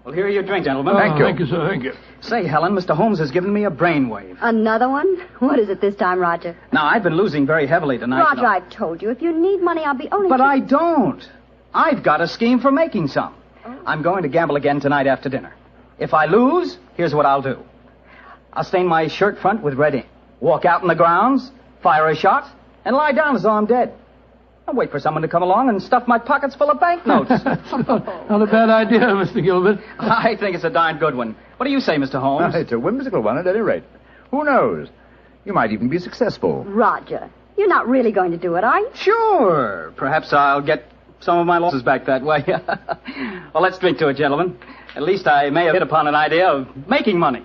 Speaker 19: Well, here are your drink, gentlemen.
Speaker 3: Thank you. Thank you, sir. Thank you.
Speaker 19: Say, Helen, Mr. Holmes has given me a brainwave.
Speaker 4: Another one? What is it this time, Roger?
Speaker 19: Now, I've been losing very heavily tonight.
Speaker 4: Roger, I've told you, if you need money, I'll be only...
Speaker 19: But I don't. I've got a scheme for making some. I'm going to gamble again tonight after dinner. If I lose, here's what I'll do. I'll stain my shirt front with red ink, walk out in the grounds, fire a shot, and lie down as though I'm dead. I'll wait for someone to come along and stuff my pockets full of banknotes.
Speaker 3: Not a bad idea, Mr. Gilbert.
Speaker 19: I think it's a darn good one. What do you say, Mr. Holmes?
Speaker 5: It's a whimsical one at any rate. Who knows? You might even be successful.
Speaker 21: Roger, you're not really going to do it, are you?
Speaker 19: Sure. Perhaps I'll get some of my losses back that way. Well, let's drink to it, gentlemen. At least I may have hit upon an idea of making money.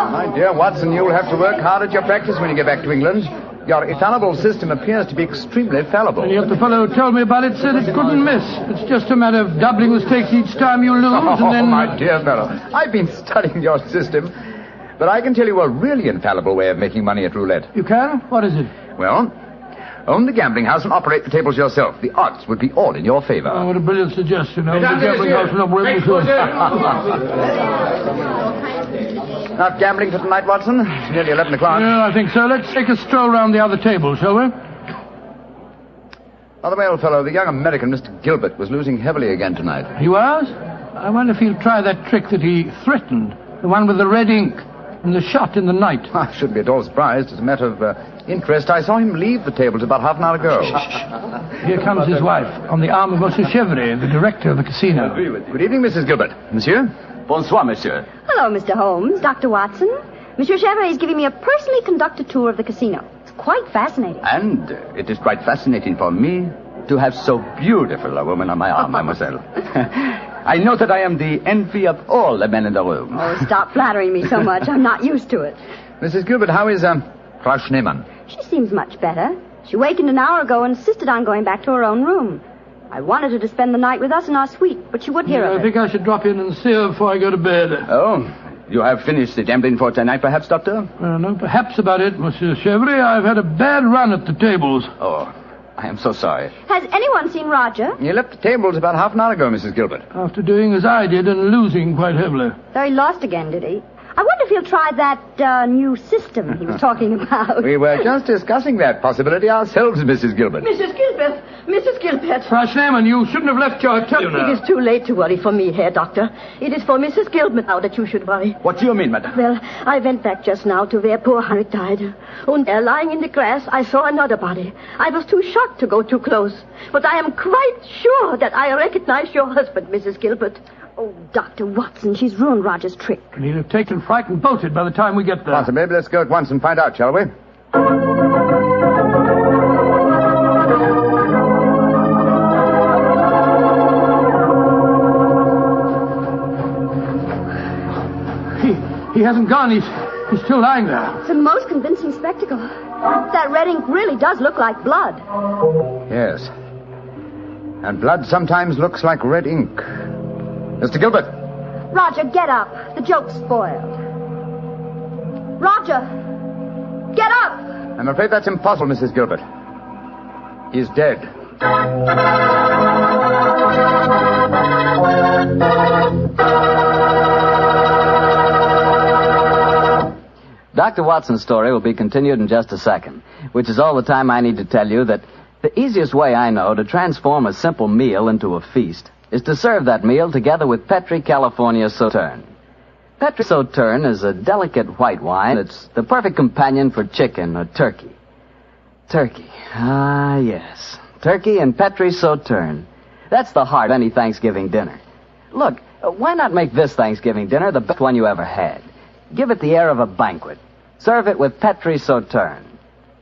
Speaker 5: My dear Watson, you'll have to work hard at your practice when you get back to England. Your infallible system appears to be extremely fallible.
Speaker 3: And yet the fellow who told me about it said it couldn't miss. It's just a matter of doubling the stakes each time you lose, and then...
Speaker 5: my dear fellow, I've been studying your system, but I can tell you a really infallible way of making money at roulette.
Speaker 3: You can? What is it?
Speaker 5: Well, own the gambling house and operate the tables yourself. The odds would be all in your favor.
Speaker 3: Oh, what a brilliant suggestion. Own the gambling house and operate
Speaker 5: Not gambling for tonight, Watson? It's nearly 11 o'clock.
Speaker 3: Yeah, I think so. Let's take a stroll round the other table, shall we?
Speaker 5: By the way, old fellow, the young American, Mr. Gilbert, was losing heavily again tonight.
Speaker 3: He was? I wonder if he'll try that trick that he threatened. The one with the red ink and the shot in the night.
Speaker 5: I shouldn't be at all surprised. As a matter of interest, I saw him leave the tables about half an hour ago.
Speaker 3: Here comes his wife, on the arm of Monsieur Chevrolet, the director of the casino.
Speaker 5: Good evening, Mrs. Gilbert. Monsieur?
Speaker 8: Bonsoir, monsieur.
Speaker 21: Hello, Mr. Holmes, Dr. Watson. Monsieur Chevrolet is giving me a personally conducted tour of the casino. It's quite fascinating.
Speaker 8: And it is quite fascinating for me to have so beautiful a woman on my arm, mademoiselle. I know that I am the envy of all the men in the room.
Speaker 21: Oh, stop flattering me so much. I'm not used to it.
Speaker 5: Mrs. Gilbert, how is, Frau Schneemann?
Speaker 21: She seems much better. She wakened an hour ago and insisted on going back to her own room. I wanted her to spend the night with us in our suite, but she wouldn't hear of it.
Speaker 3: I think I should drop in and see her before I go to bed.
Speaker 8: Oh, you have finished the gambling for tonight, perhaps, Doctor?
Speaker 3: No, perhaps about it, Monsieur Chevrolet. I've had a bad run at the tables.
Speaker 8: Oh, I am so sorry.
Speaker 21: Has anyone seen Roger?
Speaker 5: He left the tables about half an hour ago, Mrs. Gilbert.
Speaker 3: After doing as I did and losing quite heavily.
Speaker 21: So he lost again, did he? I wonder if he'll try that new system he was talking about.
Speaker 5: We were just discussing that possibility ourselves, Mrs. Gilbert.
Speaker 21: Mrs. Gilbert! Mrs. Gilbert!
Speaker 3: Frau Schneemann, you shouldn't have left your hotel.
Speaker 21: It is too late to worry for me, Herr Doctor. It is for Mrs. Gilbert now that you should worry.
Speaker 8: What do you mean, madame?
Speaker 21: Well, I went back just now to where poor Harry died. And there, lying in the grass, I saw another body. I was too shocked to go too close. But I am quite sure that I recognize your husband, Mrs. Gilbert. Oh, Dr. Watson, she's ruined Roger's trick.
Speaker 3: And he'll have taken fright and bolted by the time we get there.
Speaker 5: Possibly. Let's go at once and find out, shall we?
Speaker 3: He hasn't gone. He's still lying there.
Speaker 21: It's a most convincing spectacle. That red ink really does look like blood.
Speaker 5: Yes. And blood sometimes looks like red ink. Mr. Gilbert.
Speaker 21: Roger, get up. The joke's spoiled. Roger! Get up!
Speaker 5: I'm afraid that's impossible, Mrs. Gilbert. He's dead.
Speaker 2: Dr. Watson's story will be continued in just a second, which is all the time I need to tell you that the easiest way I know to transform a simple meal into a feast is to serve that meal together with Petri California Sauterne. Petri Sauterne is a delicate white wine that's the perfect companion for chicken or turkey. Turkey. Ah, yes. Turkey and Petri Sauterne. That's the heart of any Thanksgiving dinner. Look, why not make this Thanksgiving dinner the best one you ever had? Give it the air of a banquet. Serve it with Petri Sauterne.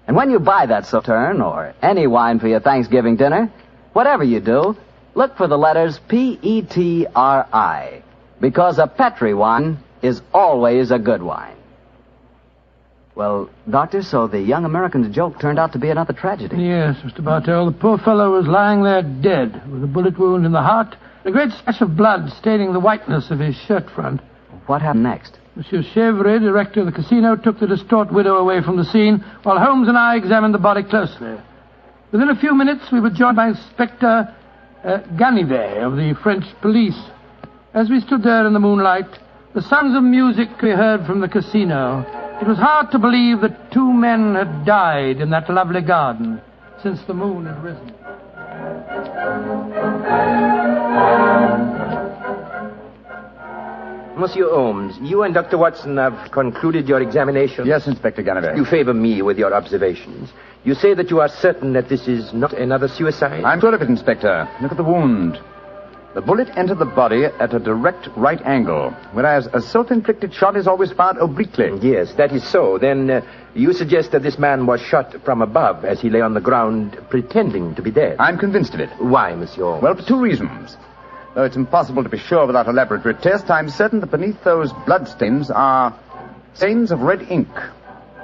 Speaker 2: And when you buy that Sauterne or any wine for your Thanksgiving dinner, whatever you do, look for the letters P-E-T-R-I, because a Petri wine is always a good wine. Well, Doctor, so the young American's joke turned out to be another tragedy.
Speaker 3: Yes, Mr. Bartell. The poor fellow was lying there dead, with a bullet wound in the heart, a great splash of blood staining the whiteness of his shirt front.
Speaker 2: What happened next?
Speaker 3: Monsieur Chevrolet, director of the casino, took the distraught widow away from the scene, while Holmes and I examined the body closely. Within a few minutes, we were joined by Inspector Ganivet of the French police. As we stood there in the moonlight, the sounds of music we heard from the casino, It was hard to believe that 2 men had died in that lovely garden since the moon had risen.
Speaker 11: Monsieur Holmes, you and Dr. Watson have concluded your examination?
Speaker 14: Yes, Inspector Gunpowder.
Speaker 11: You favor me with your observations. You say that you are certain that this is not another suicide?
Speaker 14: I'm sure of it, Inspector. Look at the wound. The bullet entered the body at a direct right angle, whereas a self-inflicted shot is always fired obliquely.
Speaker 11: Yes, that is so. Then you suggest that this man was shot from above as he lay on the ground pretending to be dead?
Speaker 14: I'm convinced of it.
Speaker 11: Why, Monsieur Holmes?
Speaker 14: Well, for 2 reasons. Though it's impossible to be sure without a laboratory test, I'm certain that beneath those bloodstains are stains of red ink.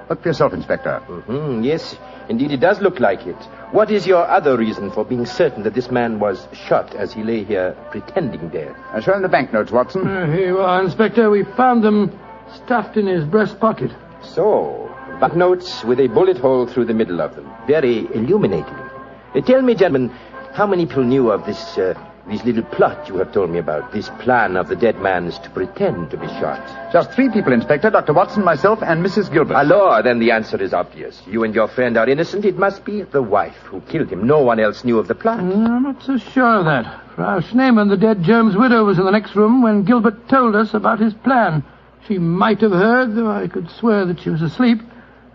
Speaker 14: Look for yourself, Inspector.
Speaker 11: Mm-hmm. Yes, indeed it does look like it. What is your other reason for being certain that this man was shot as he lay here pretending dead?
Speaker 14: Show him the banknotes, Watson.
Speaker 3: Here you are, Inspector. We found them stuffed in his breast pocket.
Speaker 11: So, banknotes with a bullet hole through the middle of them. Very illuminating. Tell me, gentlemen, how many people knew of this little plot you have told me about, this plan of the dead man's to pretend to be shot?
Speaker 14: Just 3 people, Inspector. Dr. Watson, myself, and Mrs. Gilbert.
Speaker 11: Alors, then the answer is obvious. You and your friend are innocent. It must be the wife who killed him. No one else knew of the plot.
Speaker 3: I'm not so sure of that. Frau Schneemann, the dead Germ's widow, was in the next room when Gilbert told us about his plan. She might have heard, though I could swear that she was asleep.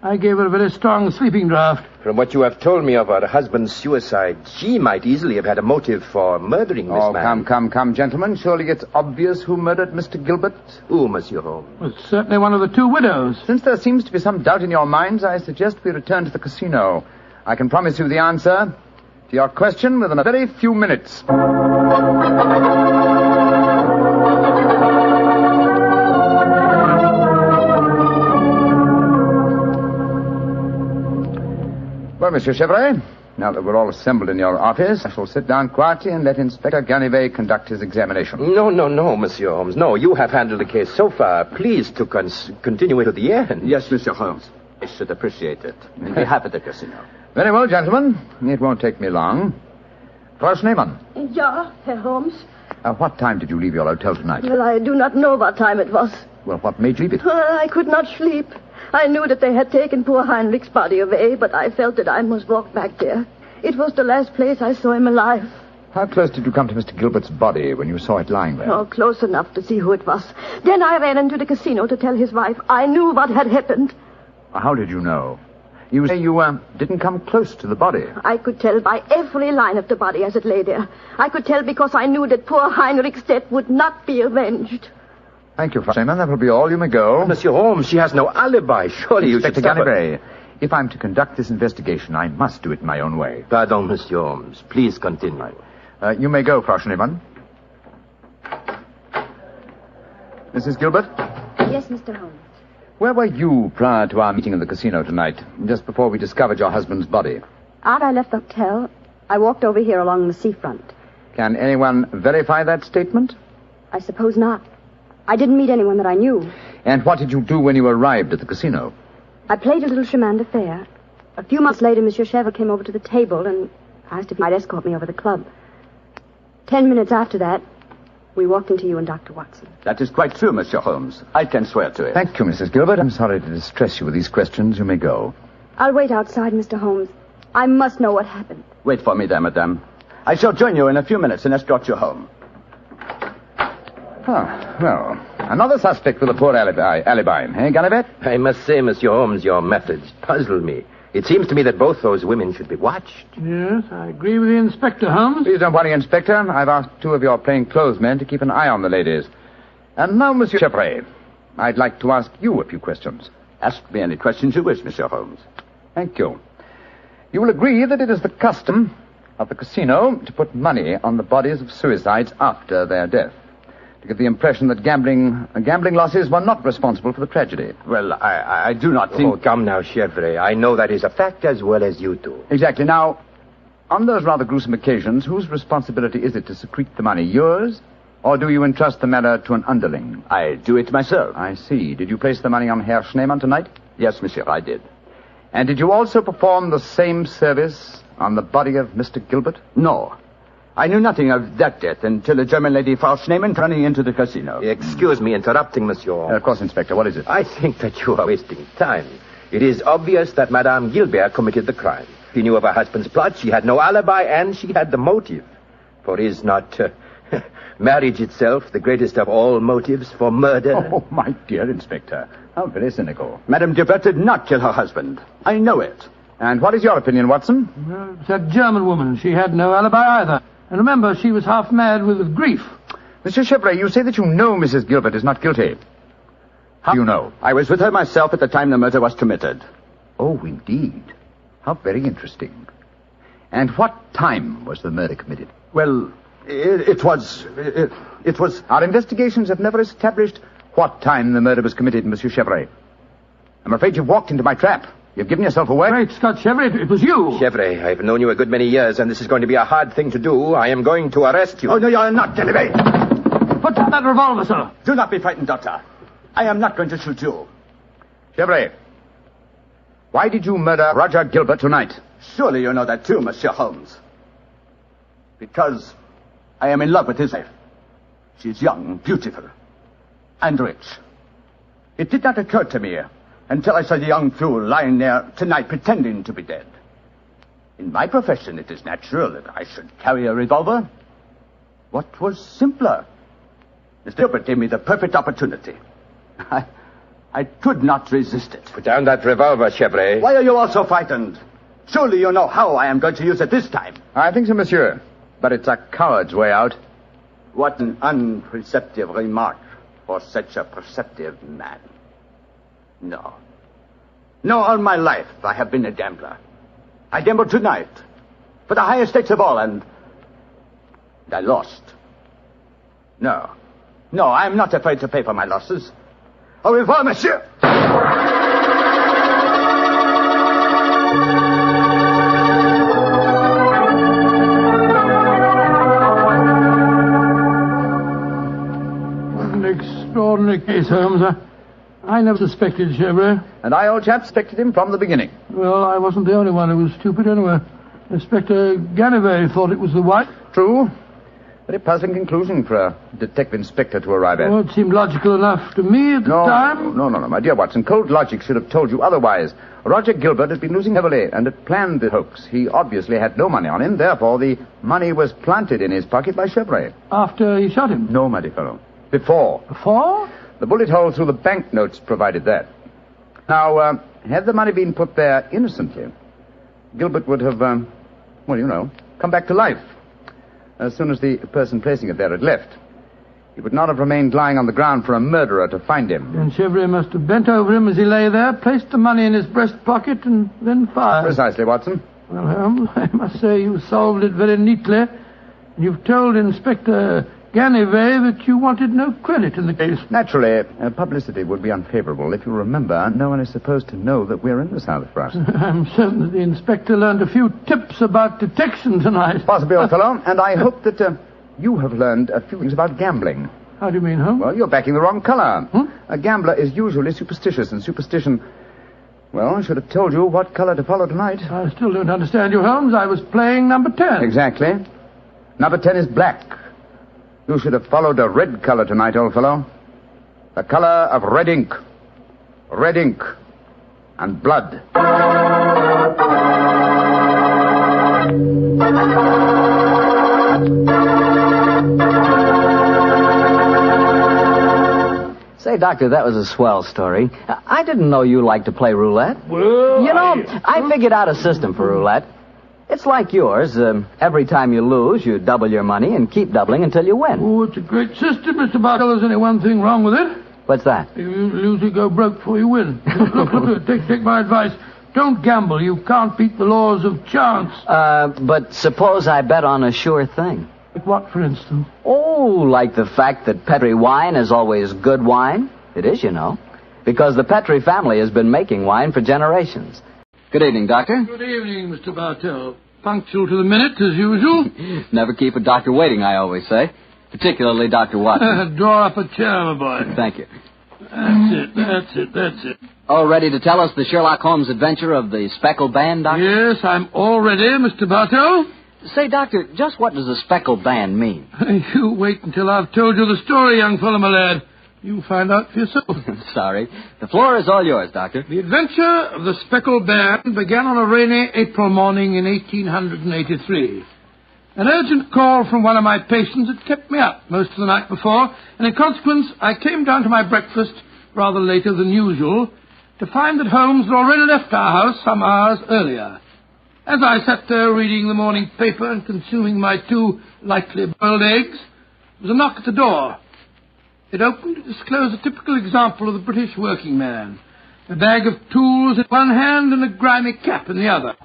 Speaker 3: I gave her a very strong sleeping draught.
Speaker 11: From what you have told me of her husband's suicide, she might easily have had a motive for murdering this man.
Speaker 14: Come, gentlemen. Surely it's obvious who murdered Mr. Gilbert?
Speaker 11: Who, Monsieur Holmes?
Speaker 3: Well, it's certainly one of the 2 widows.
Speaker 14: Since there seems to be some doubt in your minds, I suggest we return to the casino. I can promise you the answer to your question within a very few minutes. Well, Monsieur Chevrolet, now that we're all assembled in your office, I shall sit down quietly and let Inspector Ganivet conduct his examination.
Speaker 11: No, Monsieur Holmes. No, you have handled the case so far. Please to continue it to the end.
Speaker 8: Yes, Monsieur Holmes. I should appreciate it. On behalf of the casino.
Speaker 14: Very well, gentlemen. It won't take me long. Frau Schneemann.
Speaker 21: Ja, Herr Holmes.
Speaker 14: What time did you leave your hotel tonight?
Speaker 21: Well, I do not know what time it was.
Speaker 14: Well, what made you leave it?
Speaker 21: I could not sleep. I knew that they had taken poor Heinrich's body away, but I felt that I must walk back there. It was the last place I saw him alive.
Speaker 14: How close did you come to Mr. Gilbert's body when you saw it lying there?
Speaker 21: Oh, close enough to see who it was. Then I ran into the casino to tell his wife. I knew what had happened.
Speaker 14: How did you know? You say you didn't come close to the body.
Speaker 21: I could tell by every line of the body as it lay there. I could tell because I knew that poor Heinrich's death would not be avenged.
Speaker 14: Thank you, Frau Schneemann. That will be all. You may go.
Speaker 11: Monsieur Holmes, she has no alibi. Surely you should stop her.
Speaker 14: If I'm to conduct this investigation, I must do it in my own way.
Speaker 11: Pardon, Monsieur Holmes. Please continue.
Speaker 14: You may go, Frau Schneemann. Mrs. Gilbert?
Speaker 4: Yes, Mr. Holmes.
Speaker 14: Where were you prior to our meeting in the casino tonight, just before we discovered your husband's body?
Speaker 15: After I left the hotel, I walked over here along the seafront.
Speaker 14: Can anyone verify that statement?
Speaker 15: I suppose not. I didn't meet anyone that I knew.
Speaker 14: And what did you do when you arrived at the casino?
Speaker 15: I played a little chemin de fer. A few months later, Monsieur Chevre came over to the table and asked if he might escort me over the club. 10 minutes after that, we walked into you and Dr. Watson.
Speaker 8: That is quite true, Monsieur Holmes. I can swear to it.
Speaker 14: Thank you, Mrs. Gilbert. I'm sorry to distress you with these questions. You may go.
Speaker 15: I'll wait outside, Mr. Holmes. I must know what happened.
Speaker 8: Wait for me there, madame. I shall join you in a few minutes and escort you home.
Speaker 14: Well, another suspect with a poor alibi, eh, Ganivet?
Speaker 11: I must say, Monsieur Holmes, your methods puzzle me. It seems to me that both those women should be watched.
Speaker 3: Yes, I agree with the Inspector, Holmes.
Speaker 14: Please don't worry, Inspector. I've asked 2 of your plainclothes men to keep an eye on the ladies. And now, Monsieur Chevre, I'd like to ask you a few questions.
Speaker 8: Ask me any questions you wish, Monsieur Holmes.
Speaker 14: Thank you. You will agree that it is the custom of the casino to put money on the bodies of suicides after their death, to give the impression that gambling losses were not responsible for the tragedy.
Speaker 11: Well, I do not think... Oh, come now, Chevre. I know that is a fact as well as you do.
Speaker 14: Exactly. Now, on those rather gruesome occasions, whose responsibility is it to secrete the money? Yours? Or do you entrust the matter to an underling?
Speaker 8: I do it myself.
Speaker 14: I see. Did you place the money on Herr Schneemann tonight?
Speaker 8: Yes, monsieur, I did.
Speaker 14: And did you also perform the same service on the body of Mr. Gilbert?
Speaker 8: No. I knew nothing of that death until a German lady false name and running into the casino.
Speaker 11: Excuse me interrupting, monsieur.
Speaker 14: Of course, Inspector. What is it?
Speaker 11: I think that you are wasting time. It is obvious that Madame Gilbert committed the crime. She knew of her husband's plot, she had no alibi, and she had the motive. For is not marriage itself the greatest of all motives for murder?
Speaker 14: Oh, my dear Inspector. How very cynical.
Speaker 8: Madame Gilbert did not kill her husband. I know it.
Speaker 14: And what is your opinion, Watson?
Speaker 3: It's that German woman. She had no alibi either. And remember, she was half mad with grief.
Speaker 14: Mr. Chevrolet, you say that you know Mrs. Gilbert is not guilty. How do you know?
Speaker 8: I was with her myself at the time the murder was committed.
Speaker 14: Oh, indeed. How very interesting. And what time was the murder committed?
Speaker 8: Well, it was...
Speaker 14: Our investigations have never established what time the murder was committed, Monsieur Chevrolet. I'm afraid you've walked into my trap. You've given yourself away.
Speaker 3: Great Scott, Chevrolet, it was you.
Speaker 11: Chevrolet, I've known you a good many years, and this is going to be a hard thing to do. I am going to arrest you.
Speaker 8: Oh, no, you're not, Genevieve.
Speaker 3: Put down that revolver, sir.
Speaker 8: Do not be frightened, Doctor. I am not going to shoot you.
Speaker 14: Chevrolet, why did you murder Roger Gilbert tonight?
Speaker 8: Surely you know that too, Monsieur Holmes. Because I am in love with his wife. She's young, beautiful, and rich. It did not occur to me until I saw the young fool lying there tonight pretending to be dead. In my profession, it is natural that I should carry a revolver. What was simpler? Mr. Gilbert gave me the perfect opportunity. I could not resist it.
Speaker 11: Put down that revolver, Chevrolet.
Speaker 8: Why are you all so frightened? Surely you know how I am going to use it this time.
Speaker 14: I think so, monsieur. But it's a coward's way out.
Speaker 8: What an unperceptive remark for such a perceptive man. No. No, all my life I have been a gambler. I gambled tonight for the highest stakes of all, and I lost. No, I am not afraid to pay for my losses. Au revoir, monsieur.
Speaker 3: What an extraordinary case, Holmes. I never suspected Chevrolet.
Speaker 14: And I, old chap, suspected him from the beginning.
Speaker 3: Well, I wasn't the only one who was stupid anyway. Inspector Ganivet thought it was the wife.
Speaker 14: True. Very puzzling conclusion for a detective inspector to arrive at.
Speaker 3: Well, it seemed logical enough to me at the time.
Speaker 14: No, my dear Watson. Cold logic should have told you otherwise. Roger Gilbert had been losing heavily and had planned the hoax. He obviously had no money on him. Therefore, the money was planted in his pocket by Chevrolet.
Speaker 3: After he shot him?
Speaker 14: No, my dear fellow. Before.
Speaker 3: Before?
Speaker 14: The bullet hole through the banknotes provided that. Now, had the money been put there innocently, Gilbert would have, come back to life as soon as the person placing it there had left. He would not have remained lying on the ground for a murderer to find him.
Speaker 3: And Chevrolet must have bent over him as he lay there, placed the money in his breast pocket, and then fired.
Speaker 14: Precisely, Watson.
Speaker 3: Well, Holmes, I must say you solved it very neatly. You've told Inspector Ganivet that you wanted no credit in the case.
Speaker 14: Naturally, publicity would be unfavorable. If you remember, no one is supposed to know that we're in the south of France.
Speaker 3: I'm certain that the inspector learned a few tips about detection tonight.
Speaker 14: Possibly, old fellow. And I hope that you have learned a few things about gambling.
Speaker 3: How do you mean, Holmes?
Speaker 14: Well, you're backing the wrong color. A gambler is usually superstitious, and superstition... Well, I should have told you what color to follow tonight.
Speaker 3: I still don't understand you, Holmes. I was playing number 10.
Speaker 14: Exactly. Number 10 is black. You should have followed a red color tonight, old fellow. The color of red ink. Red ink. And blood.
Speaker 2: Say, Doctor, that was a swell story. I didn't know you liked to play roulette.
Speaker 3: Well,
Speaker 2: I figured out a system for roulette. It's like yours. Every time you lose, you double your money and keep doubling until you win.
Speaker 3: Oh, it's a great system, Mr. Bartel. There's only one thing wrong with it.
Speaker 2: What's that?
Speaker 3: You lose, you go broke before you win. Look, take my advice. Don't gamble. You can't beat the laws of chance.
Speaker 2: But suppose I bet on a sure thing.
Speaker 3: Like what, for instance?
Speaker 2: Oh, like the fact that Petri wine is always good wine. It is, you know. Because the Petri family has been making wine for generations. Good evening, Doctor.
Speaker 3: Good evening, Mr. Bartell. Punctual to the minute, as usual.
Speaker 2: Never keep a doctor waiting, I always say. Particularly Dr. Watson.
Speaker 3: Draw up a chair, my boy.
Speaker 2: Thank you.
Speaker 3: That's it.
Speaker 2: All ready to tell us the Sherlock Holmes adventure of the Speckled band, Doctor?
Speaker 3: Yes, I'm all ready, Mr. Bartell.
Speaker 2: Say, Doctor, just what does a speckled band mean?
Speaker 3: You wait until I've told you the story, young fellow, my lad. You'll find out for yourself.
Speaker 2: Sorry. The floor is all yours, Doctor.
Speaker 3: The adventure of the Speckled Band began on a rainy April morning in 1883. An urgent call from one of my patients had kept me up most of the night before, and in consequence I came down to my breakfast rather later than usual to find that Holmes had already left our house some hours earlier. As I sat there reading the morning paper and consuming my 2 lightly boiled eggs, there was a knock at the door. It opened to disclose a typical example of the British working man, a bag of tools in one hand and a grimy cap in the other,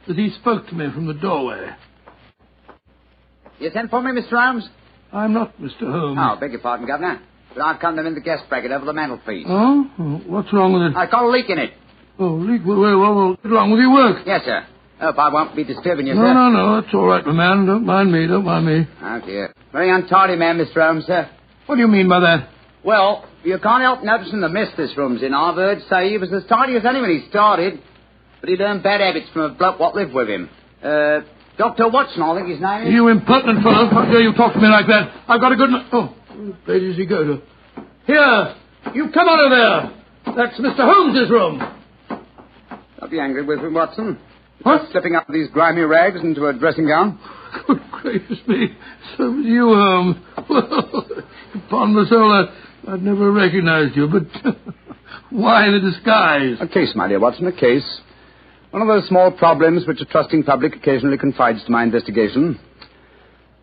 Speaker 3: as he spoke to me from the doorway.
Speaker 5: You sent for me, Mr. Holmes?
Speaker 3: I'm not Mr. Holmes.
Speaker 5: Oh, beg your pardon, Governor. But I've come them in the guest bracket over the mantelpiece.
Speaker 3: Oh? What's wrong with it?
Speaker 5: I got a leak in it.
Speaker 3: Oh, leak? Well, what's wrong with your work?
Speaker 5: Yes, sir. Hope I won't be disturbing you,
Speaker 3: No,
Speaker 5: sir.
Speaker 3: no, it's all right, my man. Don't mind me.
Speaker 5: Oh, dear. Very untidy man, Mr. Holmes, sir.
Speaker 3: What do you mean by that?
Speaker 5: Well, you can't help noticing the mess this room's in. I've heard say he was as tidy as any when he started, but he learned bad habits from a bloke what lived with him. Dr. Watson, I think his name is.
Speaker 3: You impertinent fellow. How dare you talk to me like that? I've got a good... Oh, where does he go to? Here, you come out of there. That's Mr. Holmes's room.
Speaker 5: Don't be angry with me, Watson. What? Just slipping out of these grimy rags into a dressing gown.
Speaker 3: Good gracious me. So was you, Holmes. Well, upon my soul, I'd never recognized you, but why the disguise?
Speaker 5: A case, my dear Watson, a case. One of those small problems which a trusting public occasionally confides to my investigation.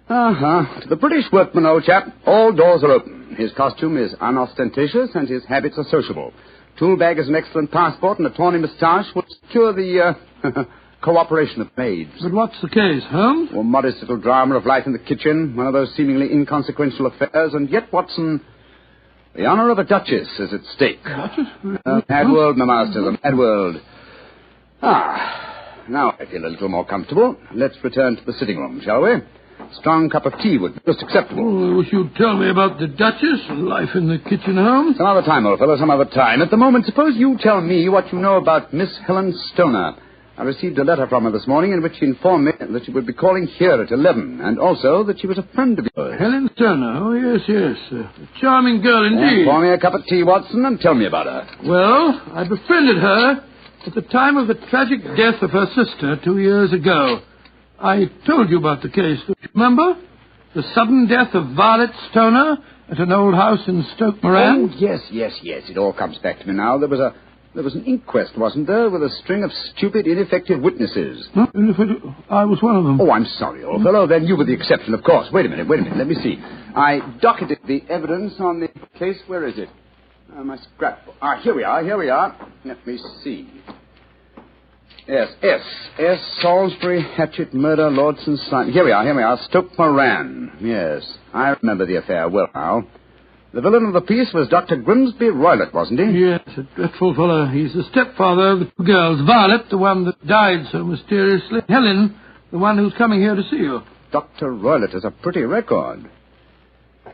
Speaker 5: To the British workman, old chap, all doors are open. His costume is unostentatious and his habits are sociable. Tool bag is an excellent passport, and a tawny moustache will secure the cooperation of maids.
Speaker 3: But what's the case, Holmes?
Speaker 5: Or modest little drama of life in the kitchen, one of those seemingly inconsequential affairs, and yet, Watson, the honour of a duchess is at stake.
Speaker 3: Duchess?
Speaker 5: Mad world, my master, the mad world. Now I feel a little more comfortable. Let's return to the sitting room, shall we? A strong cup of tea would be most acceptable.
Speaker 3: Oh, I wish you'd tell me about the Duchess and life in the kitchen, Holmes.
Speaker 5: Some other time, old fellow, some other time. At the moment, suppose you tell me what you know about Miss Helen Stoner. I received a letter from her this morning in which she informed me that she would be calling here at 11, and also that she was a friend of yours.
Speaker 3: Helen Stoner? Oh, yes. A charming girl indeed.
Speaker 5: Pour me a cup of tea, Watson, and tell me about her.
Speaker 3: Well, I befriended her at the time of the tragic death of her sister 2 years ago. I told you about the case, don't you remember? The sudden death of Violet Stoner at an old house in Stoke Moran.
Speaker 5: Oh, yes. It all comes back to me now. There was an inquest, wasn't there, with a string of stupid, ineffective witnesses.
Speaker 3: Huh? I was one of them.
Speaker 5: Oh, I'm sorry, old fellow. Then you were the exception, of course. Wait a minute. Let me see. I docketed the evidence on the case. Where is it? My scrapbook. Here we are. Let me see. Yes, S. Salisbury, Hatchet, Murder, Lordson, Simon. Here we are. Stoke Moran. Yes, I remember the affair well now. The villain of the piece was Dr. Grimsby Roylott, wasn't he?
Speaker 3: Yes, a dreadful fellow. He's the stepfather of the two girls. Violet, the one that died so mysteriously. Helen, the one who's coming here to see you.
Speaker 5: Dr. Roylott has a pretty record.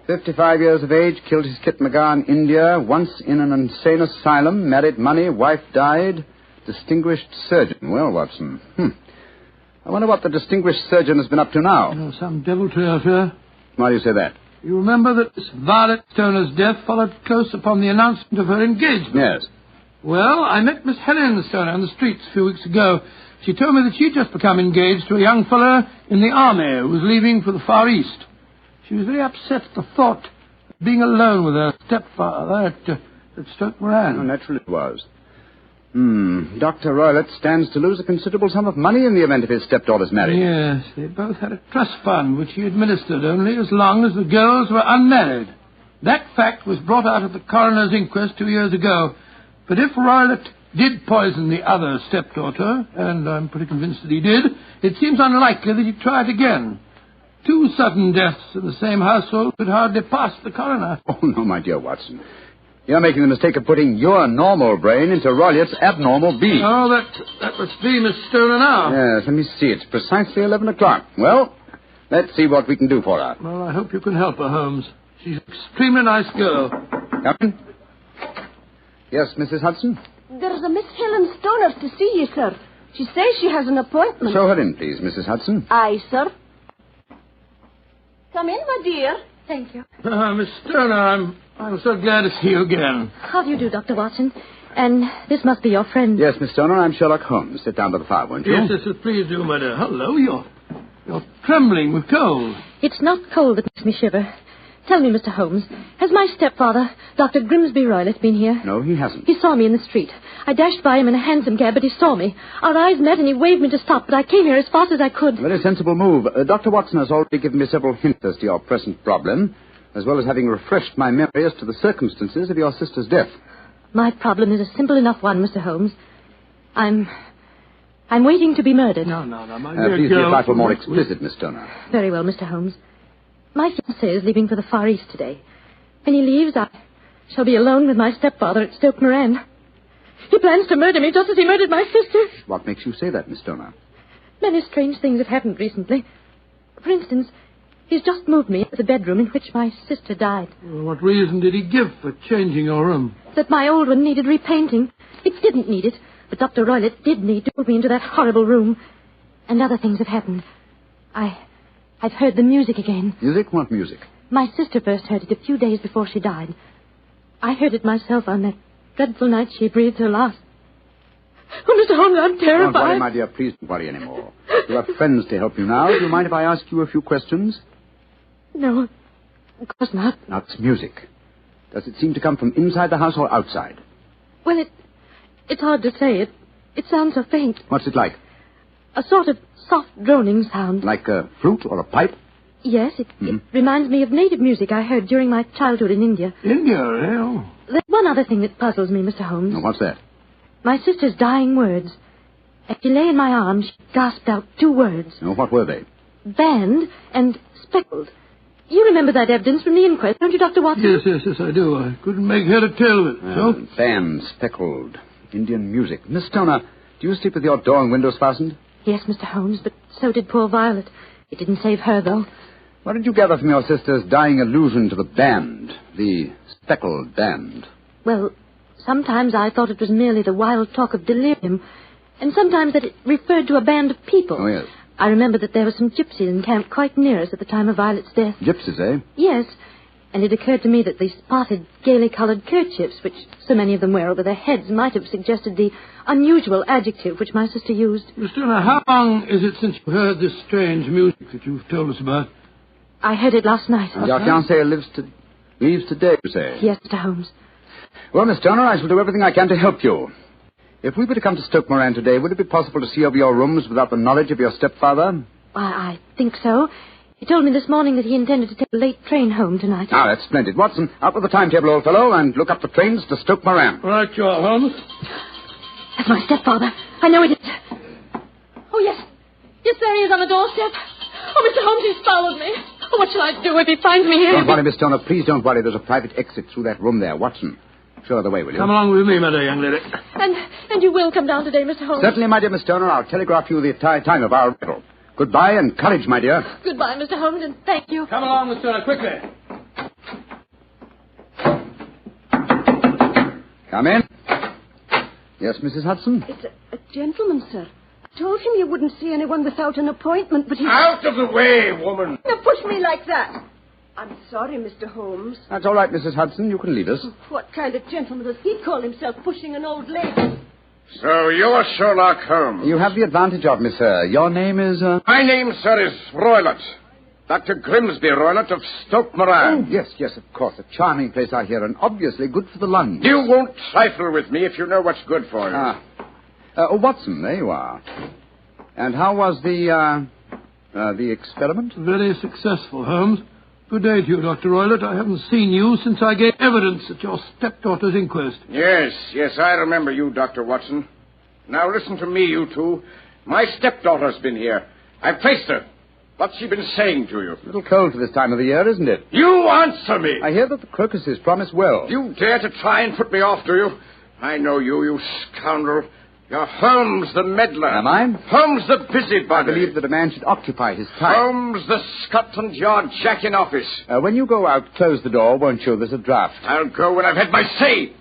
Speaker 5: 55 years of age, killed his Kit McGar in India, once in an insane asylum, married money, wife died, distinguished surgeon. Well, Watson, I wonder what the distinguished surgeon has been up to now.
Speaker 3: Some deviltry affair.
Speaker 5: Why do you say that?
Speaker 3: You remember that Miss Violet Stoner's death followed close upon the announcement of her engagement?
Speaker 5: Yes.
Speaker 3: Well, I met Miss Helen Stoner on the streets a few weeks ago. She told me that she'd just become engaged to a young fellow in the army who was leaving for the Far East. She was very upset at the thought of being alone with her stepfather at Stoke Moran.
Speaker 5: Oh, naturally it was. Dr. Roylott stands to lose a considerable sum of money in the event of his stepdaughter's marriage.
Speaker 3: Yes, they both had a trust fund which he administered only as long as the girls were unmarried. That fact was brought out at the coroner's inquest 2 years ago. But if Roylott did poison the other stepdaughter, and I'm pretty convinced that he did, it seems unlikely that he'd try it again. 2 sudden deaths in the same household could hardly pass the coroner.
Speaker 5: Oh, no, my dear Watson. You're making the mistake of putting your normal brain into Rollitt's abnormal being.
Speaker 3: Oh, that must be Miss Stoner now.
Speaker 5: Yes, let me see. It's precisely 11 o'clock. Well, let's see what we can do for her.
Speaker 3: Well, I hope you can help her, Holmes. She's an extremely nice girl.
Speaker 5: Come in. Yes, Mrs. Hudson?
Speaker 21: There's a Miss Helen Stoner to see you, sir. She says she has an appointment.
Speaker 5: Show her in, please, Mrs. Hudson.
Speaker 21: Aye, sir. Come in, my dear.
Speaker 15: Thank you.
Speaker 3: Miss Turner, I'm so glad to see you again.
Speaker 15: How do you do, Dr. Watson? And this must be your friend.
Speaker 5: Yes, Miss Turner, I'm Sherlock Holmes. Sit down by the fire, won't you?
Speaker 3: Yes, please do, my dear. Hello, you're trembling with cold.
Speaker 15: It's not cold that makes me shiver. Tell me, Mr. Holmes, has my stepfather, Dr. Grimsby Roylott, been here?
Speaker 5: No, he hasn't.
Speaker 15: He saw me in the street. I dashed by him in a hansom cab, but he saw me. Our eyes met and he waved me to stop, but I came here as fast as I could.
Speaker 5: A very sensible move. Dr. Watson has already given me several hints as to your present problem, as well as having refreshed my memory as to the circumstances of your sister's death.
Speaker 15: My problem is a simple enough one, Mr. Holmes. I'm waiting to be murdered.
Speaker 3: No, my dear
Speaker 5: please be a
Speaker 3: girl.
Speaker 5: trifle more explicit, Miss Turner.
Speaker 15: Very well, Mr. Holmes. My fiancé is leaving for the Far East today. When he leaves, I shall be alone with my stepfather at Stoke Moran. He plans to murder me just as he murdered my sister.
Speaker 5: What makes you say that, Miss Turner?
Speaker 15: Many strange things have happened recently. For instance, he's just moved me into the bedroom in which my sister died.
Speaker 3: Well, what reason did he give for changing your room?
Speaker 15: That my old one needed repainting. It didn't need it, but Dr. Roylott did need to move me into that horrible room. And other things have happened. I've heard the music again.
Speaker 5: Music? What music?
Speaker 15: My sister first heard it a few days before she died. I heard it myself on that dreadful night she breathed her last. Oh, Mr. Holmes, I'm terrified.
Speaker 5: Don't worry, my dear. Please don't worry anymore. You have friends to help you now. Do you mind if I ask you a few questions?
Speaker 15: No, of course not.
Speaker 5: Now, it's music. Does it seem to come from inside the house or outside?
Speaker 15: Well, it's hard to say. It sounds so faint.
Speaker 5: What's it like?
Speaker 15: A sort of soft droning sound.
Speaker 5: Like a flute or a pipe?
Speaker 15: Yes, it reminds me of native music I heard during my childhood in India.
Speaker 3: India, eh?
Speaker 15: There's one other thing that puzzles me, Mr. Holmes.
Speaker 5: What's that?
Speaker 15: My sister's dying words. As she lay in my arms, she gasped out 2 words.
Speaker 5: Oh, what were they?
Speaker 15: Banned and speckled. You remember that evidence from the inquest, don't you, Dr. Watson?
Speaker 3: Yes, I do. I couldn't make head or tail of it. So?
Speaker 5: Band, speckled, Indian music. Miss Turner, do you sleep with your door and windows fastened?
Speaker 15: Yes, Mr. Holmes, but so did poor Violet. It didn't save her, though.
Speaker 5: What did you gather from your sister's dying allusion to the band, the speckled band?
Speaker 15: Well, sometimes I thought it was merely the wild talk of delirium, and sometimes that it referred to a band of people.
Speaker 5: Oh, yes.
Speaker 15: I remember that there were some gypsies encamped quite near us at the time of Violet's death.
Speaker 5: Gypsies, eh?
Speaker 15: Yes, and it occurred to me that the spotted, gaily coloured kerchiefs, which so many of them wear over their heads, might have suggested the unusual adjective which my sister used.
Speaker 3: Miss Turner, how long is it since you heard this strange music that you've told us about?
Speaker 15: I heard it last night.
Speaker 5: And your fiancé leaves today, you say?
Speaker 15: Yes, Mr. Holmes.
Speaker 5: Well, Miss Turner, I shall do everything I can to help you. If we were to come to Stoke Moran today, would it be possible to see over your rooms without the knowledge of your stepfather?
Speaker 15: I think so. He told me this morning that he intended to take a late train home tonight.
Speaker 5: Ah, that's splendid. Watson, out with the timetable, old fellow, and look up the trains to Stoke Moran.
Speaker 3: Right, you are, Holmes.
Speaker 15: That's my stepfather. I know it is. Oh, yes. Yes, there he is on the doorstep. Oh, Mr. Holmes, he's followed me. Oh, what shall I do if he finds me here?
Speaker 5: Don't worry, Miss Turner. Please don't worry. There's a private exit through that room there. Watson, show the way, will you?
Speaker 3: Come along with me, my dear young lady.
Speaker 15: And you will come down today, Mr. Holmes?
Speaker 5: Certainly, my dear Miss Turner. I'll telegraph you the time of our arrival. Goodbye and courage, my dear.
Speaker 15: Goodbye, Mr. Holmes, and thank you.
Speaker 3: Come along, Miss Turner, quickly.
Speaker 5: Come in. Yes, Mrs. Hudson?
Speaker 21: It's a gentleman, sir. I told him you wouldn't see anyone without an appointment, but he...
Speaker 6: Out of the way, woman!
Speaker 21: Now push me like that. I'm sorry, Mr. Holmes.
Speaker 5: That's all right, Mrs. Hudson. You can leave us.
Speaker 21: What kind of gentleman does he call himself pushing an old lady?
Speaker 6: So you're Sherlock Holmes.
Speaker 5: You have the advantage of me, sir. Your name is,
Speaker 6: My name, sir, is Roylott. Dr. Grimsby Roylott of Stoke Moran.
Speaker 5: Oh, yes, of course. A charming place, I hear, and obviously good for the lungs.
Speaker 6: You won't trifle with me if you know what's good for you.
Speaker 5: Watson, there you are. And how was the experiment?
Speaker 3: Very successful, Holmes. Good day to you, Dr. Roylott. I haven't seen you since I gave evidence at your stepdaughter's inquest.
Speaker 6: Yes, I remember you, Dr. Watson. Now listen to me, you two. My stepdaughter's been here. I've traced her. What's she been saying to you?
Speaker 5: A little cold for this time of the year, isn't it?
Speaker 6: You answer me!
Speaker 5: I hear that the crocuses promise well.
Speaker 6: You dare to try and put me off, do you? I know you, you scoundrel. You're Holmes the meddler.
Speaker 5: Am I?
Speaker 6: Holmes the busybody.
Speaker 5: I believe that a man should occupy his time.
Speaker 6: Holmes the Scotland Yard Jack in office.
Speaker 5: When you go out, close the door, won't you? There's a draft.
Speaker 6: I'll go when I've had my say.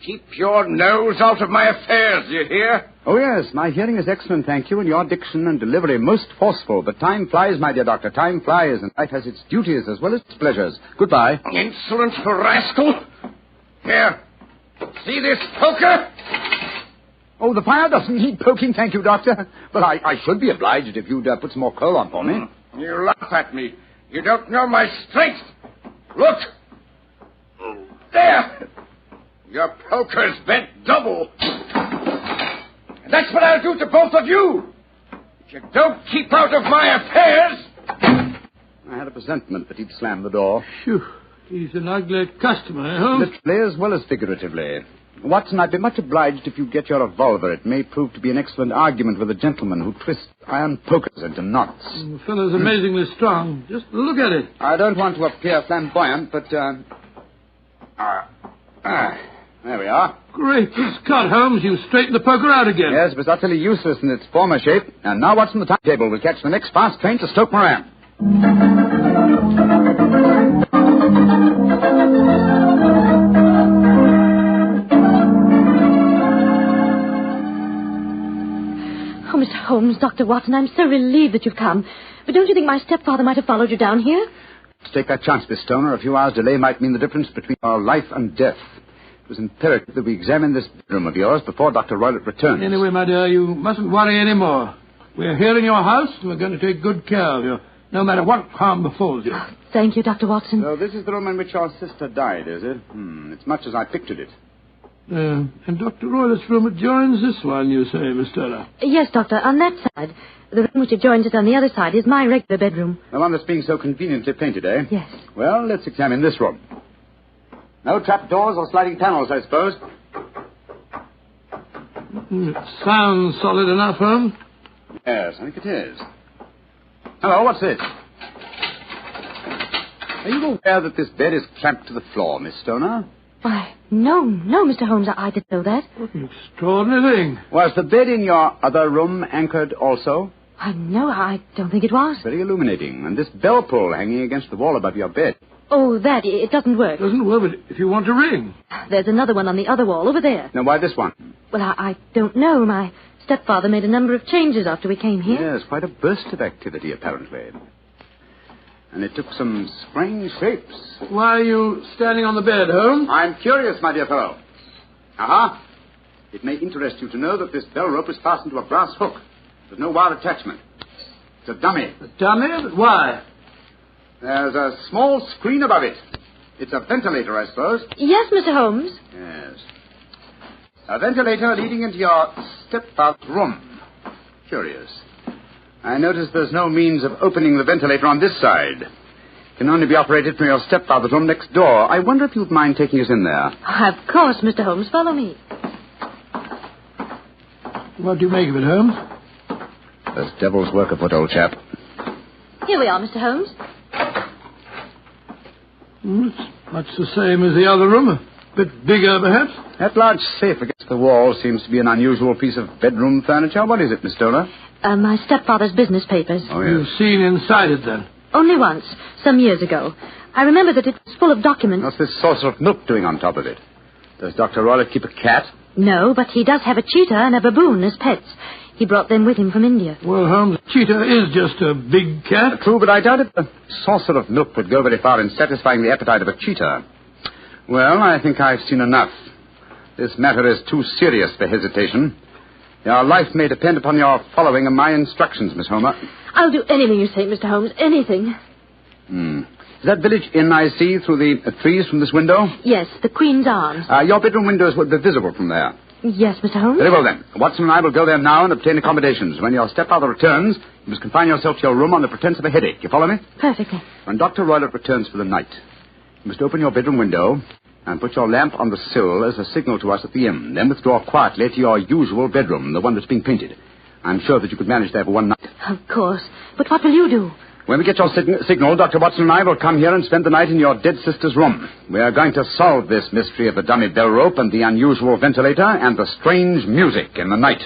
Speaker 6: Keep your nose out of my affairs, you hear?
Speaker 5: Oh, yes, my hearing is excellent, thank you, and your diction and delivery most forceful. But time flies, my dear doctor, time flies, and life has its duties as well as its pleasures. Goodbye.
Speaker 6: Insolent rascal! Here, see this poker?
Speaker 5: Oh, the fire doesn't need poking, thank you, doctor. But I should be obliged if you'd put some more coal on for me.
Speaker 6: You laugh at me. You don't know my strength. Look! There! Your poker's bent double. And that's what I'll do to both of you. If you don't keep out of my affairs...
Speaker 5: I had a presentiment that he'd slam the door.
Speaker 3: Phew. He's an ugly customer, Holmes.
Speaker 5: Literally as well as figuratively. Watson, I'd be much obliged if you'd get your revolver. It may prove to be an excellent argument with a gentleman who twists iron pokers into knots.
Speaker 3: The fellow's amazingly strong. Just look at it.
Speaker 5: I don't want to appear flamboyant, but, there we are.
Speaker 3: Great Scott, Holmes. You straightened the poker out again.
Speaker 5: Yes, it was utterly useless in its former shape. And now, Watson, the timetable will catch the next fast train to Stoke Moran.
Speaker 21: Oh, Mr. Holmes, Dr. Watson, I'm so relieved that you've come. But don't you think my stepfather might have followed you down here?
Speaker 5: Let's take that chance, Miss Stoner. A few hours' delay might mean the difference between our life and death. It was imperative that we examine this bedroom of yours before Dr. Roylott returns.
Speaker 3: Anyway, my dear, you mustn't worry any more. We're here in your house, and we're going to take good care of you, no matter what harm befalls you.
Speaker 21: Thank you, Dr. Watson.
Speaker 5: So this is the room in which your sister died, is it? It's much as I pictured it.
Speaker 3: And Dr. Roylott's room adjoins this one, you say, Miss Stoner?
Speaker 21: Yes, Doctor, on that side. The room which adjoins it on the other side is my regular bedroom.
Speaker 5: The one that's being so conveniently painted, eh?
Speaker 21: Yes.
Speaker 5: Well, let's examine this room. No trapdoors or sliding panels, I suppose.
Speaker 3: It sounds solid enough, Holmes.
Speaker 5: Yes, I think it is. Hello, what's this? Are you aware that this bed is clamped to the floor, Miss Stoner?
Speaker 21: Why, no, Mr. Holmes, I didn't know that.
Speaker 3: What an extraordinary thing.
Speaker 5: Was the bed in your other room anchored also?
Speaker 21: No, I don't think it was.
Speaker 5: Very illuminating. And this bell pull hanging against the wall above your bed.
Speaker 21: Oh, that, it doesn't work.
Speaker 3: It doesn't work, but if you want to ring.
Speaker 21: There's another one on the other wall over there.
Speaker 5: Now, why this one?
Speaker 21: Well, I don't know. My stepfather made a number of changes after we came here.
Speaker 5: Yes, quite a burst of activity, apparently. And it took some strange shapes.
Speaker 3: Why are you standing on the bed, Holmes?
Speaker 5: I'm curious, my dear fellow. Aha. It may interest you to know that this bell rope is fastened to a brass hook. There's no wire attachment. It's a dummy.
Speaker 3: A dummy? But why?
Speaker 5: There's a small screen above it. It's a ventilator, I suppose.
Speaker 21: Yes, Mr. Holmes.
Speaker 5: Yes. A ventilator leading into your stepfather's room. Curious. I notice there's no means of opening the ventilator on this side. It can only be operated from your stepfather's room next door. I wonder if you'd mind taking us in there.
Speaker 21: Of course, Mr. Holmes. Follow me.
Speaker 3: What do you make of it, Holmes?
Speaker 5: There's devil's work afoot, old chap.
Speaker 21: Here we are, Mr. Holmes.
Speaker 3: It's much the same as the other room. A bit bigger, perhaps.
Speaker 5: That large safe against the wall seems to be an unusual piece of bedroom furniture. What is it, Miss Stoner?
Speaker 21: My stepfather's business papers.
Speaker 5: Oh, yes.
Speaker 3: You've seen inside it, then?
Speaker 21: Only once, some years ago. I remember that it was full of documents.
Speaker 5: What's this saucer of milk doing on top of it? Does Dr. Roylott keep a cat?
Speaker 21: No, but he does have a cheetah and a baboon as pets. He brought them with him from India.
Speaker 3: Well, Holmes, a cheetah is just a big cat.
Speaker 5: True, but I doubt if a saucer of milk would go very far in satisfying the appetite of a cheetah. Well, I think I've seen enough. This matter is too serious for hesitation. Your life may depend upon your following of my instructions, Miss Homer.
Speaker 21: I'll do anything you say, Mr. Holmes, anything.
Speaker 5: Is that village inn I see through the trees from this window?
Speaker 21: Yes, the Queen's Arms.
Speaker 5: Your bedroom windows would be visible from there.
Speaker 21: Yes, Mr. Holmes.
Speaker 5: Very well, then. Watson and I will go there now and obtain accommodations. When your stepfather returns, you must confine yourself to your room on the pretense of a headache. You follow me?
Speaker 21: Perfectly.
Speaker 5: When Dr. Roylott returns for the night, you must open your bedroom window and put your lamp on the sill as a signal to us at the inn. Then withdraw quietly to your usual bedroom, the one that's being painted. I'm sure that you could manage there for one night.
Speaker 21: Of course. But what will you do?
Speaker 5: When we get your signal, Dr. Watson and I will come here and spend the night in your dead sister's room. We are going to solve this mystery of the dummy bell rope and the unusual ventilator and the strange music in the night.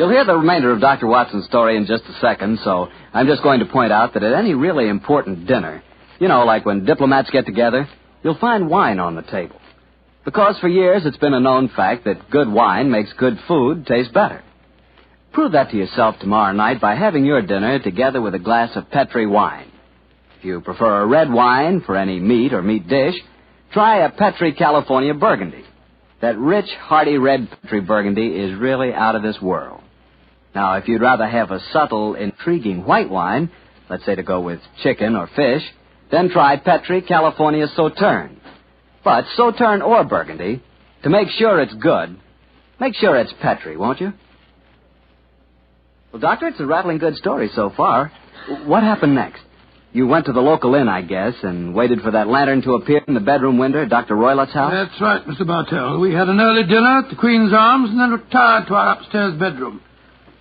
Speaker 2: You'll hear the remainder of Dr. Watson's story in just a second, so I'm just going to point out that at any really important dinner, you know, like when diplomats get together, you'll find wine on the table. Because for years it's been a known fact that good wine makes good food taste better. Prove that to yourself tomorrow night by having your dinner together with a glass of Petri wine. If you prefer a red wine for any meat or meat dish, try a Petri California Burgundy. That rich, hearty red Petri Burgundy is really out of this world. Now, if you'd rather have a subtle, intriguing white wine, let's say to go with chicken or fish, then try Petri California Sauterne. But Sauterne or Burgundy, to make sure it's good, make sure it's Petri, won't you? Well, Doctor, it's a rattling good story so far. What happened next? You went to the local inn, I guess, and waited for that lantern to appear in the bedroom window at Dr. Roylott's house?
Speaker 3: That's right, Mr. Bartell. We had an early dinner at the Queen's Arms and then retired to our upstairs bedroom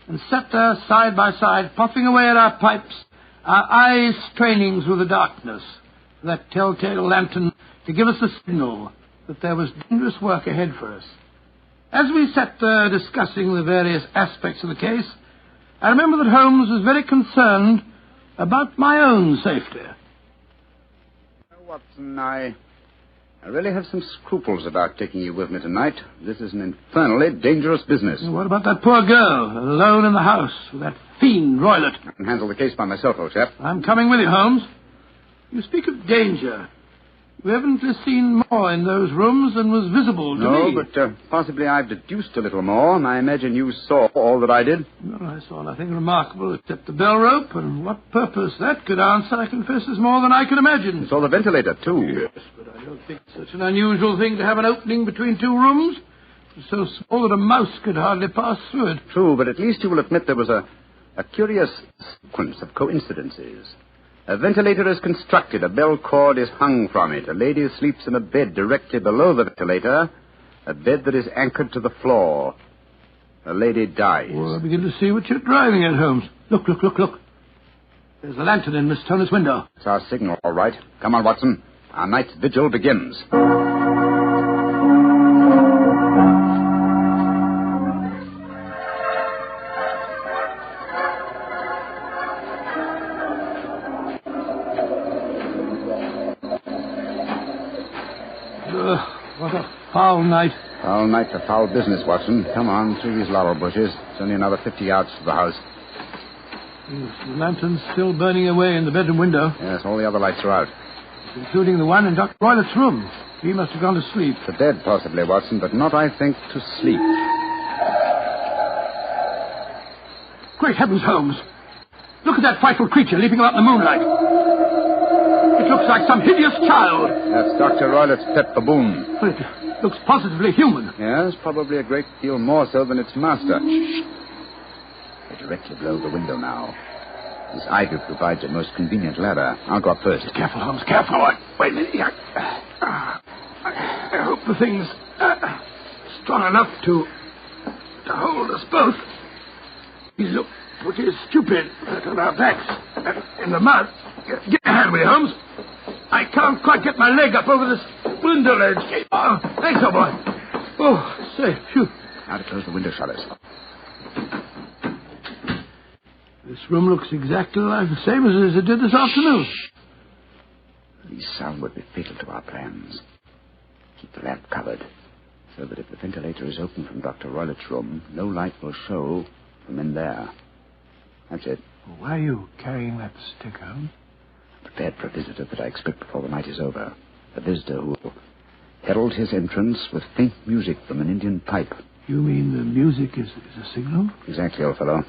Speaker 3: and sat there side by side, puffing away at our pipes, our eyes straining through the darkness for that telltale lantern to give us a signal that there was dangerous work ahead for us. As we sat there discussing the various aspects of the case, I remember that Holmes was very concerned about my own safety.
Speaker 5: Watson, I really have some scruples about taking you with me tonight. This is an infernally dangerous business.
Speaker 3: What about that poor girl, alone in the house with that fiend Roylott?
Speaker 5: I can handle the case by myself, old chap.
Speaker 3: I'm coming with you, Holmes. You speak of danger. You evidently seen more in those rooms than was visible to me.
Speaker 5: No, but possibly I've deduced a little more, and I imagine you saw all that I did.
Speaker 3: No, I saw nothing remarkable except the bell rope, and what purpose that could answer, I confess, is more than I can imagine.
Speaker 5: You saw the ventilator, too.
Speaker 3: Yes, but I don't think it's such an unusual thing to have an opening between two rooms. It's so small that a mouse could hardly pass through it.
Speaker 5: True, but at least you will admit there was a curious sequence of coincidences. A ventilator is constructed. A bell cord is hung from it. A lady sleeps in a bed directly below the ventilator, a bed that is anchored to the floor. A lady dies.
Speaker 3: Well, I begin to see what you're driving at, Holmes. Look. There's the lantern in Miss Toner's window.
Speaker 5: It's our signal, all right. Come on, Watson. Our night's vigil begins.
Speaker 3: What a foul night.
Speaker 5: Foul night for foul business, Watson. Come on, through these laurel bushes. It's only another 50 yards to the house.
Speaker 3: Yes, the lantern's still burning away in the bedroom window.
Speaker 5: Yes, all the other lights are out.
Speaker 3: Including the one in Dr. Roylott's room. He must have gone to sleep.
Speaker 5: To bed, possibly, Watson, but not, I think, to sleep.
Speaker 3: Great heavens, Holmes. Look at that frightful creature leaping about in the moonlight. It looks like some hideous child.
Speaker 5: That's Dr. Roylott's pet baboon.
Speaker 3: Well, it looks positively human.
Speaker 5: Yes, probably a great deal more so than its master. They're directly below the window now. This ivy provides a most convenient ladder. I'll go up first.
Speaker 3: Careful, Holmes, careful. Wait a minute. I hope the thing's strong enough to hold us both. We look pretty stupid on our backs in the mud. Get a hand with you, Holmes. I can't quite get my leg up over this window ledge. Oh, thanks, old boy. Oh, say, phew.
Speaker 5: Now to close the window shutters.
Speaker 3: This room looks exactly like the same as it did this afternoon.
Speaker 5: These sound would be fatal to our plans. Keep the lamp covered, so that if the ventilator is open from Dr. Roylott's room, no light will show from in there. That's it.
Speaker 3: Well, why are you carrying that stick, Holmes?
Speaker 5: Prepared for a visitor that I expect before the night is over. A visitor who will herald his entrance with faint music from an Indian pipe.
Speaker 3: You mean the music is a signal?
Speaker 5: Exactly, old fellow.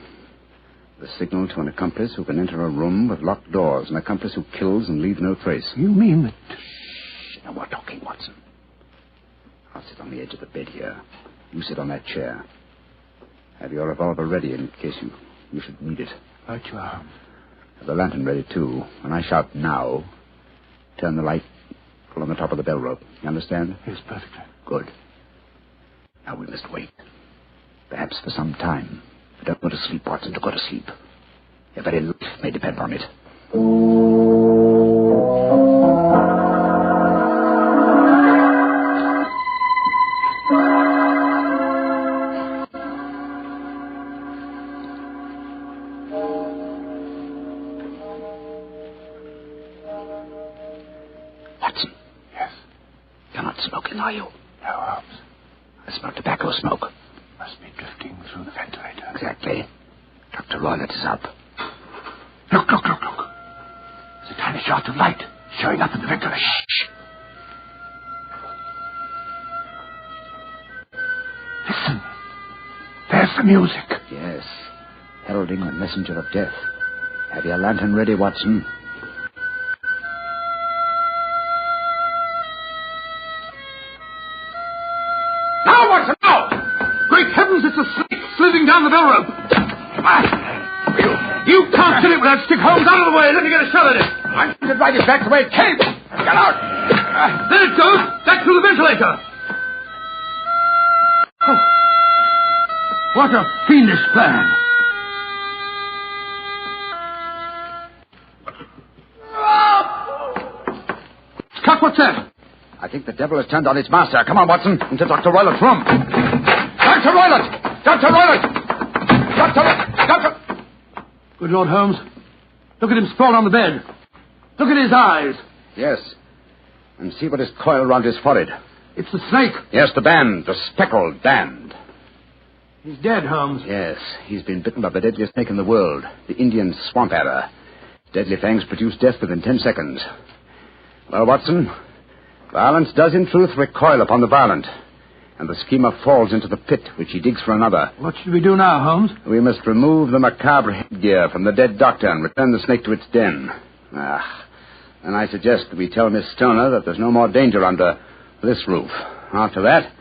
Speaker 5: The signal to an accomplice who can enter a room with locked doors, an accomplice who kills and leaves no trace.
Speaker 3: You mean that...
Speaker 5: Shh, no more talking, Watson. I'll sit on the edge of the bed here. You sit on that chair. Have your revolver ready in case you should need it.
Speaker 3: Right you are.
Speaker 5: Have the lantern ready, too. When I shout now, turn the light full on the top of the bell rope. You understand?
Speaker 3: Yes, perfectly.
Speaker 5: Good. Now we must wait. Perhaps for some time. But don't go to sleep, Watson. Don't go to sleep. Your very life may depend on it.
Speaker 14: Watson, are you? No, Holmes. I smell tobacco smoke. Must be drifting through the ventilator. Exactly. Dr. Roylott is up. Look. There's a tiny shaft of light showing up in the ventilator. Shh. Listen. There's the music. Yes. Heralding the messenger of death. Have your lantern ready, Watson.
Speaker 3: Now, Watson, now! Great heavens, it's a snake slithering down the bell rope. Come on. You can't sit it without stick Holmes out of the way. Let me get a shot at it. I'm going to drive it back the way it came. Get out. There it goes. Back through the ventilator. Oh. What a fiendish plan. Cut, what's that?
Speaker 14: I think the devil has turned on its master. Come on, Watson, into Dr. Roylott's room. Dr. Roylott! Dr. Roylott! Doctor!
Speaker 3: Good Lord, Holmes. Look at him sprawled on the bed. Look at his eyes.
Speaker 14: Yes. And see what is coiled around his forehead.
Speaker 3: It's the snake.
Speaker 14: Yes, the band. The speckled band.
Speaker 3: He's dead, Holmes.
Speaker 14: Yes. He's been bitten by the deadliest snake in the world. The Indian swamp adder. Deadly fangs produce death within 10 seconds. Well, Watson, violence does in truth recoil upon the violent. And the schemer falls into the pit which he digs for another.
Speaker 3: What should we do now, Holmes?
Speaker 14: We must remove the macabre headgear from the dead doctor and return the snake to its den. And I suggest that we tell Miss Stoner that there's no more danger under this roof. After that,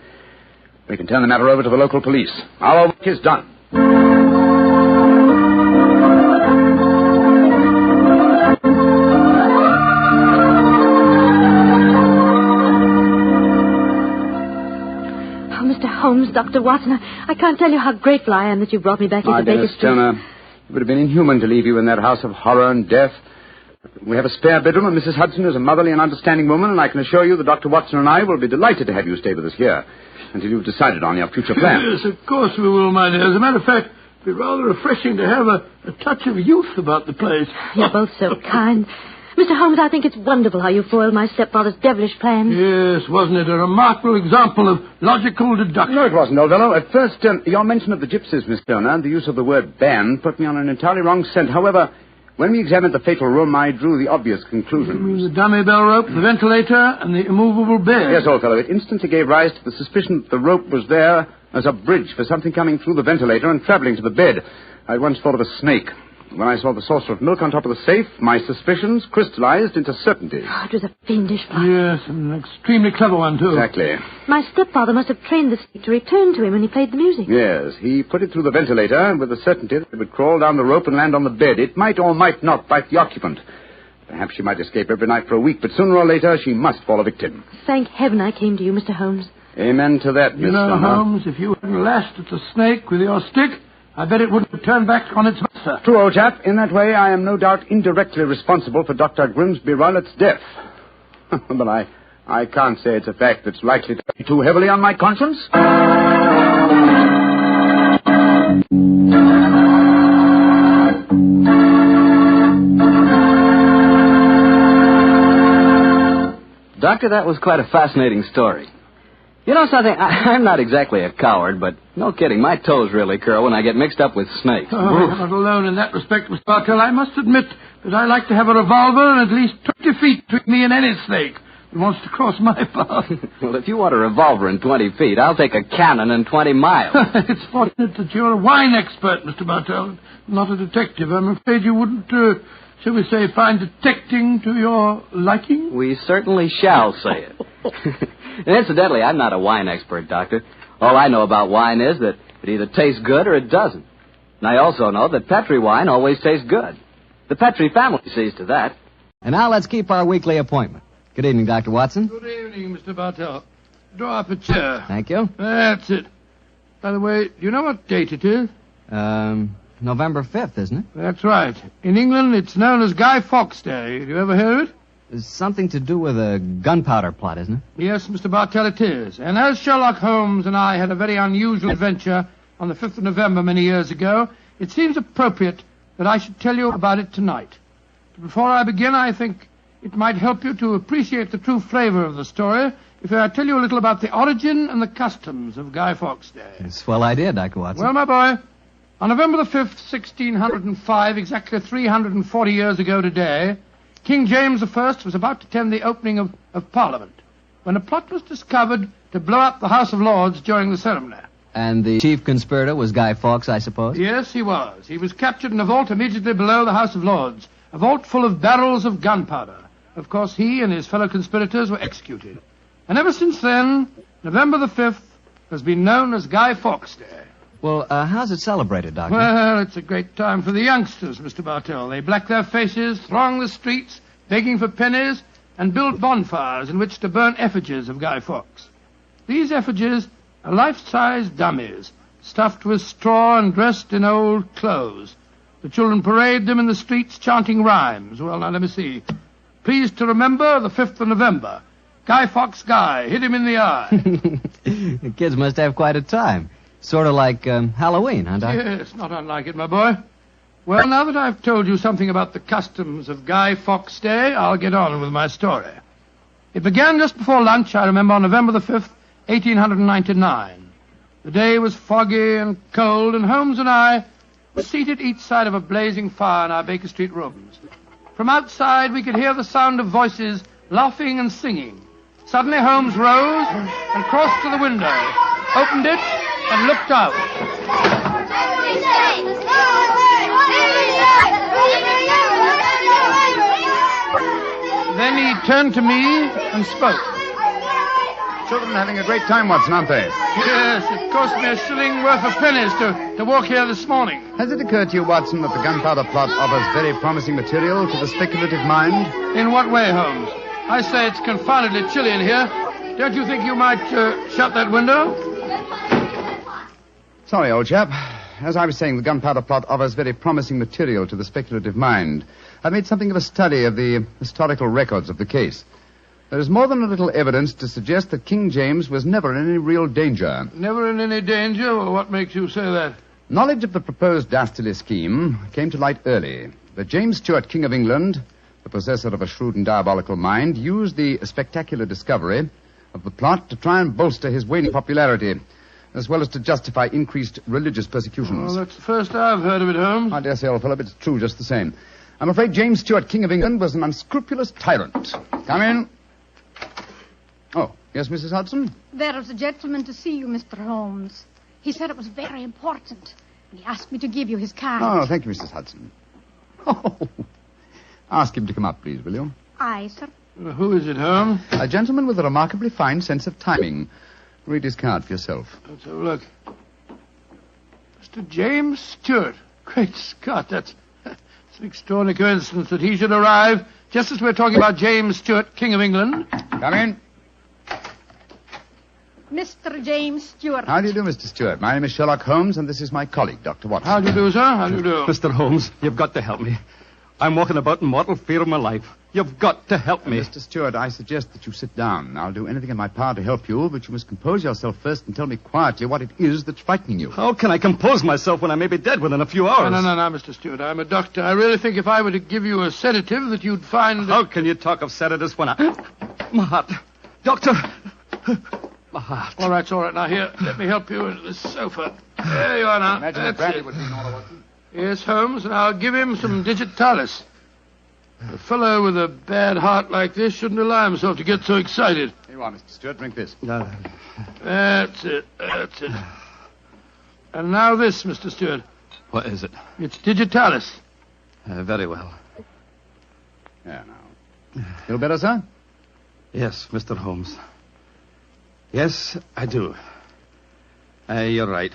Speaker 14: we can turn the matter over to the local police. Our work is done.
Speaker 21: Holmes, Dr. Watson, I can't tell you how grateful I am that you brought me back into Baker Street.
Speaker 14: Stoner, it would have been inhuman to leave you in that house of horror and death. We have a spare bedroom, and Mrs. Hudson is a motherly and understanding woman, and I can assure you that Dr. Watson and I will be delighted to have you stay with us here until you've decided on your future plans.
Speaker 3: Yes, of course we will, my dear. As a matter of fact, it'd be rather refreshing to have a touch of youth about the place.
Speaker 21: You're both so kind. Mr. Holmes, I think it's wonderful how you foiled my stepfather's devilish plan.
Speaker 3: Yes, wasn't it a remarkable example of logical deduction?
Speaker 14: No, it wasn't, old fellow. At first, your mention of the gypsies, Miss Stoner, and the use of the word band put me on an entirely wrong scent. However, when we examined the fatal room, I drew the obvious conclusion.
Speaker 3: You mean the dummy bell rope, the ventilator, and the immovable bed?
Speaker 14: Yes, old fellow. It instantly gave rise to the suspicion that the rope was there as a bridge for something coming through the ventilator and traveling to the bed. I once thought of a snake. When I saw the saucer of milk on top of the safe, my suspicions crystallized into certainty.
Speaker 21: Oh, it was a fiendish plot.
Speaker 3: Yes, an extremely clever one, too.
Speaker 14: Exactly.
Speaker 21: My stepfather must have trained the snake to return to him when he played the music.
Speaker 14: Yes, he put it through the ventilator with the certainty that it would crawl down the rope and land on the bed. It might or might not bite the occupant. Perhaps she might escape every night for a week, but sooner or later she must fall a victim.
Speaker 21: Thank heaven I came to you, Mr. Holmes.
Speaker 14: Amen to that, Miss
Speaker 3: Stoner.
Speaker 14: Stoner.
Speaker 3: Holmes, if you hadn't lashed at the snake with your stick, I bet it wouldn't have turned back on its master.
Speaker 14: True, old chap. In that way, I am no doubt indirectly responsible for Dr. Grimsby Roylott's death. But I can't say it's a fact that's likely to weigh too heavily on my conscience.
Speaker 2: Doctor, that was quite a fascinating story. You know something? I'm not exactly a coward, but no kidding, my toes really curl when I get mixed up with snakes.
Speaker 3: Oh, you're not alone in that respect, Mr. Bartell. I must admit that I like to have a revolver and at least 20 feet between me and any snake that wants to cross my path.
Speaker 2: Well, if you want a revolver in 20 feet, I'll take a cannon in 20 miles.
Speaker 3: It's fortunate that you're a wine expert, Mr. Bartell, not a detective. I'm afraid you wouldn't, shall we say, find detecting to your liking?
Speaker 2: We certainly shall say it. And incidentally, I'm not a wine expert, Doctor. All I know about wine is that it either tastes good or it doesn't. And I also know that Petri wine always tastes good. The Petri family sees to that. And now let's keep our weekly appointment. Good evening, Dr. Watson.
Speaker 3: Good evening, Mr. Bartell. Draw up a chair.
Speaker 2: Thank you.
Speaker 3: That's it. By the way, do you know what date it is?
Speaker 2: November 5th, isn't it?
Speaker 3: That's right. In England, it's known as Guy Fawkes Day. Have you ever heard of it?
Speaker 2: It's something to do with a gunpowder plot, isn't it?
Speaker 3: Yes, Mr. Bartell, it is. And as Sherlock Holmes and I had a very unusual adventure on the 5th of November many years ago, it seems appropriate that I should tell you about it tonight. But before I begin, I think it might help you to appreciate the true flavor of the story if I tell you a little about the origin and the customs of Guy Fawkes Day.
Speaker 2: Swell idea, Dr. Watson.
Speaker 3: Well, my boy, on November the 5th, 1605, exactly 340 years ago today, King James I was about to attend the opening of Parliament when a plot was discovered to blow up the House of Lords during the ceremony.
Speaker 2: And the chief conspirator was Guy Fawkes, I suppose?
Speaker 3: Yes, he was. He was captured in a vault immediately below the House of Lords, a vault full of barrels of gunpowder. Of course, he and his fellow conspirators were executed. And ever since then, November the 5th has been known as Guy Fawkes Day.
Speaker 2: Well, how's it celebrated, Doctor?
Speaker 3: Well, it's a great time for the youngsters, Mr. Bartell. They black their faces, throng the streets, begging for pennies, and build bonfires in which to burn effigies of Guy Fawkes. These effigies are life-size dummies, stuffed with straw and dressed in old clothes. The children parade them in the streets chanting rhymes. Well, now, let me see. Pleased to remember the 5th of November. Guy Fawkes Guy, hit him in the eye.
Speaker 2: The kids must have quite a time. Sort of like Halloween, huh, Doctor?
Speaker 3: Yes, not unlike it, my boy. Well, now that I've told you something about the customs of Guy Fawkes Day, I'll get on with my story. It began just before lunch, I remember, on November the 5th, 1899. The day was foggy and cold, and Holmes and I were seated each side of a blazing fire in our Baker Street rooms. From outside, we could hear the sound of voices laughing and singing. Suddenly, Holmes rose and crossed to the window, opened it, and looked out. Then he turned to me and spoke.
Speaker 5: Children are having a great time, Watson, aren't they?
Speaker 3: Yes, it cost me a shilling worth of pennies to walk here this morning.
Speaker 5: Has it occurred to you, Watson, that the gunpowder plot offers very promising material to the speculative mind?
Speaker 3: In what way, Holmes? I say it's confoundedly chilly in here. Don't you think you might shut that window?
Speaker 5: Sorry, old chap. As I was saying, the gunpowder plot offers very promising material to the speculative mind. I've made something of a study of the historical records of the case. There is more than a little evidence to suggest that King James was never in any real danger.
Speaker 3: Never in any danger? Well, what makes you say that?
Speaker 5: Knowledge of the proposed dastardly scheme came to light early. But James Stuart, King of England, the possessor of a shrewd and diabolical mind, used the spectacular discovery of the plot to try and bolster his waning popularity, as well as to justify increased religious persecutions.
Speaker 3: Well, that's the first I've heard of it, Holmes.
Speaker 5: I dare say, old fellow, but it's true just the same. I'm afraid James Stuart, King of England, was an unscrupulous tyrant. Come in. Oh, yes, Mrs. Hudson?
Speaker 9: There is a gentleman to see you, Mr. Holmes. He said it was very important, and he asked me to give you his card.
Speaker 5: Oh, thank you, Mrs. Hudson. Oh, ask him to come up, please, will you?
Speaker 9: Aye, sir.
Speaker 3: Who is it, Holmes?
Speaker 5: A gentleman with a remarkably fine sense of timing. Read his card for yourself.
Speaker 3: Let's have a look. Mr. James Stuart. Great Scott, that's an extraordinary coincidence that he should arrive just as we're talking about James Stuart, King of England.
Speaker 5: Come in.
Speaker 9: Mr. James Stuart.
Speaker 5: How do you do, Mr. Stuart? My name is Sherlock Holmes, and this is my colleague, Dr. Watson.
Speaker 3: How do you do, sir? How do you do?
Speaker 13: Mr. Holmes, you've got to help me. I'm walking about in mortal fear of my life. You've got to help me.
Speaker 5: Mr. Stuart, I suggest that you sit down. I'll do anything in my power to help you, but you must compose yourself first and tell me quietly what it is that's frightening you.
Speaker 13: How can I compose myself when I may be dead within a few hours?
Speaker 3: No, Mr. Stuart. I'm a doctor. I really think if I were to give you a sedative that you'd find...
Speaker 13: How can you talk of sedatives when I... My heart. Doctor... My heart.
Speaker 3: All right. Now, here, let me help you into this sofa. There you are now.
Speaker 5: Imagine if brandy would be in order, Watson.
Speaker 3: Yes, Holmes, and I'll give him some digitalis. A fellow with a bad heart like this shouldn't allow himself to get so excited.
Speaker 5: Here you are, Mr. Stuart. Drink this.
Speaker 3: That's it. And now this, Mr. Stuart.
Speaker 13: What is it?
Speaker 3: It's digitalis.
Speaker 13: Very well.
Speaker 5: Yeah, now. Feel better, sir?
Speaker 13: Yes, Mr. Holmes. Yes, I do. You're right.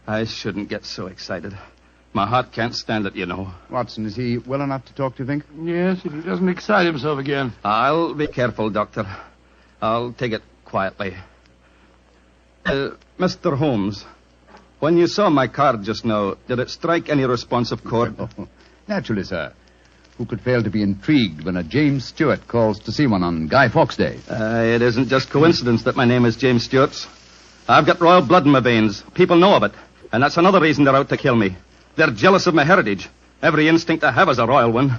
Speaker 13: I shouldn't get so excited. My heart can't stand it, you know.
Speaker 5: Watson, is he well enough to talk, do you think?
Speaker 3: Yes, if he doesn't excite himself again.
Speaker 13: I'll be careful, Doctor. I'll take it quietly. Mr. Holmes, when you saw my card just now, did it strike any responsive chord?
Speaker 5: Oh, naturally, sir. Who could fail to be intrigued when a James Stuart calls to see one on Guy Fawkes Day?
Speaker 13: It isn't just coincidence that my name is James Stuart. I've got royal blood in my veins. People know of it. And that's another reason they're out to kill me. They're jealous of my heritage. Every instinct I have is a royal one.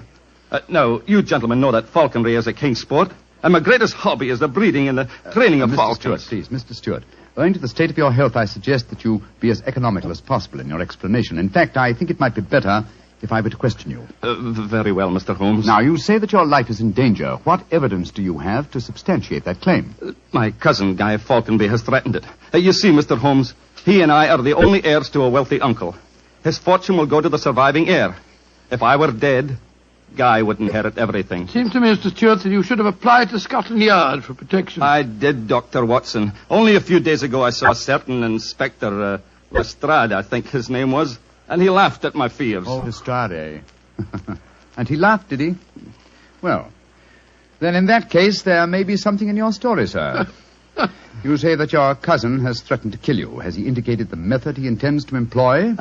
Speaker 13: Now, you gentlemen know that falconry is a king's sport. And my greatest hobby is the breeding and the training of
Speaker 12: Mr.
Speaker 13: falcons.
Speaker 12: Stewart, please, Mr. Stewart. Owing to the state of your health, I suggest that you be as economical as possible in your explanation. In fact, I think it might be better if I were to question you.
Speaker 13: Very well, Mr. Holmes.
Speaker 12: Now, you say that your life is in danger. What evidence do you have to substantiate that claim?
Speaker 13: My cousin, Guy Falconby, has threatened it. You see, Mr. Holmes, he and I are the only heirs to a wealthy uncle. His fortune will go to the surviving heir. If I were dead, Guy would inherit everything.
Speaker 3: Seems to me, Mr. Stewart, that you should have applied to Scotland Yard for protection.
Speaker 13: I did, Dr. Watson. Only a few days ago I saw a certain Inspector Lestrade, I think his name was, and he laughed at my fears.
Speaker 12: Oh, Lestrade. And he laughed, did he? Well, then in that case, there may be something in your story, sir. You say that your cousin has threatened to kill you. Has he indicated the method he intends to employ?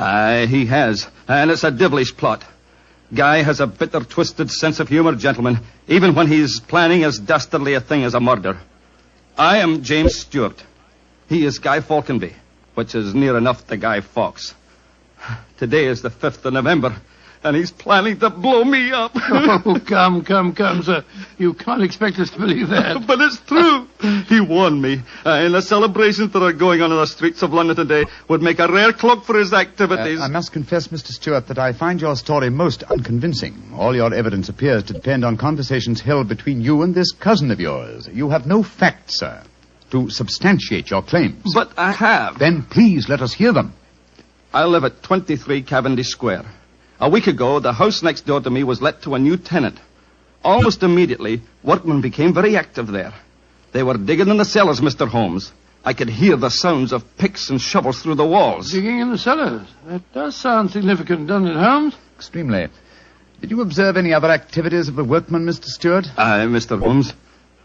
Speaker 13: He has, and it's a devilish plot. Guy has a bitter, twisted sense of humor, gentlemen, even when he's planning as dastardly a thing as a murder. I am James Stewart. He is Guy Falconby, which is near enough to Guy Fawkes. Today is the 5th of November, and he's planning to blow me up.
Speaker 3: Oh, come, sir. You can't expect us to believe that.
Speaker 13: But it's true. He warned me. And the celebrations that are going on in the streets of London today would make a rare cloak for his activities.
Speaker 12: I must confess, Mr. Stewart, that I find your story most unconvincing. All your evidence appears to depend on conversations held between you and this cousin of yours. You have no facts, sir, to substantiate your claims.
Speaker 13: But I have.
Speaker 12: Then please let us hear them.
Speaker 13: I live at 23 Cavendish Square. A week ago, the house next door to me was let to a new tenant. Almost immediately, workmen became very active there. They were digging in the cellars, Mr. Holmes. I could hear the sounds of picks and shovels through the walls.
Speaker 3: Digging in the cellars? That does sound significant, doesn't it, Holmes?
Speaker 12: Extremely. Did you observe any other activities of the workmen, Mr. Stewart?
Speaker 13: Mr. Holmes,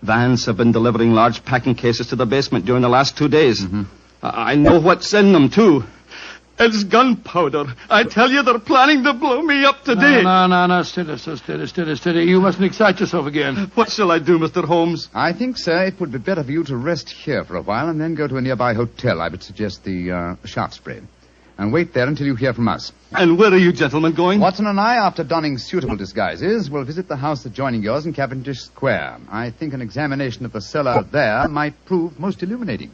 Speaker 13: vans have been delivering large packing cases to the basement during the last 2 days.
Speaker 12: Mm-hmm.
Speaker 13: I know what's in them, too. It's gunpowder. I tell you, they're planning to blow me up today.
Speaker 3: No. Steady. You mustn't excite yourself again.
Speaker 13: What shall I do, Mr. Holmes?
Speaker 12: I think, sir, it would be better for you to rest here for a while and then go to a nearby hotel. I would suggest the Shaftesbury. And wait there until you hear from us.
Speaker 13: And where are you gentlemen going?
Speaker 12: Watson and I, after donning suitable disguises, will visit the house adjoining yours in Cavendish Square. I think an examination of the cellar there might prove most illuminating.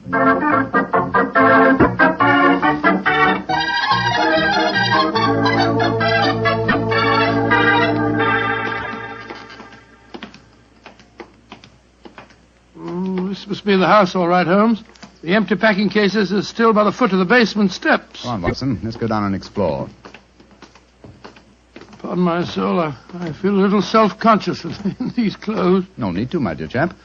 Speaker 3: This must be the house, all right, Holmes. The empty packing cases are still by the foot of the basement steps.
Speaker 12: Come on, Watson. Let's go down and explore.
Speaker 3: Pardon my soul, I feel a little self-conscious in these clothes.
Speaker 12: No need to, my dear chap.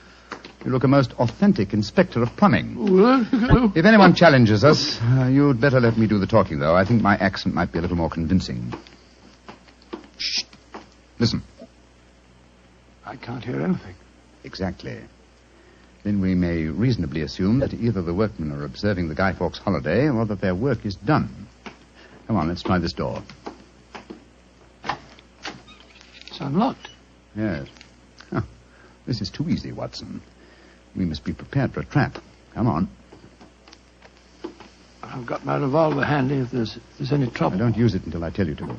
Speaker 12: You look a most authentic inspector of plumbing.
Speaker 3: Well,
Speaker 12: if anyone challenges us, you'd better let me do the talking, though. I think my accent might be a little more convincing. Shh. Listen.
Speaker 3: I can't hear anything.
Speaker 12: Exactly. Then we may reasonably assume that either the workmen are observing the Guy Fawkes holiday or that their work is done. Come on, let's try this door.
Speaker 3: It's unlocked.
Speaker 12: Yes. Huh. This is too easy, Watson. We must be prepared for a trap. Come on.
Speaker 3: I've got my revolver handy if there's any trouble.
Speaker 12: I don't use it until I tell you to.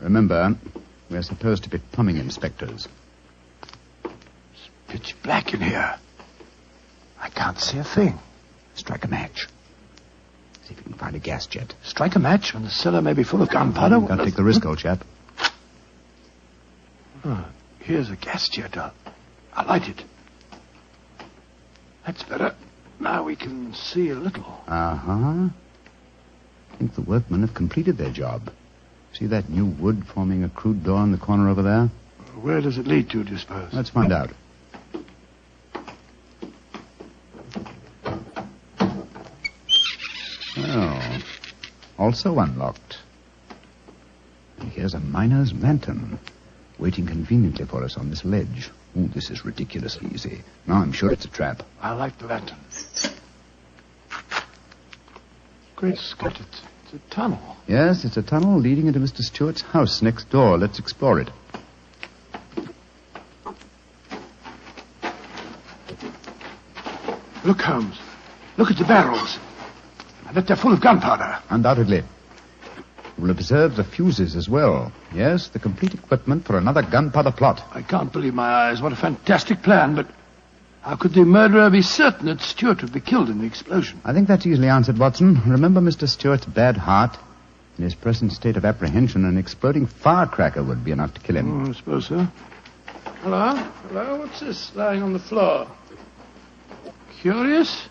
Speaker 12: Remember, we're supposed to be plumbing inspectors.
Speaker 3: It's pitch black in here. I can't see a thing.
Speaker 12: Strike a match. See if you can find a gas jet.
Speaker 3: Strike a match when the cellar may be full of gunpowder?
Speaker 12: Can't take the risk, old chap.
Speaker 3: Oh, here's a gas jet. I'll light it. That's better. Now we can see a little.
Speaker 12: Uh-huh. I think the workmen have completed their job. See that new wood forming a crude door in the corner over there?
Speaker 3: Where does it lead to, do you suppose?
Speaker 12: Let's find out. Oh, also unlocked. And here's a miner's lantern, waiting conveniently for us on this ledge. Oh, this is ridiculously easy. Now I'm sure it's a trap.
Speaker 3: I like the lantern. Great Scott, it's a tunnel.
Speaker 12: Yes, it's a tunnel leading into Mr. Stewart's house next door. Let's explore it.
Speaker 3: Look, Holmes. Look at the barrels. I bet they're full of gunpowder.
Speaker 12: Undoubtedly. You will observe the fuses as well. Yes, the complete equipment for another gunpowder plot.
Speaker 3: I can't believe my eyes. What a fantastic plan, but How could the murderer be certain that Stewart would be killed in the explosion?
Speaker 12: I think that's easily answered, Watson. Remember Mr. Stewart's bad heart? In his present state of apprehension, an exploding firecracker would be enough to kill him.
Speaker 3: I suppose so. Hello? Hello? What's this lying on the floor? Curious.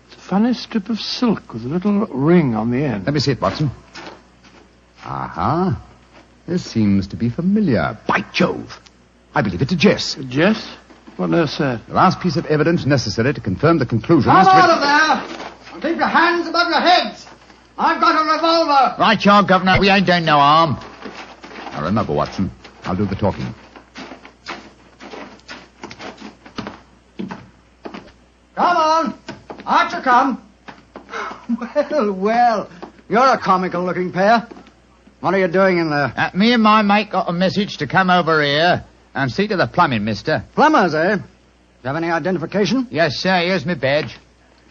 Speaker 3: It's a funny strip of silk with a little ring on the end.
Speaker 12: Let me see it, Watson. Aha. This seems to be familiar. By Jove! I believe it's a Jess.
Speaker 3: A Jess? What on earth's that?
Speaker 12: The last piece of evidence necessary to confirm the conclusion...
Speaker 16: Come out of there! And keep your hands above your heads! I've got a revolver!
Speaker 12: Right, you Governor. We ain't doing no harm. Now, remember, Watson, I'll do the talking.
Speaker 16: Come on! Out you come! Well, you're a comical-looking pair. What are you doing in there?
Speaker 12: Me and my mate got a message to come over here and see to the plumbing, mister.
Speaker 16: Plumbers, eh? Do you have any identification?
Speaker 12: Yes, sir. Here's my badge.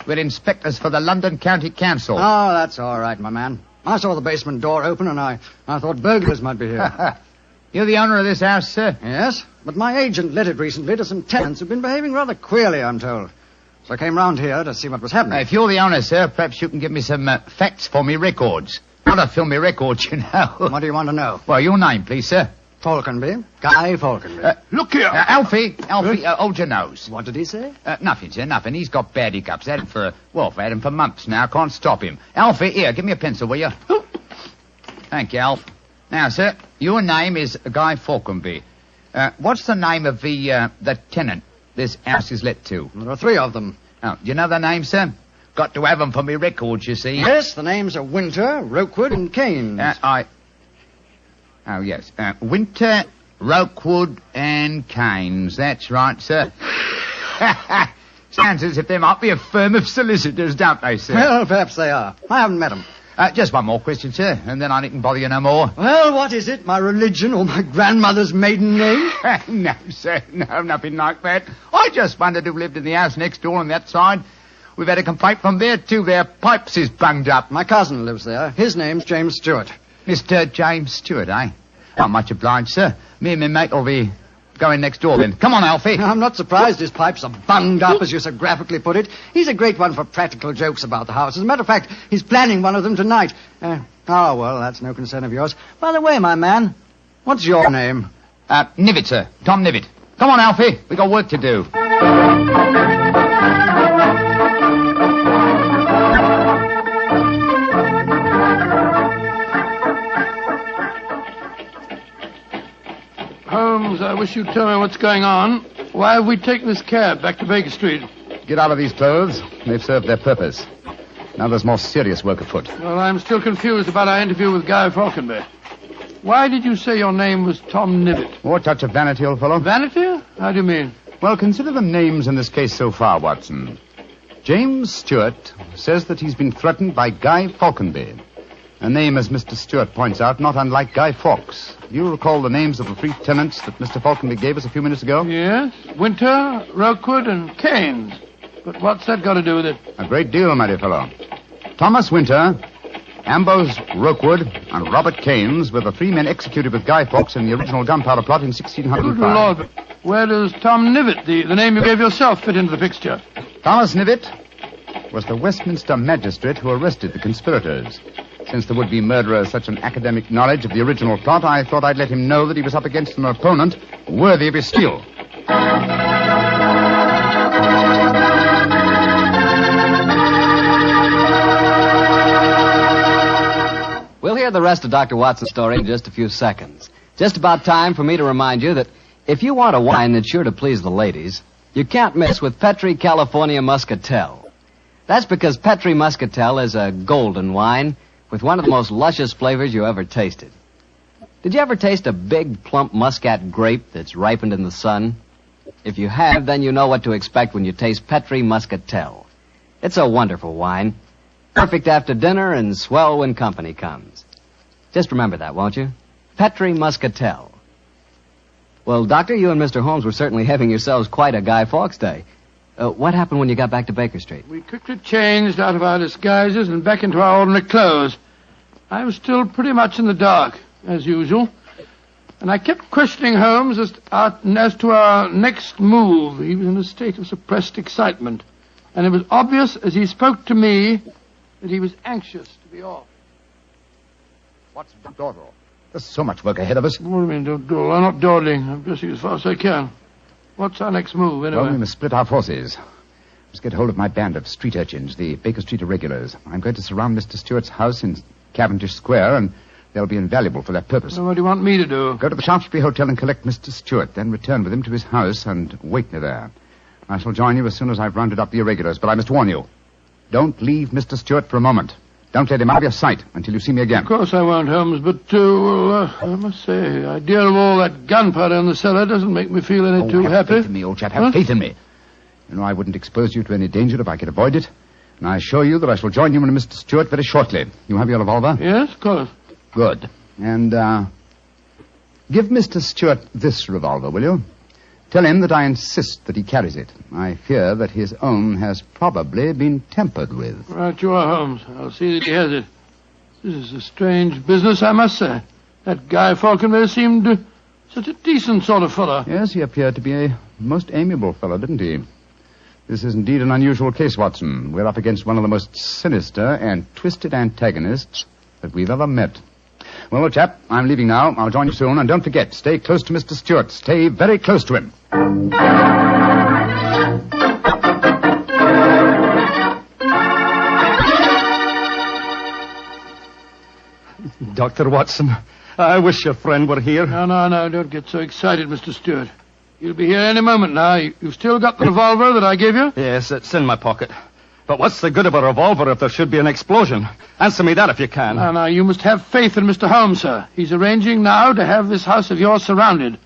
Speaker 12: We're inspectors for the London County Council.
Speaker 16: Oh, that's all right, my man. I saw the basement door open, and I thought burglars might be here.
Speaker 12: You're the owner of this house, sir?
Speaker 16: Yes, but my agent let it recently to some tenants who've been behaving rather queerly, I'm told. So I came round here to see what was happening.
Speaker 12: If you're the owner, sir, perhaps you can give me some facts for me records. Not to film me records, you know.
Speaker 16: What do you want to know?
Speaker 12: Well, your name, please, sir.
Speaker 16: Falconby. Guy Falconby.
Speaker 3: Look here.
Speaker 12: Alfie, hold your nose.
Speaker 16: What did he say?
Speaker 12: Nothing, sir, nothing. He's got bad hiccups. Had him for months now. Can't stop him. Alfie, here, give me a pencil, will you? Thank you, Alf. Now, sir, your name is Guy Falconby. What's the name of the tenant this house is let to?
Speaker 16: There are 3 of them.
Speaker 12: Oh, do you know their names, sir? Got to have them for me records, you see.
Speaker 16: Yes, the names are Winter, Rokewood, and Keynes.
Speaker 12: Oh, yes. Winter, Rokewood, and Keynes. That's right, sir. Sounds as if they might be a firm of solicitors, don't they, sir?
Speaker 16: Well, perhaps they are. I haven't met them.
Speaker 12: Just one more question, sir, and then I needn't bother you no more.
Speaker 16: Well, what is it? My religion or my grandmother's maiden name?
Speaker 12: No, sir. No, nothing like that. I just wondered who lived in the house next door on that side. We've had a complaint from there, too. Their pipes is bunged up.
Speaker 16: My cousin lives there. His name's James Stewart.
Speaker 12: Mr. James Stewart, eh? Not much obliged, sir. Me and my mate will be going next door, then. Come on, Alfie.
Speaker 16: I'm not surprised his pipes are bunged up, as you so graphically put it. He's a great one for practical jokes about the house. As a matter of fact, he's planning one of them tonight. Well, that's no concern of yours. By the way, my man, what's your name?
Speaker 12: Nivet, sir. Tom Nivet. Come on, Alfie. We got work to do.
Speaker 3: Holmes, I wish you'd tell me what's going on. Why have we taken this cab back to Baker Street?
Speaker 12: Get out of these clothes. They've served their purpose. Now there's more serious work afoot.
Speaker 3: Well, I'm still confused about our interview with Guy Falconby. Why did you say your name was Tom Nivet?
Speaker 12: More touch of vanity, old fellow.
Speaker 3: Vanity? How do you mean?
Speaker 12: Well, consider the names in this case so far, Watson. James Stewart says that he's been threatened by Guy Falconby. A name, as Mr. Stewart points out, not unlike Guy Fawkes. Do you recall the names of the 3 tenants that Mr. Falconby gave us a few minutes ago?
Speaker 3: Yes. Winter, Rokewood, and Keynes. But what's that got to do with it?
Speaker 12: A great deal, my dear fellow. Thomas Winter, Ambrose Rokewood, and Robert Keynes were the 3 men executed with Guy Fawkes in the original Gunpowder plot in 1605.
Speaker 3: Good Lord, where does Tom Nivet, the name you gave yourself, fit into the picture?
Speaker 12: Thomas Nivet was the Westminster magistrate who arrested the conspirators. Since the would-be murderer has such an academic knowledge of the original plot, I thought I'd let him know that he was up against an opponent worthy of his skill.
Speaker 2: We'll hear the rest of Dr. Watson's story in just a few seconds. Just about time for me to remind you that if you want a wine that's sure to please the ladies, you can't miss with Petri California Muscatel. That's because Petri Muscatel is a golden wine with one of the most luscious flavors you ever tasted. Did you ever taste a big, plump muscat grape that's ripened in the sun? If you have, then you know what to expect when you taste Petri Muscatel. It's a wonderful wine. Perfect after dinner and swell when company comes. Just remember that, won't you? Petri Muscatel. Well, Doctor, you and Mr. Holmes were certainly having yourselves quite a Guy Fawkes day. What happened when you got back to Baker Street?
Speaker 3: We quickly changed out of our disguises and back into our ordinary clothes. I'm still pretty much in the dark, as usual. And I kept questioning Holmes as to our next move. He was in a state of suppressed excitement. And it was obvious as he spoke to me that he was anxious to be off.
Speaker 12: What's the dawdle? There's so much work ahead of us.
Speaker 3: What do you mean, don't dawdle? I'm not dawdling. I'm dressing as fast as I can. What's our next move, anyway?
Speaker 12: Well, we must split our forces. Must get hold of my band of street urchins, the Baker Street irregulars. I'm going to surround Mr. Stewart's house in Cavendish Square, and they'll be invaluable for that purpose.
Speaker 3: Well, what do you want me to do?
Speaker 12: Go to the Shaftesbury Hotel and collect Mr. Stewart, then return with him to his house and wait near there. I shall join you as soon as I've rounded up the irregulars, but I must warn you. Don't leave Mr. Stewart for a moment. Don't let him out of your sight until you see me again.
Speaker 3: Of course I won't, Holmes, but, I must say, the idea of all that gunpowder in the cellar doesn't make me feel any too
Speaker 12: have
Speaker 3: happy.
Speaker 12: Faith in me, old chap. Have faith in me. You know, I wouldn't expose you to any danger if I could avoid it. And I assure you that I shall join you and Mr. Stewart very shortly. You have your revolver?
Speaker 3: Yes, of course.
Speaker 12: Good. And, give Mr. Stewart this revolver, will you? Tell him that I insist that he carries it. I fear that his own has probably been tampered with.
Speaker 3: Right you are, Holmes. I'll see that he has it. This is a strange business, I must say. That guy Falconberry seemed such a decent sort of fellow.
Speaker 12: Yes, he appeared to be a most amiable fellow, didn't he? This is indeed an unusual case, Watson. We're up against one of the most sinister and twisted antagonists that we've ever met. Well, old chap, I'm leaving now. I'll join you soon. And don't forget, stay close to Mr. Stewart. Stay very close to him.
Speaker 13: Dr. Watson, I wish your friend were here.
Speaker 3: No, don't get so excited, Mr. Stewart. You'll be here any moment now. You've still got the revolver that I gave you?
Speaker 13: Yes, it's in my pocket. But what's the good of a revolver if there should be an explosion? Answer me that if you can.
Speaker 3: No, you must have faith in Mr. Holmes, sir. He's arranging now to have this house of yours surrounded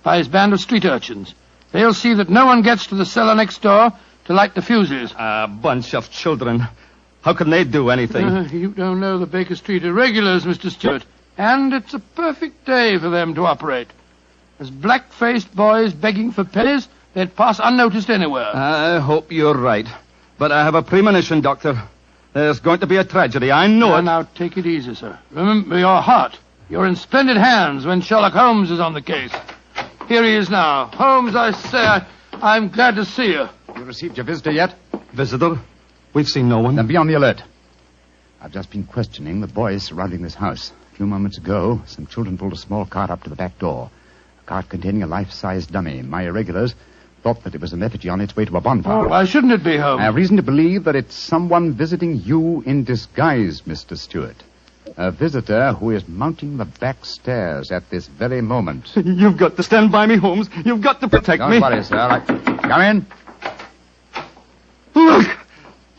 Speaker 3: by his band of street urchins. They'll see that no one gets to the cellar next door to light the fuses.
Speaker 13: A bunch of children. How can they do anything?
Speaker 3: You don't know the Baker Street irregulars, Mr. Stewart. And it's a perfect day for them to operate. As black-faced boys begging for pennies, they'd pass unnoticed anywhere.
Speaker 13: I hope you're right. But I have a premonition, Doctor. There's going to be a tragedy. I know it.
Speaker 3: Now, take it easy, sir. Remember your heart. You're in splendid hands when Sherlock Holmes is on the case. Here he is now. Holmes, I say, I'm glad to see you.
Speaker 12: You received your visitor yet?
Speaker 13: Visitor? We've seen no one.
Speaker 12: Then be on the alert. I've just been questioning the boys surrounding this house. A few moments ago, some children pulled a small cart up to the back door. A cart containing a life-size dummy. My irregulars thought that it was an effigy on its way to a bonfire.
Speaker 3: Oh, why shouldn't it be, Holmes?
Speaker 12: I have reason to believe that it's someone visiting you in disguise, Mr. Stewart. A visitor who is mounting the back stairs at this very moment.
Speaker 13: You've got to stand by me, Holmes. You've got to protect me.
Speaker 12: Don't worry, sir. Come in.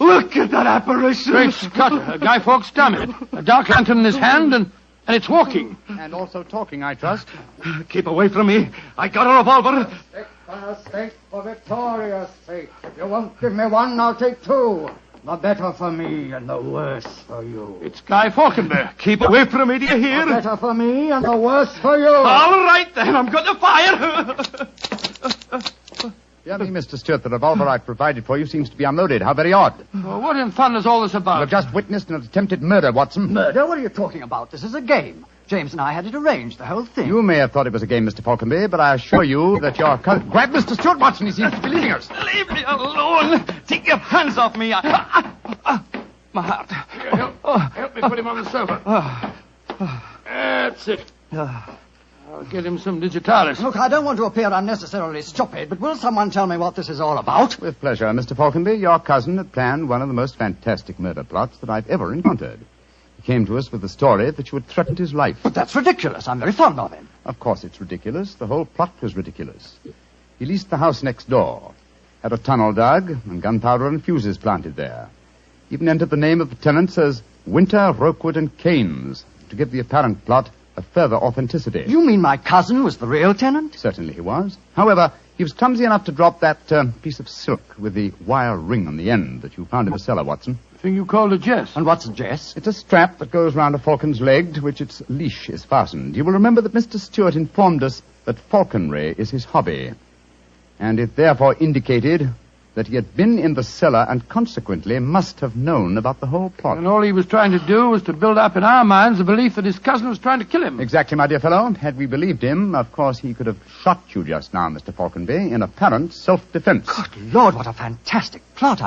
Speaker 13: Look at that apparition.
Speaker 3: Great Scott, a Guy Fawkes dummy. A dark lantern in his hand, and it's walking.
Speaker 12: And also talking, I trust.
Speaker 13: Keep away from me. I got a revolver.
Speaker 1: For Victoria's sake. If you won't give me one, I'll take two. The better for me and the worse for you.
Speaker 3: It's Guy Falconberry.
Speaker 13: Keep away from me, do you hear?
Speaker 1: The better for me and the worse for you.
Speaker 13: All right, then. I'm going to fire.
Speaker 12: Dear me, Mr. Stewart, the revolver I've provided for you seems to be unloaded. How very odd.
Speaker 3: Well, what in thunder is all this about?
Speaker 12: You've just witnessed an attempted murder, Watson.
Speaker 16: Murder? What are you talking about? This is a game. James and I had it arranged, the whole thing.
Speaker 12: You may have thought it was a game, Mr. Falconberry, but I assure you that your... Grab Mr. Stewart, Watson. He seems to be leaving us.
Speaker 13: Leave me alone. Take your hands off me. My heart.
Speaker 3: Help me put him on the sofa. That's it. I'll get him some digitalis.
Speaker 16: Look, I don't want to appear unnecessarily stupid, but will someone tell me what this is all about?
Speaker 12: With pleasure, Mr. Falconberry. Your cousin had planned one of the most fantastic murder plots that I've ever encountered. He came to us with the story that you had threatened his life.
Speaker 16: But that's ridiculous. I'm very fond of him.
Speaker 12: Of course it's ridiculous. The whole plot was ridiculous. He leased the house next door, had a tunnel dug, and gunpowder and fuses planted there. Even entered the name of the tenants as Winter, Rokewood, and Keynes, to give the apparent plot a further authenticity.
Speaker 16: You mean my cousin was the real tenant?
Speaker 12: Certainly he was. However, he was clumsy enough to drop that piece of silk with the wire ring on the end that you found in the cellar, Watson.
Speaker 3: The thing you called a jess.
Speaker 16: And what's a jess?
Speaker 12: It's a strap that goes round a falcon's leg to which its leash is fastened. You will remember that Mr. Stewart informed us that falconry is his hobby. And it therefore indicated that he had been in the cellar and consequently must have known about the whole plot.
Speaker 3: And all he was trying to do was to build up in our minds the belief that his cousin was trying to kill him.
Speaker 12: Exactly, my dear fellow. Had we believed him, of course he could have shot you just now, Mr. Falconby, in apparent self-defense.
Speaker 16: Good Lord, what a fantastic plot.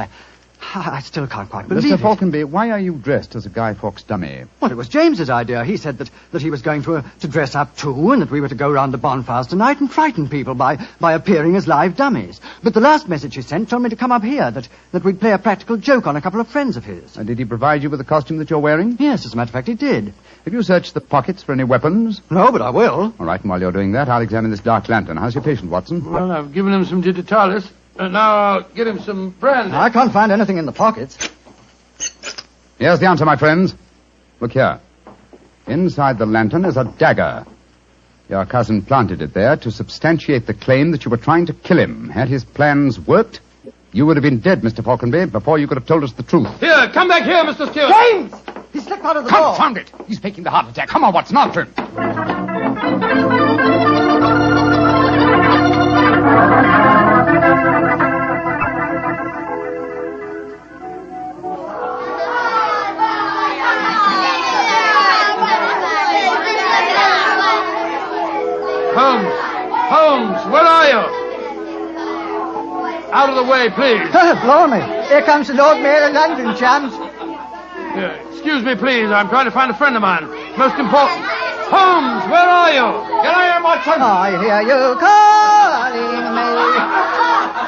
Speaker 16: I still can't quite believe
Speaker 12: Mr.
Speaker 16: it.
Speaker 12: Falconby, why are you dressed as a Guy Fawkes dummy?
Speaker 16: Well, it was James's idea. He said that he was going to dress up too, and that we were to go round the bonfires tonight and frighten people by appearing as live dummies. But the last message he sent told me to come up here, that we'd play a practical joke on a couple of friends of his.
Speaker 12: And did he provide you with the costume that you're wearing?
Speaker 16: Yes, as a matter of fact, he did.
Speaker 12: Have you searched the pockets for any weapons?
Speaker 16: No, but I will.
Speaker 12: All right, and while you're doing that, I'll examine this dark lantern. How's your patient, Watson?
Speaker 3: Well, I've given him some digitalis. Now I'll get him some brandy.
Speaker 16: I can't find anything in the pockets.
Speaker 12: Here's the answer, my friends. Look here. Inside the lantern is a dagger. Your cousin planted it there to substantiate the claim that you were trying to kill him. Had his plans worked, you would have been dead, Mr. Falconby, before you could have told us the truth.
Speaker 3: Here, come back here, Mr. Stewart.
Speaker 16: James! He slipped out of the door.
Speaker 12: Confound it! He's faking the heart attack. Come on, Watson, after him.
Speaker 3: Holmes, where are you? Out of the way, please.
Speaker 16: Blarney, here comes the Lord Mayor of London, chums.
Speaker 3: Excuse me, please. I'm trying to find a friend of mine. Most important. Holmes, where are you? Here I am, Watson.
Speaker 16: I hear you calling me.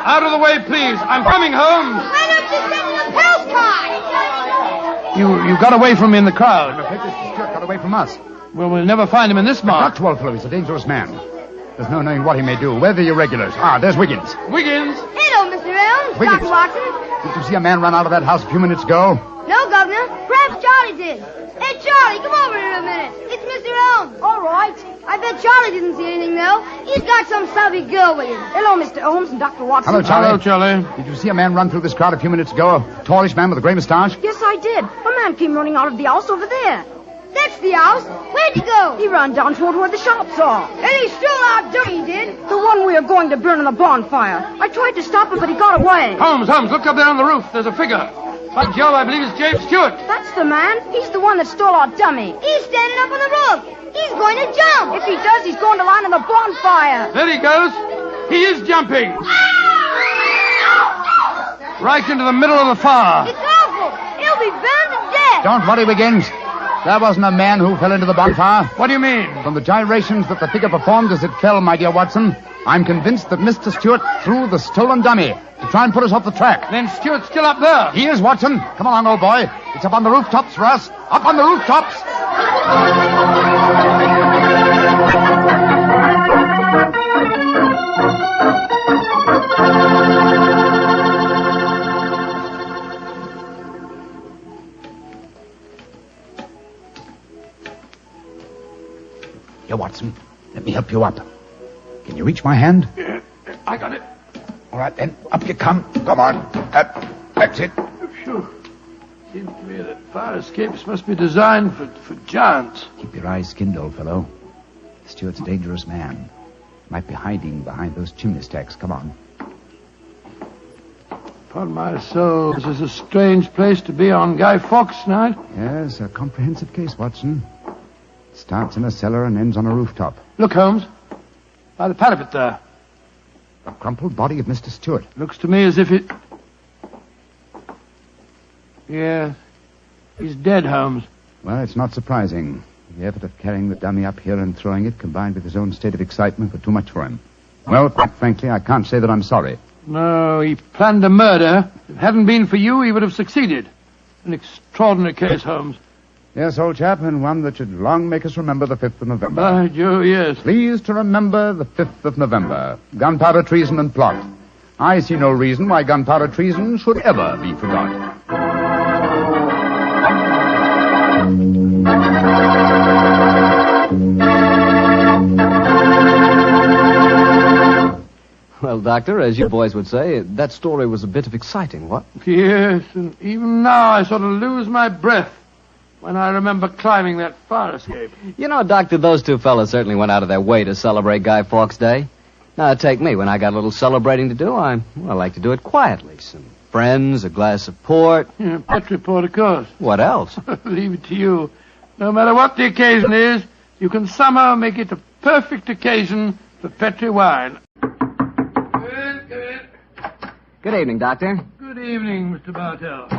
Speaker 3: Out of the way, please. I'm coming, Holmes.
Speaker 9: Why don't you send in a postcard?
Speaker 3: You got away from me in the crowd.
Speaker 12: I'm afraid Mr. Stewart got away from us.
Speaker 3: Well, we'll never find him in this mark.
Speaker 12: Not too old, fellow. He's a dangerous man. There's no knowing what he may do. Where are the irregulars? There's Wiggins.
Speaker 3: Wiggins?
Speaker 9: Hello, Mr. Elms.
Speaker 12: Wiggins.
Speaker 9: Dr. Watson.
Speaker 12: Did you see a man run out of that house a few minutes ago?
Speaker 9: No, Governor. Perhaps Charlie did. Hey, Charlie, come over here a minute. It's Mr. Elms. All right. I bet Charlie didn't see anything, though. He's got some savvy girl with him. Hello, Mr. Holmes and Dr. Watson.
Speaker 12: Hello, Charlie.
Speaker 3: Hello, Charlie.
Speaker 12: Did you see a man run through this crowd a few minutes ago? A tallish man with a grey moustache?
Speaker 15: Yes, I did. A man came running out of the house over there.
Speaker 9: That's the house. Where'd he go?
Speaker 15: He ran down toward where the shops are.
Speaker 9: And he stole our dirt, he did.
Speaker 15: The one we are going to burn in the bonfire. I tried to stop him, but he got away.
Speaker 3: Holmes, look up there on the roof. There's a figure. By Jove, I believe it's James Stewart.
Speaker 15: That's the man. He's the one that stole our dummy.
Speaker 9: He's standing up on the roof. He's going to jump.
Speaker 15: If he does, he's going to land in the bonfire.
Speaker 3: There he goes. He is jumping. Right into the middle of the fire.
Speaker 9: It's awful. He'll be burned to death.
Speaker 12: Don't worry, Wiggins. There wasn't a man who fell into the bonfire.
Speaker 3: What do you mean?
Speaker 12: From the gyrations that the figure performed as it fell, my dear Watson, I'm convinced that Mr. Stewart threw the stolen dummy to try and put us off the track.
Speaker 3: Then Stewart's still up there.
Speaker 12: He is, Watson. Come along, old boy. It's up on the rooftops for us. Up on the rooftops. Here, Watson. Let me help you up. Can you reach my hand?
Speaker 3: Yeah, I got it.
Speaker 12: All right, then. Up you come. Come on. That's it.
Speaker 3: Phew. Seems to me that fire escapes must be designed for giants.
Speaker 12: Keep your eyes skinned, old fellow. Stewart's a dangerous man. Might be hiding behind those chimney stacks. Come on.
Speaker 3: Upon my soul, this is a strange place to be on Guy Fawkes night.
Speaker 12: Yes, a comprehensive case, Watson. Starts in a cellar and ends on a rooftop.
Speaker 3: Look, Holmes. By the parapet there.
Speaker 12: The crumpled body of Mr. Stewart.
Speaker 3: Looks to me as if it... Yes. He's dead, Holmes.
Speaker 12: Well, it's not surprising. The effort of carrying the dummy up here and throwing it, combined with his own state of excitement, were too much for him. Well, quite frankly, I can't say that I'm sorry.
Speaker 3: No, he planned a murder. If it hadn't been for you, he would have succeeded. An extraordinary case, Holmes.
Speaker 12: Yes, old chap, and one that should long make us remember the 5th of November.
Speaker 3: By Jove, yes.
Speaker 12: Please to remember the 5th of November. Gunpowder treason and plot. I see no reason why gunpowder treason should ever be forgot.
Speaker 17: Well, Doctor, as you boys would say, that story was a bit of exciting, what?
Speaker 3: Yes, and even now I sort of lose my breath when I remember climbing that fire escape.
Speaker 17: You know, Doctor, those two fellas certainly went out of their way to celebrate Guy Fawkes Day. Now, take me. When I got a little celebrating to do, I like to do it quietly. Some friends, a glass of port.
Speaker 3: Yeah, Petri port, of course.
Speaker 17: What else?
Speaker 3: Leave it to you. No matter what the occasion is, you can somehow make it a perfect occasion for Petri wine. Come in.
Speaker 2: Good evening, Doctor.
Speaker 3: Good evening, Mr. Bartell.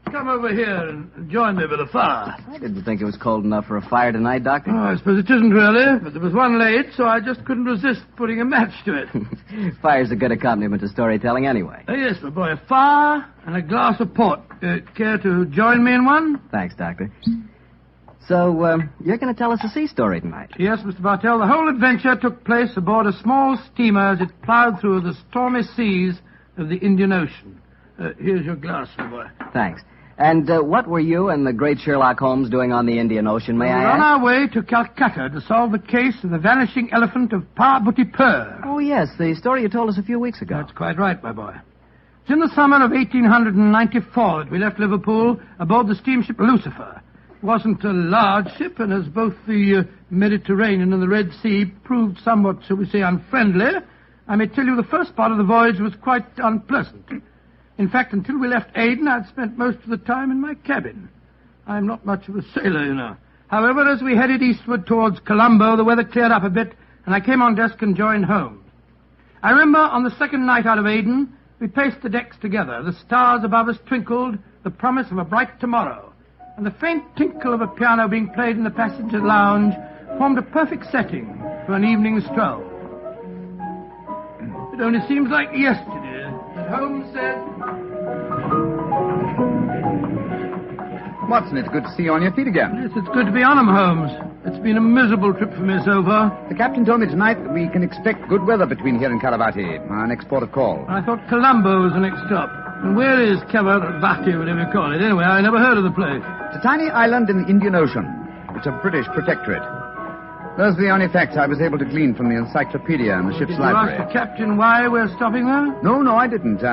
Speaker 3: Come over here and join me by the fire.
Speaker 2: I didn't think it was cold enough for a fire tonight, Doctor.
Speaker 3: Oh, I suppose it isn't really, but there was one late, so I just couldn't resist putting a match to it.
Speaker 2: Fire's a good accompaniment to storytelling anyway.
Speaker 3: Yes, my boy, a fire and a glass of port. Care to join me in one?
Speaker 2: Thanks, Doctor. So, you're going to tell us a sea story tonight?
Speaker 3: Yes, Mr. Bartell. The whole adventure took place aboard a small steamer as it plowed through the stormy seas of the Indian Ocean. Here's your glass, my boy.
Speaker 2: Thanks. And what were you and the great Sherlock Holmes doing on the Indian Ocean, may I
Speaker 3: We're
Speaker 2: ask?
Speaker 3: on our way to Calcutta to solve the case of the vanishing elephant of Parbutipur.
Speaker 2: Oh, yes, the story you told us a few weeks ago.
Speaker 3: That's quite right, my boy. It's in the summer of 1894 that we left Liverpool aboard the steamship Lucifer. It wasn't a large ship, and as both the Mediterranean and the Red Sea proved somewhat, shall we say, unfriendly, I may tell you the first part of the voyage was quite unpleasant. In fact, until we left Aden, I'd spent most of the time in my cabin. I'm not much of a sailor, you know. However, as we headed eastward towards Colombo, the weather cleared up a bit, and I came on deck and joined Holmes. I remember on the second night out of Aden, we paced the decks together. The stars above us twinkled, the promise of a bright tomorrow, and the faint tinkle of a piano being played in the passenger lounge formed a perfect setting for an evening stroll. It only seems like yesterday that Holmes said...
Speaker 5: Watson, it's good to see you on your feet again.
Speaker 3: Yes, it's good to be on 'em, Holmes. It's been a miserable trip for me so far.
Speaker 5: The captain told me tonight that we can expect good weather between here and Karavati, our next port of call.
Speaker 3: I thought Colombo was the next stop. And where is Karavati, whatever you call it? Anyway, I never heard of the place.
Speaker 5: It's a tiny island in the Indian Ocean. It's a British protectorate. Those are the only facts I was able to glean from the encyclopedia and the ship's library.
Speaker 3: Did you ask the captain why we're stopping there?
Speaker 5: No, I didn't.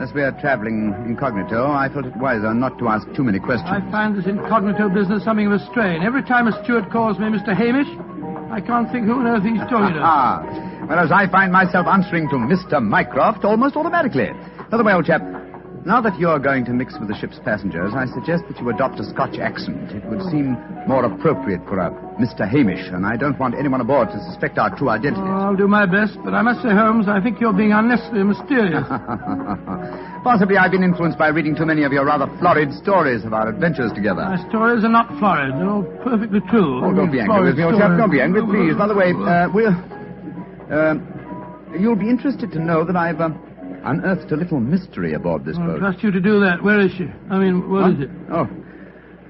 Speaker 5: As we're traveling incognito, I felt it wiser not to ask too many questions.
Speaker 3: I find this incognito business something of a strain. Every time a steward calls me Mr. Hamish, I can't think who on earth he's talking to.
Speaker 5: Whereas I find myself answering to Mr. Mycroft almost automatically. By the way, old chap, now that you're going to mix with the ship's passengers, I suggest that you adopt a Scotch accent. It would seem more appropriate for a Mr. Hamish, and I don't want anyone aboard to suspect our true identities.
Speaker 3: Oh, I'll do my best, but I must say, Holmes, I think you're being unnecessarily mysterious.
Speaker 5: Possibly I've been influenced by reading too many of your rather florid stories of our adventures together.
Speaker 3: My stories are not florid. They're all perfectly true.
Speaker 5: Oh, don't be angry with me, old chap. Don't be angry, please. By the way, you'll be interested to know that I've unearthed a little mystery aboard this boat.
Speaker 3: I trust you to do that. Where is she? I mean, what is it?
Speaker 5: Oh,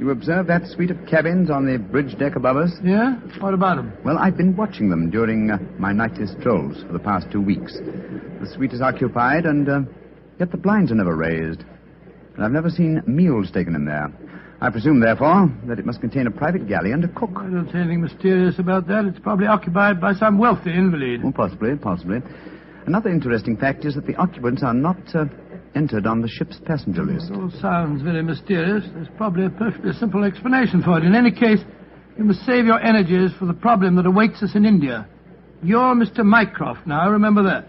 Speaker 5: you observe that suite of cabins on the bridge deck above us?
Speaker 3: Yeah? What about them?
Speaker 5: Well, I've been watching them during my nightly strolls for the past 2 weeks. The suite is occupied, and yet the blinds are never raised. And I've never seen meals taken in there. I presume, therefore, that it must contain a private galley and a cook.
Speaker 3: I don't see anything mysterious about that. It's probably occupied by some wealthy invalid.
Speaker 5: Oh, possibly. Another interesting fact is that the occupants are not entered on the ship's passenger list.
Speaker 3: It all sounds very mysterious. There's probably a perfectly simple explanation for it. In any case, you must save your energies for the problem that awaits us in India. You're Mr. Mycroft now, remember that.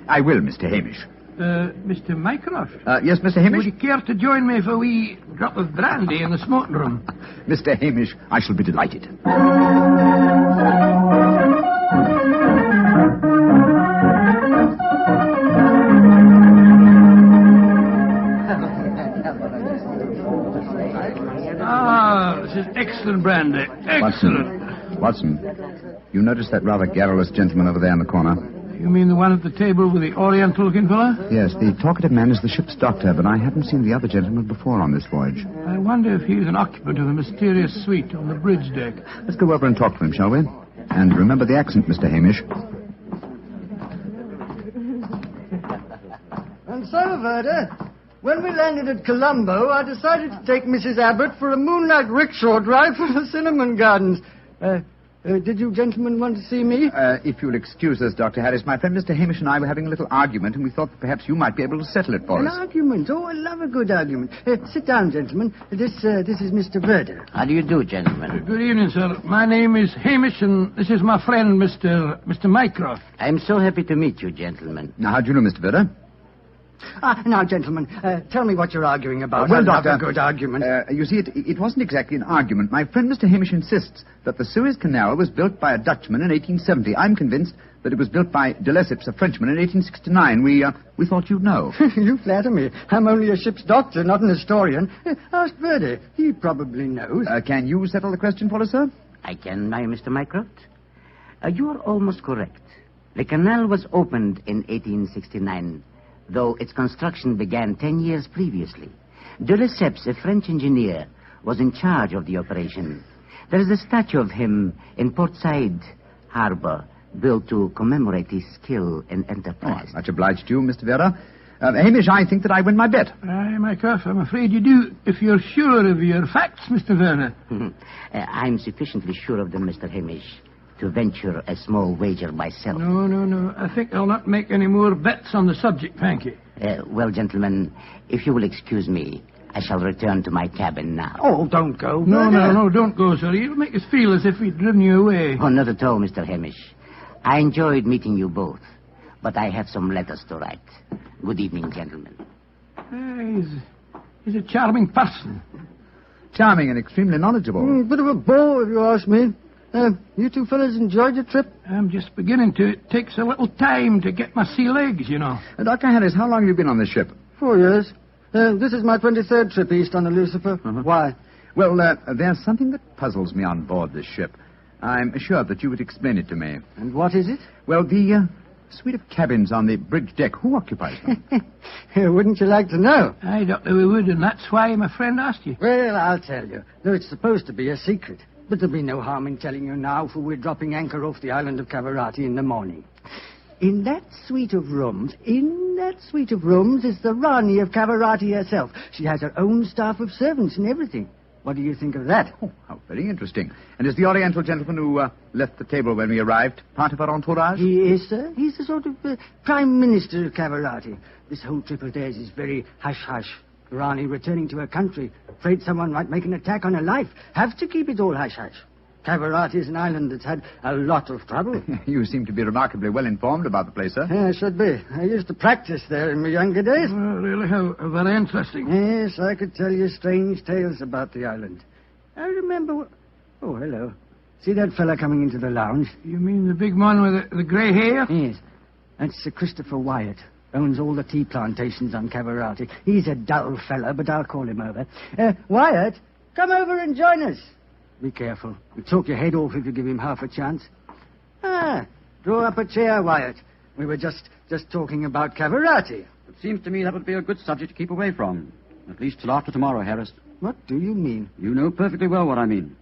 Speaker 5: I will, Mr. Hamish.
Speaker 3: Mr. Mycroft?
Speaker 5: Yes, Mr. Hamish?
Speaker 3: Would you care to join me for a wee drop of brandy in the smoking room?
Speaker 5: Mr. Hamish, I shall be delighted.
Speaker 3: This is excellent brandy. Excellent.
Speaker 5: Watson, you notice that rather garrulous gentleman over there in the corner?
Speaker 3: You mean the one at the table with the oriental-looking fellow?
Speaker 5: Yes, the talkative man is the ship's doctor, but I haven't seen the other gentleman before on this voyage.
Speaker 3: I wonder if he's an occupant of the mysterious suite on the bridge deck.
Speaker 5: Let's go over and talk to him, shall we? And remember the accent, Mr. Hamish.
Speaker 1: And so, Verda, when we landed at Colombo, I decided to take Mrs. Abbott for a moonlight rickshaw drive through the cinnamon gardens.
Speaker 16: Did you gentlemen want to see me?
Speaker 12: If you'll excuse us, Dr. Harris, my friend Mr. Hamish and I were having a little argument, and we thought that perhaps you might be able to settle it for
Speaker 16: An
Speaker 12: us.
Speaker 16: argument? Oh, I love a good argument. Sit down, gentlemen. This is Mr. Verder.
Speaker 18: How do you do, gentlemen?
Speaker 3: Good evening, sir. My name is Hamish, and this is my friend, Mr. Mycroft.
Speaker 18: I'm so happy to meet you, gentlemen.
Speaker 12: Now, how do you know Mr. Verder?
Speaker 16: Now, gentlemen, tell me what you're arguing about.
Speaker 12: Well,
Speaker 16: I love
Speaker 12: Doctor,
Speaker 16: a good argument.
Speaker 12: You see, it wasn't exactly an argument. My friend Mr. Hamish insists that the Suez Canal was built by a Dutchman in 1870. I'm convinced that it was built by de Lesseps, a Frenchman, in 1869. We thought you'd know.
Speaker 16: You flatter me. I'm only a ship's doctor, not an historian. Ask Verder. He probably knows.
Speaker 12: Can you settle the question for us, sir?
Speaker 18: I can, Mr. Mycroft. You are almost correct. The canal was opened in 1869, though its construction began 10 years previously. De Lesseps, a French engineer, was in charge of the operation. There is a statue of him in Port Said Harbor, built to commemorate his skill and enterprise.
Speaker 12: Much obliged to you, Mr. Vera. Hamish, I think that I win my bet.
Speaker 3: Aye, Mycroft, I'm afraid you do, if you're sure of your facts, Mr. Werner.
Speaker 18: I'm sufficiently sure of them, Mr. Hamish, to venture a small wager myself.
Speaker 3: No. I think I'll not make any more bets on the subject, thank you.
Speaker 18: Well, gentlemen, if you will excuse me, I shall return to my cabin now.
Speaker 16: Oh, don't go.
Speaker 3: No, don't go, sir. You'll make us feel as if we'd driven you away.
Speaker 18: Oh, not at all, Mr. Hamish. I enjoyed meeting you both, but I have some letters to write. Good evening, gentlemen.
Speaker 3: He's a charming person.
Speaker 12: Charming and extremely knowledgeable.
Speaker 16: Bit of a bore, if you ask me. You two fellas enjoyed your trip?
Speaker 3: I'm just beginning to. It takes a little time to get my sea legs, you know.
Speaker 12: Dr. Harris, how long have you been on this ship?
Speaker 16: 4 years. This is my 23rd trip east on the Lucifer. Why?
Speaker 12: Well, there's something that puzzles me on board this ship. I'm assured that you would explain it to me.
Speaker 16: And what is it?
Speaker 12: Well, the suite of cabins on the bridge deck. Who occupies them?
Speaker 16: Wouldn't you like to know?
Speaker 3: Aye, Doctor, we would, and that's why my friend asked you.
Speaker 16: Well, I'll tell you. Though it's supposed to be a secret. But there'll be no harm in telling you now, for we're dropping anchor off the island of Cavarati in the morning. In that suite of rooms is the Rani of Cavarati herself. She has her own staff of servants and everything. What do you think of that?
Speaker 12: Oh, how very interesting. And is the Oriental gentleman who left the table when we arrived part of our entourage?
Speaker 16: He is, sir. He's the sort of Prime Minister of Cavarati. This whole trip of theirs is very hush-hush. Rani returning to her country, afraid someone might make an attack on her life. Have to keep it all hush-hush. Cavarati is an island that's had a lot of trouble.
Speaker 12: You seem to be remarkably well informed about the place, sir.
Speaker 16: Yeah, should be. I used to practice there in my younger days.
Speaker 3: Oh, really? How very interesting.
Speaker 16: Yes, I could tell you strange tales about the island. I remember... Oh, hello. See that fella coming into the lounge?
Speaker 3: You mean the big man with the grey hair?
Speaker 16: Yes. That's Sir Christopher Wyatt. Owns all the tea plantations on Cavarati. He's a dull fella, but I'll call him over. Wyatt, come over and join us. Be careful. He'll talk your head off if you give him half a chance. Draw up a chair, Wyatt. We were just talking about Cavarati.
Speaker 20: It seems to me that would be a good subject to keep away from. At least till after tomorrow, Harris.
Speaker 16: What do you mean?
Speaker 20: You know perfectly well what I mean.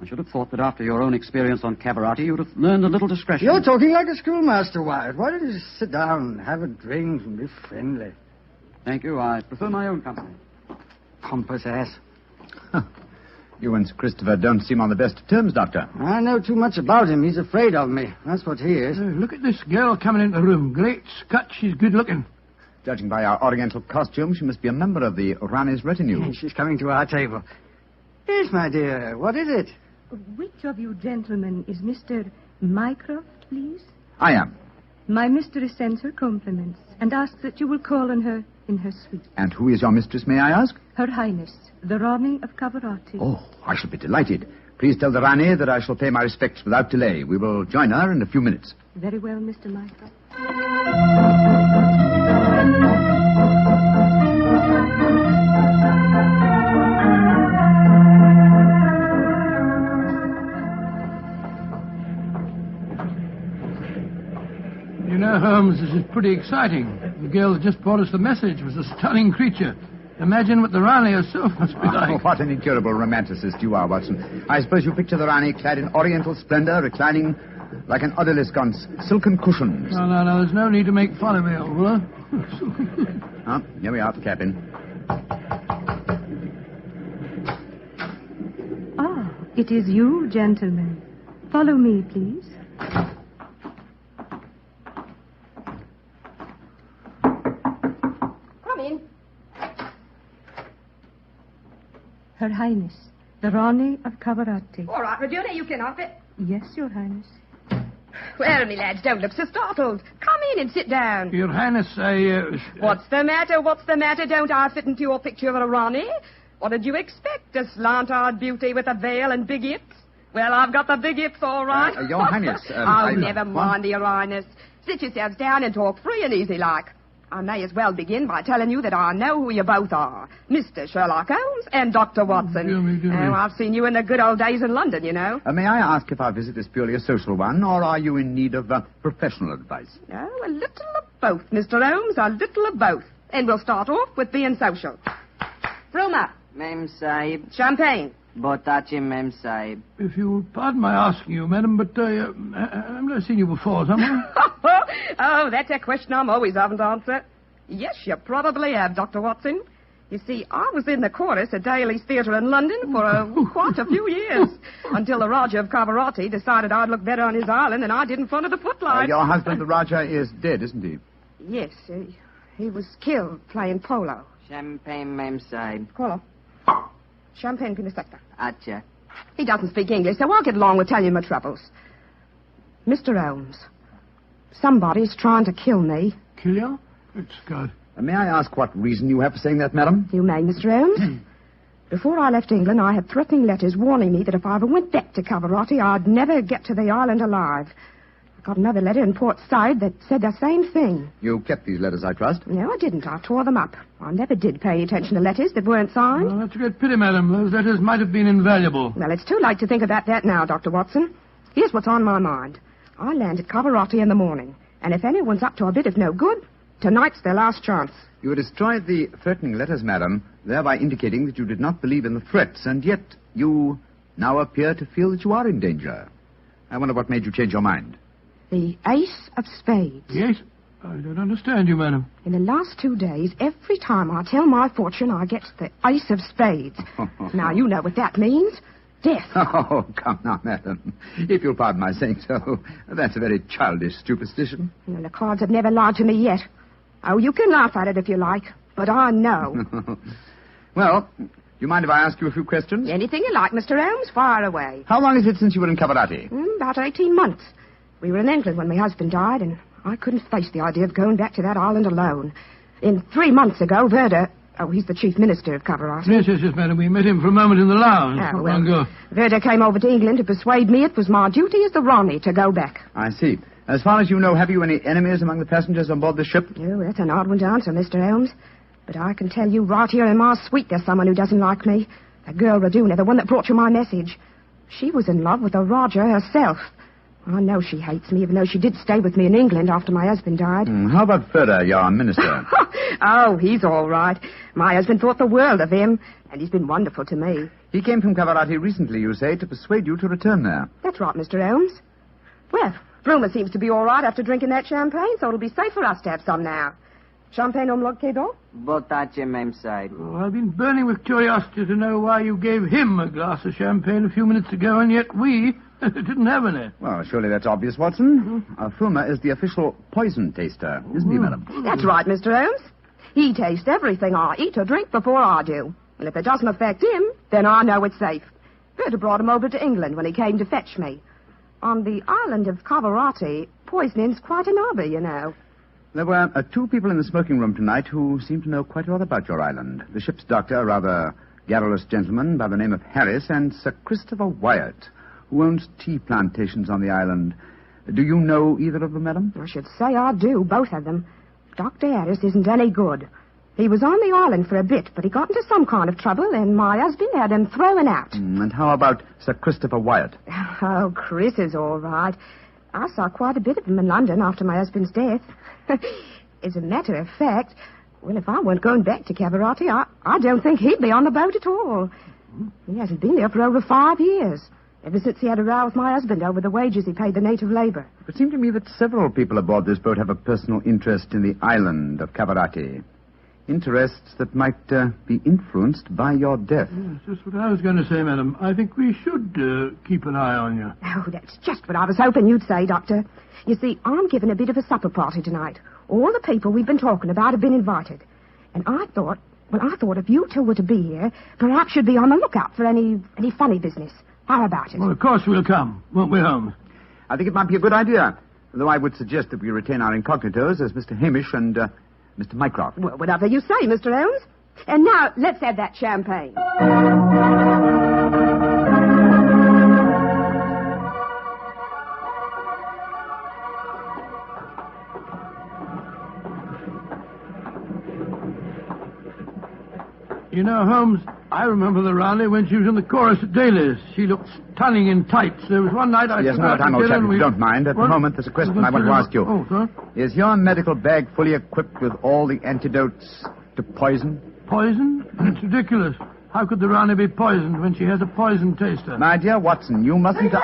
Speaker 20: I should have thought that after your own experience on Cavarati, you'd have learned a little discretion.
Speaker 16: You're talking like a schoolmaster, Wyatt. Why don't you just sit down, have a drink, and be friendly?
Speaker 20: Thank you. I prefer my own company.
Speaker 16: Pompous ass.
Speaker 12: You and Sir Christopher don't seem on the best of terms, Doctor.
Speaker 16: I know too much about him. He's afraid of me. That's what he is.
Speaker 3: Look at this girl coming into the room. Great Scott, she's good looking.
Speaker 12: Judging by our Oriental costume, she must be a member of the Rani's retinue.
Speaker 16: She's coming to our table. Yes, my dear. What is it?
Speaker 22: Which of you gentlemen is Mr. Mycroft, please?
Speaker 12: I am.
Speaker 22: My mistress sends her compliments and asks that you will call on her in her suite.
Speaker 12: And who is your mistress, may I ask?
Speaker 22: Her Highness, the Rani of Cavarati.
Speaker 12: Oh, I shall be delighted. Please tell the Rani that I shall pay my respects without delay. We will join her in a few minutes.
Speaker 22: Very well, Mr. Mycroft.
Speaker 3: You know, Holmes, this is pretty exciting. The girl that just brought us the message was a stunning creature. Imagine what the Rani herself must be like.
Speaker 12: Oh, what an incurable romanticist you are, Watson. I suppose you picture the Rani clad in oriental splendor, reclining like an odalisque on silken cushions.
Speaker 3: No, there's no need to make fun of me, old fellow.
Speaker 12: Here we are at the cabin.
Speaker 22: Ah, it is you, gentlemen. Follow me, please.
Speaker 21: Come in.
Speaker 22: Her Highness, the Rani of Cavarati.
Speaker 21: All right, Regina, you can off it.
Speaker 22: Yes, Your Highness.
Speaker 21: Well, me lads, don't look so startled. Come in and sit down.
Speaker 3: Your Highness,
Speaker 21: What's the matter? What's the matter? Don't I fit into your picture of a Rani? What did you expect? A slant-eyed beauty with a veil and big hips? Well, I've got the big hips, all right.
Speaker 5: Your Highness...
Speaker 21: never mind, Your Highness. Sit yourselves down and talk free and easy like. I may as well begin by telling you that I know who you both are. Mr. Sherlock Holmes and Dr. Watson.
Speaker 3: Dear me.
Speaker 21: I've seen you in the good old days in London, you know.
Speaker 5: May I ask if our visit is purely a social one, or are you in need of professional advice?
Speaker 21: Oh, a little of both, Mr. Holmes, a little of both. And we'll start off with being social. Roma.
Speaker 7: Mem Sahib.
Speaker 21: Champagne.
Speaker 7: Botachi, Mem Sahib.
Speaker 3: If you'll pardon my asking you, madam, but I've never seen you before, have I?
Speaker 21: Oh, that's a question I'm always having to answer. Yes, you probably have, Dr. Watson. You see, I was in the chorus at Daly's Theatre in London for quite a few years, until the Rajah of Cavarati decided I'd look better on his island than I did in front of the footlights.
Speaker 5: Your husband, the Rajah, is dead, isn't he?
Speaker 21: Yes, he was killed playing polo.
Speaker 7: Champagne, Mem Sahib.
Speaker 21: Caller. Champagne, Pinasecta.
Speaker 7: Acha.
Speaker 21: He doesn't speak English, so I'll get along with telling you my troubles. Mr. Holmes, somebody's trying to kill me.
Speaker 3: Kill you? Good God.
Speaker 5: May I ask what reason you have for saying that, madam?
Speaker 21: You may, Mr. Holmes. Before I left England, I had threatening letters warning me that if I ever went back to Cavarati, I'd never get to the island alive. I got another letter in Port Said that said the same thing.
Speaker 5: You kept these letters, I trust?
Speaker 21: No, I didn't. I tore them up. I never did pay attention to letters that weren't signed.
Speaker 3: Well, that's a great pity, madam. Those letters might have been invaluable.
Speaker 21: Well, it's too late to think about that now, Dr. Watson. Here's what's on my mind. I land at Cavarati in the morning, and if anyone's up to a bit of no good, tonight's their last chance.
Speaker 5: You destroyed the threatening letters, madam, thereby indicating that you did not believe in the threats, and yet you now appear to feel that you are in danger. I wonder what made you change your mind.
Speaker 21: The Ace of Spades.
Speaker 3: Yes? I don't understand you, madam.
Speaker 21: In the last 2 days, every time I tell my fortune, I get the Ace of Spades. Now, you know what that means. Death.
Speaker 5: Oh, come now, madam. If you'll pardon my saying so, that's a very childish superstition.
Speaker 21: Well, the cards have never lied to me yet. Oh, you can laugh at it if you like, but I know.
Speaker 5: Well, do you mind if I ask you a few questions?
Speaker 21: Anything you like, Mr. Holmes. Fire away.
Speaker 5: How long is it since you were in Cavarati?
Speaker 21: About 18 months. We were in England when my husband died, and I couldn't face the idea of going back to that island alone. 3 months ago, Verda... Oh, he's the chief minister of Cavarati.
Speaker 3: Yes, madam. We met him for a moment in the lounge.
Speaker 21: Verda came over to England to persuade me it was my duty as the Rani to go back.
Speaker 5: I see. As far as you know, have you any enemies among the passengers on board the ship?
Speaker 21: Oh, that's an odd one to answer, Mr. Holmes. But I can tell you right here in my suite there's someone who doesn't like me. That girl, Raduna, the one that brought you my message. She was in love with the Rajah herself. I know she hates me, even though she did stay with me in England after my husband died.
Speaker 5: How about Ferda, your minister?
Speaker 21: Oh, he's all right. My husband thought the world of him, and he's been wonderful to me.
Speaker 5: He came from Cavarati recently, you say, to persuade you to return there.
Speaker 21: That's right, Mr. Holmes. Well, Bruma seems to be all right after drinking that champagne, so it'll be safe for us to have some now. Champagne omlog kedo?
Speaker 7: Botache, Mem Sahib.
Speaker 3: Oh, I've been burning with curiosity to know why you gave him a glass of champagne a few minutes ago, and yet we didn't have any.
Speaker 5: Well, surely that's obvious, Watson. Fulmer is the official poison taster, isn't he, madam?
Speaker 21: That's right, Mr. Holmes. He tastes everything I eat or drink before I do. And if it doesn't affect him, then I know it's safe. Berta brought him over to England when he came to fetch me. On the island of Cavarati, poisoning's quite an hobby, you know.
Speaker 5: There were 2 people in the smoking room tonight who seemed to know quite a lot about your island. The ship's doctor, a rather garrulous gentleman by the name of Harris, and Sir Christopher Wyatt, who owns tea plantations on the island. Do you know either of them, madam?
Speaker 21: I should say I do, both of them. Dr. Harris isn't any good. He was on the island for a bit, but he got into some kind of trouble, and my husband had him thrown out.
Speaker 5: And how about Sir Christopher Wyatt?
Speaker 21: Oh, Chris is all right. I saw quite a bit of him in London after my husband's death. As a matter of fact, well, if I weren't going back to Cavarati, I don't think he'd be on the boat at all. He hasn't been there for over 5 years, ever since he had a row with my husband over the wages he paid the native labor.
Speaker 5: It seemed to me that several people aboard this boat have a personal interest in the island of Cavarati. Interests that might be influenced by your death.
Speaker 3: Yes, just what I was going to say, madam. I think we should keep an eye on you.
Speaker 10: Oh, that's just what I was hoping you'd say, Doctor. You see, I'm giving a bit of a supper party tonight. All the people we've been talking about have been invited. And I thought if you two were to be here, perhaps you'd be on the lookout for any funny business. How about it?
Speaker 3: Well, of course we'll come, won't we, Holmes?
Speaker 5: I think it might be a good idea, though I would suggest that we retain our incognitos as Mr. Hamish and Mr. Mycroft.
Speaker 10: Well, whatever you say, Mr. Holmes. And now, let's have that champagne.
Speaker 3: You know, Holmes, I remember the Raleigh when she was in the chorus at Daly's. She looked stunning in tights. There was one night I...
Speaker 5: Yes, no time, old chap, if you don't mind. At the moment, there's a question I want to ask you.
Speaker 3: Oh, sir?
Speaker 5: Is your medical bag fully equipped with all the antidotes to poison?
Speaker 3: Poison? That's ridiculous. How could the Raleigh be poisoned when she has a poison taster?
Speaker 5: My dear Watson, you mustn't...
Speaker 3: What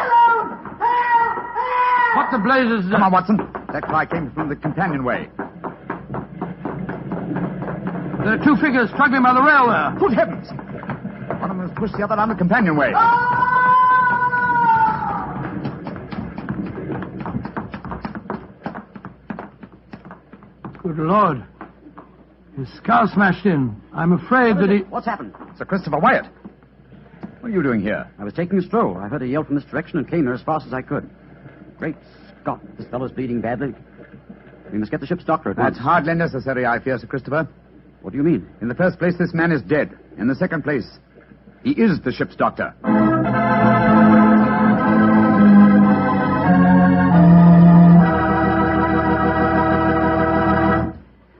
Speaker 3: the blazes...
Speaker 5: Come on, Watson. That cry came from the companionway.
Speaker 3: There are two figures struggling by the rail there.
Speaker 5: Good heavens! One of them has pushed the other down the companionway.
Speaker 3: Good Lord. His skull smashed in. I'm afraid that he...
Speaker 20: What's happened?
Speaker 5: Sir Christopher Wyatt. What are you doing here?
Speaker 20: I was taking a stroll. I heard a yell from this direction and came here as fast as I could. Great Scott, this fellow's bleeding badly. We must get the ship's doctor at once.
Speaker 5: That's hardly necessary, I fear, Sir Christopher.
Speaker 20: What do you mean?
Speaker 5: In the first place, this man is dead. In the second place, he is the ship's doctor.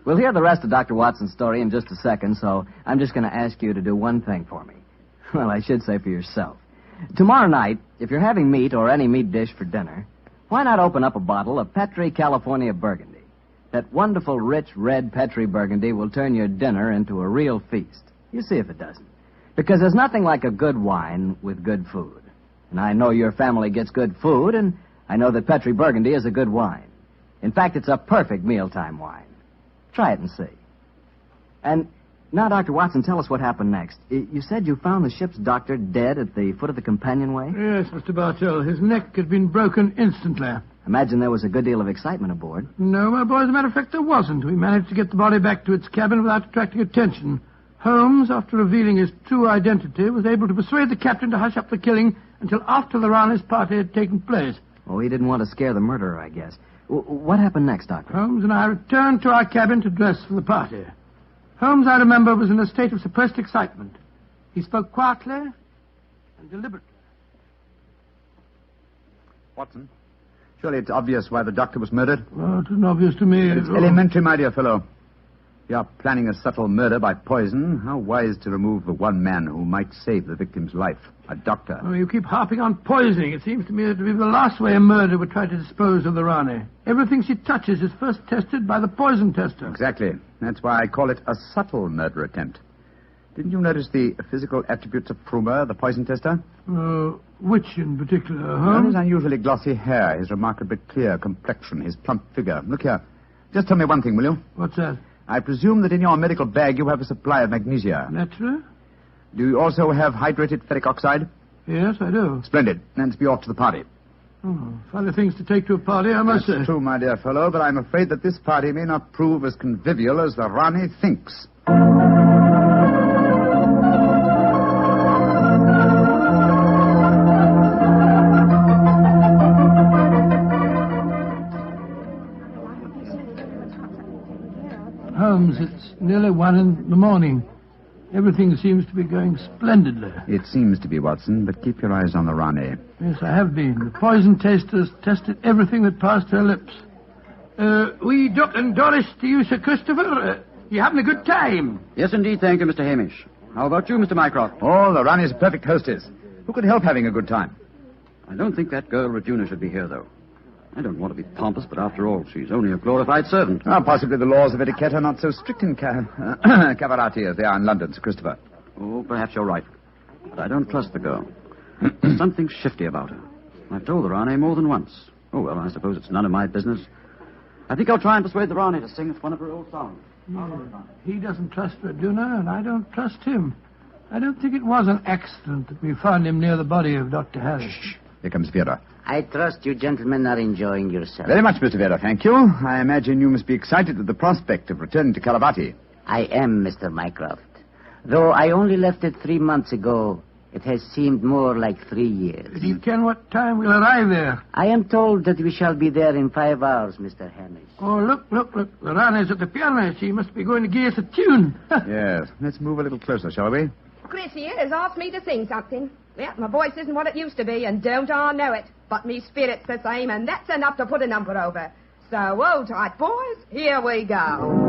Speaker 2: We'll hear the rest of Dr. Watson's story in just a second, so I'm just going to ask you to do one thing for me. Well, I should say for yourself. Tomorrow night, if you're having meat or any meat dish for dinner, why not open up a bottle of Petri California Burgundy? That wonderful, rich, red Petri Burgundy will turn your dinner into a real feast. You see if it doesn't. Because there's nothing like a good wine with good food. And I know your family gets good food, and I know that Petri Burgundy is a good wine. In fact, it's a perfect mealtime wine. Try it and see. And now, Dr. Watson, tell us what happened next. You said you found the ship's doctor dead at the foot of the companionway?
Speaker 3: Yes, Mr. Bartell. His neck had been broken instantly.
Speaker 2: Imagine there was a good deal of excitement aboard.
Speaker 3: No, my boy, as a matter of fact, there wasn't. We managed to get the body back to its cabin without attracting attention. Holmes, after revealing his true identity, was able to persuade the captain to hush up the killing until after the Raleigh's party had taken place.
Speaker 2: Oh, he didn't want to scare the murderer, I guess. What happened next, Doctor?
Speaker 3: Holmes and I returned to our cabin to dress for the party. Holmes, I remember, was in a state of suppressed excitement. He spoke quietly and deliberately.
Speaker 5: Watson, surely it's obvious why the doctor was murdered?
Speaker 3: Well, it isn't obvious to me.
Speaker 5: It's elementary, my dear fellow. If you are planning a subtle murder by poison, how wise to remove the one man who might save the victim's life, a doctor.
Speaker 3: Oh, you keep harping on poisoning. It seems to me to be the last way a murderer would try to dispose of the Rani. Everything she touches is first tested by the poison tester.
Speaker 5: Exactly. That's why I call it a subtle murder attempt. Didn't you notice the physical attributes of Frumer, the poison tester?
Speaker 3: Which in particular,
Speaker 5: Well, his unusually glossy hair, his remarkably clear complexion, his plump figure. Look here. Just tell me one thing, will you?
Speaker 3: What's that?
Speaker 5: I presume that in your medical bag you have a supply of magnesia.
Speaker 3: Naturally.
Speaker 5: Do you also have hydrated ferric oxide?
Speaker 3: Yes, I do.
Speaker 5: Splendid. Let's be off to the party.
Speaker 3: Oh, funny things to take to a party, I must say.
Speaker 5: That's true, my dear fellow, but I'm afraid that this party may not prove as convivial as the Rani thinks.
Speaker 3: Holmes, it's nearly 1 in the morning. Everything seems to be going splendidly.
Speaker 5: It seems to be, Watson, but keep your eyes on the Rani.
Speaker 3: Yes, I have been. The poison testers tested everything that passed her lips. We and Doris to you, Sir Christopher. You having a good time?
Speaker 20: Yes, indeed, thank you, Mr. Hamish. How about you, Mr. Mycroft?
Speaker 5: Oh, the Rani's a perfect hostess. Who could help having a good time?
Speaker 20: I don't think that girl Regina should be here, though. I don't want to be pompous, but after all, she's only a glorified servant.
Speaker 5: Possibly the laws of etiquette are not so strict in Cavarati as they are in London, Sir Christopher.
Speaker 20: Oh, perhaps you're right. But I don't trust the girl. There's something shifty about her. I've told the Rani more than once. Oh, well, I suppose it's none of my business. I think I'll try and persuade the Rani to sing us one of her old songs.
Speaker 3: He doesn't trust Verduna, and I don't trust him. I don't think it was an accident that we found him near the body of Dr. Harris.
Speaker 12: Shh. Here comes Vera.
Speaker 18: I trust you gentlemen are enjoying yourselves.
Speaker 12: Very much, Mr. Vera, thank you. I imagine you must be excited at the prospect of returning to Caravati.
Speaker 18: I am, Mr. Mycroft. Though I only left it 3 months ago, it has seemed more like 3 years.
Speaker 3: Do you ken what time we'll arrive there?
Speaker 18: I am told that we shall be there in 5 hours, Mr. Hamish.
Speaker 3: Oh, look. The Rana's at the piano. She must be going to give us a tune.
Speaker 12: Yes. Let's move a little closer, shall we?
Speaker 10: Chris here has asked me to sing something. Yeah, my voice isn't what it used to be, and don't I know it. But me spirit's the same, and that's enough to put a number over. So, hold tight, boys. Here we go.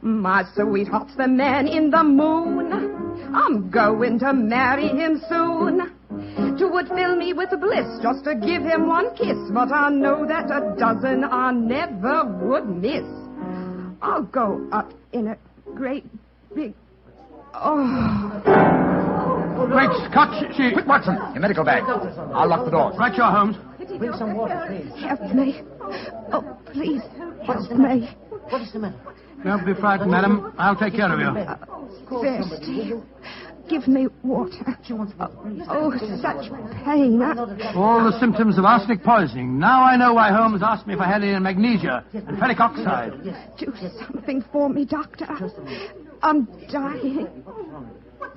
Speaker 10: My sweetheart's the man in the moon. I'm going to marry him soon. 'Twould fill me with bliss just to give him one kiss, but I know that a dozen I never would miss. I'll go up in a great big...
Speaker 3: Great Scott, she...
Speaker 12: Quick, Watson, your medical bag. I'll lock the doors.
Speaker 3: Right, your Holmes.
Speaker 10: Bring some water, please. Help me. Oh, please, help me.
Speaker 18: What is the matter?
Speaker 3: Don't be frightened, madam. I'll take care of you.
Speaker 10: Thirsty. Give me water. Oh, such pain.
Speaker 3: All the symptoms of arsenic poisoning. Now I know why Holmes asked me if I had any magnesia and ferric oxide.
Speaker 10: Do something for me, Doctor. I'm dying.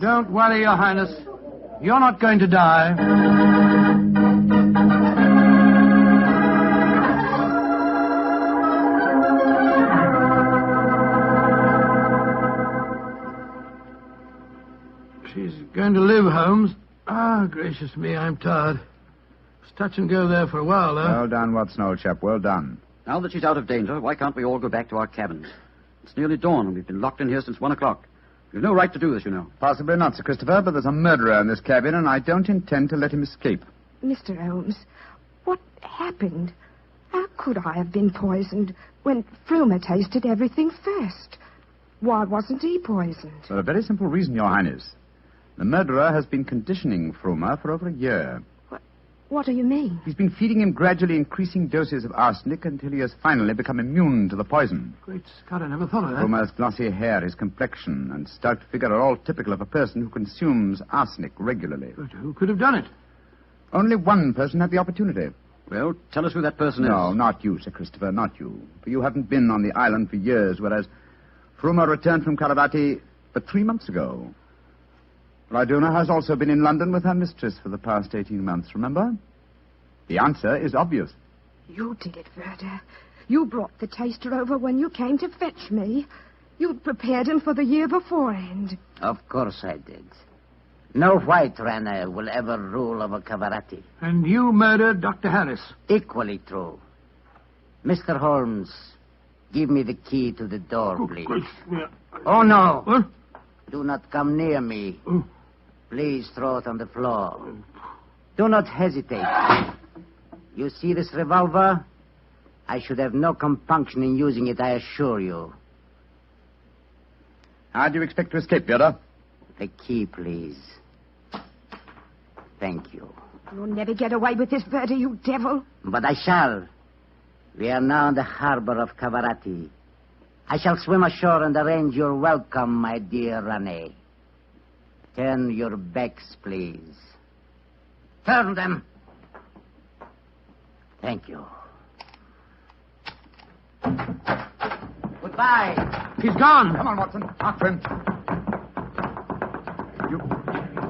Speaker 3: Don't worry, Your Highness. You're not going to die. She's going to live, Holmes. Ah, gracious me, I'm tired. It's touch and go there for a while, though.
Speaker 12: Well done, Watson, old chap. Well done.
Speaker 20: Now that she's out of danger, why can't we all go back to our cabins? It's nearly dawn, and we've been locked in here since 1 o'clock. We've no right to do this, you know.
Speaker 12: Possibly not, Sir Christopher, but there's a murderer in this cabin, and I don't intend to let him escape.
Speaker 10: Mr. Holmes, what happened? How could I have been poisoned when Frumer tasted everything first? Why wasn't he poisoned?
Speaker 12: For a very simple reason, Your Highness. The murderer has been conditioning Frumer for over a year.
Speaker 10: What do you mean?
Speaker 12: He's been feeding him gradually increasing doses of arsenic until he has finally become immune to the poison.
Speaker 3: Great Scott, I never thought of that.
Speaker 12: Frumer's glossy hair, his complexion, and stout figure are all typical of a person who consumes arsenic regularly.
Speaker 3: But who could have done it?
Speaker 12: Only one person had the opportunity.
Speaker 20: Well, tell us who that person is.
Speaker 12: No, not you, Sir Christopher, not you. For you haven't been on the island for years, whereas Frumer returned from Caravati but 3 months ago. Raduna has also been in London with her mistress for the past 18 months, remember? The answer is obvious.
Speaker 10: You did it, Verda. You brought the taster over when you came to fetch me. You'd prepared him for the year beforehand.
Speaker 18: Of course I did. No white runner will ever rule over Cavarati.
Speaker 3: And you murdered Dr. Harris.
Speaker 18: Equally true. Mr. Holmes, give me the key to the door, please. Oh, no.
Speaker 3: What?
Speaker 18: Do not come near me. Please throw it on the floor. Do not hesitate. You see this revolver? I should have no compunction in using it, I assure you.
Speaker 12: How do you expect to escape, Vera?
Speaker 18: The key, please. Thank you.
Speaker 10: You'll never get away with this, Verda, you devil.
Speaker 18: But I shall. We are now in the harbor of Cavarati. I shall swim ashore and arrange your welcome, my dear Rane. Turn your backs, please. Turn them. Thank you. Goodbye.
Speaker 3: He's gone.
Speaker 12: Come on, Watson. After him.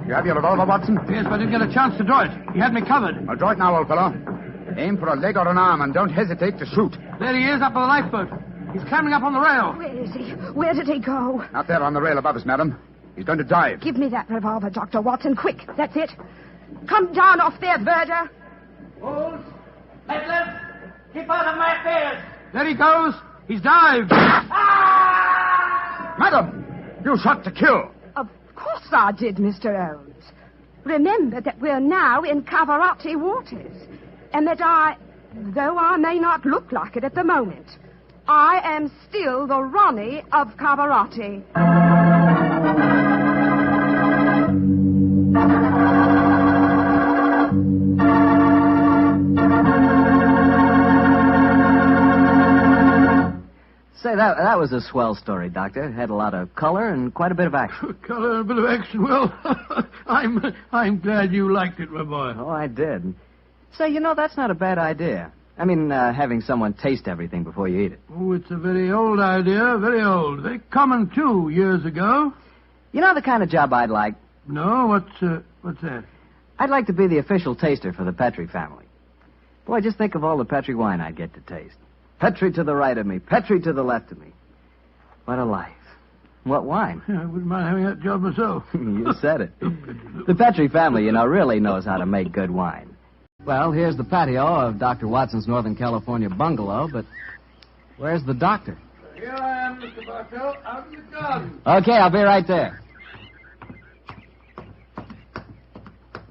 Speaker 12: You have your revolver, Watson?
Speaker 3: Yes, but I didn't get a chance to draw it. He had me covered.
Speaker 12: Well, draw it now, old fellow. Aim for a leg or an arm, and don't hesitate to shoot.
Speaker 3: There he is, up on the lifeboat. He's climbing up on the rail.
Speaker 10: Where is he? Where did he go?
Speaker 12: Out there on the rail above us, madam. He's going to dive.
Speaker 10: Give me that revolver, Dr. Watson, quick. That's it. Come down off there, Verda.
Speaker 18: Wolves, peddlers, keep out of my affairs.
Speaker 3: There he goes. He's dived.
Speaker 12: Madam, you shot to kill.
Speaker 10: Of course I did, Mr. Holmes. Remember that we're now in Cavarati waters, and that though I may not look like it at the moment, I am still the Ronnie of Cavarati.
Speaker 18: Say
Speaker 17: that was a swell story, Doctor. It had a lot of color and quite a bit of action.
Speaker 3: Color and a bit of action. Well, I'm glad you liked it, my boy.
Speaker 17: Oh, I did. Say, that's not a bad idea. I mean, having someone taste everything before you eat it.
Speaker 3: Oh, it's a very old idea, very old. Very common, too, years ago.
Speaker 17: You know the kind of job I'd like?
Speaker 3: No, what's that?
Speaker 17: I'd like to be the official taster for the Petrie family. Boy, just think of all the Petrie wine I'd get to taste. Petrie to the right of me, Petrie to the left of me. What a life. What wine?
Speaker 3: Yeah, I wouldn't mind having that job myself.
Speaker 17: You said it. The Petrie family, really knows how to make good wine. Well, here's the patio of Dr. Watson's Northern California bungalow, but where's the doctor?
Speaker 3: Here I am, Mr. Bartell, out in the garden.
Speaker 17: Okay, I'll be right there.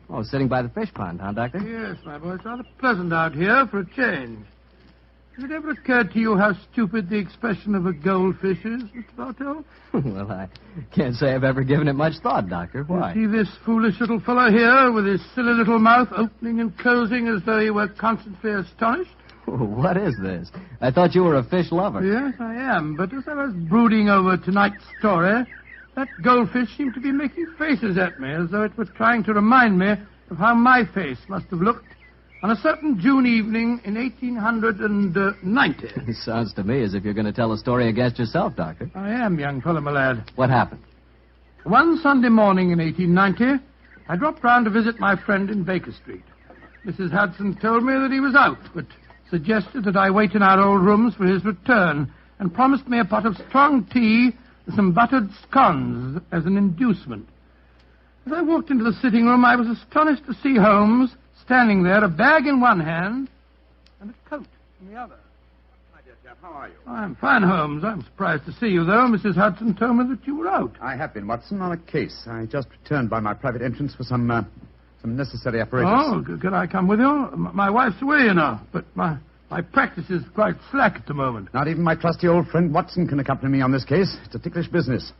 Speaker 17: Oh, sitting by the fish pond, huh, Doctor?
Speaker 3: Yes, my boy. It's rather pleasant out here for a change. Has it ever occurred to you how stupid the expression of a goldfish is, Mr. Bartell?
Speaker 17: Well, I can't say I've ever given it much thought, Doctor. Why?
Speaker 3: You see this foolish little fellow here with his silly little mouth opening and closing as though he were constantly astonished?
Speaker 17: What is this? I thought you were a fish lover.
Speaker 3: Yes, I am. But as I was brooding over tonight's story, that goldfish seemed to be making faces at me as though it was trying to remind me of how my face must have looked on a certain June evening in 1890.
Speaker 17: It sounds to me as if you're going to tell a story against yourself, Doctor.
Speaker 3: I am, young fellow, my lad.
Speaker 17: What happened?
Speaker 3: One Sunday morning in 1890, I dropped round to visit my friend in Baker Street. Mrs. Hudson told me that he was out, but suggested that I wait in our old rooms for his return, and promised me a pot of strong tea and some buttered scones as an inducement. As I walked into the sitting room, I was astonished to see Holmes standing there, a bag in one hand and a coat in the other.
Speaker 14: My dear chap, how are you?
Speaker 3: I'm fine, Holmes. I'm surprised to see you, though. Mrs. Hudson told me that you were out.
Speaker 5: I have been, Watson, on a case. I just returned by my private entrance for some necessary apparatus.
Speaker 3: Oh, can I come with you? My wife's away, but my practice is quite slack at the moment.
Speaker 5: Not even my trusty old friend Watson can accompany me on this case. It's a ticklish business.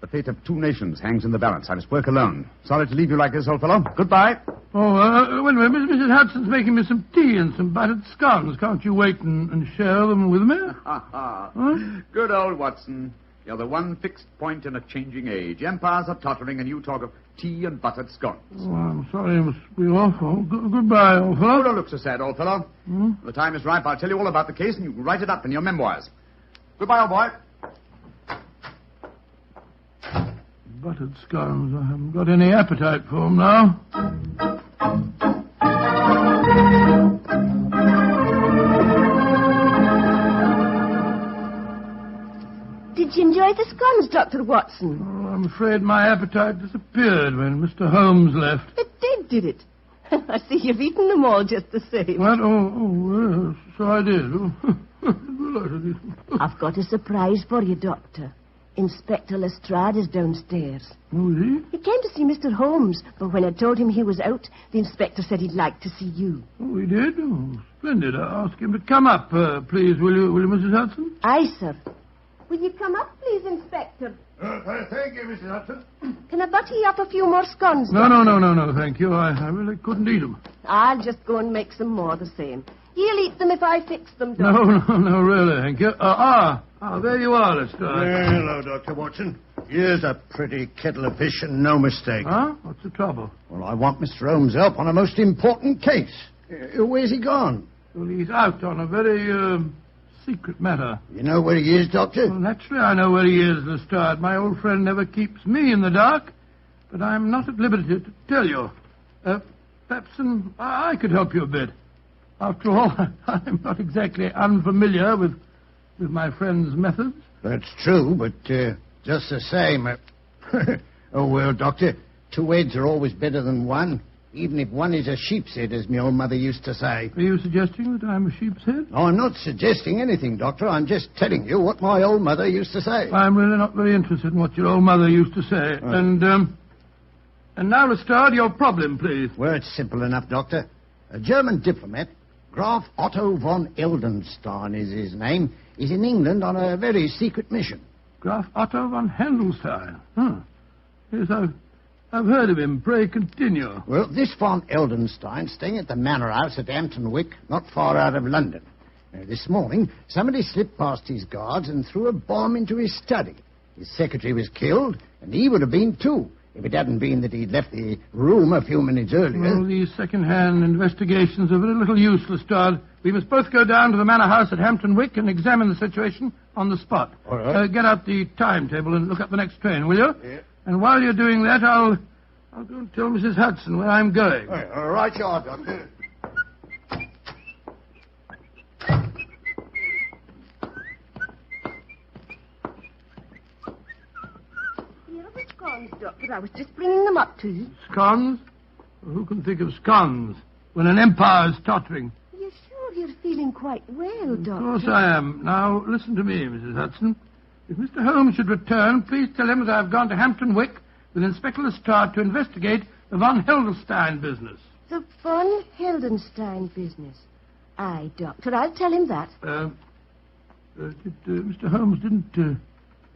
Speaker 5: The fate of 2 nations hangs in the balance. I must work alone. Sorry to leave you like this, old fellow. Goodbye.
Speaker 3: Oh, wait a minute. Mrs. Hudson's making me some tea and some buttered scones. Can't you wait and share them with me?
Speaker 5: Good old Watson. You're the one fixed point in a changing age. Empires are tottering, and you talk of tea and buttered scones.
Speaker 3: Oh, I'm sorry I must be off. Goodbye, old fellow.
Speaker 5: Oh, don't look so sad, old fellow. When the time is ripe, I'll tell you all about the case, and you can write it up in your memoirs. Goodbye, old boy.
Speaker 3: Buttered scones. I haven't got any appetite for them now.
Speaker 21: Did you enjoy the scones, Dr. Watson?
Speaker 3: Oh, I'm afraid my appetite disappeared when Mr. Holmes left.
Speaker 21: It did it? I see you've eaten them all just the same.
Speaker 3: What? Oh, yes, so I did.
Speaker 21: I've got a surprise for you, Doctor. Inspector Lestrade is downstairs.
Speaker 3: Oh, is he?
Speaker 21: He came to see Mr. Holmes, but when I told him he was out, the inspector said he'd like to see you.
Speaker 3: Oh, he did? Oh, splendid. I'll ask him to come up, please, will you, Mrs. Hudson?
Speaker 21: Aye, sir. Will you come up, please, Inspector?
Speaker 3: Thank you, Mrs. Hudson.
Speaker 21: Can I butter you up a few more scones?
Speaker 3: No, thank you. I really couldn't eat them.
Speaker 21: I'll just go and make some more the same. You'll eat them if I fix them, Doctor.
Speaker 3: No, really, thank you. There you are, Lestrade.
Speaker 4: Hello, Dr. Watson. Here's a pretty kettle of fish and no mistake.
Speaker 3: Huh? What's the trouble?
Speaker 4: Well, I want Mr. Holmes' help on a most important case. Where's he gone?
Speaker 3: Well, he's out on a very, secret matter.
Speaker 4: You know where he is, Doctor?
Speaker 3: Well, naturally I know where he is, Lestrade. My old friend never keeps me in the dark, but I'm not at liberty to tell you. Perhaps I could help you a bit. After all, I'm not exactly unfamiliar with my friend's methods.
Speaker 4: That's true, but just the same... Oh, well, Doctor, 2 heads are always better than one, even if one is a sheep's head, as my old mother used to say.
Speaker 3: Are you suggesting that I'm a sheep's head?
Speaker 4: Oh, I'm not suggesting anything, Doctor. I'm just telling you what my old mother used to say.
Speaker 3: I'm really not very interested in what your old mother used to say. Right. And now, Lestrade, your problem, please.
Speaker 4: Well, it's simple enough, Doctor. A German diplomat, Graf Otto von Eldenstein is his name, is in England on a very secret mission.
Speaker 3: Graf Otto von Heldenstein? Huh. Yes, I've heard of him. Pray continue.
Speaker 4: Well, this von Eldenstein, staying at the Manor House at Hampton Wick, not far out of London. This morning, somebody slipped past his guards and threw a bomb into his study. His secretary was killed, and he would have been too, if it hadn't been that he'd left the room a few minutes earlier.
Speaker 3: Well, these second-hand investigations are very little use, Lestrade. We must both go down to the manor house at Hampton Wick and examine the situation on the spot.
Speaker 4: All right.
Speaker 3: Get out the timetable and look up the next train, will you?
Speaker 4: Yeah.
Speaker 3: And while you're doing that, I'll go and tell Mrs. Hudson where I'm going.
Speaker 4: All right, you are, Doctor.
Speaker 10: Scones, Doctor. I was just bringing them up to you.
Speaker 3: Scones? Well, who can think of scones when an empire's tottering?
Speaker 10: You're sure you're feeling quite well, Doctor?
Speaker 3: Of course I am. Now, listen to me, Mrs. Hudson. If Mr. Holmes should return, please tell him that I've gone to Hampton Wick with Inspector Lestrade to investigate the von Heldenstein business.
Speaker 10: The von Heldenstein business. Aye, Doctor, I'll tell him that.
Speaker 3: Mr. Holmes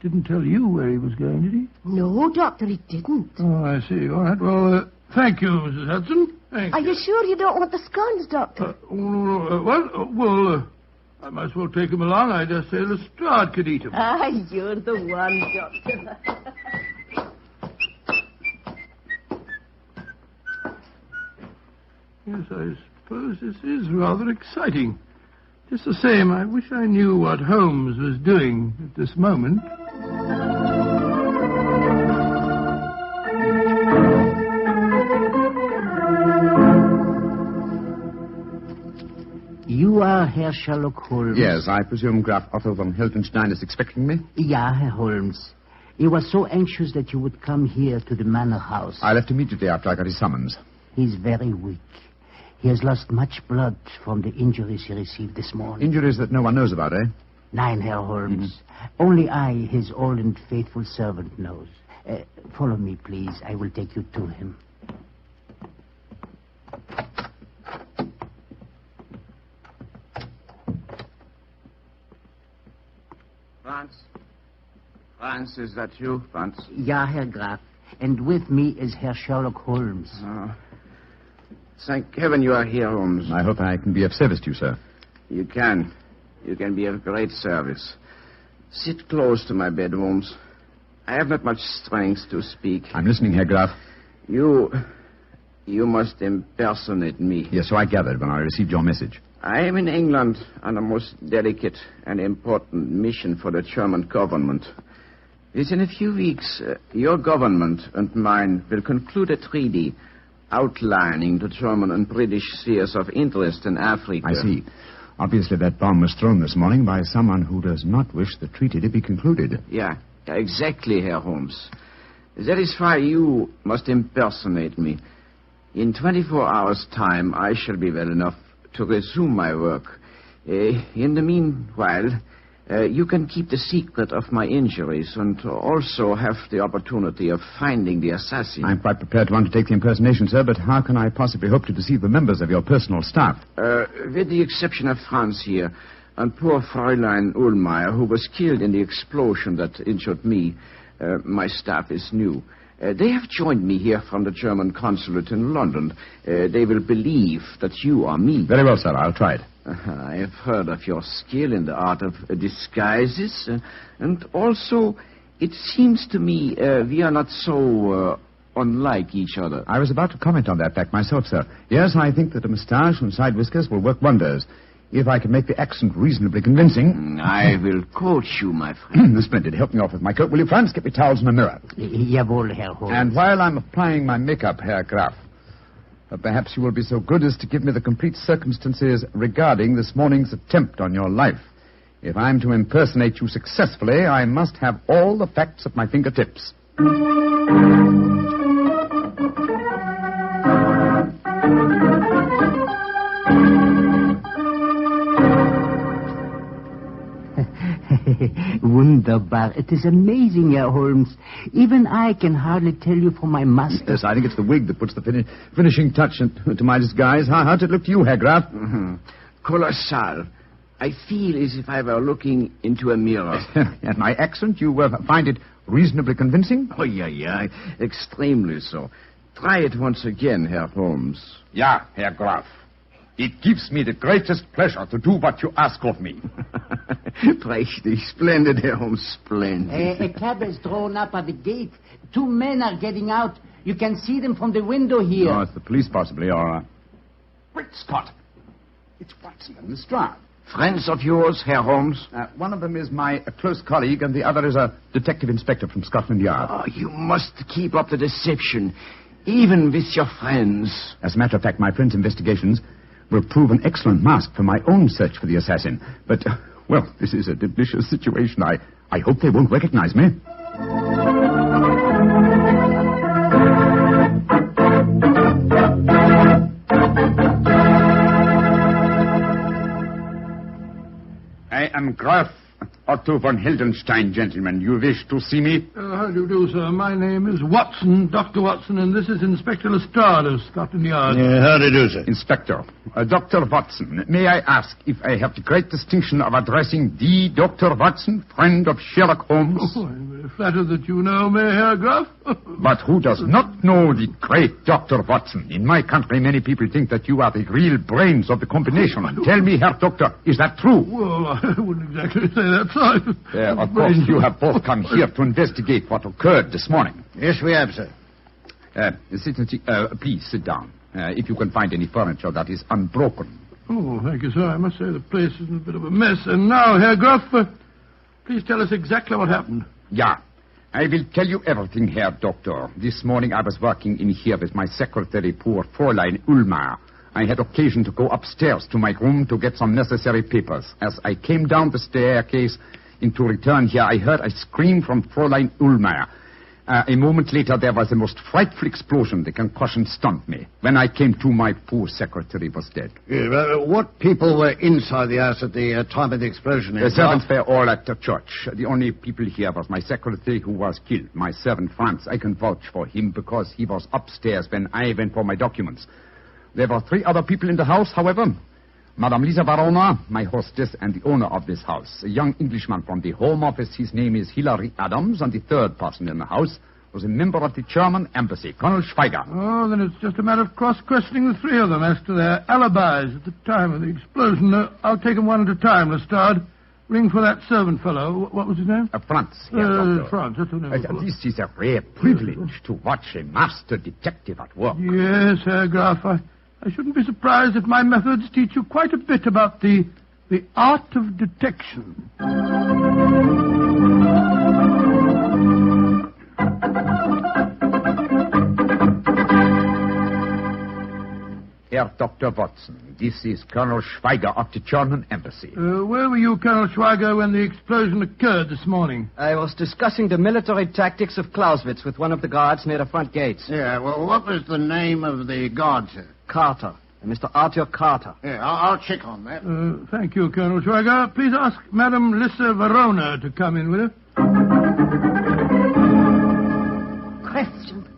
Speaker 3: didn't tell you where he was going, did he?
Speaker 10: No, Doctor, he didn't.
Speaker 3: Oh, I see. All right. Well, thank you, Mrs. Hudson. Thank
Speaker 10: Are you sure you don't want the scones, Doctor?
Speaker 3: I might as well take him along. I dare say Lestrade could eat him.
Speaker 10: Aye, you're the one, Doctor.
Speaker 3: Yes, I suppose this is rather exciting. Just the same, I wish I knew what Holmes was doing at this moment.
Speaker 18: You are Herr Sherlock Holmes?
Speaker 14: Yes, I presume Graf Otto von Heldenstein is expecting me?
Speaker 18: Ja, Herr Holmes. He was so anxious that you would come here to the manor house.
Speaker 14: I left immediately after I got his summons.
Speaker 18: He's very weak. He has lost much blood from the injuries he received this morning.
Speaker 14: Injuries that no one knows about, eh?
Speaker 18: Nein, Herr Holmes. Only I, his old and faithful servant, knows. Follow me, please. I will take you to him.
Speaker 14: Franz, is that you, Franz?
Speaker 18: Ja, Herr Graf. And with me is Herr Sherlock Holmes.
Speaker 14: Oh. Thank heaven you are here, Holmes. I hope I can be of service to you, sir. You can. You can be of great service. Sit close to my bed, Holmes. I have not much strength to speak. I'm listening, Herr Graf. You must impersonate me. Yes, so I gathered when I received your message. I am in England on a most delicate and important mission for the German government. Within a few weeks, your government and mine will conclude a treaty outlining the German and British spheres of interest in Africa.
Speaker 5: I see. Obviously, that bomb was thrown this morning by someone who does not wish the treaty to be concluded.
Speaker 14: Yeah, exactly, Herr Holmes. That is why you must impersonate me. In 24 hours' time, I shall be well enough to resume my work. In the meanwhile, you can keep the secret of my injuries and also have the opportunity of finding the assassin.
Speaker 5: I'm quite prepared to undertake the impersonation, sir, but how can I possibly hope to deceive the members of your personal staff?
Speaker 14: With the exception of Franz here and poor Fräulein Ullmeyer, who was killed in the explosion that injured me, my staff is new. They have joined me here from the German consulate in London. They will believe that you are me.
Speaker 5: Very well, sir. I'll try it.
Speaker 14: I have heard of your skill in the art of disguises, and also it seems to me we are not so unlike each other.
Speaker 5: I was about to comment on that fact myself, sir. Yes, I think that a moustache and side whiskers will work wonders. If I can make the accent reasonably convincing...
Speaker 14: I will coach you, my friend.
Speaker 5: Splendid. Help me off with my coat, will you, Franz? Get me towels and a mirror.
Speaker 18: Jawohl, Herr Holmes.
Speaker 5: And while I'm applying my makeup, Herr Graf, perhaps you will be so good as to give me the complete circumstances regarding this morning's attempt on your life. If I'm to impersonate you successfully, I must have all the facts at my fingertips.
Speaker 18: Wunderbar. It is amazing, Herr Holmes. Even I can hardly tell you from my master.
Speaker 5: Yes, I think it's the wig that puts the finishing touch to my disguise. How did it look to you, Herr Graf?
Speaker 14: Mm-hmm. Colossal. I feel as if I were looking into a mirror.
Speaker 5: And my accent, you find it reasonably convincing?
Speaker 14: Oh, yeah. Extremely so. Try it once again, Herr Holmes.
Speaker 6: Ja, Herr Graf.
Speaker 5: It gives me the greatest pleasure to do what you ask of me.
Speaker 14: Prächtig, splendid, Herr Holmes, splendid.
Speaker 18: A cab is drawn up at the gate. 2 men are getting out. You can see them from the window here.
Speaker 5: Oh, it's the police, possibly, or...
Speaker 14: Great Scott. It's Watson and Lestrade. Friends of yours, Herr Holmes?
Speaker 5: One of them is my close colleague, and the other is a detective inspector from Scotland Yard.
Speaker 14: Oh, you must keep up the deception, even with your friends.
Speaker 5: As a matter of fact, my friend's investigations will prove an excellent mask for my own search for the assassin. But, well, this is a delicious situation. I hope they won't recognize me. I am Graf Otto von Heldenstein, gentlemen. You wish to see me?
Speaker 3: How do you do, sir? My name is Watson, Dr. Watson, and this is Inspector Lestrade of Scotland Yard.
Speaker 4: How do you do, sir?
Speaker 5: Inspector. Dr. Watson, may I ask if I have the great distinction of addressing the Dr. Watson, friend of Sherlock Holmes?
Speaker 3: Oh, I'm very flattered that you know me, Herr Graf.
Speaker 5: But who does not know the great Dr. Watson? In my country, many people think that you are the real brains of the combination. Tell me, Herr Doctor, is that true?
Speaker 3: Well, I wouldn't exactly say that, sir.
Speaker 5: Of course, you have both come here to investigate what occurred this morning.
Speaker 4: Yes, we have, sir.
Speaker 5: Please sit down. If you can find any furniture that is unbroken.
Speaker 3: Oh, thank you, sir. I must say the place is in a bit of a mess. And now, Herr Graf, please tell us exactly what happened.
Speaker 5: Yeah. I will tell you everything, Herr Doctor. This morning I was working in here with my secretary, poor Fräulein Ulmer. I had occasion to go upstairs to my room to get some necessary papers. As I came down the staircase to return here, I heard a scream from Fräulein Ulmer. A moment later, there was a most frightful explosion. The concussion stunned me. When I came to, my poor secretary was dead.
Speaker 4: What people were inside the house at the time of the explosion?
Speaker 5: The servants were all at the church. The only people here was my secretary who was killed. My servant, Franz. I can vouch for him because he was upstairs when I went for my documents. There were 3 other people in the house, however. Madame Lisa Varona, my hostess, and the owner of this house. A young Englishman from the Home Office. His name is Hilary Adams, and the 3rd person in the house was a member of the German embassy, Colonel Schweiger.
Speaker 3: Oh, then it's just a matter of cross-questioning the 3 of them as to their alibis at the time of the explosion. I'll take them one at a time, Lestrade. Ring for that servant fellow. What was his name?
Speaker 5: Franz.
Speaker 3: Franz, that's the name.
Speaker 5: This is a rare privilege to watch a master detective at work.
Speaker 3: Yes, Herr Graf. I shouldn't be surprised if my methods teach you quite a bit about the art of detection.
Speaker 5: Herr Dr. Watson, this is Colonel Schweiger of the German embassy.
Speaker 3: Where were you, Colonel Schweiger, when the explosion occurred this morning?
Speaker 16: I was discussing the military tactics of Clausewitz with one of the guards near the front gates.
Speaker 4: Yeah, well, what was the name of the guard, sir?
Speaker 16: Carter. Mr. Arthur Carter.
Speaker 4: Yeah, I'll check on that.
Speaker 3: Thank you, Colonel Schweiger. Please ask Madame Lisa Verona to come in with her.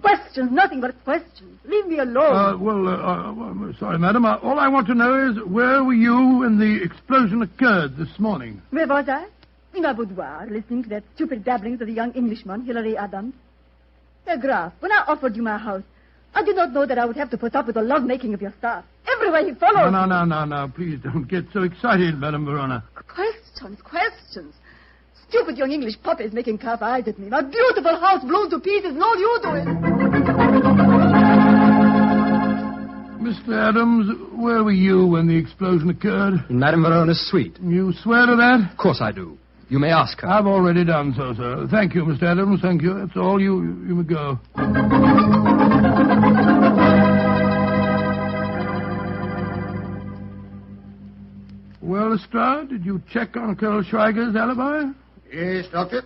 Speaker 21: Questions, nothing but questions. Leave me alone.
Speaker 3: I'm sorry, madam. All I want to know is, where were you when the explosion occurred this morning?
Speaker 21: Where was I? In my boudoir, listening to that stupid babblings of the young Englishman, Hilary Adams. Herr Graf, when I offered you my house, I did not know that I would have to put up with the love-making of your staff. Everywhere he followed.
Speaker 3: No. Please don't get so excited, Madame Verona.
Speaker 21: Questions. Stupid young English puppies making calf eyes at me. My beautiful house blown to pieces, and all you do is...
Speaker 3: Mr. Adams, where were you when the explosion occurred?
Speaker 11: In Madame Verona's suite.
Speaker 3: You swear to that?
Speaker 11: Of course I do. You may ask her.
Speaker 3: I've already done so, sir. Thank you, Mr. Adams. Thank you. That's all. You may go. Well, Lestrade, did you check on Colonel Schweiger's alibi?
Speaker 4: Yes, Doctor.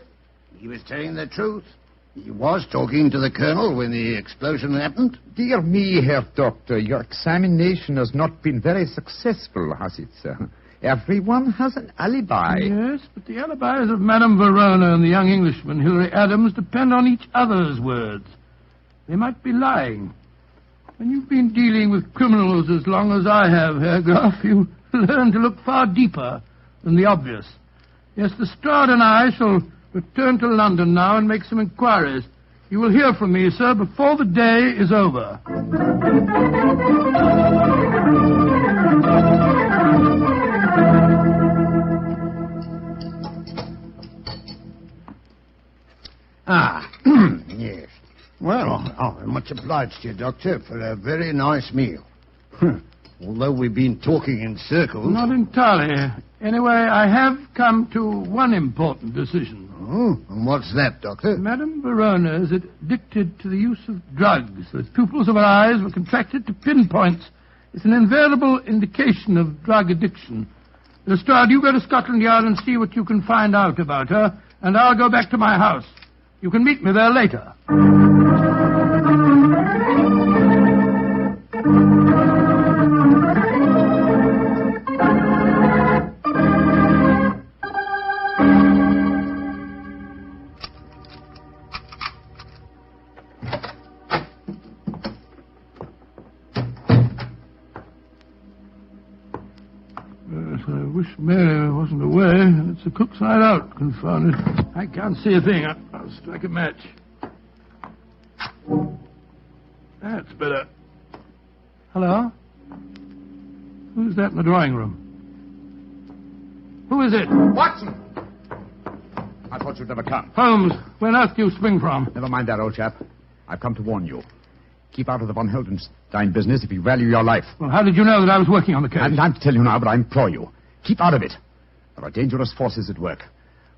Speaker 4: He was telling the truth. He was talking to the Colonel when the explosion happened.
Speaker 5: Dear me, Herr Doctor, your examination has not been very successful, has it, sir? Everyone has an alibi.
Speaker 3: Yes, but the alibis of Madame Verona and the young Englishman, Hilary Adams, depend on each other's words. They might be lying. When you've been dealing with criminals as long as I have, Herr Graf, you learn to look far deeper than the obvious. Yes, Lestrade and I shall return to London now and make some inquiries. You will hear from me, sir, before the day is over.
Speaker 4: Much obliged to you, Doctor, for a very nice meal. Although we've been talking in circles...
Speaker 3: Not entirely. Anyway, I have come to one important decision.
Speaker 4: Oh, and what's that, Doctor?
Speaker 3: Madame Verona is addicted to the use of drugs. The pupils of her eyes were contracted to pinpoints. It's an invariable indication of drug addiction. Lestrade, you go to Scotland Yard and see what you can find out about her, and I'll go back to my house. You can meet me there later. I wish Mary wasn't away. It's the cook's night out, confound it. I can't see a thing. I'll strike a match. That's better. Hello? Who's that in the drawing room? Who is it?
Speaker 14: Watson! I thought you'd never come.
Speaker 3: Holmes, where on earth do you spring from?
Speaker 14: Never mind that, old chap. I've come to warn you. Keep out of the von Heldenstein business if you value your life.
Speaker 3: Well, how did you know that I was working on the case?
Speaker 14: I haven't time to tell you now, but I implore you. Keep out of it. There are dangerous forces at work.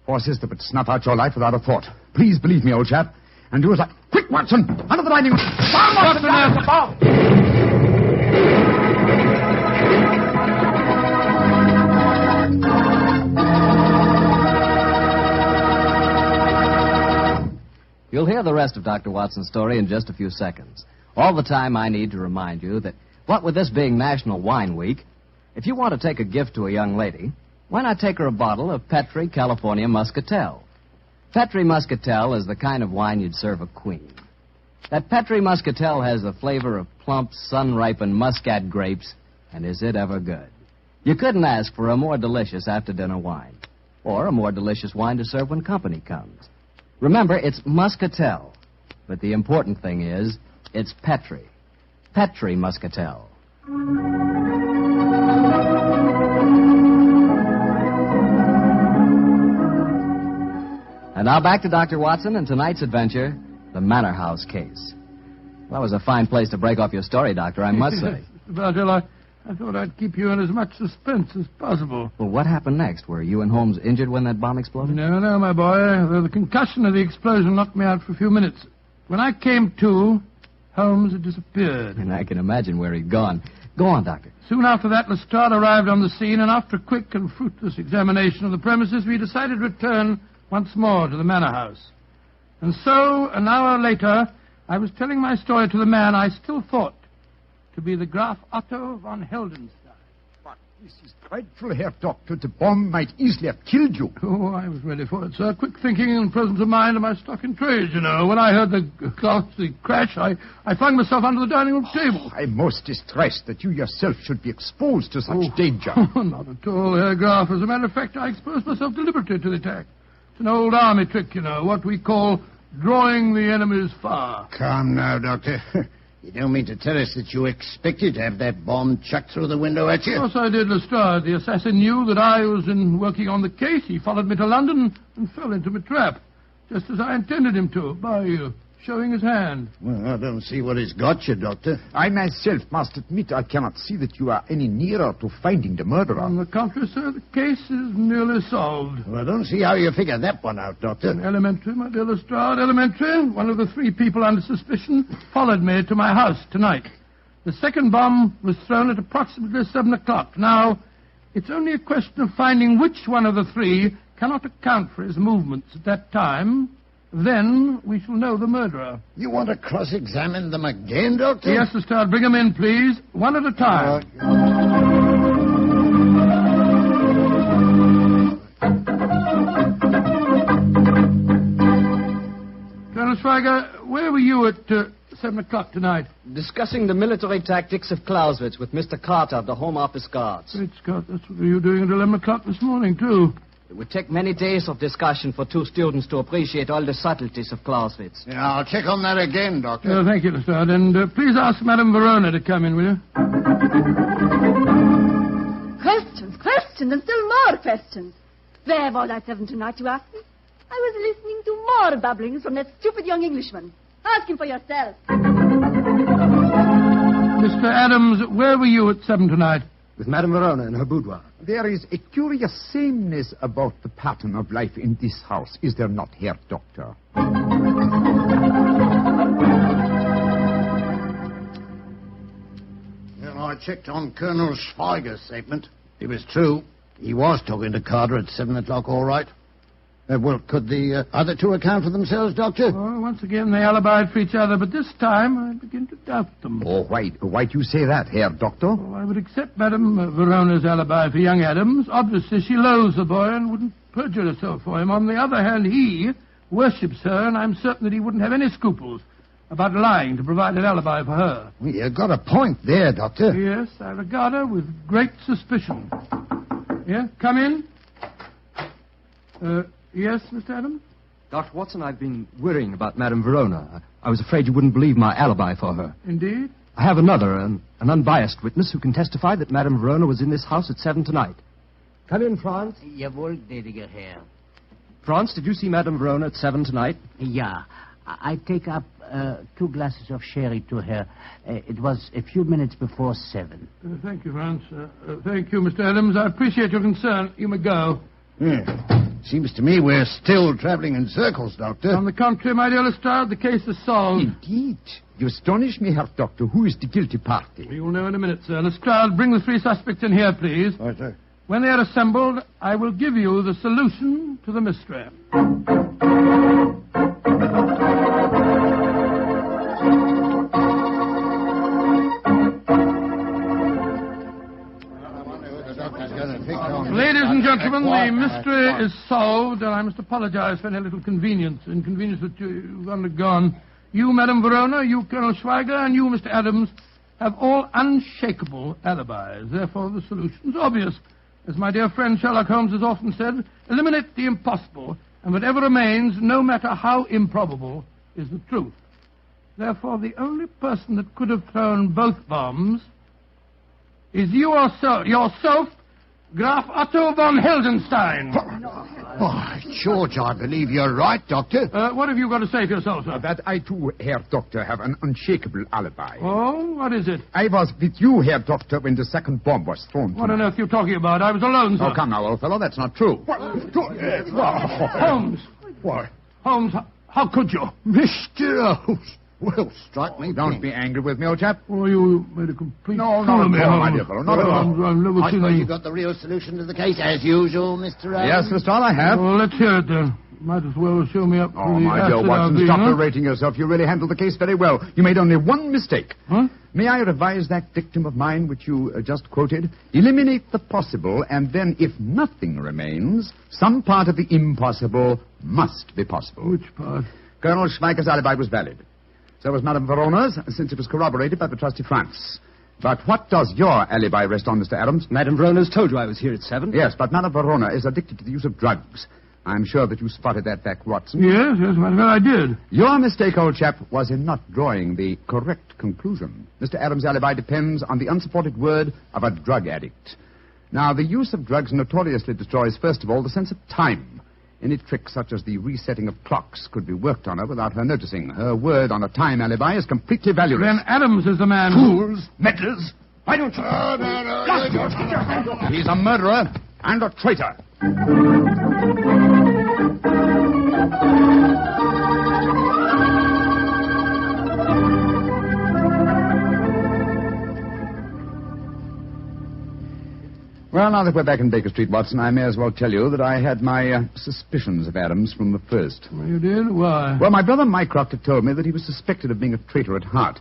Speaker 14: Forces that would snuff out your life without a thought. Please believe me, old chap. And do as I... Quick, Watson! Under the dining room!
Speaker 3: What's the matter?
Speaker 2: You'll hear the rest of Dr. Watson's story in just a few seconds. All the time I need to remind you that, what with this being National Wine Week, if you want to take a gift to a young lady, why not take her a bottle of Petri California Muscatel? Petri Muscatel is the kind of wine you'd serve a queen. That Petri Muscatel has the flavor of plump, sun-ripened Muscat grapes, and is it ever good? You couldn't ask for a more delicious after-dinner wine, or a more delicious wine to serve when company comes. Remember, it's Muscatel, but the important thing is, it's Petri. Petri Muscatel. And now back to Dr. Watson and tonight's adventure, the Manor House case. Well, that was a fine place to break off your story, Doctor, I must say.
Speaker 3: Mr. Basil, I thought I'd keep you in as much suspense as possible.
Speaker 2: Well, what happened next? Were you and Holmes injured when that bomb exploded?
Speaker 3: No, my boy. The concussion of the explosion knocked me out for a few minutes. When I came to, Holmes had disappeared.
Speaker 2: And I can imagine where he'd gone. Go on, Doctor.
Speaker 3: Soon after that, Lestrade arrived on the scene, and after a quick and fruitless examination of the premises, we decided to return once more to the Manor House. And so, an hour later, I was telling my story to the man I still thought to be the Graf Otto von Heldenstein.
Speaker 14: But this is dreadful, Herr Doctor. The bomb might easily have killed you.
Speaker 3: Oh, I was ready for it, sir. Quick thinking and presence of mind are my stock in trade, you know. When I heard the crash, I flung myself under the dining room table.
Speaker 14: I'm most distressed that you yourself should be exposed to such danger.
Speaker 3: Not at all, Herr Graf. As a matter of fact, I exposed myself deliberately to the attack. It's an old army trick, you know, what we call drawing the enemy's fire.
Speaker 4: Calm now, Doctor. You don't mean to tell us that you expected to have that bomb chucked through the window at you?
Speaker 3: Of course I did, Lestrade. The assassin knew that I was working on the case. He followed me to London and fell into my trap, just as I intended him to, by showing his hand.
Speaker 4: Well, I don't see what he's got you, Doctor.
Speaker 14: I myself must admit I cannot see that you are any nearer to finding the murderer.
Speaker 3: On the contrary, sir, the case is nearly solved.
Speaker 4: Well, I don't see how you figured that one out, Doctor.
Speaker 3: Elementary, my dear Lestrade, elementary. One of the three people under suspicion followed me to my house tonight. The second bomb was thrown at approximately 7 o'clock. Now, it's only a question of finding which one of the three cannot account for his movements at that time. Then we shall know the murderer.
Speaker 4: You want to cross-examine them again, Doctor?
Speaker 3: Yes, Lestrade. Bring them in, please. One at a time. Colonel Schweiger, where were you at 7 o'clock tonight?
Speaker 16: Discussing the military tactics of Clausewitz with Mr. Carter of the Home Office Guards.
Speaker 3: Great Scott, that's what you were doing at 11 o'clock this morning, too.
Speaker 16: It would take many days of discussion for two students to appreciate all the subtleties of Clausewitz.
Speaker 4: Yeah, I'll check on that again, Doctor.
Speaker 3: Thank you, Lestrade. And please ask Madame Verona to come in, will you?
Speaker 21: Questions, and still more questions. Where was I 7 tonight, you ask me? I was listening to more babblings from that stupid young Englishman. Ask him for yourself.
Speaker 3: Mr. Adams, where were you at 7 tonight?
Speaker 11: With Madame Verona in her boudoir.
Speaker 14: There is a curious sameness about the pattern of life in this house, is there not, Herr Doctor?
Speaker 4: Well, I checked on Colonel Schweiger's statement. It was true. He was talking to Carter at 7 o'clock, all right. Well, could the other two account for themselves, Doctor?
Speaker 3: Oh, once again, they alibied for each other, but this time I begin to doubt them.
Speaker 14: Oh, why do you say that, Herr Doctor?
Speaker 3: Oh, I would accept Madame Verona's alibi for young Adams. Obviously, she loathes the boy and wouldn't perjure herself for him. On the other hand, he worships her, and I'm certain that he wouldn't have any scruples about lying to provide an alibi for her.
Speaker 4: Well, you got a point there, Doctor.
Speaker 3: Yes, I regard her with great suspicion. Yeah, come in. Yes, Mr. Adams?
Speaker 11: Dr. Watson, I've been worrying about Madame Verona. I was afraid you wouldn't believe my alibi for her.
Speaker 3: Indeed?
Speaker 11: I have another, an unbiased witness who can testify that Madame Verona was in this house at 7 tonight. Come in, Franz.
Speaker 18: Jawohl, gnädiger Herr.
Speaker 11: Franz, did you see Madame Verona at 7 tonight?
Speaker 18: Ja. I take up 2 glasses of sherry to her. It was a few minutes before 7.
Speaker 3: Thank you, Franz. Thank you, Mr. Adams. I appreciate your concern. You may go.
Speaker 4: Seems to me we're still travelling in circles, Doctor.
Speaker 3: On the contrary, my dear Lestrade, the case is solved.
Speaker 14: Indeed. You astonish me, Herr Doctor. Who is the guilty party?
Speaker 3: You'll know in a minute, sir. Lestrade, bring the 3 suspects in here, please.
Speaker 4: Right, sir.
Speaker 3: When they are assembled, I will give you the solution to the mystery. Ladies and gentlemen, the mystery is solved, and I must apologize for any little inconvenience that you've undergone. You, Madame Verona, you, Colonel Schweiger, and you, Mr. Adams, have all unshakable alibis. Therefore, the solution's obvious. As my dear friend Sherlock Holmes has often said, eliminate the impossible, and whatever remains, no matter how improbable, is the truth. Therefore, the only person that could have thrown both bombs is you yourself, Graf Otto von Heldenstein.
Speaker 4: Oh, George, I believe you're right, Doctor.
Speaker 3: What have you got to say for yourself, sir?
Speaker 14: That I, too, Herr Doctor, have an unshakable alibi.
Speaker 3: Oh, what is it?
Speaker 14: I was with you, Herr Doctor, when the second bomb was thrown.
Speaker 3: What on earth are you talking about? I was alone, sir.
Speaker 14: Oh, come now, old fellow, that's not true.
Speaker 3: Holmes.
Speaker 4: What?
Speaker 3: Holmes, how could you?
Speaker 4: Mr. Holmes. Well, strike me.
Speaker 14: Don't be angry with me, old chap.
Speaker 3: Oh, you made a complete
Speaker 14: No,
Speaker 3: fool of me,
Speaker 14: my dear fellow, not at all.
Speaker 3: I've never
Speaker 4: I
Speaker 3: seen
Speaker 4: suppose
Speaker 3: you.
Speaker 4: you got the real solution to the case, as usual, Mr.
Speaker 14: Yes,
Speaker 4: Adams?
Speaker 14: Lestrade, I have.
Speaker 3: Well, let's hear it, then. Might as well show me up
Speaker 14: Oh,
Speaker 3: for the
Speaker 14: my dear
Speaker 3: acid
Speaker 14: Watson,
Speaker 3: I've
Speaker 14: stop
Speaker 3: been, huh?
Speaker 14: berating yourself. You really handled the case very well. You made only one mistake.
Speaker 3: Huh?
Speaker 14: May I revise that dictum of mine which you just quoted? Eliminate the possible, and then, if nothing remains, some part of the impossible must be possible.
Speaker 3: Which part?
Speaker 14: Colonel Schweiger's alibi was valid. So was Madame Verona's, since it was corroborated by the trusty Franz. But what does your alibi rest on, Mr. Adams?
Speaker 11: Madame Verona's told you I was here at 7.
Speaker 14: Yes, but Madame Verona is addicted to the use of drugs. I'm sure that you spotted that fact, Watson.
Speaker 3: Yes, matter of fact, I did.
Speaker 14: Your mistake, old chap, was in not drawing the correct conclusion. Mr. Adams' alibi depends on the unsupported word of a drug addict. Now, the use of drugs notoriously destroys, first of all, the sense of time. Any trick such as the resetting of clocks could be worked on her without her noticing. Her word on a time alibi is completely valueless.
Speaker 3: Then Adams is the man
Speaker 14: Fools, meddlers, why don't you...
Speaker 4: No.
Speaker 14: He's a murderer and a traitor. Well, now that we're back in Baker Street, Watson, I may as well tell you that I had my suspicions of Adams from the first.
Speaker 3: Well, you did? Why?
Speaker 14: Well, my brother Mycroft told me that he was suspected of being a traitor at heart.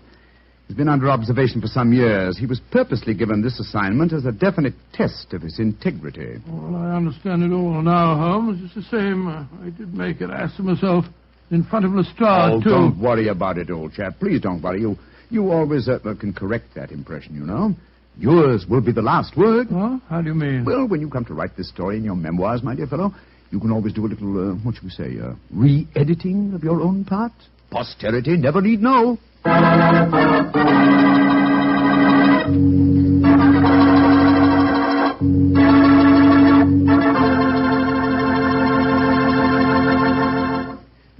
Speaker 14: He's been under observation for some years. He was purposely given this assignment as a definite test of his integrity.
Speaker 3: Well, I understand it all now, Holmes. It's the same. I did make an ass of myself in front of Lestrade, too.
Speaker 14: Don't worry about it, old chap. Please don't worry. You always can correct that impression, you know. Yours will be the last word.
Speaker 3: Huh? How do you mean?
Speaker 14: Well, when you come to write this story in your memoirs, my dear fellow, you can always do a little, what shall we say, re-editing of your own part. Posterity never need know.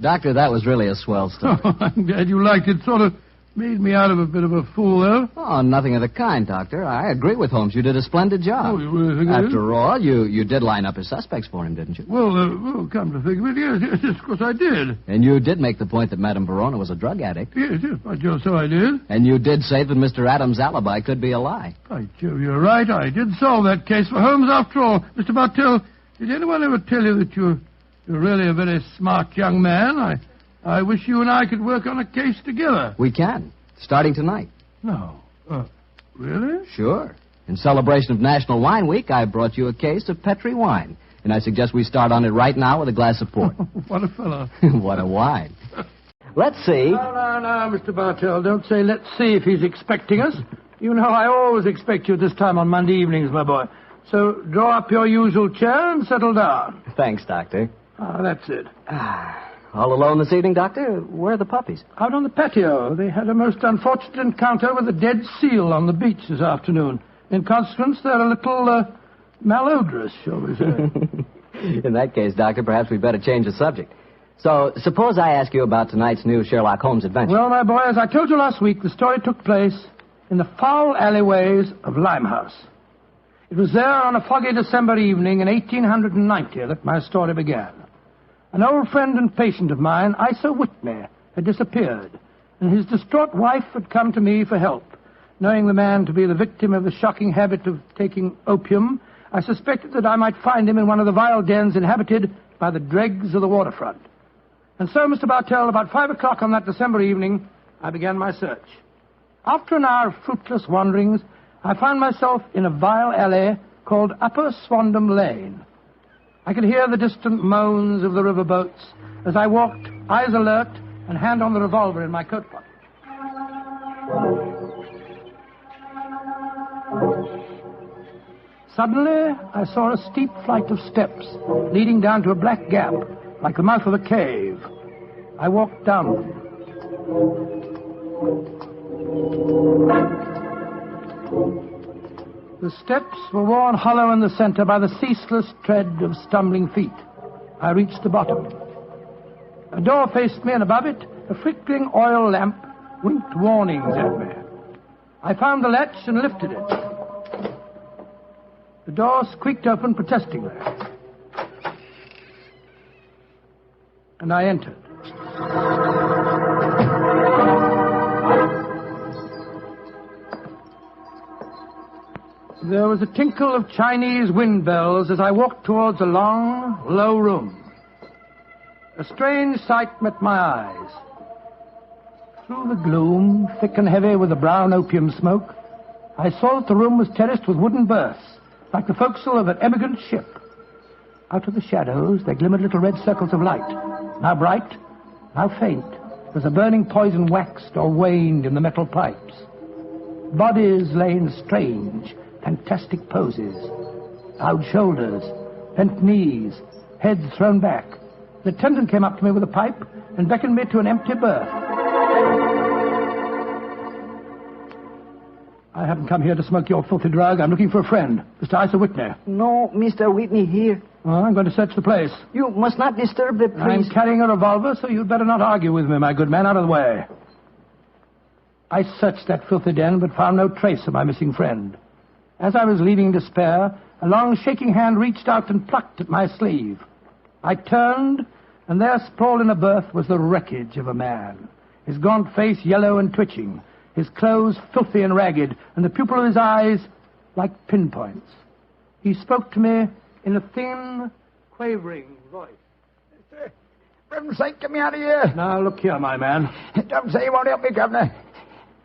Speaker 17: Doctor, that was really a swell story.
Speaker 3: Oh, I'm glad you liked it. Sort of made me out of a bit of a fool, though.
Speaker 17: Oh, nothing of the kind, Doctor. I agree with Holmes. You did a splendid job.
Speaker 3: Oh, you really think I did?
Speaker 17: After all, you did line up his suspects for him, didn't you?
Speaker 3: Well, come to think of it, yes, of course I did.
Speaker 17: And you did make the point that Madame Verona was a drug addict.
Speaker 3: Yes, by Jove, so I did.
Speaker 17: And you did say that Mr. Adams' alibi could be a lie.
Speaker 3: By Jove, you're right. I did solve that case for Holmes after all. Mr. Bartell, did anyone ever tell you that you're really a very smart young man? I wish you and I could work on a case together.
Speaker 17: We can. Starting tonight.
Speaker 3: No. Really?
Speaker 17: Sure. In celebration of National Wine Week, I brought you a case of Petri wine. And I suggest we start on it right now with a glass of port.
Speaker 3: What a fellow.
Speaker 17: What a wine. Let's see.
Speaker 3: No, Mr. Bartell. Don't say let's see if he's expecting us. You know I always expect you at this time on Monday evenings, my boy. So draw up your usual chair and settle down.
Speaker 17: Thanks, Doctor.
Speaker 3: That's it.
Speaker 17: All alone this evening, Doctor? Where are the puppies?
Speaker 3: Out on the patio. They had a most unfortunate encounter with a dead seal on the beach this afternoon. In consequence, they're a little malodorous, shall we say.
Speaker 17: In that case, Doctor, perhaps we'd better change the subject. So, suppose I ask you about tonight's new Sherlock Holmes adventure.
Speaker 3: Well, my boy, as I told you last week, the story took place in the foul alleyways of Limehouse. It was there on a foggy December evening in 1890 that my story began. An old friend and patient of mine, Isa Whitney, had disappeared, and his distraught wife had come to me for help. Knowing the man to be the victim of the shocking habit of taking opium, I suspected that I might find him in one of the vile dens inhabited by the dregs of the waterfront. And so, Mr. Bartell, about 5 o'clock on that December evening, I began my search. After an hour of fruitless wanderings, I found myself in a vile alley called Upper Swandam Lane. I could hear the distant moans of the riverboats as I walked, eyes alert, and hand on the revolver in my coat pocket. Suddenly, I saw a steep flight of steps leading down to a black gap, like the mouth of a cave. I walked down them. The steps were worn hollow in the center by the ceaseless tread of stumbling feet. I reached the bottom. A door faced me, and above it, a flickering oil lamp winked warnings at me. I found the latch and lifted it. The door squeaked open protestingly. And I entered. There was a tinkle of Chinese wind bells as I walked towards a long, low room. A strange sight met my eyes. Through the gloom, thick and heavy with the brown opium smoke, I saw that the room was terraced with wooden berths, like the forecastle of an emigrant ship. Out of the shadows, there glimmered little red circles of light, now bright, now faint, as the burning poison waxed or waned in the metal pipes. Bodies lay in strange, fantastic poses. Bowed shoulders, bent knees, heads thrown back. The attendant came up to me with a pipe and beckoned me to an empty berth. I haven't come here to smoke your filthy drug. I'm looking for a friend, Mr. Isa Whitney.
Speaker 8: No, Mr. Whitney here.
Speaker 3: Well, I'm going to search the place.
Speaker 8: You must not disturb the priest.
Speaker 3: I'm carrying a revolver, so you'd better not argue with me, my good man. Out of the way. I searched that filthy den, but found no trace of my missing friend. As I was leaving in despair, a long, shaking hand reached out and plucked at my sleeve. I turned, and there, sprawled in a berth, was the wreckage of a man. His gaunt face yellow and twitching, his clothes filthy and ragged, and the pupil of his eyes like pinpoints. He spoke to me in a thin, quavering voice.
Speaker 4: For heaven's sake, get me out of here.
Speaker 3: Now, look here, my man.
Speaker 4: Don't say you won't help me, Governor.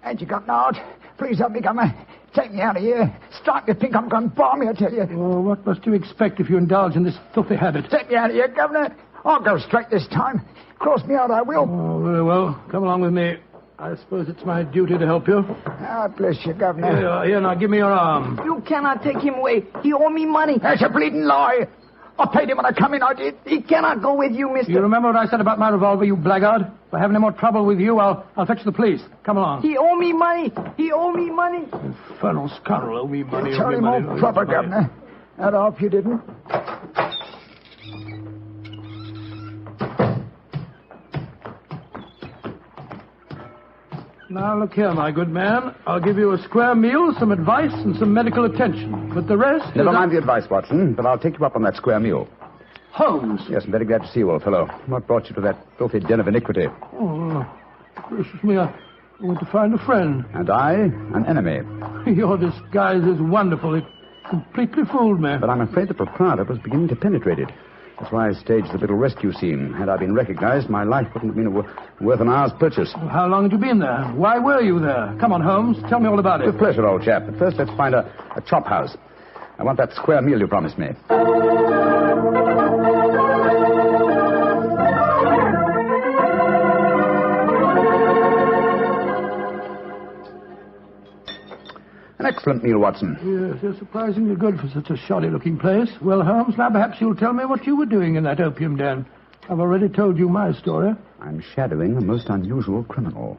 Speaker 4: Ain't you got naught? Please help me, Governor. Take me out of here. Strike me pink, I'm going balmy, I tell you.
Speaker 3: Oh, what must you expect if you indulge in this filthy habit?
Speaker 4: Take me out of here, Governor. I'll go straight this time. Cross me out, I will.
Speaker 3: Oh, very well. Come along with me. I suppose it's my duty to help you.
Speaker 4: God bless you, Governor.
Speaker 3: Here, now, give me your arm.
Speaker 8: You cannot take him away. He owe me money.
Speaker 4: That's a bleeding lie. I paid him when I come in, I did.
Speaker 8: He cannot go with you, mister.
Speaker 3: You remember what I said about my revolver, you blackguard? If I have any more trouble with you, I'll fetch the police. Come along.
Speaker 8: He owe me money. He owe me money.
Speaker 3: Infernal scoundrel, owe me money.
Speaker 4: Tell him all proper, Governor. That off you didn't.
Speaker 3: Now, look here, my good man. I'll give you a square meal, some advice, and some medical attention. But the rest...
Speaker 5: Never mind the advice, Watson, but I'll take you up on that square meal.
Speaker 3: Holmes.
Speaker 5: Yes, I'm very glad to see you, old fellow. What brought you to that filthy den of iniquity?
Speaker 3: Oh, gracious me, I want to find a friend.
Speaker 5: And I, an enemy.
Speaker 3: Your disguise is wonderful. It completely fooled me.
Speaker 5: But I'm afraid the proprietor was beginning to penetrate it. That's why I staged the little rescue scene. Had I been recognized, my life wouldn't have been worth an hour's purchase.
Speaker 3: Well, how long had you been there? Why were you there? Come on, Holmes. Tell me all about it.
Speaker 5: With pleasure, old chap. But first, let's find a chop house. I want that square meal you promised me. An excellent meal, Watson.
Speaker 3: Yes, you're surprisingly good for such a shoddy-looking place. Well, Holmes, now perhaps you'll tell me what you were doing in that opium den. I've already told you my story.
Speaker 5: I'm shadowing a most unusual criminal.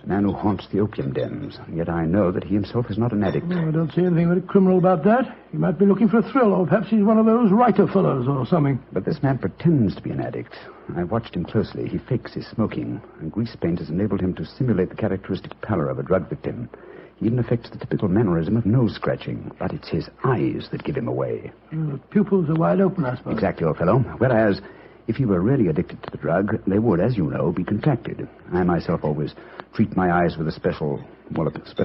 Speaker 5: A man who haunts the opium dens. And yet I know that he himself is not an addict.
Speaker 3: Oh, I don't see anything very criminal about that. He might be looking for a thrill, or perhaps he's one of those writer fellows or something.
Speaker 5: But this man pretends to be an addict. I've watched him closely. He fakes his smoking, and grease paint has enabled him to simulate the characteristic pallor of a drug victim. He even affects the typical mannerism of nose-scratching, but it's his eyes that give him away.
Speaker 3: The pupils are wide open, I suppose.
Speaker 5: Exactly, old fellow. Whereas, if he were really addicted to the drug, they would, as you know, be contracted. I myself always treat my eyes with a special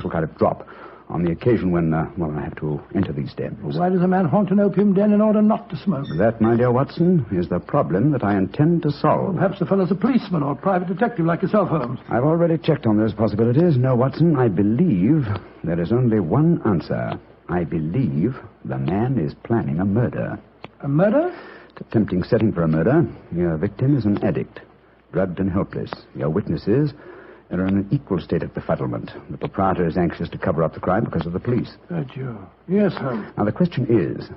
Speaker 5: kind of drop on the occasion when, I have to enter these dens.
Speaker 3: Well, why does a man haunt an opium den in order not to smoke?
Speaker 5: That, my dear Watson, is the problem that I intend to solve.
Speaker 3: Well, perhaps the fellow's a policeman or a private detective like yourself, Holmes.
Speaker 5: I've already checked on those possibilities. No, Watson, I believe there is only one answer. I believe the man is planning a murder.
Speaker 3: A murder?
Speaker 5: It's a tempting setting for a murder. Your victim is an addict, drugged and helpless. Your witnesses are in an equal state of befuddlement. The proprietor is anxious to cover up the crime because of the police.
Speaker 3: Yes, Holmes.
Speaker 5: Now, the question is,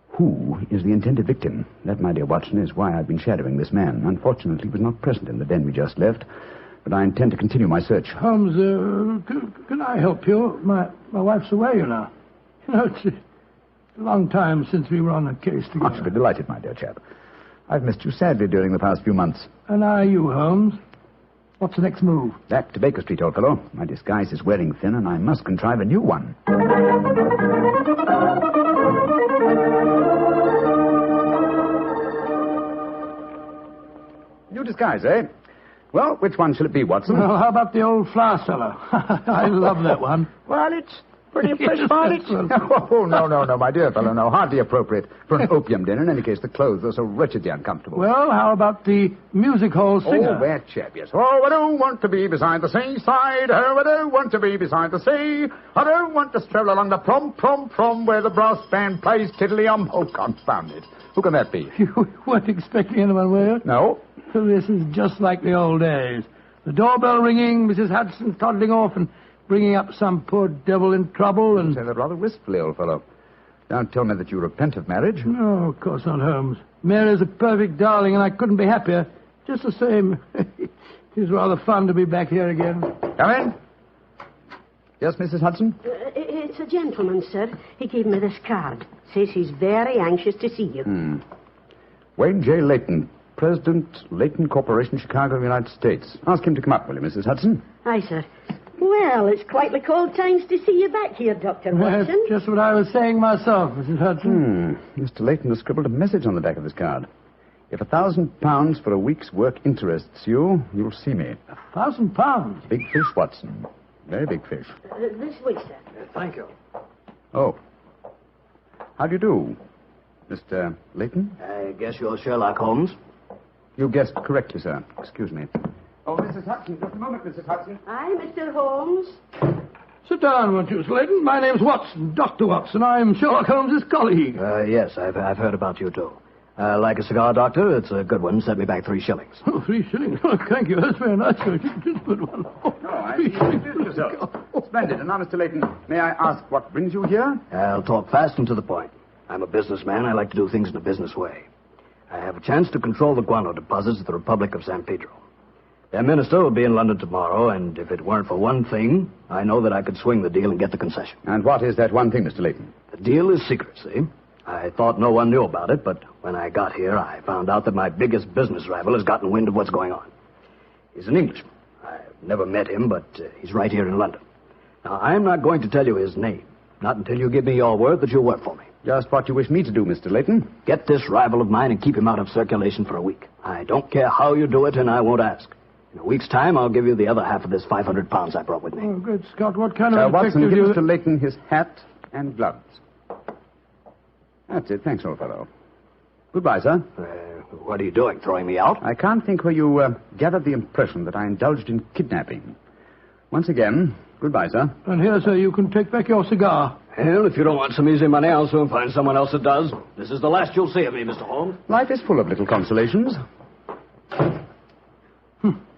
Speaker 5: who is the intended victim? That, my dear Watson, is why I've been shadowing this man. Unfortunately, he was not present in the den we just left, but I intend to continue my search.
Speaker 3: Holmes, can I help you? My wife's away, you know. You know, it's a long time since we were on a case together.
Speaker 5: I should be delighted, my dear chap. I've missed you sadly during the past few months.
Speaker 3: And are you, Holmes? What's the next move?
Speaker 5: Back to Baker Street, old fellow. My disguise is wearing thin, and I must contrive a new one. New disguise, eh? Well, which one shall it be, Watson?
Speaker 3: Well, how about the old flour cellar? I love that one.
Speaker 5: Well, it's pretty fresh, Barney. Oh, no, my dear fellow, no. Hardly appropriate for an opium den. In any case, the clothes are so wretchedly uncomfortable.
Speaker 3: Well, how about the music hall singer?
Speaker 5: Oh, that chap, yes. Oh, I don't want to be beside the seaside. Oh, I don't want to be beside the sea. I don't want to stroll along the prom, where the brass band plays tiddly-um. Oh, confound it. Who can that be?
Speaker 3: You weren't expecting anyone, were you?
Speaker 5: No.
Speaker 3: Well, this is just like the old days. The doorbell ringing, Mrs. Hudson toddling off and bringing up some poor devil in trouble and...
Speaker 5: You say that rather wistfully, old fellow. Don't tell me that you repent of marriage.
Speaker 3: No, of course not, Holmes. Mary's a perfect darling, and I couldn't be happier. Just the same. It's rather fun to be back here again.
Speaker 5: Come in. Yes, Mrs. Hudson?
Speaker 13: It's a gentleman, sir. He gave me this card. Says he's very anxious to see you.
Speaker 5: Wayne J. Leyton, President, Leyton Corporation, Chicago, United States. Ask him to come up, will you, Mrs. Hudson?
Speaker 13: Aye, sir. Well, it's quite the cold times to see you back here, Dr. Watson.
Speaker 3: That's just what I was saying myself, Mrs. Hudson.
Speaker 5: Mr. Leyton has scribbled a message on the back of this card. If £1,000 for a week's work interests you, you'll see me.
Speaker 3: £1,000?
Speaker 5: Big fish, Watson. Very big fish.
Speaker 13: This way, sir.
Speaker 20: Thank you.
Speaker 5: Oh. How do you do, Mr. Leyton?
Speaker 20: I guess you're Sherlock Holmes.
Speaker 5: You guessed correctly, sir. Excuse me. Oh, Mrs. Hudson, just a moment, Mrs. Hudson.
Speaker 13: Aye, Mr. Holmes.
Speaker 3: Sit down, won't you, Leyton? My name's Watson, Dr. Watson. I'm Sherlock Holmes' colleague.
Speaker 20: Yes, I've heard about you, too. Like a cigar, Doctor? It's a good one. Set me back 3 shillings.
Speaker 3: Oh, 3 shillings? Oh, thank you. That's very nice. Just put one. Oh,
Speaker 5: no, I see you introduced yourself. Splendid. And now, Mr. Leyton, may I ask what brings you here?
Speaker 20: I'll talk fast and to the point. I'm a businessman. I like to do things in a business way. I have a chance to control the guano deposits of the Republic of San Pedro. Their minister will be in London tomorrow, and if it weren't for one thing, I know that I could swing the deal and get the concession.
Speaker 5: And what is that one thing, Mr. Leyton?
Speaker 20: The deal is secret, see? I thought no one knew about it, but when I got here, I found out that my biggest business rival has gotten wind of what's going on. He's an Englishman. I've never met him, but he's right here in London. Now, I'm not going to tell you his name. Not until you give me your word that you'll work for me.
Speaker 5: Just what you wish me to do, Mr. Leyton.
Speaker 20: Get this rival of mine and keep him out of circulation for a week. I don't care how you do it, and I won't ask. In a week's time, I'll give you the other half of this £500 I brought with me.
Speaker 3: Oh, good Scott, what kind of
Speaker 5: Watson,
Speaker 3: detective
Speaker 5: give Mr. Leyton his hat and gloves. That's it. Thanks, old fellow. Goodbye, sir.
Speaker 20: What are you doing, throwing me out?
Speaker 5: I can't think where you gathered the impression that I indulged in kidnapping. Once again, goodbye, sir.
Speaker 3: And here, sir, you can take back your cigar.
Speaker 20: Well, if you don't want some easy money, I'll soon find someone else that does. This is the last you'll see of me, Mr. Holmes.
Speaker 5: Life is full of little consolations.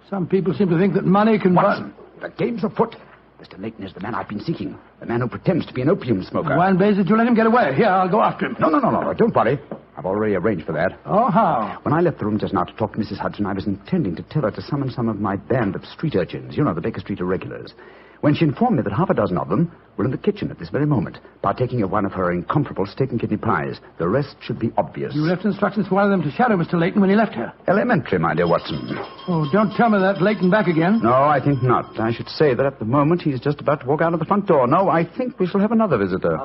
Speaker 3: Some people seem to think that money can...
Speaker 5: Watson, the game's afoot. Mr. Leyton is the man I've been seeking. The man who pretends to be an opium smoker.
Speaker 3: Why in blazes you let him get away? Here, I'll go after him.
Speaker 5: No. Don't worry. I've already arranged for that.
Speaker 3: Oh, how?
Speaker 5: When I left the room just now to talk to Mrs. Hudson, I was intending to tell her to summon some of my band of street urchins. You know, the Baker Street irregulars. When she informed me that half a dozen of them were in the kitchen at this very moment, partaking of one of her incomparable steak and kidney pies. The rest should be obvious.
Speaker 3: You left instructions for one of them to shadow Mr. Leyton when he left here.
Speaker 5: Elementary, my dear Watson.
Speaker 3: Oh, don't tell me that Leyton back again.
Speaker 5: No, I think not. I should say that at the moment he's just about to walk out of the front door. No, I think we shall have another visitor.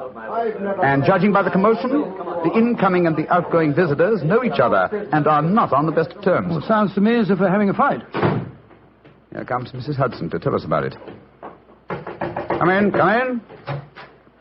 Speaker 5: And judging by the commotion, the incoming and the outgoing visitors know each other and are not on the best of terms.
Speaker 3: Well, sounds to me as if they're having a fight.
Speaker 5: Here comes Mrs. Hudson to tell us about it. Come in.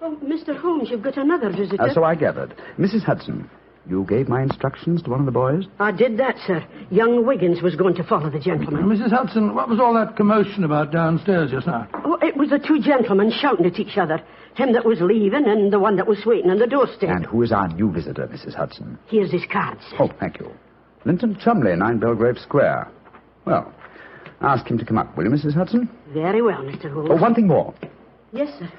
Speaker 13: Oh, Mr. Holmes, you've got another visitor.
Speaker 5: So I gathered. Mrs. Hudson, you gave my instructions to one of the boys?
Speaker 13: I did that, sir. Young Wiggins was going to follow the gentleman.
Speaker 3: Mrs. Hudson, what was all that commotion about downstairs just now?
Speaker 13: Oh, it was the two gentlemen shouting at each other. Him that was leaving and the one that was waiting on the doorstep.
Speaker 5: And who is our new visitor, Mrs. Hudson?
Speaker 13: Here's his card, sir.
Speaker 5: Oh, thank you. Linton Chumley, 9 Belgrave Square. Well, ask him to come up, will you, Mrs. Hudson?
Speaker 13: Very well, Mr. Holmes.
Speaker 5: Oh, one thing more.
Speaker 13: Yes, sir.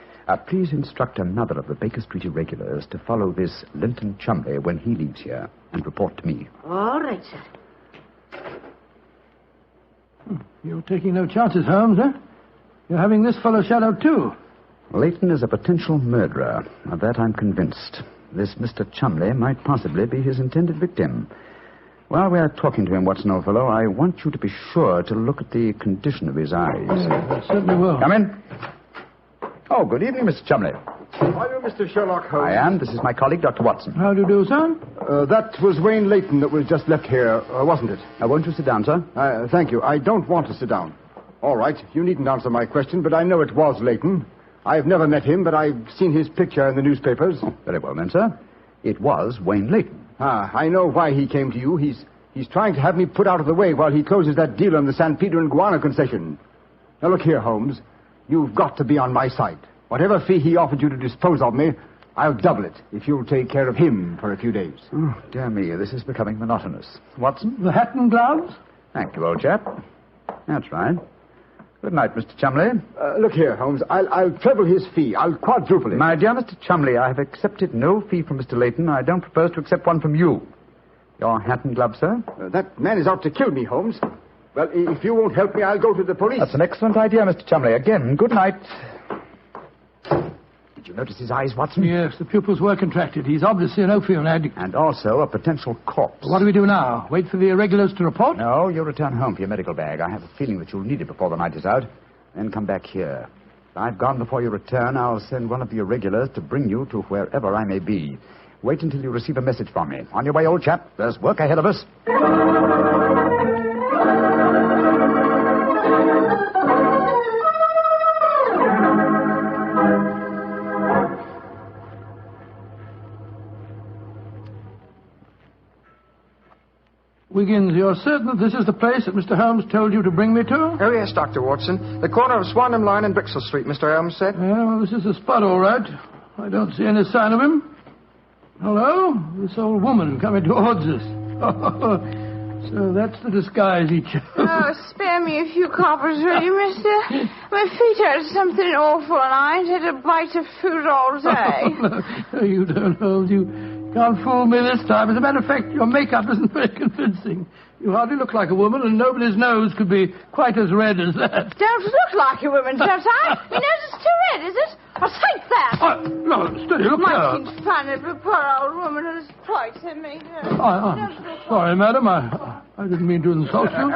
Speaker 5: Please instruct another of the Baker Street irregulars to follow this Linton Chumley when he leaves here and report to me.
Speaker 13: All right, sir.
Speaker 3: You're taking no chances, Holmes, eh? You're having this fellow shadowed, too.
Speaker 5: Leyton is a potential murderer. Of that I'm convinced. This Mr. Chumley might possibly be his intended victim. While we're talking to him, Watson, old fellow, I want you to be sure to look at the condition of his eyes.
Speaker 3: I certainly will.
Speaker 5: Come in. Oh, good evening, Mr. Chumley.
Speaker 15: Are you Mr. Sherlock Holmes?
Speaker 5: I am. This is my colleague, Dr. Watson.
Speaker 3: How do you do, sir?
Speaker 15: That was Wayne Leyton that was just left here, wasn't it?
Speaker 5: Won't you sit down, sir?
Speaker 15: Thank you. I don't want to sit down. All right. You needn't answer my question, but I know it was Leyton. I've never met him, but I've seen his picture in the newspapers.
Speaker 5: Oh, very well, then, sir. It was Wayne Leyton.
Speaker 15: I know why he came to you. He's trying to have me put out of the way while he closes that deal on the San Pedro and Guana concession. Now, look here, Holmes. You've got to be on my side. Whatever fee he offered you to dispose of me, I'll double it if you'll take care of him for a few days.
Speaker 5: Oh, dear me, this is becoming monotonous. Watson?
Speaker 3: The hat and gloves?
Speaker 5: Thank you, old chap. That's right. Good night, Mr. Chumley.
Speaker 15: Look here, Holmes. I'll treble his fee. I'll quadruple it.
Speaker 5: My dear Mr. Chumley, I have accepted no fee from Mr. Leyton. I don't propose to accept one from you. Your hat and gloves, sir?
Speaker 15: That man is out to kill me, Holmes. Well, if you won't help me, I'll go to the police.
Speaker 5: That's an excellent idea, Mr. Chumley. Again, good night. Did you notice his eyes, Watson?
Speaker 3: Yes, the pupils were contracted. He's obviously an opium addict.
Speaker 5: And also a potential corpse.
Speaker 3: What do we do now? Wait for the irregulars to report?
Speaker 5: No, you'll return home for your medical bag. I have a feeling that you'll need it before the night is out. Then come back here. If I've gone before you return, I'll send one of the irregulars to bring you to wherever I may be. Wait until you receive a message from me. On your way, old chap. There's work ahead of us.
Speaker 3: Wiggins, you're certain that this is the place that Mr. Holmes told you to bring me to?
Speaker 19: Oh, yes, Dr. Watson. The corner of Swanham Line and Brixton Street, Mr. Holmes said.
Speaker 3: Yeah, well, this is the spot, all right. I don't see any sign of him. Hello? This old woman coming towards us. So that's the disguise he chose.
Speaker 23: Oh, spare me a few coppers, will you, mister? My feet hurt something awful, and I ain't had a bite of food all day.
Speaker 3: No, you don't, Holmes. You can't fool me this time. As a matter of fact, your makeup isn't very convincing. You hardly look like a woman, and nobody's nose could be quite as red as that.
Speaker 23: Don't look like a woman, don't I? Your nose is too red, is it? I'll take that.
Speaker 3: No, steady, look
Speaker 23: Might
Speaker 3: here.
Speaker 23: seem funny, but poor old woman has frightened me.
Speaker 3: I'm sorry, madam. I didn't mean to insult you.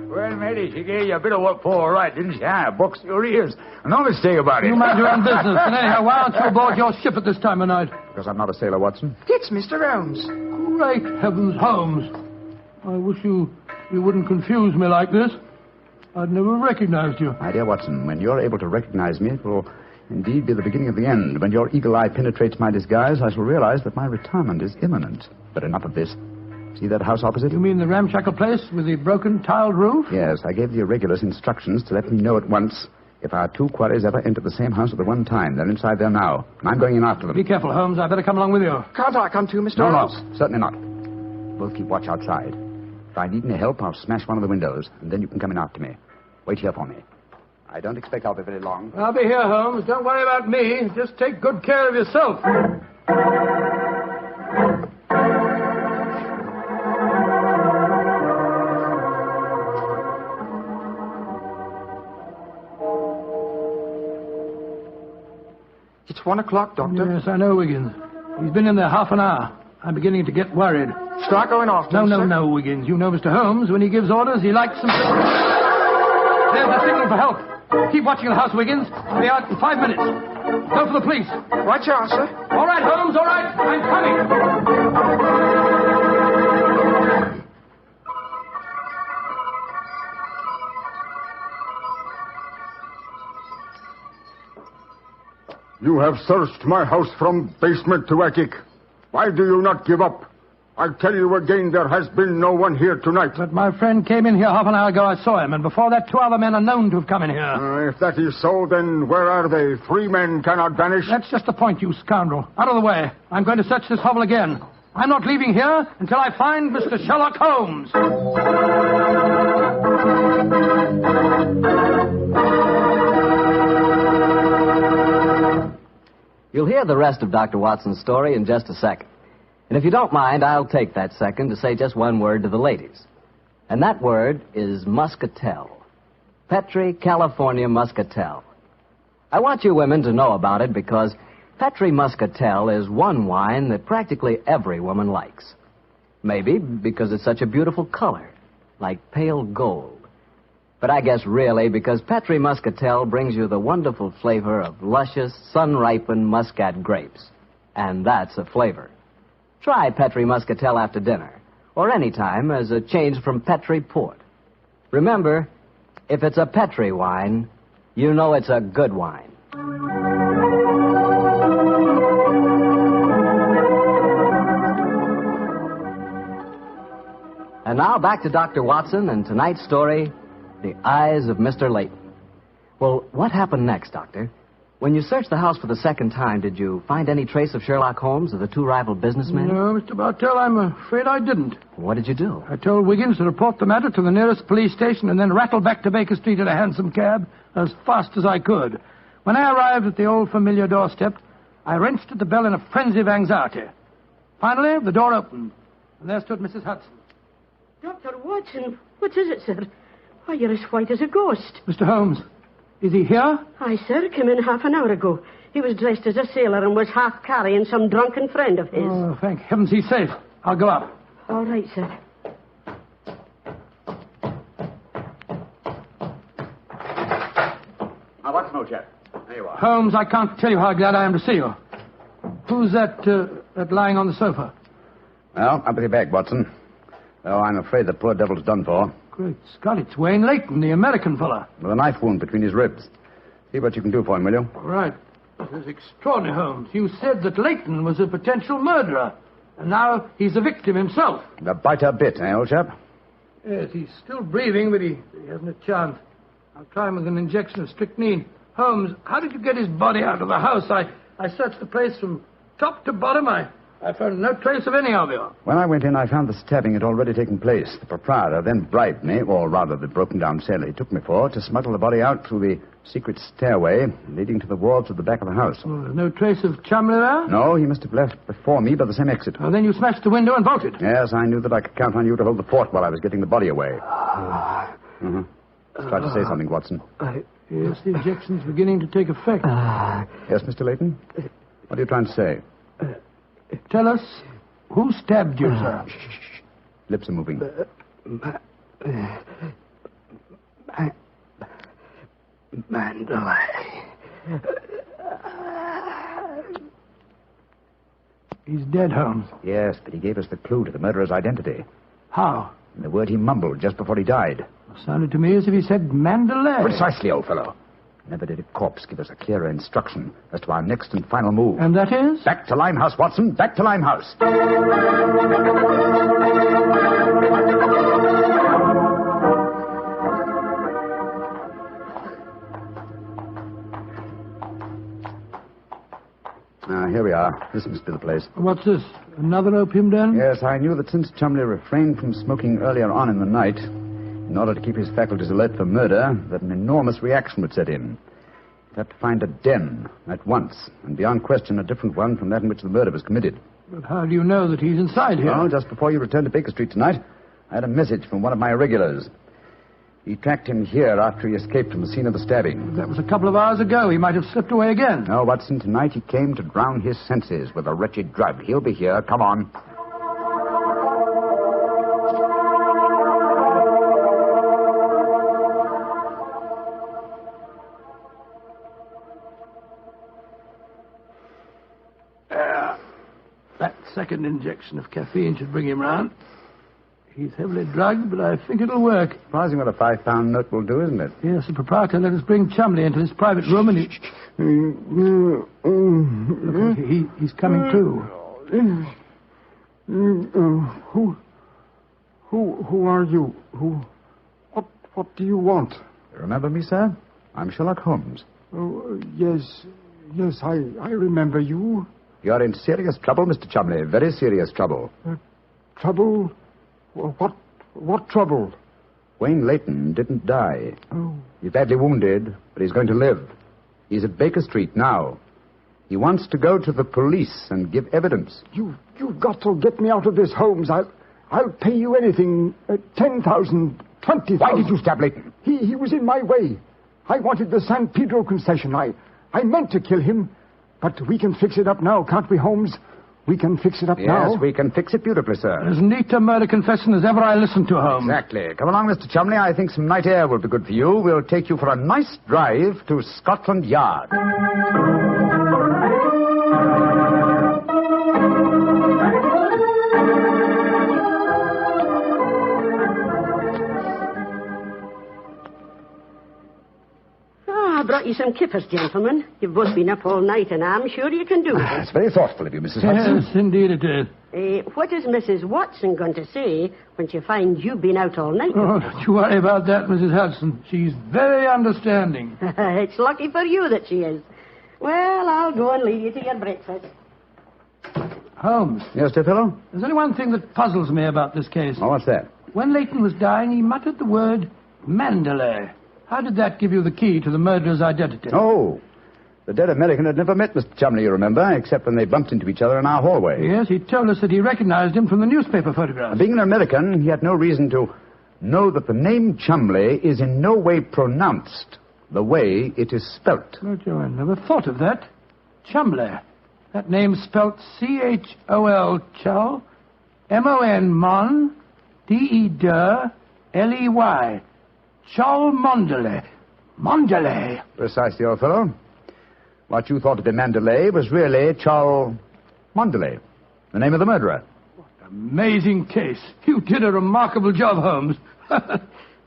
Speaker 5: Well, matey, she gave you a bit of what for, all right, didn't she? Boxed your ears. No mistake about it.
Speaker 3: You mind your own business. And anyhow, why aren't you aboard your ship at this time of night?
Speaker 5: Because I'm not a sailor, Watson.
Speaker 8: It's Mr. Holmes.
Speaker 3: Great heavens, Holmes. I wish you wouldn't confuse me like this. I'd never recognized you.
Speaker 5: My dear Watson, when you're able to recognize me, it will indeed be the beginning of the end. When your eagle eye penetrates my disguise, I shall realize that my retirement is imminent. But enough of this. See that house opposite?
Speaker 3: You mean the ramshackle place with the broken tiled roof?
Speaker 5: Yes, I gave the irregulars instructions to let me know at once if our two quarries ever enter the same house at the one time. They're inside there now, and I'm going in after them.
Speaker 3: Be careful, Holmes. I better come along with you.
Speaker 8: Can't I come too, Mr. Holmes?
Speaker 5: No, certainly not. Both keep watch outside. If I need any help, I'll smash one of the windows, and then you can come in after me. Wait here for me. I don't expect I'll be very long.
Speaker 3: I'll be here, Holmes. Don't worry about me. Just take good care of yourself.
Speaker 8: It's 1 o'clock, Doctor.
Speaker 3: Yes, I know, Wiggins. He's been in there half an hour. I'm beginning to get worried.
Speaker 8: Start going after him, sir.
Speaker 3: No, Wiggins. You know Mr. Holmes. When he gives orders, he likes them. There's the signal for help. Keep watching the house, Wiggins. I'll be out in 5 minutes. Go for the police.
Speaker 8: Right you are, sir.
Speaker 3: All right, Holmes, all right. I'm coming.
Speaker 15: You have searched my house from basement to attic. Why do you not give up? I tell you again, there has been no one here tonight.
Speaker 3: But my friend came in here half an hour ago. I saw him, and before that, 2 other men are known to have come in here.
Speaker 15: If that is so, then where are they? 3 men cannot vanish.
Speaker 3: That's just the point, you scoundrel. Out of the way. I'm going to search this hovel again. I'm not leaving here until I find Mr. Sherlock Holmes.
Speaker 17: You'll hear the rest of Dr. Watson's story in just a second. And if you don't mind, I'll take that second to say just one word to the ladies. And that word is muscatel. Petri California Muscatel. I want you women to know about it because Petri Muscatel is one wine that practically every woman likes. Maybe because it's such a beautiful color, like pale gold. But I guess really because Petri Muscatel brings you the wonderful flavor of luscious, sun-ripened Muscat grapes. And that's a flavor. Try Petri Muscatel after dinner, or any time as a change from Petri Port. Remember, if it's a Petri wine, you know it's a good wine. And now back to Dr. Watson and tonight's story, The Eyes of Mr. Leyton. Well, what happened next, Doctor? When you searched the house for the second time, did you find any trace of Sherlock Holmes or the 2 rival businessmen?
Speaker 3: No, Mr. Bartell, I'm afraid I didn't.
Speaker 17: What did you do?
Speaker 3: I told Wiggins to report the matter to the nearest police station and then rattle back to Baker Street in a hansom cab as fast as I could. When I arrived at the old familiar doorstep, I wrenched at the bell in a frenzy of anxiety. Finally, the door opened, and there stood Mrs. Hudson.
Speaker 13: Dr. Watson, what is it, sir? Why, you're as white as a ghost.
Speaker 3: Mr. Holmes, is he here?
Speaker 13: Aye, sir, came in half an hour ago. He was dressed as a sailor and was half carrying some drunken friend of his.
Speaker 3: Oh, thank heavens he's safe. I'll go up.
Speaker 13: All right, sir.
Speaker 5: Now, what's more, chap? There you are.
Speaker 3: Holmes, I can't tell you how glad I am to see you. Who's that lying on the sofa?
Speaker 5: Well, up with your bag, Watson. Oh, I'm afraid the poor devil's done for.
Speaker 3: Great Scott, it's Wayne Leyton, the American fella.
Speaker 5: With a knife wound between his ribs. See what you can do for him, will you?
Speaker 3: All right. This is extraordinary, Holmes. You said that Leyton was a potential murderer, and now he's a victim himself.
Speaker 5: The biter bit, eh, old chap?
Speaker 3: Yes, he's still breathing, but he hasn't a chance. I'll try him with an injection of strychnine. Holmes, how did you get his body out of the house? I searched the place from top to bottom. I found no trace of any of you.
Speaker 5: When I went in, I found the stabbing had already taken place. The proprietor then bribed me, or rather the broken-down sailor he took me for, to smuggle the body out through the
Speaker 15: secret stairway leading to the wards at the back of the house.
Speaker 3: Oh, there's no trace of Chumley there?
Speaker 15: No, he must have left before me by the same exit.
Speaker 3: Oh, then you smashed the window and bolted.
Speaker 15: Yes, I knew that I could count on you to hold the fort while I was getting the body away. Try to say something, Watson.
Speaker 3: Yes, the injection's beginning to take effect.
Speaker 15: Yes, Mr. Leyton? What are you trying to say?
Speaker 3: Tell us, who stabbed you, sir?
Speaker 15: Lips are moving.
Speaker 3: Mandalay. He's dead, Holmes.
Speaker 15: Yes, but he gave us the clue to the murderer's identity.
Speaker 3: How?
Speaker 15: The word he mumbled just before he died.
Speaker 3: Sounded to me as if he said Mandalay.
Speaker 15: Precisely, old fellow. Never did a corpse give us a clearer instruction as to our next and final move.
Speaker 3: And that is?
Speaker 15: Back to Limehouse, Watson. Back to Limehouse. Here we are. This must be the place.
Speaker 3: What's this? Another opium den?
Speaker 15: Yes, I knew that since Chumley refrained from smoking earlier on in the night, in order to keep his faculties alert for murder, that an enormous reaction would set in. He'd have to find a den at once, and beyond question a different one from that in which the murder was committed.
Speaker 3: But how do you know that he's inside here?
Speaker 15: Well, just before you returned to Baker Street tonight, I had a message from one of my irregulars. He tracked him here after he escaped from the scene of the stabbing.
Speaker 3: That was a couple of hours ago. He might have slipped away again.
Speaker 15: No, Watson, tonight he came to drown his senses with a wretched drug. He'll be here. Come on.
Speaker 3: That second injection of caffeine should bring him round. He's heavily drugged, but I think it'll work.
Speaker 15: Surprising what a £5 note will do, isn't it?
Speaker 3: Yes, the proprietor let us bring Chumley into his private room, and he's coming too.
Speaker 15: Who are you? What do you want? Remember me, sir? I'm Sherlock Holmes.
Speaker 1: Oh, yes, I remember you.
Speaker 15: You're in serious trouble, Mr. Chumley. Very serious trouble.
Speaker 1: Trouble? What trouble?
Speaker 15: Wayne Leyton didn't die.
Speaker 1: Oh.
Speaker 15: He's badly wounded, but he's going to live. He's at Baker Street now. He wants to go to the police and give evidence.
Speaker 1: You've got to get me out of this, Holmes. I'll pay you anything. 10,000, 20,000.
Speaker 15: Why did you stab Leyton?
Speaker 1: He was in my way. I wanted the San Pedro concession. I meant to kill him. But we can fix it up now, can't we, Holmes? We can fix it up now.
Speaker 15: Yes, we can fix it beautifully, sir.
Speaker 3: As neat a murder confession as ever I listened to, Holmes.
Speaker 15: Exactly. Come along, Mr. Chumley. I think some night air will be good for you. We'll take you for a nice drive to Scotland Yard.
Speaker 13: I brought you some kippers, gentlemen. You've both been up all night, and I'm sure you can do it.
Speaker 15: It's very thoughtful of you, Mrs. Hudson.
Speaker 3: Yes, indeed it is.
Speaker 13: What is Mrs. Watson going to say when she finds you've been out all night?
Speaker 3: Oh, don't you worry about that, Mrs. Hudson. She's very understanding.
Speaker 13: It's lucky for you that she is. Well, I'll go and leave you to your breakfast.
Speaker 3: Holmes.
Speaker 15: Yes, dear fellow?
Speaker 3: There's only one thing that puzzles me about this case.
Speaker 15: Oh, what's that?
Speaker 3: When Leyton was dying, he muttered the word Mandalay. How did that give you the key to the murderer's identity?
Speaker 15: Oh, the dead American had never met Mr. Chumley, you remember, except when they bumped into each other in our hallway.
Speaker 3: Yes, he told us that he recognized him from the newspaper photographs.
Speaker 15: Being an American, he had no reason to know that the name Chumley is in no way pronounced the way it is spelt.
Speaker 3: Oh, Joe, I never thought of that. Chumley. That name's spelt C-H-O-L, Chol, M-O-N, Mon, D-E-D-L-E-Y. Cholmondeley. Mondeley.
Speaker 15: Precisely, old fellow. What you thought to be Mandalay was really Cholmondeley, the name of the murderer.
Speaker 3: Amazing case. You did a remarkable job, Holmes.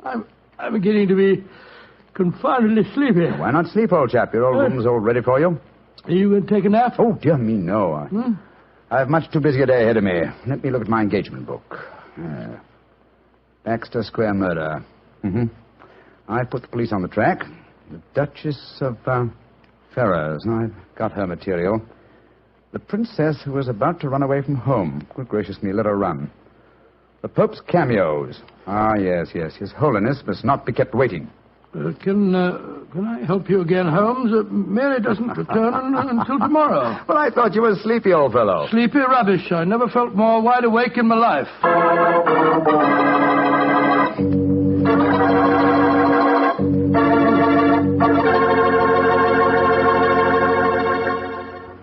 Speaker 3: I'm beginning to be confoundedly sleepy.
Speaker 15: Why not sleep, old chap? Your old room's all ready for you.
Speaker 3: Are you going to take a nap?
Speaker 15: Oh, dear me, no. I have much too busy a day ahead of me. Let me look at my engagement book. Baxter Square murder. I put the police on the track. The Duchess of Ferrers. I've got her material. The princess who was about to run away from home. Good gracious me, let her run. The Pope's cameos. Ah, yes. His Holiness must not be kept waiting.
Speaker 3: Can I help you again, Holmes? Mary doesn't return until tomorrow.
Speaker 7: Well, I thought you were sleepy, old fellow.
Speaker 3: Sleepy rubbish. I never felt more wide awake in my life.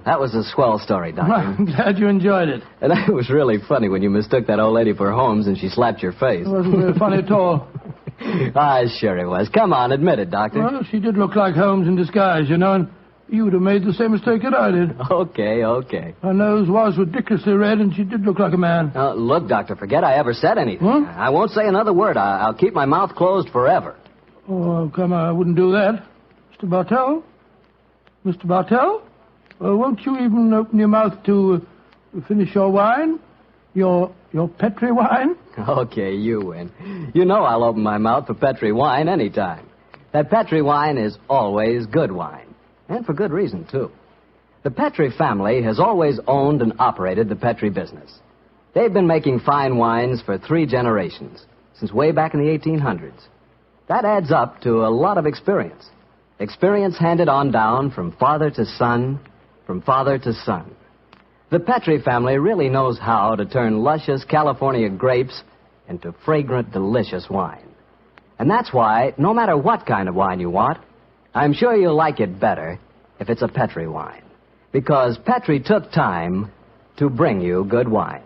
Speaker 17: That was a swell story, Doctor.
Speaker 3: I'm glad you enjoyed it.
Speaker 17: And it was really funny when you mistook that old lady for Holmes and she slapped your face.
Speaker 3: It wasn't very funny at all.
Speaker 17: Sure it was. Come on, admit it, Doctor.
Speaker 3: Well, she did look like Holmes in disguise, you know, and you would have made the same mistake that I did.
Speaker 17: Okay.
Speaker 3: Her nose was ridiculously red, and she did look like a man.
Speaker 17: Look, Doctor, forget I ever said anything.
Speaker 3: Huh?
Speaker 17: I won't say another word. I'll keep my mouth closed forever.
Speaker 3: Oh, come on, I wouldn't do that. Mr. Bartell? Mr. Bartell? Won't you even open your mouth to finish your wine? Your Petri wine?
Speaker 17: Okay, you win. You know I'll open my mouth for Petri wine anytime. That Petri wine is always good wine. And for good reason, too. The Petri family has always owned and operated the Petri business. They've been making fine wines for 3 generations, since way back in the 1800s. That adds up to a lot of experience. Experience handed on down from father to son, from father to son. The Petri family really knows how to turn luscious California grapes into fragrant, delicious wine. And that's why, no matter what kind of wine you want, I'm sure you'll like it better if it's a Petri wine. Because Petri took time to bring you good wine.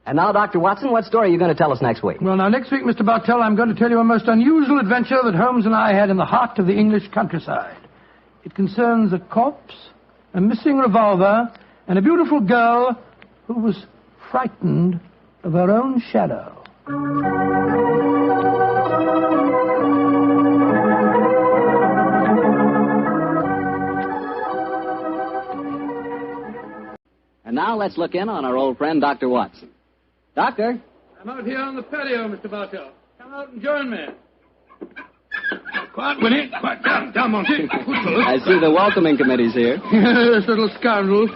Speaker 17: And now, Dr. Watson, what story are you going to tell us next week?
Speaker 3: Well, now, next week, Mr. Bartell, I'm going to tell you a most unusual adventure that Holmes and I had in the heart of the English countryside. It concerns a corpse, a missing revolver, and a beautiful girl who was frightened of her own shadow.
Speaker 2: And now let's look in on our old friend, Dr. Watson. Doctor?
Speaker 3: I'm out here on the patio, Mr. Bartell. Come out and join me. Quiet, Winnie. Quiet. Down, Monty.
Speaker 2: I see the welcoming committee's here.
Speaker 3: Yes, little scoundrels.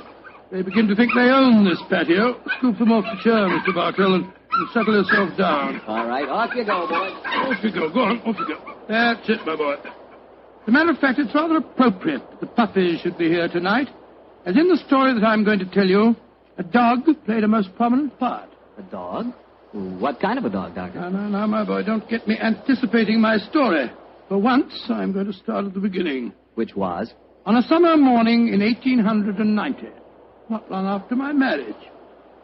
Speaker 3: They begin to think they own this patio. Scoop them off the chair, Mr. Bartell, and settle yourself down.
Speaker 2: All right, off you go, boy.
Speaker 3: Off you go. Go on, off you go. That's it, my boy. As a matter of fact, it's rather appropriate that the puppies should be here tonight. As in the story that I'm going to tell you, a dog played a most prominent part.
Speaker 2: A dog? What kind of a dog, Doctor?
Speaker 3: Now, my boy, don't get me anticipating my story. For once, I'm going to start at the beginning.
Speaker 2: Which was?
Speaker 3: On a summer morning in 1890, not long after my marriage.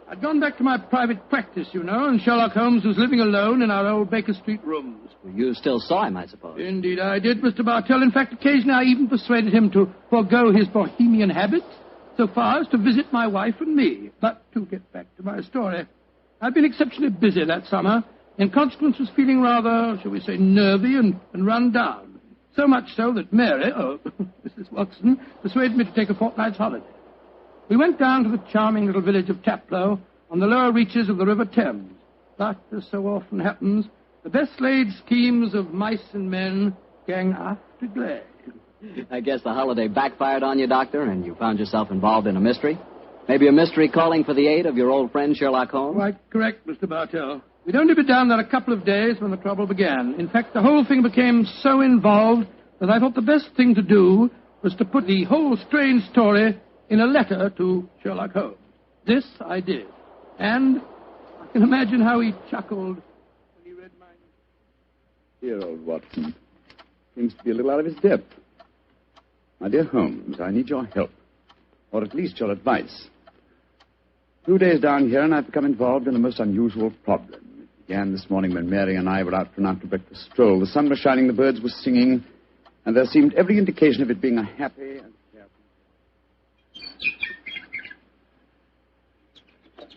Speaker 3: I'd gone back to my private practice, you know, and Sherlock Holmes was living alone in our old Baker Street rooms.
Speaker 2: You still saw him, I suppose.
Speaker 3: Indeed I did, Mr. Bartell. In fact, occasionally I even persuaded him to forego his Bohemian habits so far as to visit my wife and me. But to get back to my story, I'd been exceptionally busy that summer, and consequence was feeling rather, shall we say, nervy and run down. So much so that Mary, Mrs. Watson, persuaded me to take a fortnight's holiday. We went down to the charming little village of Taplow on the lower reaches of the River Thames. But, as so often happens, the best-laid schemes of mice and men gang after glade.
Speaker 2: I guess the holiday backfired on you, Doctor, and you found yourself involved in a mystery? Maybe a mystery calling for the aid of your old friend Sherlock Holmes?
Speaker 3: Quite correct, Mr. Bartell. We'd only been down there a couple of days when the trouble began. In fact, the whole thing became so involved that I thought the best thing to do was to put the whole strange story in a letter to Sherlock Holmes. This I did. And I can imagine how he chuckled when he read my...
Speaker 5: Dear old Watson. Seems to be a little out of his depth. My dear Holmes, I need your help. Or at least your advice. 2 days down here, and I've become involved in a most unusual problem. It began this morning when Mary and I were out for an after-breakfast stroll. The sun was shining, the birds were singing, and there seemed every indication of it being a happy and carefree...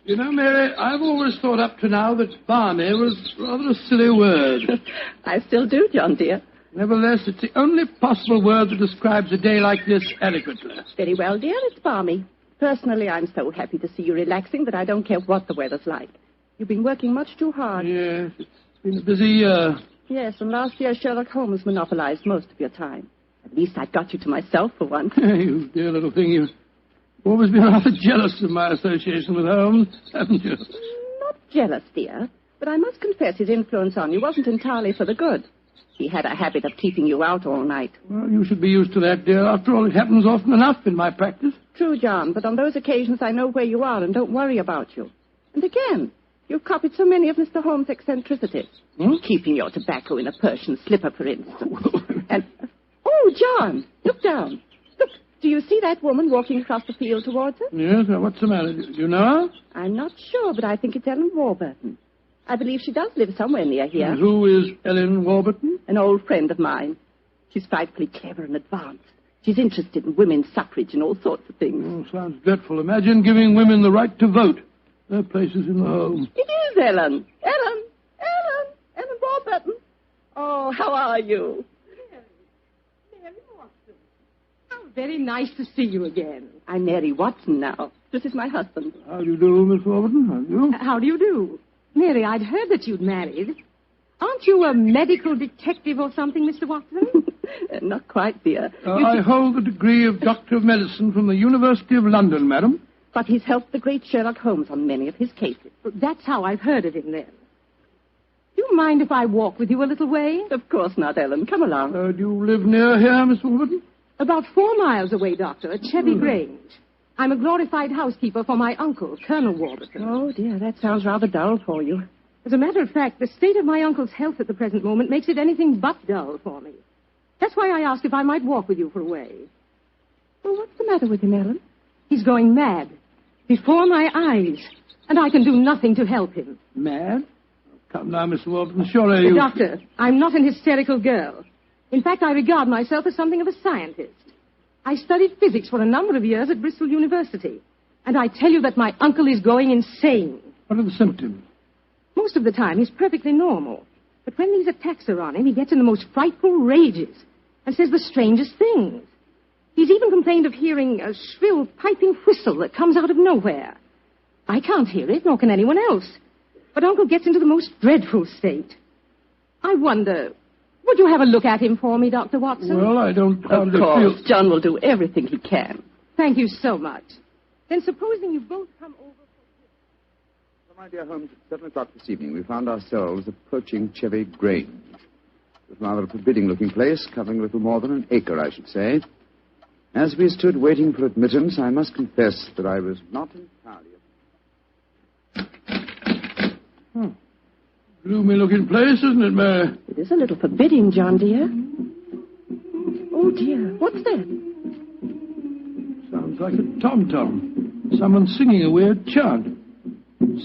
Speaker 3: You know, Mary, I've always thought up to now that balmy was rather a silly word.
Speaker 21: I still do, John, dear.
Speaker 3: Nevertheless, it's the only possible word that describes a day like this adequately.
Speaker 21: Very well, dear, it's balmy. Personally, I'm so happy to see you relaxing that I don't care what the weather's like. You've been working much too hard.
Speaker 3: Yes, it's been a busy year.
Speaker 21: Yes, and last year Sherlock Holmes monopolized most of your time. At least I got you to myself for once.
Speaker 3: You dear little thing, you've always been rather jealous of my association with Holmes, haven't you?
Speaker 21: Not jealous, dear, but I must confess his influence on you wasn't entirely for the good.
Speaker 9: He had a habit of keeping you out all night.
Speaker 3: Well, you should be used to that, dear. After all, it happens often enough in my practice.
Speaker 9: True, John, but on those occasions I know where you are and don't worry about you. And again, you've copied so many of Mr. Holmes' eccentricities. Keeping your tobacco in a Persian slipper, for instance. And, oh, John, look down. Look, do you see that woman walking across the field towards us?
Speaker 3: Yes, what's the matter? Do you know her?
Speaker 9: I'm not sure, but I think it's Ellen Warburton. I believe she does live somewhere near here.
Speaker 3: And who is Ellen Warburton?
Speaker 9: An old friend of mine. She's frightfully clever and advanced. She's interested in women's suffrage and all sorts of things.
Speaker 3: Oh, sounds dreadful. Imagine giving women the right to vote. Their place is in the home.
Speaker 9: It is Ellen. Ellen Warburton. Oh, how are you?
Speaker 12: Mary Watson. How very nice to see you again.
Speaker 9: I'm Mary Watson now. This is my husband.
Speaker 3: How do you do, Miss Warburton? How do you?
Speaker 12: How do you do? Mary, I'd heard that you'd married. Aren't you a medical detective or something, Mr. Watson?
Speaker 9: Not quite, dear.
Speaker 3: I hold the degree of Doctor of Medicine from the University of London, madam.
Speaker 9: But he's helped the great Sherlock Holmes on many of his cases.
Speaker 12: That's how I've heard of him, then. Do you mind if I walk with you a little way?
Speaker 9: Of course not, Ellen. Come along.
Speaker 3: Do you live near here, Miss Warburton?
Speaker 12: About 4 miles away, Doctor, at Chevy Grange. I'm a glorified housekeeper for my uncle, Colonel Warburton.
Speaker 9: Oh, dear, that sounds rather dull for you.
Speaker 12: As a matter of fact, the state of my uncle's health at the present moment makes it anything but dull for me. That's why I asked if I might walk with you for a way.
Speaker 9: Well, what's the matter with him, Ellen?
Speaker 12: He's going mad. Before my eyes. And I can do nothing to help him.
Speaker 3: Mad? Come now, Miss Warburton, surely you...
Speaker 12: Doctor, I'm not an hysterical girl. In fact, I regard myself as something of a scientist. I studied physics for a number of years at Bristol University. And I tell you that my uncle is going insane.
Speaker 3: What are the symptoms?
Speaker 12: Most of the time, he's perfectly normal. But when these attacks are on him, he gets in the most frightful rages and says the strangest things. He's even complained of hearing a shrill, piping whistle that comes out of nowhere. I can't hear it, nor can anyone else. But Uncle gets into the most dreadful state. I wonder... Would you have a look at him for me, Dr. Watson?
Speaker 3: Well, I don't
Speaker 9: Of course. John will do everything he can.
Speaker 12: Thank you so much. Then supposing you both come over...
Speaker 5: Well, my dear Holmes, at 7 o'clock this evening, we found ourselves approaching Chevy Grange. It was rather a forbidding-looking place, covering a little more than an acre, I should say. As we stood waiting for admittance, I must confess that I was not entirely...
Speaker 3: Gloomy-looking place, isn't it, Mary?
Speaker 9: It is a little forbidding, John, dear. Oh, dear. What's that?
Speaker 3: Sounds like a tom-tom. Someone singing a weird chant.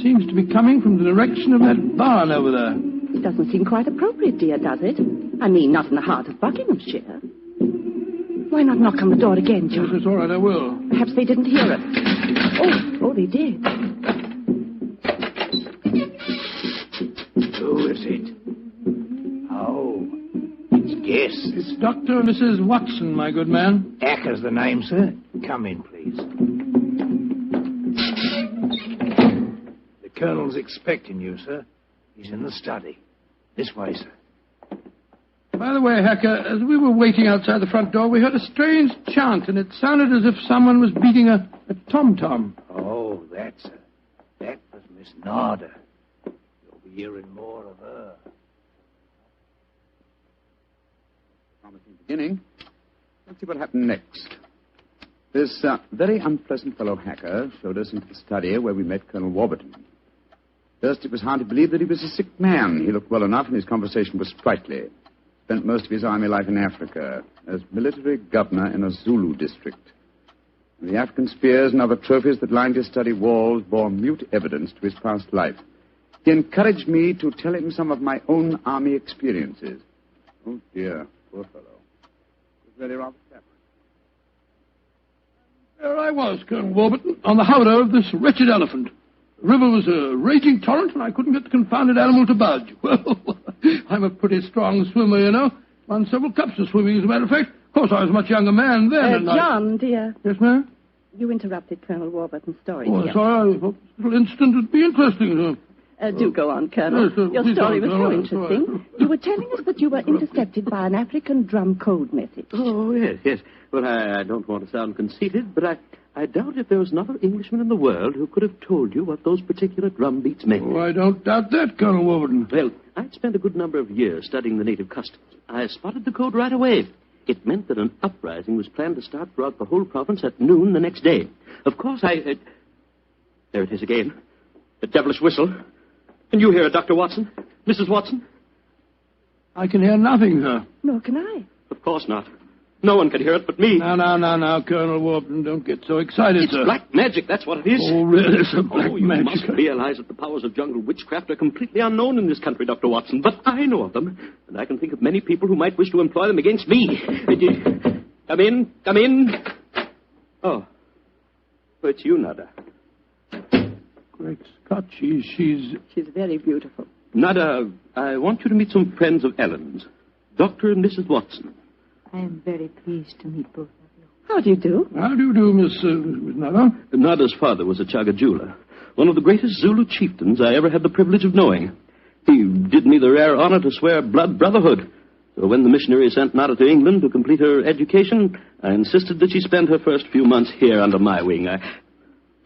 Speaker 3: Seems to be coming from the direction of that barn over there.
Speaker 9: It doesn't seem quite appropriate, dear, does it? I mean, not in the heart of Buckinghamshire. Why not knock on the door again, John?
Speaker 3: Yes, it's all right, I will.
Speaker 9: Perhaps they didn't hear us. Oh, they did.
Speaker 22: Who is it? Oh, it's Guess.
Speaker 3: It's Dr. and Mrs. Watson, my good man.
Speaker 22: Acker's the name, sir. Come in, please. The Colonel's expecting you, sir. He's in the study. This way, sir.
Speaker 3: By the way, Hacker, as we were waiting outside the front door, we heard a strange chant, and it sounded as if someone was beating a tom-tom.
Speaker 22: Oh, that was Miss Narda. Hearing more of her.
Speaker 5: Promising beginning. Let's see what happened next. This very unpleasant fellow Hacker showed us into the study where we met Colonel Warburton. First, it was hard to believe that he was a sick man. He looked well enough, and his conversation was sprightly. Spent most of his army life in Africa as military governor in a Zulu district. And the African spears and other trophies that lined his study walls bore mute evidence to his past life. He encouraged me to tell him some of my own army experiences. Oh, dear, poor fellow. It was really rather sad.
Speaker 3: There I was, Colonel Warburton, on the howdah of this wretched elephant. The river was a raging torrent, and I couldn't get the confounded animal to budge. Well, I'm a pretty strong swimmer, you know. Won several cups of swimming, as a matter of fact. Of course, I was a much younger man then.
Speaker 9: John, dear.
Speaker 3: Yes, ma'am?
Speaker 9: You interrupted Colonel Warburton's story,
Speaker 3: Oh,
Speaker 9: dear.
Speaker 3: sorry. I thought this little incident would be interesting.
Speaker 9: Do go on, Colonel.
Speaker 3: Yes,
Speaker 9: Your story was so
Speaker 3: right,
Speaker 9: interesting.
Speaker 3: right.
Speaker 9: You were telling us that you were intercepted by an African drum code message.
Speaker 24: Oh, yes. Well, I don't want to sound conceited, but
Speaker 6: I doubt if there was another Englishman in the world who could have told you what those particular drum beats meant.
Speaker 3: Oh, I don't doubt that, Colonel Warburton.
Speaker 6: Well, I'd spent a good number of years studying the native customs. I spotted the code right away. It meant that an uprising was planned to start throughout the whole province at noon the next day. Of course, there it is again. The devilish whistle. Can you hear it, Dr. Watson? Mrs. Watson?
Speaker 3: I can hear nothing, sir.
Speaker 9: Nor can I.
Speaker 6: Of course not. No one can hear it but me.
Speaker 3: Now, Colonel Warburton, don't get so excited,
Speaker 6: it's
Speaker 3: sir.
Speaker 6: It's black magic, that's what it is.
Speaker 3: Oh, really, sir, black magic?
Speaker 6: You must realize that the powers of jungle witchcraft are completely unknown in this country, Dr. Watson. But I know of them, and I can think of many people who might wish to employ them against me. Come in. Oh, it's you, Nada.
Speaker 3: Great Scott, she's
Speaker 9: very beautiful.
Speaker 6: Nada, I want you to meet some friends of Ellen's, Dr. and Mrs. Watson.
Speaker 10: I am very pleased to meet both of you.
Speaker 9: How do you do?
Speaker 3: How do you do, Miss Nada?
Speaker 6: Nada's father was a Chaga jeweler, one of the greatest Zulu chieftains I ever had the privilege of knowing. He did me the rare honor to swear blood brotherhood. So when the missionary sent Nada to England to complete her education, I insisted that she spend her first few months here under my wing.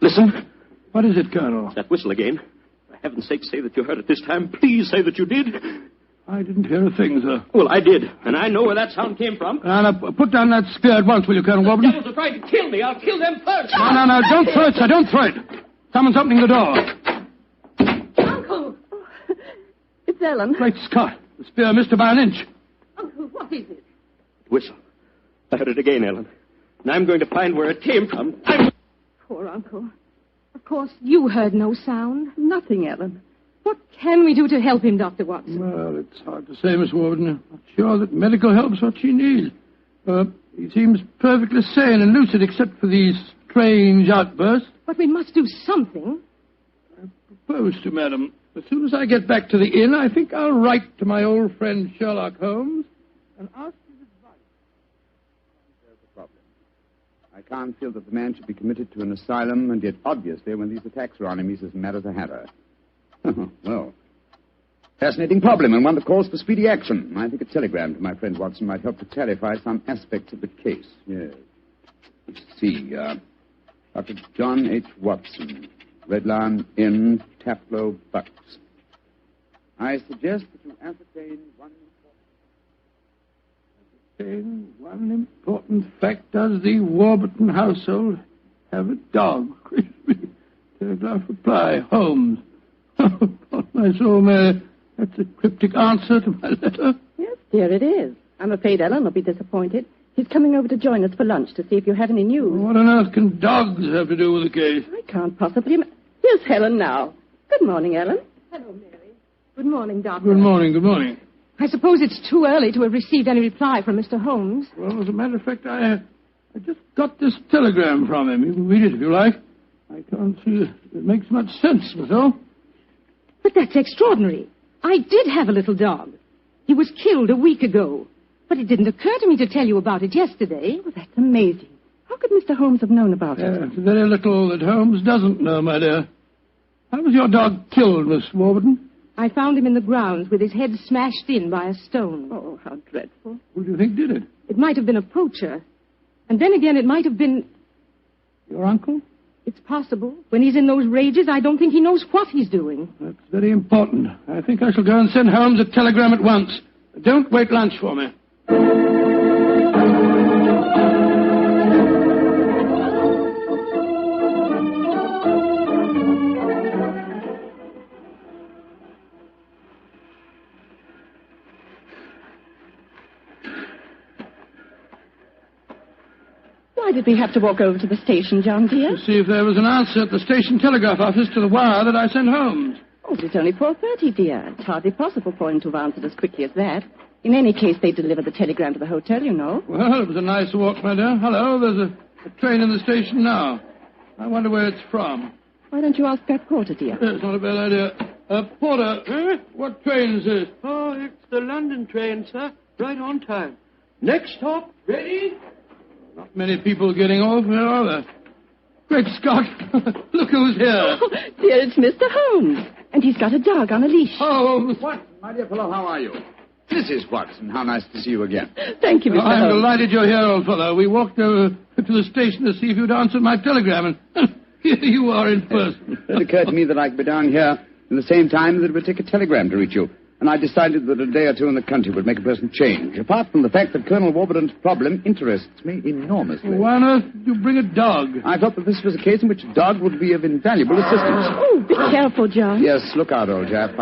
Speaker 6: Listen.
Speaker 3: What is it, Colonel?
Speaker 6: That whistle again. For heaven's sake, say that you heard it this time. Please say that you did.
Speaker 3: I didn't hear a thing, sir.
Speaker 6: Well, I did, and I know where that sound came from.
Speaker 3: Now, put down that spear at once, will you, Colonel Warburton?
Speaker 6: The devils are trying to kill me. I'll kill them first.
Speaker 3: No, don't throw it, sir. Don't throw it. Someone's opening the door.
Speaker 9: Uncle! It's Ellen.
Speaker 3: Great Scott. The spear missed her by an inch.
Speaker 9: Uncle, what is it?
Speaker 6: Whistle. I heard it again, Ellen. And I'm going to find where it came from.
Speaker 9: Poor Uncle.
Speaker 12: Of course, you heard no sound.
Speaker 9: Nothing, Ellen.
Speaker 12: What can we do to help him, Dr. Watson?
Speaker 3: Well, it's hard to say, Miss Warburton. I'm not sure that medical help's what she needs. He seems perfectly sane and lucid except for these strange outbursts.
Speaker 12: But we must do something.
Speaker 3: I propose to, madam. As soon as I get back to the inn, I think I'll write to my old friend Sherlock Holmes and ask his advice.
Speaker 5: There's a problem. I can't feel that the man should be committed to an asylum, and yet obviously when these attacks are on him, he's as mad as a hatter. Well, fascinating problem, and one that calls for speedy action. I think a telegram to my friend Watson might help to clarify some aspects of the case. Yes. Let's see. Dr. John H. Watson, Red Lion Inn, Taplow, Bucks. I suggest that you ascertain
Speaker 3: one important fact. Does the Warburton household have a dog? Telegraph reply, Holmes. Oh, my soul, Mary. That's a cryptic answer to my letter.
Speaker 9: Yes, dear, it is. I'm afraid Ellen will be disappointed. He's coming over to join us for lunch to see if you have any news.
Speaker 3: What on earth can dogs have to do with the case?
Speaker 9: I can't possibly... Here's Helen now. Good morning, Ellen.
Speaker 12: Hello, Mary. Good morning, Doctor.
Speaker 3: Good morning.
Speaker 12: I suppose it's too early to have received any reply from Mr. Holmes.
Speaker 3: Well, as a matter of fact, I just got this telegram from him. You can read it if you like. I can't see it makes much sense, that's all.
Speaker 12: But that's extraordinary. I did have a little dog. He was killed a week ago. But it didn't occur to me to tell you about it yesterday.
Speaker 9: Well, that's amazing. How could Mr. Holmes have known about it?
Speaker 3: It's very little that Holmes doesn't know, my dear. How was your dog killed, Miss Warburton?
Speaker 12: I found him in the grounds with his head smashed in by a stone.
Speaker 9: Oh, how dreadful.
Speaker 3: Who do you think did it?
Speaker 12: It might have been a poacher. And then again, it might have been...
Speaker 3: Your uncle?
Speaker 12: It's possible. When he's in those rages, I don't think he knows what he's doing.
Speaker 3: That's very important. I think I shall go and send Holmes a telegram at once. Don't wait lunch for me.
Speaker 9: Why did we have to walk over to the station, John, dear?
Speaker 3: To see if there was an answer at the station telegraph office to the wire that I sent Holmes.
Speaker 9: Oh, but it's only 4:30, dear. It's hardly possible for him to have answered as quickly as that. In any case, they delivered the telegram to the hotel, you know.
Speaker 3: Well, it was a nice walk, my dear. Hello, there's a train in the station now. I wonder where it's from.
Speaker 9: Why don't you ask that porter, dear?
Speaker 3: It's not a bad idea. Porter, what train is this?
Speaker 6: Oh, it's the London train, sir. Right on time. Next stop, ready?
Speaker 3: Not many people getting off here, are there? Great Scott! Look who's here.
Speaker 9: Oh, dear, it's Mr. Holmes. And he's got a dog on a leash.
Speaker 3: Oh,
Speaker 5: Watson, my dear fellow, how are you? Mrs. Watson, how nice to see you again.
Speaker 9: Thank you, Mr.
Speaker 3: I'm
Speaker 9: Holmes.
Speaker 3: delighted you're here, old fellow. We walked over to the station to see if you'd answered my telegram, and here you are in person.
Speaker 5: It occurred to me that I could be down here in the same time that it would take a telegram to reach you. And I decided that a day or two in the country would make a person change, apart from the fact that Colonel Warburton's problem interests me enormously.
Speaker 3: Why on earth did you bring a dog?
Speaker 5: I thought that this was a case in which a dog would be of invaluable assistance.
Speaker 9: Oh, be careful, John.
Speaker 5: Yes, look out, old chap.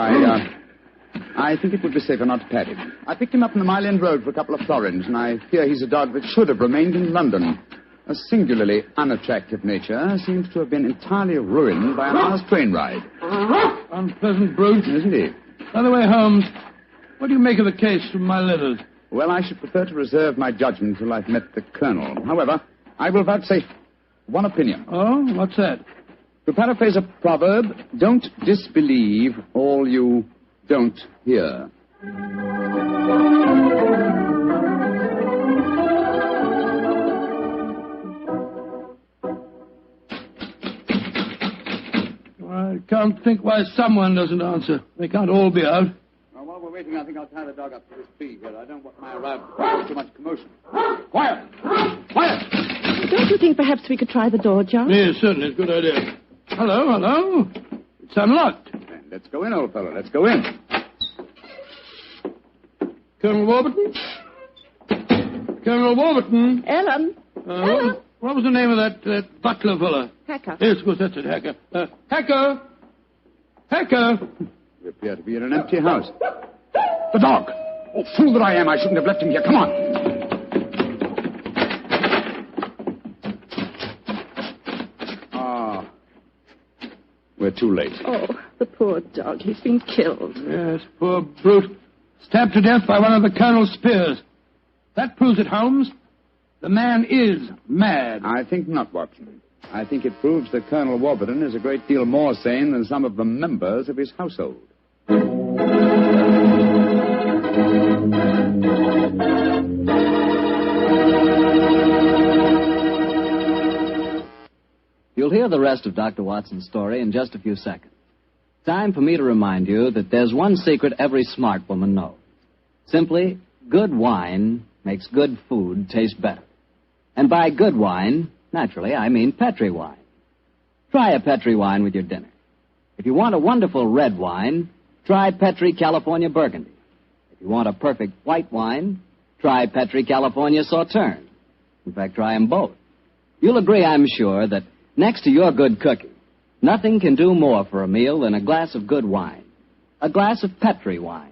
Speaker 5: I think it would be safer not to pat him. I picked him up on the Mile End Road for a couple of florins, and I fear he's a dog that should have remained in London. A singularly unattractive nature seems to have been entirely ruined by an hour's train ride.
Speaker 3: Unpleasant brute.
Speaker 5: Isn't he?
Speaker 3: By the way, Holmes, what do you make of the case from my letters?
Speaker 5: Well, I should prefer to reserve my judgment till I've met the Colonel. However, I will vouchsafe one opinion.
Speaker 3: Oh, what's that?
Speaker 5: To paraphrase a proverb, don't disbelieve all you don't hear.
Speaker 3: I can't think why someone doesn't answer. They can't all be out.
Speaker 5: Well, while we're waiting, I think I'll tie the dog up to this tree here. I don't want my arrival to cause too much commotion. Quiet! Quiet!
Speaker 9: Don't you think perhaps we could try the door, John?
Speaker 3: Yes, certainly. Good idea. Hello. It's unlocked.
Speaker 5: Let's go in, old fellow. Let's go in.
Speaker 3: Colonel Warburton? Colonel Warburton?
Speaker 9: Ellen? Ellen?
Speaker 3: What was the name of that butler fella?
Speaker 9: Hacker.
Speaker 3: Yes, of course, that's it, Hacker. Hacker! Hacker!
Speaker 5: We appear to be in an empty house. The dog! Oh, fool that I am. I shouldn't have left him here. Come on. Ah. We're too late.
Speaker 9: Oh, the poor dog. He's been killed.
Speaker 3: Yes, poor brute. Stabbed to death by one of the Colonel's spears. That proves it, Holmes. The man is mad.
Speaker 5: I think not, Watson. I think it proves that Colonel Warburton is a great deal more sane than some of the members of his household.
Speaker 2: You'll hear the rest of Dr. Watson's story in just a few seconds. Time for me to remind you that there's one secret every smart woman knows. Simply, good wine makes good food taste better. And by good wine, naturally, I mean Petri wine. Try a Petri wine with your dinner. If you want a wonderful red wine, try Petri California Burgundy. If you want a perfect white wine, try Petri California Sauterne. In fact, try them both. You'll agree, I'm sure, that next to your good cooking, nothing can do more for a meal than a glass of good wine. A glass of Petri wine.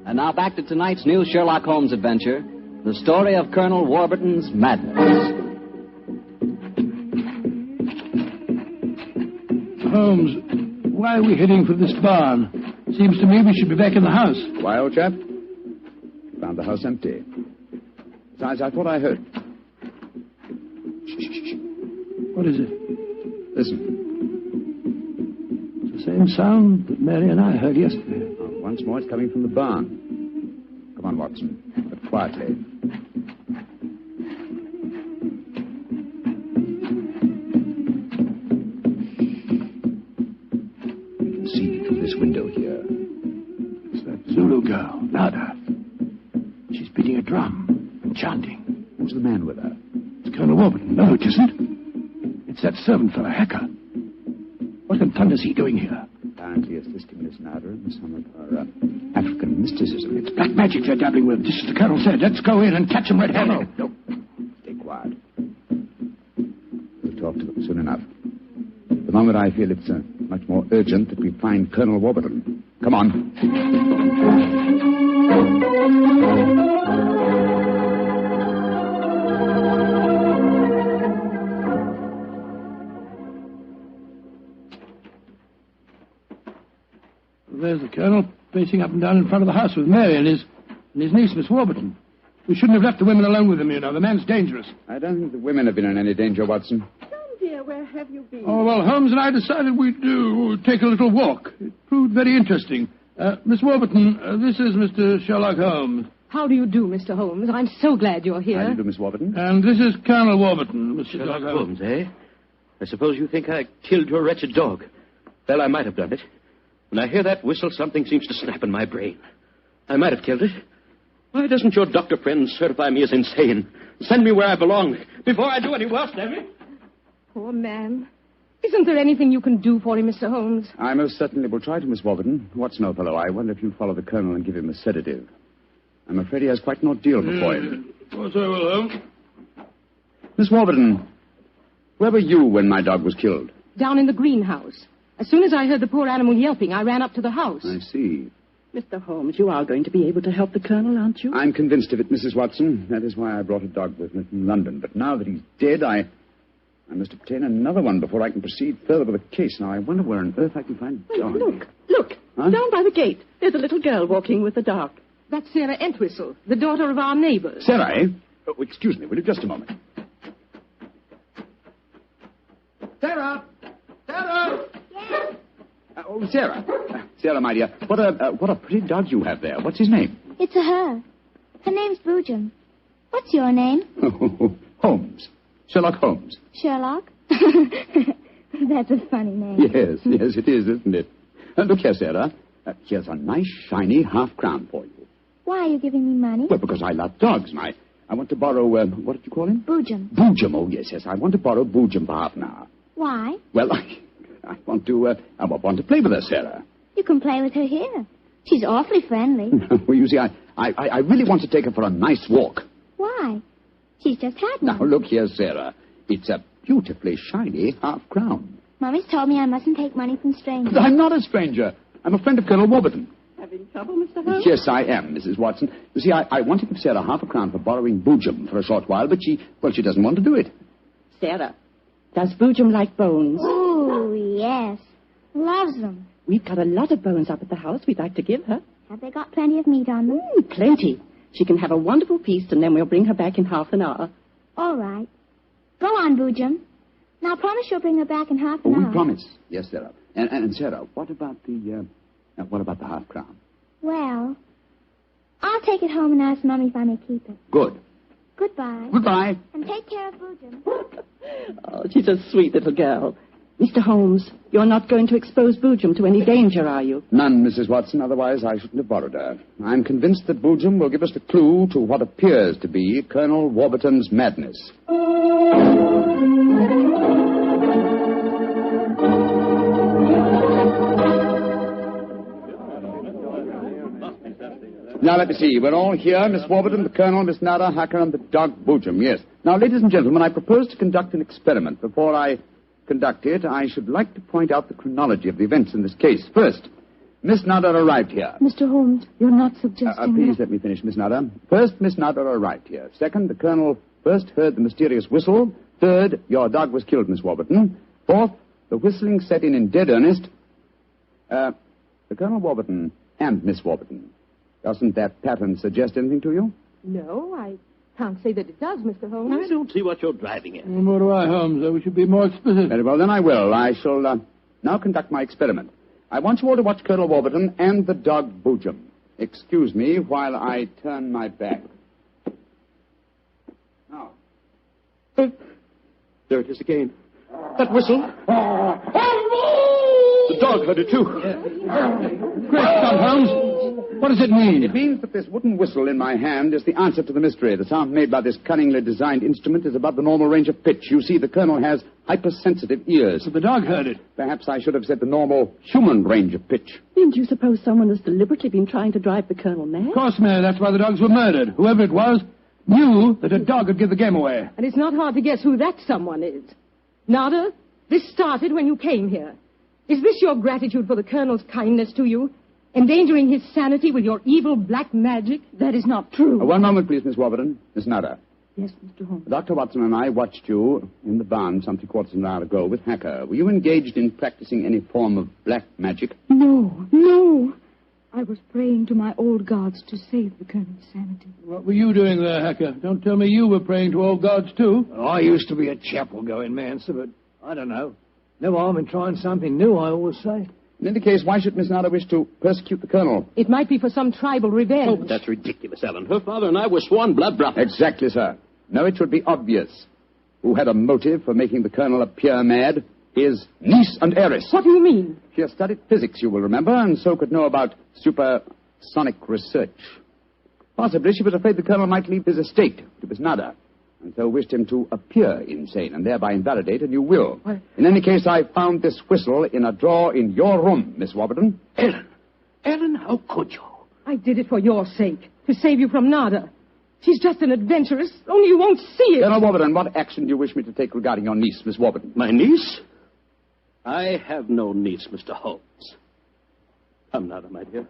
Speaker 2: And now back to tonight's new Sherlock Holmes adventure, the story of Colonel Warburton's madness.
Speaker 3: Holmes, why are we heading for this barn? Seems to me we should be back in the house.
Speaker 5: Why, old chap? Found the house empty. Besides, I thought I heard. Shh.
Speaker 3: What is it?
Speaker 5: Listen.
Speaker 3: It's the same sound that Mary and I heard yesterday.
Speaker 5: Oh, once more, it's coming from the barn. Come on, Watson, but quietly. We can see through this window here.
Speaker 3: It's that Zulu girl, Nada. She's beating a drum and chanting.
Speaker 5: Who's the man with her?
Speaker 3: It's Colonel Warburton. No, it isn't. It's that servant fellow, Hacker. What in thunder's he doing here?
Speaker 5: Apparently assisting Miss Nada in some of her African mysticism.
Speaker 3: It's black magic they're dabbling with, just as the Colonel said. Let's go in and catch them red-handed.
Speaker 5: No. Stay quiet. We'll talk to them soon enough. At the moment, I feel it's much more urgent that we find Colonel Warburton. Come on.
Speaker 3: There's the Colonel, pacing up and down in front of the house with Mary and his niece, Miss Warburton. We shouldn't have left the women alone with him, you know. The man's dangerous.
Speaker 5: I don't think the women have been in any danger, Watson.
Speaker 9: John, dear, where have you been?
Speaker 3: Oh, well, Holmes and I decided we'd take a little walk. It proved very interesting. Miss Warburton, this is Mr. Sherlock Holmes.
Speaker 12: How do you do, Mr. Holmes? I'm so glad you're here.
Speaker 5: How do you do, Miss Warburton?
Speaker 3: And this is Colonel Warburton, Mr.
Speaker 6: Sherlock Holmes, eh? I suppose you think I killed your wretched dog. Well, I might have done it. When I hear that whistle, something seems to snap in my brain. I might have killed it. Why doesn't your doctor friend certify me as insane? Send me where I belong before I do any worse, damn it.
Speaker 12: Poor man. Isn't there anything you can do for him, Mr. Holmes?
Speaker 14: I most certainly will try to, Miss Warburton. Watson, old fellow, I wonder if you'd follow the colonel and give him a sedative. I'm afraid he has quite an ordeal before him.
Speaker 3: Of course I will, Holmes.
Speaker 14: Miss Warburton, where were you when my dog was killed?
Speaker 12: Down in the greenhouse. As soon as I heard the poor animal yelping, I ran up to the house.
Speaker 14: I see.
Speaker 9: Mr. Holmes, you are going to be able to help the colonel, aren't you?
Speaker 14: I'm convinced of it, Mrs. Watson. That is why I brought a dog with me from London. But now that he's dead, I must obtain another one before I can proceed further with the case. Now, I wonder where on earth I can find a dog.
Speaker 9: Look.
Speaker 14: Huh?
Speaker 9: Down by the gate. There's a little girl walking with the dog.
Speaker 12: That's Sarah Entwistle, the daughter of our neighbors.
Speaker 14: Sarah, eh? Oh, excuse me, will you? Just a moment. Sarah! Sarah!
Speaker 23: Yes?
Speaker 14: Sarah. Sarah, my dear, what a pretty dog you have there. What's his name?
Speaker 23: It's a her. Her name's Pigeon. What's your name?
Speaker 14: Holmes. Sherlock Holmes.
Speaker 23: Sherlock? That's a funny name.
Speaker 14: Yes, it is, isn't it? Look here, Sarah. Here's a nice, shiny half-crown for you.
Speaker 23: Why are you giving me money?
Speaker 14: Well, because I love dogs, and I want to borrow, what did you call him?
Speaker 23: Pigeon.
Speaker 14: Pigeon, oh, yes. I want to borrow Pigeon for half an hour.
Speaker 23: Why?
Speaker 14: Well, I want to play with her, Sarah.
Speaker 23: You can play with her here. She's awfully friendly.
Speaker 14: Well, you see, I really want to take her for a nice walk.
Speaker 23: Why? She's just had one.
Speaker 14: Now, look here, Sarah. It's a beautifully shiny half-crown.
Speaker 23: Mommy's told me I mustn't take money from strangers.
Speaker 14: But I'm not a stranger. I'm a friend of Colonel Warburton.
Speaker 9: Having trouble, Mr. Holmes?
Speaker 14: Yes, I am, Mrs. Watson. You see, I want to give Sarah half a crown for borrowing Boojum for a short while, but she doesn't want to do it.
Speaker 9: Sarah, does Boojum like bones?
Speaker 23: Oh, yes. Loves them.
Speaker 9: We've got a lot of bones up at the house we'd like to give her.
Speaker 23: Have they got plenty of meat on them?
Speaker 9: Plenty. She can have a wonderful feast, and then we'll bring her back in half an hour.
Speaker 23: All right. Go on, Boojum. Now, promise you'll bring her back in half an hour.
Speaker 14: We promise. Yes, Sarah. And Sarah, what about the half crown?
Speaker 23: Well, I'll take it home and ask Mummy if I may keep it.
Speaker 14: Good.
Speaker 23: Goodbye.
Speaker 14: Goodbye.
Speaker 23: And take care of Boojum.
Speaker 9: Oh, she's a sweet little girl. Mr. Holmes, you're not going to expose Boojum to any danger, are you?
Speaker 14: None, Mrs. Watson. Otherwise, I shouldn't have borrowed her. I'm convinced that Boojum will give us the clue to what appears to be Colonel Warburton's madness. Now, let me see. We're all here. Miss Warburton, the Colonel, Miss Nada, Hacker, and the dog Boojum. Yes. Now, ladies and gentlemen, I propose to conduct an experiment. Before I conduct it, I should like to point out the chronology of the events in this case. First, Miss Nada arrived here.
Speaker 12: Mr. Holmes, you're not suggesting
Speaker 14: Please let me finish, Miss Nada. First, Miss Nada arrived here. Second, the Colonel first heard the mysterious whistle. Third, your dog was killed, Miss Warburton. Fourth, the whistling set in dead earnest. The Colonel Warburton and Miss Warburton. Doesn't that pattern suggest anything to you?
Speaker 12: No, I can't say that it does, Mr. Holmes.
Speaker 6: I don't see what you're driving at.
Speaker 3: Nor do I, Holmes. We should be more explicit.
Speaker 14: Very well, then I will. I shall now conduct my experiment. I want you all to watch Colonel Warburton and the dog Boojum. Excuse me while I turn my back. Now.
Speaker 6: There it is again. That whistle. The dog heard it, too.
Speaker 3: Great Scott, Holmes. What does it mean?
Speaker 14: It means that this wooden whistle in my hand is the answer to the mystery. The sound made by this cunningly designed instrument is above the normal range of pitch. You see, the Colonel has hypersensitive ears.
Speaker 3: So the dog heard it.
Speaker 14: Perhaps I should have said the normal human range of pitch.
Speaker 9: Then do you suppose someone has deliberately been trying to drive the Colonel mad?
Speaker 3: Of course, Mary. That's why the dogs were murdered. Whoever it was knew that a dog would give the game away.
Speaker 12: And it's not hard to guess who that someone is. Nada, this started when you came here. Is this your gratitude for the Colonel's kindness to you? Endangering his sanity with your evil black magic? That is not true.
Speaker 14: One moment, please, Miss Warburton. Miss Nada.
Speaker 12: Yes, Mr. Holmes.
Speaker 14: Dr. Watson and I watched you in the barn some 3/4 of an hour ago with Hacker. Were you engaged in practicing any form of black magic?
Speaker 10: No. I was praying to my old gods to save the Colonel's sanity.
Speaker 3: What were you doing there, Hacker? Don't tell me you were praying to old gods, too.
Speaker 20: Well, I used to be a chapel-going man, sir, but I don't know. No harm in trying something new, I always say.
Speaker 14: In any case, why should Miss Nada wish to persecute the Colonel?
Speaker 12: It might be for some tribal revenge.
Speaker 6: Oh, that's ridiculous, Ellen. Her father and I were sworn blood brothers.
Speaker 14: Exactly, sir. No, it should be obvious. Who had a motive for making the Colonel appear mad?
Speaker 5: his niece and heiress.
Speaker 12: What do you mean?
Speaker 5: She has studied physics, you will remember, and so could know about supersonic research. Possibly she was afraid the colonel might leave his estate to his nada, and so wished him to appear insane and thereby invalidate a new will. What? In any case, I found this whistle in a drawer in your room, Miss Warburton.
Speaker 3: Ellen, how could you?
Speaker 12: I did it for your sake, to save you from Nada. She's just an adventuress, only you won't see it.
Speaker 5: Colonel Warburton, what action do you wish me to take regarding your niece, Miss Warburton?
Speaker 6: My niece? I have no niece, Mr. Holmes. Come, Nada, my dear.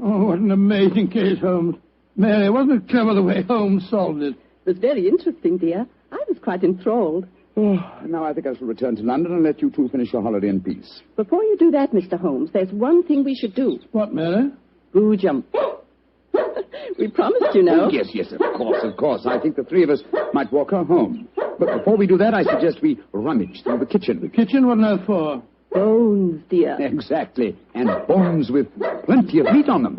Speaker 3: Oh, what an amazing case, Holmes. Mary, wasn't it clever the way Holmes solved it?
Speaker 9: It was very interesting, dear. I was quite enthralled.
Speaker 5: Oh, now I think I shall return to London and let you two finish your holiday in peace.
Speaker 9: Before you do that, Mr. Holmes, there's one thing we should do.
Speaker 3: What, Mary?
Speaker 9: Boojum. We promised, you know.
Speaker 5: Oh, yes, of course. I think the three of us might walk her home. But before we do that, I suggest we rummage through the kitchen.
Speaker 3: The kitchen? What now for?
Speaker 9: Bones, dear.
Speaker 5: Exactly. And bones with plenty of meat on them.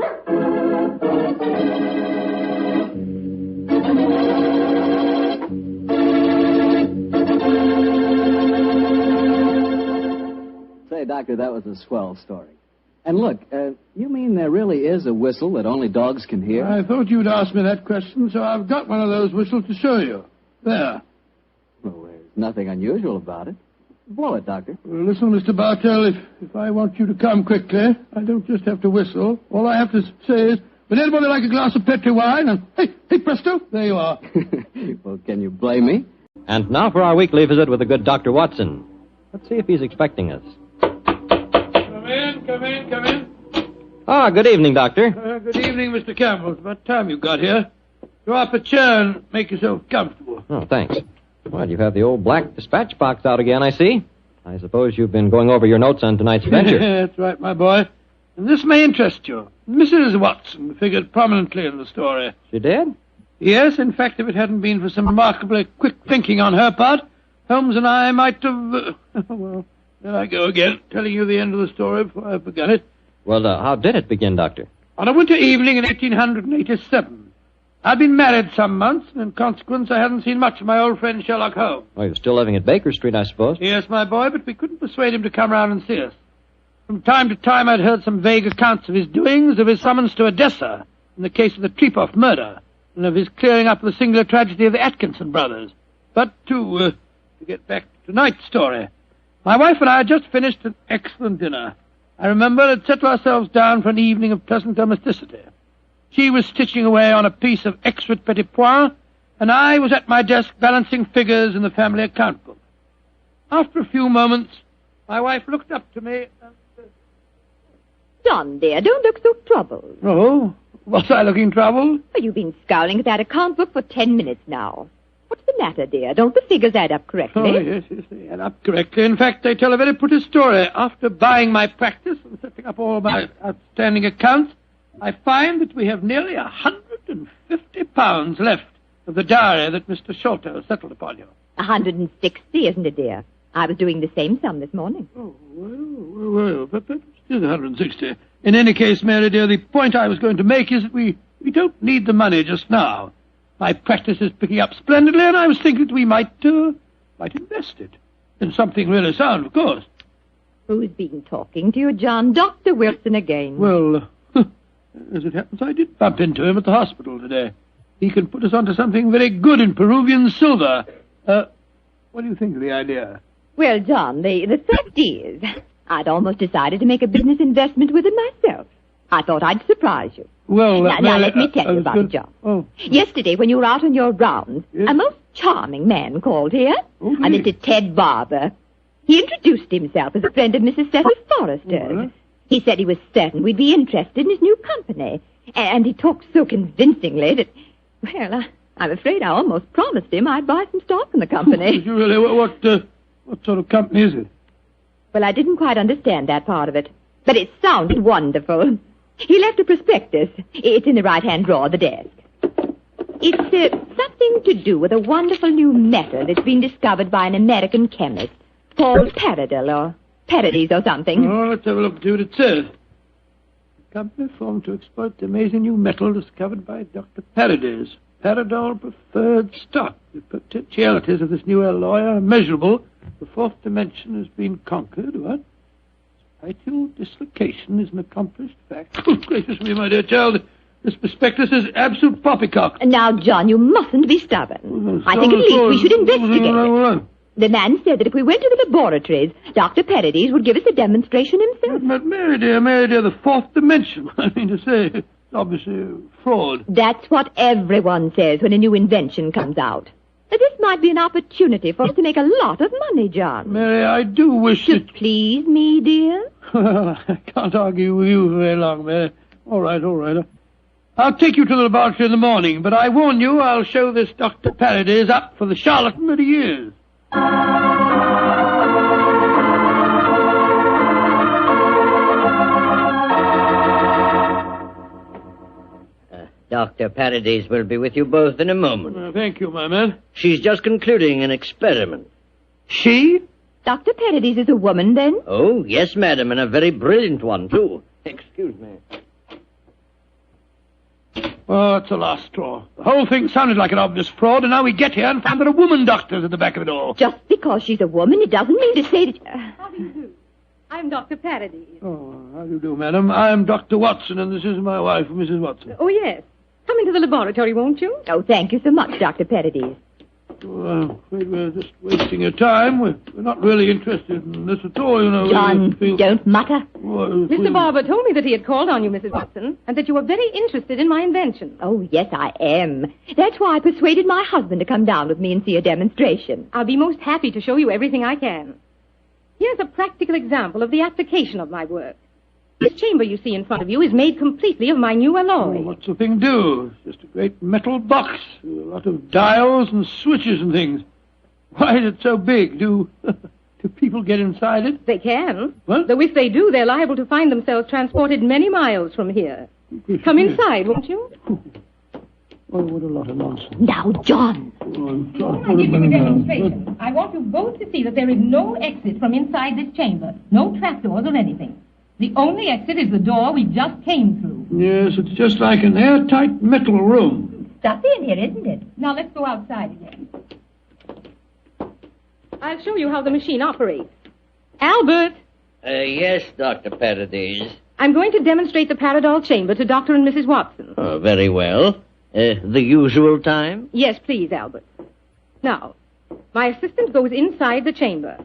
Speaker 17: Say, Doctor, that was a swell story. And look, you mean there really is a whistle that only dogs can hear?
Speaker 3: I thought you'd ask me that question, so I've got one of those whistles to show you. There.
Speaker 17: Well, there's nothing unusual about it. Blow it, Doctor.
Speaker 3: Well, listen, Mr. Bartell, if I want you to come quickly, I don't just have to whistle. All I have to say is, would anybody like a glass of Petri wine? And hey, presto, there you are.
Speaker 17: Well, can you blame me?
Speaker 11: And now for our weekly visit with the good Dr. Watson. Let's see if he's expecting us.
Speaker 3: Come in.
Speaker 11: Ah, good evening, Doctor.
Speaker 3: Good evening, Mr. Campbell. It's about time you got here. Draw up a chair and make yourself comfortable.
Speaker 11: Oh, thanks. Well, you have the old black dispatch box out again, I see. I suppose you've been going over your notes on tonight's adventure.
Speaker 3: That's right, my boy. And this may interest you. Mrs. Watson figured prominently in the story.
Speaker 11: She did?
Speaker 3: Yes, in fact, if it hadn't been for some remarkably quick thinking on her part, Holmes and I might have... well, there I go again, telling you the end of the story before I forget it.
Speaker 11: Well, how did it begin, Doctor?
Speaker 3: On a winter evening in 1887. I'd been married some months, and in consequence I hadn't seen much of my old friend Sherlock Holmes.
Speaker 11: Oh, you're still living at Baker Street, I suppose?
Speaker 3: Yes, my boy, but we couldn't persuade him to come round and see us. From time to time I'd heard some vague accounts of his doings, of his summons to Odessa, in the case of the Trepoff murder, and of his clearing up the singular tragedy of the Atkinson brothers. But to get back to tonight's story, my wife and I had just finished an excellent dinner. I remember had settled ourselves down for an evening of pleasant domesticity. She was stitching away on a piece of extra petit point, and I was at my desk balancing figures in the family account book. After a few moments, my wife looked up to me and said,
Speaker 16: John, dear, don't look so troubled.
Speaker 3: Oh, was I looking troubled?
Speaker 16: Well, you've been scowling at that account book for 10 minutes now. What's the matter, dear? Don't the figures add up correctly?
Speaker 3: Oh, yes, they add up correctly. In fact, they tell a very pretty story. After buying my practice and setting up all my outstanding accounts, I find that we have nearly £150 left of the dowry that Mr. Sholto settled upon you.
Speaker 16: 160, isn't it, dear? I was doing the same sum this morning.
Speaker 3: Oh, well, but still 160. In any case, Mary, dear, the point I was going to make is that we don't need the money just now. My practice is picking up splendidly, and I was thinking that we might invest it in something really sound, of course.
Speaker 16: Who's been talking to you, John? Dr. Wilson again.
Speaker 3: Well, as it happens, I did bump into him at the hospital today. He can put us onto something very good in Peruvian silver. What do you think of the idea?
Speaker 16: Well, John, the fact is, I'd almost decided to make a business investment with it myself. I thought I'd surprise you.
Speaker 3: Well,
Speaker 16: now let me tell you about it, John.
Speaker 3: Oh.
Speaker 16: Yesterday, when you were out on your rounds, a most charming man called here, a Mr. Ted Barber. He introduced himself as a friend of Mrs. Cecil Forrester's. He said he was certain we'd be interested in his new company. And he talked so convincingly that, well, I'm afraid I almost promised him I'd buy some stock in the company.
Speaker 3: Did you really? What sort of company is it?
Speaker 16: Well, I didn't quite understand that part of it. But it sounded wonderful. He left a prospectus. It's in the right-hand drawer of the desk. It's something to do with a wonderful new metal that's been discovered by an American chemist called Paradol, or Paradise or something.
Speaker 3: Oh, let's have a look and see what it says. Company formed to exploit the amazing new metal discovered by Dr. Paradise. Paradol preferred stock. The potentialities of this new alloy are immeasurable. The fourth dimension has been conquered. What? Spital dislocation is an accomplished fact. Oh, gracious me, my dear child. This prospectus is absolute poppycock.
Speaker 16: Now, John, you mustn't be stubborn. I think at least we should investigate. The man said that if we went to the laboratories, Dr. Paradise would give us a demonstration himself.
Speaker 3: But Mary dear, the fourth dimension. I mean to say, it's obviously fraud.
Speaker 16: That's what everyone says when a new invention comes out. But this might be an opportunity for us to make a lot of money, John.
Speaker 3: Mary, I do wish
Speaker 16: to please me, dear.
Speaker 3: Well, I can't argue with you very long, Mary. All right. I'll take you to the laboratory in the morning, but I warn you, I'll show this Dr. Paradise up for the charlatan that he is.
Speaker 4: Dr. Paradise will be with you both in a moment.
Speaker 3: Thank you, my man.
Speaker 4: She's just concluding an experiment.
Speaker 3: She?
Speaker 16: Dr. Paradise is a woman, then?
Speaker 4: Oh, yes, madam, and a very brilliant one, too. Excuse me.
Speaker 3: Oh, it's a last straw. The whole thing sounded like an obvious fraud, and now we get here and find that a woman doctor's at the back of it all.
Speaker 16: Just because she's a woman, it doesn't mean to say that...
Speaker 12: How do you do? I'm Dr. Paradise.
Speaker 3: Oh, how do you do, madam? I'm Dr. Watson, and this is my wife, Mrs. Watson.
Speaker 12: Oh, yes. Come into the laboratory, won't you?
Speaker 16: Oh, thank you so much, Dr. Paradise.
Speaker 3: Oh, I'm afraid we're just wasting your time. We're not really interested in this at all, you know.
Speaker 16: John, don't mutter.
Speaker 12: Mr. Barber told me that he had called on you, Mrs. Watson, and that you were very interested in my invention.
Speaker 16: Oh, yes, I am. That's why I persuaded my husband to come down with me and see a demonstration.
Speaker 12: I'll be most happy to show you everything I can. Here's a practical example of the application of my work. This chamber you see in front of you is made completely of my new alloy.
Speaker 3: Oh, what's the thing do? It's just a great metal box with a lot of dials and switches and things. Why is it so big? Do people get inside it?
Speaker 12: They can.
Speaker 3: What?
Speaker 12: Though if they do, they're liable to find themselves transported many miles from here. Come inside, won't you?
Speaker 3: Oh, what a lot of nonsense.
Speaker 16: Now, John.
Speaker 12: I give you a demonstration. I want you both to see that there is no exit from inside this chamber. No trapdoors or anything. The only exit is the door we just came through.
Speaker 3: Yes, it's just like an airtight metal room.
Speaker 16: Stuffy in here, isn't it?
Speaker 12: Now let's go outside again. I'll show you how the machine operates. Albert!
Speaker 4: Yes, Dr. Paradise.
Speaker 12: I'm going to demonstrate the Paradol chamber to Dr. and Mrs. Watson.
Speaker 4: Oh, very well. The usual time?
Speaker 12: Yes, please, Albert. Now, my assistant goes inside the chamber.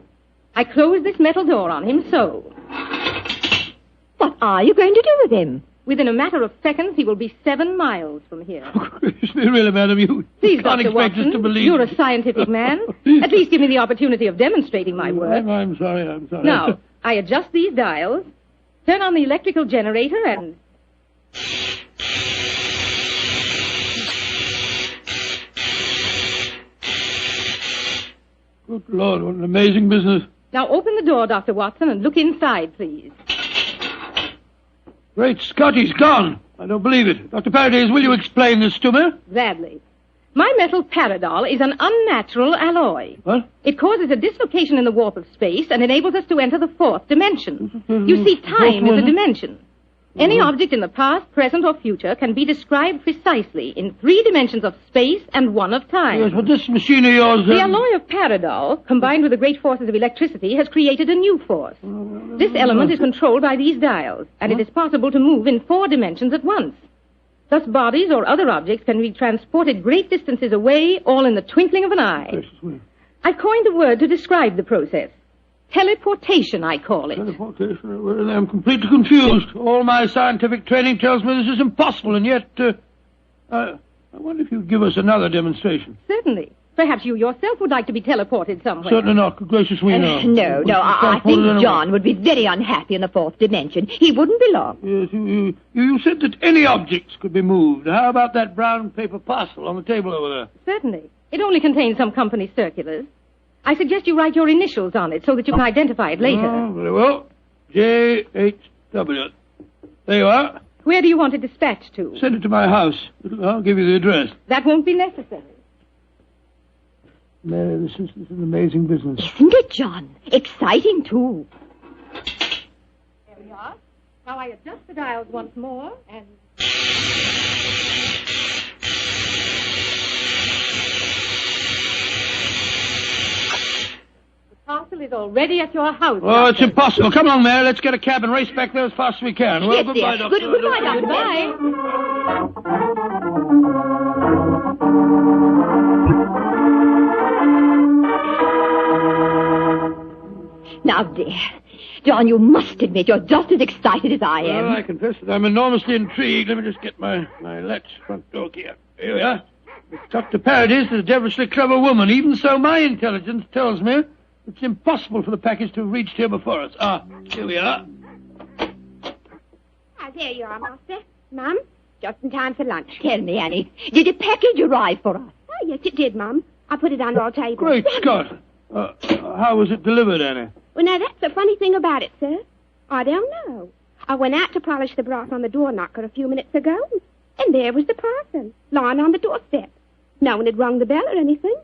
Speaker 12: I close this metal door on him, so...
Speaker 16: What are you going to do with him?
Speaker 12: Within a matter of seconds, he will be 7 miles from here.
Speaker 3: Really, madam, you
Speaker 12: Please,
Speaker 3: can't
Speaker 12: Dr.
Speaker 3: expect
Speaker 12: Watson,
Speaker 3: us to believe...
Speaker 12: You're a scientific man. At least give me the opportunity of demonstrating my work.
Speaker 3: I'm sorry.
Speaker 12: Now, I adjust these dials, turn on the electrical generator, and...
Speaker 3: Good Lord, what an amazing business.
Speaker 12: Now open the door, Dr. Watson, and look inside, please.
Speaker 3: Great Scott, he's gone. I don't believe it. Dr. Paradise, will you explain this to me?
Speaker 12: Gladly. My metal Paradol is an unnatural alloy.
Speaker 3: What?
Speaker 12: It causes a dislocation in the warp of space and enables us to enter the 4th dimension. You see, time is a dimension. Any object in the past, present, or future can be described precisely in 3 dimensions of space and 1 of time.
Speaker 3: Yes, but this machine of yours...
Speaker 12: The alloy of Paradol, combined with the great forces of electricity, has created a new force. This element is controlled by these dials, and it is possible to move in 4 dimensions at once. Thus, bodies or other objects can be transported great distances away, all in the twinkling of an eye. I've coined a word to describe the process. Teleportation, I call it.
Speaker 3: Teleportation? Well, I'm completely confused. All my scientific training tells me this is impossible, and yet... I wonder if you'd give us another demonstration.
Speaker 12: Certainly. Perhaps you yourself would like to be teleported somewhere.
Speaker 3: Certainly not. Gracious me, no.
Speaker 16: No, I think John would be very unhappy in the 4th dimension. He wouldn't belong.
Speaker 3: Yes, you said that any objects could be moved. How about that brown paper parcel on the table over there?
Speaker 12: Certainly. It only contains some company circulars. I suggest you write your initials on it so that you can identify it later.
Speaker 3: Oh, very well. J.H.W. There you are.
Speaker 12: Where do you want it dispatched to?
Speaker 3: Send it to my house. I'll give you the address.
Speaker 12: That won't be necessary.
Speaker 3: Mary, this is an amazing business.
Speaker 16: Isn't it, John? Exciting, too.
Speaker 12: Now I adjust the dials once more, and... The parcel is already at your house.
Speaker 3: Oh, it's impossible. Come along, Mary. Let's get a cab and race back there as fast as we can. Well,
Speaker 12: Yes,
Speaker 3: goodbye,
Speaker 12: dear.
Speaker 3: Doctor.
Speaker 12: Goodbye, Doctor. Bye.
Speaker 16: Now, dear, John, you must admit you're just as excited as I am.
Speaker 3: Well, I confess that I'm enormously intrigued. Let me just get my latch front door key up. Here we are. Dr. Paradis is a devilishly clever woman. Even so, my intelligence tells me it's impossible for the package to have reached here before us. Ah, here we are.
Speaker 12: Ah, there you are, Master. Mum,
Speaker 16: Just in time for lunch. Tell me, Annie, did a package arrive for us?
Speaker 12: Oh, yes, it did, Mum. I put it on our table.
Speaker 3: Great Scott. How was it delivered, Annie?
Speaker 12: Well, now, that's the funny thing about it, sir. I don't know. I went out to polish the brass on the door knocker a few minutes ago, and there was the parcel, lying on the doorstep. No one had rung the bell or anything.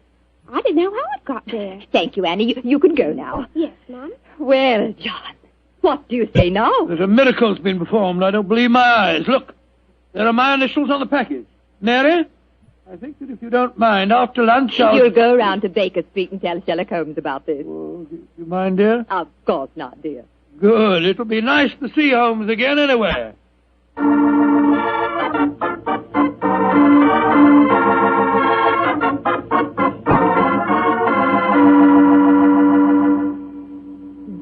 Speaker 12: I didn't know how it got there.
Speaker 16: Thank you, Annie. You can go now.
Speaker 12: Yes, Mum.
Speaker 16: Well, John, what do you say now?
Speaker 3: There's a miracle's been performed. I don't believe my eyes. Look, there are my initials on the package. Mary, I think that if you don't mind, after lunch
Speaker 16: You'll go round to Baker Street and tell Sherlock Holmes about this.
Speaker 3: Oh, do you mind, dear?
Speaker 16: Of course not, dear.
Speaker 3: Good. It'll be nice to see Holmes again anyway.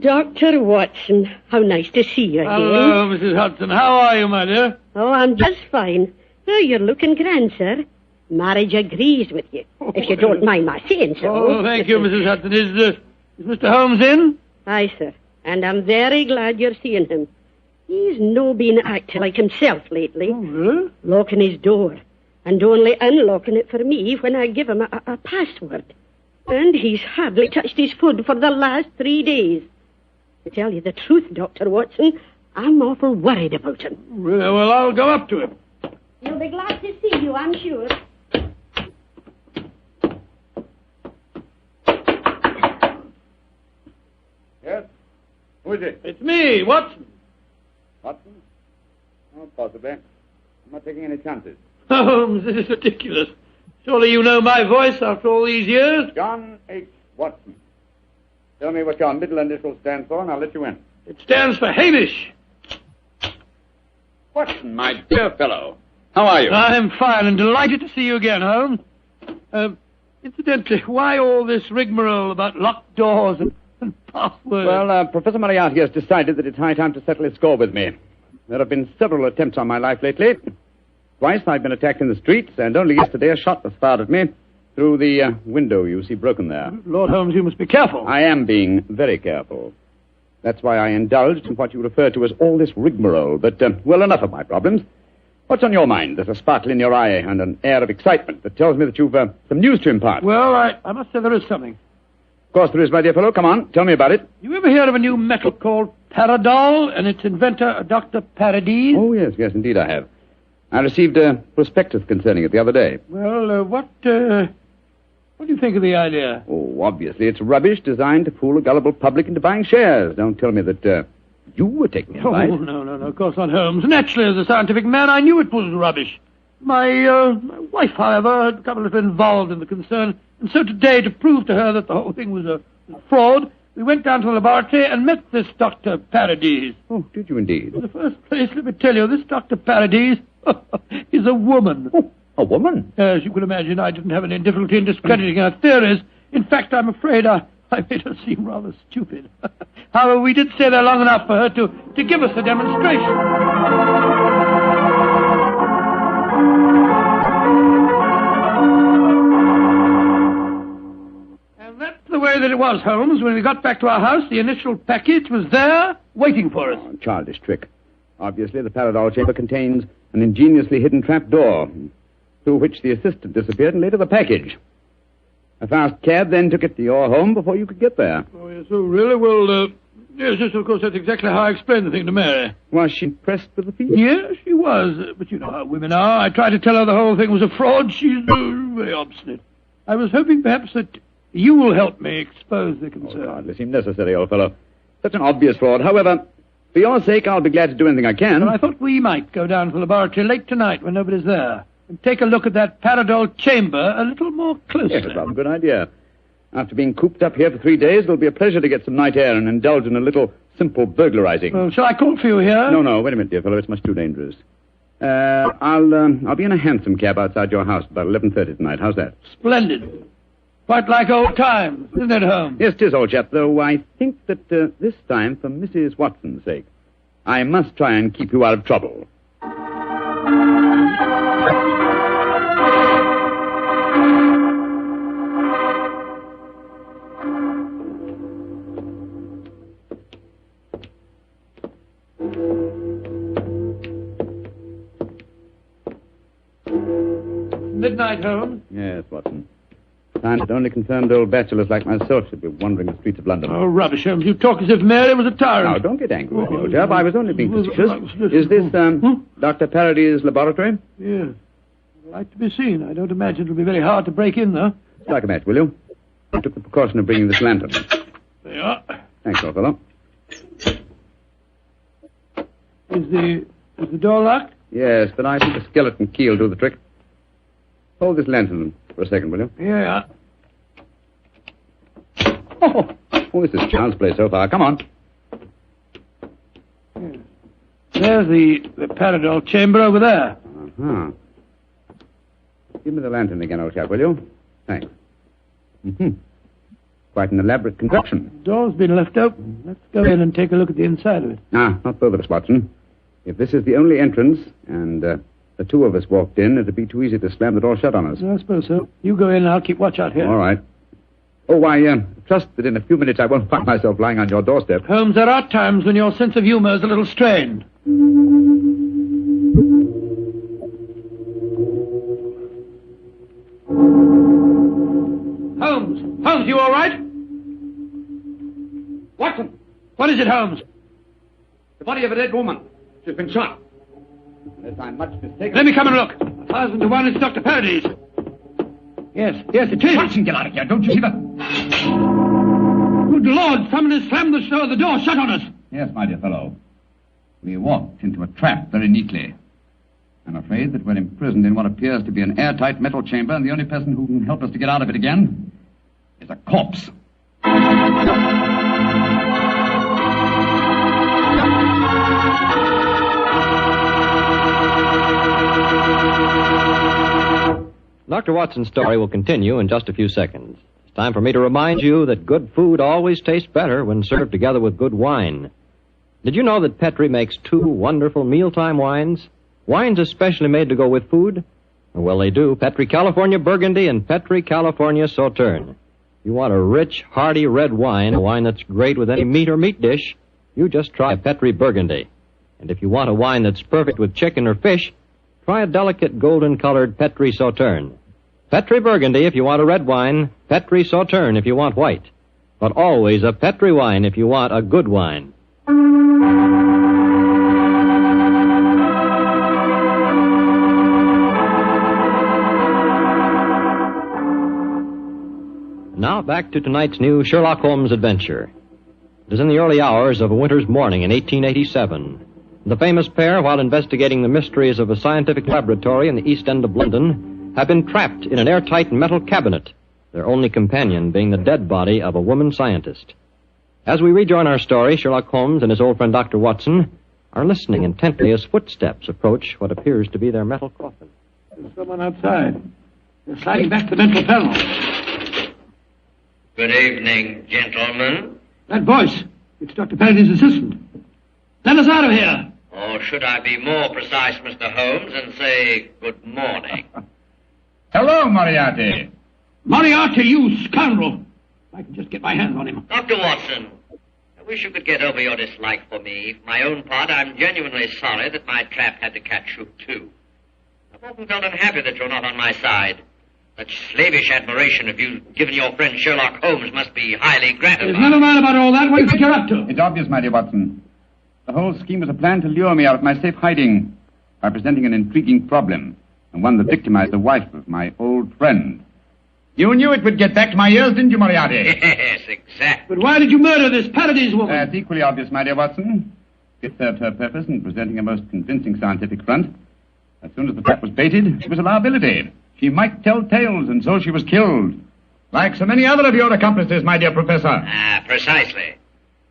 Speaker 13: Dr. Watson, how nice to see you again.
Speaker 3: Hello, Mrs. Hudson. How are you, my dear?
Speaker 13: Oh, I'm just fine. Oh, you're looking grand, sir. Marriage agrees with you, if you don't mind my saying so.
Speaker 3: Oh, thank you, Mrs. Hudson. Is Mr. Holmes in?
Speaker 13: Aye, sir. And I'm very glad you're seeing him. He's no been acting like himself lately.
Speaker 3: Oh, really?
Speaker 13: Locking his door, and only unlocking it for me when I give him a password. And he's hardly touched his food for the last 3 days. To tell you the truth, Dr. Watson, I'm awful worried about him.
Speaker 3: Really? Well, I'll go up to him.
Speaker 12: He'll be glad to see you, I'm sure.
Speaker 5: Yes? Who is it?
Speaker 3: It's me, Watson.
Speaker 5: Watson? Oh, possibly. I'm not taking any chances.
Speaker 3: Holmes, this is ridiculous. Surely you know my voice after all these years?
Speaker 5: John H. Watson. Tell me what your middle initials stand for, and I'll let you in.
Speaker 3: It stands for Hamish.
Speaker 5: Watson, my dear fellow. How are you?
Speaker 3: I'm fine and delighted to see you again, Holmes. Incidentally, why all this rigmarole about locked doors and passwords?
Speaker 5: Well, Professor Moriarty has decided that it's high time to settle his score with me. There have been several attempts on my life lately. Twice I've been attacked in the streets, and only yesterday a shot was fired at me through the window you see broken there.
Speaker 3: Lord Holmes, you must be careful.
Speaker 5: I am being very careful. That's why I indulged in what you refer to as all this rigmarole. But, well, enough of my problems. What's on your mind? There's a sparkle in your eye and an air of excitement that tells me that you've some news to impart.
Speaker 3: Well, I must say there is something.
Speaker 5: Of course there is, my dear fellow. Come on, tell me about it.
Speaker 3: You ever hear of a new metal called Paradol and its inventor, Dr. Paradis?
Speaker 5: Oh, yes, indeed I have. I received a prospectus concerning it the other day.
Speaker 3: Well, what do you think of the idea?
Speaker 5: Oh, obviously it's rubbish designed to fool a gullible public into buying shares. Don't tell me that you were taking advice.
Speaker 3: Oh, no, of course not, Holmes. Naturally, as a scientific man, I knew it was rubbish. My wife, however, had become a little involved in the concern, and so today, to prove to her that the whole thing was a fraud, we went down to the laboratory and met this Dr. Paradis.
Speaker 5: Oh, did you indeed?
Speaker 3: In the first place, let me tell you, this Dr. Paradis is a woman.
Speaker 5: Oh, a woman?
Speaker 3: As you can imagine, I didn't have any difficulty in discrediting her theories. In fact, I'm afraid I made her seem rather stupid. However, we did stay there long enough for her to give us a demonstration. The way that it was, Holmes. When we got back to our house, the initial package was there, waiting for us.
Speaker 5: Oh, childish trick. Obviously, the Paradol chamber contains an ingeniously hidden trap door, through which the assistant disappeared and later the package. A fast cab then took it to your home before you could get there.
Speaker 3: Oh, yes, oh, really? Well, yes, of course, that's exactly how I explained the thing to Mary.
Speaker 5: Was she impressed with the feat?
Speaker 3: Yes, she was. But you know how women are. I tried to tell her the whole thing was a fraud. She's very obstinate. I was hoping perhaps that you will help me expose the concern.
Speaker 5: Oh, hardly seem necessary, old fellow. Such an obvious fraud. However, For your sake, I'll be glad to do anything I can.
Speaker 3: Well, I thought we might go down to the laboratory late tonight when nobody's there and take a look at that Paradol chamber a little more closely.
Speaker 5: Yes, that's a good idea. After being cooped up here for 3 days, it'll be a pleasure to get some night air and indulge in a little simple burglarizing.
Speaker 3: Well, shall I call for you here?
Speaker 5: No, wait a minute, dear fellow. It's much too dangerous. I'll be in a hansom cab outside your house about 11:30 tonight. How's that?
Speaker 3: Splendid. Quite like old times, isn't it, Holmes?
Speaker 5: Yes, 'tis, old chap, though I think that this time, for Mrs. Watson's sake, I must try and keep you out of trouble.
Speaker 3: Midnight, Holmes?
Speaker 5: Yes, Watson. Time that only confirmed old bachelors like myself should be wandering the streets of London.
Speaker 3: Oh, rubbish, Holmes. You talk as if Mary was a tyrant.
Speaker 5: Now, don't get angry with me, old chap. I was only being facetious. Is this, Dr. Parady's laboratory?
Speaker 3: Yes. I'd like to be seen. I don't imagine it'll be very hard to break in, though.
Speaker 5: Strike a match, will you? I took the precaution of bringing this lantern.
Speaker 3: There you are.
Speaker 5: Thanks, old fellow.
Speaker 3: Is the door locked?
Speaker 5: Yes, but I think a skeleton key will do the trick. Hold this lantern for a second, will you?
Speaker 3: Yeah.
Speaker 5: Oh, this is child's play so far. Come on.
Speaker 3: Yeah. There's the Paradol chamber over there.
Speaker 5: Uh-huh. Give me the lantern again, old chap, will you? Thanks. Mm-hmm. Quite an elaborate construction.
Speaker 3: The door's been left open. Let's go in and take a look at the inside of it.
Speaker 5: Not both of us, Watson. If this is the only entrance, and the two of us walked in, it'd be too easy to slam the door shut on us.
Speaker 3: I suppose so. You go in and I'll keep watch out here.
Speaker 5: All right. Oh, I trust that in a few minutes I won't find myself lying on your doorstep.
Speaker 3: Holmes, there are times when your sense of humor is a little strained. Holmes, you all right? Watson! What is it, Holmes?
Speaker 5: The body of a dead woman. She's been shot. Unless I'm much mistaken...
Speaker 3: Let me come and look. 1,000 to 1, it's Dr. Parady's. Yes, it is.
Speaker 5: Watson, get out of here. Don't you see that?
Speaker 3: Good Lord, someone has slammed the door shut on us.
Speaker 5: Yes, my dear fellow. We walked into a trap very neatly. I'm afraid that we're imprisoned in what appears to be an airtight metal chamber, and the only person who can help us to get out of it again is a corpse.
Speaker 11: Dr. Watson's story will continue in just a few seconds. It's time for me to remind you that good food always tastes better when served together with good wine. Did you know that Petri makes 2 wonderful mealtime wines? Wines especially made to go with food? Well, they do. Petri California Burgundy and Petri California Sauterne. You want a rich, hearty red wine, a wine that's great with any meat or meat dish, you just try Petri Burgundy. And if you want a wine that's perfect with chicken or fish, try a delicate golden-colored Petri Sauterne. Petri Burgundy if you want a red wine, Petri Sauterne if you want white. But always a Petri wine if you want a good wine. Now back to tonight's new Sherlock Holmes adventure. It is in the early hours of a winter's morning in 1887. The famous pair, while investigating the mysteries of a scientific laboratory in the East End of London, have been trapped in an airtight metal cabinet, their only companion being the dead body of a woman scientist. As we rejoin our story, Sherlock Holmes and his old friend Dr. Watson are listening intently as footsteps approach what appears to be their metal coffin.
Speaker 3: There's someone outside. They're sliding back the mental panel.
Speaker 4: Good evening, gentlemen.
Speaker 3: That voice, it's Dr. Parady's assistant. Let us out of here.
Speaker 4: Or should I be more precise, Mr. Holmes, and say good morning?
Speaker 5: Hello, Moriarty.
Speaker 3: Moriarty, you scoundrel. I can just get my hands on him.
Speaker 4: Dr. Watson, I wish you could get over your dislike for me. For my own part, I'm genuinely sorry that my trap had to catch you, too. I've often felt unhappy that you're not on my side. Such slavish admiration of you given your friend Sherlock Holmes must be highly gratifying.
Speaker 3: There's never mind about all that. What do you think you're up to?
Speaker 5: It's obvious, my dear Watson. The whole scheme was a plan to lure me out of my safe hiding by presenting an intriguing problem, and one that victimized the wife of my old friend. You knew it would get back to my ears, didn't you, Moriarty?
Speaker 4: Yes, exactly.
Speaker 3: But why did you murder this Parady's woman?
Speaker 5: That's equally obvious, my dear Watson. It served her purpose in presenting a most convincing scientific front. As soon as the trap was baited, she was a liability. She might tell tales, and so she was killed. Like so many other of your accomplices, my dear Professor.
Speaker 4: Ah, precisely.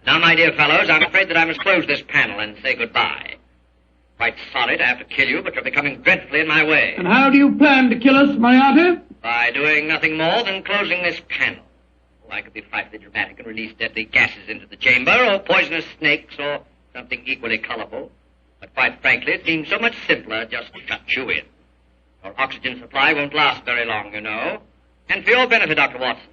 Speaker 4: Now, my dear fellows, I'm afraid that I must close this panel and say goodbye. Quite sorry to have to kill you, but you're becoming dreadfully in my way.
Speaker 3: And how do you plan to kill us, Moriarty?
Speaker 4: By doing nothing more than closing this panel. Oh, I could be frightfully dramatic and release deadly gases into the chamber, or poisonous snakes, or something equally colorful. But quite frankly, it seems so much simpler just to shut you in. Your oxygen supply won't last very long, you know. And for your benefit, Dr. Watson,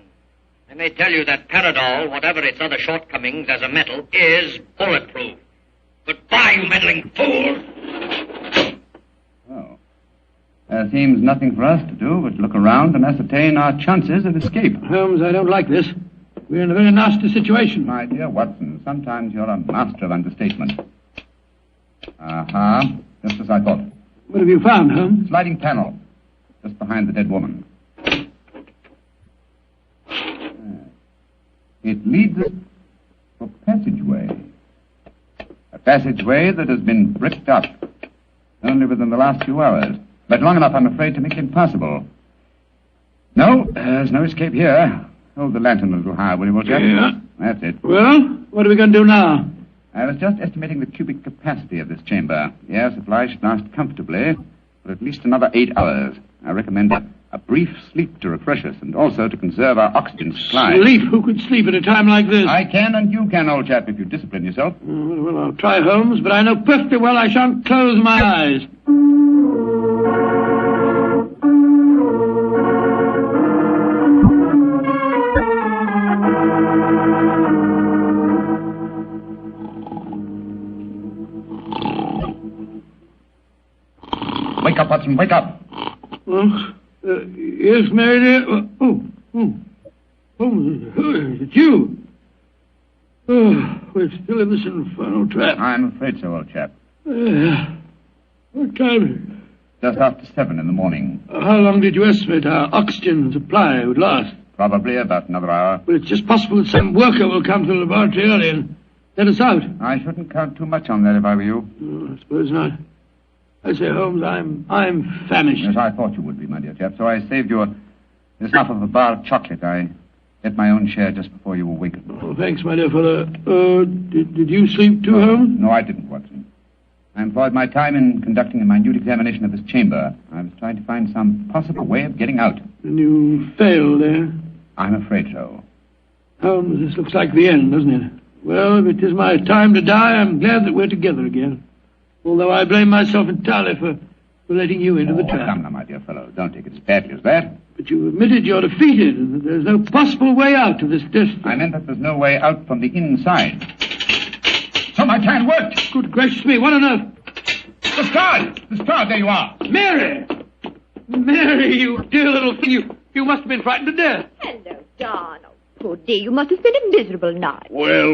Speaker 4: I may tell you that Paradol, whatever its other shortcomings as a metal, is bulletproof. Goodbye, you meddling fool!
Speaker 5: Oh. There seems nothing for us to do but look around and ascertain our chances of escape.
Speaker 3: Holmes, I don't like this. We're in a very nasty situation.
Speaker 5: My dear Watson, sometimes you're a master of understatement. Aha, just as I thought.
Speaker 3: What have you found, Holmes?
Speaker 5: Sliding panel, just behind the dead woman. It leads us to a passageway. A passageway that has been bricked up only within the last few hours. But long enough, I'm afraid, to make it impossible. No, there's no escape here. Hold the lantern a little higher, will you, Walter?
Speaker 3: Yeah.
Speaker 5: That's it.
Speaker 3: Well, what are we going to do now?
Speaker 5: I was just estimating the cubic capacity of this chamber. The air supply should last comfortably for at least another 8 hours. I recommend a brief sleep to refresh us and also to conserve our oxygen supply.
Speaker 3: Sleep? Who could sleep at a time like this?
Speaker 5: I can and you can, old chap, if you discipline yourself.
Speaker 3: Well, I'll try, Holmes, but I know perfectly well I shan't close my eyes.
Speaker 5: Wake up, Watson, wake up.
Speaker 3: Yes, Mary dear. It's you. Oh, we're still in this infernal trap.
Speaker 5: I'm afraid so, old chap.
Speaker 3: What time is it?
Speaker 5: Just after 7 in the morning.
Speaker 3: How long did you estimate our oxygen supply would last?
Speaker 5: Probably about another hour.
Speaker 3: Well, it's just possible that some worker will come to the laboratory early and let us out.
Speaker 5: I shouldn't count too much on that if I were you.
Speaker 3: I suppose not. I say, Holmes, I'm famished.
Speaker 5: Yes, I thought you would be, my dear chap, so I saved you this half of a bar of chocolate. I ate my own share just before you awakened.
Speaker 3: Oh, thanks, my dear fellow. Did you sleep too, Holmes?
Speaker 5: No, I didn't, Watson. I employed my time in conducting a minute examination of this chamber. I was trying to find some possible way of getting out.
Speaker 3: And you failed, eh?
Speaker 5: I'm afraid so.
Speaker 3: Holmes, this looks like the end, doesn't it? Well, if it is my time to die, I'm glad that we're together again. Although I blame myself entirely for letting you into the trap.
Speaker 5: Come now, my dear fellow. Don't take it as badly as that.
Speaker 3: But you admitted you're defeated and that there's no possible way out of this destiny.
Speaker 5: I meant that there's no way out from the inside. So my plan worked.
Speaker 3: Good gracious me, what on earth?
Speaker 5: The star, there you are.
Speaker 3: Mary! Mary, you dear little thing, you must have been frightened to death.
Speaker 16: Hello, Donald. Poor dear, you must have spent a miserable night.
Speaker 22: Well.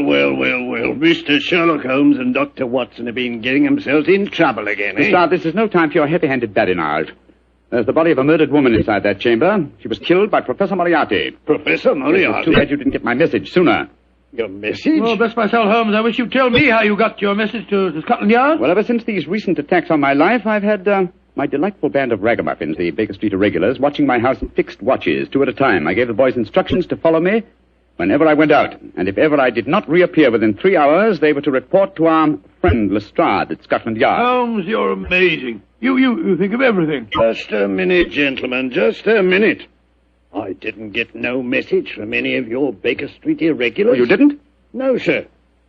Speaker 22: Mr. Sherlock Holmes and Dr. Watson have been getting themselves in trouble again, eh?
Speaker 5: Mister, this is no time for your heavy-handed badinage. There's the body of a murdered woman inside that chamber. She was killed by Professor Moriarty.
Speaker 22: Professor Moriarty?
Speaker 5: It's too bad you didn't get my message sooner.
Speaker 22: Your message?
Speaker 3: Oh, bless my soul, Holmes. I wish you'd tell me how you got your message to Scotland Yard.
Speaker 5: Well, ever since these recent attacks on my life, I've had my delightful band of ragamuffins, the Baker Street Irregulars, watching my house in fixed watches, 2 at a time. I gave the boys instructions to follow me whenever I went out. And if ever I did not reappear within 3 hours, they were to report to our friend Lestrade at Scotland Yard.
Speaker 3: Holmes, you're amazing. You think of everything.
Speaker 22: Just a minute, gentlemen, just a minute. I didn't get no message from any of your Baker Street irregulars.
Speaker 5: Oh, you didn't?
Speaker 22: No, sir.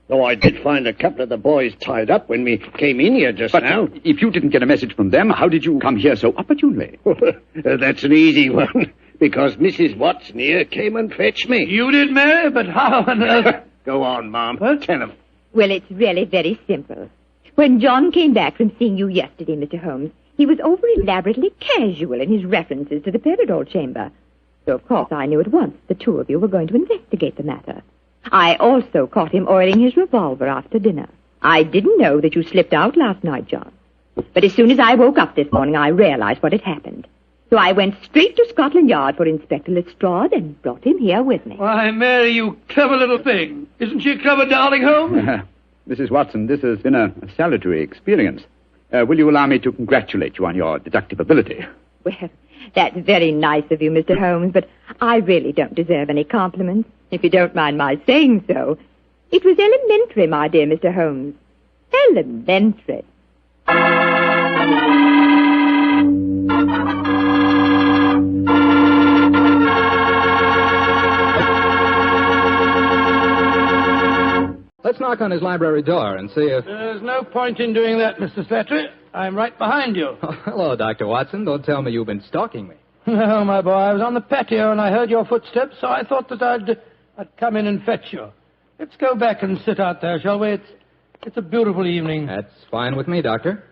Speaker 22: Though I did find a couple of the boys tied up when we came in here just now.
Speaker 5: But if you didn't get a message from them, how did you come here so opportunely?
Speaker 22: That's an easy one. Because Mrs. Watson here came and fetched me.
Speaker 3: You did, Mary? But how on earth?
Speaker 22: Go on, Mom. Tell him.
Speaker 16: Well, it's really very simple. When John came back from seeing you yesterday, Mr. Holmes, he was over elaborately casual in his references to the Paradol chamber. So, of course, I knew at once the two of you were going to investigate the matter. I also caught him oiling his revolver after dinner. I didn't know that you slipped out last night, John. But as soon as I woke up this morning, I realized what had happened. So I went straight to Scotland Yard for Inspector Lestrade and brought him here with me.
Speaker 3: Why, Mary, you clever little thing. Isn't she a clever darling, Holmes?
Speaker 5: Mrs. Watson, this has been a salutary experience. Will you allow me to congratulate you on your deductive ability?
Speaker 16: Well, that's very nice of you, Mr. Holmes, but I really don't deserve any compliments, if you don't mind my saying so. It was elementary, my dear Mr. Holmes. Elementary.
Speaker 8: Let's knock on his library door and see if...
Speaker 3: There's no point in doing that, Mr. Slattery. I'm right behind you.
Speaker 8: Oh, hello, Dr. Watson. Don't tell me you've been stalking me.
Speaker 3: No, my boy. I was on the patio and I heard your footsteps, so I thought that I'd come in and fetch you. Let's go back and sit out there, shall we? It's a beautiful evening.
Speaker 8: That's fine with me, Doctor.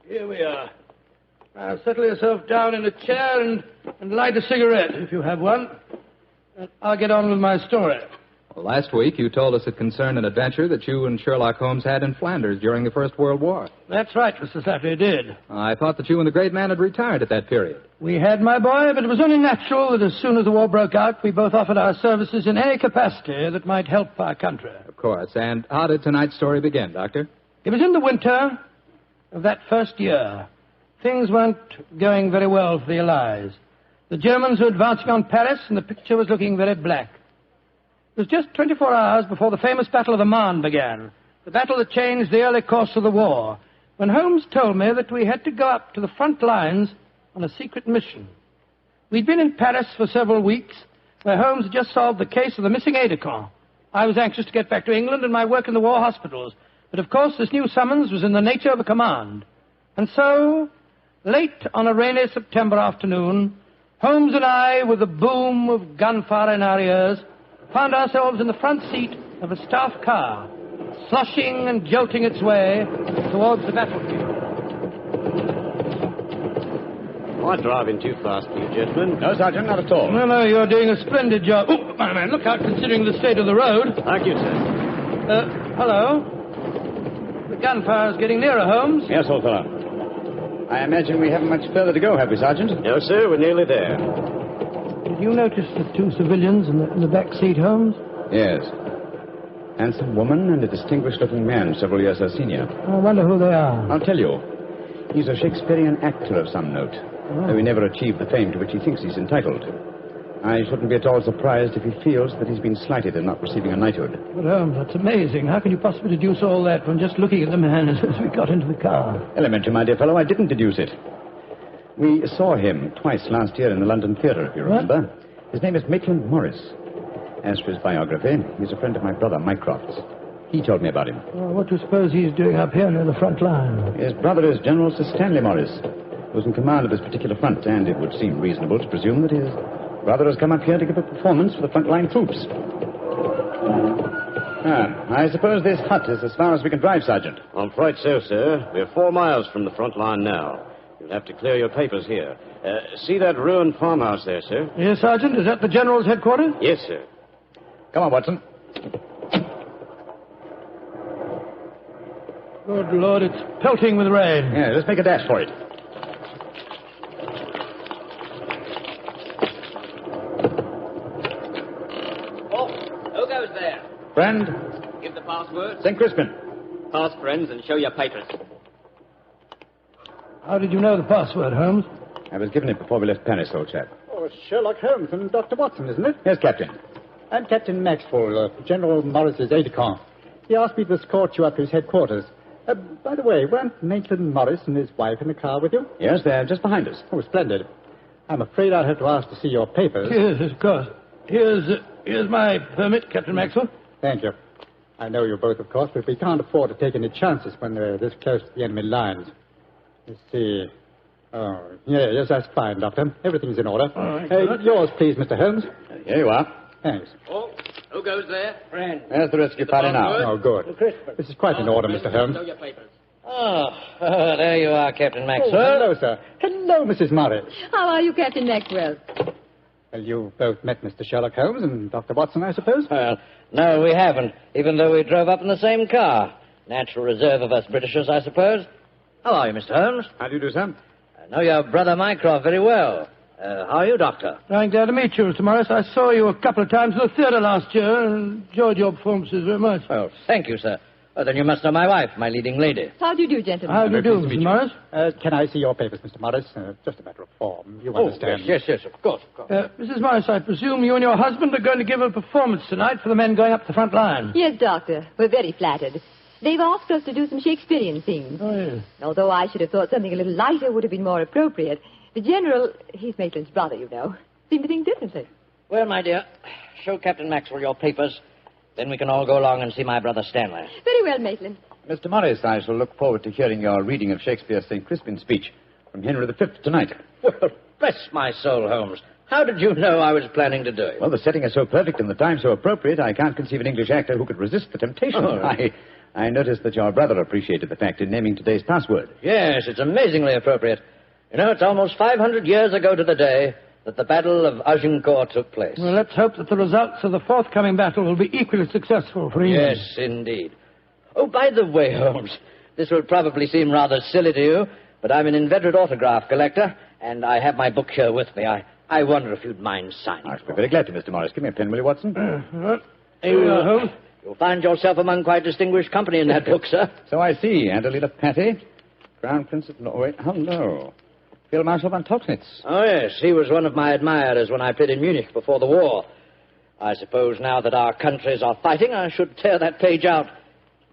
Speaker 3: Here we are. Now, settle yourself down in a chair and light a cigarette, if you have one. I'll get on with my story.
Speaker 8: Well, last week you told us it concerned an adventure that you and Sherlock Holmes had in Flanders during the First World War.
Speaker 3: That's right, Mr. Slattery, did.
Speaker 8: I thought that you and the great man had retired at that period.
Speaker 3: We had, my boy, but it was only natural that as soon as the war broke out, we both offered our services in any capacity that might help our country.
Speaker 8: Of course. And how did tonight's story begin, Doctor?
Speaker 3: It was in the winter of that first year. Things weren't going very well for the Allies. The Germans were advancing on Paris, and the picture was looking very black. It was just 24 hours before the famous Battle of the Marne began, the battle that changed the early course of the war, when Holmes told me that we had to go up to the front lines on a secret mission. We'd been in Paris for several weeks, where Holmes had just solved the case of the missing aide-de-camp. I was anxious to get back to England and my work in the war hospitals, but of course this new summons was in the nature of a command. And so, late on a rainy September afternoon, Holmes and I, with the boom of gunfire in our ears, found ourselves in the front seat of a staff car, sloshing and jolting its way towards the battlefield.
Speaker 18: Am I driving too fast for you, gentlemen?
Speaker 5: No, Sergeant, not at all.
Speaker 3: No, you're doing a splendid job. Oh, my man, look out considering the state of the road.
Speaker 18: Thank you, sir.
Speaker 3: Hello? The gunfire's getting nearer, Holmes.
Speaker 5: Yes, old fellow. I imagine we haven't much further to go, have we, Sergeant?
Speaker 18: No, sir, we're nearly there.
Speaker 3: Did you notice the two civilians in the back seat, Holmes?
Speaker 5: Yes. Handsome woman and a distinguished-looking man, several years her senior.
Speaker 3: I wonder who they are.
Speaker 5: I'll tell you. He's a Shakespearean actor of some note, though he never achieved the fame to which he thinks he's entitled. I shouldn't be at all surprised if he feels that he's been slighted in not receiving a knighthood.
Speaker 3: But, Holmes, that's amazing. How can you possibly deduce all that from just looking at the man as we got into the car?
Speaker 5: Elementary, my dear fellow. I didn't deduce it. We saw him twice last year in the London Theatre, if you remember. His name is Maitland Morris. As for his biography, he's a friend of my brother, Mycroft's. He told me about him.
Speaker 3: Well, what do you suppose he's doing up here near the front line?
Speaker 5: His brother is General Sir Stanley Morris, who was in command of this particular front, and it would seem reasonable to presume that his brother has come up here to give a performance for the front-line troops. I suppose this hut is as far as we can drive, Sergeant.
Speaker 18: I'm afraid so, sir. We're 4 miles from the front line now. You'll have to clear your papers here. See that ruined farmhouse there, sir?
Speaker 3: Yes, Sergeant. Is that the General's headquarters?
Speaker 18: Yes, sir.
Speaker 5: Come on, Watson.
Speaker 3: Good Lord, it's pelting with rain.
Speaker 5: Yeah, let's make a dash for it.
Speaker 2: Who goes there?
Speaker 5: Friend.
Speaker 2: Give the password.
Speaker 5: St. Crispin.
Speaker 2: Pass, friends, and show your papers.
Speaker 3: How did you know the password, Holmes?
Speaker 5: I was given it before we left Paris, old chap.
Speaker 15: Oh, it's Sherlock Holmes and Dr. Watson, isn't it?
Speaker 5: Yes, Captain.
Speaker 15: I'm Captain Maxwell, General Morris's aide-de-camp. He asked me to escort you up to his headquarters. By the way, weren't Maitland Morris and his wife in the car with you?
Speaker 5: Yes, they're just behind us.
Speaker 15: Oh, splendid. I'm afraid I'll have to ask to see your papers.
Speaker 3: Yes, of course. Here's my permit, Captain Maxwell.
Speaker 15: Thank you. I know you both, of course, but we can't afford to take any chances when they're this close to the enemy lines. Let's see. Oh, yes, that's fine, Doctor. Everything's in order. Yours, please, Mr. Holmes.
Speaker 5: Here you are.
Speaker 15: Thanks.
Speaker 2: Oh, who goes there? Friend.
Speaker 5: There's the rescue party now.
Speaker 15: Oh, good. This is quite in order, Mr. Holmes.
Speaker 2: Show your papers.
Speaker 4: Oh, there you are, Captain Maxwell.
Speaker 15: Oh, hello, sir. Hello, Mrs. Morris.
Speaker 16: How are you, Captain Maxwell?
Speaker 15: Well, you both met Mr. Sherlock Holmes and Dr. Watson, I suppose?
Speaker 4: Well, no, we haven't, even though we drove up in the same car. Natural reserve of us Britishers, I suppose. How are you, Mr. Holmes?
Speaker 5: How do you do, sir?
Speaker 4: I know your brother Mycroft very well.
Speaker 1: How are you, Doctor?
Speaker 3: I'm glad to meet you, Mr. Morris. I saw you a couple of times in the theatre last year and enjoyed your performances very much.
Speaker 1: Well, thank you, sir. Then you must know my wife, my leading lady.
Speaker 16: How do you do, gentlemen?
Speaker 3: How do you do, Mr. Morris?
Speaker 7: Can I see your papers, Mr. Morris? Just a matter of form. You understand.
Speaker 1: Yes, of course.
Speaker 3: Mrs. Morris, I presume you and your husband are going to give a performance tonight for the men going up the front line.
Speaker 16: Yes, Doctor. We're very flattered. They've asked us to do some Shakespearean things.
Speaker 3: Oh, yes.
Speaker 16: Although I should have thought something a little lighter would have been more appropriate. The General, he's Maitland's brother, you know, seemed to think differently.
Speaker 1: Well, my dear, show Captain Maxwell your papers. Then we can all go along and see my brother Stanley.
Speaker 16: Very well, Maitland.
Speaker 5: Mr. Morris, I shall look forward to hearing your reading of Shakespeare's St. Crispin's speech from Henry V tonight.
Speaker 1: Well, bless my soul, Holmes. How did you know I was planning to do it?
Speaker 5: Well, the setting is so perfect and the time so appropriate, I can't conceive an English actor who could resist the temptation.
Speaker 1: Oh.
Speaker 5: I noticed that your brother appreciated the fact in naming today's password.
Speaker 1: Yes, it's amazingly appropriate. You know, it's almost 500 years ago to the day that the Battle of Agincourt took place.
Speaker 3: Well, let's hope that the results of the forthcoming battle will be equally successful for England.
Speaker 1: Yes, indeed. Oh, by the way, Holmes, this will probably seem rather silly to you, but I'm an inveterate autograph collector, and I have my book here with me. I wonder if you'd mind signing.
Speaker 5: I'd be very glad to, Mr. Morris. Give me a pen, will you, Watson?
Speaker 3: Here we are, Holmes.
Speaker 1: You'll find yourself among quite distinguished company in that book, sir.
Speaker 5: So I see. Adelina Patty, Crown Prince of Norway. Oh, no. Field Marshal von Tauchnitz.
Speaker 1: Oh, yes. He was one of my admirers when I played in Munich before the war. I suppose now that our countries are fighting, I should tear that page out.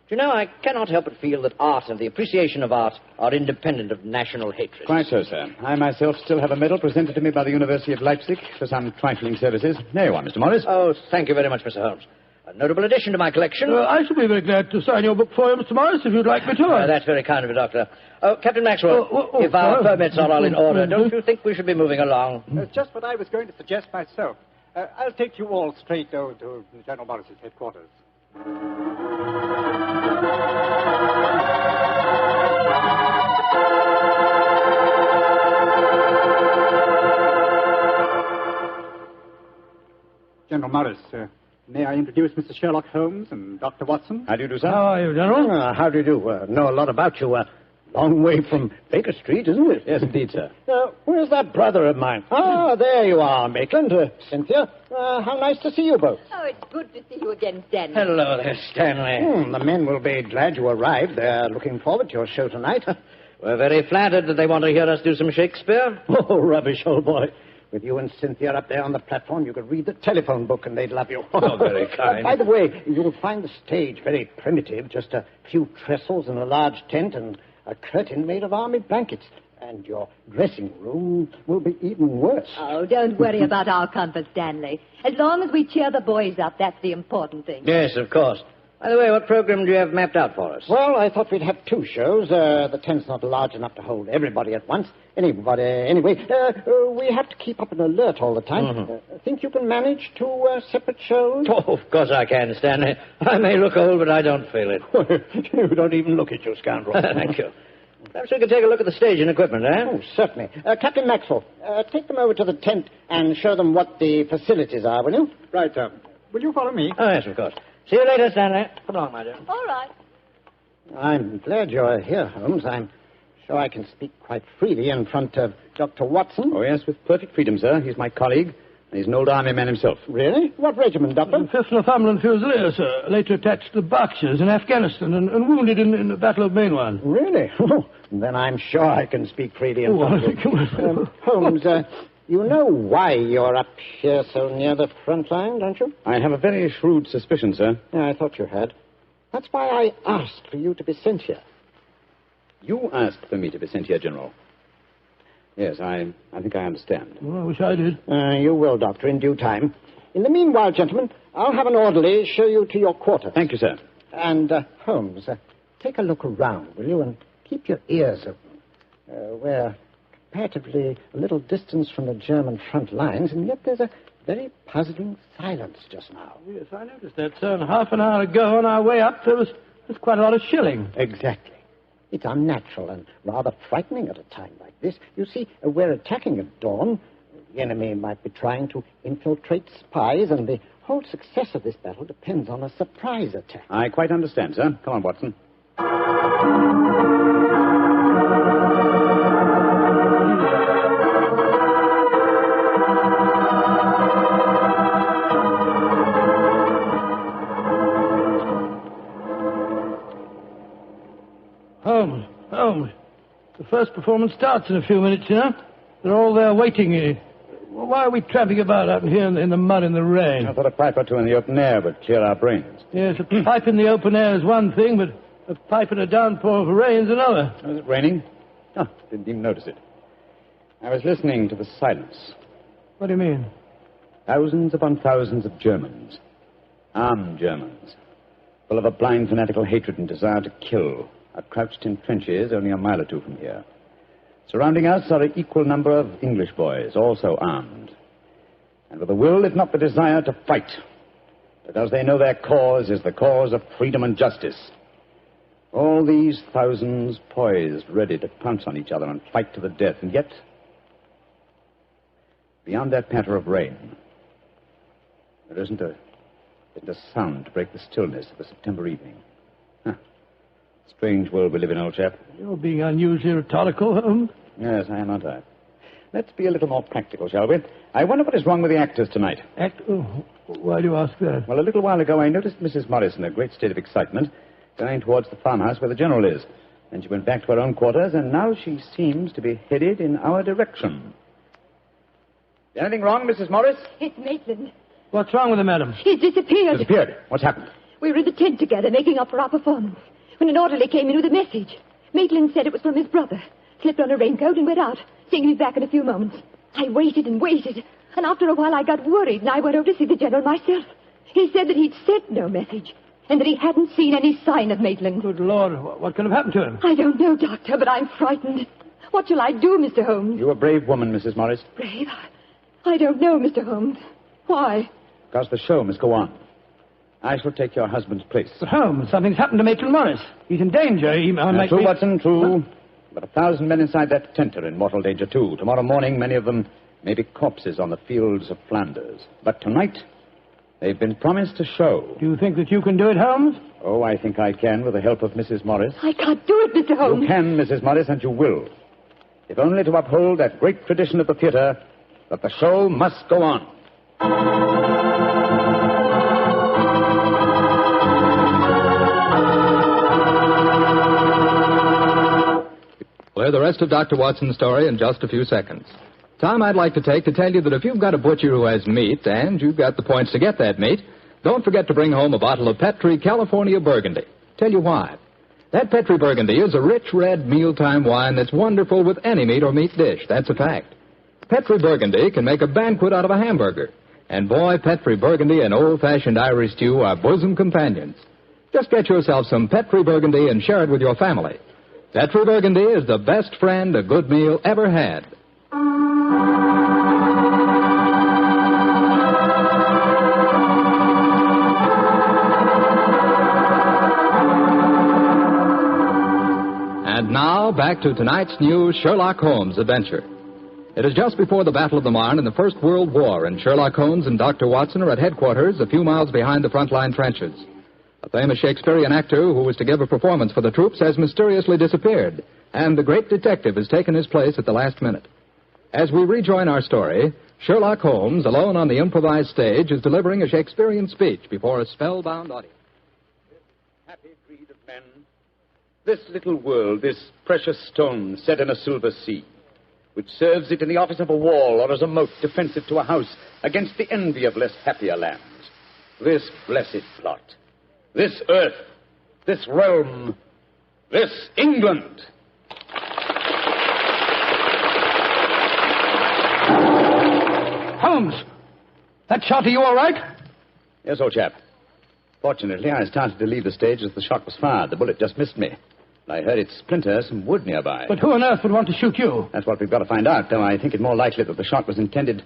Speaker 1: You know, I cannot help but feel that art and the appreciation of art are independent of national hatred.
Speaker 5: Quite so, sir. I myself still have a medal presented to me by the University of Leipzig for some trifling services. There you are, Mr. Morris.
Speaker 1: Oh, thank you very much, Mr. Holmes. A notable addition to my collection.
Speaker 3: I shall be very glad to sign your book for you, Mr. Morris, if you'd like me to.
Speaker 1: That's very kind of you, Doctor. Oh, Captain Maxwell, if our permits are all in order, don't you think we should be moving along?
Speaker 7: Just what I was going to suggest myself. I'll take you all straight over to General Morris's headquarters. General Morris, may I introduce Mr. Sherlock Holmes and Dr. Watson?
Speaker 5: How do you do, sir?
Speaker 3: How are you, General?
Speaker 20: How do you do? Know a lot about you. Long way from Baker Street, isn't it?
Speaker 5: Yes, indeed, sir.
Speaker 20: Where's that brother of mine? Ah, there you are, Maitland. Cynthia, how nice to see you both.
Speaker 16: Oh, it's good to see you again, Stanley.
Speaker 1: Hello there, Stanley.
Speaker 20: The men will be glad you arrived. They're looking forward to your show tonight.
Speaker 1: We're very flattered that they want to hear us do some Shakespeare.
Speaker 20: Oh, rubbish, old boy. With you and Cynthia up there on the platform, you could read the telephone book and they'd love you.
Speaker 1: Oh, very kind.
Speaker 20: By the way, you'll find the stage very primitive. Just a few trestles and a large tent and a curtain made of army blankets. And your dressing room will be even worse.
Speaker 16: Oh, don't worry about our comfort, Stanley. As long as we cheer the boys up, that's the important thing.
Speaker 1: Yes, of course. By the way, what program do you have mapped out for us?
Speaker 20: Well, I thought we'd have two shows. The tent's not large enough to hold everybody at once. Anyway, we have to keep up an alert all the time.
Speaker 1: Mm-hmm.
Speaker 20: Think you can manage two separate shows?
Speaker 1: Oh, of course I can, Stanley. I may look old, but I don't feel it.
Speaker 20: You don't even look it, you scoundrel.
Speaker 1: Thank you. Perhaps we could take a look at the stage and equipment, eh?
Speaker 20: Oh, certainly. Captain Maxwell, take them over to the tent and show them what the facilities are, will you?
Speaker 7: Right, will you follow me?
Speaker 1: Oh, yes, of course. See you later, Stanley. Come along, my dear.
Speaker 16: All right.
Speaker 20: I'm glad you're here, Holmes. I'm sure I can speak quite freely in front of Dr. Watson.
Speaker 5: Oh, yes, with perfect freedom, sir. He's my colleague, and he's an old army man himself.
Speaker 20: Really? What regiment, Doctor?
Speaker 3: 5th Northumberland Fusiliers, sir. Later attached to the Berkshires in Afghanistan and wounded in the Battle of Mainwan.
Speaker 20: Really? Then I'm sure I can speak freely in front of you. Holmes, you know why you're up here so near the front line, don't you?
Speaker 5: I have a very shrewd suspicion, sir.
Speaker 20: Yeah, I thought you had. That's why I asked for you to be sent here.
Speaker 5: You asked for me to be sent here, General. Yes, I think I understand.
Speaker 3: Well, I wish I did.
Speaker 20: You will, Doctor, in due time. In the meanwhile, gentlemen, I'll have an orderly show you to your quarters.
Speaker 5: Thank you, sir.
Speaker 20: And, Holmes, take a look around, will you, and keep your ears open. We're comparatively a little distance from the German front lines, and yet there's a very puzzling silence just now.
Speaker 3: Yes, I noticed that, sir. And half an hour ago, on our way up, there was quite a lot of shelling.
Speaker 20: Exactly. It's unnatural and rather frightening at a time like this. You see, we're attacking at dawn. The enemy might be trying to infiltrate spies, and the whole success of this battle depends on a surprise attack.
Speaker 5: I quite understand, sir. Come on, Watson.
Speaker 3: first performance starts in a few minutes, you know. They're all there waiting. Why are we tramping about out here in the mud and the rain?
Speaker 5: I thought a pipe or two in the open air would clear our brains.
Speaker 3: Yes, a pipe in the open air is one thing, but a pipe in a downpour of rain is another.
Speaker 5: Was it raining? Oh, didn't even notice it. I was listening to the silence.
Speaker 3: What do you mean?
Speaker 5: Thousands upon thousands of Germans. Armed Germans. Full of a blind fanatical hatred and desire to kill. Are crouched in trenches only a mile or two from here. Surrounding us are an equal number of English boys, also armed. And with a will, if not the desire, to fight. Because they know their cause is the cause of freedom and justice. All these thousands poised, ready to pounce on each other and fight to the death. And yet, beyond that patter of rain, there isn't a sound to break the stillness of the September evening. Strange world we live in, old chap.
Speaker 3: You're being unusually rhetorical, Holmes.
Speaker 5: Yes, I am, aren't I? Let's be a little more practical, shall we? I wonder what is wrong with the actors tonight.
Speaker 3: Why do you ask that?
Speaker 5: Well, a little while ago I noticed Mrs. Morris in a great state of excitement going towards the farmhouse where the General is. Then she went back to her own quarters, and now she seems to be headed in our direction. Is anything wrong, Mrs. Morris?
Speaker 19: It's Maitland.
Speaker 3: What's wrong with him, madam?
Speaker 19: He's disappeared.
Speaker 5: Disappeared? What's happened?
Speaker 19: We were in the tent together, making up for our performance, when an orderly came in with a message. Maitland said it was from his brother. Slipped on a raincoat and went out, saying he'd be back in a few moments. I waited and waited, and after a while I got worried, and I went over to see the General myself. He said that he'd sent no message, and that he hadn't seen any sign of Maitland.
Speaker 3: Good Lord, what could have happened to him?
Speaker 19: I don't know, Doctor, but I'm frightened. What shall I do, Mr. Holmes?
Speaker 5: You're a brave woman, Mrs. Morris.
Speaker 19: Brave? I don't know, Mr. Holmes. Why?
Speaker 5: Because the show must go on. I shall take your husband's place.
Speaker 3: But Holmes, something's happened to Maitland Morris. He's in danger. He might
Speaker 5: True,
Speaker 3: be...
Speaker 5: Watson, true. But 1,000 men inside that tent are in mortal danger, too. Tomorrow morning, many of them may be corpses on the fields of Flanders. But tonight, they've been promised a show.
Speaker 3: Do you think that you can do it, Holmes?
Speaker 5: Oh, I think I can, with the help of Mrs. Morris.
Speaker 19: I can't do it, Mr. Holmes.
Speaker 5: You can, Mrs. Morris, and you will. If only to uphold that great tradition of the theater, that the show must go on.
Speaker 8: We'll hear the rest of Dr. Watson's story in just a few seconds. Time I'd like to take to tell you that if you've got a butcher who has meat, and you've got the points to get that meat, don't forget to bring home a bottle of Petri California Burgundy. Tell you why. That Petri Burgundy is a rich red mealtime wine that's wonderful with any meat or meat dish. That's a fact. Petri Burgundy can make a banquet out of a hamburger. And boy, Petri Burgundy and old-fashioned Irish stew are bosom companions. Just get yourself some Petri Burgundy and share it with your family. Petri Burgundy is the best friend a good meal ever had. And now, back to tonight's new Sherlock Holmes adventure. It is just before the Battle of the Marne in the First World War, and Sherlock Holmes and Dr. Watson are at headquarters a few miles behind the front-line trenches. A famous Shakespearean actor who was to give a performance for the troops has mysteriously disappeared, and the great detective has taken his place at the last minute. As we rejoin our story, Sherlock Holmes, alone on the improvised stage, is delivering a Shakespearean speech before a spellbound audience.
Speaker 5: Happy breed of men, this little world, this precious stone set in a silver sea, which serves it in the office of a wall or as a moat defensive to a house against the envy of less happier lands. This blessed plot, this earth, this realm, this England.
Speaker 3: Holmes! That shot, are you all right?
Speaker 5: Yes, old chap. Fortunately, I started to leave the stage as the shot was fired. The bullet just missed me. I heard it splinter some wood nearby.
Speaker 3: But who on earth would want to shoot you?
Speaker 5: That's what we've got to find out, though I think it more likely that the shot was intended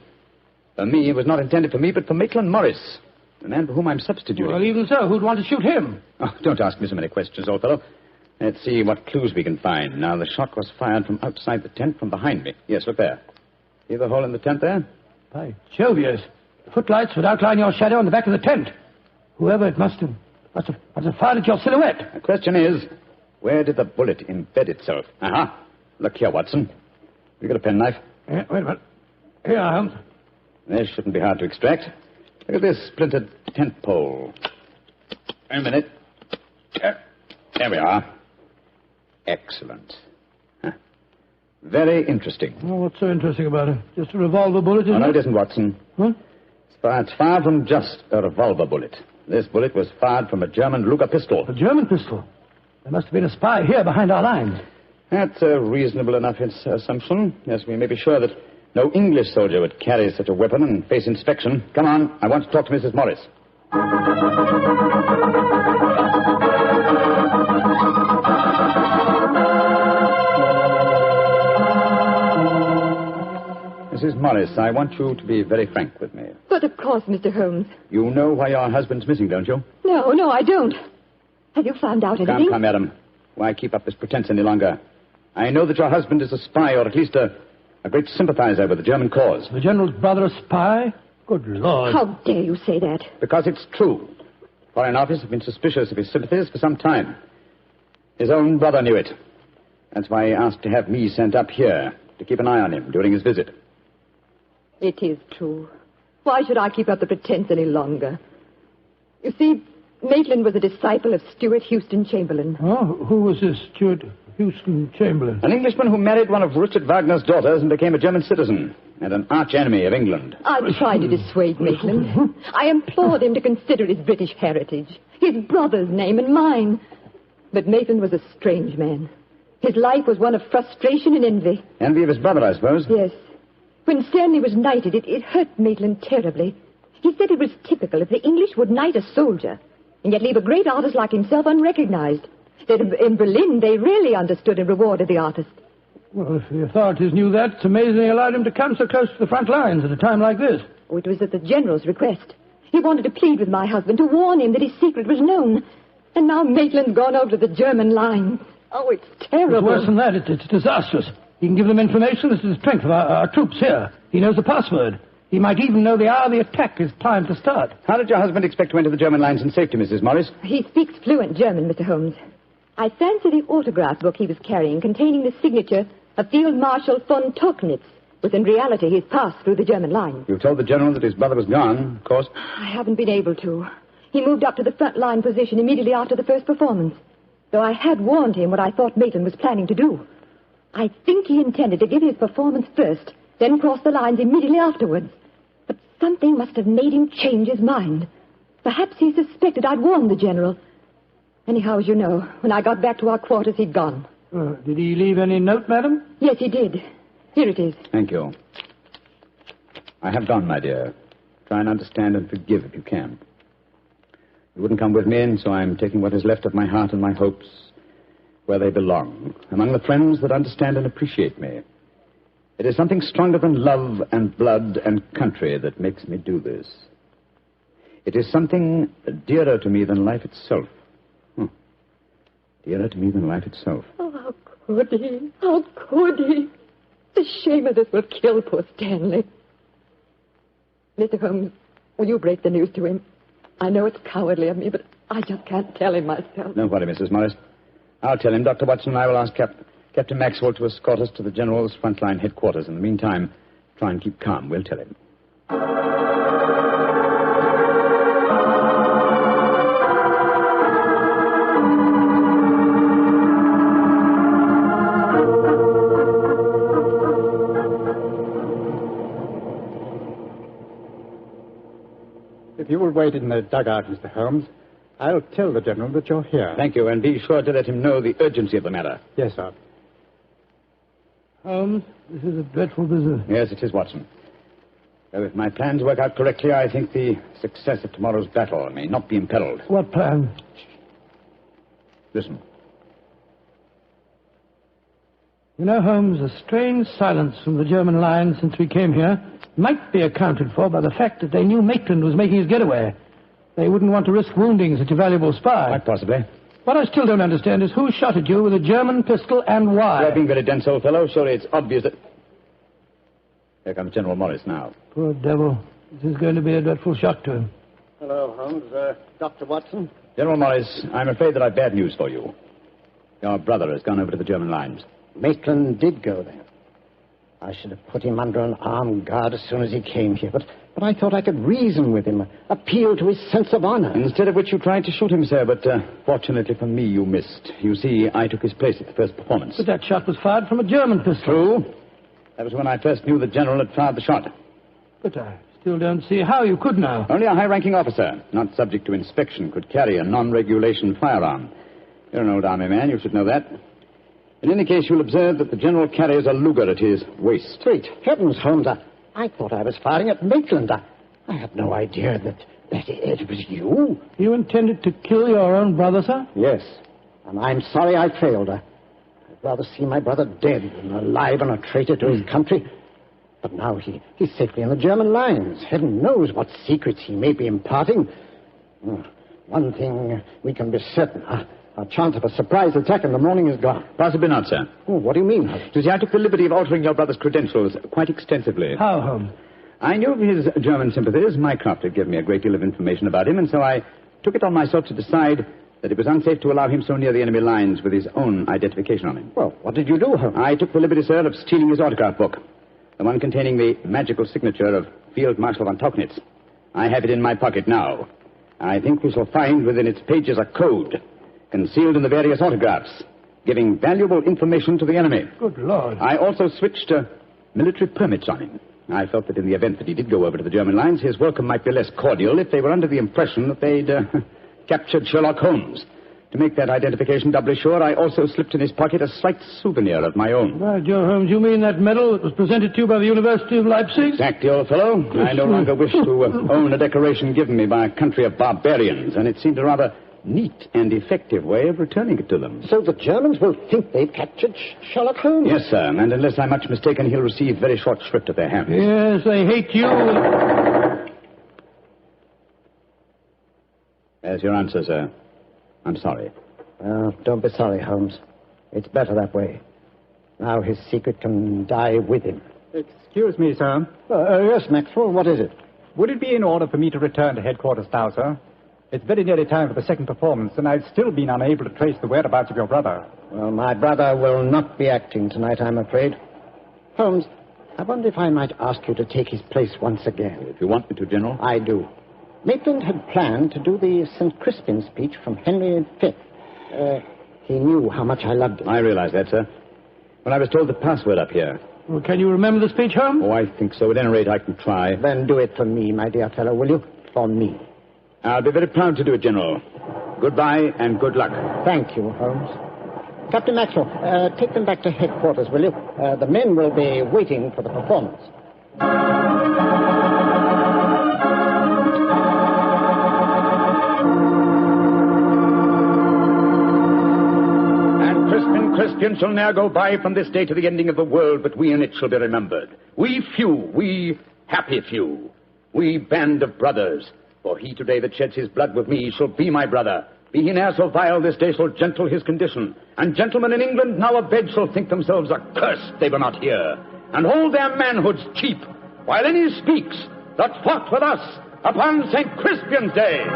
Speaker 5: for me. It was not intended for me, but for Maitland Morris, the man for whom I'm substituting.
Speaker 3: Well, even so, who'd want to shoot him?
Speaker 5: Oh, don't ask me so many questions, old fellow. Let's see what clues we can find. Now, the shot was fired from outside the tent from behind me. Yes, look there. See the hole in the tent there?
Speaker 3: By Jove, yes. The footlights would outline your shadow on the back of the tent. Whoever it must have fired at your silhouette.
Speaker 5: The question is, where did the bullet embed itself? Uh-huh. Look here, Watson. You got a penknife?
Speaker 3: Yeah, wait a minute. Here, Holmes.
Speaker 5: This shouldn't be hard to extract. Look at this splintered tent pole. Wait a minute. There we are. Excellent. Huh. Very interesting.
Speaker 3: Oh, what's so interesting about it? Just a revolver bullet, isn't
Speaker 5: Oh, no,
Speaker 3: it?
Speaker 5: it isn't, Watson.
Speaker 3: Huh?
Speaker 5: It's far from just a revolver bullet. This bullet was fired from a German Luger pistol.
Speaker 3: A German pistol? There must have been a spy here behind our lines.
Speaker 5: That's a reasonable enough assumption. Yes, we may be sure that no English soldier would carry such a weapon and face inspection. Come on, I want to talk to Mrs. Morris. Mrs. Morris, I want you to be very frank with me.
Speaker 19: But of course, Mr. Holmes.
Speaker 5: You know why your husband's missing, don't you?
Speaker 19: No, I don't. Have you found out anything?
Speaker 5: Come, madam. Why keep up this pretense any longer? I know that your husband is a spy, or at least a great sympathizer with the German cause.
Speaker 3: The General's brother a spy? Good Lord.
Speaker 19: How dare you say that?
Speaker 5: Because it's true. Foreign Office have been suspicious of his sympathies for some time. His own brother knew it. That's why he asked to have me sent up here to keep an eye on him during his visit.
Speaker 19: It is true. Why should I keep up the pretense any longer? You see, Maitland was a disciple of Stuart Houston Chamberlain.
Speaker 3: Oh, who was this Stuart Houston Chamberlain?
Speaker 5: An Englishman who married one of Richard Wagner's daughters and became a German citizen, and an arch-enemy of England.
Speaker 19: I tried to dissuade Maitland. I implored him to consider his British heritage, his brother's name and mine. But Maitland was a strange man. His life was one of frustration and envy.
Speaker 5: Envy of his brother, I suppose?
Speaker 19: Yes. When Stanley was knighted, it hurt Maitland terribly. He said it was typical if the English would knight a soldier and yet leave a great artist like himself unrecognized. That in Berlin, they really understood and rewarded the artist.
Speaker 3: Well, if the authorities knew that, it's amazing they allowed him to come so close to the front lines at a time like this.
Speaker 19: Oh, it was at the General's request. He wanted to plead with my husband to warn him that his secret was known. And now Maitland's gone over to the German lines. Oh, it's terrible.
Speaker 3: It's worse than that. It's disastrous. He can give them information as to the strength of our troops here. He knows the password. He might even know the hour the attack is timed to start.
Speaker 5: How did your husband expect to enter the German lines in safety, Mrs. Morris?
Speaker 19: He speaks fluent German, Mr. Holmes. I fancy the autograph book he was carrying, containing the signature of Field Marshal von Tobacconist, was in reality his pass through the German lines.
Speaker 5: You told the General that his brother was gone, of course.
Speaker 19: I haven't been able to. He moved up to the front line position immediately after the first performance, though I had warned him what I thought Maitland was planning to do. I think he intended to give his performance first, then cross the lines immediately afterwards. But something must have made him change his mind. Perhaps he suspected I'd warned the General. Anyhow, as you know, when I got back to our quarters, he'd gone.
Speaker 3: Did he leave any note, madam?
Speaker 19: Yes, he did. Here it is.
Speaker 5: Thank you. I have gone, my dear. Try and understand and forgive if you can. You wouldn't come with me, and so I'm taking what is left of my heart and my hopes where they belong, among the friends that understand and appreciate me. It is something stronger than love and blood and country that makes me do this. It is something dearer to me than life itself. Dearer to me than life itself.
Speaker 19: Oh, how could he? How could he? The shame of this will kill poor Stanley. Mr. Holmes, will you break the news to him? I know it's cowardly of me, but I just can't tell him myself.
Speaker 5: Don't worry, Mrs. Morris. I'll tell him. Dr. Watson and I will ask Captain Maxwell to escort us to the General's frontline headquarters. In the meantime, try and keep calm. We'll tell him.
Speaker 7: If you will wait in the dugout, Mr. Holmes, I'll tell the General that you're here.
Speaker 5: Thank you, and be sure to let him know the urgency of the matter.
Speaker 7: Yes, sir.
Speaker 3: Holmes, this is a dreadful business.
Speaker 5: Yes, it is, Watson. Though if my plans work out correctly, I think the success of tomorrow's battle may not be imperiled.
Speaker 3: What plan?
Speaker 5: Listen.
Speaker 3: You know, Holmes, a strange silence from the German line since we came here might be accounted for by the fact that they knew Maitland was making his getaway. They wouldn't want to risk wounding such a valuable spy.
Speaker 5: Quite possibly.
Speaker 3: What I still don't understand is who shot at you with a German pistol and why.
Speaker 5: You're being very dense, old fellow. Surely it's obvious that... Here comes General Morris now.
Speaker 3: Poor devil. This is going to be a dreadful shock to him.
Speaker 7: Hello, Holmes. Dr. Watson?
Speaker 5: General Morris, I'm afraid that I've bad news for you. Your brother has gone over to the German lines.
Speaker 7: Maitland did go there.
Speaker 10: I should have put him under an armed guard as soon as he came here, but I thought I could reason with him, appeal to his sense of honor.
Speaker 5: Instead of which you tried to shoot him, sir, but fortunately for me, you missed. You see, I took his place at the first performance.
Speaker 3: But that shot was fired from a German pistol.
Speaker 5: True. That was when I first knew the general had fired the shot.
Speaker 3: But I still don't see how you could now.
Speaker 5: Only a high-ranking officer, not subject to inspection, could carry a non-regulation firearm. You're an old army man, you should know that. In any case, you'll observe that the general carries a Luger at his waist.
Speaker 10: Great heavens, Holmes, I thought I was firing at Maitland. I had no idea that it was you.
Speaker 3: You intended to kill your own brother, sir?
Speaker 10: Yes, and I'm sorry I failed. I'd rather see my brother dead than alive and a traitor to his country. But now he's safely in the German lines. Heaven knows what secrets he may be imparting. One thing we can be certain. Our chance of a surprise attack in the morning is gone.
Speaker 5: Possibly not, sir.
Speaker 10: Oh, what do you mean?
Speaker 5: You see, I took the liberty of altering your brother's credentials quite extensively.
Speaker 3: How, Holmes?
Speaker 5: I knew of his German sympathies. Mycroft had given me a great deal of information about him, and so I took it on myself to decide that it was unsafe to allow him so near the enemy lines with his own identification on him.
Speaker 10: Well, what did you do, Holmes?
Speaker 5: I took the liberty, sir, of stealing his autograph book, the one containing the magical signature of Field Marshal von Tauchnitz. I have it in my pocket now. I think we shall find within its pages a code concealed in the various autographs, giving valuable information to the enemy.
Speaker 3: Good Lord.
Speaker 5: I also switched military permits on him. I felt that in the event that he did go over to the German lines, his welcome might be less cordial if they were under the impression that they'd captured Sherlock Holmes. To make that identification doubly sure, I also slipped in his pocket a slight souvenir of my own.
Speaker 3: Well, Joe Holmes, you mean that medal that was presented to you by the University of Leipzig?
Speaker 5: Exactly, old fellow. I no longer wish to own a decoration given me by a country of barbarians, and it seemed a rather neat and effective way of returning it to them.
Speaker 10: So the Germans will think they've captured Sherlock Holmes?
Speaker 5: Yes, sir, and unless I'm much mistaken, he'll receive very short shrift at their hands.
Speaker 3: Yes, they hate you.
Speaker 5: There's your answer, sir. I'm sorry.
Speaker 10: Don't be sorry, Holmes. It's better that way. Now his secret can die with him.
Speaker 7: Excuse me, sir.
Speaker 10: Yes, Maxwell, what is it?
Speaker 7: Would it be in order for me to return to headquarters now, sir? It's very nearly time for the second performance, and I've still been unable to trace the whereabouts of your brother.
Speaker 10: Well, my brother will not be acting tonight, I'm afraid. Holmes, I wonder if I might ask you to take his place once again.
Speaker 5: If you want me to, General.
Speaker 10: I do. Maitland had planned to do the St. Crispin speech from Henry V. He knew how much I loved it.
Speaker 5: I realize that, sir. When I was told the password up here.
Speaker 3: Well, can you remember the speech, Holmes?
Speaker 5: Oh, I think so. At any rate, I can try.
Speaker 10: Then do it for me, my dear fellow, will you? For me.
Speaker 5: I'll be very proud to do it, General. Goodbye and good luck.
Speaker 10: Thank you, Holmes. Captain Maxwell, take them back to headquarters, will you? The men will be waiting for the performance.
Speaker 5: Crispian shall ne'er go by from this day to the ending of the world, but we in it shall be remembered. We few, we happy few, we band of brothers. For he today that sheds his blood with me shall be my brother. Be he ne'er so vile, this day shall gentle his condition. And gentlemen in England now abed shall think themselves accursed they were not here, and hold their manhoods cheap, while any speaks that fought with us upon St. Crispian's Day.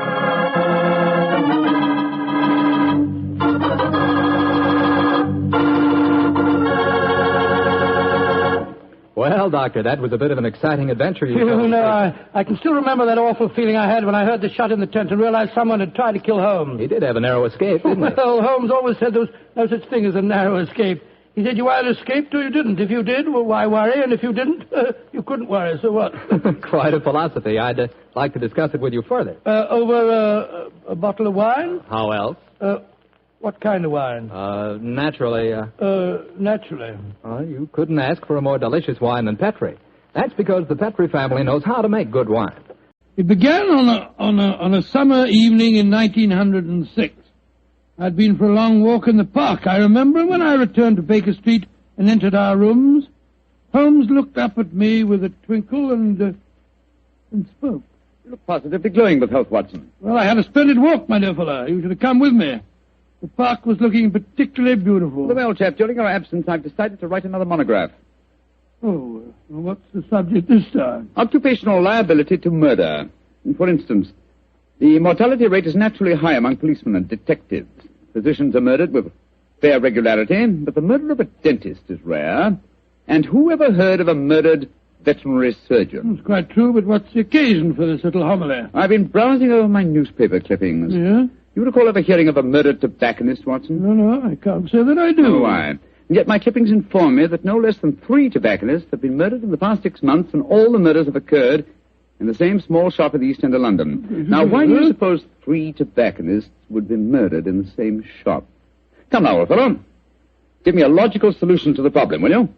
Speaker 8: Well, Doctor, that was a bit of an exciting adventure you told.
Speaker 3: No, I can still remember that awful feeling I had when I heard the shot in the tent and realized someone had tried to kill Holmes.
Speaker 8: He did have a narrow escape, didn't he?
Speaker 3: Well, Holmes always said there was no such thing as a narrow escape. He said you either escaped or you didn't. If you did, well, why worry? And if you didn't, you couldn't worry. So what?
Speaker 8: Quite a philosophy. I'd like to discuss it with you further.
Speaker 3: Over a bottle of wine?
Speaker 8: How else?
Speaker 3: What kind of wine?
Speaker 8: Naturally.
Speaker 3: Naturally.
Speaker 8: You couldn't ask for a more delicious wine than Petri. That's because the Petri family knows how to make good wine.
Speaker 3: It began on a summer evening in 1906. I'd been for a long walk in the park, I remember, and when I returned to Baker Street and entered our rooms, Holmes looked up at me with a twinkle and spoke.
Speaker 5: You look positively glowing with health, Watson.
Speaker 3: Well, I had a splendid walk, my dear fellow. You should have come with me. The park was looking particularly beautiful.
Speaker 5: Well, chap, during your absence, I've decided to write another monograph.
Speaker 3: Oh, what's the subject this time?
Speaker 5: Occupational liability to murder. For instance, the mortality rate is naturally high among policemen and detectives. Physicians are murdered with fair regularity, but the murder of a dentist is rare. And who ever heard of a murdered veterinary surgeon?
Speaker 3: It's quite true, but what's the occasion for this little homily?
Speaker 5: I've been browsing over my newspaper clippings.
Speaker 3: Yeah?
Speaker 5: You recall ever hearing of a murdered tobacconist, Watson?
Speaker 3: No, I can't say that I do.
Speaker 5: Oh, why? And yet my clippings inform me that no less than 3 tobacconists have been murdered in the past 6 months, and all the murders have occurred in the same small shop at the East End of London. Now, why do you suppose 3 tobacconists would be murdered in the same shop? Come now, old fellow. Give me a logical solution to the problem, will you?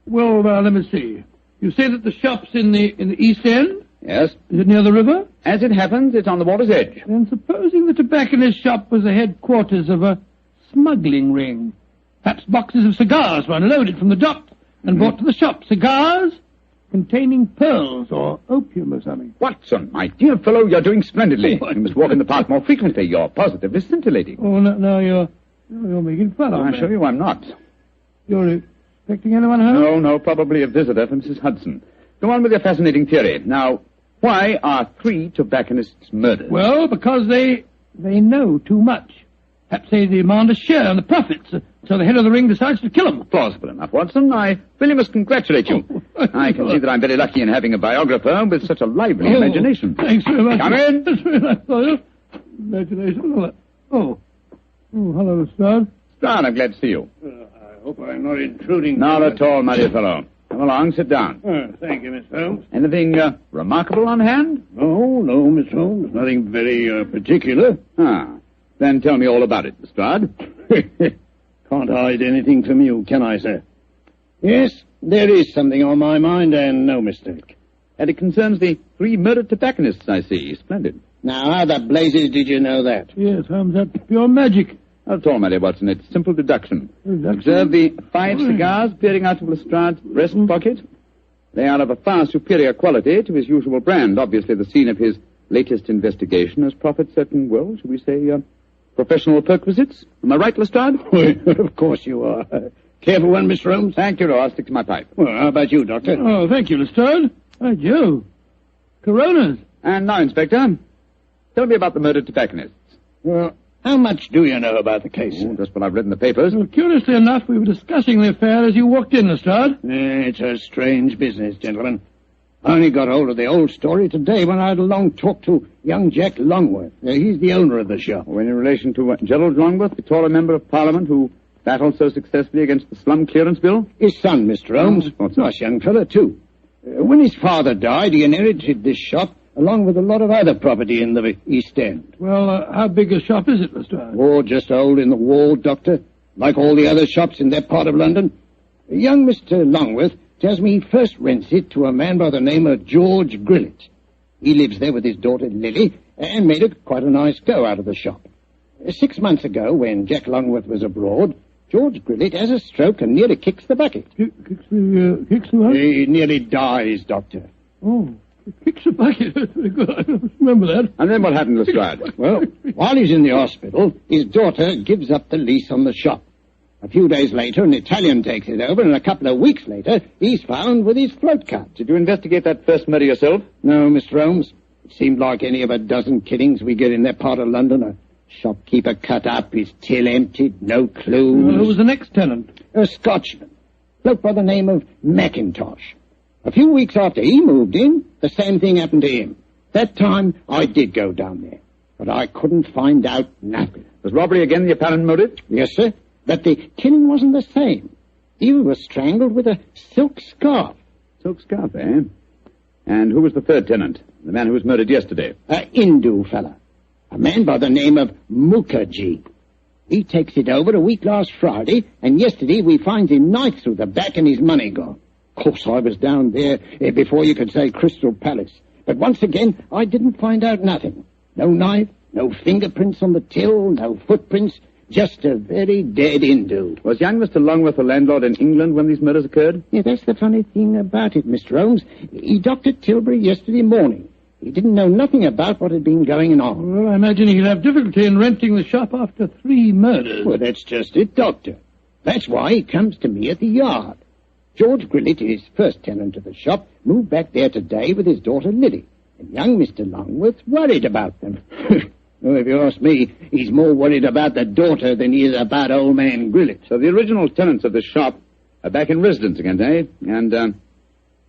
Speaker 3: Well, let me see. You say that the shop's in the East End?
Speaker 5: Yes.
Speaker 3: Is it near the river?
Speaker 5: As it happens, it's on the water's edge.
Speaker 3: And supposing the tobacconist shop was the headquarters of a smuggling ring. Perhaps boxes of cigars were unloaded from the dock and brought to the shop. Cigars containing pearls or opium or something.
Speaker 5: Watson, my dear fellow, you're doing splendidly. You must walk in the park more frequently. You're positively scintillating.
Speaker 3: Oh, no, you're making fun of me.
Speaker 5: I assure you I'm not.
Speaker 3: You're expecting anyone home?
Speaker 5: No, probably a visitor from Mrs. Hudson. Go on with your fascinating theory. Now, why are 3 tobacconists murdered?
Speaker 3: Well, because they know too much. Perhaps they demand a share in the profits, so the head of the ring decides to kill them.
Speaker 5: Plausible enough, Watson. I really must congratulate you. I can see that I'm very lucky in having a biographer with such a lively imagination.
Speaker 3: Thanks very much.
Speaker 5: Come in.
Speaker 3: That's very nice of you. Imagination. Oh, hello, Lestrade.
Speaker 5: Lestrade, I'm glad to see you.
Speaker 22: I hope I'm not intruding.
Speaker 5: Not at all, my dear fellow. Come along, sit down.
Speaker 22: Thank you, Mr. Holmes.
Speaker 5: Anything remarkable on hand?
Speaker 22: No, Mr. Holmes. Nothing very particular.
Speaker 5: Then tell me all about it, Lestrade.
Speaker 22: Can't hide anything from you, can I, sir? Yes, there is something on my mind, and no mistake.
Speaker 5: And it concerns the 3 murdered tobacconists, I see. Splendid.
Speaker 22: Now, how the blazes did you know that?
Speaker 3: Yes, Holmes, that's pure magic.
Speaker 5: Not at all, my dear Watson. It's simple deduction. Observe the 5 cigars peering out of Lestrade's breast pocket. They are of a far superior quality to his usual brand. Obviously, the scene of his latest investigation has proffered certain, well, shall we say, professional perquisites. Am I right, Lestrade?
Speaker 22: Of course you are. Careful one, Mr. Holmes.
Speaker 5: Thank you, I'll stick to my pipe.
Speaker 22: Well, how about you, Doctor?
Speaker 3: Oh, thank you, Lestrade. By Jove. Coronas.
Speaker 5: And now, Inspector, tell me about the murdered tobacconists.
Speaker 22: Well, how much do you know about the case, sir?
Speaker 5: Just what I've read in the papers.
Speaker 3: Well, curiously enough, we were discussing the affair as you walked in, Lestrade.
Speaker 22: It's a strange business, gentlemen. I only got hold of the old story today when I had a long talk to young Jack Longworth. He's the owner of the shop.
Speaker 5: Oh, in relation to Gerald Longworth, the taller member of Parliament who battled so successfully against the slum clearance bill?
Speaker 22: His son, Mr. Holmes. Nice young fellow, too. When his father died, he inherited this shop along with a lot of other property in the East End.
Speaker 3: Well, how big a shop is it, Lestrade?
Speaker 22: Oh, just a hole in the wall, Doctor. Like all the other shops in that part of London. Young Mr. Longworth tells me he first rents it to a man by the name of George Grillett. He lives there with his daughter Lily and made quite a nice go out of the shop. 6 months ago, when Jack Longworth was abroad, George Grillett has a stroke and nearly kicks the bucket.
Speaker 3: Kicks the what?
Speaker 22: He nearly dies, Doctor.
Speaker 3: Oh, kicks the bucket. Very good. I remember that.
Speaker 5: And then what happened, Lestrade?
Speaker 22: Well, while he's in the hospital, his daughter gives up the lease on the shop. A few days later, an Italian takes it over, and a couple of weeks later, he's found with his float cart.
Speaker 5: Did you investigate that first murder yourself?
Speaker 22: No, Mr. Holmes. It seemed like any of a dozen killings we get in that part of London. A shopkeeper cut up, his till emptied, no clues.
Speaker 3: Well, who was the next tenant?
Speaker 22: A Scotchman. Bloke by the name of Mackintosh. A few weeks after he moved in, the same thing happened to him. That time, I did go down there, but I couldn't find out nothing.
Speaker 5: Was robbery again the apparent motive?
Speaker 22: Yes, sir. But the killing wasn't the same. He was strangled with a silk scarf.
Speaker 5: Silk scarf, eh? And who was the third tenant? The man who was murdered yesterday?
Speaker 22: A Hindu fella. A man by the name of Mukherjee. He takes it over a week last Friday, and yesterday we finds him knife through the back and his money gone. Of course, I was down there before you could say Crystal Palace. But once again, I didn't find out nothing. No knife, no fingerprints on the till, no footprints. Just a very dead Hindu.
Speaker 5: Was young Mr. Longworth a landlord in England when these murders occurred?
Speaker 22: Yeah, that's the funny thing about it, Mr. Holmes. He docked at Tilbury yesterday morning. He didn't know nothing about what had been going on.
Speaker 3: Well, I imagine he'd have difficulty in renting the shop after 3 murders.
Speaker 22: Well, that's just it, Doctor. That's why he comes to me at the yard. George Grillett, his first tenant of the shop, moved back there today with his daughter Lily. And young Mr. Longworth's worried about them. Well, if you ask me, he's more worried about the daughter than he is about old man Grillett.
Speaker 5: So the original tenants of the shop Back in residence again, eh? And, what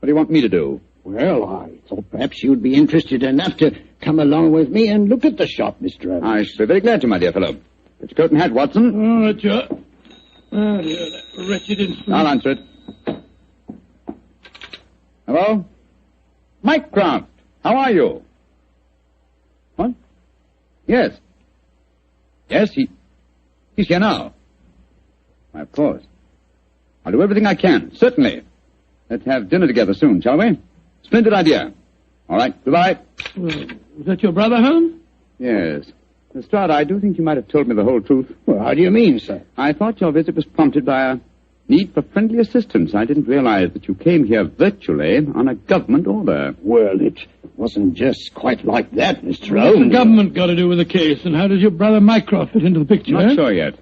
Speaker 5: do you want me to do?
Speaker 22: Well, I thought perhaps you'd be interested enough to come along with me and look at the shop, Mr. Holmes.
Speaker 5: I should be very glad to, my dear fellow. Get your coat and hat, Watson.
Speaker 3: Oh, that's your... Oh, dear, that wretched instrument.
Speaker 5: I'll answer it. Hello? Mycroft, how are you? What? Yes. Yes, he's here now. Why, of course. I'll do everything I can, certainly. Let's have dinner together soon, shall we? Splendid idea. All right, goodbye.
Speaker 3: Is that your brother, Holmes?
Speaker 5: Yes. Lestrade, I do think you might have told me the whole truth.
Speaker 22: Well, how do you mean, sir?
Speaker 5: I thought your visit was prompted by a need for friendly assistance. I didn't realize that you came here virtually on a government order.
Speaker 22: Well, it wasn't just quite like that, Mr.
Speaker 3: What's
Speaker 22: Holmes.
Speaker 3: the government got to do with the case, and how does your brother Mycroft fit into the picture?
Speaker 5: Not sure yet.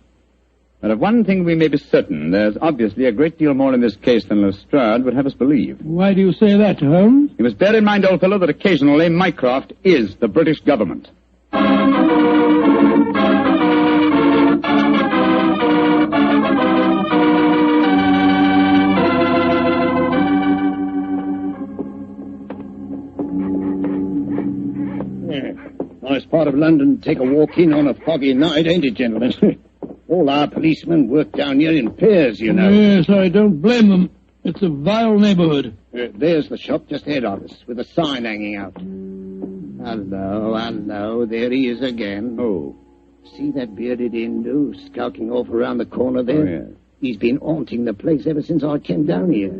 Speaker 5: But of one thing we may be certain. There's obviously a great deal more in this case than Lestrade would have us believe.
Speaker 3: Why do you say that, Holmes?
Speaker 5: You must bear in mind, old fellow, that occasionally Mycroft is the British government.
Speaker 22: Nice part of London to take a walk in on a foggy night, ain't it, gentlemen? All our policemen work down here in pairs, you know.
Speaker 3: Yes, I don't blame them. It's a vile neighborhood.
Speaker 22: There's the shop just ahead of us, with a sign hanging out. Hello, there he is again.
Speaker 5: Oh.
Speaker 22: See that bearded Hindu skulking off around the corner there?
Speaker 5: Oh, yes.
Speaker 22: He's been haunting the place ever since I came down here.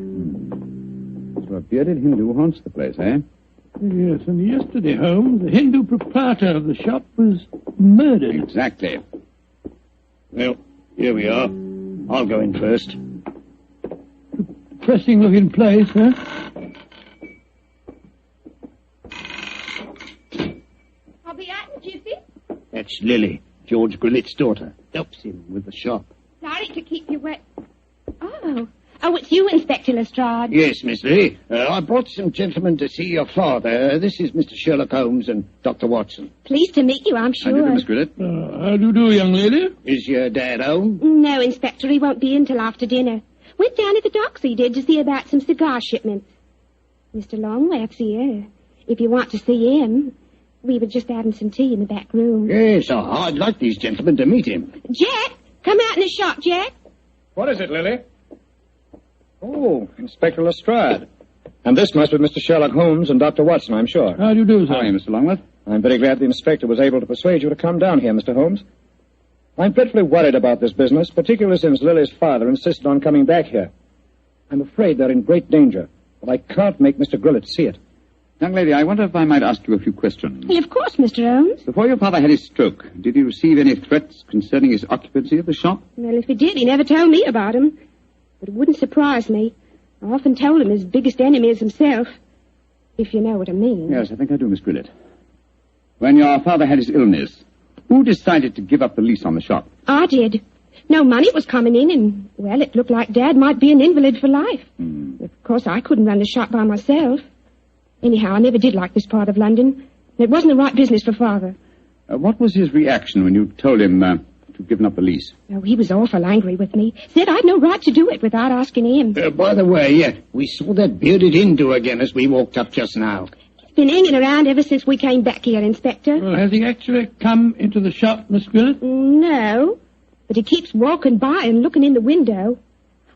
Speaker 5: So a bearded Hindu haunts the place, eh?
Speaker 3: Yes, and yesterday, Holmes, the Hindu proprietor of the shop was murdered.
Speaker 5: Exactly.
Speaker 22: Well, here we are. I'll go in first.
Speaker 3: Depressing-looking place, huh?
Speaker 12: I'll be at you, Gypsy.
Speaker 22: That's Lily, George Grillet's daughter. Helps him with the shop.
Speaker 12: Sorry to keep you wet. Oh, it's you, Inspector Lestrade.
Speaker 22: Yes, Miss Lee. I brought some gentlemen to see your father. This is Mr. Sherlock Holmes and Dr. Watson.
Speaker 12: Pleased to meet you, I'm sure.
Speaker 5: How do you do, Miss Grillet?
Speaker 3: How do you do, young lady?
Speaker 22: Is your dad home?
Speaker 12: No, Inspector, he won't be in till after dinner. Went down at the docks, he did, to see about some cigar shipments. Mr. Longworth's here. If you want to see him, we were just having some tea in the back room.
Speaker 22: Yes, I'd like these gentlemen to meet him.
Speaker 12: Jack, come out in the shop, Jack.
Speaker 7: What is it, Lily? Oh, Inspector Lestrade. And this must be Mr. Sherlock Holmes and Dr. Watson, I'm sure.
Speaker 3: How do you do, sir?
Speaker 5: How are you, Mr. Longworth?
Speaker 7: I'm very glad the inspector was able to persuade you to come down here, Mr. Holmes. I'm dreadfully worried about this business, particularly since Lily's father insisted on coming back here. I'm afraid they're in great danger, but I can't make Mr. Grillet see it.
Speaker 5: Young lady, I wonder if I might ask you a few questions.
Speaker 12: Well, of course, Mr. Holmes.
Speaker 5: Before your father had his stroke, did he receive any threats concerning his occupancy of the shop?
Speaker 12: Well, if he did, he never told me about him. But it wouldn't surprise me. I often told him his biggest enemy is himself, if you know what I mean.
Speaker 5: Yes, I think I do, Miss Grillet. When your father had his illness, who decided to give up the lease on the shop?
Speaker 12: I did. No money was coming in, and, well, it looked like Dad might be an invalid for life. Of course, I couldn't run the shop by myself. Anyhow, I never did like this part of London. It wasn't the right business for Father.
Speaker 5: What was his reaction when you told him to have given up the lease?
Speaker 12: Oh, he was awful angry with me. Said I'd no right to do it without asking him.
Speaker 22: By the way, we saw that bearded Hindu again as we walked up just now.
Speaker 12: He's been hanging around ever since we came back here, Inspector.
Speaker 3: Well, has he actually come into the shop, Miss Grillet?
Speaker 12: No, but he keeps walking by and looking in the window.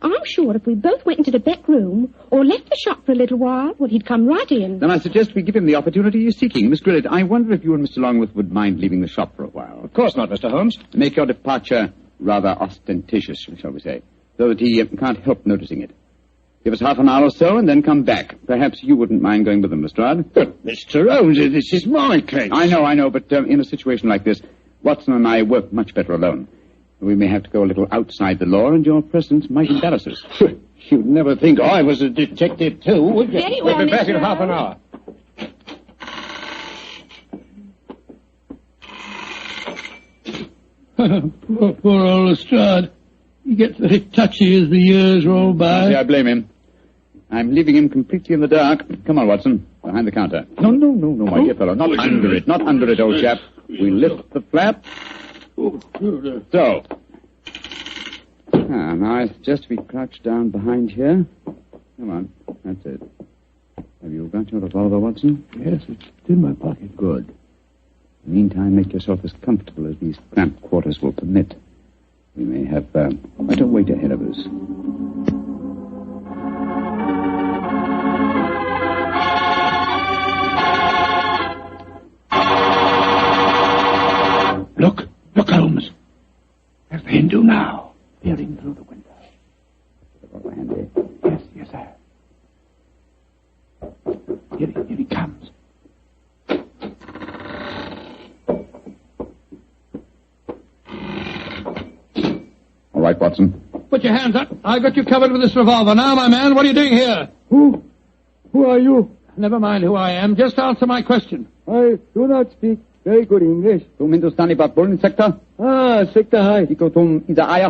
Speaker 12: I'm sure if we both went into the back room or left the shop for a little while, well, he'd come right in.
Speaker 5: Then I suggest we give him the opportunity he's seeking. Miss Grillet, I wonder if you and Mr. Longworth would mind leaving the shop for a while.
Speaker 7: Of course not, Mr. Holmes.
Speaker 5: Make your departure rather ostentatious, shall we say, so that he can't help noticing it. Give us half an hour or so and then come back. Perhaps you wouldn't mind going with them, Lestrade.
Speaker 22: But, Mr. Holmes, this is my case.
Speaker 5: I know, but in a situation like this, Watson and I work much better alone. We may have to go a little outside the law, and your presence might embarrass us.
Speaker 22: You'd never think I was a detective, too, would you?
Speaker 12: Very well,
Speaker 7: We'll be back in
Speaker 12: Mr.
Speaker 7: half an hour.
Speaker 3: Poor old Lestrade. He gets very touchy as the years roll by.
Speaker 5: I blame him. I'm leaving him completely in the dark. Come on, Watson. Behind the counter. No, my dear fellow. Not under it, old chap. We lift the flap. So. Now I suggest we crouch down behind here. Come on. That's it. Have you got your revolver, Watson?
Speaker 3: Yes, it's in my pocket.
Speaker 5: Good. In the meantime, make yourself as comfortable as these cramped quarters will permit. We may have quite a wait ahead of us.
Speaker 3: Look, Holmes. There's the Hindu now, peering through the window.
Speaker 5: Handy.
Speaker 3: Yes, sir. Here he comes.
Speaker 5: All right, Watson.
Speaker 3: Put your hands up. I've got you covered with this revolver. Now, my man, what are you doing here? Who are you? Never mind who I am. Just answer my question.
Speaker 14: I do not speak very good English.
Speaker 5: तुम हिंदुस्तानी बात बोल नहीं सकता?
Speaker 14: सकता है।
Speaker 5: देखो तुम इधर आया।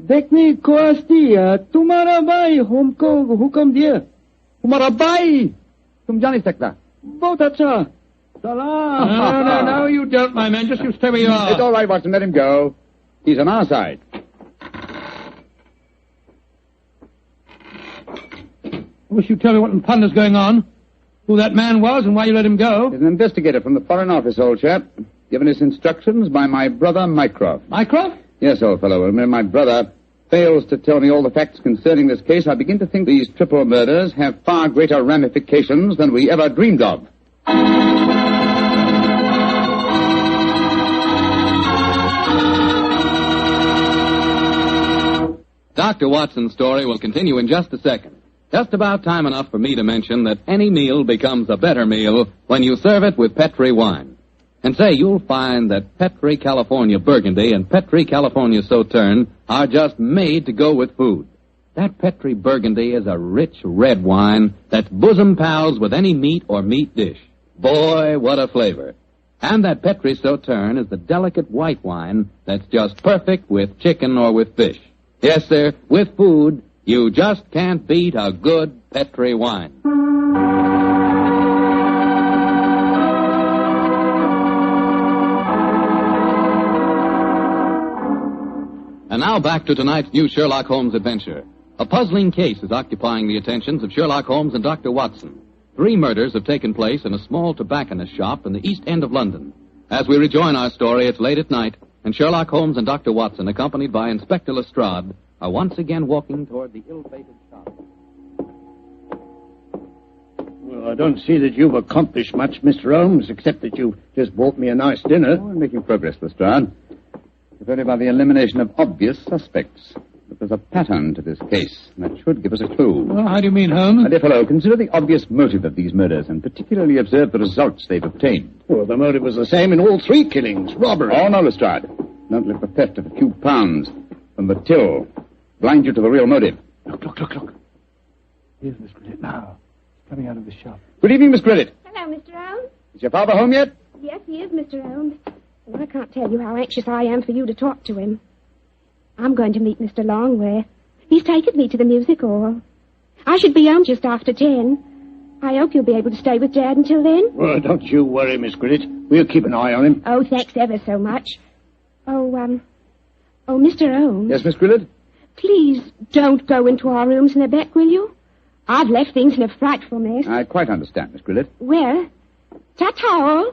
Speaker 14: देखने को आस्ती तुम्हारा भाई हमको हुक्म दिया।
Speaker 5: तुम्हारा भाई? तुम जा नहीं सकता?
Speaker 14: बहुत अच्छा।
Speaker 3: Salam. No, you don't, my man. Just you stay where you are.
Speaker 5: It's all right, Watson. Let him go. He's on our side.
Speaker 3: I wish you'd tell me what in thunder's going on. Who that man was and why you let him go.
Speaker 5: He's an investigator from the Foreign Office, old chap. Given his instructions by my brother, Mycroft.
Speaker 3: Mycroft?
Speaker 5: Yes, old fellow. When my brother fails to tell me all the facts concerning this case, I begin to think these triple murders have far greater ramifications than we ever dreamed of.
Speaker 8: Dr. Watson's story will continue in just a second. Just about time enough for me to mention that any meal becomes a better meal when you serve it with Petri wine. And say, you'll find that Petri California Burgundy and Petri California Sauterne are just made to go with food. That Petri Burgundy is a rich red wine that's bosom pals with any meat or meat dish. Boy, what a flavor. And that Petri Sauterne is the delicate white wine that's just perfect with chicken or with fish. Yes, sir, with food, you just can't beat a good Petri wine. And now back to tonight's new Sherlock Holmes adventure. A puzzling case is occupying the attentions of Sherlock Holmes and Dr. Watson. 3 murders have taken place in a small tobacconist shop in the East End of London. As we rejoin our story, it's late at night, and Sherlock Holmes and Dr. Watson, accompanied by Inspector Lestrade, are once again walking toward the ill-fated shop.
Speaker 22: Well, I don't see that you've accomplished much, Mr. Holmes, except that you've just bought me a nice dinner.
Speaker 5: Oh, I'm making progress, Lestrade. If only by the elimination of obvious suspects. But there's a pattern to this case, and that should give us a clue.
Speaker 3: Well, how do you mean, Holmes?
Speaker 5: My dear fellow, consider the obvious motive of these murders, and particularly observe the results they've obtained.
Speaker 22: Well, the motive was the same in all 3 killings, robbery.
Speaker 5: Oh, no, Lestrade. Don't let the theft of a few pounds from the till blind you to the real motive.
Speaker 3: Look. Here's Miss Grillet now. She's coming out of the shop.
Speaker 5: Good evening, Miss Grillet.
Speaker 13: Hello, Mr. Holmes.
Speaker 5: Is your father home yet?
Speaker 13: Yes, he is, Mr. Holmes. And I can't tell you how anxious I am for you to talk to him. I'm going to meet Mr. Longway. He's taken me to the music hall. I should be home just after 10. I hope you'll be able to stay with Dad until then.
Speaker 22: Well, don't you worry, Miss Grillet. We'll keep an eye on him.
Speaker 13: Oh, thanks ever so much. Oh, Mr. Holmes.
Speaker 5: Yes, Miss Grillet?
Speaker 13: Please don't go into our rooms in a beck, will you? I've left things in a frightful mess.
Speaker 5: I quite understand, Miss Grillet.
Speaker 13: Well, ta-ta all.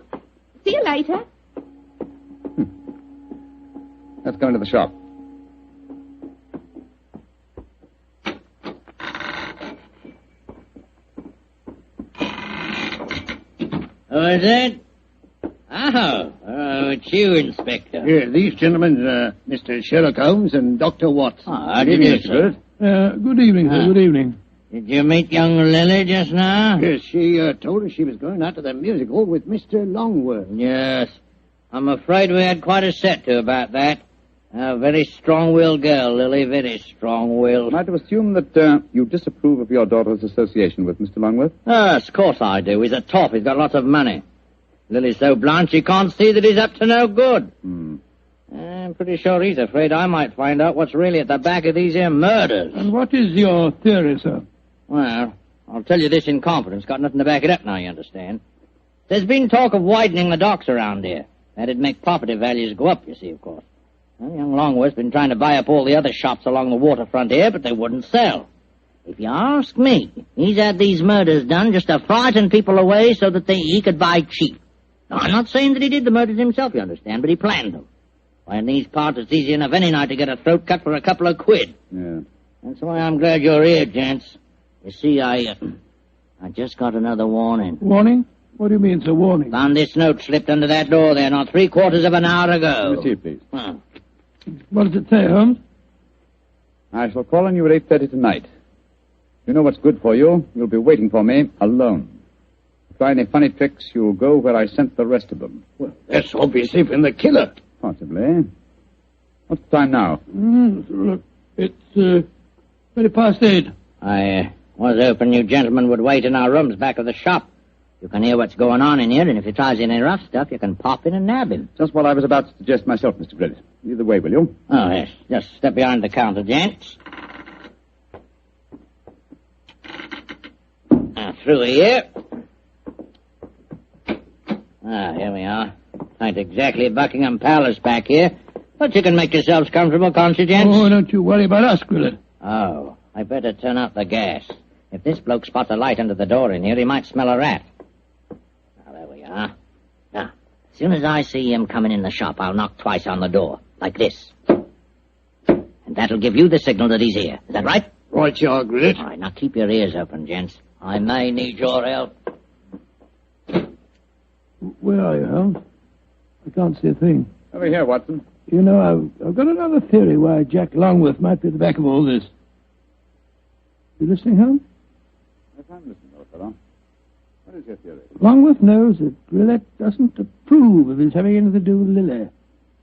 Speaker 13: See you later.
Speaker 5: Let's go into the shop.
Speaker 21: Oh, is it? Oh, it's you, Inspector.
Speaker 22: Here, these gentlemen, Mr. Sherlock Holmes and Dr. Watson.
Speaker 21: How do you do, sir?
Speaker 3: Good evening, sir. Good evening.
Speaker 21: Did you meet young Lily just now?
Speaker 22: Yes, she told us she was going out to the music hall with Mr. Longworth.
Speaker 21: Yes. I'm afraid we had quite a set to about that. A very strong-willed girl, Lily, very strong-willed.
Speaker 5: Am I to assume that you disapprove of your daughter's association with Mr. Longworth?
Speaker 21: Yes, of course I do. He's a top. He's got lots of money. Lily's so blunt she can't see that he's up to no good. I'm pretty sure he's afraid I might find out what's really at the back of these here murders.
Speaker 3: And what is your theory, sir?
Speaker 21: Well, I'll tell you this in confidence. Got nothing to back it up now, you understand. There's been talk of widening the docks around here. That'd make property values go up, you see, of course. Well, young Longworth's been trying to buy up all the other shops along the waterfront here, but they wouldn't sell. If you ask me, he's had these murders done just to frighten people away so that he could buy cheap. Now, I'm not saying that he did the murders himself, you understand, but he planned them. Why, in these parts, it's easy enough any night to get a throat cut for a couple of quid.
Speaker 5: Yeah.
Speaker 21: That's why I'm glad you're here, gents. You see, I just got another warning.
Speaker 3: Warning? What do you mean it's a warning?
Speaker 21: Found this note slipped under that door there not 3/4 of an hour ago.
Speaker 5: Let me see it, please.
Speaker 3: What does it say, Holmes?
Speaker 5: I shall call on you at 8:30 tonight. You know what's good for you. You'll be waiting for me alone. Try any funny tricks, you'll go where I sent the rest of them.
Speaker 22: Well, that's obviously from the killer.
Speaker 5: Possibly. What's the time now?
Speaker 3: Look, it's 8:20.
Speaker 21: I was hoping you gentlemen would wait in our rooms back of the shop. You can hear what's going on in here, and if he tries any rough stuff, you can pop in and nab him.
Speaker 5: Just what I was about to suggest myself, Mr. Grillet. Either way, will you?
Speaker 21: Oh, yes. Just step behind the counter, gents. Through here. Here we are. Ain't exactly Buckingham Palace back here, but you can make yourselves comfortable, can't you, gents?
Speaker 3: Oh, don't you worry about us, Grillet.
Speaker 21: Oh, I better turn out the gas. If this bloke spots a light under the door in here, he might smell a rat. Now, there we are. Now, as soon as I see him coming in the shop, I'll knock twice on the door, like this. And that'll give you the signal that he's here. Is that right?
Speaker 22: Right, you are, Grillet.
Speaker 21: All right, now keep your ears open, gents. I may need your help.
Speaker 3: Where are you, Holmes? I can't see a thing.
Speaker 5: Over here, Watson.
Speaker 3: You know, I've got another theory why Jack Longworth might be at the back of all this. You listening, Holmes?
Speaker 5: Yes, I'm listening, old fellow. What is your theory?
Speaker 3: Longworth knows that Grillet doesn't approve of his having anything to do with Lily.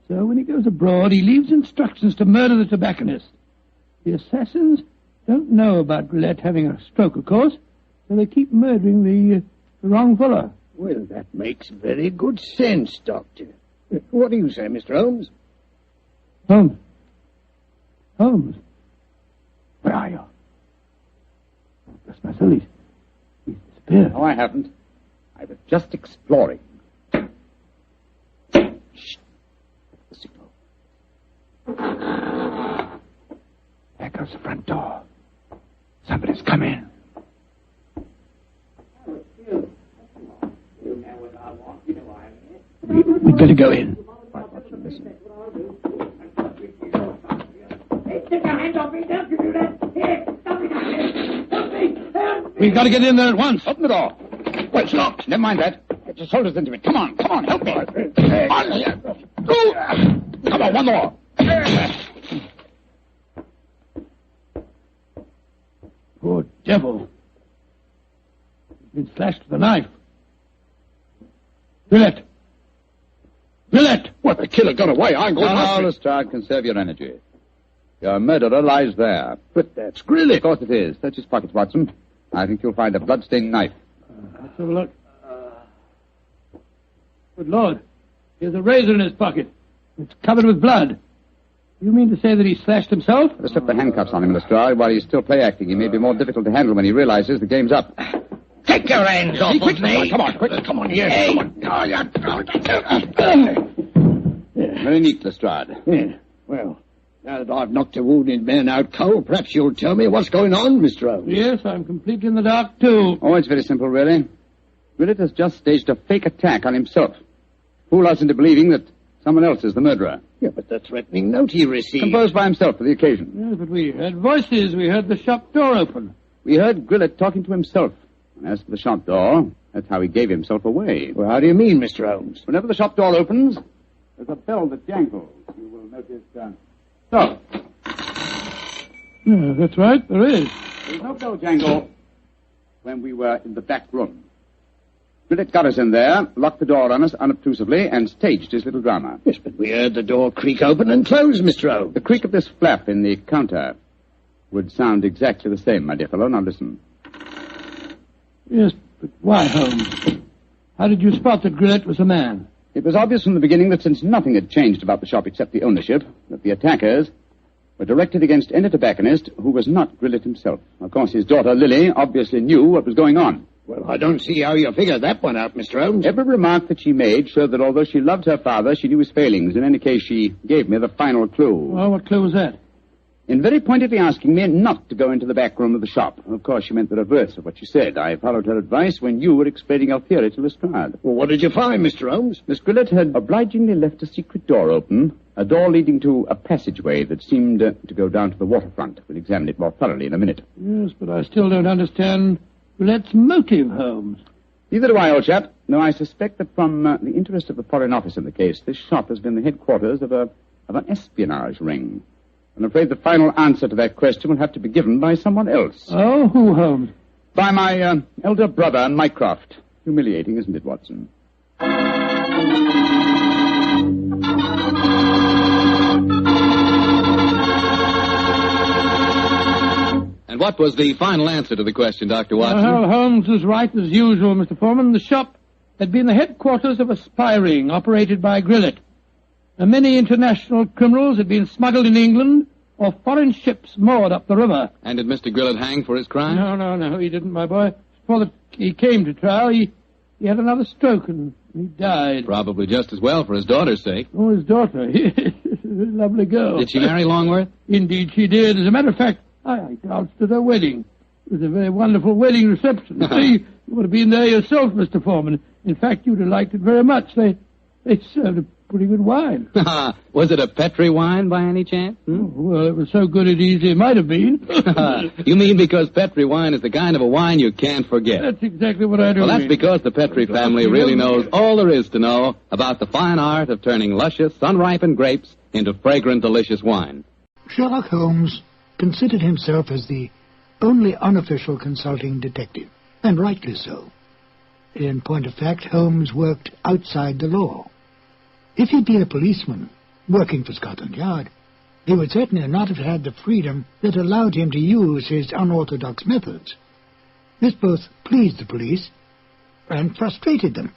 Speaker 3: So when he goes abroad, he leaves instructions to murder the tobacconist. The assassins don't know about Grillet having a stroke, of course, so they keep murdering the wrong fellow.
Speaker 22: Well, that makes very good sense, Doctor. What do you say, Mr. Holmes?
Speaker 3: Holmes. Holmes. Where are you? Bless my soul, he's disappeared.
Speaker 5: No, I haven't. I was just exploring. Shh. The signal.
Speaker 3: There goes the front door. Somebody's come in. We'd better go in.
Speaker 5: Right, Watson, listen.
Speaker 3: We've got to get in there at once.
Speaker 5: Open the door. Well, it's locked. Never mind that. Get your shoulders into it. Come on, help me. On here. Go. Come on, one more.
Speaker 3: Poor devil. He's been slashed with a knife. Grillet! Grillet!
Speaker 22: What, the killer got away? I'm going
Speaker 5: No, Lestrade, conserve your energy. Your murderer lies there.
Speaker 22: But that's Grillet.
Speaker 5: Of course it is. Search his pockets, Watson. I think you'll find a blood-stained knife.
Speaker 3: Let's have a look. Good Lord. Here's a razor in his pocket. It's covered with blood. You mean to say that he slashed himself?
Speaker 5: Let's slip the handcuffs on him, Lestrade. While he's still play-acting, he may be more difficult to handle when he realizes the game's up.
Speaker 21: Take your hands off of me.
Speaker 22: Come on, quick. Come on, yes.
Speaker 21: Hey.
Speaker 22: Come on.
Speaker 5: Very neat, Lestrade.
Speaker 22: Yeah. Well, now that I've knocked a wounded man out cold, perhaps you'll tell me what's going on, Mr. Holmes.
Speaker 3: Yes, I'm completely in the dark, too.
Speaker 5: Oh, it's very simple, really. Grillet has just staged a fake attack on himself. Fool us into believing that someone else is the murderer.
Speaker 22: Yeah, but the threatening note he received...
Speaker 5: Composed by himself for the occasion.
Speaker 3: Yes, but we heard voices. We heard the shop door open.
Speaker 5: We heard Grillet talking to himself. And as for the shop door, that's how he gave himself away.
Speaker 22: Well, how do you mean, Mr. Holmes?
Speaker 5: Whenever the shop door opens, there's a bell that jangles. You will notice... So.
Speaker 3: Yeah, that's right, there is.
Speaker 5: There was no bell jangle when we were in the back room. Grillet got us in there, locked the door on us unobtrusively, and staged his little drama.
Speaker 22: Yes, but we heard the door creak open and close, Mr. Holmes.
Speaker 5: The creak of this flap in the counter would sound exactly the same, my dear fellow. Now listen.
Speaker 3: Yes, but why, Holmes? How did you spot that Grillet was a man?
Speaker 5: It was obvious from the beginning that since nothing had changed about the shop except the ownership, that the attackers were directed against any tobacconist who was not Grillet himself. Of course, his daughter, Lily, obviously knew what was going on.
Speaker 22: Well, I don't see how you figure that one out, Mr. Holmes.
Speaker 5: Every remark that she made showed that although she loved her father, she knew his failings. In any case, she gave me the final clue.
Speaker 3: Oh, what clue was that?
Speaker 5: In very pointedly asking me not to go into the back room of the shop. Of course, she meant the reverse of what she said. I followed her advice when you were explaining your theory to Lestrade.
Speaker 22: Well, what did you find, Mr. Holmes?
Speaker 5: Miss Gillett had obligingly left a secret door open, a door leading to a passageway that seemed to go down to the waterfront. We'll examine it more thoroughly in a minute.
Speaker 3: Yes, but I still don't understand Gillette's motive, Holmes.
Speaker 5: Neither do I, old chap. No, I suspect that from the interest of the Foreign Office in the case, this shop has been the headquarters of an espionage ring. I'm afraid the final answer to that question will have to be given by someone else.
Speaker 3: Oh, who, Holmes?
Speaker 5: By my elder brother, Mycroft. Humiliating, isn't it, Watson?
Speaker 8: And what was the final answer to the question, Dr. Watson?
Speaker 3: Well, Holmes was right as usual, Mr. Foreman. The shop had been the headquarters of a spy ring operated by Grillet. Many international criminals had been smuggled in England or foreign ships moored up the river.
Speaker 8: And did Mr. Grillet hang for his crime?
Speaker 3: No, he didn't, my boy. Before he came to trial, he had another stroke and he died.
Speaker 8: Probably just as well for his daughter's sake.
Speaker 3: Oh, his daughter. Lovely girl.
Speaker 8: Did she marry Longworth?
Speaker 3: Indeed she did. As a matter of fact, I danced at her wedding. It was a very wonderful wedding reception. See, you would have been there yourself, Mr. Foreman. In fact, you'd have liked it very much. They served a pretty good wine.
Speaker 8: Was it a Petri wine by any chance?
Speaker 3: Oh, well, it was so good it easily might have been.
Speaker 8: You mean because Petri wine is the kind of a wine you can't forget?
Speaker 3: That's exactly what I do.
Speaker 8: Well, that's because the Petri family really knows all there is to know about the fine art of turning luscious, sun-ripened grapes into fragrant, delicious wine.
Speaker 6: Sherlock Holmes considered himself as the only unofficial consulting detective, and rightly so. In point of fact, Holmes worked outside the law. If he'd been a policeman working for Scotland Yard, he would certainly not have had the freedom that allowed him to use his unorthodox methods. This both pleased the police and frustrated them.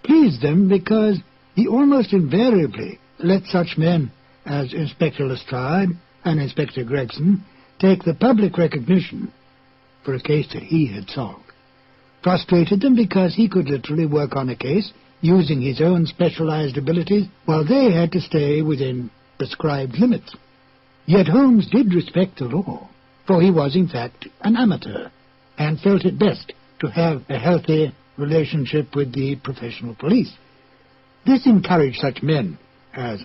Speaker 6: Pleased them because he almost invariably let such men as Inspector Lestrade and Inspector Gregson take the public recognition for a case that he had solved. Frustrated them because he could literally work on a case using his own specialized abilities, while they had to stay within prescribed limits. Yet Holmes did respect the law, for he was in fact an amateur, and felt it best to have a healthy relationship with the professional police. This encouraged such men as